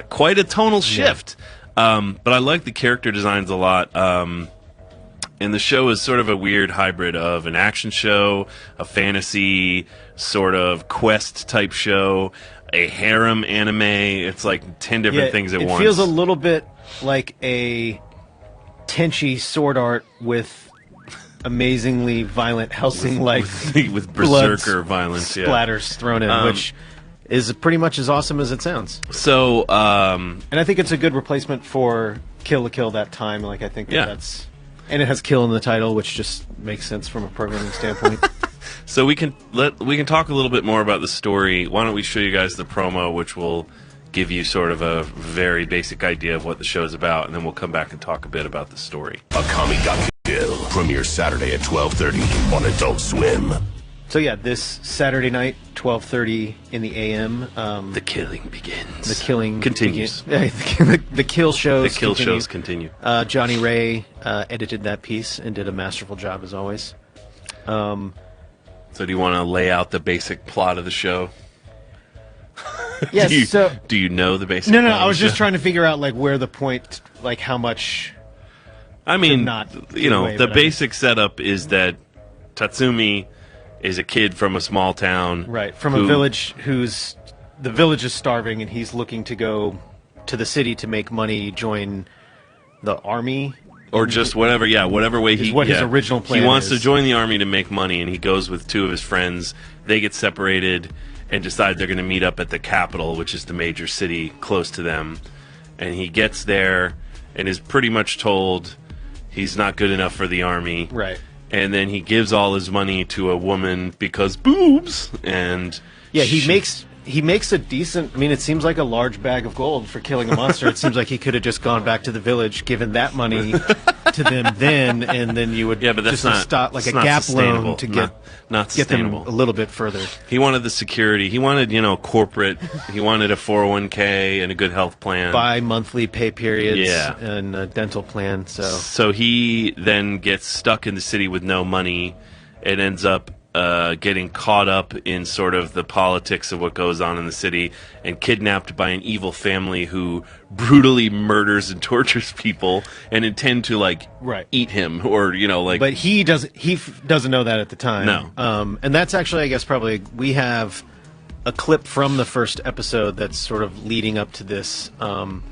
quite a tonal shift. But I like the character designs a lot. And the show is sort of a weird hybrid of an action show, a fantasy sort of quest type show, a harem anime. It's like 10 different things at once. It feels a little bit like a Tenchi sword art with amazingly violent Helsing-like with berserker violence, splatters thrown in, which is pretty much as awesome as it sounds. So, and I think it's a good replacement for Kill la Kill that time. Like I think that's. And it has kill in the title, which just makes sense from a programming standpoint. So we can talk a little bit more about the story. Why don't we show you guys the promo, which will give you sort of a very basic idea of what the show's about, and then we'll come back and talk a bit about the story. Akame ga Kill premieres Saturday at 12:30 on Adult Swim. So yeah, this Saturday night, 12:30 in the AM. The killing begins. The killing continues. The kill shows. The kill shows continue. Johnny Ray edited that piece and did a masterful job as always. So do you want to lay out the basic plot of the show? Yes. Do you know the basic? No. plot of I was the just show? trying to figure out like where the point, like how much. I mean, not the basic setup is that Tatsumi is a kid from a small town, right? From a village the village is starving, and he's looking to go to the city to make money, join the army. Or just whatever, whatever way his original plan He wants is. to join the army to make money, and he goes with two of his friends. They get separated and decide they're going to meet up at the capital, which is the major city close to them. And he gets there and is pretty much told he's not good enough for the army. Right. And then he gives all his money to a woman because boobs. And Yeah, he makes a decent... I mean, it seems like a large bag of gold for killing a monster. It seems like he could have just gone back to the village, given that money to them then, and then you would but that's just stop, like a gap loan to get them sustainable. a little bit further. He wanted the security. He wanted, corporate. He wanted a 401k and a good health plan. Bi-monthly pay periods Yeah. and a dental plan. So he then gets stuck in the city with no money and ends up getting caught up in sort of the politics of what goes on in the city and kidnapped by an evil family who brutally murders and tortures people and intend to eat him or But he doesn't know that at the time. No. And that's actually, I guess, probably we have a clip from the first episode that's sort of leading up to this, and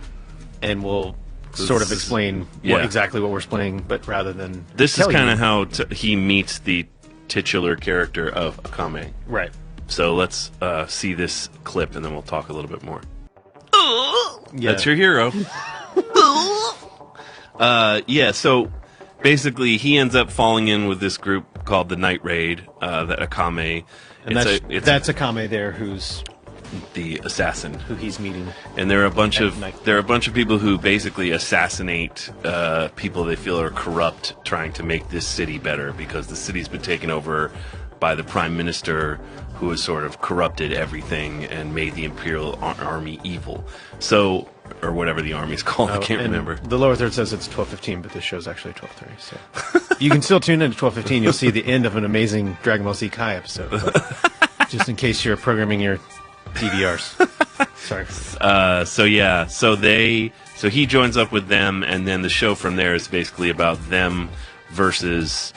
we'll sort of explain exactly what we're playing, but rather than this is tell kind you. of how he meets the titular character of Akame. Right. So let's see this clip and then we'll talk a little bit more. Yeah. That's your hero. So basically he ends up falling in with this group called the Night Raid, that Akame. And that's Akame there, who's the assassin who he's meeting. And there are a bunch of people who basically assassinate people they feel are corrupt, trying to make this city better because the city's been taken over by the prime minister, who has sort of corrupted everything and made the Imperial Army evil. So, or whatever the army's called, I can't remember. The lower third says it's 12:15, but this show's actually 12:30. So you can still tune in at 12:15. You'll see the end of an amazing Dragon Ball Z Kai episode. But just in case you're programming your DVRs. Sorry. So he joins up with them, and then the show from there is basically about them versus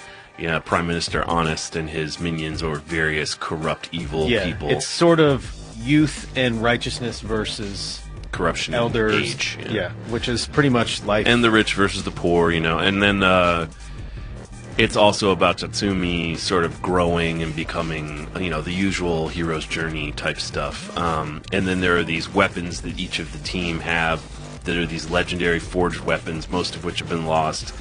Prime Minister Honest and his minions, or various corrupt, evil people. It's sort of youth and righteousness versus corruption, elders, and age, which is pretty much life. And the rich versus the poor, and then it's also about Tatsumi sort of growing and becoming, the usual hero's journey type stuff. And then there are these weapons that each of the team have that are these legendary forged weapons, most of which have been lost,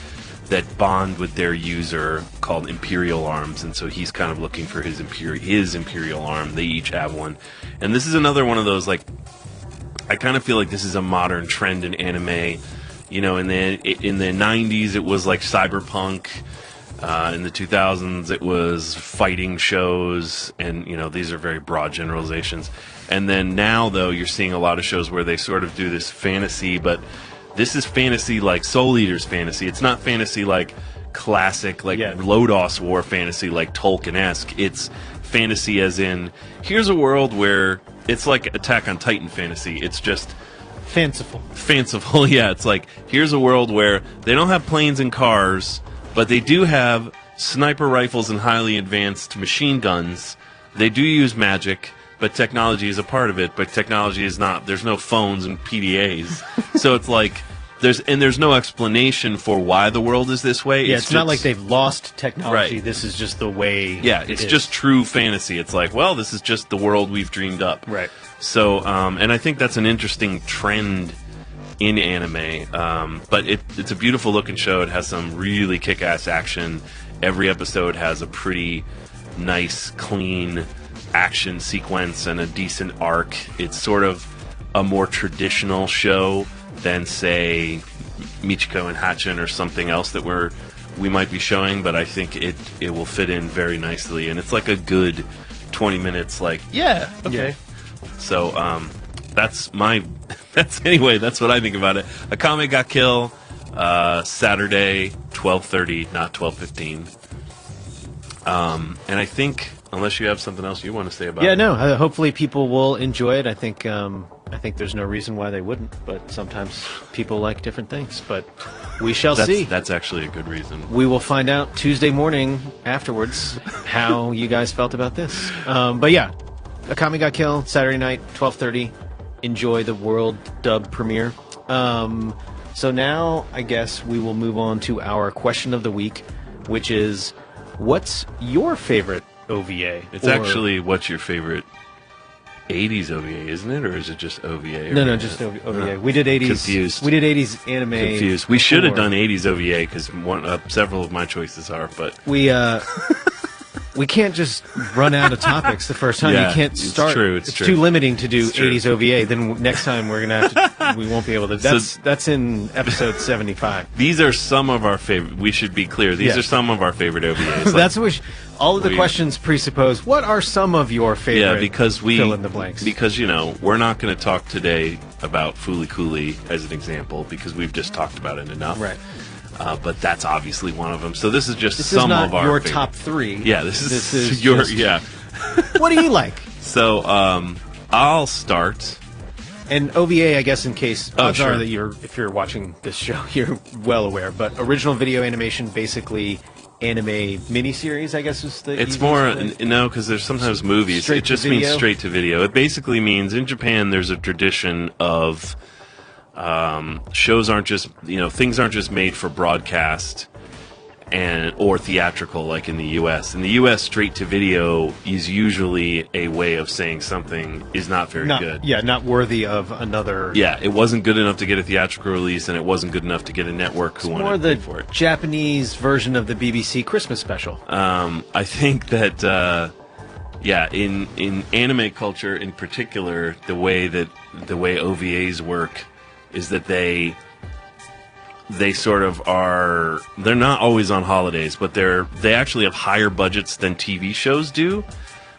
that bond with their user, called Imperial Arms. And so he's kind of looking for his Imperial Arm. They each have one. And this is another one of those, I kind of feel like this is a modern trend in anime. In the 90s, it was like cyberpunk. In the 2000s, it was fighting shows, and these are very broad generalizations. And then now, though, you're seeing a lot of shows where they sort of do this fantasy, but this is fantasy like Soul Eater's fantasy. It's not fantasy like classic, Lodos War fantasy like Tolkien-esque. It's fantasy as in, here's a world where it's like Attack on Titan fantasy. It's just fanciful. Yeah, it's like, here's a world where they don't have planes and cars, but they do have sniper rifles and highly advanced machine guns. They do use magic, but technology is a part of it. But technology is not. There's no phones and PDAs. So it's like, there's no explanation for why the world is this way. Yeah, it's not like they've lost technology. Right. This is just the way. Yeah, it's just true fantasy. It's like, well, this is just the world we've dreamed up. Right. So, and I think that's an interesting trend in anime, but it's a beautiful looking show. It has some really kick-ass action. Every episode has a pretty nice, clean action sequence and a decent arc. It's sort of a more traditional show than, say, Michiko and Hatchin or something else that we might be showing, but I think it will fit in very nicely, and it's like a good 20 minutes. Yeah, okay. Yeah. So that's what I think about it. Akame ga Kill, Saturday, 12:30, not 12:15. And I think, unless you have something else you want to say about it. Yeah, no. Hopefully people will enjoy it. I think there's no reason why they wouldn't, but sometimes people like different things. But we shall see. That's actually a good reason. We will find out Tuesday morning afterwards how you guys felt about this. But yeah, Akame ga Kill, Saturday night, 12:30. enjoy the world dub premiere. So now I guess we will move on to our question of the week, which is, what's your favorite OVA? It's actually, what's your favorite 80s OVA, isn't it? Or is it just OVA? No, just OVA. We did 80s. Confused. We did 80s anime. Confused. We should have done 80s OVA because several of my choices are, but we can't just run out of topics the first time. Yeah, you can't start. It's true. It's too limiting to do 80s OVA. Then next time we're gonna have to. We won't be able to. That's in episode 75. These are some of our favorite. We should be clear. These are some of our favorite OVAs. That's what all of the questions presuppose. What are some of your favorite? Yeah, because fill in the blanks. Because we're not going to talk today about Fooly Cooly as an example because we've just talked about it enough. Right. But that's obviously one of them. So this is just this some is not of our your favorite. top 3. Yeah, this is your yeah. What do you like? So I'll start. And OVA, I guess, in case odds sure. are that if you're watching this show, you're well aware. But original video animation, basically anime miniseries, I guess is the. It's more because there's sometimes movies. It just means straight to video. It basically means in Japan there's a tradition of shows aren't just things aren't just made for broadcast or theatrical like in the U.S. In the U.S., straight to video is usually a way of saying something is not very good. Yeah, not worthy of another. Yeah, it wasn't good enough to get a theatrical release, and it wasn't good enough to get a network who wanted to pay for it. Japanese version of the BBC Christmas special. I think that in anime culture in particular, the way OVAs work is that they sort of are. They're not always on holidays, but they actually have higher budgets than TV shows do.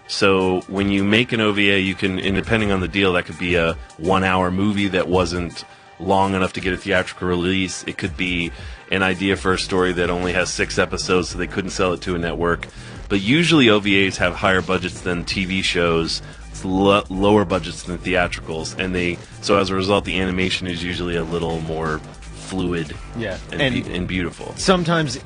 So when you make an OVA, you can, and depending on the deal, that could be a 1-hour movie that wasn't long enough to get a theatrical release. It could be an idea for a story that only has 6 episodes, so they couldn't sell it to a network. But usually OVAs have higher budgets than TV shows, lower budgets than theatricals, and so as a result, the animation is usually a little more fluid, and beautiful. Sometimes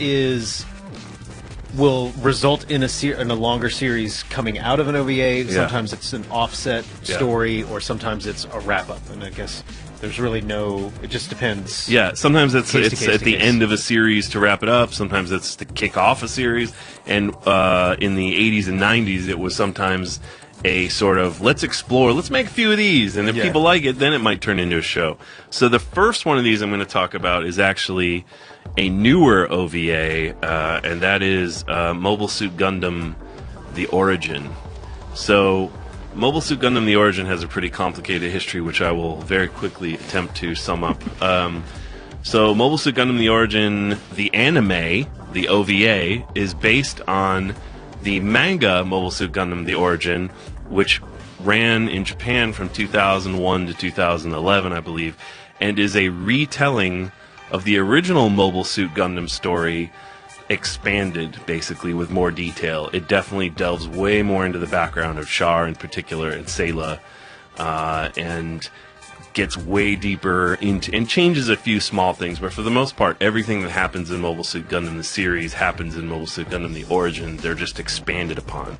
will result in a longer series coming out of an OVA. Sometimes it's an offset story, or sometimes it's a wrap up. And I guess there's really it just depends. Yeah, sometimes it's at the case. end of a series to wrap it up. Sometimes it's to kick off a series. And in the 80s and 90s, it was sometimes a sort of, let's explore, let's make a few of these, and if people like it, then it might turn into a show. So the first one of these I'm going to talk about is actually a newer OVA, and that is Mobile Suit Gundam The Origin. So Mobile Suit Gundam The Origin has a pretty complicated history, which I will very quickly attempt to sum up. So Mobile Suit Gundam The Origin, the anime, the OVA, is based on the manga Mobile Suit Gundam The Origin, which ran in Japan from 2001 to 2011, I believe, and is a retelling of the original Mobile Suit Gundam story, expanded basically with more detail. It definitely delves way more into the background of Char in particular and Sayla, and gets way deeper into and changes a few small things, but for the most part, everything that happens in Mobile Suit Gundam the series happens in Mobile Suit Gundam The Origin. They're just expanded upon,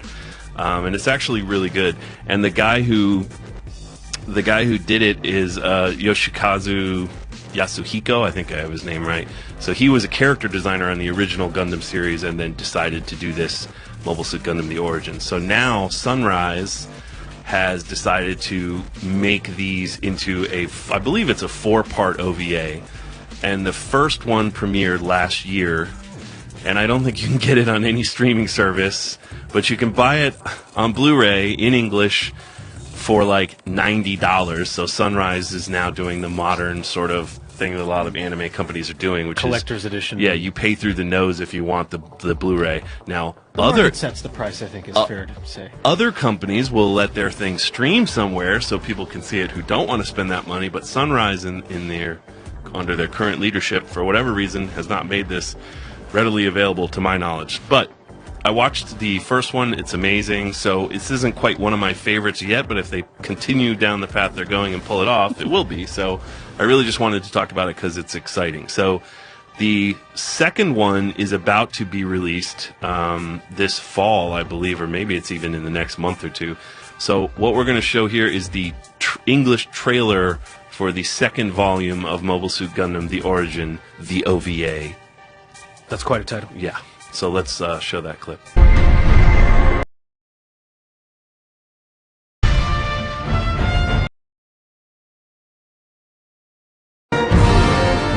and it's actually really good. And the guy who did it is Yoshikazu Yasuhiko. I think I have his name right. So he was a character designer on the original Gundam series, and then decided to do this Mobile Suit Gundam The Origin. So now Sunrise has decided to make these into I believe it's a 4-part OVA, and the first one premiered last year, and I don't think you can get it on any streaming service, but you can buy it on Blu-ray in English for like $90. So Sunrise is now doing the modern sort of thing that a lot of anime companies are doing, which collector's edition. Yeah, you pay through the nose if you want the Blu-ray. Now, it sets the price, I think is fair to say. Other companies will let their thing stream somewhere so people can see it who don't want to spend that money, but Sunrise under their current leadership, for whatever reason, has not made this readily available to my knowledge. But I watched the first one. It's amazing. So this isn't quite one of my favorites yet, but if they continue down the path they're going and pull it off, it will be. So I really just wanted to talk about it because it's exciting. So the second one is about to be released this fall, I believe, or maybe it's even in the next month or two. So what we're going to show here is the English trailer for the second volume of Mobile Suit Gundam: The Origin, the OVA. That's quite a title. Yeah. So let's show that clip.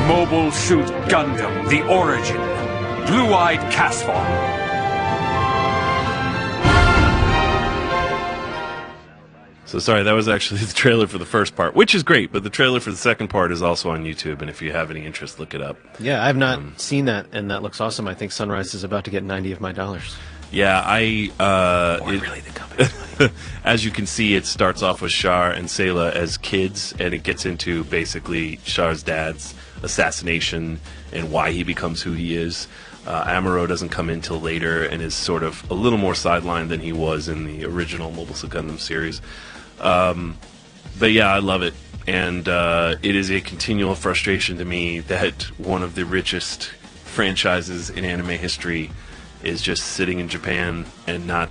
Mobile Suit Gundam: The Origin. Blue-eyed Casval. So sorry, that was actually the trailer for the first part, which is great, but the trailer for the second part is also on YouTube, and if you have any interest, look it up. Yeah, I have not seen that, and that looks awesome. I think Sunrise is about to get 90 of my dollars. Yeah, really the company's as you can see, it starts off with Char and Sayla as kids, and it gets into basically Char's dad's assassination and why he becomes who he is. Amuro doesn't come in till later and is sort of a little more sidelined than he was in the original Mobile Suit Gundam series. But yeah, I love it, and it is a continual frustration to me that one of the richest franchises in anime history is just sitting in Japan and not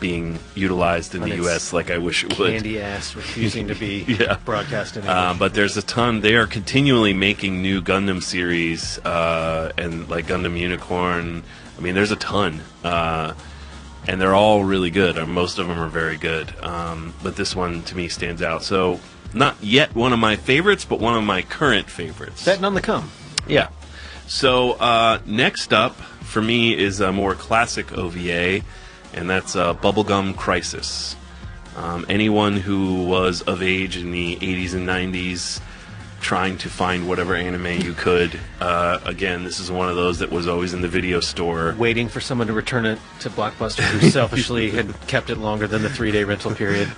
being utilized in the U.S. like I wish it would. Candy ass refusing to be broadcast in English. But there's a ton. They are continually making new Gundam series and like Gundam Unicorn. I mean, there's a ton. And they're all really good, or most of them are very good. But this one, to me, stands out. So, not yet one of my favorites, but one of my current favorites. Betting on the come. Yeah. So, next up, for me, is a more classic OVA, and that's Bubblegum Crisis. Anyone who was of age in the 80s and 90s, trying to find whatever anime you could. Again, this is one of those that was always in the video store. Waiting for someone to return it to Blockbuster, who selfishly had kept it longer than the 3-day rental period.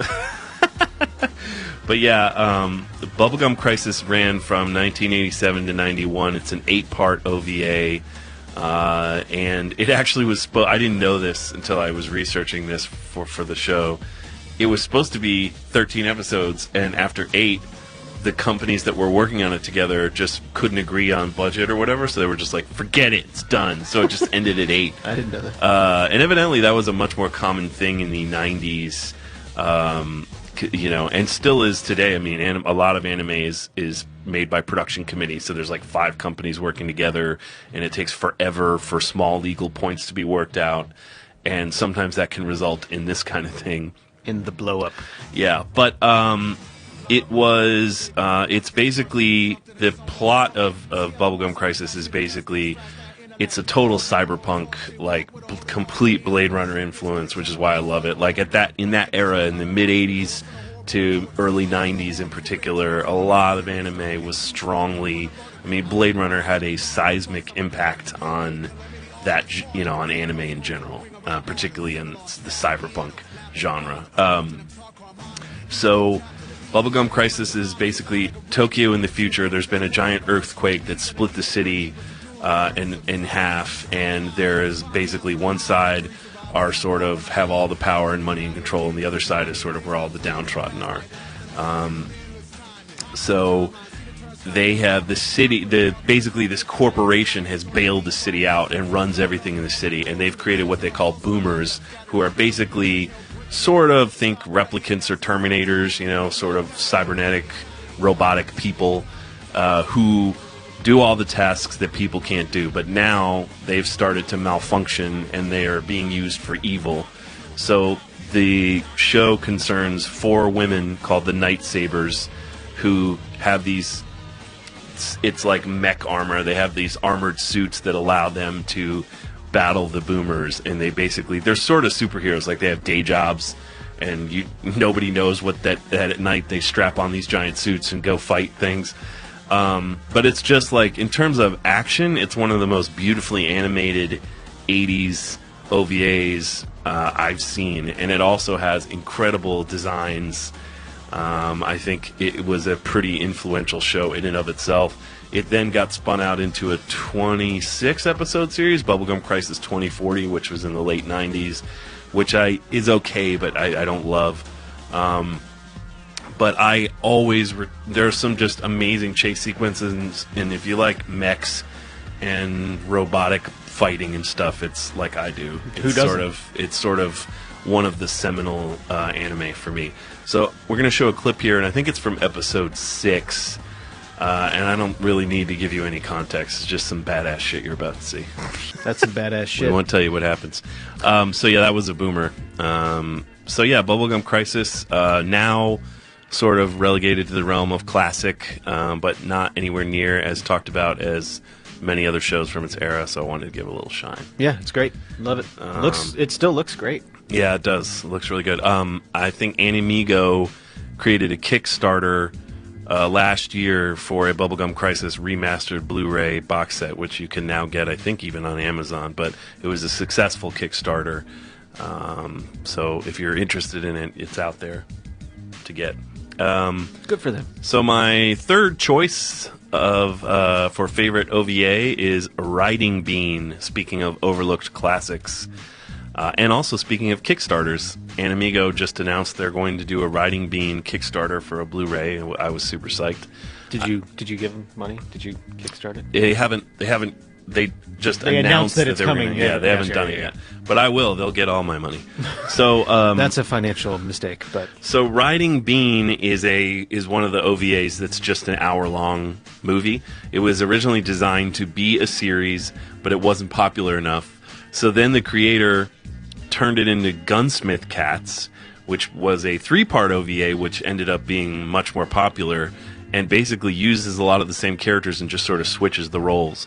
But yeah, the Bubblegum Crisis ran from 1987 to 91. It's an 8-part OVA. And it actually was I didn't know this until I was researching this for the show. It was supposed to be 13 episodes, and after 8, the companies that were working on it together just couldn't agree on budget or whatever, so they were just like, forget it, it's done. So it just ended at 8. I didn't know that. And evidently that was a much more common thing in the 90s, and still is today. I mean, a lot of anime is made by production committees, so there's like 5 companies working together, and it takes forever for small legal points to be worked out, and sometimes that can result in this kind of thing. In the blow-up. Yeah, but it's basically, the plot of Bubblegum Crisis is basically, it's a total cyberpunk, like, complete Blade Runner influence, which is why I love it. Like, in that era, in the mid-'80s to early 90s in particular, a lot of anime was strongly, I mean, Blade Runner had a seismic impact on that, on anime in general, particularly in the cyberpunk genre. So Bubblegum Crisis is basically Tokyo in the future. There's been a giant earthquake that split the city in half, and there is basically one side are sort of have all the power and money and control, and the other side is sort of where all the downtrodden are. So they have the city, basically this corporation has bailed the city out and runs everything in the city, and they've created what they call boomers, who are basically sort of think replicants or Terminators, sort of cybernetic, robotic people who do all the tasks that people can't do. But now they've started to malfunction, and they are being used for evil. So the show concerns 4 women called the Night Sabers, who have these, it's like mech armor. They have these armored suits that allow them to battle the boomers, and they're sort of superheroes. Like, they have day jobs, and nobody knows what that at night they strap on these giant suits and go fight things. But it's just like, in terms of action, it's one of the most beautifully animated 80s OVAs I've seen, and it also has incredible designs. I think it was a pretty influential show in and of itself. It then got spun out into a 26-episode series, Bubblegum Crisis 2040, which was in the late 90s, which is okay, but I don't love. But I always... there are some just amazing chase sequences, and if you like mechs and robotic fighting and stuff, it's like I do. It's Who doesn't? It's sort of one of the seminal anime for me. So we're going to show a clip here, and I think it's from episode 6. And I don't really need to give you any context. It's just some badass shit you're about to see. That's some badass shit. We won't tell you what happens. So yeah, that was a boomer. So yeah, Bubblegum Crisis, now sort of relegated to the realm of classic, but not anywhere near as talked about as many other shows from its era, so I wanted to give it a little shine. Yeah, it's great. Love it. It still looks great. Yeah, it does. It looks really good. I think Animigo created a Kickstarter last year for a Bubblegum Crisis remastered Blu-ray box set, which you can now get, I think, even on Amazon. But it was a successful Kickstarter. So if you're interested in it, it's out there to get. Good for them. So my third choice for favorite OVA is Riding Bean, speaking of overlooked classics. And also, speaking of Kickstarters, Animigo just announced they're going to do a Riding Bean Kickstarter for a Blu-ray, and I was super psyched. Did you give them money? Did you kickstart it? They haven't. They just They announced that it's they were coming. Gonna, they haven't done it yet. But I will. They'll get all my money. So that's a financial mistake. But so Riding Bean is one of the OVAs that's just an hour-long movie. It was originally designed to be a series, but it wasn't popular enough. So then the creator turned it into Gunsmith Cats, which was a 3-part OVA, which ended up being much more popular and basically uses a lot of the same characters and just sort of switches the roles.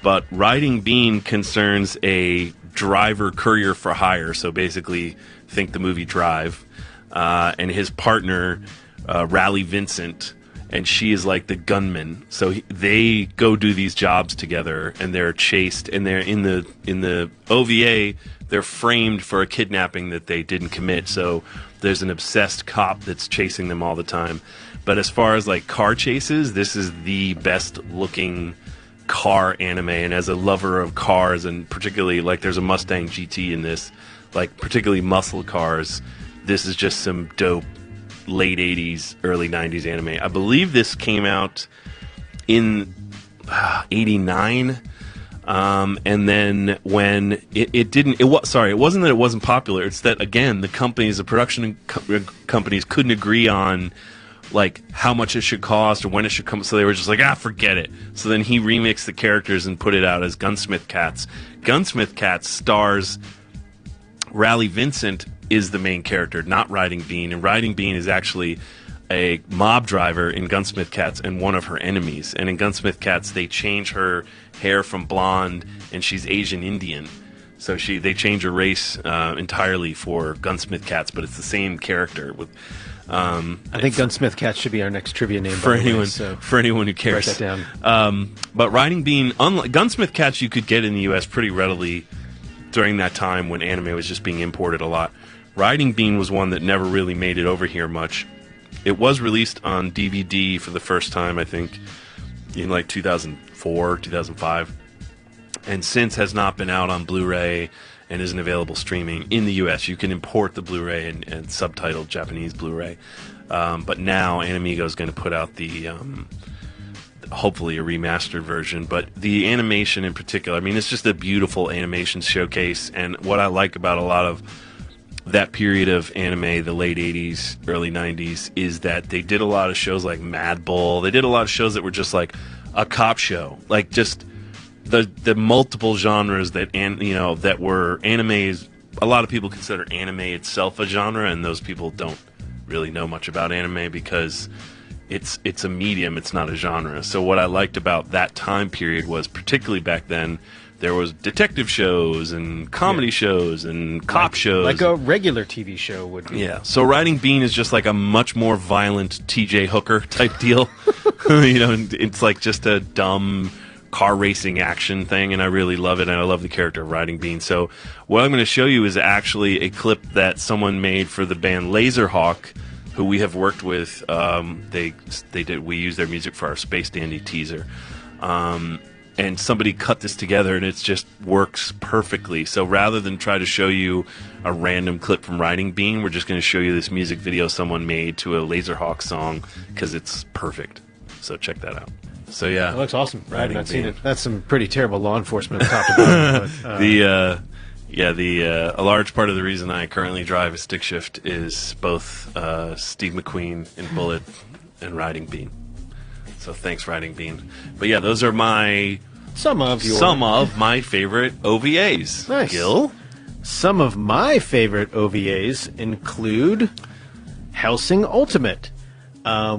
But Riding Bean concerns a driver courier for hire, so basically think the movie Drive, and his partner, Raleigh Vincent, and she is like the gunman. So they go do these jobs together, and they're chased, and they're in the OVA, they're framed for a kidnapping that they didn't commit. So there's an obsessed cop that's chasing them all the time. But as far as like car chases, this is the best looking car anime. And as a lover of cars, and particularly like there's a Mustang GT in this, like particularly muscle cars, this is just some dope late 80s, early 90s anime. I believe this came out in 89. And then when it wasn't that it wasn't popular. It's that, again, the production companies couldn't agree on like how much it should cost or when it should come. So they were just like, forget it. So then he remixed the characters and put it out as Gunsmith Cats. Gunsmith Cats stars Raleigh Vincent is the main character, not Riding Bean. And Riding Bean is actually a mob driver in Gunsmith Cats and one of her enemies. And in Gunsmith Cats, they change her hair from blonde, and she's Asian Indian. So they change her race entirely for Gunsmith Cats, but it's the same character. With I think Gunsmith Cats should be our next trivia name for anyone who cares. Write that down. But Riding Bean, unlike Gunsmith Cats, you could get in the U.S. pretty readily during that time when anime was just being imported a lot. Riding Bean was one that never really made it over here much. It was released on DVD for the first time, I think, in like 2004, 2005, and since has not been out on Blu-ray and isn't available streaming in the U.S. You can import the Blu-ray and subtitled Japanese Blu-ray, but now Animigo is going to put out the hopefully a remastered version. But the animation in particular, I mean, it's just a beautiful animation showcase, and what I like about a lot of that period of anime, the late 80s, early 90s, is that they did a lot of shows like Mad Bull. They did a lot of shows that were just like a cop show, like just the multiple genres that that were animes. A lot of people consider anime itself a genre, and those people don't really know much about anime because it's a medium, it's not a genre. So what I liked about that time period was, particularly back then, there was detective shows and comedy shows and cop shows. Like a regular TV show would be. Yeah. So Riding Bean is just like a much more violent TJ Hooker type deal. It's like just a dumb car racing action thing, and I really love it, and I love the character of Riding Bean. So what I'm going to show you is actually a clip that someone made for the band Laserhawk, who we have worked with. We used their music for our Space Dandy teaser. And somebody cut this together, and it just works perfectly. So rather than try to show you a random clip from Riding Bean, we're just going to show you this music video someone made to a Laserhawk song because it's perfect. So check that out. So yeah, it looks awesome. Riding I've not Bean. seen it. That's some pretty terrible law enforcement top to bottom. Yeah, a large part of the reason I currently drive a stick shift is both Steve McQueen in Bullet and Riding Bean. So thanks, Riding Bean. But yeah, those are some of my favorite OVAs. Nice. Gil? Some of my favorite OVAs include Hellsing Ultimate,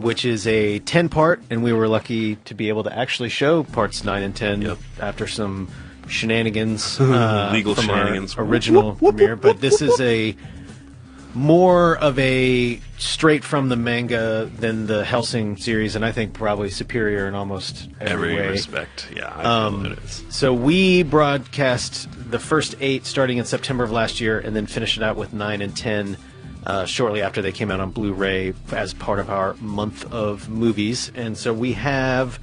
which is a 10-part, and we were lucky to be able to actually show parts 9 and 10 after some shenanigans, legal from shenanigans, our original premiere. But this is a more of a straight from the manga than the Hellsing series, and I think probably superior in almost every way. respect. Yeah, I feel it is. So we broadcast the first 8 starting in September of last year, and then finished it out with 9 and 10 shortly after they came out on Blu-ray as part of our month of movies. And so we have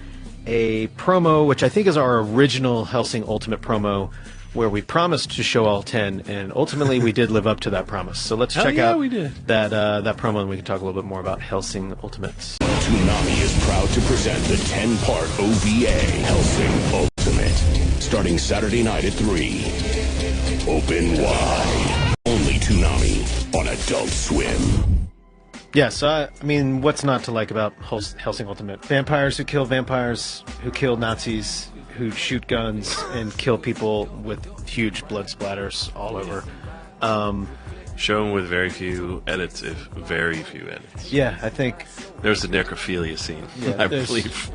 a promo, which I think is our original Hellsing Ultimate promo, where we promised to show all 10, and ultimately we did live up to that promise. So let's check out that promo, and we can talk a little bit more about Hellsing Ultimate. Toonami is proud to present the 10-part OVA Hellsing Ultimate, starting Saturday night at 3. Open wide. Only Toonami on Adult Swim. Yes, I mean, what's not to like about Hellsing Ultimate? Vampires who kill vampires, who kill Nazis, who shoot guns and kill people with huge blood splatters all over. Shown with very few edits, if very few edits. Yeah, I think there's a necrophilia scene. Yeah, I believe.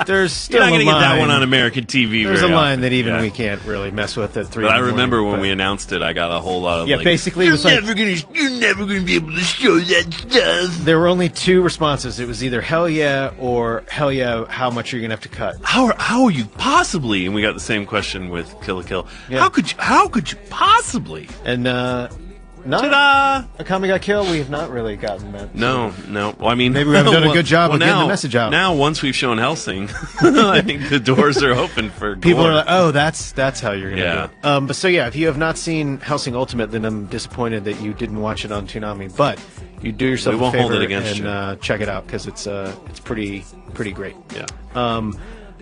There's still You're not a going to get that line. one on American TV. There's a very line often. that even Yeah. we can't really mess with at 3. But I in the remember morning, when but- we announced it, I got a whole lot of Yeah, like, basically it was like, you're never gonna be able to show that stuff. There were only 2 responses. It was either hell yeah or hell yeah, how much are you gonna have to cut? How are you possibly? And we got the same question with Kill la Kill. Yeah. How could you possibly? And not Ta-da! a Kami Got Kill. We have not really gotten that. No. Well, I mean, Maybe we haven't done a well- good job well, of getting now- the message out. Now, once we've shown Hellsing, I think the doors are open for People gore. are like, oh, that's how you're gonna Yeah. do it. But so yeah, if you have not seen Hellsing Ultimate, then I'm disappointed that you didn't watch it on Toonami. But you do yourself We won't a favor hold it against and check it out because it's pretty great. Yeah.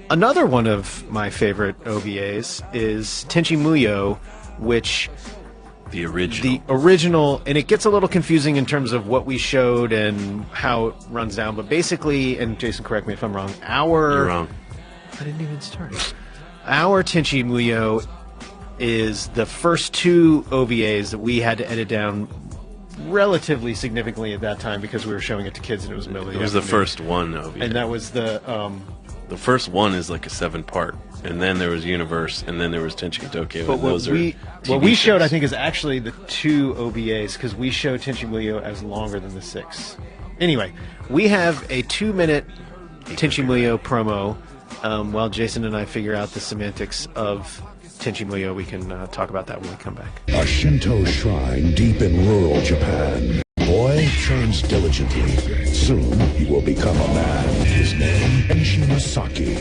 Another one of my favorite OVAs is Tenchi Muyo, which the original. The original, and it gets a little confusing in terms of what we showed and how it runs down. But basically, and Jason, correct me if I'm wrong. You're wrong. I didn't even start. Our Tenchi Muyo is the first 2 OVAs that we had to edit down relatively significantly at that time because we were showing it to kids and it was middle of the It was the afternoon. first one OVA. And that was the first one is like a 7-part, and then there was Universe, and then there was Tenchi Tokyo. But and what those are we TV showed, shows. I think, is actually the 2 OVAs because we showed Tenchi Muyo as longer than the 6. Anyway, we have a 2-minute Tenchi Muyo promo. While Jason and I figure out the semantics of Tenchi Muyo, we can talk about that when we come back. A Shinto shrine deep in rural Japan. Boy trains diligently. Soon he will become a man. His name, Tenshi Masaki.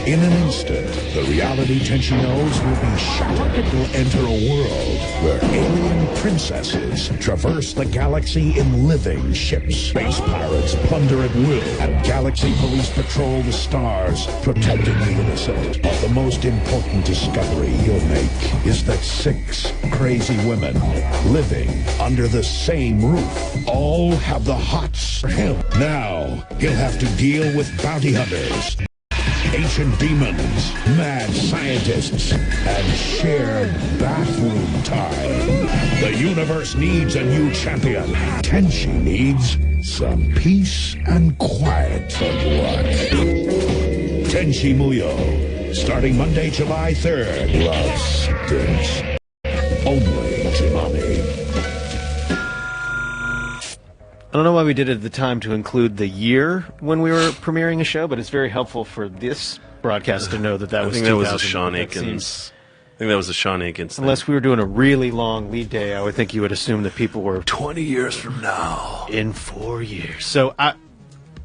In an instant, the reality Tenshi knows will be shattered. It will enter a world where alien princesses traverse the galaxy in living ships. Space pirates plunder at will, and galaxy police patrol the stars, protecting the innocent. But the most important discovery he'll make is that 6 crazy women living under the same roof all have the hots for him. Now, he'll have to deal with bounty hunters, ancient demons, mad scientists, and shared bathroom time. The universe needs a new champion. Tenchi needs some peace and quiet. But what? Tenchi Muyo, starting Monday, July 3rd. Love stinks. Only Toonami. I don't know why we did it at the time to include the year when we were premiering a show, but it's very helpful for this broadcast to know that that I was think that was a 2000. Sean That Akins. seems- I think that was a Sean Akins thing. Unless we were doing a really long lead day, I would think you would assume that people were 20 years from now. In 4 years. So,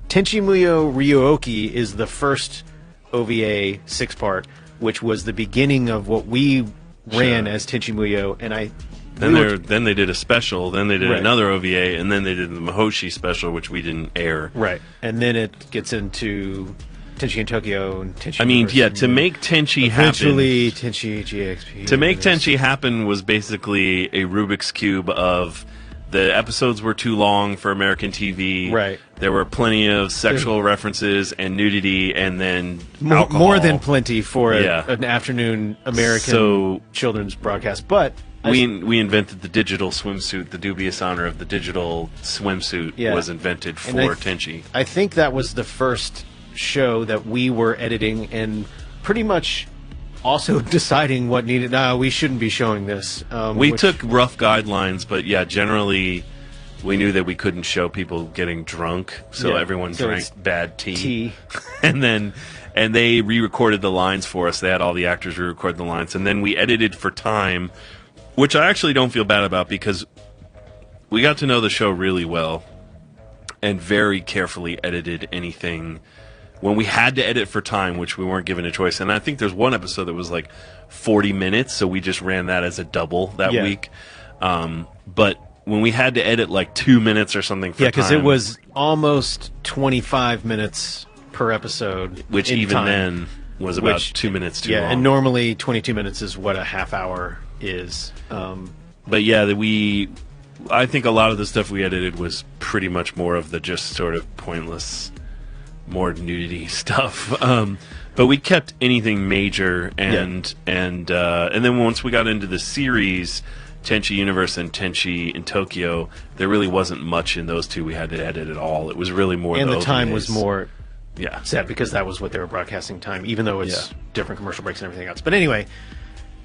Tenchi Muyo Ryuoki is the first OVA 6-part, which was the beginning of what we ran as Tenchi Muyo, and Then they did a special, then they did Right. another OVA, and then they did the Mahoshi special, which we didn't air. Right. And then it gets into Tenchi in Tokyo and Tenchi. I mean, Universe, yeah, to make Tenchi eventually happen, Tenchi GXP. to make Tenchi happen was basically a Rubik's Cube of the episodes were too long for American TV. Right. There were plenty of sexual references and nudity, and then alcohol. More than plenty for Yeah. an afternoon American So- children's broadcast. But We invented the digital swimsuit. The dubious honor of the digital swimsuit Yeah. was invented for And Tenchi. I think that was the first show that we were editing and pretty much also deciding what needed. No, we shouldn't be showing this. We which- took rough guidelines, but yeah, generally we knew that we couldn't show people getting drunk, so Yeah, everyone so drank it's bad tea. tea. and they re-recorded the lines for us. They had all the actors re-record the lines, and then we edited for time, which I actually don't feel bad about because we got to know the show really well and very carefully edited anything when we had to edit for time, which we weren't given a choice. And I think there's one episode that was like 40 minutes, so we just ran that as a double that Yeah. week. But when we had to edit like 2 minutes or something for Yeah, because time, it was almost 25 minutes per episode. which in even time, then was about which- 2 minutes too yeah, long. and normally 22 minutes is what a half hour is. But yeah, I think a lot of the stuff we edited was pretty much more of the just sort of pointless, more nudity stuff. But we kept anything major, and then once we got into the series, Tenchi Universe and Tenchi in Tokyo, there really wasn't much in those two we had to edit at all. It was really more and the the time OVAs. was more Yeah. set because that was what they were broadcasting time, even though it's Yeah. different commercial breaks and everything else. But anyway,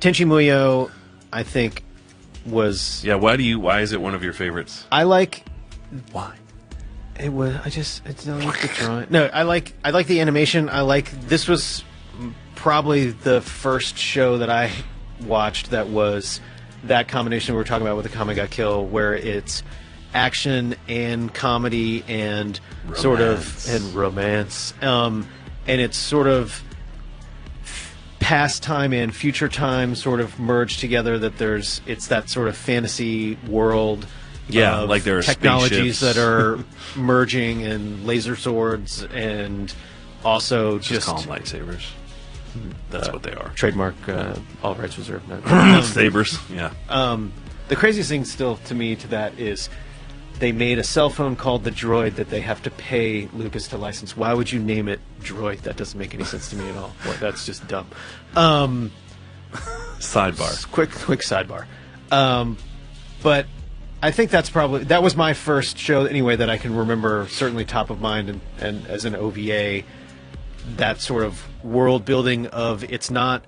Tenchi Muyo, I think, was... Yeah, why is it one of your favorites? I like... Why? It was... It's not like the drawing. No, I like the animation. This was probably the first show that I watched that was that combination we were talking about with the Kame ga Kill, where it's action and comedy and sort of and romance, and it's sort of past time and future time sort of merged together. That it's that sort of fantasy world. Yeah, of like there are technologies spaceships. that are merging and laser swords and also just call them lightsabers. That's what they are. Trademark, all rights reserved. No. Sabers, yeah. The craziest thing still to me to that is they made a cell phone called the Droid that they have to pay Lucas to license. Why would you name it Droid? That doesn't make any sense to me at all. Well, that's just dumb. Sidebar. Quick sidebar. But I think that was my first show anyway that I can remember, certainly top of mind, and as an OVA, that sort of world building of it's not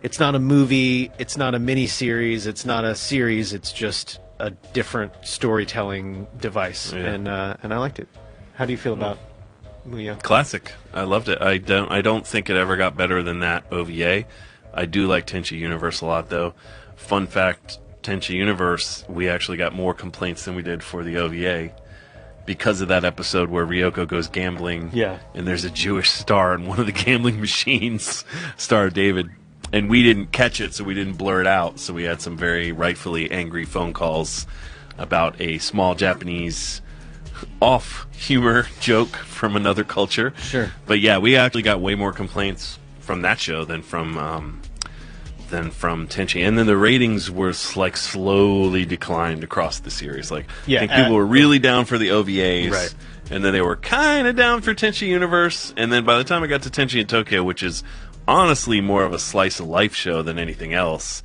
a movie, it's not a mini series, it's not a series, it's just a different storytelling device, Yeah. and I liked it. How do you feel about Muyo? Classic. I loved it. I don't think it ever got better than that OVA. I do like Tenchi Universe a lot, though. Fun fact: Tenchi Universe, we actually got more complaints than we did for the OVA because of that episode where Ryoko goes gambling. Yeah. And there's a Jewish star in one of the gambling machines, Star David. And we didn't catch it, so we didn't blur it out. So we had some very rightfully angry phone calls about a small Japanese off-humor joke from another culture. Sure. But yeah, we actually got way more complaints from that show than from Tenchi. And then the ratings were like slowly declined across the series. Like, Yeah, I think people were really down for the OVAs. Right. And then they were kind of down for Tenchi Universe. And then by the time I got to Tenchi in Tokyo, which is honestly more of a slice of life show than anything else,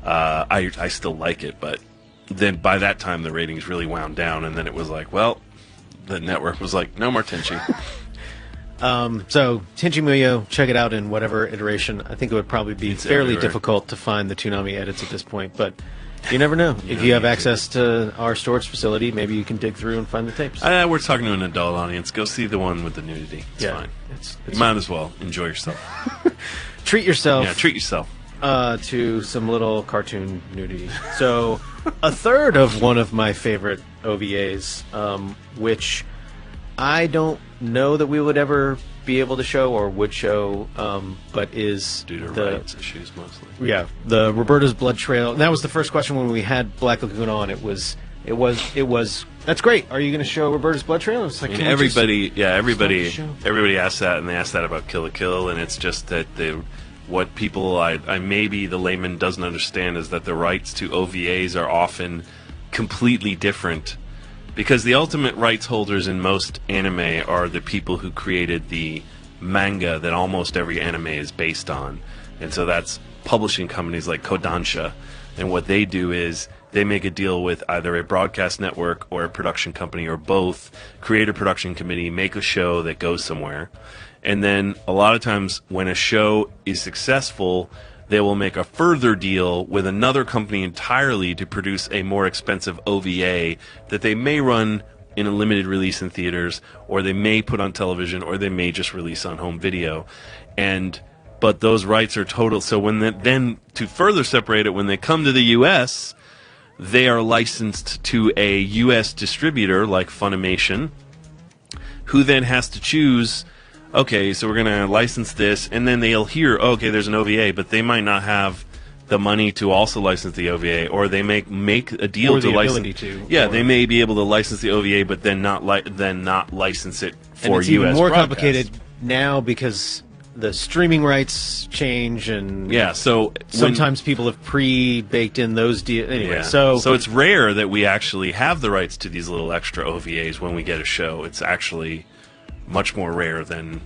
I still like it. But then by that time, the ratings really wound down. And then it was like, well, the network was like, no more Tenchi. So Tenchi Muyo, check it out in whatever iteration. I think it would probably be It's fairly everywhere. difficult to find the Toonami edits at this point, but you never know. If you have access to our storage facility, maybe you can dig through and find the tapes. We're talking to an adult audience. Go see the one with the nudity. It's Yeah, fine. it's You might as well enjoy yourself. Treat yourself. Yeah, treat yourself. To some little cartoon nudity. So, a third of one of my favorite OVAs, which I don't know that we would ever be able to show or would show, but is Due to the rights issues mostly. yeah, the Roberta's Blood Trail. And that was the first question when we had Black Lagoon on. It was It was. That's great. Are you going to show Roberta's Blood Trail? It's like I mean, everybody asks that, and they ask that about Kill la Kill, and it's just that what people, I maybe the layman doesn't understand is that the rights to OVAs are often completely different, because the ultimate rights holders in most anime are the people who created the manga that almost every anime is based on, and so that's publishing companies like Kodansha, and what they do is they make a deal with either a broadcast network or a production company or both, create a production committee, make a show that goes somewhere. And then a lot of times when a show is successful, they will make a further deal with another company entirely to produce a more expensive OVA that they may run in a limited release in theaters, or they may put on television, or they may just release on home video. But those rights are total. So then to further separate it, when they come to the U.S., they are licensed to a U.S. distributor like Funimation, who then has to choose, okay, so we're going to license this, and then they'll hear, okay, there's an OVA, but they might not have the money to also license the OVA, or they make a deal to license. They may be able to license the OVA, but then not license it for and it's U.S. even more broadcast. complicated now because the streaming rights change, and so sometimes people have pre-baked in those deals. Anyway, so it's rare that we actually have the rights to these little extra OVAs when we get a show. It's actually much more rare than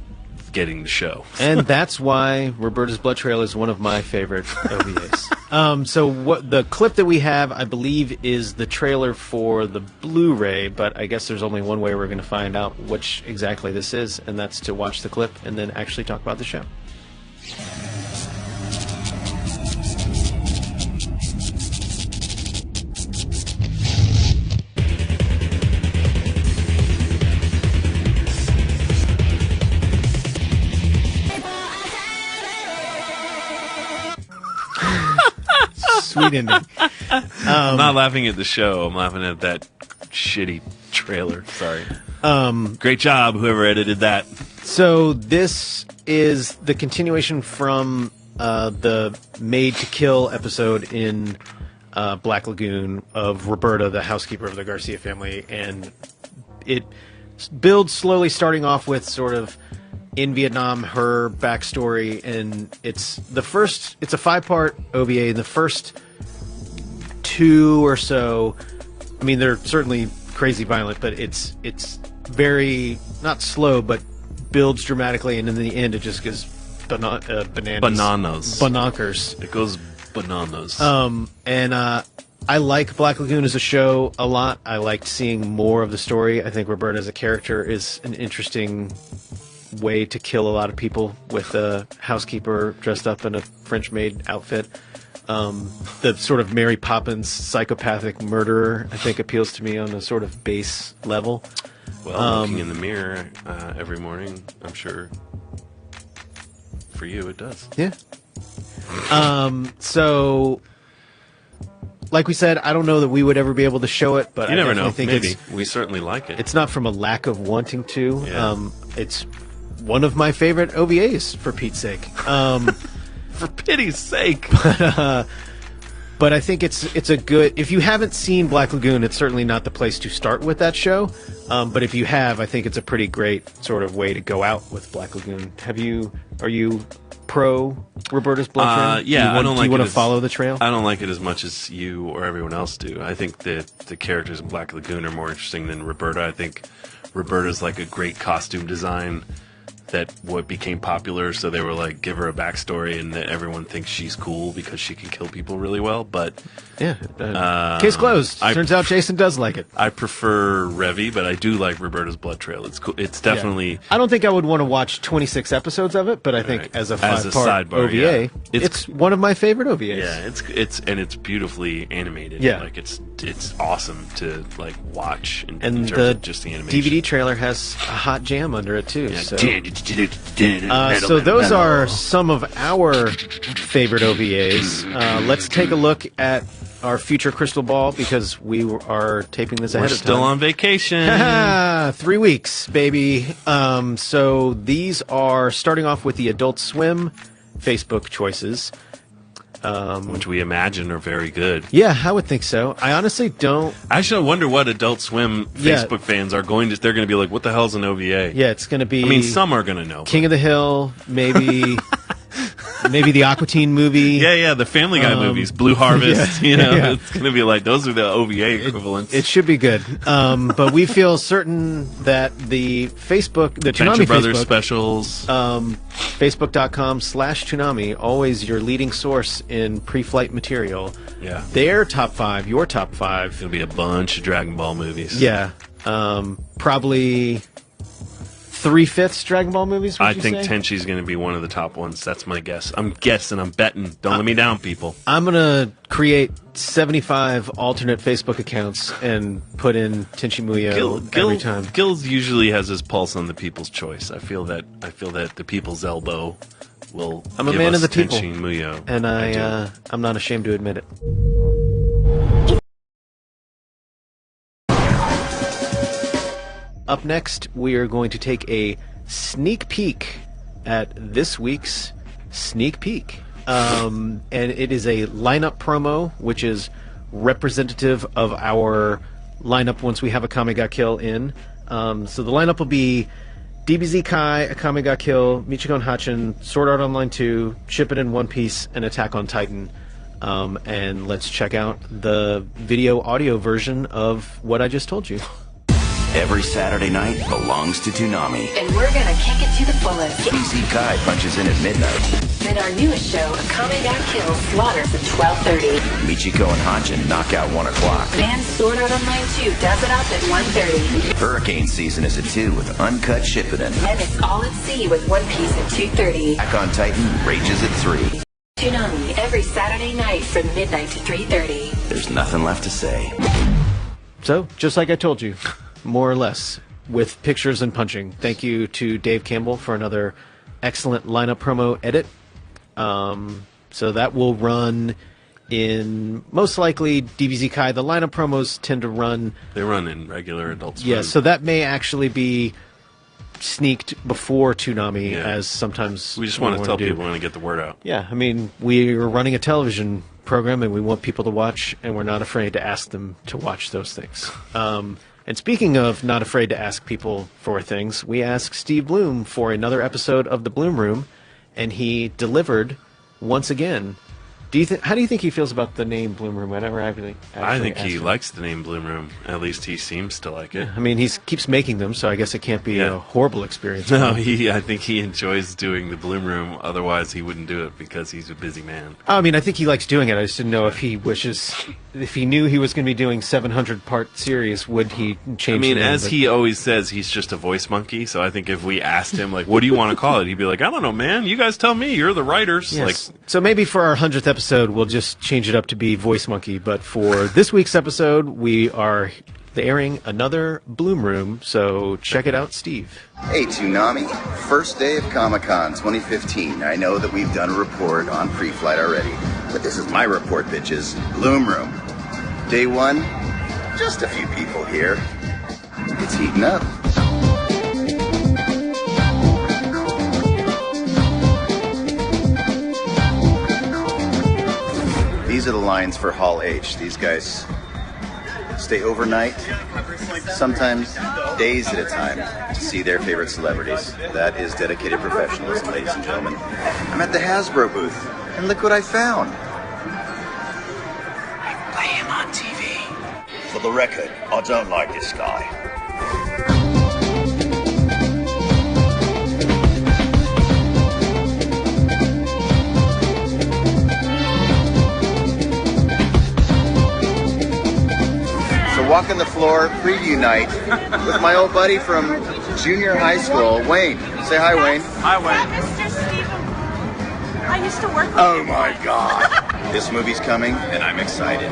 getting the show. And that's why Roberta's Blood Trail is one of my favorite OVAs. So what the clip that we have, I believe, is the trailer for the Blu-ray, but I guess there's only one way we're going to find out which exactly this is, and that's to watch the clip and then actually talk about the show. Sweet ending. I'm not laughing at the show. I'm laughing at that shitty trailer. Sorry. Great job, whoever edited that. So this is the continuation from the Made to Kill episode in Black Lagoon of Roberta, the housekeeper of the Garcia family, and it builds slowly, starting off with sort of in Vietnam, her backstory, and it's a 5-part OVA. The first 2 or so, I mean, they're certainly crazy violent, but it's very, not slow, but builds dramatically, and in the end it just goes bananas. Bonkers. It goes bananas. I like Black Lagoon as a show a lot. I liked seeing more of the story. I think Roberta as a character is an interesting way to kill a lot of people with a housekeeper dressed up in a French maid outfit. The sort of Mary Poppins psychopathic murderer, I think, appeals to me on a sort of base level. Well, looking in the mirror every morning, I'm sure for you it does. Yeah. So, like we said, I don't know that we would ever be able to show it, but you never know. Think Maybe we certainly like it. It's not from a lack of wanting to. Yeah. It's one of my favorite OVAs, for Pete's sake. For pity's sake. But I think it's a good. If you haven't seen Black Lagoon, it's certainly not the place to start with that show. But if you have, I think it's a pretty great sort of way to go out with Black Lagoon. Are you pro Roberta's Blood Trail? Yeah, I don't like. Do you want to follow the trail? I don't like it as much as you or everyone else do. I think that the characters in Black Lagoon are more interesting than Roberta. I think Roberta's like a great costume design that what became popular, so they were like, give her a backstory, and that everyone thinks she's cool because she can kill people really well. But yeah, case closed. Turns out Jason does like it. I prefer Revy, but I do like Roberta's Blood Trail. It's cool. It's definitely. Yeah. I don't think I would want to watch 26 episodes of it, but I think as a 5-part OVA, yeah. it's one of my favorite OVAs. Yeah, it's beautifully animated. Yeah, like it's awesome to like watch. In terms of just the animation. DVD trailer has a hot jam under it too. Yeah, so those are some of our favorite OVAs. Let's take a look at our future crystal ball, because we are taping this ahead of time. We're still on vacation. 3 weeks, baby. So these are starting off with the Adult Swim Facebook choices. which we imagine are very good. Yeah, I would think so. I honestly don't. Actually, I wonder what Adult Swim Facebook fans are going to. They're going to be like, "What the hell's an OVA?" Yeah, it's going to be. I mean, some are going to know. King of the Hill, maybe. Maybe the Aqua Teen movie. Yeah, the Family Guy movies, Blue Harvest. It's going to be like those are the OVA equivalents. It should be good. But we feel certain that the Facebook, the Venture Toonami Brothers Facebook, specials, Facebook.com/Toonami, always your leading source in pre-flight material. Yeah, their top 5, your top 5. It'll be a bunch of Dragon Ball movies. Yeah, probably 3/5 Dragon Ball movies. I think Tenchi's going to be one of the top ones. That's my guess. I'm guessing. I'm betting. Don't let me down, people. I'm going to create 75 alternate Facebook accounts and put in Tenchi Muyo every time. Gil's usually has his pulse on the people's choice. I feel that the people's elbow will. I'm a give man us of the people, Tenchi Muyo. and I'm not ashamed to admit it. Up next, we are going to take a sneak peek at this week's Sneak Peek. And it is a lineup promo, which is representative of our lineup once we have Akame ga Kill in. So the lineup will be DBZ Kai, Akame ga Kill, Michiko and Hachin, Sword Art Online 2, Shippuden in One Piece, and Attack on Titan. And let's check out the video audio version of what I just told you. Every Saturday night belongs to Toonami. And we're gonna kick it to the fullest. DBZ Kai punches in at midnight. Then our newest show, Akame ga Kill, slaughters at 12:30. Michiko and Hachin knock out 1 o'clock. Then Sword Art Online 2 does it up at 1:30. Hurricane season is at 2 with Uncut Shippuden. Then it's All at Sea with One Piece at 2:30. Attack on Titan rages at 3. Toonami every Saturday night from midnight to 3:30. There's nothing left to say. So, just like I told you, more or less, with pictures and punching. Thank you to Dave Campbell for another excellent lineup promo edit. So that will run in, most likely, DBZ Kai. The lineup promos tend to run... They run in regular Adult Swim. Yeah, so that may actually be sneaked before Toonami, as sometimes we just want to tell people, we want to get the word out. Yeah, I mean, we're running a television program and we want people to watch, and we're not afraid to ask them to watch those things. And speaking of not afraid to ask people for things, we asked Steve Bloom for another episode of The Bloom Room, and he delivered once again. How do you think he feels about the name Bloom Room? I think he likes the name Bloom Room. At least he seems to like it. I mean, he keeps making them, so I guess it can't be a horrible experience. No, I think he enjoys doing the Bloom Room. Otherwise, he wouldn't do it because he's a busy man. I mean, I think he likes doing it. I just didn't know if he knew he was going to be doing 700-part series, would he change? I mean, the name, he always says, he's just a voice monkey. So I think if we asked him, like, what do you want to call it? He'd be like, I don't know, man. You guys tell me. You're the writers. Yes. So maybe for our 100th episode, we'll just change it up to be Voice Monkey. But for this week's episode, we are airing another Bloom Room, so check it out, Steve. Hey, Toonami. First day of Comic-Con 2015. I know that we've done a report on Preflight already, but this is my report, bitches. Bloom Room. Day 1, just a few people here. It's heating up. These are the lines for Hall H. These guys stay overnight, sometimes days at a time, to see their favorite celebrities. That is dedicated professionalism, ladies and gentlemen. I'm at the Hasbro booth, and look what I found. I play him on TV. For the record, I don't like this guy. Walking the floor, preview night, with my old buddy from junior high school, Wayne. Say hi, Wayne. Hi, Wayne. Mr. Stephen. I used to work with Oh my God. This movie's coming, and I'm excited.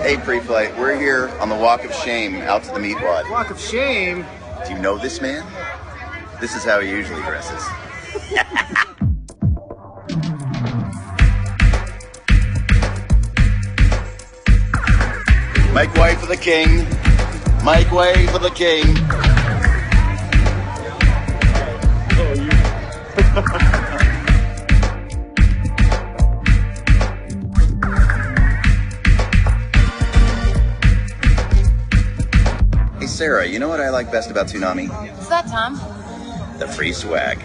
Hey, Preflight, we're here on the Walk of Shame out to the Meatwad. Walk of Shame? Do you know this man? This is how he usually dresses. Make way for the king. Make way for the king. Hey, Sarah, you know what I like best about Toonami? What's that, Tom? The free swag.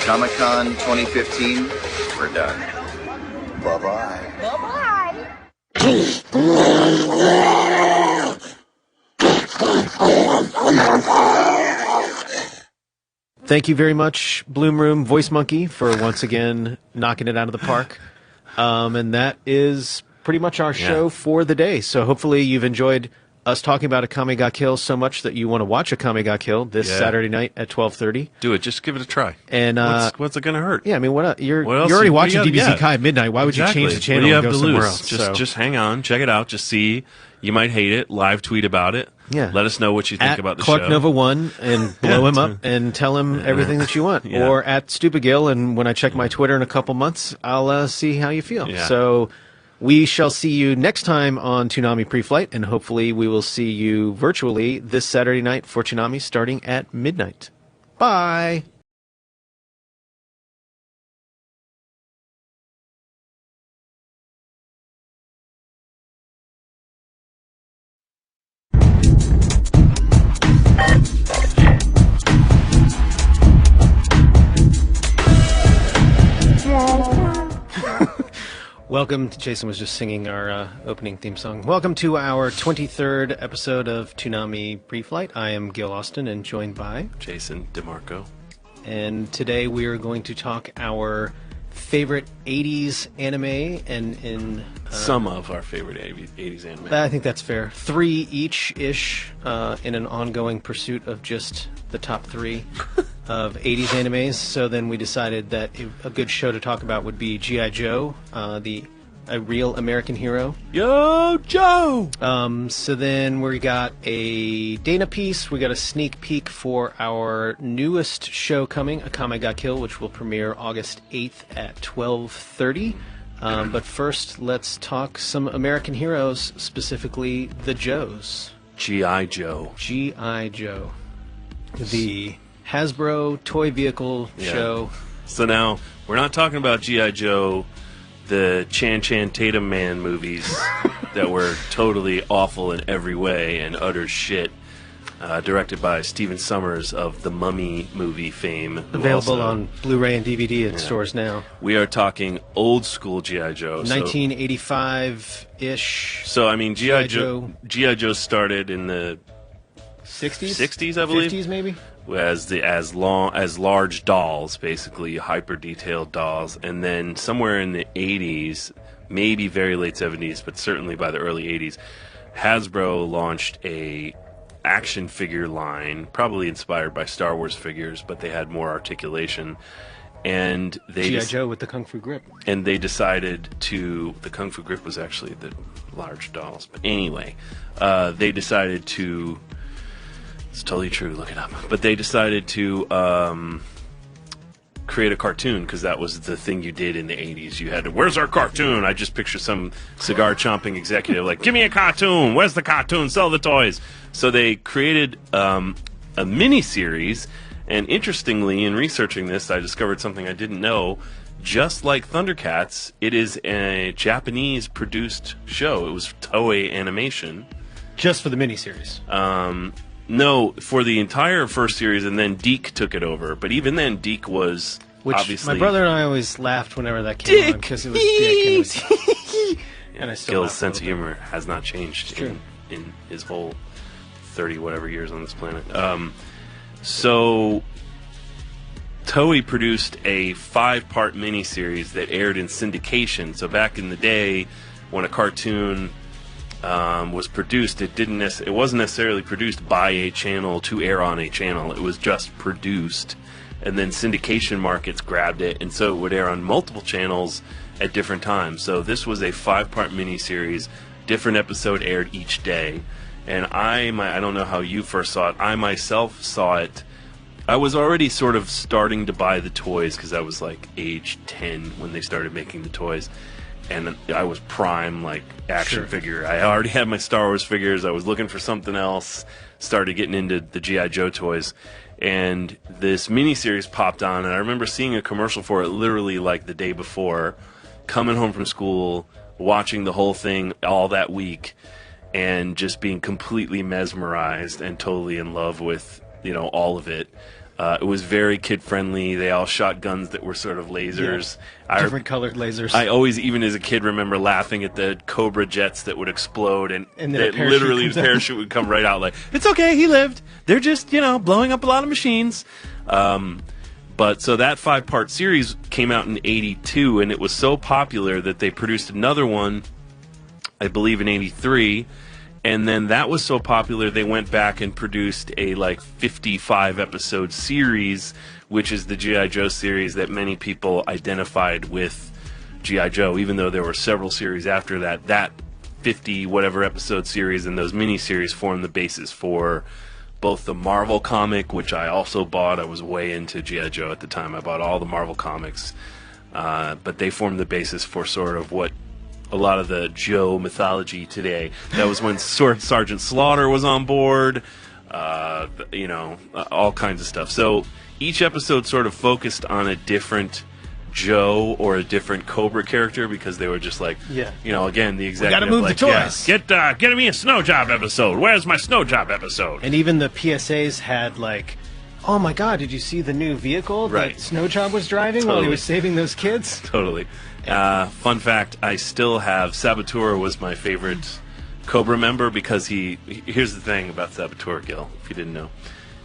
Comic-Con 2015, we're done. Bye-bye. Thank you very much, Bloom Room Voice Monkey, for once again knocking it out of the park. And that is pretty much our show for the day. So hopefully you've enjoyed us talking about Akame ga Kill so much that you want to watch Akame ga Kill this Saturday night at 12:30. Do it. Just give it a try. And what's it going to hurt? Yeah, I mean, you're else already you- watching what do you DBZ got? Kai at midnight. Why would you change the channel What do you and have go to somewhere lose? else? Just hang on, check it out, just see. You might hate it. Live tweet about it. Yeah. Let us know what you think at about the Clark show. Nova 1 and blow him up and tell him everything that you want. Yeah. Or at Stupid Gill, and when I check my Twitter in a couple months, I'll see how you feel. Yeah. So we shall see you next time on Toonami Preflight, and hopefully we will see you virtually this Saturday night for Toonami starting at midnight. Bye! Welcome to, Jason was just singing our opening theme song. Welcome to our 23rd episode of Toonami Preflight. I am Gil Austin and joined by Jason DeMarco. And today we are going to talk our favorite 80s anime and in some of our favorite 80s anime. I think that's fair. 3 each-ish in an ongoing pursuit of just the top 3 of 80s animes. So then we decided that a good show to talk about would be G.I. Joe, a real American hero. Yo, Joe! So then we got a Dana piece. We got a sneak peek for our newest show coming, Akame ga Kill, which will premiere August 8th at 12:30. But first, let's talk some American heroes, specifically the Joes. G.I. Joe. G.I. Joe. The Hasbro toy vehicle show. So now, we're not talking about G.I. Joe, the Chan Tatum Man movies that were totally awful in every way and utter shit, directed by Stephen Sommers of the Mummy movie fame. Available on Blu-ray and DVD at stores now. We are talking old school G.I. Joe. 1985-ish. So, I mean, G.I. Joe started in the 60s? 60s, I believe. 50s, maybe? As large dolls, basically hyper detailed dolls, and then somewhere in the 80s, maybe very late 70s, but certainly by the early 80s, Hasbro launched a action figure line, probably inspired by Star Wars figures, but they had more articulation. And they G.I. Joe with the Kung Fu Grip. And they decided to. The Kung Fu Grip was actually the large dolls, but anyway, they decided to. It's totally true. Look it up. But they decided to create a cartoon because that was the thing you did in the 80s. You had to, where's our cartoon? I just picture some cigar chomping executive like, give me a cartoon. Where's the cartoon? Sell the toys. So they created a mini series. And interestingly, in researching this, I discovered something I didn't know. Just like Thundercats, it is a Japanese-produced show. It was Toei Animation. Just for the miniseries? No, for the entire first series, and then Deke took it over. But even then, Deke was obviously... My brother and I always laughed whenever that came on, because it was Dick. And I still Gil's sense of humor has not changed in his whole 30-whatever years on this planet. So Toei produced a 5-part miniseries that aired in syndication. So back in the day, when a cartoon was produced. It wasn't necessarily produced by a channel to air on a channel. It was just produced, and then syndication markets grabbed it, and so it would air on multiple channels at different times. So this was a 5-part miniseries. Different episode aired each day, and I don't know how you first saw it. I myself saw it. I was already sort of starting to buy the toys because I was like age 10 when they started making the toys. And I was prime, like, action figure. I already had my Star Wars figures. I was looking for something else. Started getting into the G.I. Joe toys. And this miniseries popped on, and I remember seeing a commercial for it literally like the day before, coming home from school, watching the whole thing all that week, and just being completely mesmerized and totally in love with, all of it. It was very kid-friendly. They all shot guns that were sort of lasers. Yeah, different colored lasers. I always, even as a kid, remember laughing at the Cobra jets that would explode, and that literally the parachute would come right out like, it's okay, he lived. They're just, blowing up a lot of machines. But so that 5-part series came out in 82, and it was so popular that they produced another one, I believe, in 83. And then that was so popular, they went back and produced a 55-episode series, which is the G.I. Joe series that many people identified with G.I. Joe, even though there were several series after that. That 50-whatever episode series and those miniseries formed the basis for both the Marvel comic, which I also bought. I was way into G.I. Joe at the time. I bought all the Marvel comics. But they formed the basis for sort of what a lot of the Joe mythology today. That was when Sergeant Slaughter was on board, all kinds of stuff. So each episode sort of focused on a different Joe or a different Cobra character because they were just like, again, the executive. We gotta move the toys. Get me a snow job episode. Where's my snow job episode? And even the PSAs had oh my God, did you see the new vehicle that Snow Job was driving while he was saving those kids? Totally. Fun fact, I still have Saboteur was my favorite Cobra member because here's the thing about Saboteur, Gil, if you didn't know.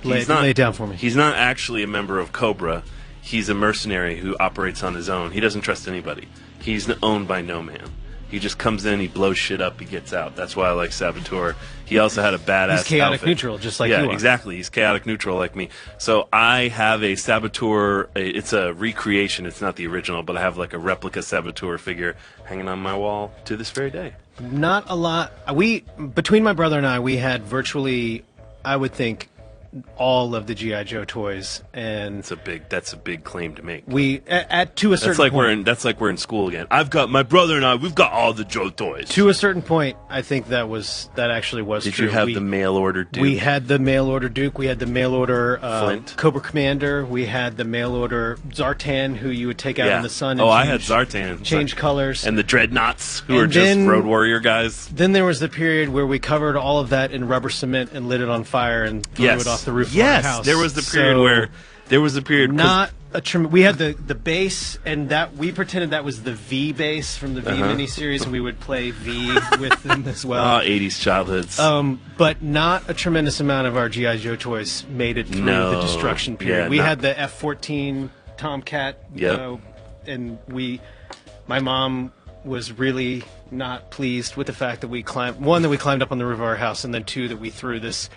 Lay it down for me. He's not actually a member of Cobra. He's a mercenary who operates on his own. He doesn't trust anybody. He's owned by no man. He just comes in, he blows shit up, he gets out. That's why I like Saboteur. He also had a badass He's chaotic outfit. Neutral, just like you are. Yeah, exactly. He's chaotic neutral like me. So I have a Saboteur. It's a recreation. It's not the original, but I have a replica Saboteur figure hanging on my wall to this very day. Not a lot. Between my brother and I, we had virtually, I would think, all of the G.I. Joe toys, and that's a big claim to make. We to a certain point, that's like we're in school again. I've got my brother and I. We've got all the Joe toys. To a certain point, I think that actually was Did true. You have the mail order Duke? We had the mail order Duke. We had the mail order Flint, Cobra Commander. We had the mail order Zartan, who you would take out in the sun. And I had Zartan. Change colors. And the Dreadnoughts, who are just Road Warrior guys. Then there was the period where we covered all of that in rubber cement and lit it on fire and threw it off the roof of our house. There was the period where there was a period. We had the base, and that we pretended that was the V base from the V miniseries, and we would play V with them as well. 80s childhoods. But not a tremendous amount of our G.I. Joe toys made it through the destruction period. We had the F-14 Tomcat, and my mom was really not pleased with the fact that we climbed up on the roof of our house, and then 2, that we threw this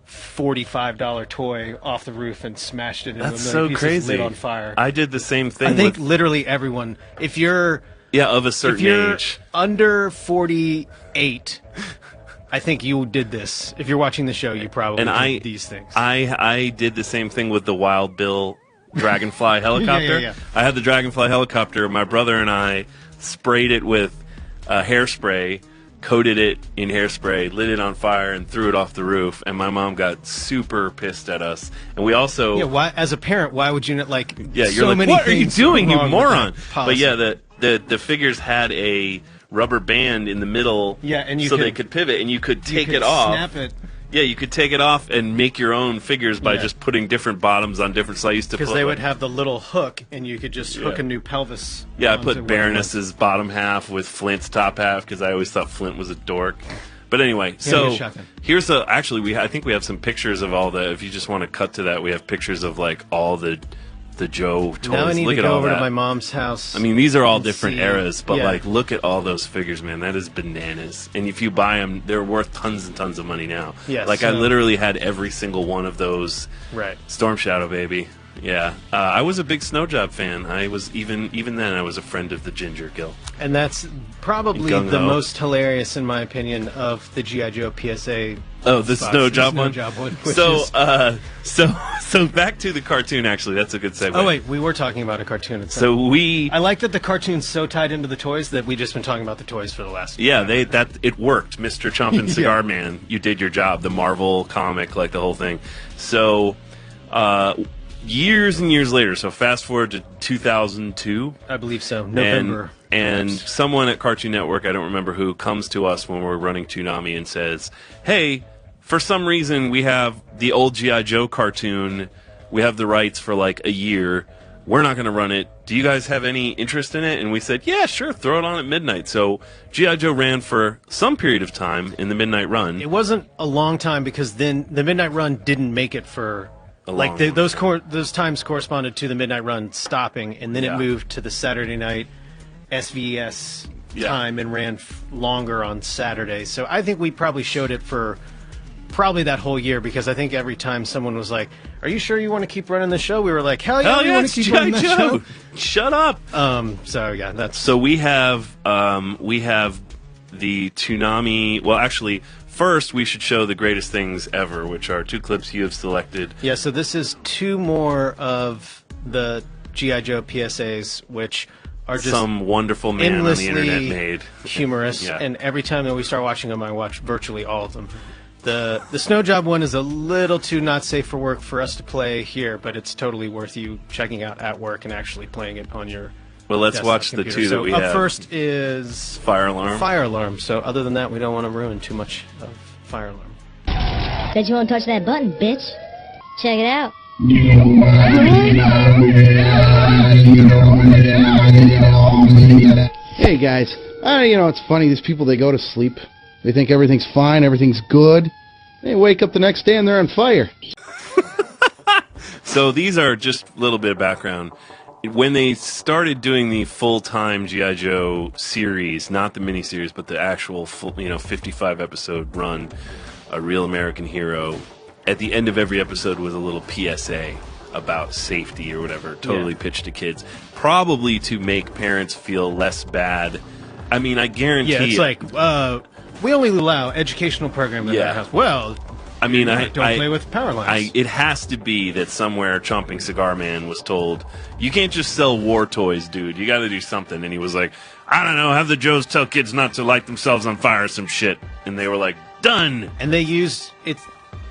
$45 toy off the roof and smashed it into a million pieces, crazy. lit on fire. I did the same thing. I think literally everyone, if you're of a certain age, under 48, I think you did this. If you're watching the show, you probably did these things. I did the same thing with the Wild Bill Dragonfly helicopter. Yeah. I had the Dragonfly helicopter. My brother and I sprayed it with hairspray, coated it in hairspray, lit it on fire, and threw it off the roof. And my mom got super pissed at us. And we also, why, as a parent, why would you not you're so like, many what are you doing, you moron? But the figures had a rubber band in the middle, and they could pivot, and you could take it off. Snap it. Yeah, you could take it off and make your own figures by just putting different bottoms on different sides. Because they would have the little hook, and you could just hook a new pelvis. Yeah, I put Baroness's bottom half with Flint's top half because I always thought Flint was a dork. But anyway, so here's I think we have some pictures of all the. If you just want to cut to that, we have pictures of all the the Joe toys. Now I need look to at go all over that. to my mom's house. I mean, these are all and different see- eras, but yeah. like, look at all those figures, man. That is bananas. And if you buy them, they're worth tons and tons of money now. Yeah, like I so- literally had every single one of those. Right. Storm Shadow, baby. Yeah, I was a big Snow Job fan. I was even then I was a friend of the Ginger Gill. And that's probably Gung-ho. the most hilarious, in my opinion, of the G.I. Joe PSA. Oh, the spots. Snow The Job Snow one. Job one, which So, is- so back to the cartoon. Actually, that's a good segue. Oh wait, we were talking about a cartoon. Itself. So I like that the cartoon's so tied into the toys that we just been talking about the toys for the last. Yeah, it worked, Mr. Chompin' Yeah. Cigar Man. You did your job. The Marvel comic, like the whole thing. So, years and years later. So fast forward to 2002. I believe so. November. And someone at Cartoon Network, I don't remember who, comes to us when we're running Toonami and says, "Hey, for some reason we have the old G.I. Joe cartoon. We have the rights for like a year. We're not going to run it. Do you guys have any interest in it?" And we said, "Yeah, sure, throw it on at midnight." So G.I. Joe ran for some period of time in the midnight run. It wasn't a long time because then the midnight run didn't make it for. Like long those times corresponded to the midnight run stopping, and then Yeah. it moved to the Saturday night SVS Yeah. time and ran longer on Saturday. So I think we probably showed it for probably that whole year, because I think every time someone was like, "Are you sure you want to keep running the show?" We were like, "Hell yeah, Hell we yeah, want it's to keep G.I. running the Joe. show." Shut up. So yeah, that's So we have the Toonami. Well, actually, first we should show the greatest things ever, which are two clips you have selected. Yeah, so this is two more of the G.I. Joe PSAs, which are just Some wonderful man on the endlessly internet made. humorous. Yeah. And every time that we start watching them, I watch virtually all of them. The Snow Job one is a little too not safe for work for us to play here, but it's totally worth you checking out at work and actually playing it on your Well, let's desktop watch the computer. two So that we up have. first is Fire Alarm. Fire Alarm. So other than that, we don't want to ruin too much of Fire Alarm. Said you won't touch that button, bitch. Check it out. Hey guys, it's funny, these people, they go to sleep, they think everything's fine, everything's good, they wake up the next day and they're on fire. So these are just a little bit of background. When they started doing the full-time G.I. Joe series, not the miniseries, but the actual full, 55 episode run, A Real American Hero, at the end of every episode was a little PSA about safety or whatever, totally pitched to kids, probably to make parents feel less bad. I mean, I guarantee Yeah, it's it. like, we only allow educational programming in our house. Well, I mean, don't play with power lines. It has to be that somewhere Chomping Cigar Man was told, "You can't just sell war toys, dude. You got to do something." And he was like, "I don't know. Have the Joes tell kids not to light themselves on fire or some shit." And they were like, "Done." And they used it.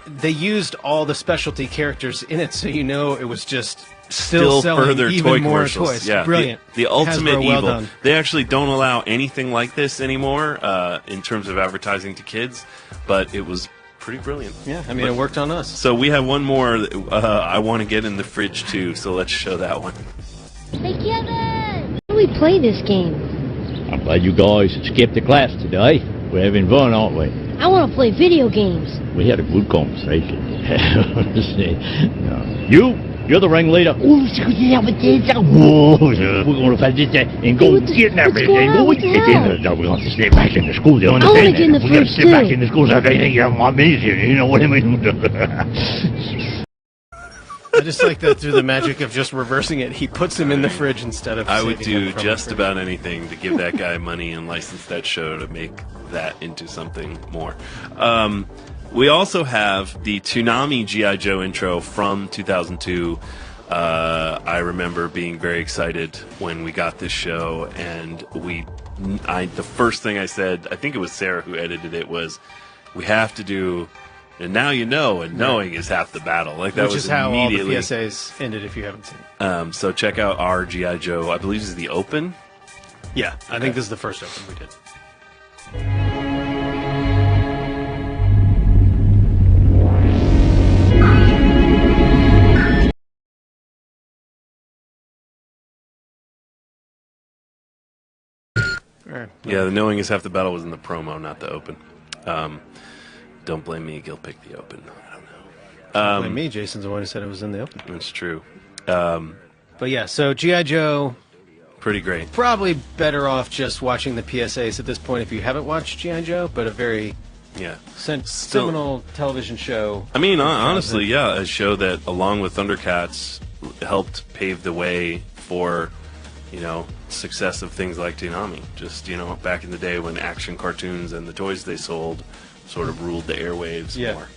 They used all the specialty characters in it, so it was just still selling further even toy more commercials. toys. Yeah, Brilliant. The ultimate Hasbro, well evil. done. They actually don't allow anything like this anymore in terms of advertising to kids, but it was pretty brilliant. Yeah, I mean, it worked on us. So we have one more that, I want to get in the fridge too, so let's show that one. Hey, Kevin! How do we play this game? I'm glad you guys skipped the class today. We're having fun, aren't we? I want to play video games. We had a good conversation. You're the ringleader. We're going to find this and go get everything. We're going to slip back in the school. You understand? I wanna get in the We're going to fridge, slip back too. in the school. So they think you're my minister. You know what I mean? I just like that through the magic of just reversing it, he puts him in the fridge instead of. I would saving him do from the just fridge. about anything to give that guy money and license that show to make that into something more. We also have the Toonami G.I. Joe intro from 2002. I remember being very excited when we got this show, and the first thing I said, I think it was Sarah who edited it, was we have to do. And now you know, and knowing is half the battle. Like that Which was is how all the immediately. PSAs ended. If you haven't seen it. So check out our G.I. Joe. I believe this is the open. Yeah, I think this is the first open we did. Yeah, the knowing is half the battle was in the promo, not the open. Don't blame me. Gil picked the open. I don't know. Don't blame me. Jason's the one who said it was in the open. That's true. But yeah, so G.I. Joe, pretty great. Probably better off just watching the PSAs at this point if you haven't watched G.I. Joe, but a very seminal television show. I mean, honestly, yeah, a show that, along with Thundercats, helped pave the way for, success of things like Toonami. Just, back in the day when action cartoons and the toys they sold sort of ruled the airwaves more.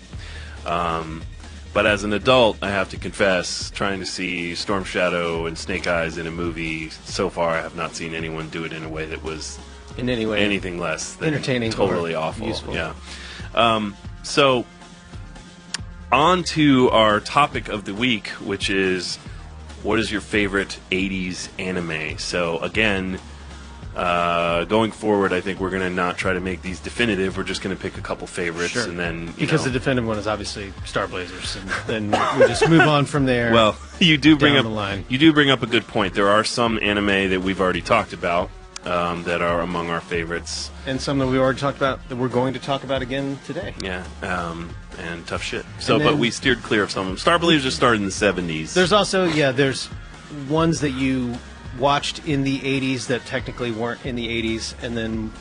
But as an adult, I have to confess, trying to see Storm Shadow and Snake Eyes in a movie, so far I have not seen anyone do it in a way that was in any way anything less than entertaining, totally awful. Useful. Yeah. So on to our topic of the week, which is, what is your favorite 80s anime? So again, going forward, I think we're going to not try to make these definitive. We're just going to pick a couple favorites, and then because the definitive one is obviously Star Blazers, and then we just move on from there. Well, you do bring down up the line. You do bring up a good point. There are some anime that we've already talked about that are among our favorites, and some that we already talked about that we're going to talk about again today. Yeah, and tough shit. So, but we steered clear of some of them. Star Blazers started in the 70s. There's also there's ones that you watched in the 80s that technically weren't in the 80s, and then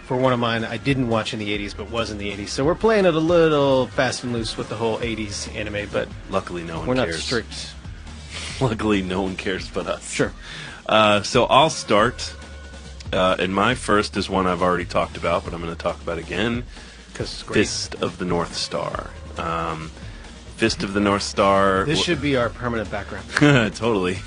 for one of mine I didn't watch in the 80s but was in the 80s. So we're playing it a little fast and loose with the whole 80s anime, but luckily no one we're cares. Not strict. Luckily no one cares but us. Sure. So I'll start, and my first is one I've already talked about, but I'm going to talk about again. Fist of the North Star. Fist of the North Star. This should be our permanent background. Totally.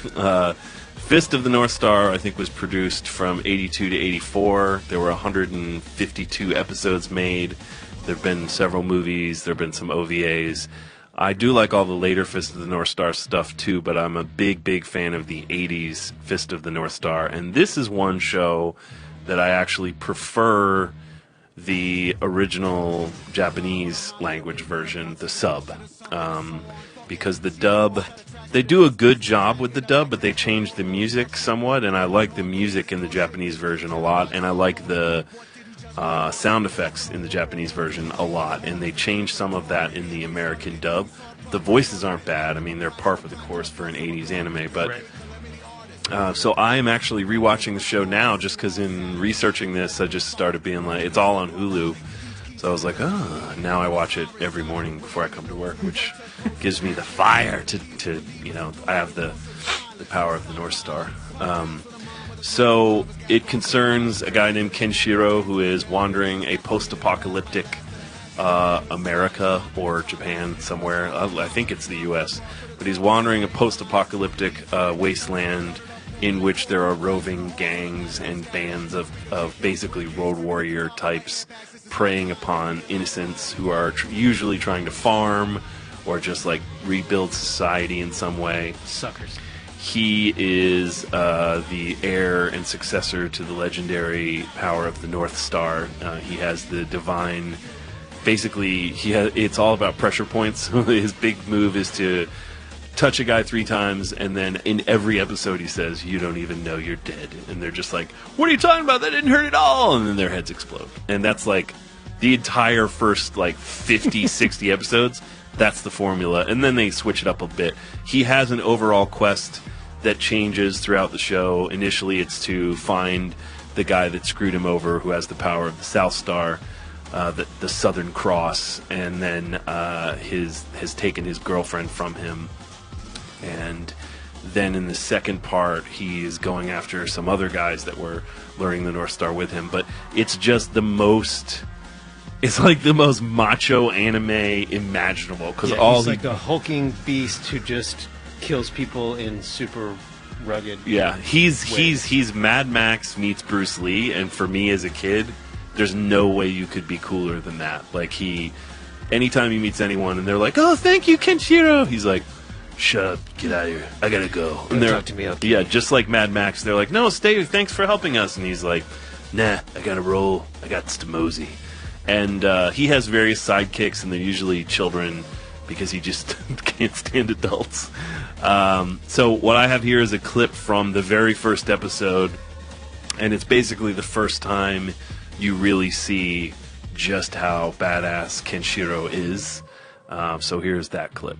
Fist of the North Star, I think, was produced from 82 to 84. There were 152 episodes made. There have been several movies. There have been some OVAs. I do like all the later Fist of the North Star stuff, too, but I'm a big, big fan of the 80s Fist of the North Star. And this is one show that I actually prefer the original Japanese language version, the sub. Because the dub, they do a good job with the dub, but they change the music somewhat, and I like the music in the Japanese version a lot, and I like the sound effects in the Japanese version a lot, and they change some of that in the American dub. The voices aren't bad. I mean, they're par for the course for an 80s anime, but so I am actually rewatching the show now just because in researching this, I just started being like, it's all on Hulu. So I was like, now I watch it every morning before I come to work, which gives me the fire to I have the power of the North Star. So it concerns a guy named Kenshiro who is wandering a post-apocalyptic America or Japan somewhere. I think it's the U.S., but he's wandering a post-apocalyptic wasteland in which there are roving gangs and bands of basically road warrior types preying upon innocents who are usually trying to farm or just like rebuild society in some way. Suckers. He is the heir and successor to the legendary power of the North Star. He has the divine. Basically, it's all about pressure points. His big move is to touch a guy 3 times, and then in every episode he says, "You don't even know you're dead." And they're just like, "What are you talking about? That didn't hurt at all." And then their heads explode. And that's like the entire first 50, 60 episodes. That's the formula. And then they switch it up a bit. He has an overall quest that changes throughout the show. Initially, it's to find the guy that screwed him over, who has the power of the South Star, the Southern Cross, and then has taken his girlfriend from him. And then in the second part, he's going after some other guys that were learning the North Star with him. But it's just the most... It's like the most macho anime imaginable. Because he's like a hulking beast who just kills people in super rugged he's Mad Max meets Bruce Lee. And for me as a kid, there's no way you could be cooler than that. Like anytime he meets anyone and they're like, "Oh, thank you, Kenshiro," he's like, "Shut up, get out of here, I gotta go." And they're talk to me, okay. Yeah, just like Mad Max, they're like, "No, stay, thanks for helping us." And he's like, "Nah, I gotta roll, I got to mosey." And he has various sidekicks, and they're usually children because he just can't stand adults. So what I have here is a clip from the very first episode, and it's basically the first time you really see just how badass Kenshiro is. So here's that clip.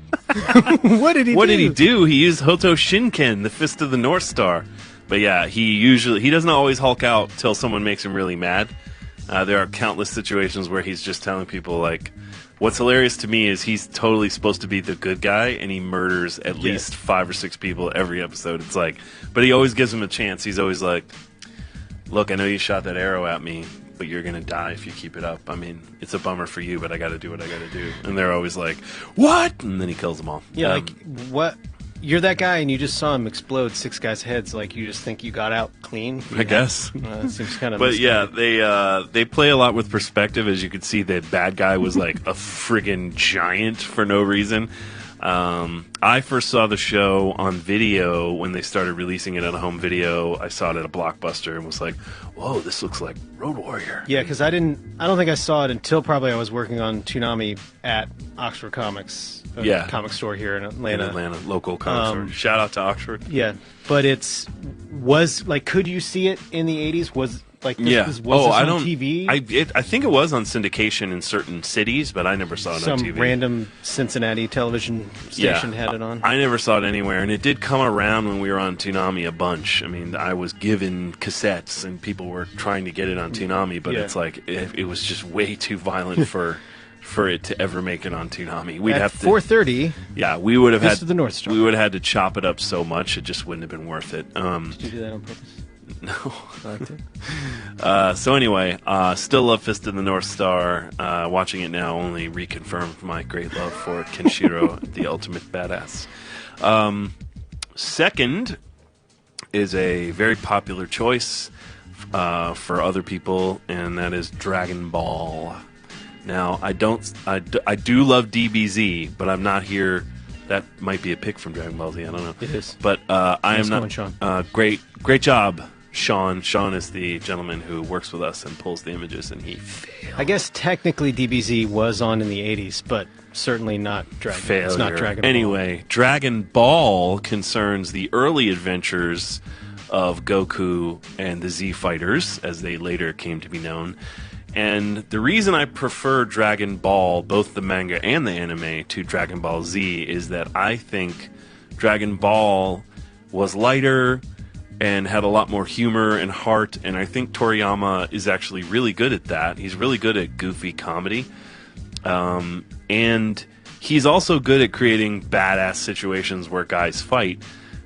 What did he do? What did he do? He used Hoto Shinken, the Fist of the North Star. But yeah, he doesn't always Hulk out till someone makes him really mad. There are countless situations where he's just telling people, like, what's hilarious to me is he's totally supposed to be the good guy, and he murders at least 5 or 6 people every episode. It's like, but he always gives them a chance. He's always like, look, I know you shot that arrow at me, but you're going to die if you keep it up. I mean, it's a bummer for you, but I got to do what I got to do. And they're always like, what? And then he kills them all. Yeah, like, what? You're that guy, and you just saw him explode 6 guys' heads. Like, you just think you got out clean. I guess. It seems kind of. But yeah, they play a lot with perspective. As you could see, the bad guy was like a friggin' giant for no reason. I first saw the show on video when they started releasing it on a home video. I saw it at a Blockbuster and was like, "Whoa, this looks like Road Warrior." Yeah, because I don't think I saw it until probably I was working on Toonami at Oxford Comics, comic store here in Atlanta. Local comic store. Shout out to Oxford. Yeah, but was like, could you see it in the 80s? Was like, this on TV? I think it was on syndication in certain cities, but I never saw it on TV. Some random Cincinnati television station had it on. I never saw it anywhere, and it did come around when we were on Toonami a bunch. I mean, I was given cassettes, and people were trying to get it on Toonami, but it's like it was just way too violent for it to ever make it on Toonami. We'd have to 4:30. Yeah, we would have had to the North Star. We would have had to chop it up so much it just wouldn't have been worth it. Did you do that on purpose? No. So anyway, still love Fist of the North Star. Watching it now only reconfirmed my great love for Kenshiro, the ultimate badass. Second is a very popular choice for other people, and that is Dragon Ball. Now, I do love DBZ, but I'm not here. That might be a pick from Dragon Ball Z. I don't know. It is. But I am not. Sean. Great job, Sean. Sean is the gentleman who works with us and pulls the images, and he failed. I guess technically DBZ was on in the 80s, but certainly not Dragon. Failure. It's not Dragon Ball. Anyway, Dragon Ball concerns the early adventures of Goku and the Z Fighters, as they later came to be known. And the reason I prefer Dragon Ball, both the manga and the anime, to Dragon Ball Z is that I think Dragon Ball was lighter and had a lot more humor and heart, and I think Toriyama is actually really good at that. He's really good at goofy comedy. And he's also good at creating badass situations where guys fight.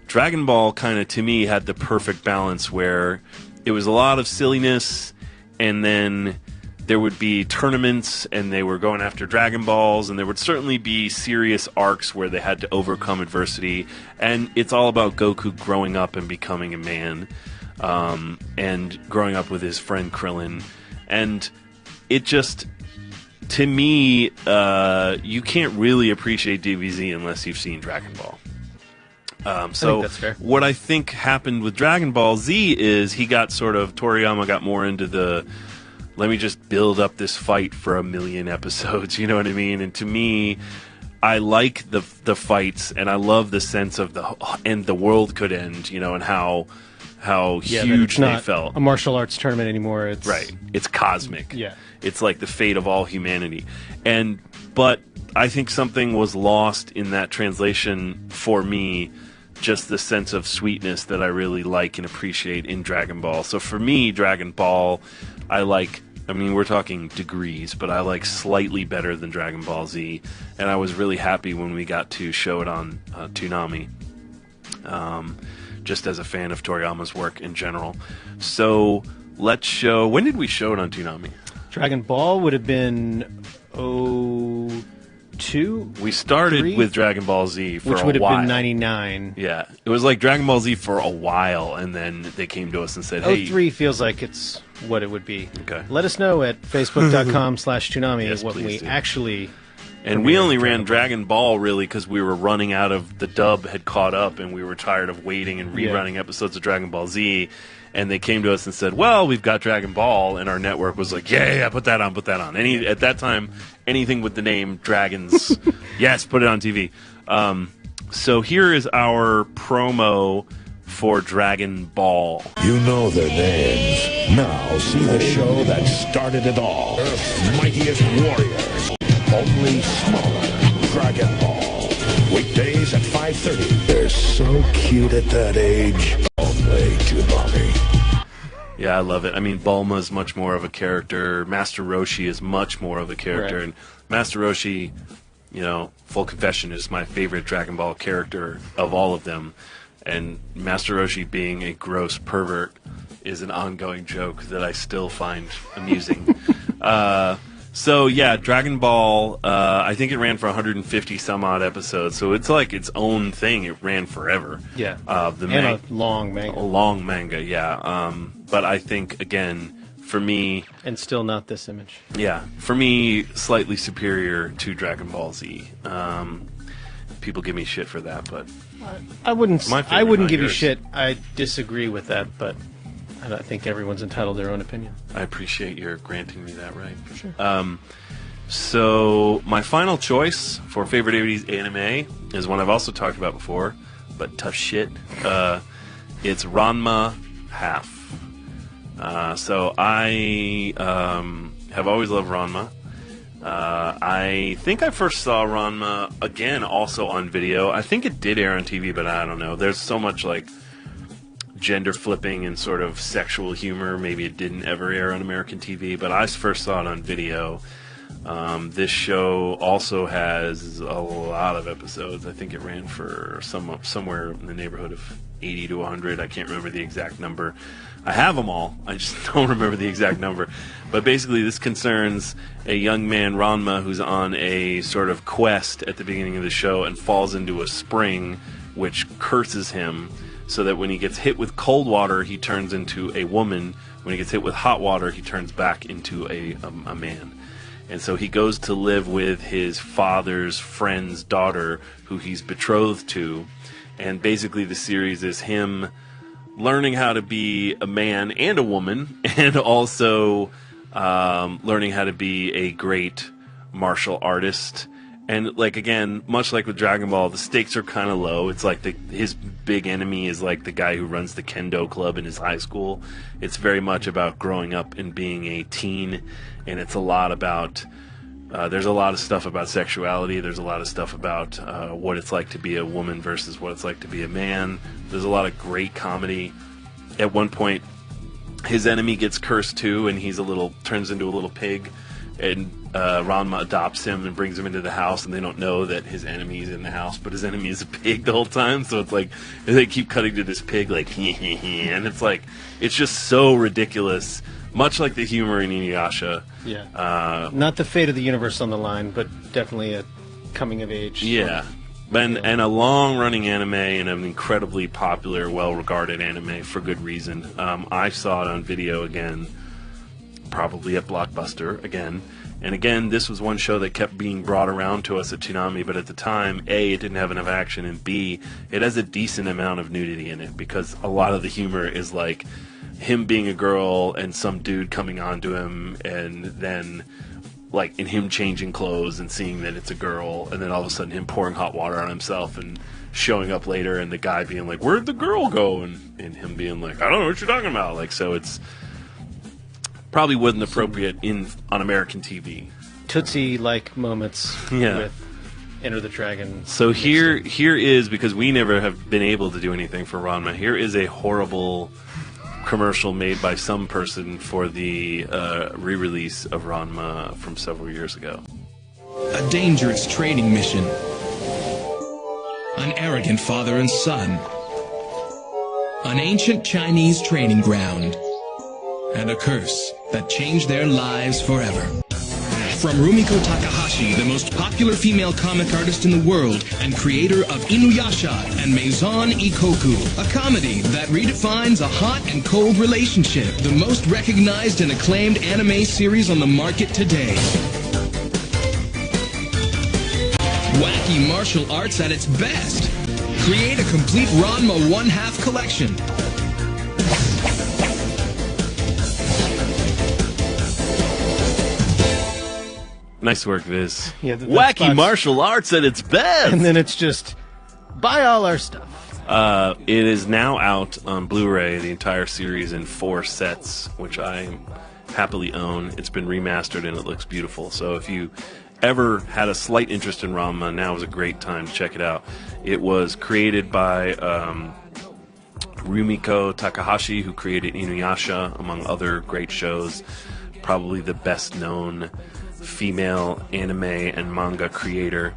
Dragon Ball kind of, to me, had the perfect balance where it was a lot of silliness, and then there would be tournaments, and they were going after Dragon Balls, and there would certainly be serious arcs where they had to overcome adversity, and it's all about Goku growing up and becoming a man, and growing up with his friend Krillin, and it just, to me, you can't really appreciate DBZ unless you've seen Dragon Ball. I think that's fair. What I think happened with Dragon Ball Z is Toriyama got more into the, let me just build up this fight for 1 million episodes, you know what I mean? And to me, I like the fights, and I love the sense of the world could end, you know, and how huge they felt. A martial arts tournament anymore. It's right. It's cosmic. Yeah. It's like the fate of all humanity. But I think something was lost in that translation for me, just the sense of sweetness that I really like and appreciate in Dragon Ball. So for me, Dragon Ball, we're talking degrees, but I like slightly better than Dragon Ball Z, and I was really happy when we got to show it on Toonami, just as a fan of Toriyama's work in general. So when did we show it on Toonami? Dragon Ball would have been 02? We started with Dragon Ball Z for a while. Which would have been 99. Yeah. It was like Dragon Ball Z for a while, and then they came to us and said, hey... 03 feels like it's what it would be. Okay. Let us know at facebook.com/Toonami what we do. actually... And we only ran Dragon Ball, really, because we were running out of... The dub had caught up, and we were tired of waiting and rerunning episodes of Dragon Ball Z. And they came to us and said, well, we've got Dragon Ball, and our network was like, yeah, put that on. At that time, anything with the name Dragons, yes, put it on TV. So here is our promo for Dragon Ball. You know their names. Now see the show that started it all. Earth's mightiest warriors. Only smaller. Dragon Ball. Weekdays at 5:30. They're so cute at that age. Only Toonami. Yeah, I love it. I mean, Bulma's much more of a character. Master Roshi is much more of a character. Right. And Master Roshi, you know, full confession, is my favorite Dragon Ball character of all of them. And Master Roshi being a gross pervert is an ongoing joke that I still find amusing. So yeah, Dragon Ball, I think it ran for 150 some odd episodes, so it's like its own thing. It ran forever. Yeah. And a long manga. A long manga, yeah. But I think, again, for me... And still not this image. Yeah. For me, slightly superior to Dragon Ball Z. People give me shit for that, but... I wouldn't give you yours. shit. I disagree with that, but I think everyone's entitled to their own opinion. I appreciate your granting me that right. For sure. So my final choice for favorite 80s anime is one I've also talked about before, but tough shit. It's Ranma Half. So I have always loved Ranma. I think I first saw Ranma again also on video. I think it did air on TV, but I don't know. There's so much like gender flipping and sort of sexual humor. Maybe it didn't ever air on American TV, but I first saw it on video. This show also has a lot of episodes. I think it ran for somewhere in the neighborhood of 80 to 100. I can't remember the exact number. I have them all. I just don't remember the exact number. But basically this concerns a young man, Ranma, who's on a sort of quest at the beginning of the show and falls into a spring which curses him, so that when he gets hit with cold water, he turns into a woman. When he gets hit with hot water, he turns back into a man. And so he goes to live with his father's friend's daughter, who he's betrothed to. And basically the series is him learning how to be a man and a woman, and also learning how to be a great martial artist. And, like, again, much like with Dragon Ball, the stakes are kind of low. It's like his big enemy is like the guy who runs the kendo club in his high school. It's very much about growing up and being a teen, and it's a lot about... there's a lot of stuff about sexuality. There's a lot of stuff about what it's like to be a woman versus what it's like to be a man. There's a lot of great comedy. At one point, his enemy gets cursed too, and turns into a little pig. And Ranma adopts him and brings him into the house, and they don't know that his enemy's in the house, but his enemy is a pig the whole time. So it's like they keep cutting to this pig, like and it's like it's just so ridiculous. Much like the humor in Inuyasha. Yeah. Not the fate of the universe on the line, but definitely a coming of age. Yeah. And a long-running anime and an incredibly popular, well-regarded anime for good reason. I saw it on video again, probably at Blockbuster again. And again, this was one show that kept being brought around to us at Toonami, but at the time, A, it didn't have enough action, and B, it has a decent amount of nudity in it, because a lot of the humor is like him being a girl and some dude coming on to him, and then like in him changing clothes and seeing that it's a girl, and then all of a sudden him pouring hot water on himself and showing up later, and the guy being like, "Where'd the girl go?" and him being like, "I don't know what you're talking about." Like, so it's probably wasn't appropriate on American TV. Tootsie-like moments with Enter the Dragon. So here is, because we never have been able to do anything for Ranma, here is a horrible commercial made by some person for the re-release of Ranma from several years ago. A dangerous training mission. An arrogant father and son. An ancient Chinese training ground. And a curse that changed their lives forever. From Rumiko Takahashi, the most popular female comic artist in the world and creator of Inuyasha and Maison Ikoku, a comedy that redefines a hot and cold relationship, the most recognized and acclaimed anime series on the market today. Wacky martial arts at its best. Create a complete Ranma one-half collection. Nice work, Viz. Yeah, wacky martial arts at its best. And then it's just buy all our stuff. It is now out on Blu-ray, the entire series in 4 sets, which I happily own. It's been remastered and it looks beautiful. So if you ever had a slight interest in Ranma, now is a great time to check it out. It was created by Rumiko Takahashi, who created Inuyasha, among other great shows. Probably the best known female anime and manga creator.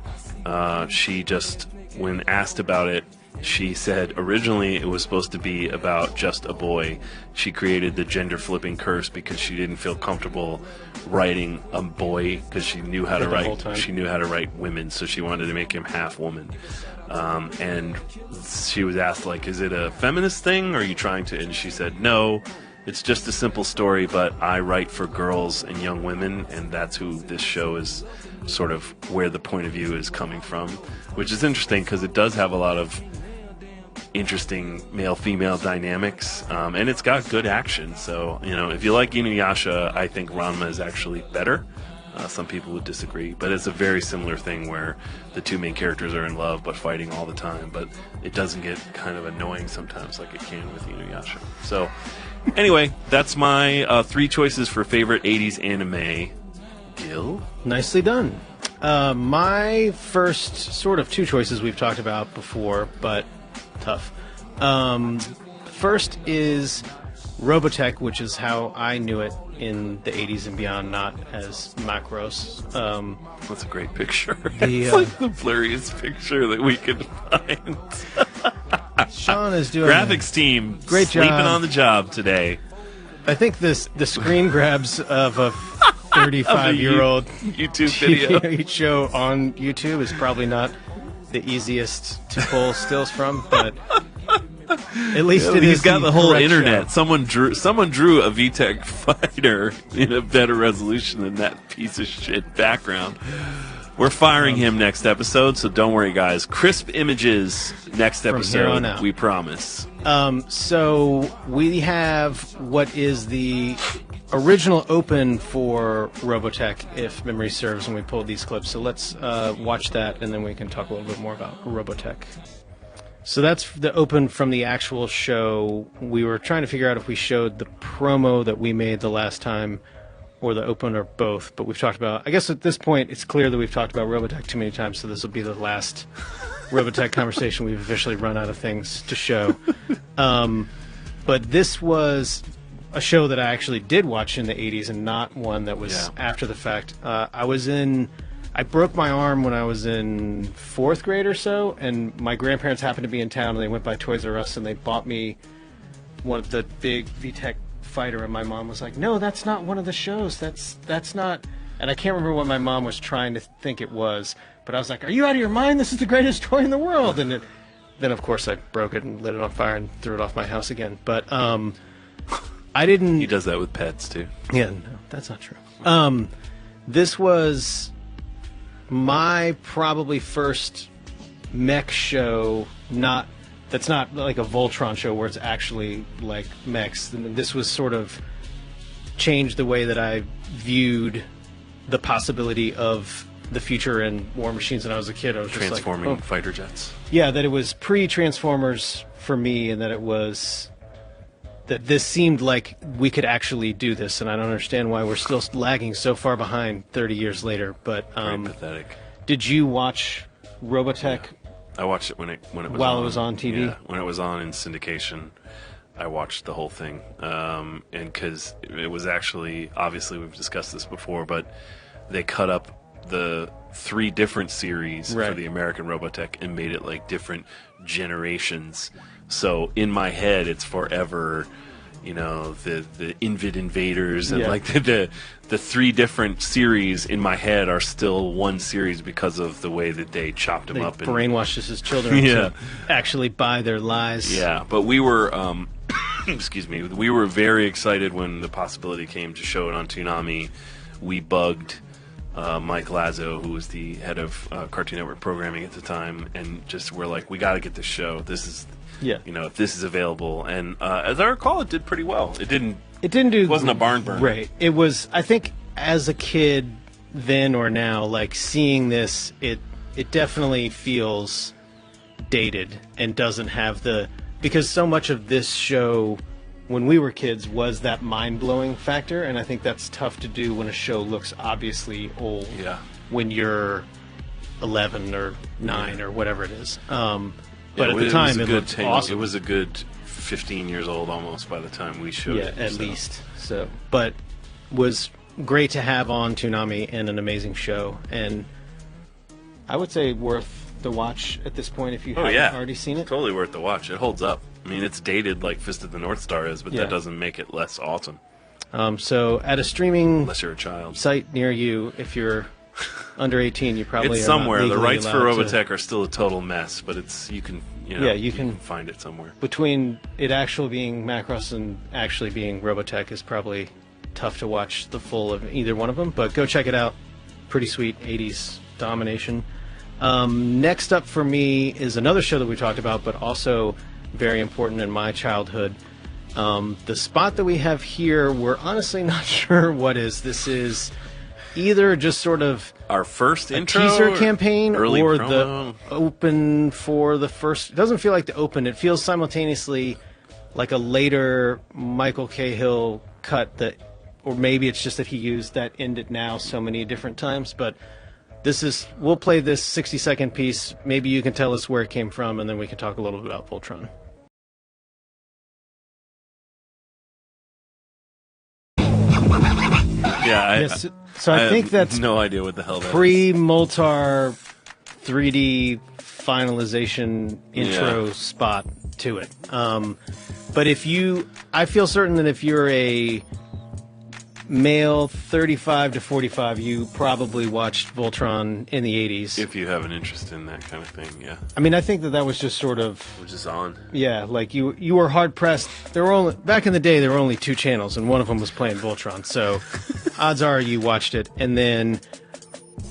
She just, when asked about it, she said originally it was supposed to be about just a boy. She created the gender flipping curse because she didn't feel comfortable writing a boy because she knew how to write. She knew how to write women, so she wanted to make him half woman. And she was asked, like, is it a feminist thing? Or are you trying to? And she said, no, it's just a simple story, but I write for girls and young women, and that's who this show is, sort of where the point of view is coming from, which is interesting because it does have a lot of interesting male-female dynamics, and it's got good action. So, you know, if you like Inuyasha, I think Ranma is actually better. Some people would disagree, but it's a very similar thing where the two main characters are in love but fighting all the time, but it doesn't get kind of annoying sometimes like it can with Inuyasha. So, anyway, that's my 3 choices for favorite 80s anime. Gil? Nicely done. My first sort of 2 choices we've talked about before, but tough. First is Robotech, which is how I knew it in the 80s and beyond, not as Macros. That's a great picture. It's like the blurriest picture that we could find. Sean is doing graphics team great sleeping job on the job today. I think the screen grabs of a 35-year-old YouTube video show on YouTube is probably not the easiest to pull stills from, but at least he's got the whole internet. Show. Someone drew a VTech fighter in a better resolution than that piece of shit background. We're firing him next episode, so don't worry, guys. Crisp images next episode, we promise. So we have what is the original open for Robotech, if memory serves, when we pulled these clips. So let's watch that, and then we can talk a little bit more about Robotech. So that's the open from the actual show. We were trying to figure out if we showed the promo that we made the last time or the open or both, but we've talked about, I guess at this point it's clear that we've talked about Robotech too many times, so this will be the last Robotech conversation. We've officially run out of things to show. But this was a show that I actually did watch in the 80s and not one that was after the fact. I broke my arm when I was in 4th grade or so, and my grandparents happened to be in town, and they went by Toys R Us, and they bought me one of the big VTech fighter, and my mom was like, no, that's not one of the shows. That's not... And I can't remember what my mom was trying to think it was, but I was like, are you out of your mind? This is the greatest toy in the world! And then, of course, I broke it and lit it on fire and threw it off my house again. But I didn't... He does that with pets, too. Yeah, no, that's not true. This was my probably first mech show, that's not like a Voltron show where it's actually like mechs. This was sort of changed the way that I viewed the possibility of the future and War Machines when I was a kid. I was transforming just like, fighter jets. Yeah, that it was pre-Transformers for me, and that this seemed like we could actually do this, and I don't understand why we're still lagging so far behind 30 years later. But very pathetic. Did you watch Robotech? Yeah. I watched it when it was while it was on TV. Yeah, when it was on in syndication, I watched the whole thing, and because it was actually, obviously we've discussed this before, but they cut up the 3 different series for the American Robotech and made it like different generations. So in my head, it's forever, you know, the Invid Invaders and like the 3 different series in my head are still one series because of the way that they chopped them up. They brainwashed us as children to actually buy their lies. Yeah, but we were, excuse me, we were very excited when the possibility came to show it on Toonami. We bugged Mike Lazo, who was the head of Cartoon Network programming at the time, and just we're like, we got to get this show. This is... you know, if this is available, and as I recall, it did pretty well. It didn't do. It wasn't a barn burner. Right. It was. I think as a kid, then or now, like seeing this, it definitely feels dated and doesn't have because so much of this show when we were kids was that mind blowing factor, and I think that's tough to do when a show looks obviously old. Yeah. when you're 11 or 9 or whatever it is. But Yeah, at the time, it good looked awesome. It was a good 15 years old almost by the time we showed it. At least. So, but was great to have on Toonami and an amazing show. And I would say worth the watch at this point if you haven't already seen it. Totally worth the watch. It holds up. I mean, it's dated like Fist of the North Star is, but that doesn't make it less awesome. So at a streaming unless you're a child site near you, if you're under 18, you probably it's are somewhere. Not The rights for allowed Robotech are still a total mess, but it's you can find it somewhere. Between it actually being Macross and actually being Robotech is probably tough to watch the full of either one of them, but go check it out. Pretty sweet 80s domination. Next up for me is another show that we talked about, but also very important in my childhood. The spot that we have here, we're honestly not sure what is. This is either just sort of our first intro teaser campaign or promo. The open for the first. It doesn't feel like the open. It feels simultaneously like a later Michael Cahill cut that, or maybe it's just that he used that "End It Now" so many different times. But we'll play this 60-second piece. Maybe you can tell us where it came from, and then we can talk a little bit about Voltron. Yeah, I think that's no idea what the hell that is. Pre-Moltar 3D finalization intro spot to it. But I feel certain that if you're a male 35 to 45, you probably watched Voltron in the 80s. If you have an interest in that kind of thing, yeah. I mean, I think that was just sort of... Which is on. Yeah, like you were hard-pressed. Back in the day, there were only 2 channels, and one of them was playing Voltron, so odds are you watched it. And then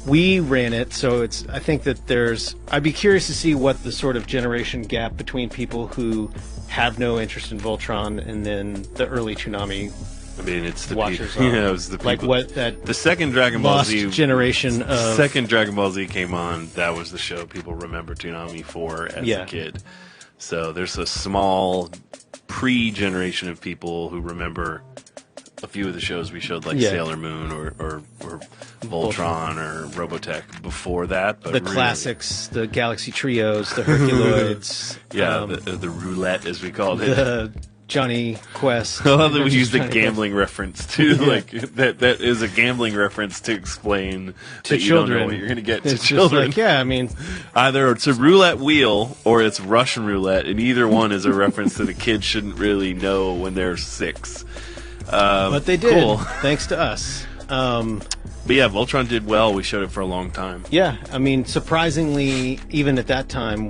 we ran it, so I think that I'd be curious to see what the sort of generation gap between people who have no interest in Voltron and then the early Toonami I mean, it's the watchers. People. Yeah, it was the people. Like what that the second Dragon Ball Z generation of second Dragon Ball Z came on. That was the show people remember Toonami for as a kid. So there's a small pre-generation of people who remember a few of the shows we showed, like Sailor Moon or Voltron or Robotech before that. But the classics, the Galaxy Trios, the Herculoids. The roulette, as we called it. The Johnny Quest. I love that we used a gambling reference too. Like that is a gambling reference to explain to that children. You don't know what you're going to get to children. Like, I mean, either it's a roulette wheel or it's Russian roulette, and either one is a reference that a kid shouldn't really know when they're 6. But they did, cool. thanks to us. But yeah, Voltron did well. We showed it for a long time. Yeah, I mean, surprisingly, even at that time,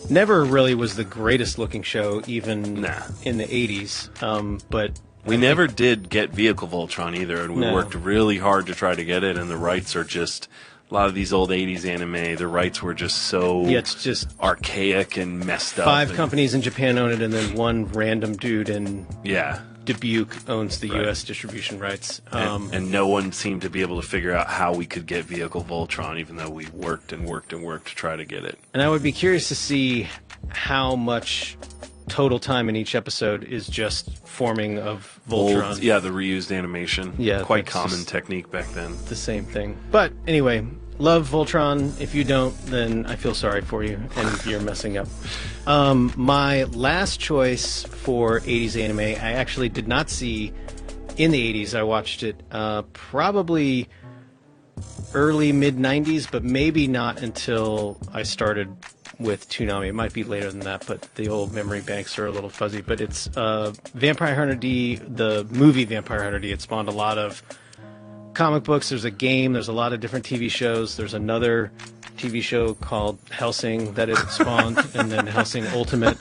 never really was the greatest looking show, even in the 80s. But we never did get Vehicle Voltron either, and we worked really hard to try to get it, and the rights are just... A lot of these old 80s anime, the rights were just so it's just archaic and messed up. 5 companies in Japan own it, and then one random dude in Dubuque owns the U.S. distribution rights. And no one seemed to be able to figure out how we could get Vehicle Voltron, even though we worked and worked and worked to try to get it. And I would be curious to see how much total time in each episode is just forming of Voltron. The reused animation. Yeah, quite common technique back then. The same thing. But anyway, love Voltron. If you don't, then I feel sorry for you, and you're messing up. My last choice for 80s anime, I actually did not see in the 80s. I watched it probably early, mid-90s, but maybe not until I started with Toonami. It might be later than that, but the old memory banks are a little fuzzy. But it's Vampire Hunter D, the movie Vampire Hunter D. It spawned a lot of comic books. There's a game. There's a lot of different TV shows. There's another TV show called Hellsing that it spawned, and then Hellsing Ultimate.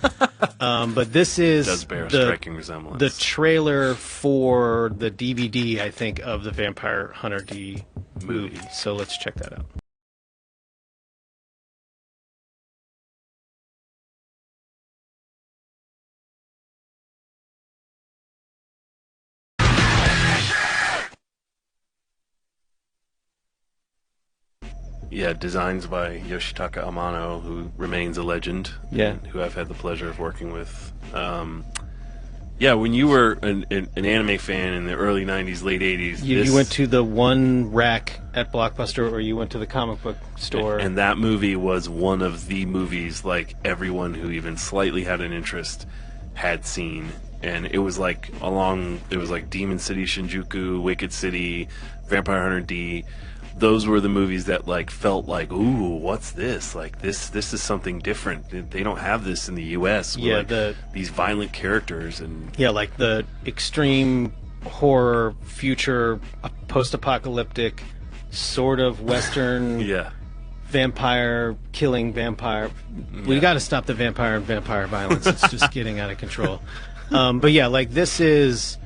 But this is does bear a striking resemblance. The trailer for the DVD, I think, of the Vampire Hunter D movie. So let's check that out. Yeah, designs by Yoshitaka Amano, who remains a legend. Yeah. Who I've had the pleasure of working with. Yeah, when you were an anime fan in the early 90s, late 80s. You went to the one rack at Blockbuster, or you went to the comic book store. And that movie was one of the movies like everyone who even slightly had an interest had seen. And it was like Demon City, Shinjuku, Wicked City, Vampire Hunter D. Those were the movies that like felt like, ooh, what's this? Like this is something different. They don't have this in the U.S. Yeah, like these violent characters and like the extreme horror, future, post-apocalyptic, sort of Western. Vampire killing vampire. We got to stop the vampire and vampire violence. It's just getting out of control. But yeah, like this is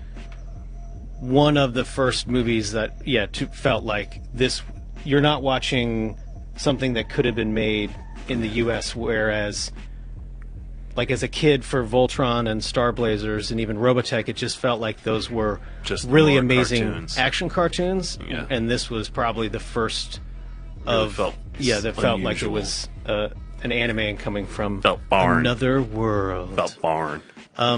one of the first movies that felt like this. You're not watching something that could have been made in the U.S. Whereas, like as a kid, for Voltron and Star Blazers and even Robotech, it just felt like those were just really amazing cartoons. Action cartoons. Yeah. And this was probably the first that felt like it was an anime coming from another world. Felt barn.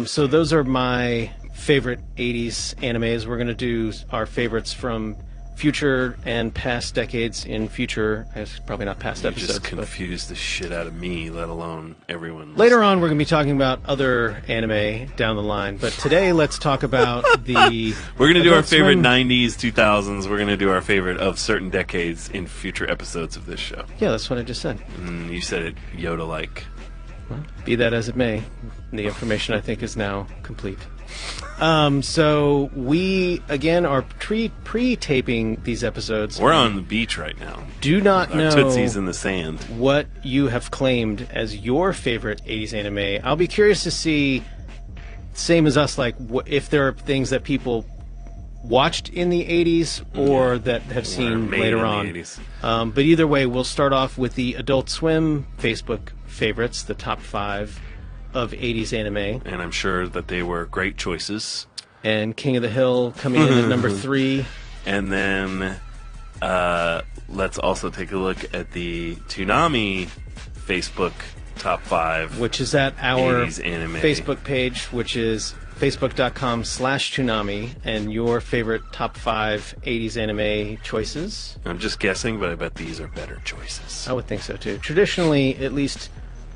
So those are my favorite 80s animes. We're going to do our favorites from future and past decades in future. It's probably not past episodes. Just confused the shit out of me, let alone everyone. Later on, we're going to be talking about other anime down the line. But today, let's talk about the... We're going to do our favorite 90s, 2000s. We're going to do our favorite of certain decades in future episodes of this show. Yeah, that's what I just said. You said it Yoda-like. Well, be that as it may, the information I think is now complete. So we again are pre-taping these episodes. We're on the beach right now. Do not know tootsies in the sand. What you have claimed as your favorite 80s anime. I'll be curious to see, same as us, like if there are things that people watched in the 80s or that have seen later on. But either way, we'll start off with the Adult Swim Facebook favorites, the top 5 of 80s anime. And I'm sure that they were great choices. And King of the Hill coming in at number 3. And then let's also take a look at the Toonami Facebook top 5. Which is at our 80s anime. Facebook page, which is facebook.com/Toonami, and your favorite top 5 80s anime choices. I'm just guessing, but I bet these are better choices. I would think so too. Traditionally, at least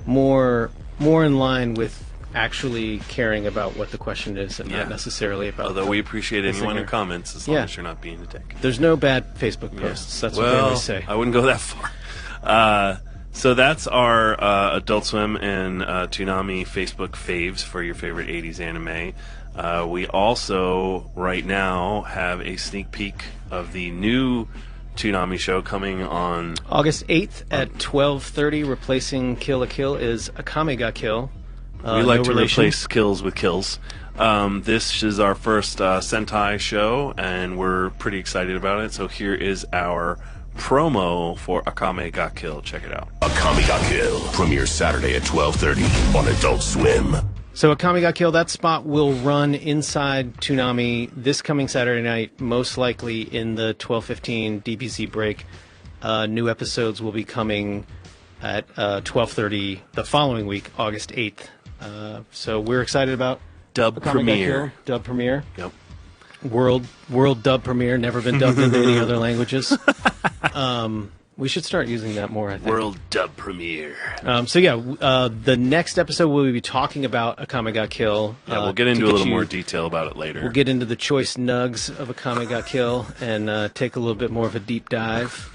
more in line with actually caring about what the question is and not necessarily about... Although we appreciate anyone who comments as long as you're not being a dick. There's no bad Facebook posts. That's what they always say. I wouldn't go that far. So that's our Adult Swim and Toonami Facebook faves for your favorite 80s anime. We also, right now, have a sneak peek of the new Toonami show coming on August 8th at 12:30. Replacing Kill la Kill is Akame ga Kill. We like to replace kills with kills. This is our first Sentai show, and we're pretty excited about it. So here is our promo for Akame ga Kill. Check it out. Akame ga Kill premieres Saturday at 12:30 on Adult Swim. So Akame ga Kill, that spot will run inside Toonami this coming Saturday night, most likely in the 12:15 DBZ break. New episodes will be coming at 12:30 the following week, August 8th. So we're excited about Dub Akame ga premiere. Kill, dub premiere. Yep. World dub premiere, never been dubbed into any other languages. We should start using that more, I think. World dub premiere. The next episode we'll be talking about Akame ga Kill. Yeah, we'll get into a little more detail about it later. We'll get into the choice nugs of Akame ga Kill and take a little bit more of a deep dive.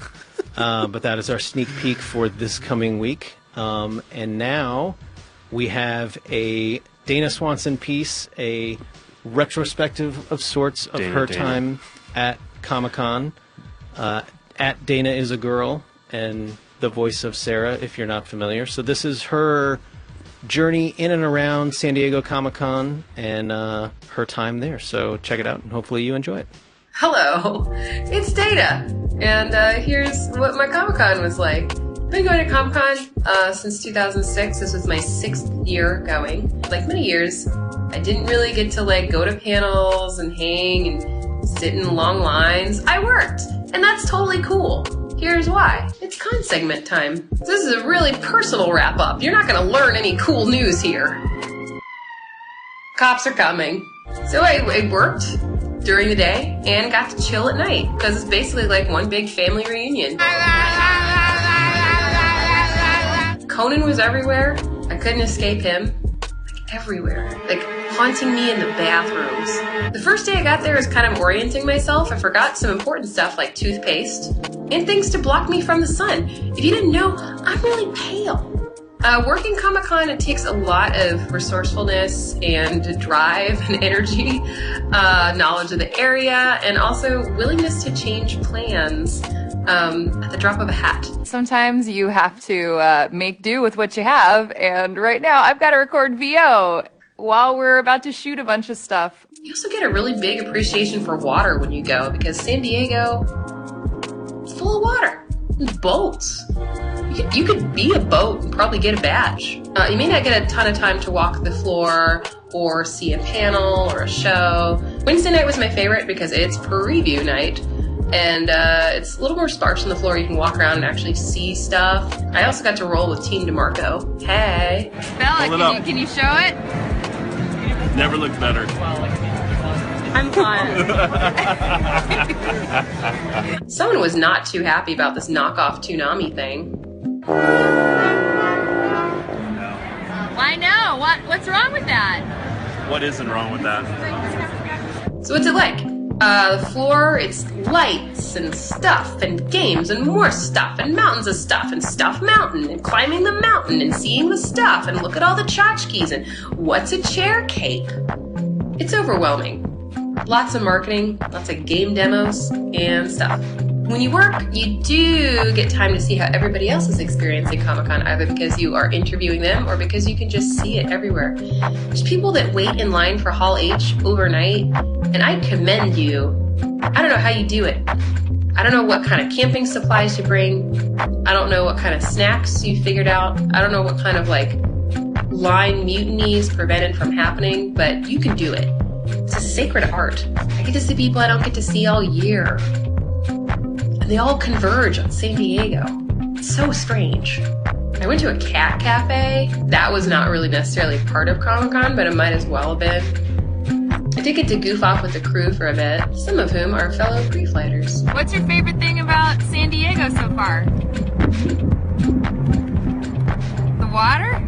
But that is our sneak peek for this coming week. And now we have a Dana Swanson piece, a retrospective of sorts of her time at Comic-Con. At Dana is a Girl, and the voice of Sarah, if you're not familiar. So this is her journey in and around San Diego Comic-Con and her time there. So check it out, and hopefully you enjoy it. Hello, it's Dana, and here's what my Comic-Con was like. I've been going to Comic-Con since 2006. This was my 6th year going. Like many years, I didn't really get to go to panels and hang and sit in long lines. I worked, and that's totally cool. Here's why. It's con segment time. This is a really personal wrap-up. You're not going to learn any cool news here. Cops are coming. So I worked during the day and got to chill at night because it's basically like one big family reunion. Conan was everywhere. I couldn't escape him. Like everywhere. Like haunting me in the bathrooms. The first day I got there was kind of orienting myself. I forgot some important stuff like toothpaste and things to block me from the sun. If you didn't know, I'm really pale. Working Comic-Con, it takes a lot of resourcefulness and drive and energy, knowledge of the area, and also willingness to change plans at the drop of a hat. Sometimes you have to make do with what you have, and right now I've got to record VO while we're about to shoot a bunch of stuff. You also get a really big appreciation for water when you go, because San Diego is full of water. There's boats. You could be a boat and probably get a badge. You may not get a ton of time to walk the floor or see a panel or a show. Wednesday night was my favorite because it's preview night, and it's a little more sparse on the floor. You can walk around and actually see stuff. I also got to roll with Team DeMarco. Hey. Bella, can you show it? Never looked better. I'm fine. Someone was not too happy about this knockoff Toonami thing. Why no? What's wrong with that? What isn't wrong with that? So what's it like? The floor, it's lights and stuff and games and more stuff and mountains of stuff and Stuff Mountain and climbing the mountain and seeing the stuff and look at all the tchotchkes and what's a chair cape? It's overwhelming. Lots of marketing, lots of game demos and stuff. When you work, you do get time to see how everybody else is experiencing Comic-Con, either because you are interviewing them or because you can just see it everywhere. There's people that wait in line for Hall H overnight, and I commend you. I don't know how you do it. I don't know what kind of camping supplies you bring. I don't know what kind of snacks you figured out. I don't know what kind of line mutinies prevented from happening, but you can do it. It's a sacred art. I get to see people I don't get to see all year. And they all converge on San Diego. It's so strange. I went to a cat cafe. That was not really necessarily part of Comic-Con, but it might as well have been. I did get to goof off with the crew for a bit, some of whom are fellow pre-flighters. What's your favorite thing about San Diego so far? The water?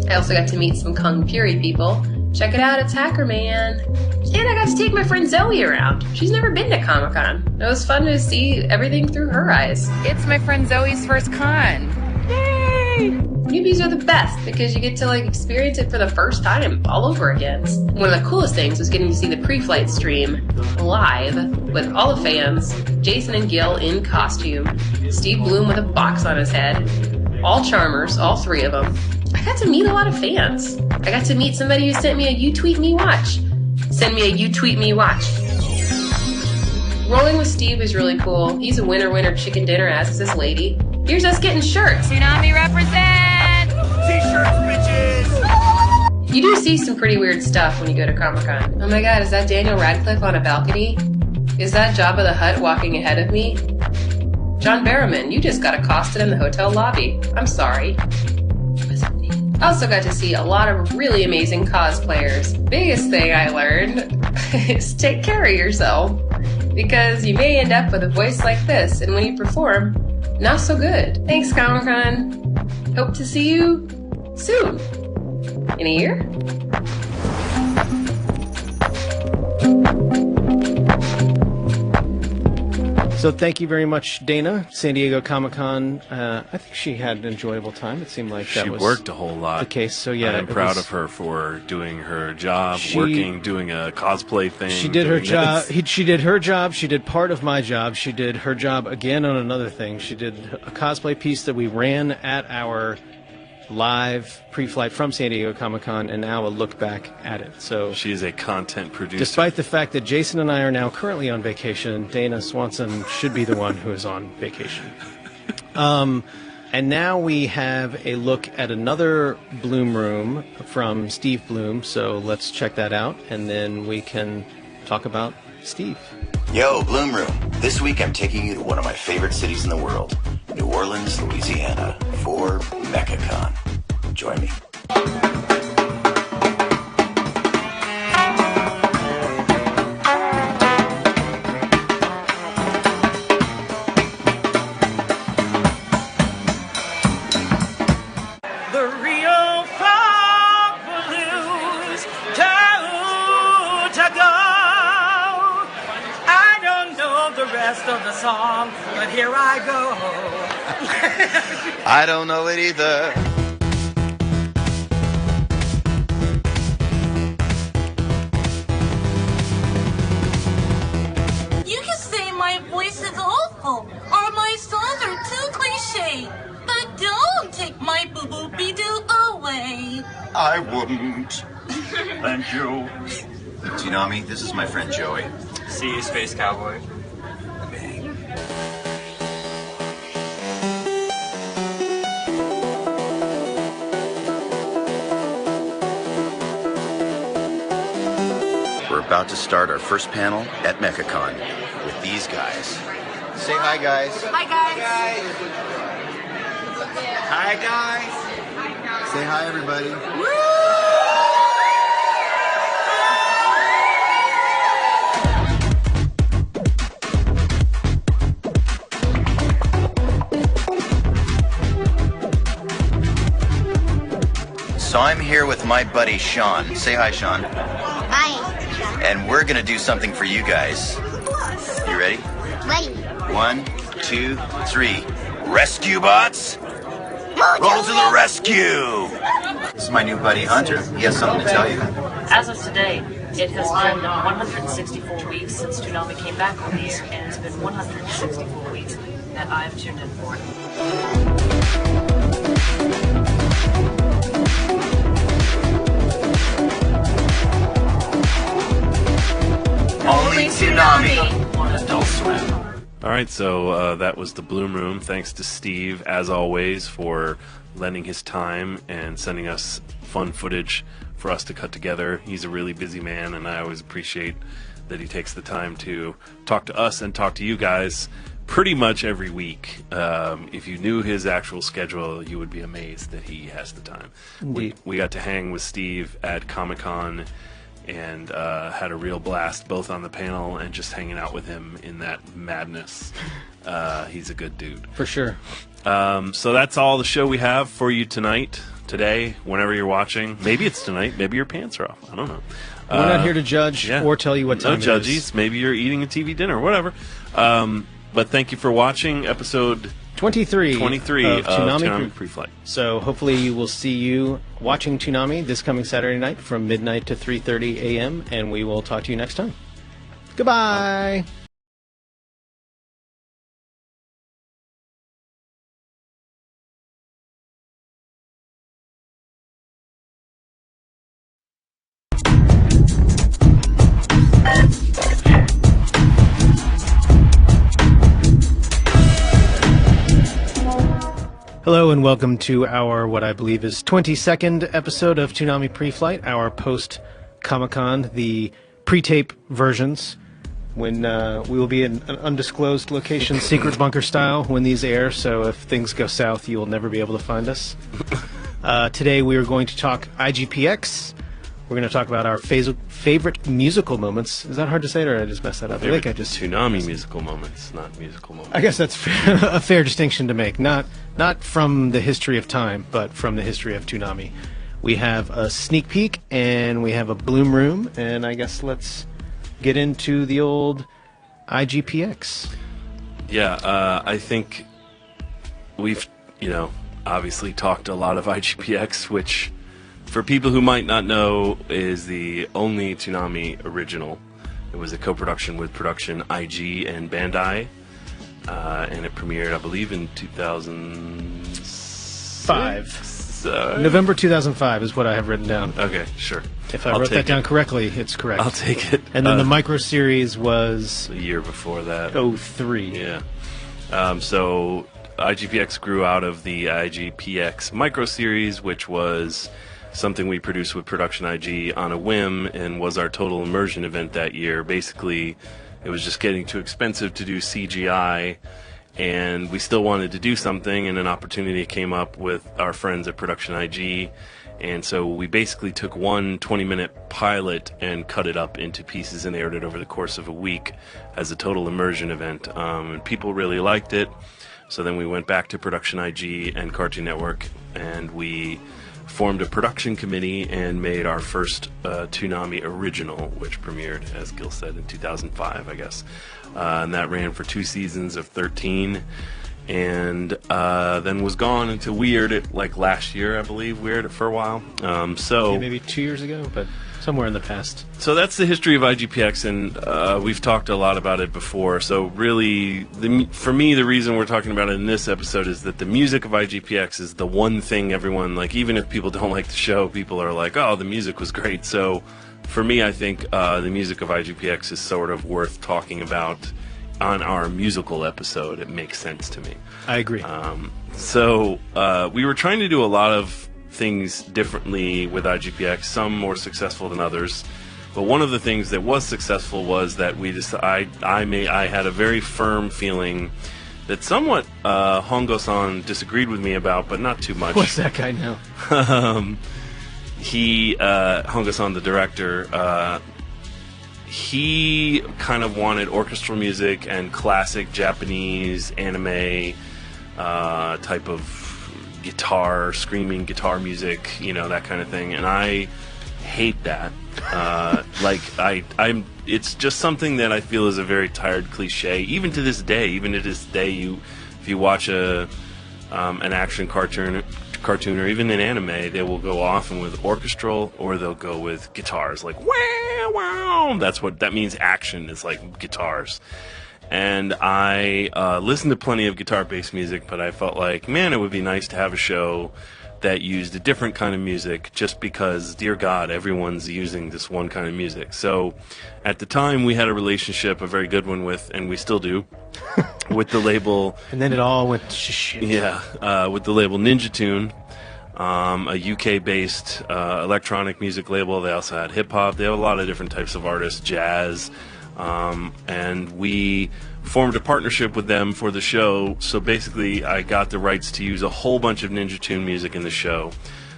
I also got to meet some Kung Fury people. Check it out, it's Hacker Man. And I got to take my friend Zoe around. She's never been to Comic-Con. It was fun to see everything through her eyes. It's my friend Zoe's first con. Yay! Newbies are the best because you get to experience it for the first time all over again. One of the coolest things was getting to see the pre-flight stream live with all the fans, Jason and Gil in costume, Steve Bloom with a box on his head, all charmers, all three of them. I got to meet a lot of fans. I got to meet somebody who sent me a You Tweet Me Watch. Send me a You Tweet Me Watch. Rolling with Steve is really cool. He's a winner chicken dinner, as is this lady. Here's us getting shirts. Toonami represent! T-shirts, bitches! You do see some pretty weird stuff when you go to Comic-Con. Oh my god, is that Daniel Radcliffe on a balcony? Is that Jabba the Hutt walking ahead of me? John Barrowman, you just got accosted in the hotel lobby. I'm sorry. I also got to see a lot of really amazing cosplayers. Biggest thing I learned is take care of yourself, because you may end up with a voice like this, and when you perform, not so good. Thanks, Comic-Con. Hope to see you soon. In a year? So thank you very much, Dana. San Diego Comic-Con. I think she had an enjoyable time. It seemed like she worked a whole lot. The case. So yeah, I'm proud of her for doing her job, working, doing a cosplay thing. She did her job. She did her job. She did part of my job. She did her job again on another thing. She did a cosplay piece that we ran at our live pre-flight from San Diego Comic-Con, and now a look back at it. So she is a content producer. Despite the fact that Jason and I are now currently on vacation, Dana Swanson should be the one who is on vacation. And now we have a look at another Bloom Room from Steve Bloom. So let's check that out, and then we can talk about Steve. Yo, Bloom Room. This week I'm taking you to one of my favorite cities in the world, New Orleans, Louisiana, for MechaCon. Join me. the real fog blues. To go. I don't know the rest of the song, but here I go. I don't know it either. You can say my voice is awful, or my songs are too cliche, but don't take my boo-boo-be-doo away. I wouldn't. Thank you. Toonami, this is my friend Joey. See you, Space Cowboy. We're about to start our first panel at MechaCon with these guys. Say hi, guys. Hi, guys. Hi, guys. Say hi, everybody. So I'm here with my buddy Sean. Say hi, Sean. Hi. And we're gonna do something for you guys. You ready? Ready. 1, 2, 3. Rescue bots! Roll to the rescue! This is my new buddy Hunter. He has something to tell you. As of today, it has been 164 weeks since Toonami came back on the air, and it's been 164 weeks that I've tuned in for. Only Toonami on Adult Swim. All right, so that was the Bloom Room. Thanks to Steve, as always, for lending his time and sending us fun footage for us to cut together. He's a really busy man, and I always appreciate that he takes the time to talk to us and talk to you guys pretty much every week. If you knew his actual schedule, you would be amazed that he has the time. We got to hang with Steve at Comic-Con and had a real blast both on the panel and just hanging out with him in that madness. He's a good dude. For sure. So that's all the show we have for you tonight, today, whenever you're watching. Maybe it's tonight, maybe your pants are off. I don't know. We're not here to judge or tell you what time it is. No judges. Maybe you're eating a TV dinner, whatever. But thank you for watching episode 23 of Toonami Preflight. So hopefully we'll see you watching Toonami this coming Saturday night from midnight to 3:30 a.m. and we will talk to you next time. Goodbye. Hello and welcome to our, what I believe is 22nd episode of Toonami Preflight, our post-Comic-Con, the pre-tape versions, when we will be in an undisclosed location, secret bunker style, when these air, so if things go south, you will never be able to find us. Today we are going to talk IGPX. We're going to talk about our favorite musical moments. Is that hard to say, or did I just mess that up? I think I just... Toonami musical moments, not musical moments. I guess that's a fair distinction to make. Not from the history of time, but from the history of Toonami. We have a sneak peek, and we have a Bloom Room, and I guess let's get into the old IGPX. Yeah, I think we've, obviously talked a lot of IGPX, which... for people who might not know, is the only Toonami original. It was a co-production with Production IG and Bandai, and it premiered, I believe, in 2005. November 2005 is what I have written down. Okay, sure. If I wrote that down correctly, it's correct. I'll take it. And then the micro series was... a year before that. 03. Yeah. So IGPX grew out of the IGPX micro series, which was... something we produced with Production IG on a whim and was our total immersion event that year. Basically, it was just getting too expensive to do CGI, and we still wanted to do something, and an opportunity came up with our friends at Production IG, and so we basically took one 20-minute pilot and cut it up into pieces and aired it over the course of a week as a total immersion event, and people really liked it. So then we went back to Production IG and Cartoon Network and we formed a production committee and made our first Toonami original, which premiered, as Gil said, in 2005, I guess. And that ran for 2 seasons of 13, and then was gone until we aired it like last year, I believe. We aired it for a while. Yeah, maybe 2 years ago, but somewhere in the past. So that's the history of IGPX, and we've talked a lot about it before. So really, for me, the reason we're talking about it in this episode is that the music of IGPX is the one thing everyone, like, even if people don't like the show, people are like, oh, the music was great. So for me, I think the music of IGPX is sort of worth talking about on our musical episode. It makes sense to me. I agree. So we were trying to do a lot of things differently with IGPX, some more successful than others. But one of the things that was successful was that I had a very firm feeling that somewhat Hongo-san disagreed with me about, but not too much. What's that guy know? Hongo-san, the director, he kind of wanted orchestral music and classic Japanese anime type of screaming guitar music, that kind of thing, and I hate that. It's just something that I feel is a very tired cliche. Even to this day, if you watch an action cartoon or even an anime, they will go often with orchestral or they'll go with guitars, like wow, wow. That means action. It's like guitars. And I listened to plenty of guitar-based music, but I felt like, man, it would be nice to have a show that used a different kind of music, just because, dear God, everyone's using this one kind of music. So at the time, we had a relationship, a very good one with, and we still do, with the label. And then it all went to shit. Yeah, with the label Ninja Tune, a UK-based electronic music label. They also had hip-hop. They have a lot of different types of artists, jazz. And we formed a partnership with them for the show. So basically, I got the rights to use a whole bunch of Ninja Tune music in the show.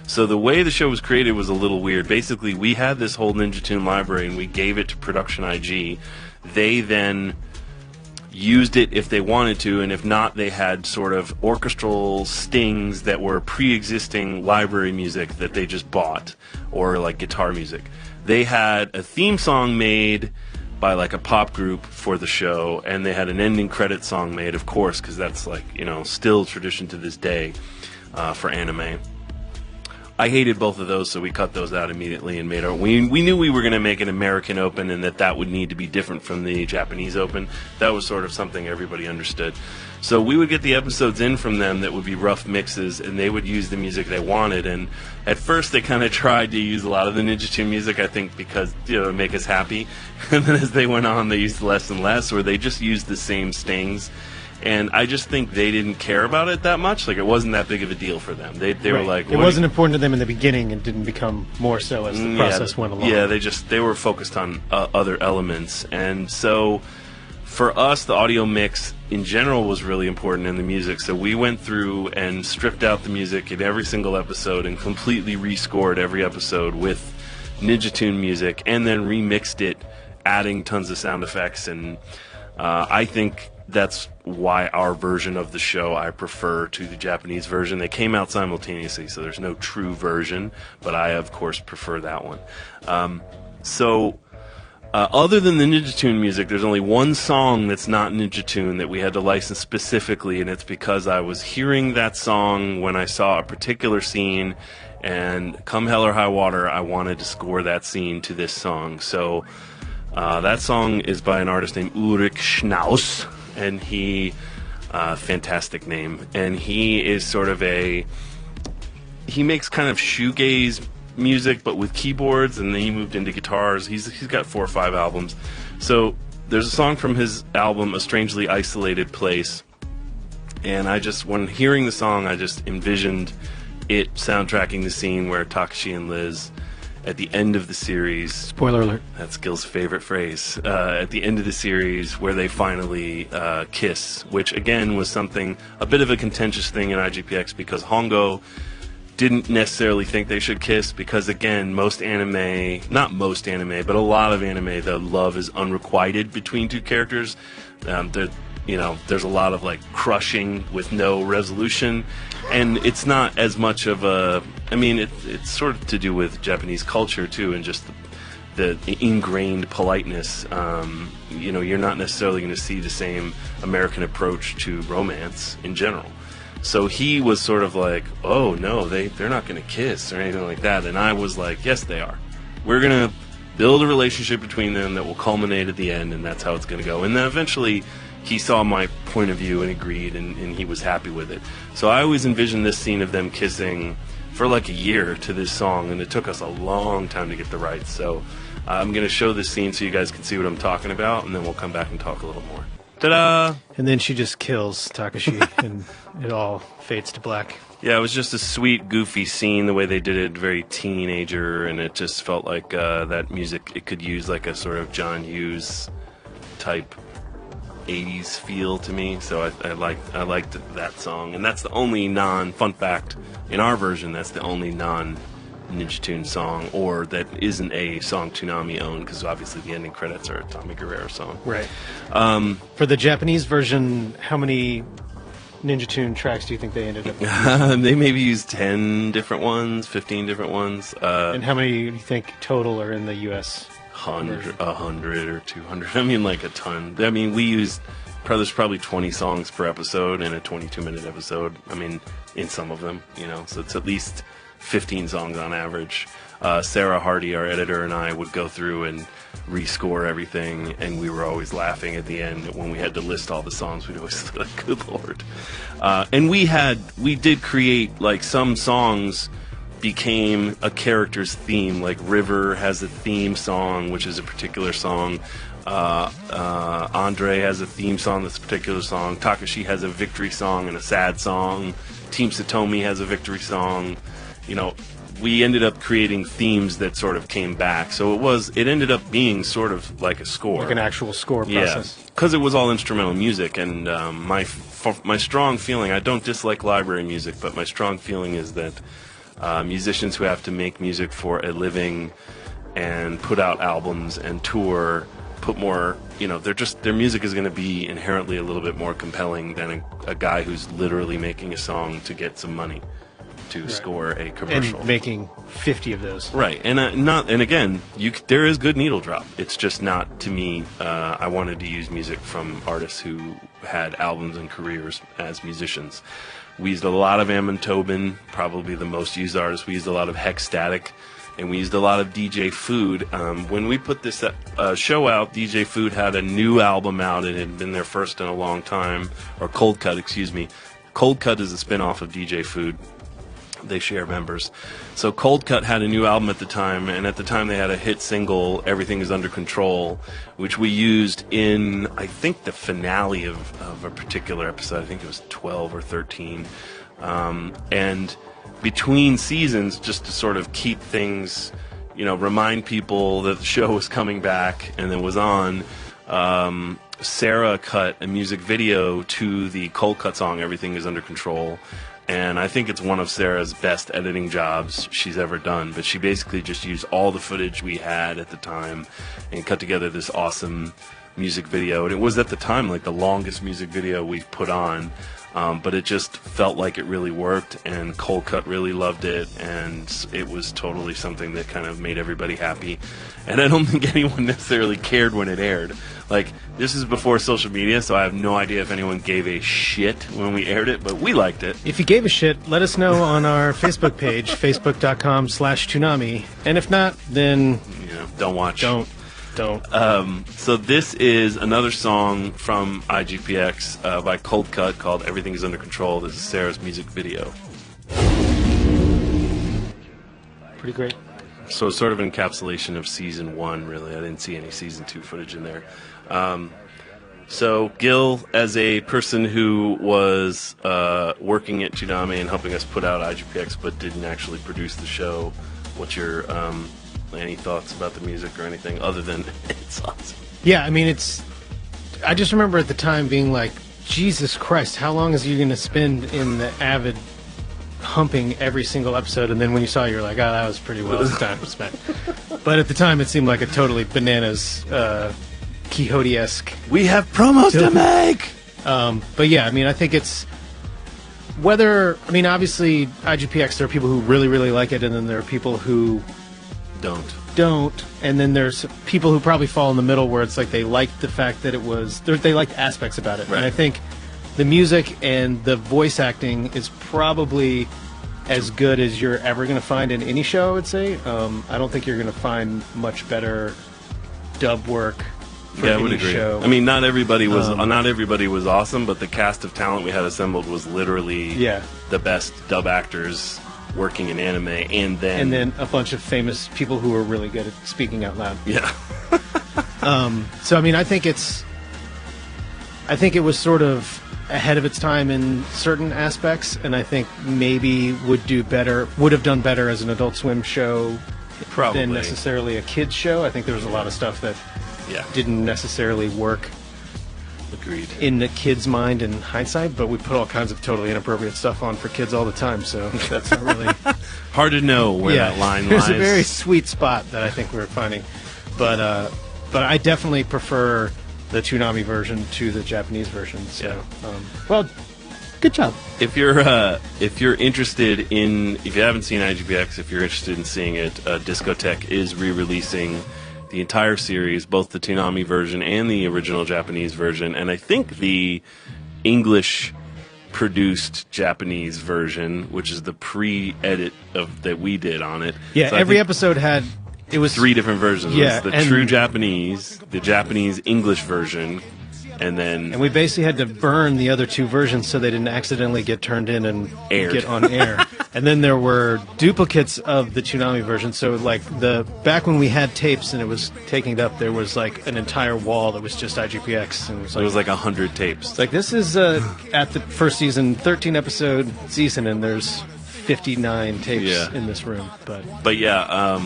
So the way the show was created was a little weird. Basically, we had this whole Ninja Tune library, and we gave it to Production IG. They then used it if they wanted to, and if not, they had sort of orchestral stings that were pre-existing library music that they just bought, or like guitar music. They had a theme song made by like a pop group for the show, and they had an ending credit song made, of course, because that's like, still tradition to this day for anime. I hated both of those, so we cut those out immediately and made our. We knew we were going to make an American Open, and that would need to be different from the Japanese Open. That was sort of something everybody understood. So we would get the episodes in from them that would be rough mixes, and they would use the music they wanted. And at first, they kind of tried to use a lot of the Ninja Tune music, I think, because to make us happy. And then as they went on, they used less and less, or they just used the same stings. And I just think they didn't care about it that much. Like, it wasn't that big of a deal for them. They were like... It wasn't important to them in the beginning and didn't become more so as the process went along. Yeah, they were focused on other elements. And so, for us, the audio mix in general was really important in the music. So we went through and stripped out the music in every single episode and completely rescored every episode with Ninja Tune music, and then remixed it, adding tons of sound effects. And I think that's why our version of the show I prefer to the Japanese version. They came out simultaneously, so there's no true version, but I, of course, prefer that one. Other than the Ninja Tune music, there's only one song that's not Ninja Tune that we had to license specifically, and it's because I was hearing that song when I saw a particular scene, and come hell or high water, I wanted to score that scene to this song. So that song is by an artist named Ulrich Schnaus, and he, fantastic name, and he is sort of he makes kind of shoegaze music, but with keyboards, and then he moved into guitars. He's got 4 or 5 albums. So there's a song from his album, A Strangely Isolated Place, and when hearing the song, I just envisioned it soundtracking the scene where Takashi and Liz, at the end of the series... Spoiler alert. That's Gil's favorite phrase. At the end of the series, where they finally kiss, which, again, was a bit of a contentious thing in IGPX, because Hongo didn't necessarily think they should kiss, because, again, not most anime, but a lot of anime, the love is unrequited between two characters. there's a lot of like crushing with no resolution, and it's not as much of a. I mean, it's sort of to do with Japanese culture too, and just the ingrained politeness. You're not necessarily going to see the same American approach to romance in general. So he was sort of like, oh no, they're not going to kiss or anything like that, and I was like, yes, they are. We're going to build a relationship between them that will culminate at the end, and that's how it's going to go. And then eventually he saw my point of view and agreed, and he was happy with it. So I always envisioned this scene of them kissing for like a year to this song, and it took us a long time to get the rights. So I'm going to show this scene so you guys can see what I'm talking about, and then we'll come back and talk a little more. Ta-da! And then she just kills Takashi, and it all fades to black. Yeah, it was just a sweet, goofy scene, the way they did it, very teenager, and it just felt like that music, it could use like a sort of John Hughes type 80s feel to me, so I liked that song. And that's the only fun fact, in our version, that's the only Ninja Tune song, or that isn't a song Toonami owned, because obviously the ending credits are a Tommy Guerrero song. Right. For the Japanese version, how many Ninja Tune tracks do you think they ended up using? They maybe used 10 different ones, 15 different ones. And how many do you think total are in the U.S.? 100 or 200. I mean, like a ton. I mean, we used, there's probably 20 songs per episode in a 22-minute episode. I mean, in some of them, so it's at least 15 songs on average. Sarah Hardy, our editor, and I would go through and rescore everything, and we were always laughing at the end when we had to list all the songs. We'd always say, like, good lord. And we did create, like, some songs became a character's theme. Like River has a theme song, which is a particular song. Andre has a theme song that's a particular song. Takashi has a victory song and a sad song. Team Satomi has a victory song. We ended up creating themes that sort of came back. So it ended up being sort of like a score. Like an actual score process. Yeah, because it was all instrumental music. And my strong feeling, I don't dislike library music, but my strong feeling is that musicians who have to make music for a living and put out albums and tour, put more, their music is going to be inherently a little bit more compelling than a guy who's literally making a song to get some money to score a commercial. And making 50 of those. Right. And again, there is good needle drop. It's just not, to me, I wanted to use music from artists who had albums and careers as musicians. We used a lot of Ammon Tobin, probably the most used artist. We used a lot of Hex Static, and we used a lot of DJ Food. When we put this show out, DJ Food had a new album out. It had been their first in a long time, or Cold Cut, excuse me. Cold Cut is a spin-off of DJ Food. They share members. So Cold Cut had a new album at the time, and at the time they had a hit single, Everything Is Under Control, which we used in, I think, the finale of a particular episode. I think it was 12 or 13. And between seasons, just to sort of keep things, remind people that the show was coming back and then was on, Sarah cut a music video to the Cold Cut song, Everything Is Under Control. And I think it's one of Sarah's best editing jobs she's ever done. But she basically just used all the footage we had at the time and cut together this awesome music video. And it was at the time like the longest music video we've put on. But it just felt like it really worked, and Cold Cut really loved it, and it was totally something that kind of made everybody happy. And I don't think anyone necessarily cared when it aired. Like, this is before social media, so I have no idea if anyone gave a shit when we aired it, but we liked it. If you gave a shit, let us know on our Facebook page, facebook.com/Toonami. And if not, then... don't watch. Don't. So this is another song from IGPX by Cold Cut called Everything Is Under Control. This is Sarah's music video. Pretty great. So it's sort of an encapsulation of season 1, really. I didn't see any season 2 footage in there. So Gil, as a person who was working at Toonami and helping us put out IGPX but didn't actually produce the show, what's your... any thoughts about the music or anything other than it's awesome? Yeah, I mean, I just remember at the time being like, Jesus Christ, how long is you going to spend in the Avid humping every single episode? And then when you saw it, you're like, oh, that was pretty well time spent. But at the time, it seemed like a totally bananas, Quixote-esque. We have promos to make! But yeah, I mean, I think it's obviously IGPX, there are people who really, really like it, and then there are people who don't, and then there's people who probably fall in the middle where it's like they liked the fact that they liked aspects about it. Right. And I think the music and the voice acting is probably as good as you're ever going to find in any show, I would say. I don't think you're going to find much better dub work for I any would agree. show. I mean, not everybody was awesome, but the cast of talent we had assembled was literally the best dub actors working in anime, and then a bunch of famous people who are really good at speaking out loud. Yeah. So I mean, I think it was sort of ahead of its time in certain aspects, and I think maybe would have done better as an Adult Swim show than necessarily a kids show. I think there was a lot of stuff that didn't necessarily work. Agreed. In the kids' mind in hindsight, but we put all kinds of totally inappropriate stuff on for kids all the time, so that's not really hard to know where that line lies. There's a very sweet spot that I think we're finding, but I definitely prefer the Toonami version to the Japanese version. So, well, good job. If you're interested if you haven't seen IGPX, if you're interested in seeing it, Discotek is re-releasing the entire series, both the Toonami version and the original Japanese version, and I think the English-produced Japanese version, which is the pre-edit that we did on it. Yeah, so every episode it was 3 different versions. Yeah, it was the true Japanese, the Japanese English version, and we basically had to burn the other 2 versions so they didn't accidentally get turned in and get on air. And then there were duplicates of the Toonami version. So like back when we had tapes and it was taking it up, there was like an entire wall that was just IGPX, and it was like 100 tapes. It's like, this is at the first season, 13 episode season, and there's 59 tapes in this room. But yeah,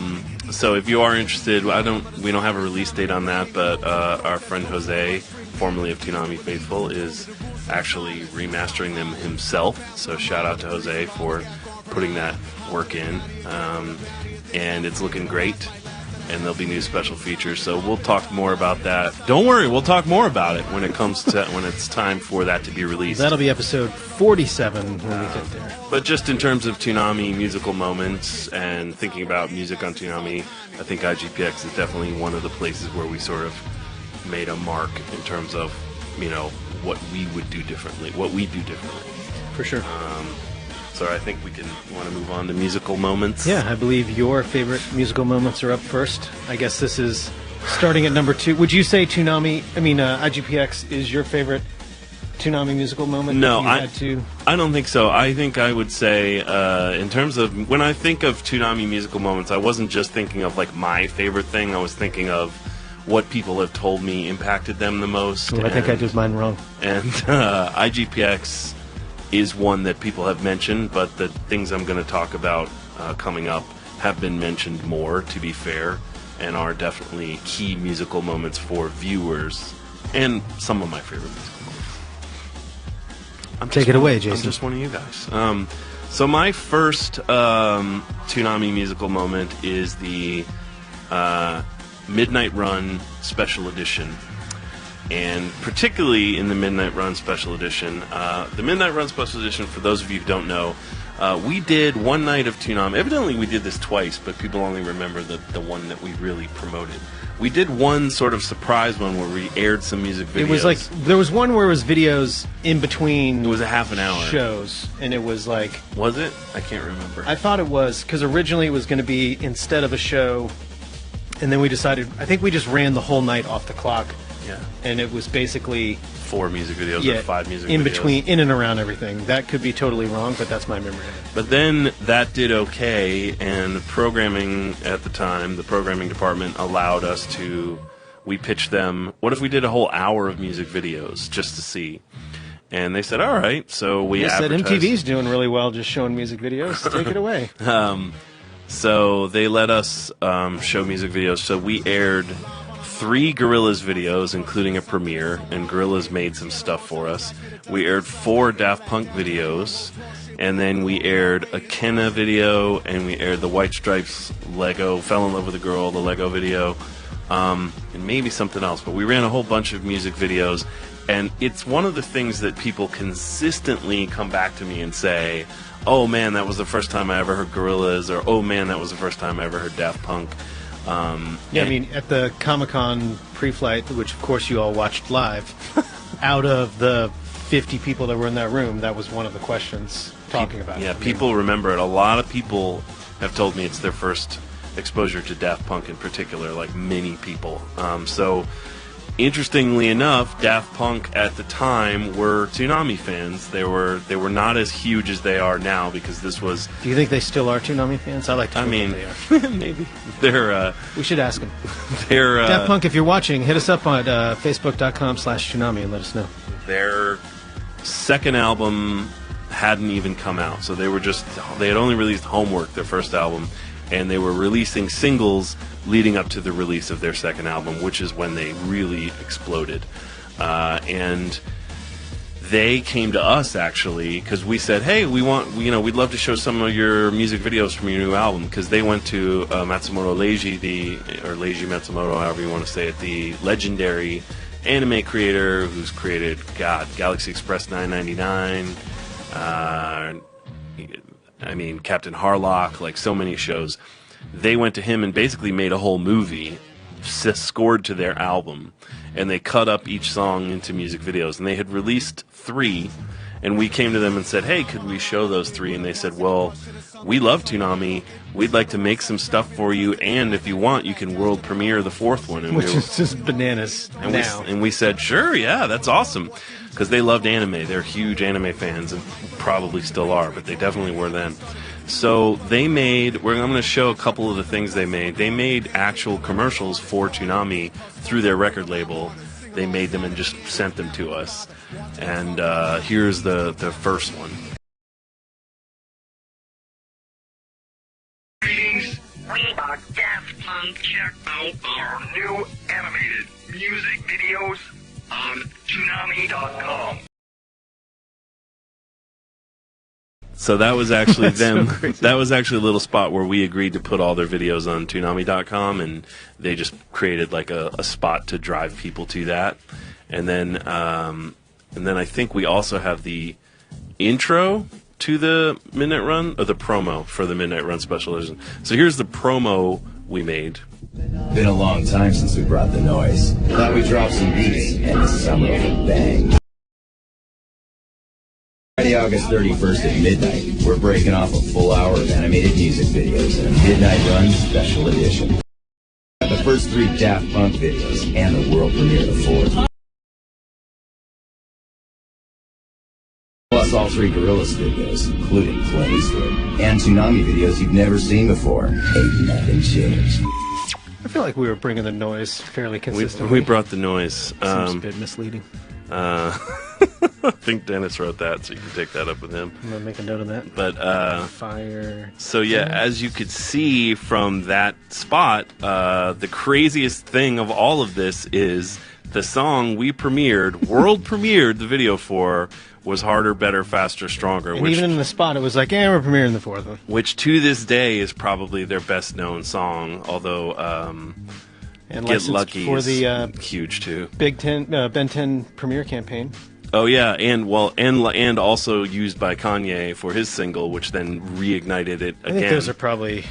so if you are interested, we don't have a release date on that, but our friend Jose, formerly of Toonami Faithful, is actually remastering them himself. So shout out to Jose for putting that work in, and it's looking great. And there'll be new special features, so we'll talk more about that. Don't worry, we'll talk more about it when it's time for that to be released. That'll be episode 47 when we get there. But just in terms of Toonami musical moments and thinking about music on Toonami, I think IGPX is definitely one of the places where we sort of made a mark in terms of, what we would do differently, what we do differently. For sure. So I think we want to move on to musical moments. Yeah, I believe your favorite musical moments are up first. I guess this is starting at number 2. Would you say IGPX is your favorite Toonami musical moment? No, I don't think so. I think I would say, in terms of, when I think of Toonami musical moments, I wasn't just thinking of like my favorite thing. I was thinking of what people have told me impacted them the most. I think I did mine wrong. And IGPX is one that people have mentioned, but the things I'm going to talk about coming up have been mentioned more, to be fair, and are definitely key musical moments for viewers, and some of my favorite musical moments. Take it away, Jason. I'm just one of you guys. So my first Toonami musical moment is the Midnight Run Special Edition. And particularly in the Midnight Run Special Edition, the Midnight Run Special Edition, for those of you who don't know, we did one night of Toonami. Evidently we did this twice, but people only remember the one that we really promoted. We did one sort of surprise one where we aired some music videos. It was like, there was one where it was videos in between. It was a half an hour. Shows, and it was like... Was it? I can't remember. I thought it was, because originally it was going to be instead of a show, and then we decided, I think we just ran the whole night off the clock. Yeah. And it was basically 4 music videos or 5 music videos. In between, in and around everything. That could be totally wrong, but that's my memory of it. But then that did okay, and programming at the time, the programming department allowed us to, we pitched them, what if we did a whole hour of music videos just to see? And they said, all right, so we advertised. Said MTV's doing really well just showing music videos. Take it away. So they let us show music videos, so we aired 3 Gorillaz videos, including a premiere, and Gorillaz made some stuff for us. We aired 4 Daft Punk videos, and then we aired a Kenna video, and we aired the White Stripes Lego, Fell in Love with a Girl, the Lego video, and maybe something else. But we ran a whole bunch of music videos, And it's one of the things that people consistently come back to me and say, oh man, that was the first time I ever heard Gorillaz, or oh man, that was the first time I ever heard Daft Punk. I mean, at the Comic-Con Preflight, which of course you all watched live, out of the 50 people that were in that room, that was one of the questions talking about it. Yeah, people remember it. A lot of people have told me it's their first exposure to Daft Punk in particular, like many people. So, interestingly enough, Daft Punk at the time were Toonami fans. They were not as huge as they are now, because this was... Do you think they still are Toonami fans? I like to think they are. Maybe. They're... we should ask them. They're... Daft Punk, if you're watching, hit us up on facebook.com/Toonami and let us know. Their second album hadn't even come out, so they had only released Homework, their first album, and they were releasing singles leading up to the release of their second album, which is when they really exploded. And they came to us, actually, because we said, hey, we'd love to show some of your music videos from your new album, because they went to Matsumoto Leiji, or Leiji Matsumoto, however you want to say it, the legendary anime creator who's created, Galaxy Express 999, Captain Harlock, like so many shows. They went to him and basically made a whole movie scored to their album, and they cut up each song into music videos, and they had released 3, and we came to them and said, hey, could we show those 3? And they said, well, we love Toonami, we'd like to make some stuff for you, and if you want, you can world premiere the 4th one. And which is just bananas now. And we said, sure, yeah, that's awesome, because they loved anime. They're huge anime fans, and probably still are, but they definitely were then. So they made, I'm going to show a couple of the things they made. They made actual commercials for Toonami through their record label. They made them and just sent them to us. And here's the first one. Greetings, we are Daft Punk. Check out our new animated music videos on Toonami.com. So that was actually them. So that was actually a little spot where we agreed to put all their videos on Toonami.com, and they just created like a spot to drive people to that. And then I think we also have the intro to the Midnight Run, or the promo for the Midnight Run Special Edition. So here's the promo we made. Been a long time since we brought the noise. Thought we'd drop some beats and the summer of a bang. Friday, August 31st at midnight, we're breaking off a full hour of animated music videos in a Midnight Run Special Edition. The first 3 Daft Punk videos and the world premiere of the 4th. Plus all 3 Gorillaz videos, including Clint Eastwood, and Toonami videos you've never seen before. Ain't nothing changed. I feel like we were bringing the noise fairly consistently. We brought the noise. Seems a bit misleading. I think Dennis wrote that, so you can take that up with him. I'm going to make a note of that. But fire. So yeah, as you could see from that spot, the craziest thing of all of this is the song we world premiered the video for, was Harder, Better, Faster, Stronger. And even in the spot, it was like, we're premiering the 4th one. Which to this day is probably their best known song, although and Get Lucky for is the huge too. Ben 10 premiere campaign. Oh yeah, and also used by Kanye for his single, which then reignited it again. I think those are probably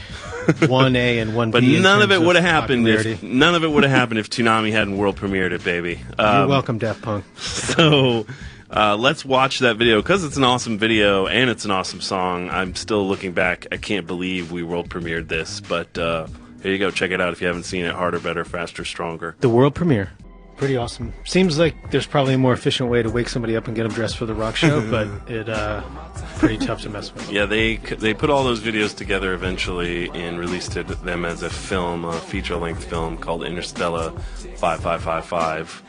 1A and 1B. But none of it would have happened if Toonami hadn't world premiered it, baby. You're welcome, Daft Punk. So let's watch that video, because it's an awesome video and it's an awesome song. I'm still looking back. I can't believe we world premiered this, but here you go. Check it out if you haven't seen it. Harder, Better, Faster, Stronger. The world premiere. Pretty awesome. Seems like there's probably a more efficient way to wake somebody up and get them dressed for the rock show, but it's pretty tough to mess with. Yeah, they put all those videos together eventually and released them as a film, a feature-length film called Interstellar 5555.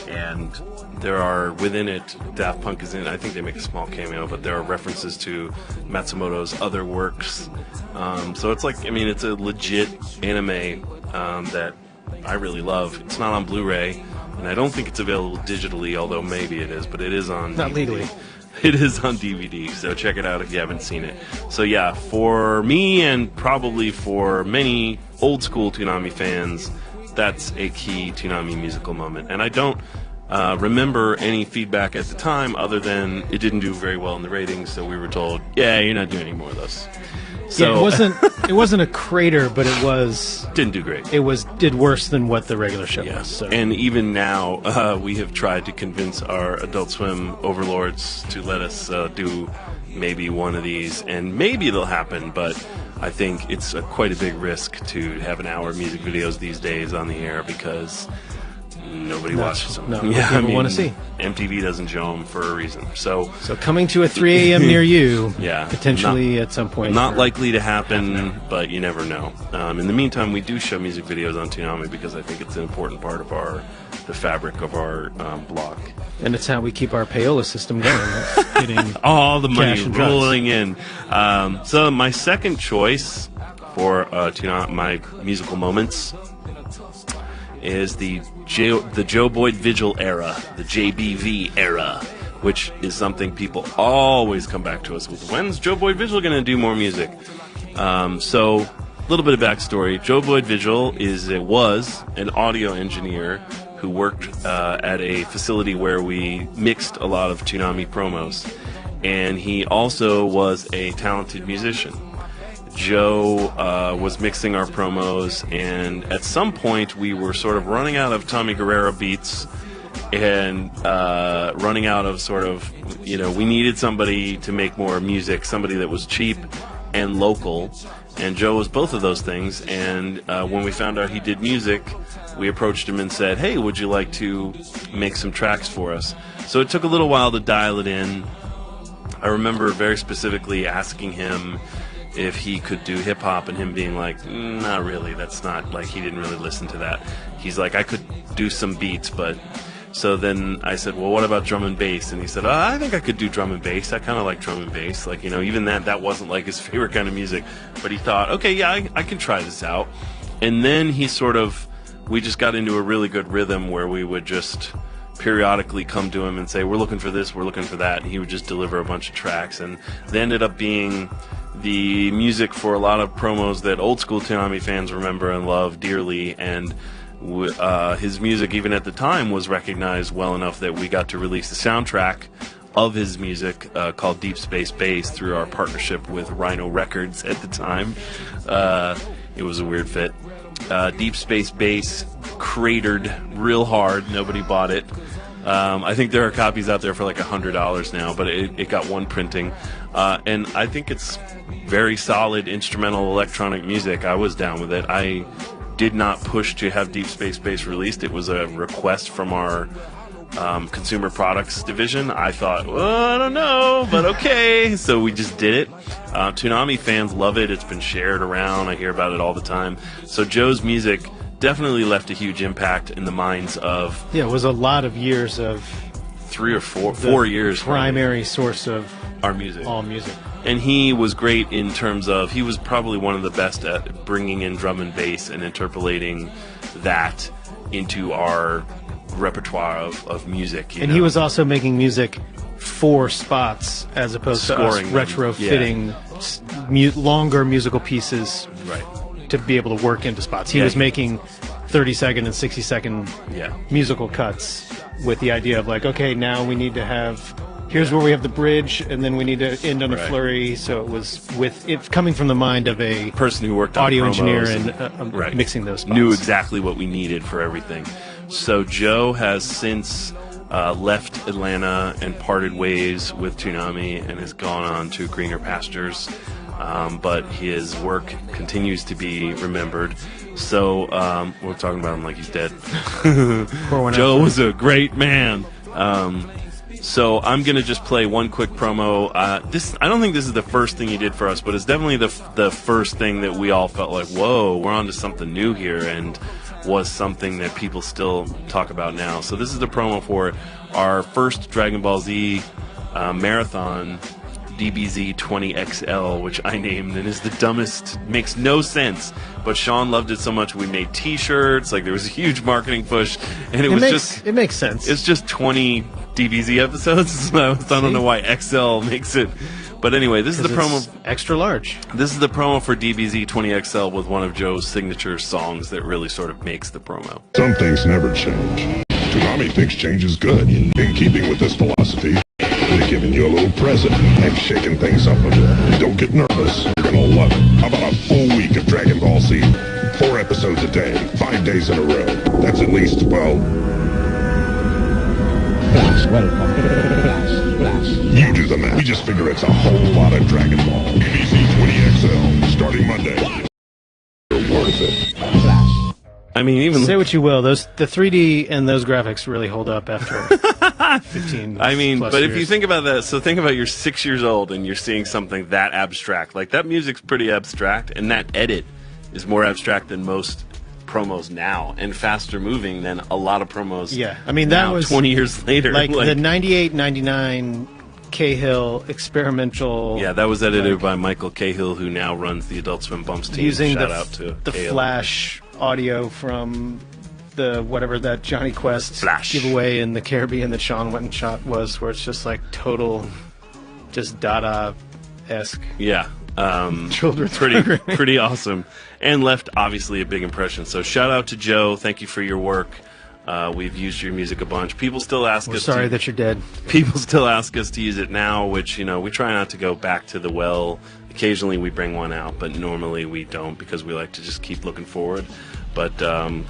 And there are, within it, Daft Punk is in. I think they make a small cameo, but there are references to Matsumoto's other works. So it's like, it's a legit anime that I really love. It's not on Blu-ray, and I don't think it's available digitally, although maybe it is, but it is on Not DVD. legally. It is on DVD, so check it out if you haven't seen it. So yeah, for me and probably for many old school Toonami fans, that's a key Toonami musical moment. And I don't remember any feedback at the time other than it didn't do very well in the ratings, so we were told, yeah, you're not doing any more of those. So yeah, it wasn't a crater, but it was didn't do great. It did worse than what the regular show was. So. And even now, we have tried to convince our Adult Swim overlords to let us do maybe one of these, and maybe it'll happen. But I think it's quite a big risk to have an hour of music videos these days on the air because nobody watches them. No, people want to see. MTV doesn't show them for a reason. So coming to a 3 a.m. near you, yeah, potentially at some point. Not likely to happen, but you never know. In the meantime, we do show music videos on Toonami because I think it's an important part of the fabric of our blog. And it's how we keep our payola system going. Getting all the money rolling in. So my second choice for my musical moments is the Joe Boyd Vigil era, the JBV era, which is something people always come back to us with. When's Joe Boyd Vigil going to do more music? So, a little bit of backstory. Joe Boyd Vigil was an audio engineer who worked at a facility where we mixed a lot of Toonami promos. And he also was a talented musician. Joe was mixing our promos, and at some point we were sort of running out of Tommy Guerrero beats and running out of we needed somebody to make more music, somebody that was cheap and local, and Joe was both of those things. And when we found out he did music, we approached him and said, hey, would you like to make some tracks for us? So it took a little while to dial it in. I remember very specifically asking him if he could do hip-hop, and him being like, not really, that's not, like, he didn't really listen to that. He's like, I could do some beats, but... So then I said, well, what about drum and bass? And he said, I think I could do drum and bass. I kind of like drum and bass. Like, even that wasn't, like, his favorite kind of music. But he thought, okay, yeah, I can try this out. And then we just got into a really good rhythm where we would just periodically come to him and say, we're looking for this, we're looking for that. And he would just deliver a bunch of tracks. And they ended up being the music for a lot of promos that old school Toonami fans remember and love dearly, and his music even at the time was recognized well enough that we got to release the soundtrack of his music called Deep Space Bass through our partnership with Rhino Records at the time. It was a weird fit. Deep Space Bass cratered real hard. Nobody bought it. I think there are copies out there for like $100 now, but it got one printing. And I think it's very solid instrumental electronic music. I was down with it. I did not push to have Deep Space Bass released. It was a request from our consumer products division. I thought, well, I don't know, but okay. So we just did it. Toonami fans love it. It's been shared around. I hear about it all the time. So Joe's music definitely left a huge impact in the minds of... Yeah, it was a lot of years of... 3 or 4 years. Primary source of... our music. All music. And he was great in terms of... He was probably one of the best at bringing in drum and bass and interpolating that into our repertoire of music. And he was also making music for spots as opposed to us retrofitting longer musical pieces to be able to work into spots. He was making 30-second and 60-second musical cuts with the idea of like, okay, now we need to have... Here's where we have the bridge, and then we need to end on a flurry. So it was coming from the mind of a person who worked on audio promos engineer and mixing those spots. Knew exactly what we needed for everything. So Joe has since left Atlanta and parted ways with Toonami and has gone on to greener pastures. But his work continues to be remembered. So we're talking about him like he's dead. Joe was a great man. So I'm going to just play one quick promo. I don't think this is the first thing he did for us, but it's definitely the first thing that we all felt like, whoa, we're on to something new here, and was something that people still talk about now. So this is the promo for our first Dragon Ball Z marathon, DBZ 20XL, which I named and is the dumbest, makes no sense. But Sean loved it so much we made T-shirts. Like, there was a huge marketing push, and it makes sense. It's just 20 DBZ episodes. I don't know why XL makes it. But anyway, this is the promo. Extra large. This is the promo for DBZ 20XL with one of Joe's signature songs that really sort of makes the promo. Some things never change. Toonami thinks change is good. In keeping with this philosophy, we're giving you a little present and shaking things up a bit. Don't get nervous. You're gonna love it. How about a full week of Dragon Ball Z? 4 episodes a day, 5 days in a row. That's at least, well... Flash, welcome. Flash. You do the math. We just figure it's a whole lot of Dragon Ball. ABC 20XL, starting Monday. You're worth it. Flash. I mean, even say what you will, the 3D and those graphics really hold up after 15. I mean, plus but years. if you think about that, so think about you're 6 years old and you're seeing something that abstract. Like, that music's pretty abstract, and that edit is more abstract than most promos now, and faster moving than a lot of promos. Yeah, I mean, that now, was 20 years later. like the 98-99 Cahill experimental. Yeah, that was edited by Michael Cahill, who now runs the Adult Swim Bumps team. Using Shout out to the Cahill. Flash audio from the whatever that Johnny Quest Flash giveaway in the Caribbean that Sean went and shot was, where it's just like total, just Dada-esque. Yeah. Children's pretty awesome, and left obviously a big impression. So shout out to Joe. Thank you for your work. We've used your music a bunch. People still ask We're us. sorry that you're dead. People still ask us to use it now, which, you know, we try not to go back to the well. Occasionally we bring one out, but normally we don't, because we like to just keep looking forward. But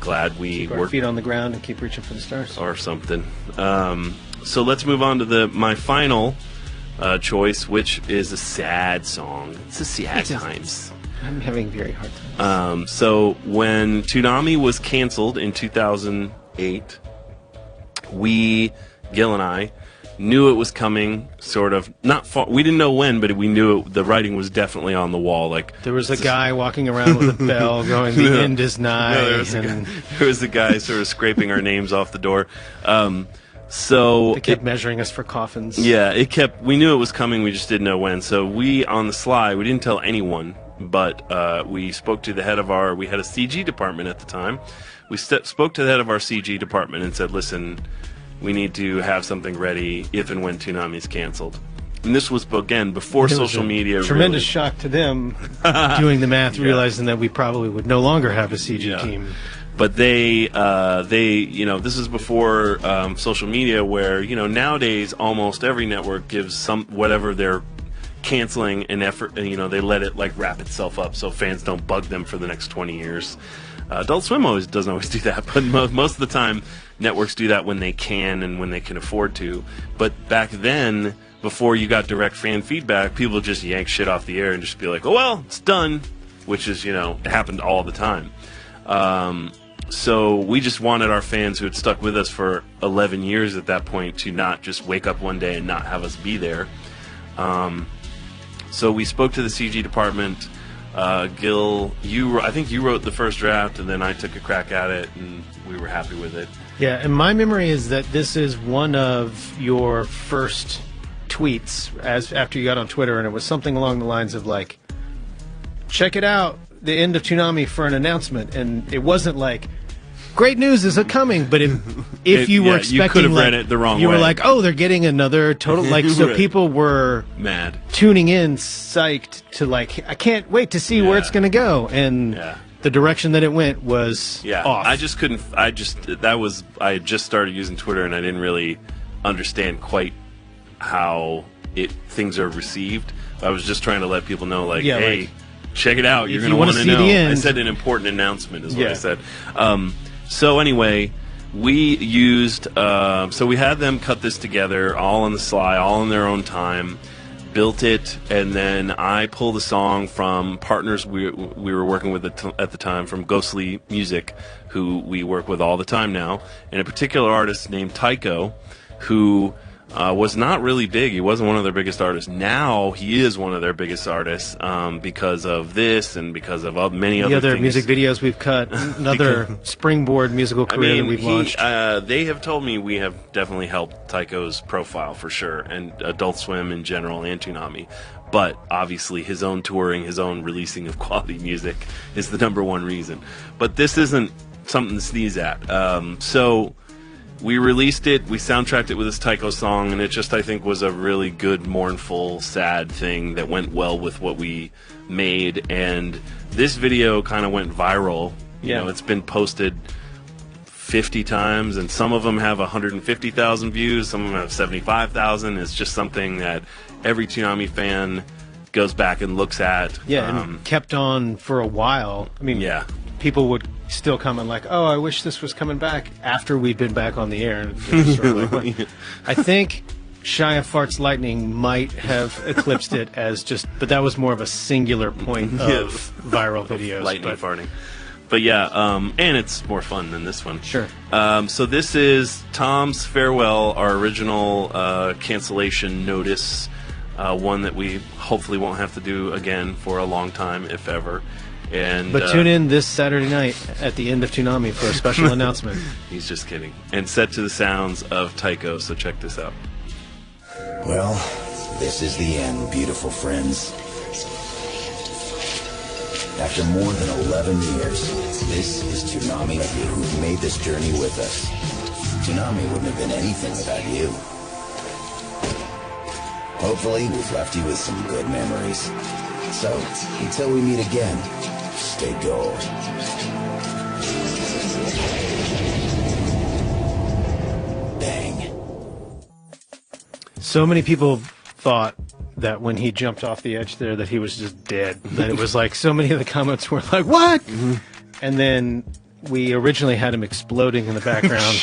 glad we Keep our feet on the ground and keep reaching for the stars. Or something. So let's move on to my final choice, which is a sad song. It's a sad times. I'm having very hard time. So when Toonami was canceled in 2008, Gil and I, knew it was coming, sort of. Not far, we didn't know when, but we knew the writing was definitely on the wall. Like, there was a guy walking around with a bell going, the end is nigh. No, there was a guy sort of scraping our names off the door. So they kept measuring us for coffins. Yeah, we knew it was coming, we just didn't know when. So we, on the sly, we didn't tell anyone, but we spoke to the head of we had a CG department at the time. We spoke to the head of our CG department and said, listen, we need to have something ready if and when Toonami's canceled. And this was, again, before social media. Tremendous shock to them, doing the math, realizing that we probably would no longer have a CG team. But they, you know, this is before social media, where, you know, nowadays almost every network gives whatever they're canceling an effort, and, you know, they let it like wrap itself up so fans don't bug them for the next 20 years. Adult Swim doesn't always do that, but most of the time networks do that when they can and when they can afford to. But back then, before you got direct fan feedback, people just yank shit off the air and just be like, oh well, it's done, which is, you know, it happened all the time. So we just wanted our fans who had stuck with us for 11 years at that point to not just wake up one day and not have us be there. So we spoke to the CG department. Gil, I think you wrote the first draft, and then I took a crack at it, and we were happy with it. Yeah, and my memory is that this is one of your first tweets after you got on Twitter, and it was something along the lines of like, check it out, the end of Toonami for an announcement. And it wasn't like, great news is coming, but if you were expecting, you could have like, read it the wrong way. You were like, oh, they're getting another total, like, so Right. people were mad, tuning in, psyched to like, I can't wait to see where it's going to go. And the direction that it went was off. I just couldn't. I had just started using Twitter, and I didn't really understand quite how things are received. I was just trying to let people know, like, hey, like, check it out. You're going to want to know. I said an important announcement is what I said. So anyway, we used. So we had them cut this together, all on the sly, all in their own time. Built it, and then I pulled a song from partners we were working with at the time, from Ghostly Music, who we work with all the time now, and a particular artist named Tycho, who was not really big. He wasn't one of their biggest artists. Now he is one of their biggest artists because of this and because of many other things. Music videos we've cut, another springboard musical career that we've launched. They have told me we have definitely helped Tycho's profile for sure, and Adult Swim in general, and Toonami. But obviously his own touring, his own releasing of quality music is the #1 reason. But this isn't something to sneeze at. So we released it, we soundtracked it with this Tycho song, and it just, I think, was a really good, mournful, sad thing that went well with what we made. And this video kind of went viral. You know, it's been posted 50 times, and some of them have 150,000 views, some of them have 75,000. It's just something that every Toonami fan goes back and looks at. Yeah, and kept on for a while. I mean, people would still comment like, "Oh, I wish this was coming back," after we'd been back on the air. And it was sort of like, well, I think Shia Farts Lightning might have eclipsed it as just, but that was more of a singular point of viral videos. Lightning farting. But yeah, and it's more fun than this one. Sure. So this is Tom's Farewell, our original cancellation notice, one that we hopefully won't have to do again for a long time, if ever. But tune in this Saturday night at the end of Toonami for a special announcement. He's just kidding. And set to the sounds of Taiko, so check this out. Well, this is the end, beautiful friends. After more than 11 years, this is Toonami, who've made this journey with us. Toonami wouldn't have been anything without you. Hopefully, we've left you with some good memories. So, until we meet again, stay gold. Bang. So many people thought that when he jumped off the edge there that he was just dead. That it was like, so many of the comments were like, what? Mm-hmm. And then we originally had him exploding in the background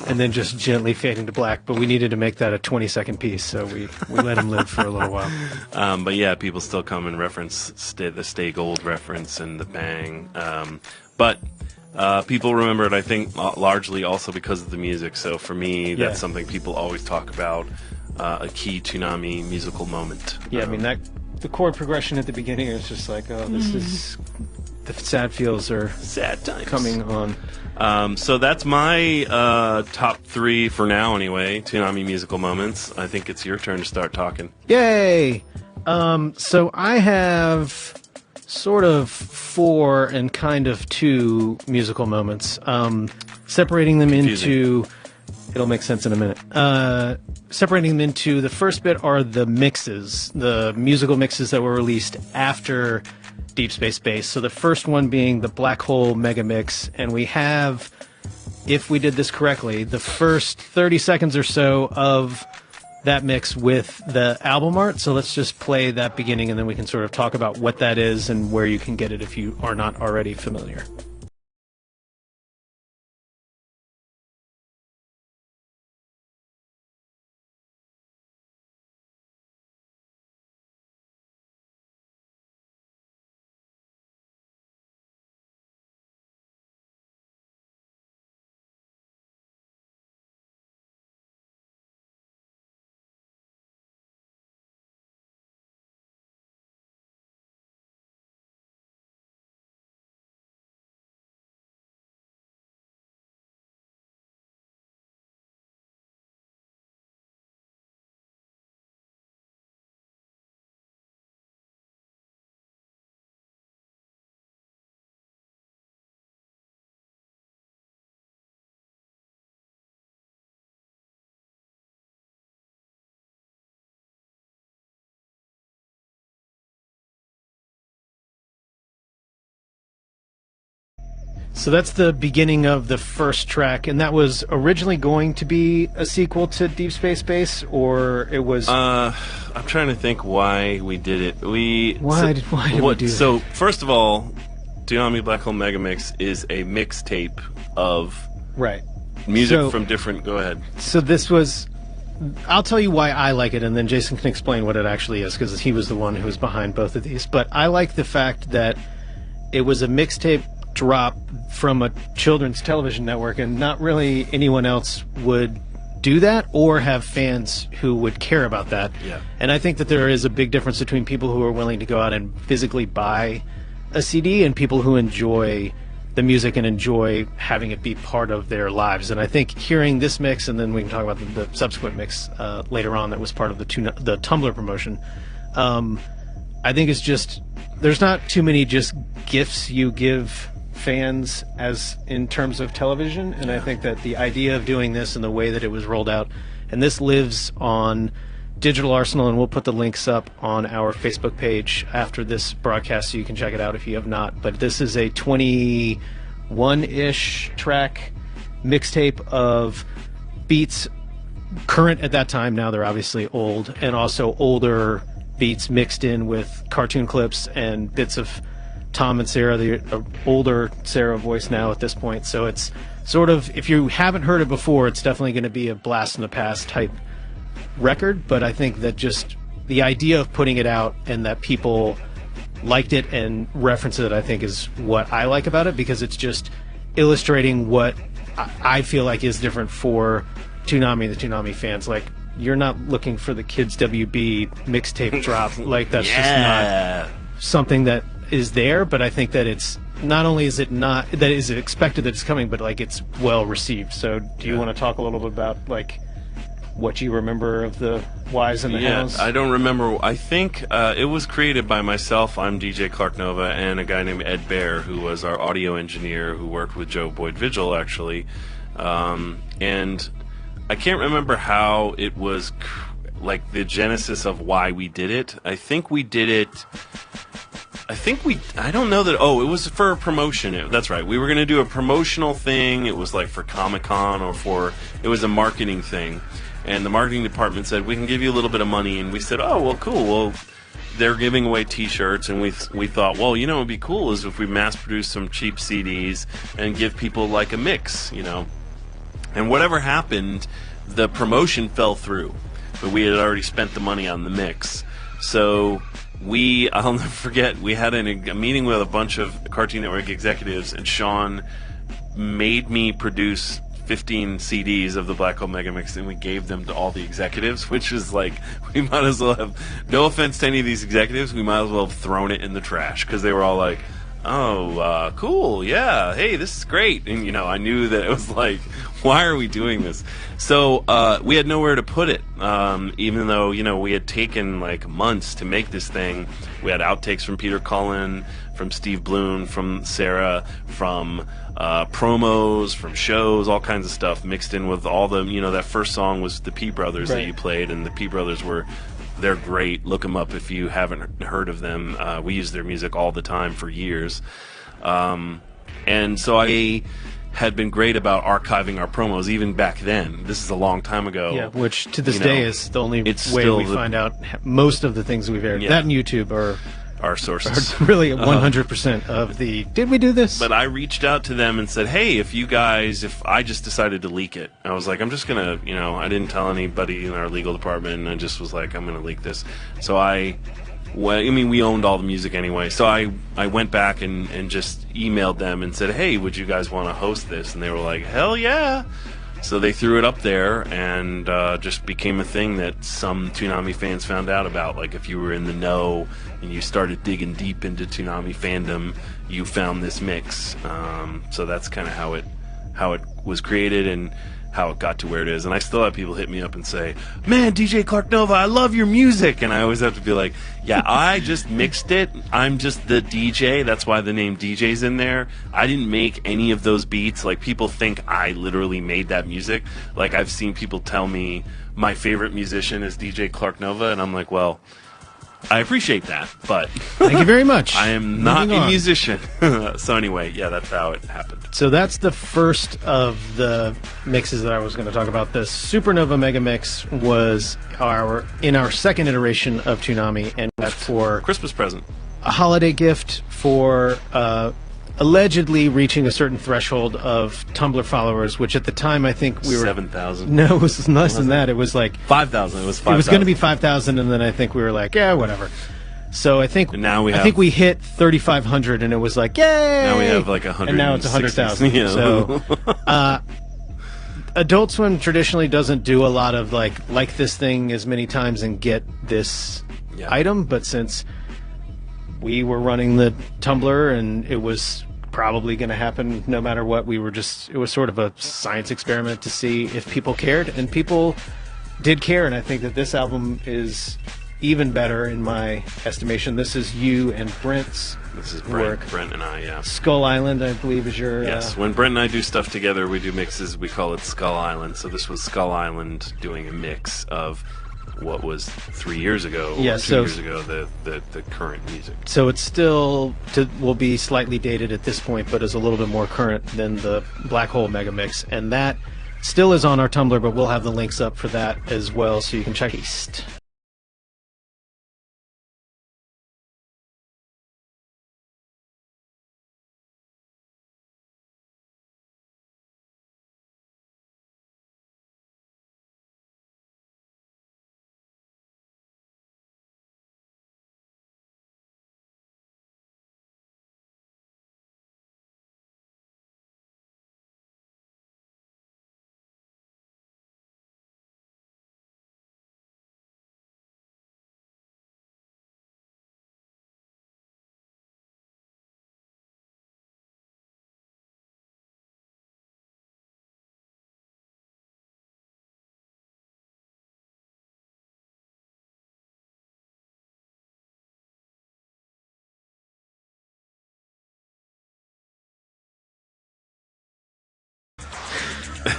and then just gently fading to black. But we needed to make that a 20-second piece, so we let him live for a little while. But yeah, people still come and reference the Stay Gold reference and the bang. But people remember it, I think, largely also because of the music. So for me, that's something people always talk about. A key Toonami musical moment. Yeah, I mean, the chord progression at the beginning is just like, oh, this is, the sad feels are sad times coming on. So that's my top 3 for now, anyway. Toonami musical moments. I think it's your turn to start talking. Yay! So I have sort of 4 and kind of 2 musical moments. Separating them into... It'll make sense in a minute. Separating them into, the first bit are the mixes, the musical mixes that were released after Deep Space Base. So the first one being the Black Hole Mega Mix, and we have, if we did this correctly, the first 30 seconds or so of that mix with the album art. So let's just play that beginning, and then we can sort of talk about what that is and where you can get it if you are not already familiar. So that's the beginning of the first track, and that was originally going to be a sequel to Deep Space Base, or it was... I'm trying to think why we did it. Why did we do So, first of all, Toonami Black Hole Mega Mix is a mixtape of music from different... Go ahead. So this was... I'll tell you why I like it, and then Jason can explain what it actually is, because he was the one who was behind both of these. But I like the fact that it was a mixtape drop from a children's television network, and not really anyone else would do that or have fans who would care about that. Yeah. And I think that there is a big difference between people who are willing to go out and physically buy a CD and people who enjoy the music and enjoy having it be part of their lives. And I think hearing this mix, and then we can talk about the subsequent mix later on that was part of the Tumblr promotion, I think it's just, there's not too many just gifts you give fans as in terms of television, and I think that the idea of doing this and the way that it was rolled out, and this lives on Digital Arsenal, and we'll put the links up on our Facebook page after this broadcast so you can check it out if you have not. But this is a 21 one-ish track mixtape of beats current at that time. Now they're obviously old, and also older beats mixed in with cartoon clips and bits of Tom and Sarah, the older Sarah voice now at this point. So it's sort of, if you haven't heard it before, it's definitely going to be a blast in the past type record. But I think that just the idea of putting it out and that people liked it and reference it, I think, is what I like about it, because it's just illustrating what I feel like is different for Toonami, the Toonami fans. Like, you're not looking for the Kids WB mixtape drop. Like, that's just not something that is there. But I think that it's not only is it not that is it expected that it's coming, but like it's well received. So do you want to talk a little bit about like what you remember of the whys and the hows? I don't remember. I think it was created by myself. I'm DJ Clark Nova, and a guy named Ed Bear, who was our audio engineer, who worked with Joe Boyd Vigil, actually. And I can't remember how it was, like the genesis of why we did it. I think we did it. I don't know that. Oh, it was for a promotion. That's right. We were going to do a promotional thing. It was like for Comic-Con it was a marketing thing. And the marketing department said, we can give you a little bit of money. And we said, oh, well, cool. Well, they're giving away T-shirts. And we thought, well, you know what would be cool is if we mass produce some cheap CDs and give people like a mix, you know. And whatever happened, the promotion fell through. But we had already spent the money on the mix. So I'll never forget, we had a meeting with a bunch of Cartoon Network executives, and Sean made me produce 15 CDs of the Black Hole Mega Mix, and we gave them to all the executives, which is like, we might as well have, no offense to any of these executives, we might as well have thrown it in the trash, because they were all like, oh, cool, yeah, hey, this is great. And, you know, I knew that it was like, why are we doing this? So we had nowhere to put it, even though, you know, we had taken like months to make this thing. We had outtakes from Peter Cullen, from Steve Bloom, from Sarah, from promos, from shows, all kinds of stuff mixed in with all the, you know, that first song was the P Brothers that you played, and the P Brothers they're great. Look them up if you haven't heard of them. We use their music all the time for years. And so I had been great about archiving our promos even back then. This is a long time ago. Yeah, which to this day is the only way we find out most of the things we've aired. That and YouTube are our sources. Are really 100% of the, did we do this? But I reached out to them and said, hey, if I just decided to leak it. I was like, I'm just going to, you know, I didn't tell anybody in our legal department, and I just was like, I'm going to leak this. So we owned all the music anyway. So I went back and just emailed them and said, hey, would you guys want to host this? And they were like, hell yeah. So they threw it up there, and just became a thing that some Toonami fans found out about. Like, if you were in the know and you started digging deep into Toonami fandom, you found this mix. So that's kind of how it was created and how it got to where it is. And I still have people hit me up and say, man, DJ Clark Nova, I love your music. And I always have to be like, yeah, I just mixed it. I'm just the DJ. That's why the name DJ's in there. I didn't make any of those beats. Like, people think I literally made that music. Like, I've seen people tell me my favorite musician is DJ Clark Nova, and I'm like, well, I appreciate that, but thank you very much. I am not a musician. So anyway, yeah, that's how it happened. So that's the first of the mixes that I was going to talk about. The Supernova Mega Mix was in our second iteration of Toonami, and for Christmas present, a holiday gift for allegedly reaching a certain threshold of Tumblr followers, which at the time I think we were 7,000. No, it was less than that. It was like 5,000. It was 5,000. It was going to be 5,000, and then I think we were like, yeah, whatever. So I think we hit 3,500, and it was like, yay! Now we have like 100, and now it's 100,000. Yeah. So Adult Swim traditionally doesn't do a lot of like this thing as many times and get this item, but since we were running the Tumblr and it was probably going to happen no matter what, it was sort of a science experiment to see if people cared, and people did care. And I think that this album is even better in my estimation. This is you and Brent's work. Brent and I, yeah. Skull Island, I believe, is your... Yes, when Brent and I do stuff together, we do mixes, we call it Skull Island. So this was Skull Island doing a mix of what was 3 years ago, Yeah, or 2 years ago, the current music. So it's still will be slightly dated at this point, but is a little bit more current than the Black Hole Megamix, and that still is on our Tumblr, but we'll have the links up for that as well, so you can check it.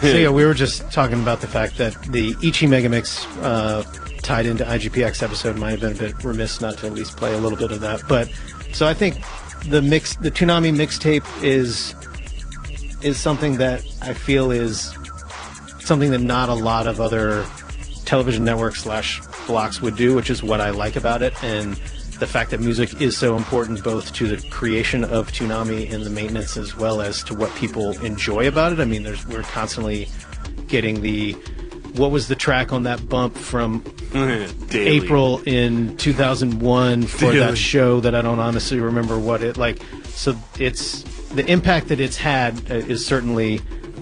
So yeah, we were just talking about the fact that the Ichi Megamix tied into IGPX episode might have been a bit remiss not to at least play a little bit of that. But so I think the Toonami mixtape is something that I feel is something that not a lot of other television networks / blocks would do, which is what I like about it, and the fact that music is so important both to the creation of Toonami and the maintenance as well as to what people enjoy about it. I mean, we're constantly getting what was the track on that bump from April in 2001 for that show that I don't honestly remember what it like. So it's the impact that it's had is certainly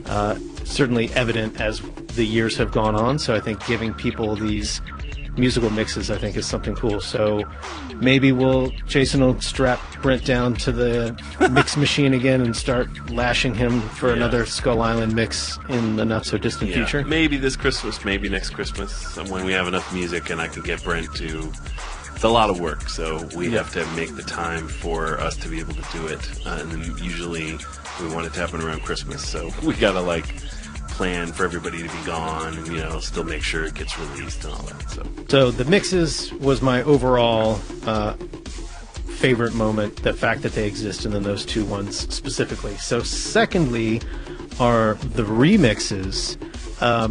evident as the years have gone on. So I think giving people these musical mixes, I think, is something cool. So maybe Jason will strap Brent down to the mix machine again and start lashing him for another Skull Island mix in the not so distant future. Maybe this Christmas, maybe next Christmas, when we have enough music and I can get Brent to. It's a lot of work, so we have to make the time for us to be able to do it. And then usually we want it to happen around Christmas, so we gotta plan for everybody to be gone and still make sure it gets released and all that. So the mixes was my overall favorite moment, the fact that they exist, and then those two ones specifically. So secondly are the remixes.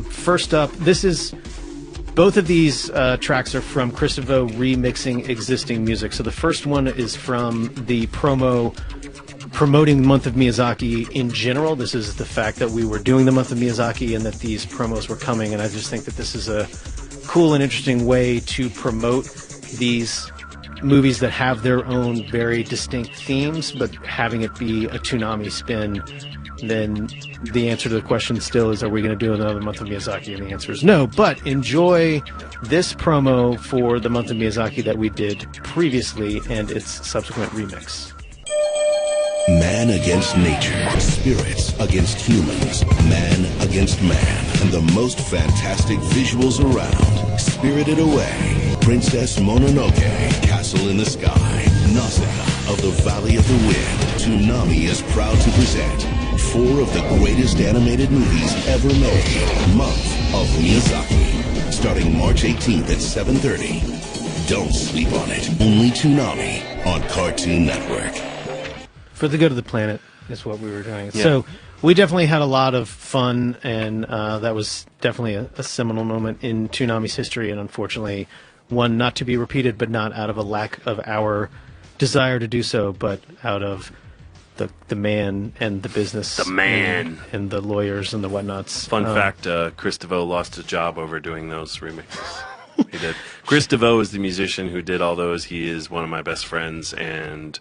First up, both of these tracks are from Chris DeVoe remixing existing music. So the first one is from the promoting the month of Miyazaki in general. This is the fact that we were doing the month of Miyazaki and that these promos were coming, and I just think that this is a cool and interesting way to promote these movies that have their own very distinct themes, but having it be a Toonami spin. Then the answer to the question still is, are we going to do another month of Miyazaki? And the answer is no, but enjoy this promo for the month of Miyazaki that we did previously and its subsequent remix. Man against nature, spirits against humans, man against man, and the most fantastic visuals around. Spirited Away, Princess Mononoke, Castle in the Sky, Nausicaa of the Valley of the Wind. Toonami is proud to present 4 of the greatest animated movies ever made. Month of Miyazaki, starting March 18th at 7:30. Don't sleep on it. Only Toonami on Cartoon Network. For the good of the planet is what we were doing. Yeah. So we definitely had a lot of fun, and that was definitely a seminal moment in Toonami's history, and unfortunately one not to be repeated, but not out of a lack of our desire to do so, but out of the man and the business. The man. And the lawyers and the whatnots. Fun fact, Chris DeVoe lost his job over doing those remixes. He did. Chris DeVoe is the musician who did all those. He is one of my best friends, and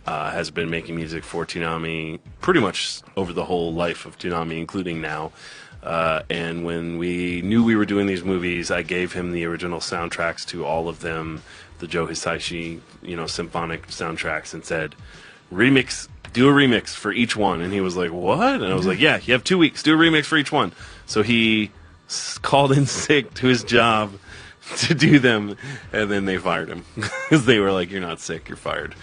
has been making music for Toonami pretty much over the whole life of Toonami, including now. And when we knew we were doing these movies, I gave him the original soundtracks to all of them, the Joe Hisaishi, symphonic soundtracks, and said, do a remix for each one. And he was like, what? And I was like, yeah, you have 2 weeks, do a remix for each one. So he called in sick to his job to do them, and then they fired him because they were like, you're not sick, you're fired.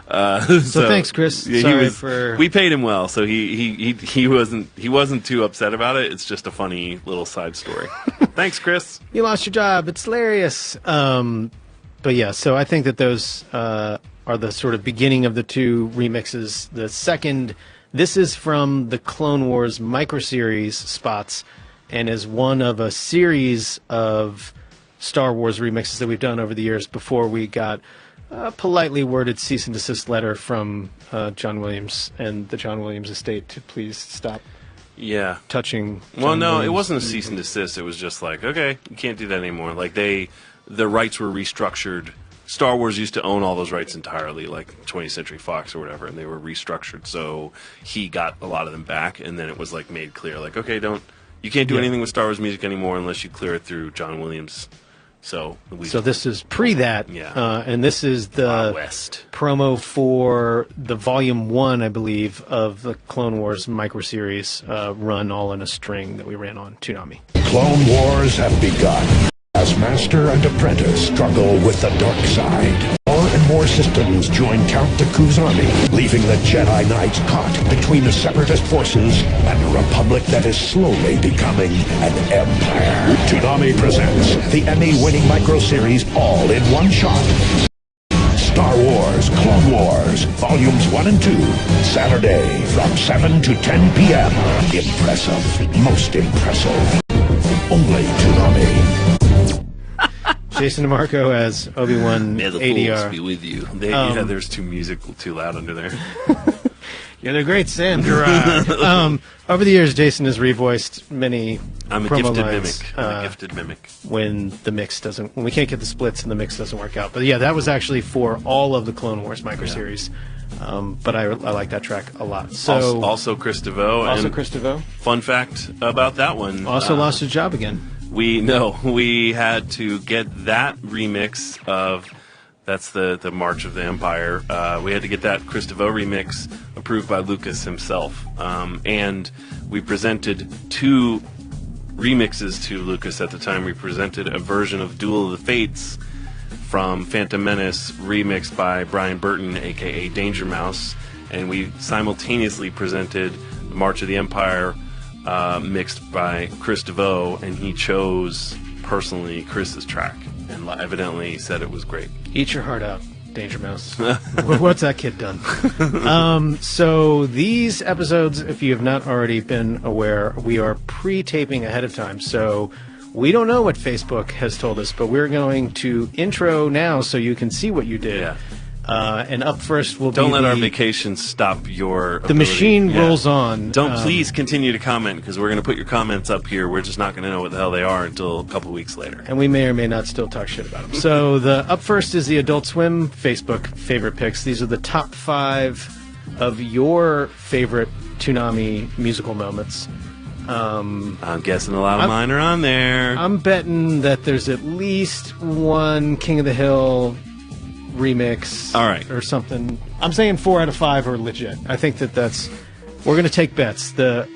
So thanks, Chris. Sorry we paid him well, so he wasn't too upset about it. It's just a funny little side story. Thanks, Chris. You lost your job. It's hilarious. But yeah, so I think that those are the sort of beginning of the two remixes. The second, this is from the Clone Wars microseries spots, and is one of a series of Star Wars remixes that we've done over the years before we got a politely worded cease and desist letter from John Williams and the John Williams estate to please stop touching John Well, no, Williams. it wasn't a cease and desist. It was just like, okay, you can't do that anymore. Like the rights were restructured. Star Wars used to own all those rights entirely, like 20th Century Fox or whatever, and they were restructured. So he got a lot of them back, and then it was like made clear, like, okay, you can't do anything with Star Wars music anymore unless you clear it through John Williams. So this is pre that, and this is the West promo for the Volume 1, I believe, of the Clone Wars microseries run all in a string that we ran on Toonami. Clone Wars have begun as Master and Apprentice struggle with the dark side. More and more systems join Count Dooku's army, leaving the Jedi Knights caught between the Separatist forces and a republic that is slowly becoming an empire. Toonami presents the Emmy-winning microseries all in one shot. Star Wars, Clone Wars, Volumes 1 and 2, Saturday from 7 to 10 p.m. Impressive, most impressive. Only Toonami. Jason DeMarco as Obi-Wan May the ADR. force be with you. There's too loud under there. Yeah, they're great, Sam Gerard. Over the years, Jason has revoiced many I'm a promo gifted lines, mimic. I'm a gifted mimic. when we can't get the splits and the mix doesn't work out. But yeah, that was actually for all of the Clone Wars microseries. But I like that track a lot. So also Chris DeVoe. Also Chris DeVoe. Fun fact about that one. Also lost his job again. We had to get that remix of that's the March of the Empire. We had to get that Chris DeVoe remix approved by Lucas himself, and we presented two remixes to Lucas at the time. We presented a version of Duel of the Fates from Phantom Menace remixed by Brian Burton, aka Danger Mouse, and we simultaneously presented March of the Empire mixed by Chris DeVoe, and he chose personally Chris's track and evidently said it was great. Eat your heart out, Danger Mouse. What's that kid done? So these episodes, if you have not already been aware, we are pre-taping ahead of time. So we don't know what Facebook has told us, but we're going to intro now so you can see what you did. Yeah. And up first will Don't be let our vacation stop your The machine rolls on. Don't please continue to comment, because we're going to put your comments up here. We're just not going to know what the hell they are until a couple weeks later. And we may or may not still talk shit about them. So the up first is the Adult Swim Facebook favorite picks. These are the top 5 of your favorite Toonami musical moments. I'm guessing a lot of mine are on there. I'm betting that there's at least one King of the Hill remix, all right, or something. I'm saying 4 out of 5 are legit. I think that's. We're going to take bets. The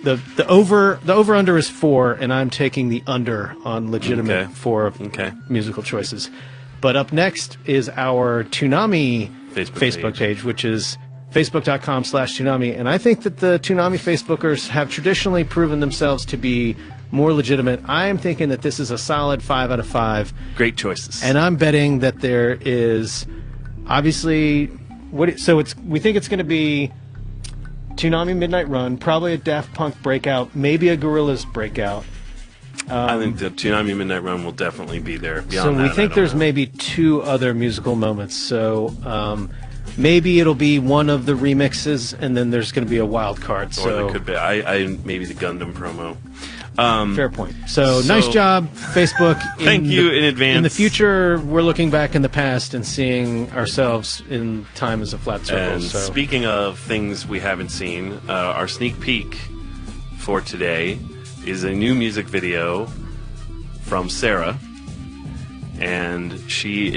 over under is 4, and I'm taking the under on legitimate 4 musical choices. But up next is our Toonami Facebook page, which is facebook.com/Toonami, and I think that the Toonami Facebookers have traditionally proven themselves to be more legitimate. I am thinking that this is a solid 5 out of 5. Great choices. And I'm betting that there is obviously we think it's going to be Toonami Midnight Run, probably a Daft Punk breakout, maybe a Gorillaz breakout. I think the Toonami Midnight Run will definitely be there. So we think there's maybe 2 other musical moments. So maybe it'll be one of the remixes, and then there's going to be a wild card. Or there could be maybe the Gundam promo. Fair point. So nice job, Facebook. Thank you in advance. In the future, we're looking back in the past and seeing ourselves in time as a flat circle. And speaking of things we haven't seen, our sneak peek for today is a new music video from Sarah, and she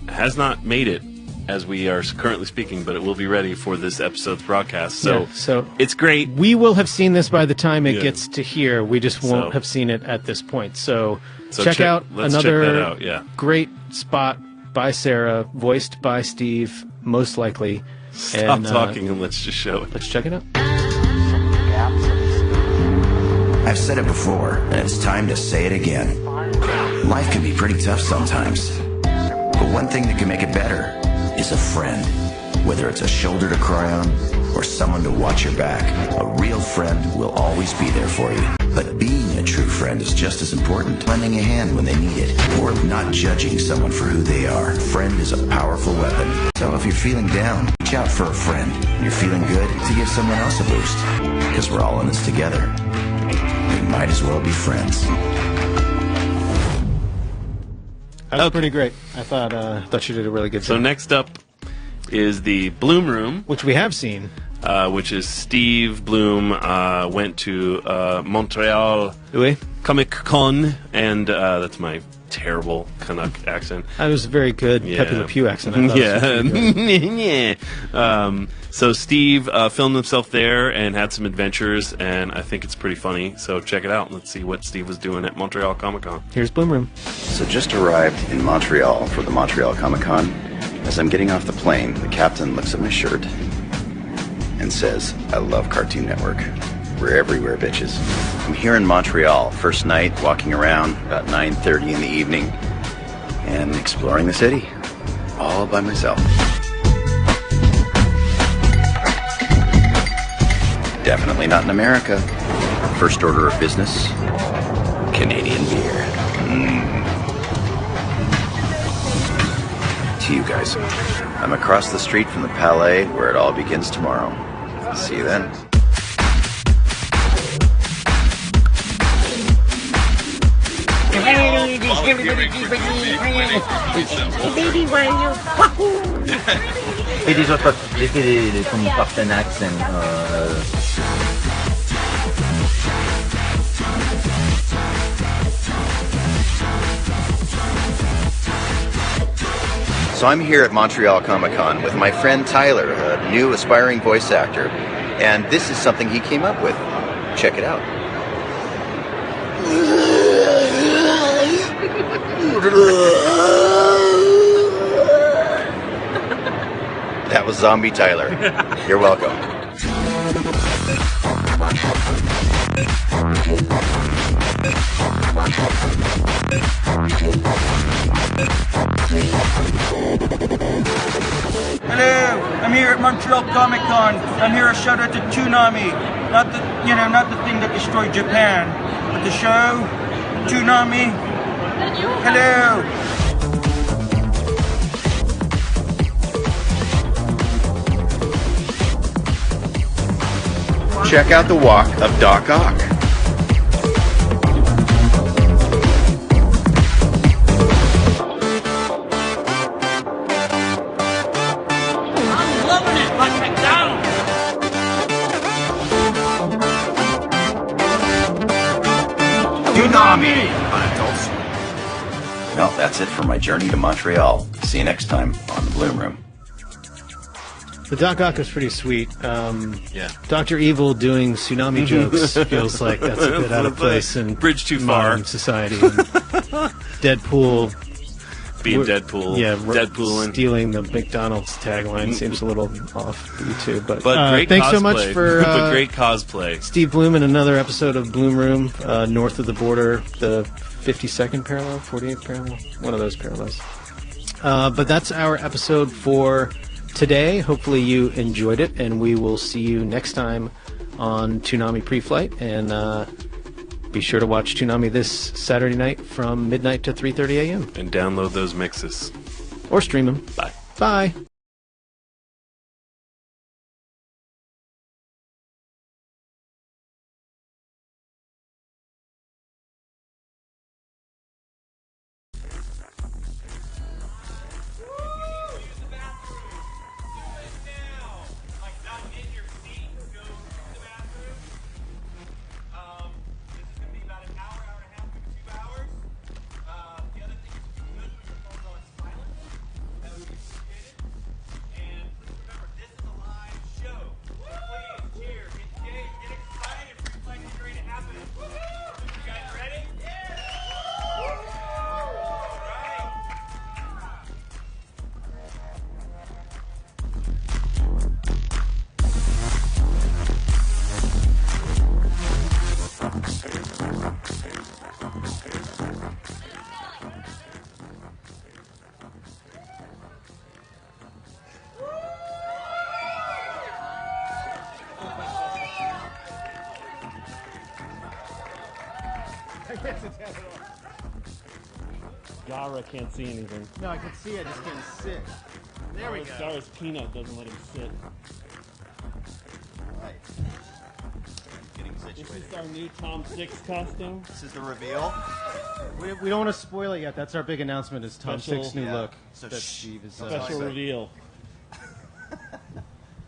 has not made it as we are currently speaking, but it will be ready for this episode's broadcast. So it's great. We will have seen this by the time it gets to here. We just won't have seen it at this point. So check out another great spot by Sarah, voiced by Steve, most likely. Stop talking and let's just show it. Let's check it out. I've said it before, and it's time to say it again. Life can be pretty tough sometimes. But one thing that can make it better is a friend. Whether it's a shoulder to cry on or someone to watch your back, a real friend will always be there for you. But being a true friend is just as important. Lending a hand when they need it, or not judging someone for who they are. Friend is a powerful weapon. So if you're feeling down, reach out for a friend. And you're feeling good, to give someone else a boost. Because we're all in this together. We might as well be friends. That was pretty great. I thought you did a really good job. So next up is the Bloom Room, which we have seen. Which is Steve Bloom went to Montreal Comic Con, and that's my terrible Canuck accent. That was a very good Pepe Le Pew accent. I thought yeah. So Steve filmed himself there and had some adventures, and I think it's pretty funny. So check it out. Let's see what Steve was doing at Montreal Comic Con. Here's Bloom Room. So just arrived in Montreal for the Montreal Comic Con. As I'm getting off the plane, the captain looks at my shirt and says, "I love Cartoon Network. We're everywhere, bitches." I'm here in Montreal, first night, walking around about 9:30 in the evening and exploring the city, all by myself. Definitely not in America. First order of business, Canadian beer. To you guys. I'm across the street from the Palais, where it all begins tomorrow. See you then. Et déjà, j'étais comme partenaire accent. So I'm here at Montreal Comic Con with my friend Tyler, a new aspiring voice actor, and this is something he came up with. Check it out. That was Zombie Tyler. You're welcome. Hello, I'm here at Montreal Comic Con. I'm here to shout out to Toonami, not the thing that destroyed Japan, but the show, Toonami. Hello. Check out the walk of Doc Ock. Toonami! Well, that's it for my journey to Montreal. See you next time on the Bloom Room. The Doc Ock was pretty sweet. Yeah. Dr. Evil doing tsunami jokes feels like that's a bit out of place in bridge too modern far society. And Deadpool being Deadpool, yeah, Deadpooling. stealing the McDonald's tagline seems a little off me too. But great thanks cosplay. so much for but great cosplay. Steve Bloom in another episode of Bloom Room, north of the border, the 52nd parallel, 48th parallel, one of those parallels. But that's our episode for today. Hopefully you enjoyed it, and we will see you next time on Toonami Preflight. And be sure to watch Toonami this Saturday night from midnight to 3:30 a.m. And download those mixes. Or stream them. Bye. Bye. Gara can't see anything. No, I can see. I just can't sit. There we go. Gara's peanut doesn't let him sit. Getting This situated. is our new Tom Six costume. This is the reveal. We don't want to spoil it yet. That's our big announcement. Is Tom Special- Six's new yeah. look? So that shh. Steve is. Special reveal.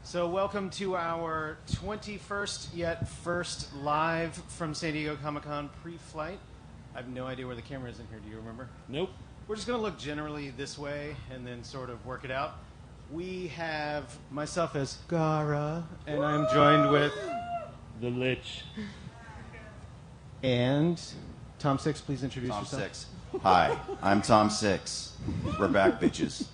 So welcome to our 21st yet first live from San Diego Comic-Con pre-flight. I have no idea where the camera is in here. Do you remember? Nope. We're just going to look generally this way and then sort of work it out. We have myself as Gara, and I'm joined with The Lich. and Tom Six. Please introduce Tom yourself. Six. Hi, I'm Tom Six. We're back, bitches.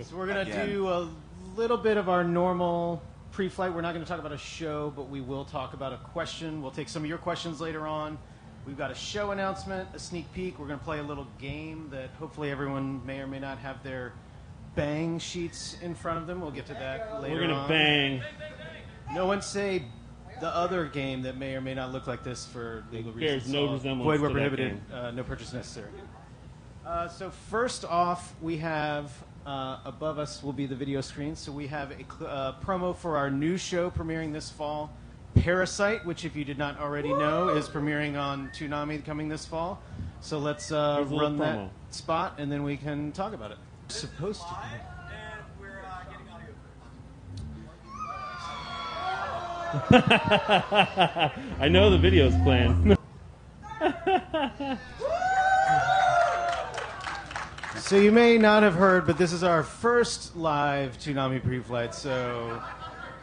So we're going to Again. do a little bit of our normal pre-flight. We're not going to talk about a show, but we will talk about a question. We'll take some of your questions later on. We've got a show announcement, a sneak peek. We're going to play a little game that hopefully everyone may or may not have their bang sheets in front of them. We'll get to that later on. We're gonna bang. No one say the other game that may or may not look like this for legal Bears reasons. no So resemblance void where to that prohibited. No purchase necessary. So first off, we have above us will be the video screen. So we have a promo for our new show premiering this fall, Parasite, which if you did not already know is premiering on Toonami coming this fall. So let's a little run that promo. spot and then we can talk about it. Supposed to. I know the video's playing. So you may not have heard, but this is our first live Toonami Preflight, so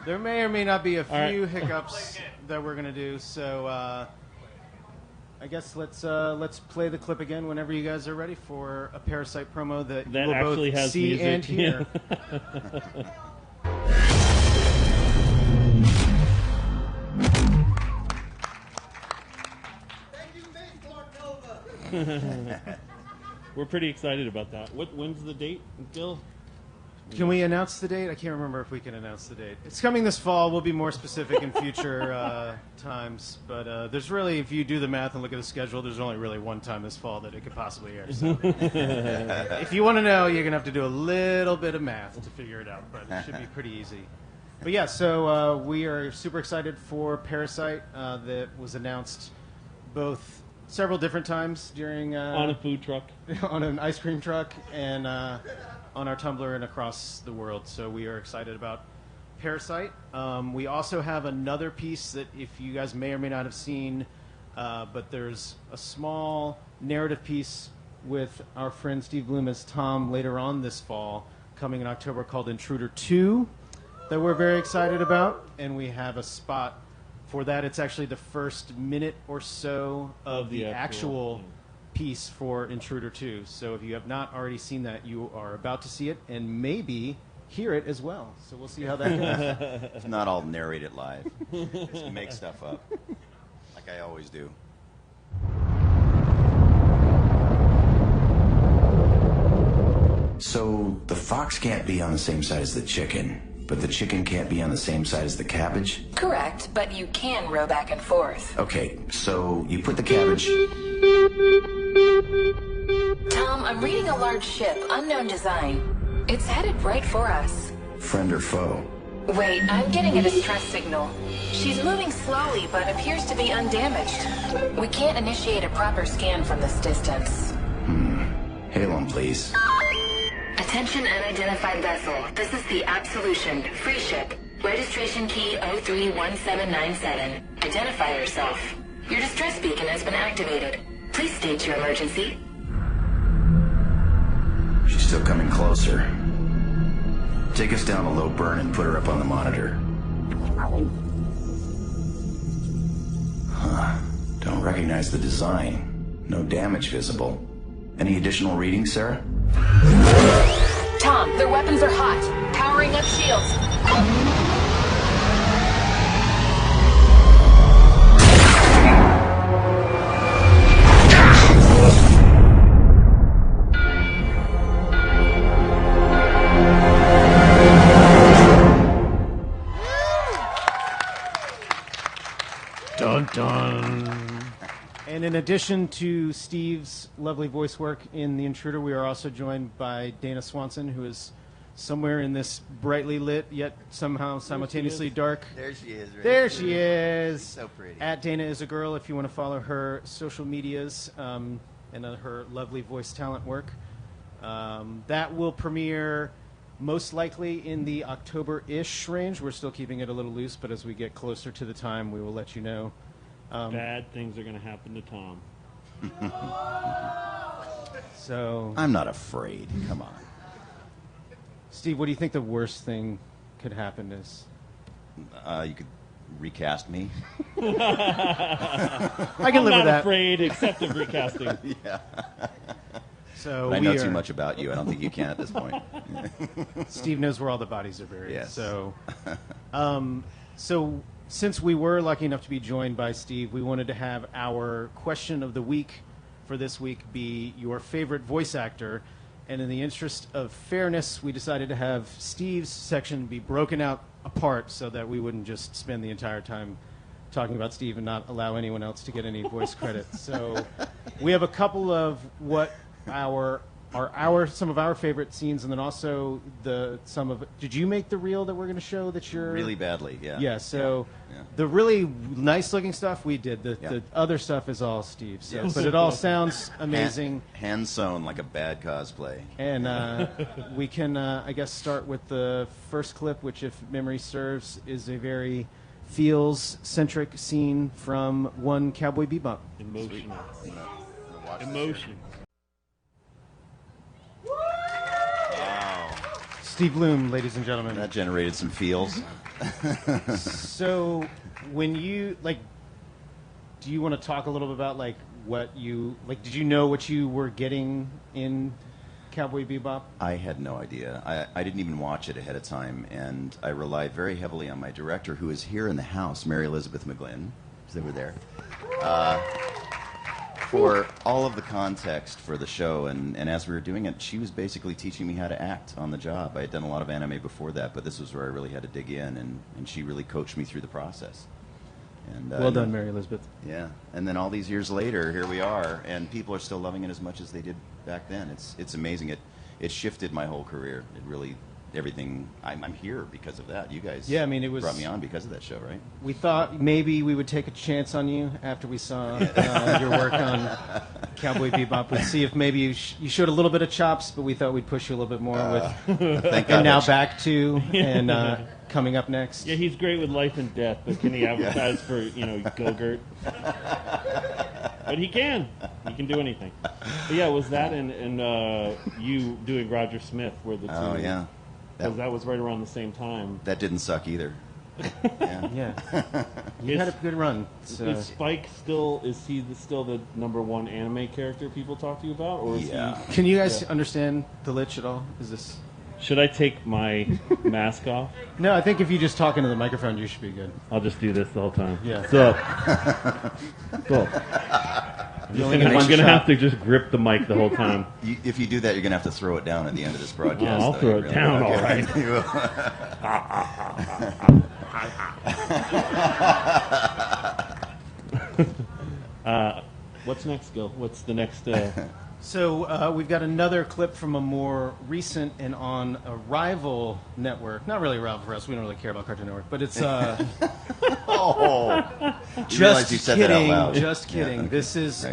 there may or may not be a few hiccups that we're going to do. So I guess let's play the clip again whenever you guys are ready for a Parasite promo that you will actually both has see music. and hear. We're pretty excited about that. When's the date, Bill? Can we announce the date? I can't remember if we can announce the date. It's coming this fall. We'll be more specific in future times. But there's really, if you do the math and look at the schedule, there's only really one time this fall that it could possibly air. So if you want to know, you're going to have to do a little bit of math to figure it out. But it should be pretty easy. But yeah, so we are super excited for Parasite that was announced both several different times during... on a food truck. On an ice cream truck and... on our Tumblr and across the world. So we are excited about Parasite. We also have another piece that if you guys may or may not have seen, but there's a small narrative piece with our friend Steve Bloom as Tom later on this fall, coming in October, called Intruder 2, that we're very excited about. And we have a spot for that. It's actually the first minute or so of the actual piece for Intruder 2. So if you have not already seen that, you are about to see it and maybe hear it as well. So we'll see how that goes. If not, I'll narrate it live. Just make stuff up, like I always do. So the fox can't be on the same side as the chicken, but the chicken can't be on the same side as the cabbage? Correct, but you can row back and forth. Okay, so you put the cabbage... Tom, I'm reading a large ship, unknown design. It's headed right for us. Friend or foe? Wait, I'm getting a distress signal. She's moving slowly, but appears to be undamaged. We can't initiate a proper scan from this distance. Hail 'em, please. Attention unidentified vessel. This is the Absolution, free ship. Registration key 031797. Identify yourself. Your distress beacon has been activated. Please state your emergency. She's still coming closer. Take us down a low burn and put her up on the monitor. Huh. Don't recognize the design. No damage visible. Any additional readings, Sarah? Tom, their weapons are hot. Powering up shields. Dun dun. in addition to Steve's lovely voice work in The Intruder, we are also joined by Dana Swanson, who is somewhere in this brightly lit yet somehow simultaneously dark. There she is. Right there she is. She's so pretty. At Dana is a Girl, if you want to follow her social medias and her lovely voice talent work. That will premiere most likely in the October-ish range. We're still keeping it a little loose, but as we get closer to the time, we will let you know. Bad things are going to happen to Tom. So I'm not afraid. Come on. Steve, what do you think the worst thing could happen is? You could recast me. I can live with that. I'm not afraid, except of recasting. Yeah. So but I know too much about you. I don't think you can at this point. Steve knows where all the bodies are buried. Yes. So, so since we were lucky enough to be joined by Steve, we wanted to have our question of the week for this week be your favorite voice actor. And in the interest of fairness, we decided to have Steve's section be broken out apart so that we wouldn't just spend the entire time talking about Steve and not allow anyone else to get any voice credit. So we have a couple of what some of our favorite scenes, and then also some of. Did you make the reel that we're going to show that you're really badly? Yeah. Yeah. So yeah. The really nice looking stuff we did. The other stuff is all Steve. So, yes. But it all sounds amazing. Hand sewn like a bad cosplay. And we can, I guess, start with the first clip, which, if memory serves, is a very feels-centric scene from one Cowboy Bebop. Emotional. Emotion. Steve Bloom, ladies and gentlemen. That generated some feels. So, when you, do you want to talk a little bit about, what you, did you know what you were getting in Cowboy Bebop? I had no idea. I didn't even watch it ahead of time, and I relied very heavily on my director, who is here in the house, Mary Elizabeth McGlynn. They were there. For all of the context for the show, and as we were doing it, she was basically teaching me how to act on the job. I had done a lot of anime before that, but this was where I really had to dig in, and she really coached me through the process. And, well done, Mary Elizabeth. Yeah, and then all these years later, here we are, and people are still loving it as much as they did back then. It's amazing. It shifted my whole career. It really, everything. I'm here because of that. You guys, yeah, I mean, it was brought me on because of that show, right? We thought maybe we would take a chance on you after we saw your work on Cowboy Bebop. We'd see if maybe you showed a little bit of chops, but we thought we'd push you a little bit more with. And now back to and coming up next. Yeah, he's great with life and death, but can he advertise for Go-Gurt? But he can do anything. But yeah, was that and you doing Roger Smith were the two? Oh yeah. Because that was right around the same time. That didn't suck either. Yeah. You had a good run. Is Spike still the #1 anime character people talk to you about? Or is he, can you guys understand the Lich at all? Is this? Should I take my mask off? No, I think if you just talk into the microphone, you should be good. I'll just do this the whole time. Yeah. So, cool. I'm going to have to just grip the mic the whole time. If you do that, you're going to have to throw it down at the end of this broadcast. I'll throw it down, all right. What's next, Gil? What's the next... So we've got another clip from a more recent and on a rival network. Not really a rival for us. We don't really care about Cartoon Network, but it's just kidding. Just kidding. Yeah. This is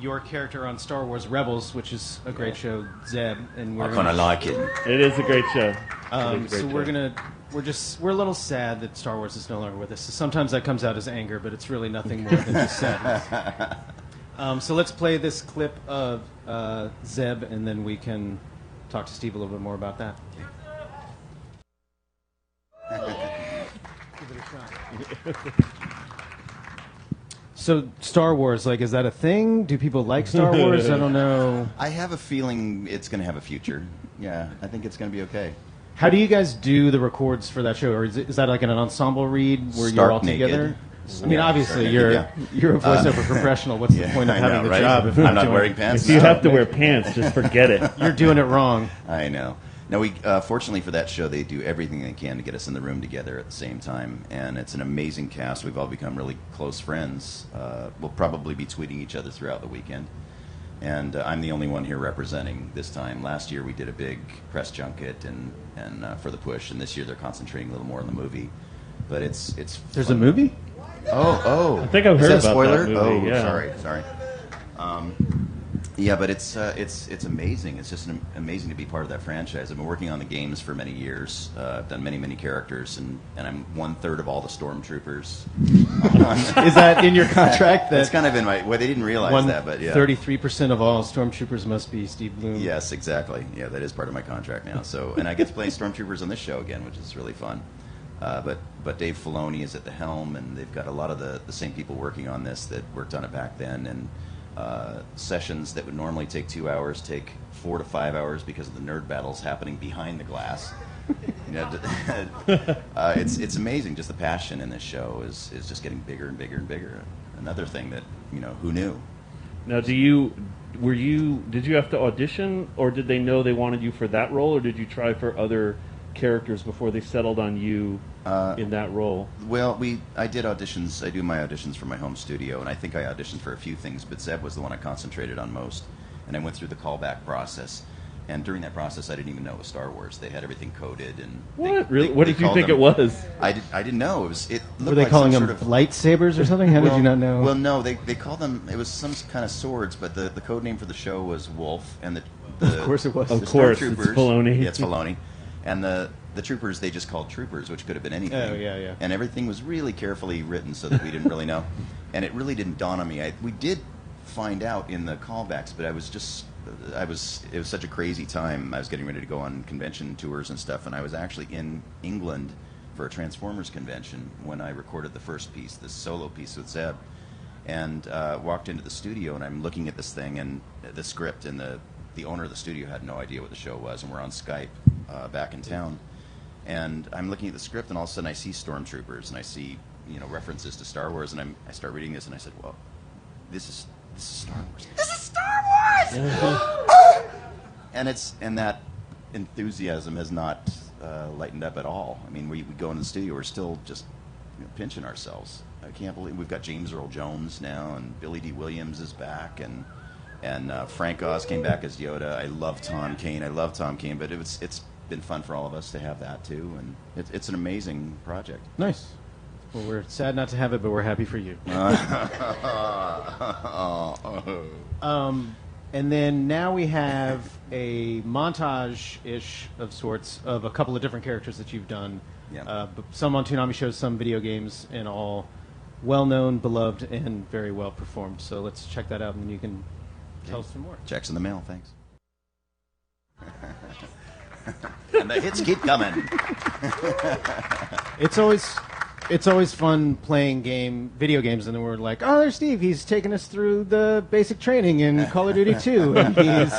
your character on Star Wars Rebels, which is a great show, Zeb, and I kind of like it. It is a great show. We're a little sad that Star Wars is no longer with us. So sometimes that comes out as anger, but it's really nothing more than just sadness. So let's play this clip of Zeb, and then we can talk to Steve a little bit more about that. Give it a shot. So Star Wars, is that a thing? Do people like Star Wars? I don't know. I have a feeling it's going to have a future. Yeah, I think it's going to be okay. How do you guys do the records for that show? Or is that like an ensemble read where you're all together? Naked. I mean, obviously, you're a voiceover professional. What's the point of having the job if I'm not wearing pants? If you have to wear pants, just forget it. You're doing it wrong. I know. No, we fortunately for that show, they do everything they can to get us in the room together at the same time, and it's an amazing cast. We've all become really close friends. We'll probably be tweeting each other throughout the weekend, and I'm the only one here representing this time. Last year we did a big press junket and for the push, and this year they're concentrating a little more on the movie. But it's There's fun. a movie? Oh! I think I've heard Is that about spoiler? that movie, yeah. Sorry. Yeah, but it's amazing. It's just amazing to be part of that franchise. I've been working on the games for many years. I've done many characters, and I'm 1/3 of all the stormtroopers. Is that in your contract? That's kind of in my. Well, they didn't realize that, but yeah. 33% of all stormtroopers must be Steve Bloom. Yes, exactly. Yeah, that is part of my contract now. So, and I get to play stormtroopers on this show again, which is really fun. But Dave Filoni is at the helm, and they've got a lot of the same people working on this that worked on it back then, and sessions that would normally take 2 hours take 4 to 5 hours because of the nerd battles happening behind the glass. You know, it's amazing. Just the passion in this show is just getting bigger and bigger and bigger. Another thing that, you know, who knew? Now, did you have to audition, or did they know they wanted you for that role, or did you try for other characters before they settled on you in that role? Well, I did auditions. I do my auditions for my home studio, and I think I auditioned for a few things, but Zeb was the one I concentrated on most. And I went through the callback process. And during that process, I didn't even know it was Star Wars. They had everything coded, and what? Really? What did you think it was? I didn't know. It looked Were they like calling some them sort of lightsabers or something? How did you not know? Well, no, they called them. It was some kind of swords, but the code name for the show was Wolf, and the of course it was. Of course, it's Filoni. Yeah, it's Filoni, and the troopers they just called troopers, which could have been anything. Oh yeah. And everything was really carefully written so that we didn't really know, and it really didn't dawn on me. We did find out in the callbacks, but it was such a crazy time. I was getting ready to go on convention tours and stuff, and I was actually in England for a Transformers convention when I recorded the first piece, this solo piece with Zeb, and walked into the studio, and I'm looking at this thing and the script, and the owner of the studio had no idea what the show was, and we're on Skype back in town, and I'm looking at the script, and all of a sudden I see stormtroopers, and I see references to Star Wars, and I start reading this, and I said, well, this is Star Wars. This is Star Wars! and that enthusiasm has not lightened up at all. I mean, we go into the studio, we're still just pinching ourselves. I can't believe we've got James Earl Jones now, and Billy D. Williams is back, and Frank Oz came back as Yoda. I love Tom Kane, but it's been fun for all of us to have that too, and it's an amazing project. Nice. Well, we're sad not to have it, but we're happy for you. And then now we have a montage-ish of sorts of a couple of different characters that you've done. Yeah. Some on Toonami shows, some video games, and all well-known, beloved, and very well performed. So let's check that out, and then you can tell us some more. Checks in the mail, thanks. And the hits keep coming. It's always fun playing video games, and then we're like, oh, there's Steve. He's taking us through the basic training in Call of Duty 2, and he's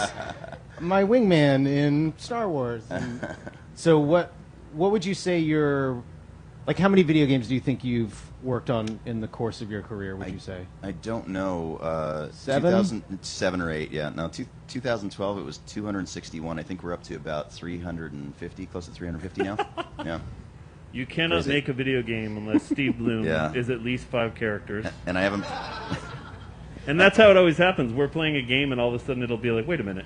my wingman in Star Wars. And so what would you say how many video games do you think you've worked on in the course of your career, would you say? I don't know. 7 or 8, yeah. No, 2012 it was 261. I think we're up to about 350, close to 350 now. Yeah. You cannot make a video game unless Steve Bloom is at least 5 characters. And I haven't... And that's how it always happens. We're playing a game, and all of a sudden it'll be like, wait a minute.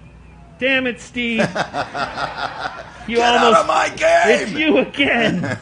Damn it, Steve! Get out of my game! It's you again!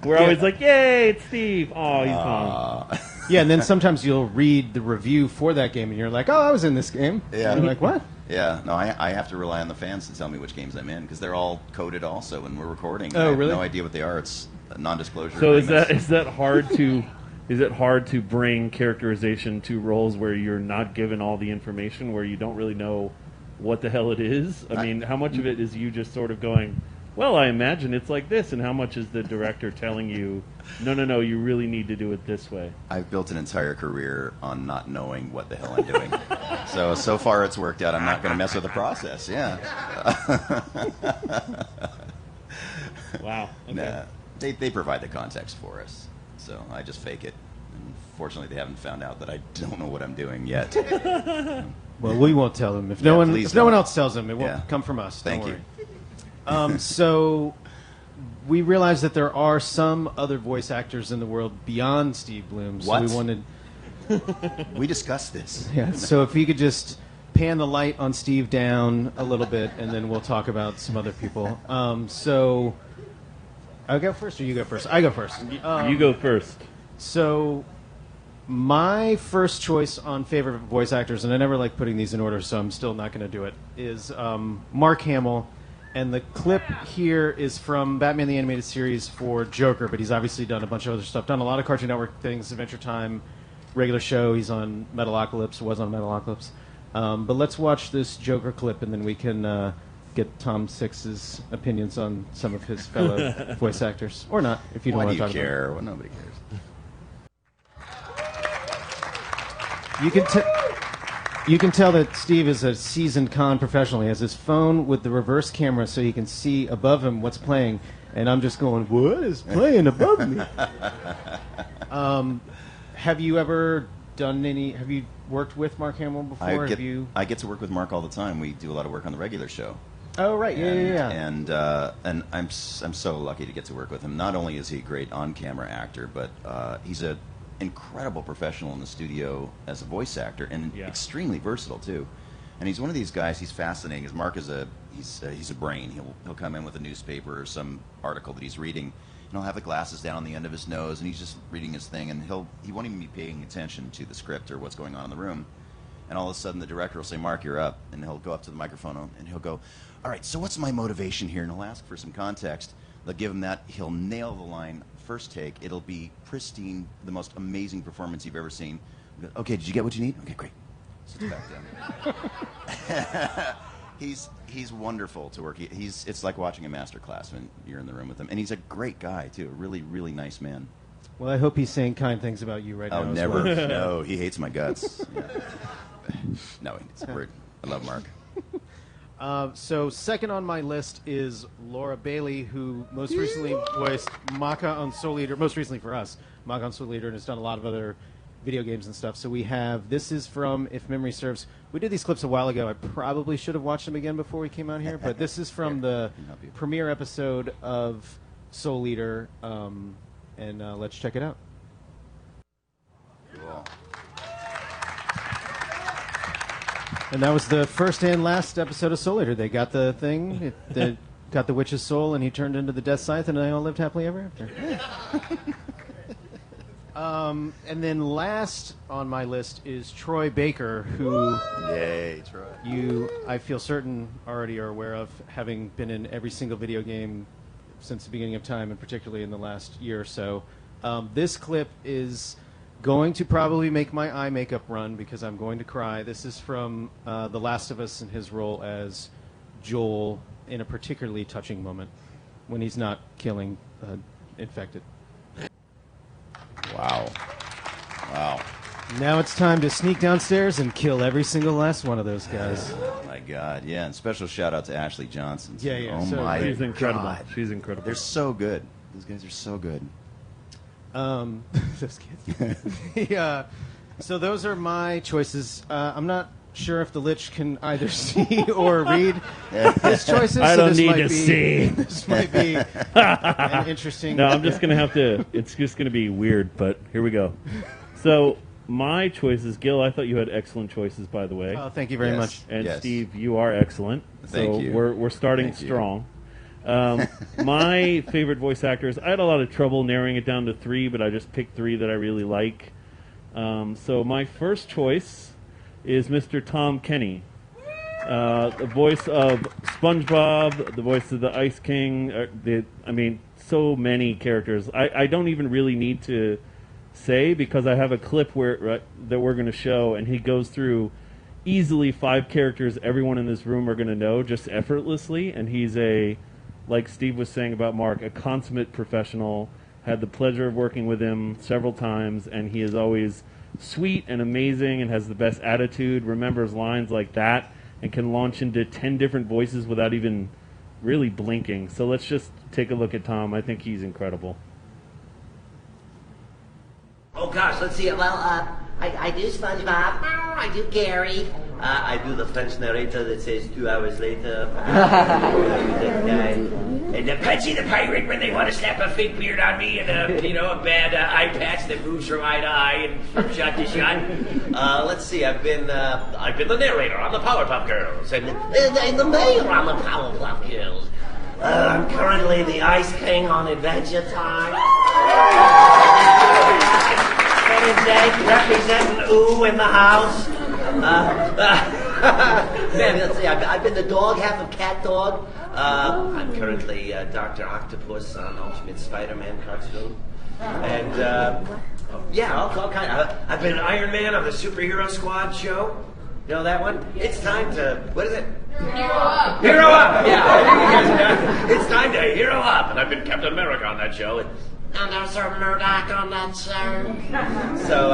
We're always like, yay, it's Steve! Oh, he's gone. Yeah, and then sometimes you'll read the review for that game, and you're like, oh, I was in this game. Yeah. And you're like, what? Yeah, no, I have to rely on the fans to tell me which games I'm in, because they're all coded also, and we're recording. Oh, really? I have no idea what they are. It's a non-disclosure. So is that hard to... Is it hard to bring characterization to roles where you're not given all the information, where you don't really know what the hell it is? I mean, how much of it is you just sort of going, well, I imagine it's like this, and how much is the director telling you, no, you really need to do it this way? I've built an entire career on not knowing what the hell I'm doing. So far it's worked out. I'm not going to mess with the process, yeah. Wow. Okay. Nah, they provide the context for us, so I just fake it. And fortunately, they haven't found out that I don't know what I'm doing yet. Well, we won't tell them. If no one else tells them, it won't come from us. Thank Don't you. worry. So we realized that there are some other voice actors in the world beyond Steve Bloom. So What? we wanted. We discussed this. Yeah. So if you could just pan the light on Steve down a little bit, and then we'll talk about some other people. So I go first, or you go first? I go first. You go first. So my first choice on favorite voice actors, and I never like putting these in order, so I'm still not going to do it, is Mark Hamill. And the clip here is from Batman the Animated Series for Joker, but he's obviously done a bunch of other stuff. Done a lot of Cartoon Network things, Adventure Time, regular show. He's on Metalocalypse, was on Metalocalypse. But let's watch this Joker clip, and then we can get Tom Six's opinions on some of his fellow voice actors. Or not, if you don't Why want do to you talk care? about it. Well, nobody cares. You can tell that Steve is a seasoned con professional. He has his phone with the reverse camera so he can see above him what's playing. And I'm just going, what is playing above me? Have you ever done any... Have you worked with Mark Hamill before? I get to work with Mark all the time. We do a lot of work on the regular show. Oh, right. Yeah. And I'm so lucky to get to work with him. Not only is he a great on-camera actor, but he's an incredible professional in the studio as a voice actor, and extremely versatile too. And he's one of these guys. He's fascinating. Because Mark is he's a brain. He'll come in with a newspaper or some article that he's reading, and he'll have the glasses down on the end of his nose, and he's just reading his thing, and he won't even be paying attention to the script or what's going on in the room. And all of a sudden, the director will say, "Mark, you're up," and he'll go up to the microphone and he'll go, "All right, so what's my motivation here?" And he'll ask for some context. They'll give him that. He'll nail the line first take. It'll be pristine, the most amazing performance you've ever seen. Go, "Okay, did you get what you need? Okay, great." Sits back down. He's wonderful to work. It's like watching a master class when you're in the room with him. And he's a great guy too. A really, really nice man. Well, I hope he's saying kind things about you right now. Oh, never. No, he hates my guts. Yeah. No, it's weird. I love Mark. So second on my list is Laura Bailey, who most recently voiced Maka on Soul Eater, most recently for us, Maka on Soul Eater, and has done a lot of other video games and stuff. So we have, this is from, if memory serves, we did these clips a while ago. I probably should have watched them again before we came out here, but this is from the premiere episode of Soul Eater, and let's check it out. Cool. And that was the first and last episode of Soul Eater. They got the thing, they got the witch's soul, and he turned into the Death Scythe, and they all lived happily ever after. And then last on my list is Troy Baker, who Yay, Troy. you, I feel certain, already are aware of, having been in every single video game since the beginning of time, and particularly in the last year or so. This clip is going to probably make my eye makeup run because I'm going to cry. This is from The Last of Us and his role as Joel in a particularly touching moment when he's not killing infected. Wow. Wow. Now it's time to sneak downstairs and kill every single last one of those guys. Oh my God, yeah, and special shout out to Ashley Johnson. Yeah, yeah. Oh So my She's incredible. God. She's incredible. They're so good. Those guys are so good. Those kids. Yeah. So those are my choices. I'm not sure if the Lich can either see or read his choices. I so don't this need might to be, see. This might be an interesting. No, I'm just going to have to. It's just going to be weird, but here we go. So my choices, Gil, I thought you had excellent choices, by the way. Oh, thank you very much. And Yes. Steve, you are excellent. Thank so you. We're starting Thank you. strong. My favorite voice actors, I had a lot of trouble narrowing it down to 3, but I just picked 3 that I really like. So my first choice is Mr. Tom Kenny, the voice of SpongeBob, the voice of the Ice King. So many characters. I don't even really need to say because I have a clip that we're going to show, and he goes through easily 5 characters everyone in this room are going to know just effortlessly, and he's like Steve was saying about Mark, a consummate professional. Had the pleasure of working with him several times, and he is always sweet and amazing and has the best attitude, remembers lines like that, and can launch into 10 different voices without even really blinking. So let's just take a look at Tom. I think he's incredible. Oh gosh, let's see it. Well, I do SpongeBob. I do Gary. I do the French narrator that says 2 hours later. That guy. And the Patsy the Pirate when they want to slap a fake beard on me and a bad eye patch that moves from eye to eye and from shot to shot. Let's see, I've been the narrator on the Powerpuff Girls and the mayor on the Powerpuff Girls. I'm currently the Ice King on Adventure Time. Representing Ooh in the house. Man, let's see, I've been the dog, half of cat dog. I'm currently Dr. Octopus on Ultimate Spider-Man cartoon. And, all kind of. I've been Iron Man on the Superhero Squad show. You know that one? It's time to, what is it? Hero up. Hero up, yeah. It's time to hero up. And I've been Captain America on that show. And there's a Murdoch on that show. So,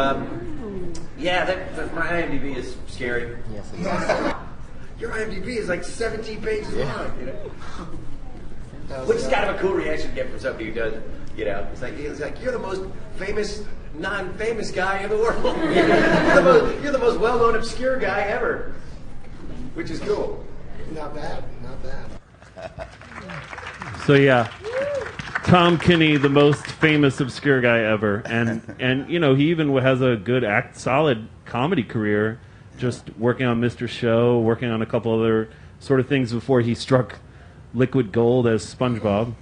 my IMDb is scary. Yes, it is. Your IMDb is like 17 pages long, you know? Which is kind of a cool reaction to get from somebody who does, you know. It's like you're the most famous, non-famous guy in the world. You're the most well-known obscure guy ever, which is cool. Not bad, not bad. So yeah, Tom Kinney, the most famous obscure guy ever, and he even has a good solid comedy career, just working on Mr. Show, working on a couple other sort of things before he struck liquid gold as SpongeBob.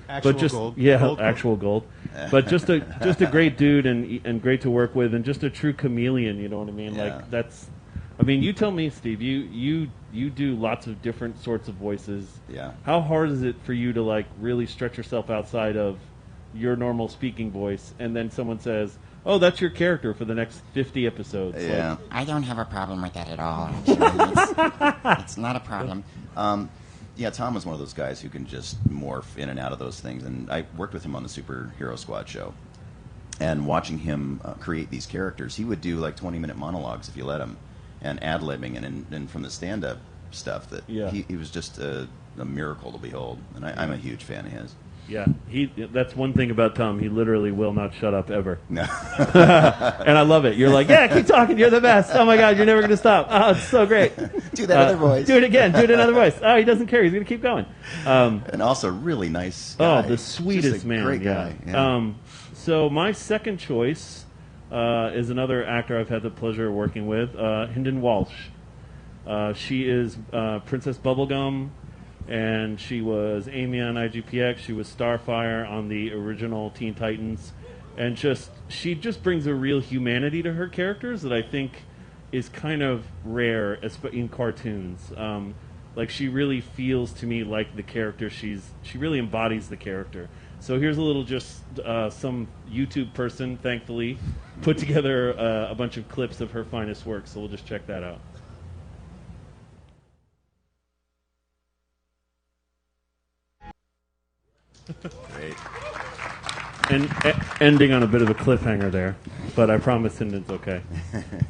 Actual gold. But just a great dude and great to work with, and just a true chameleon. You know what I mean? Yeah. You tell me, Steve. You do lots of different sorts of voices. Yeah. How hard is it for you to really stretch yourself outside of your normal speaking voice, and then someone says, "Oh, that's your character for the next 50 episodes"? Yeah. I don't have a problem with that at all. Actually. It's not a problem. Tom was one of those guys who can just morph in and out of those things, and I worked with him on the Superhero Squad show. And watching him create these characters, he would do 20-minute monologues if you let him, and ad-libbing, and from the stand-up stuff that he was just a miracle to behold, and I'm a huge fan of his. Yeah, that's one thing about Tom. He literally will not shut up ever. No. And I love it. You're like, yeah, keep talking. You're the best. Oh, my God, you're never going to stop. Oh, it's so great. Do that other voice. Do it again. Do it another voice. Oh, he doesn't care. He's going to keep going. And also really nice guy. Oh, the sweetest just a man. Great guy. Yeah. So my second choice is another actor I've had the pleasure of working with, Hynden Walsh. She is Princess Bubblegum. And she was Amy on IGPX. She was Starfire on the original Teen Titans. And she just brings a real humanity to her characters that I think is kind of rare in cartoons. She really feels to me like the character. She really embodies the character. So here's a little some YouTube person, thankfully, put together a bunch of clips of her finest work. So we'll just check that out. Great. And ending on a bit of a cliffhanger there, but I promise Hynden's okay.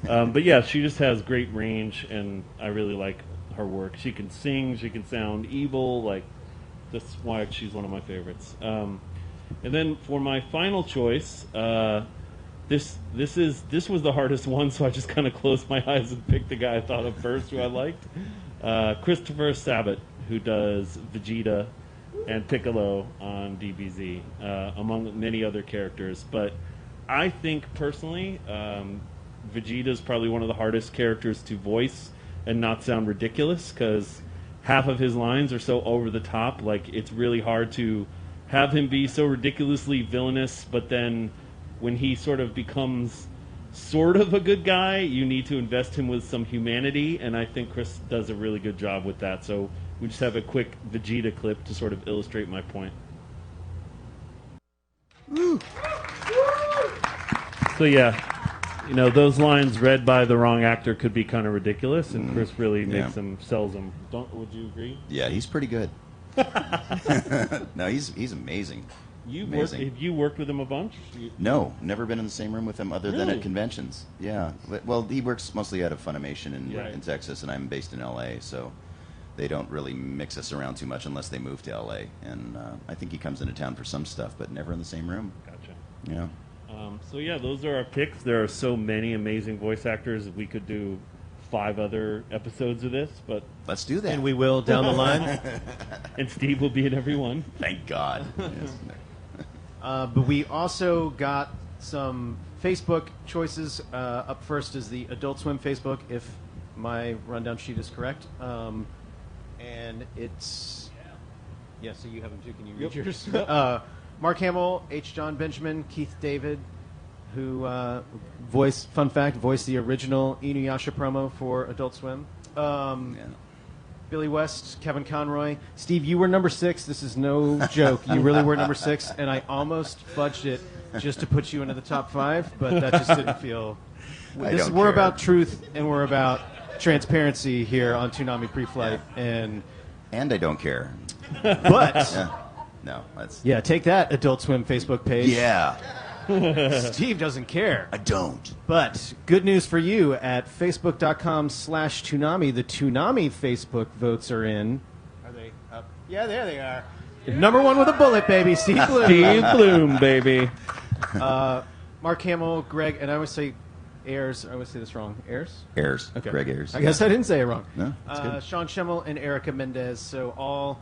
But yeah, she just has great range, and I really like her work. She can sing, she can sound evil, that's why she's one of my favorites. And then for my final choice, this was the hardest one, so I just kind of closed my eyes and picked the guy I thought of first, who I liked. Christopher Sabat, who does Vegeta and Piccolo on DBZ, among many other characters. But I think, personally, Vegeta's probably one of the hardest characters to voice and not sound ridiculous, because half of his lines are so over the top. It's really hard to have him be so ridiculously villainous, but then when he sort of becomes sort of a good guy, you need to invest him with some humanity, and I think Chris does a really good job with that. So we just have a quick Vegeta clip to sort of illustrate my point. Woo. So yeah, those lines read by the wrong actor could be kind of ridiculous, and Chris really makes them, sells them. Would you agree? Yeah, he's pretty good. No, he's amazing. Have you worked with him a bunch? No, never been in the same room with him other than Really? at conventions. Yeah. Well, he works mostly out of Funimation in Texas, and I'm based in L.A., so they don't really mix us around too much unless they move to L.A. And I think he comes into town for some stuff, but never in the same room. Gotcha. Yeah. So yeah, those are our picks. There are so many amazing voice actors. We could do 5 other episodes of this, but let's do that. And we will down the line. And Steve will be in every one. Thank God. Yes. But we also got some Facebook choices. Up first is the Adult Swim Facebook, if my rundown sheet is correct. And it's... Yeah, so you have them too. Can you read yours? Yep. Mark Hamill, H. John Benjamin, Keith David, who voiced the original Inuyasha promo for Adult Swim. Billy West, Kevin Conroy. Steve, you were number 6. This is no joke. You really were number 6, and I almost fudged it just to put you into the top 5, but that just didn't feel... We're about truth, and we're about transparency here on Toonami Preflight, and I don't care. But... No, that's... Yeah, take that, Adult Swim Facebook page. Yeah. Steve doesn't care. I don't. But good news for you, at facebook.com/Toonami, the Toonami Facebook votes are in. Are they up? Yeah, there they are. Number 1 with a bullet, baby, Steve Bloom. Steve Bloom, baby. Mark Hamill, Greg, and I always say Ayers. I always say this wrong. Ayers? Ayers. Okay. Greg Ayers. I guess I didn't say it wrong. No, that's good. Sean Schemmel and Erica Mendez. So all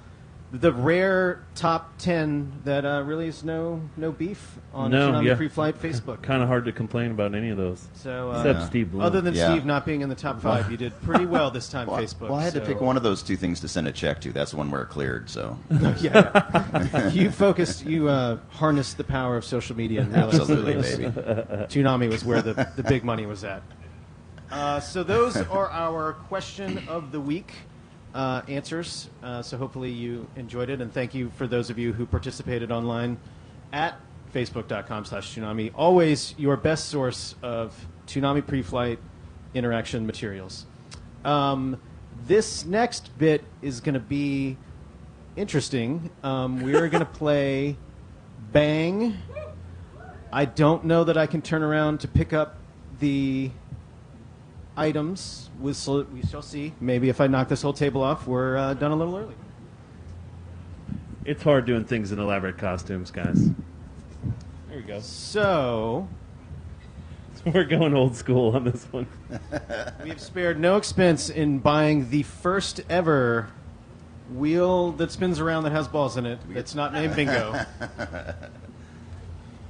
the rare top 10 that really is no beef on Toonami Preflight Facebook. Kind of hard to complain about any of those. So except Steve Bloom. Other than Steve not being in the top 5, you did pretty well this time, Facebook. Well, I had to pick one of those 2 things to send a check to. That's the one where it cleared, so. Yeah. You harnessed the power of social media and realized Absolutely, baby. Toonami was where the big money was at. So those are our question of the week answers. So hopefully you enjoyed it, and thank you for those of you who participated online at facebook.com/Toonami. Always your best source of Toonami Preflight interaction materials. This next bit is going to be interesting. We're going to play Bang. I don't know that I can turn around to pick up the items. We shall see. Maybe if I knock this whole table off, we're done a little early. It's hard doing things in elaborate costumes, guys. There we go. So we're going old school on this one. We have spared no expense in buying the first ever wheel that spins around that has balls in it. It's not named Bingo.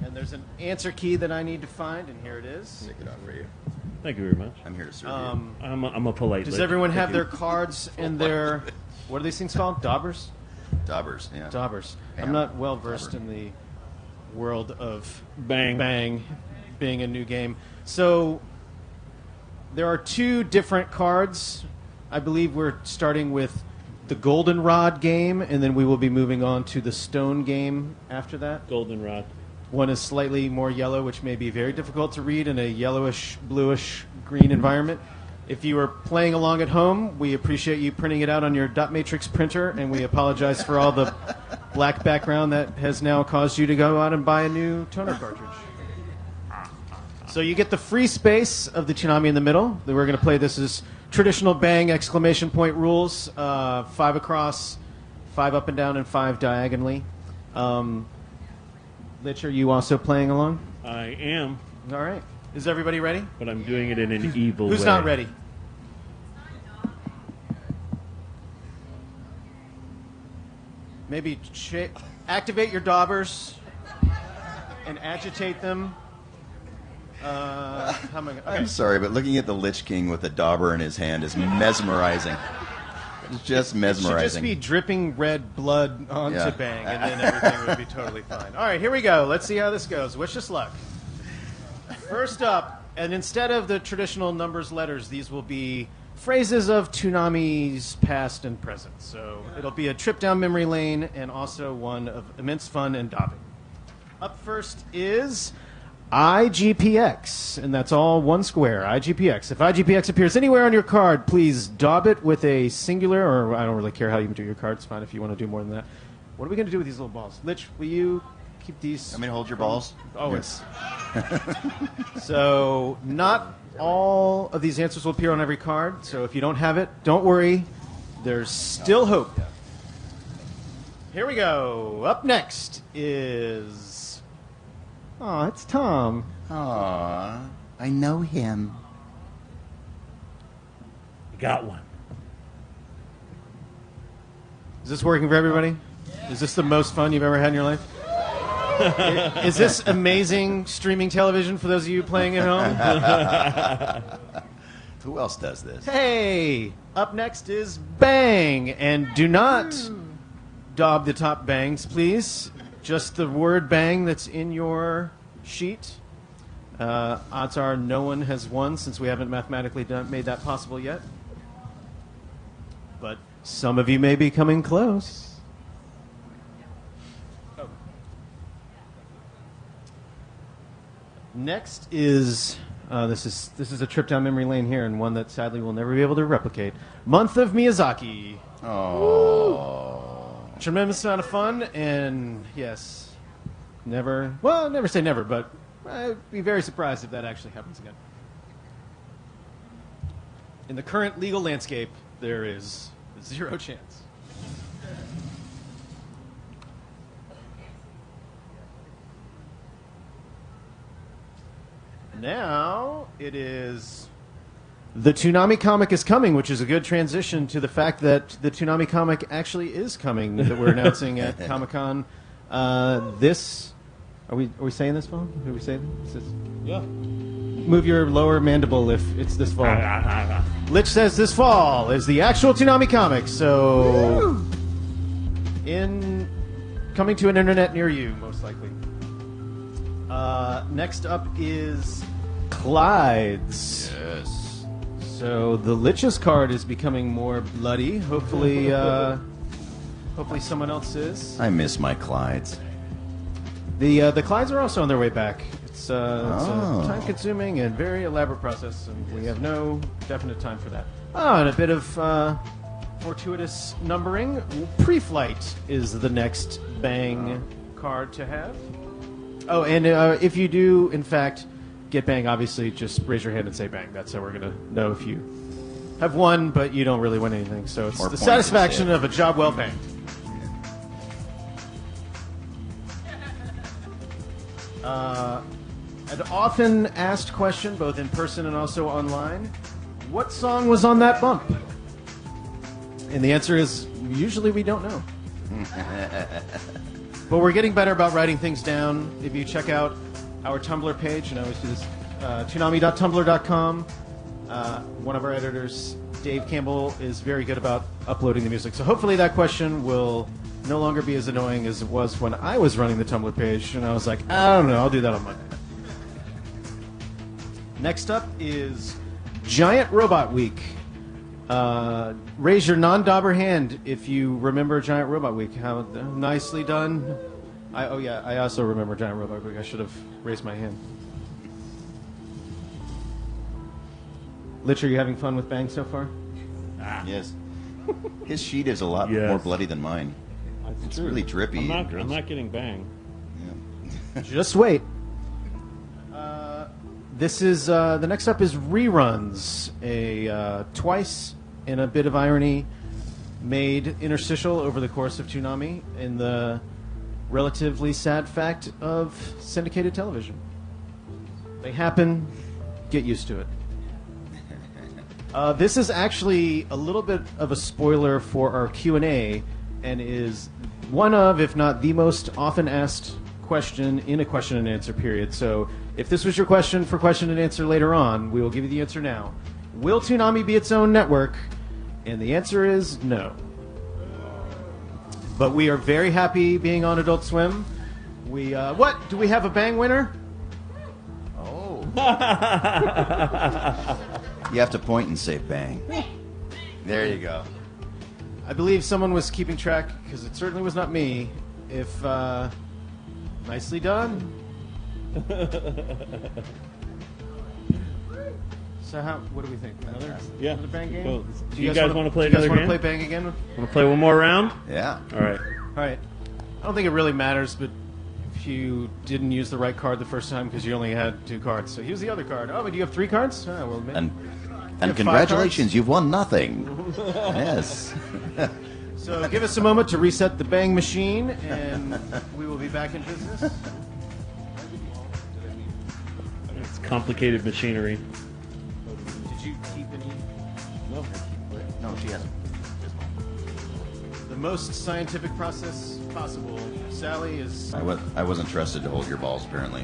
And there's an answer key that I need to find, and here it is. Take it out for you. Thank you very much. I'm here to serve you. I'm a polite Does lady. everyone have their cards and their... What are these things called? Daubers? Daubers, yeah. Daubers. Bam. I'm not well versed in the world of Bang being a new game. So there are 2 different cards. I believe we're starting with the Goldenrod game, and then we will be moving on to the Stone game after that. Goldenrod. One is slightly more yellow, which may be very difficult to read in a yellowish, bluish, green environment. If you are playing along at home, we appreciate you printing it out on your dot matrix printer, and we apologize for all the black background that has now caused you to go out and buy a new toner cartridge. So you get the free space of the Toonami in the middle. We're going to play this as traditional Bang exclamation point rules, 5 across, 5 up and down, and 5 diagonally. Lich, are you also playing along? I am. All right. Is everybody ready? But I'm doing it in an evil way. Who's not ready? Maybe activate your daubers and agitate them. I'm sorry, but looking at the Lich King with a dauber in his hand is mesmerizing. It's just mesmerizing. It should just be dripping red blood onto Bang, and then everything would be totally fine. All right, here we go. Let's see how this goes. Wish us luck. First up, and instead of the traditional numbers, letters, these will be phrases of Toonami's past and present. So it'll be a trip down memory lane and also one of immense fun and daubing. Up first is IGPX, and that's all one square, IGPX. If IGPX appears anywhere on your card, please daub it with a singular, or I don't really care how you do your card. It's fine if you want to do more than that. What are we going to do with these little balls? Lich, will you keep these? I mean, hold your balls? Always. So not all of these answers will appear on every card, so if you don't have it, don't worry. There's still hope. Here we go. Up next is... Aw, it's Tom. Aw, I know him. Got one. Is this working for everybody? Is this the most fun you've ever had in your life? Is this amazing streaming television for those of you playing at home? Who else does this? Hey! Up next is Bang! And do not daub the top bangs, please. Just the word Bang that's in your sheet. Odds are no one has won since we haven't mathematically made that possible yet. But some of you may be coming close. Next is this is a trip down memory lane here, and one that sadly we'll never be able to replicate. Month of Miyazaki. Oh, tremendous amount of fun, and yes, never say never, but I'd be very surprised if that actually happens again. In the current legal landscape, there is zero chance. Now it is the Toonami comic is coming, which is a good transition to the fact that the Toonami comic actually is coming that we're announcing at Comic-Con. This are we saying this fall? Did we say this? Yeah. Move your lower mandible if it's this fall. Lich says this fall is the actual Toonami comic, so coming to an internet near you, most likely. Next up is Clyde's. Yes. So the Lich's card is becoming more bloody. Hopefully, hopefully someone else is. I miss my Clydes. The Clydes are also on their way back. It's a time-consuming and very elaborate process, and we have no definite time for that. And a bit of fortuitous numbering. Preflight is the next Bang card to have. Oh, and if you do, in fact, get Bang, obviously just raise your hand and say Bang. That's how we're going to know if you have won, but you don't really win anything. So it's the satisfaction of a job well banged. An often asked question, both in person and also online, what song was on that bump? And the answer is, usually we don't know. But we're getting better about writing things down. If you check out our Tumblr page, and I always do this, toonami.tumblr.com, one of our editors, Dave Campbell, is very good about uploading the music. So hopefully that question will no longer be as annoying as it was when I was running the Tumblr page, and I was like, I don't know, I'll do that on Monday. Next up is Giant Robot Week. Raise your non-dauber hand if you remember Giant Robot Week. How nicely done. I also remember Giant Robot Week. I should have raised my hand. Lich, are you having fun with Bang so far? Yes. His sheet is a lot more bloody than mine. It's really drippy. I'm not getting Bang. Yeah. Just wait. This is the next up is Reruns, a twice in a bit of irony made interstitial over the course of Toonami in the relatively sad fact of syndicated television. They happen. Get used to it. This is actually a little bit of a spoiler for our Q&A and is one of, if not the most often asked question in a question and answer period. So if this was your question for question and answer later on, we will give you the answer now. Will Toonami be its own network? And the answer is no. But we are very happy being on Adult Swim. We what? Do we have a Bang winner? Oh. You have to point and say Bang. There you go. I believe someone was keeping track, because it certainly was not me. If nicely done. So what do we think? Another Bang game? Cool. Do you guys want to play another game? Want to play Bang again? Want to play one more round? Yeah. All right. All right. I don't think it really matters, but if you didn't use the right card the first time because you only had 2 cards, so use the other card. Oh, but do you have 3 cards? Oh, well, maybe. And congratulations, you've won nothing. Yes. So give us a moment to reset the Bang machine, and we will be back in business. It's complicated machinery. Did you keep any? No. the most scientific process possible. Sally is... I wasn't trusted to hold your balls, apparently.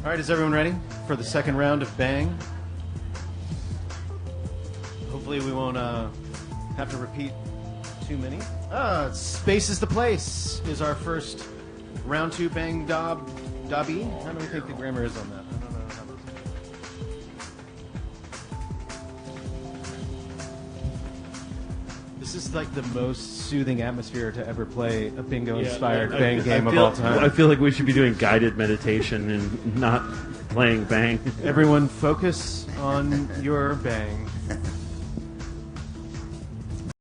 All right, is everyone ready for the second round of Bang? Hopefully we won't have to repeat too many. Space is the Place is our first round 2 Bang Dobby. How do we think the grammar is on that? I don't know how to... This is like the most soothing atmosphere to ever play a bingo-inspired Bang game of all time. I feel like we should be doing guided meditation and not playing Bang. Everyone focus on your Bang.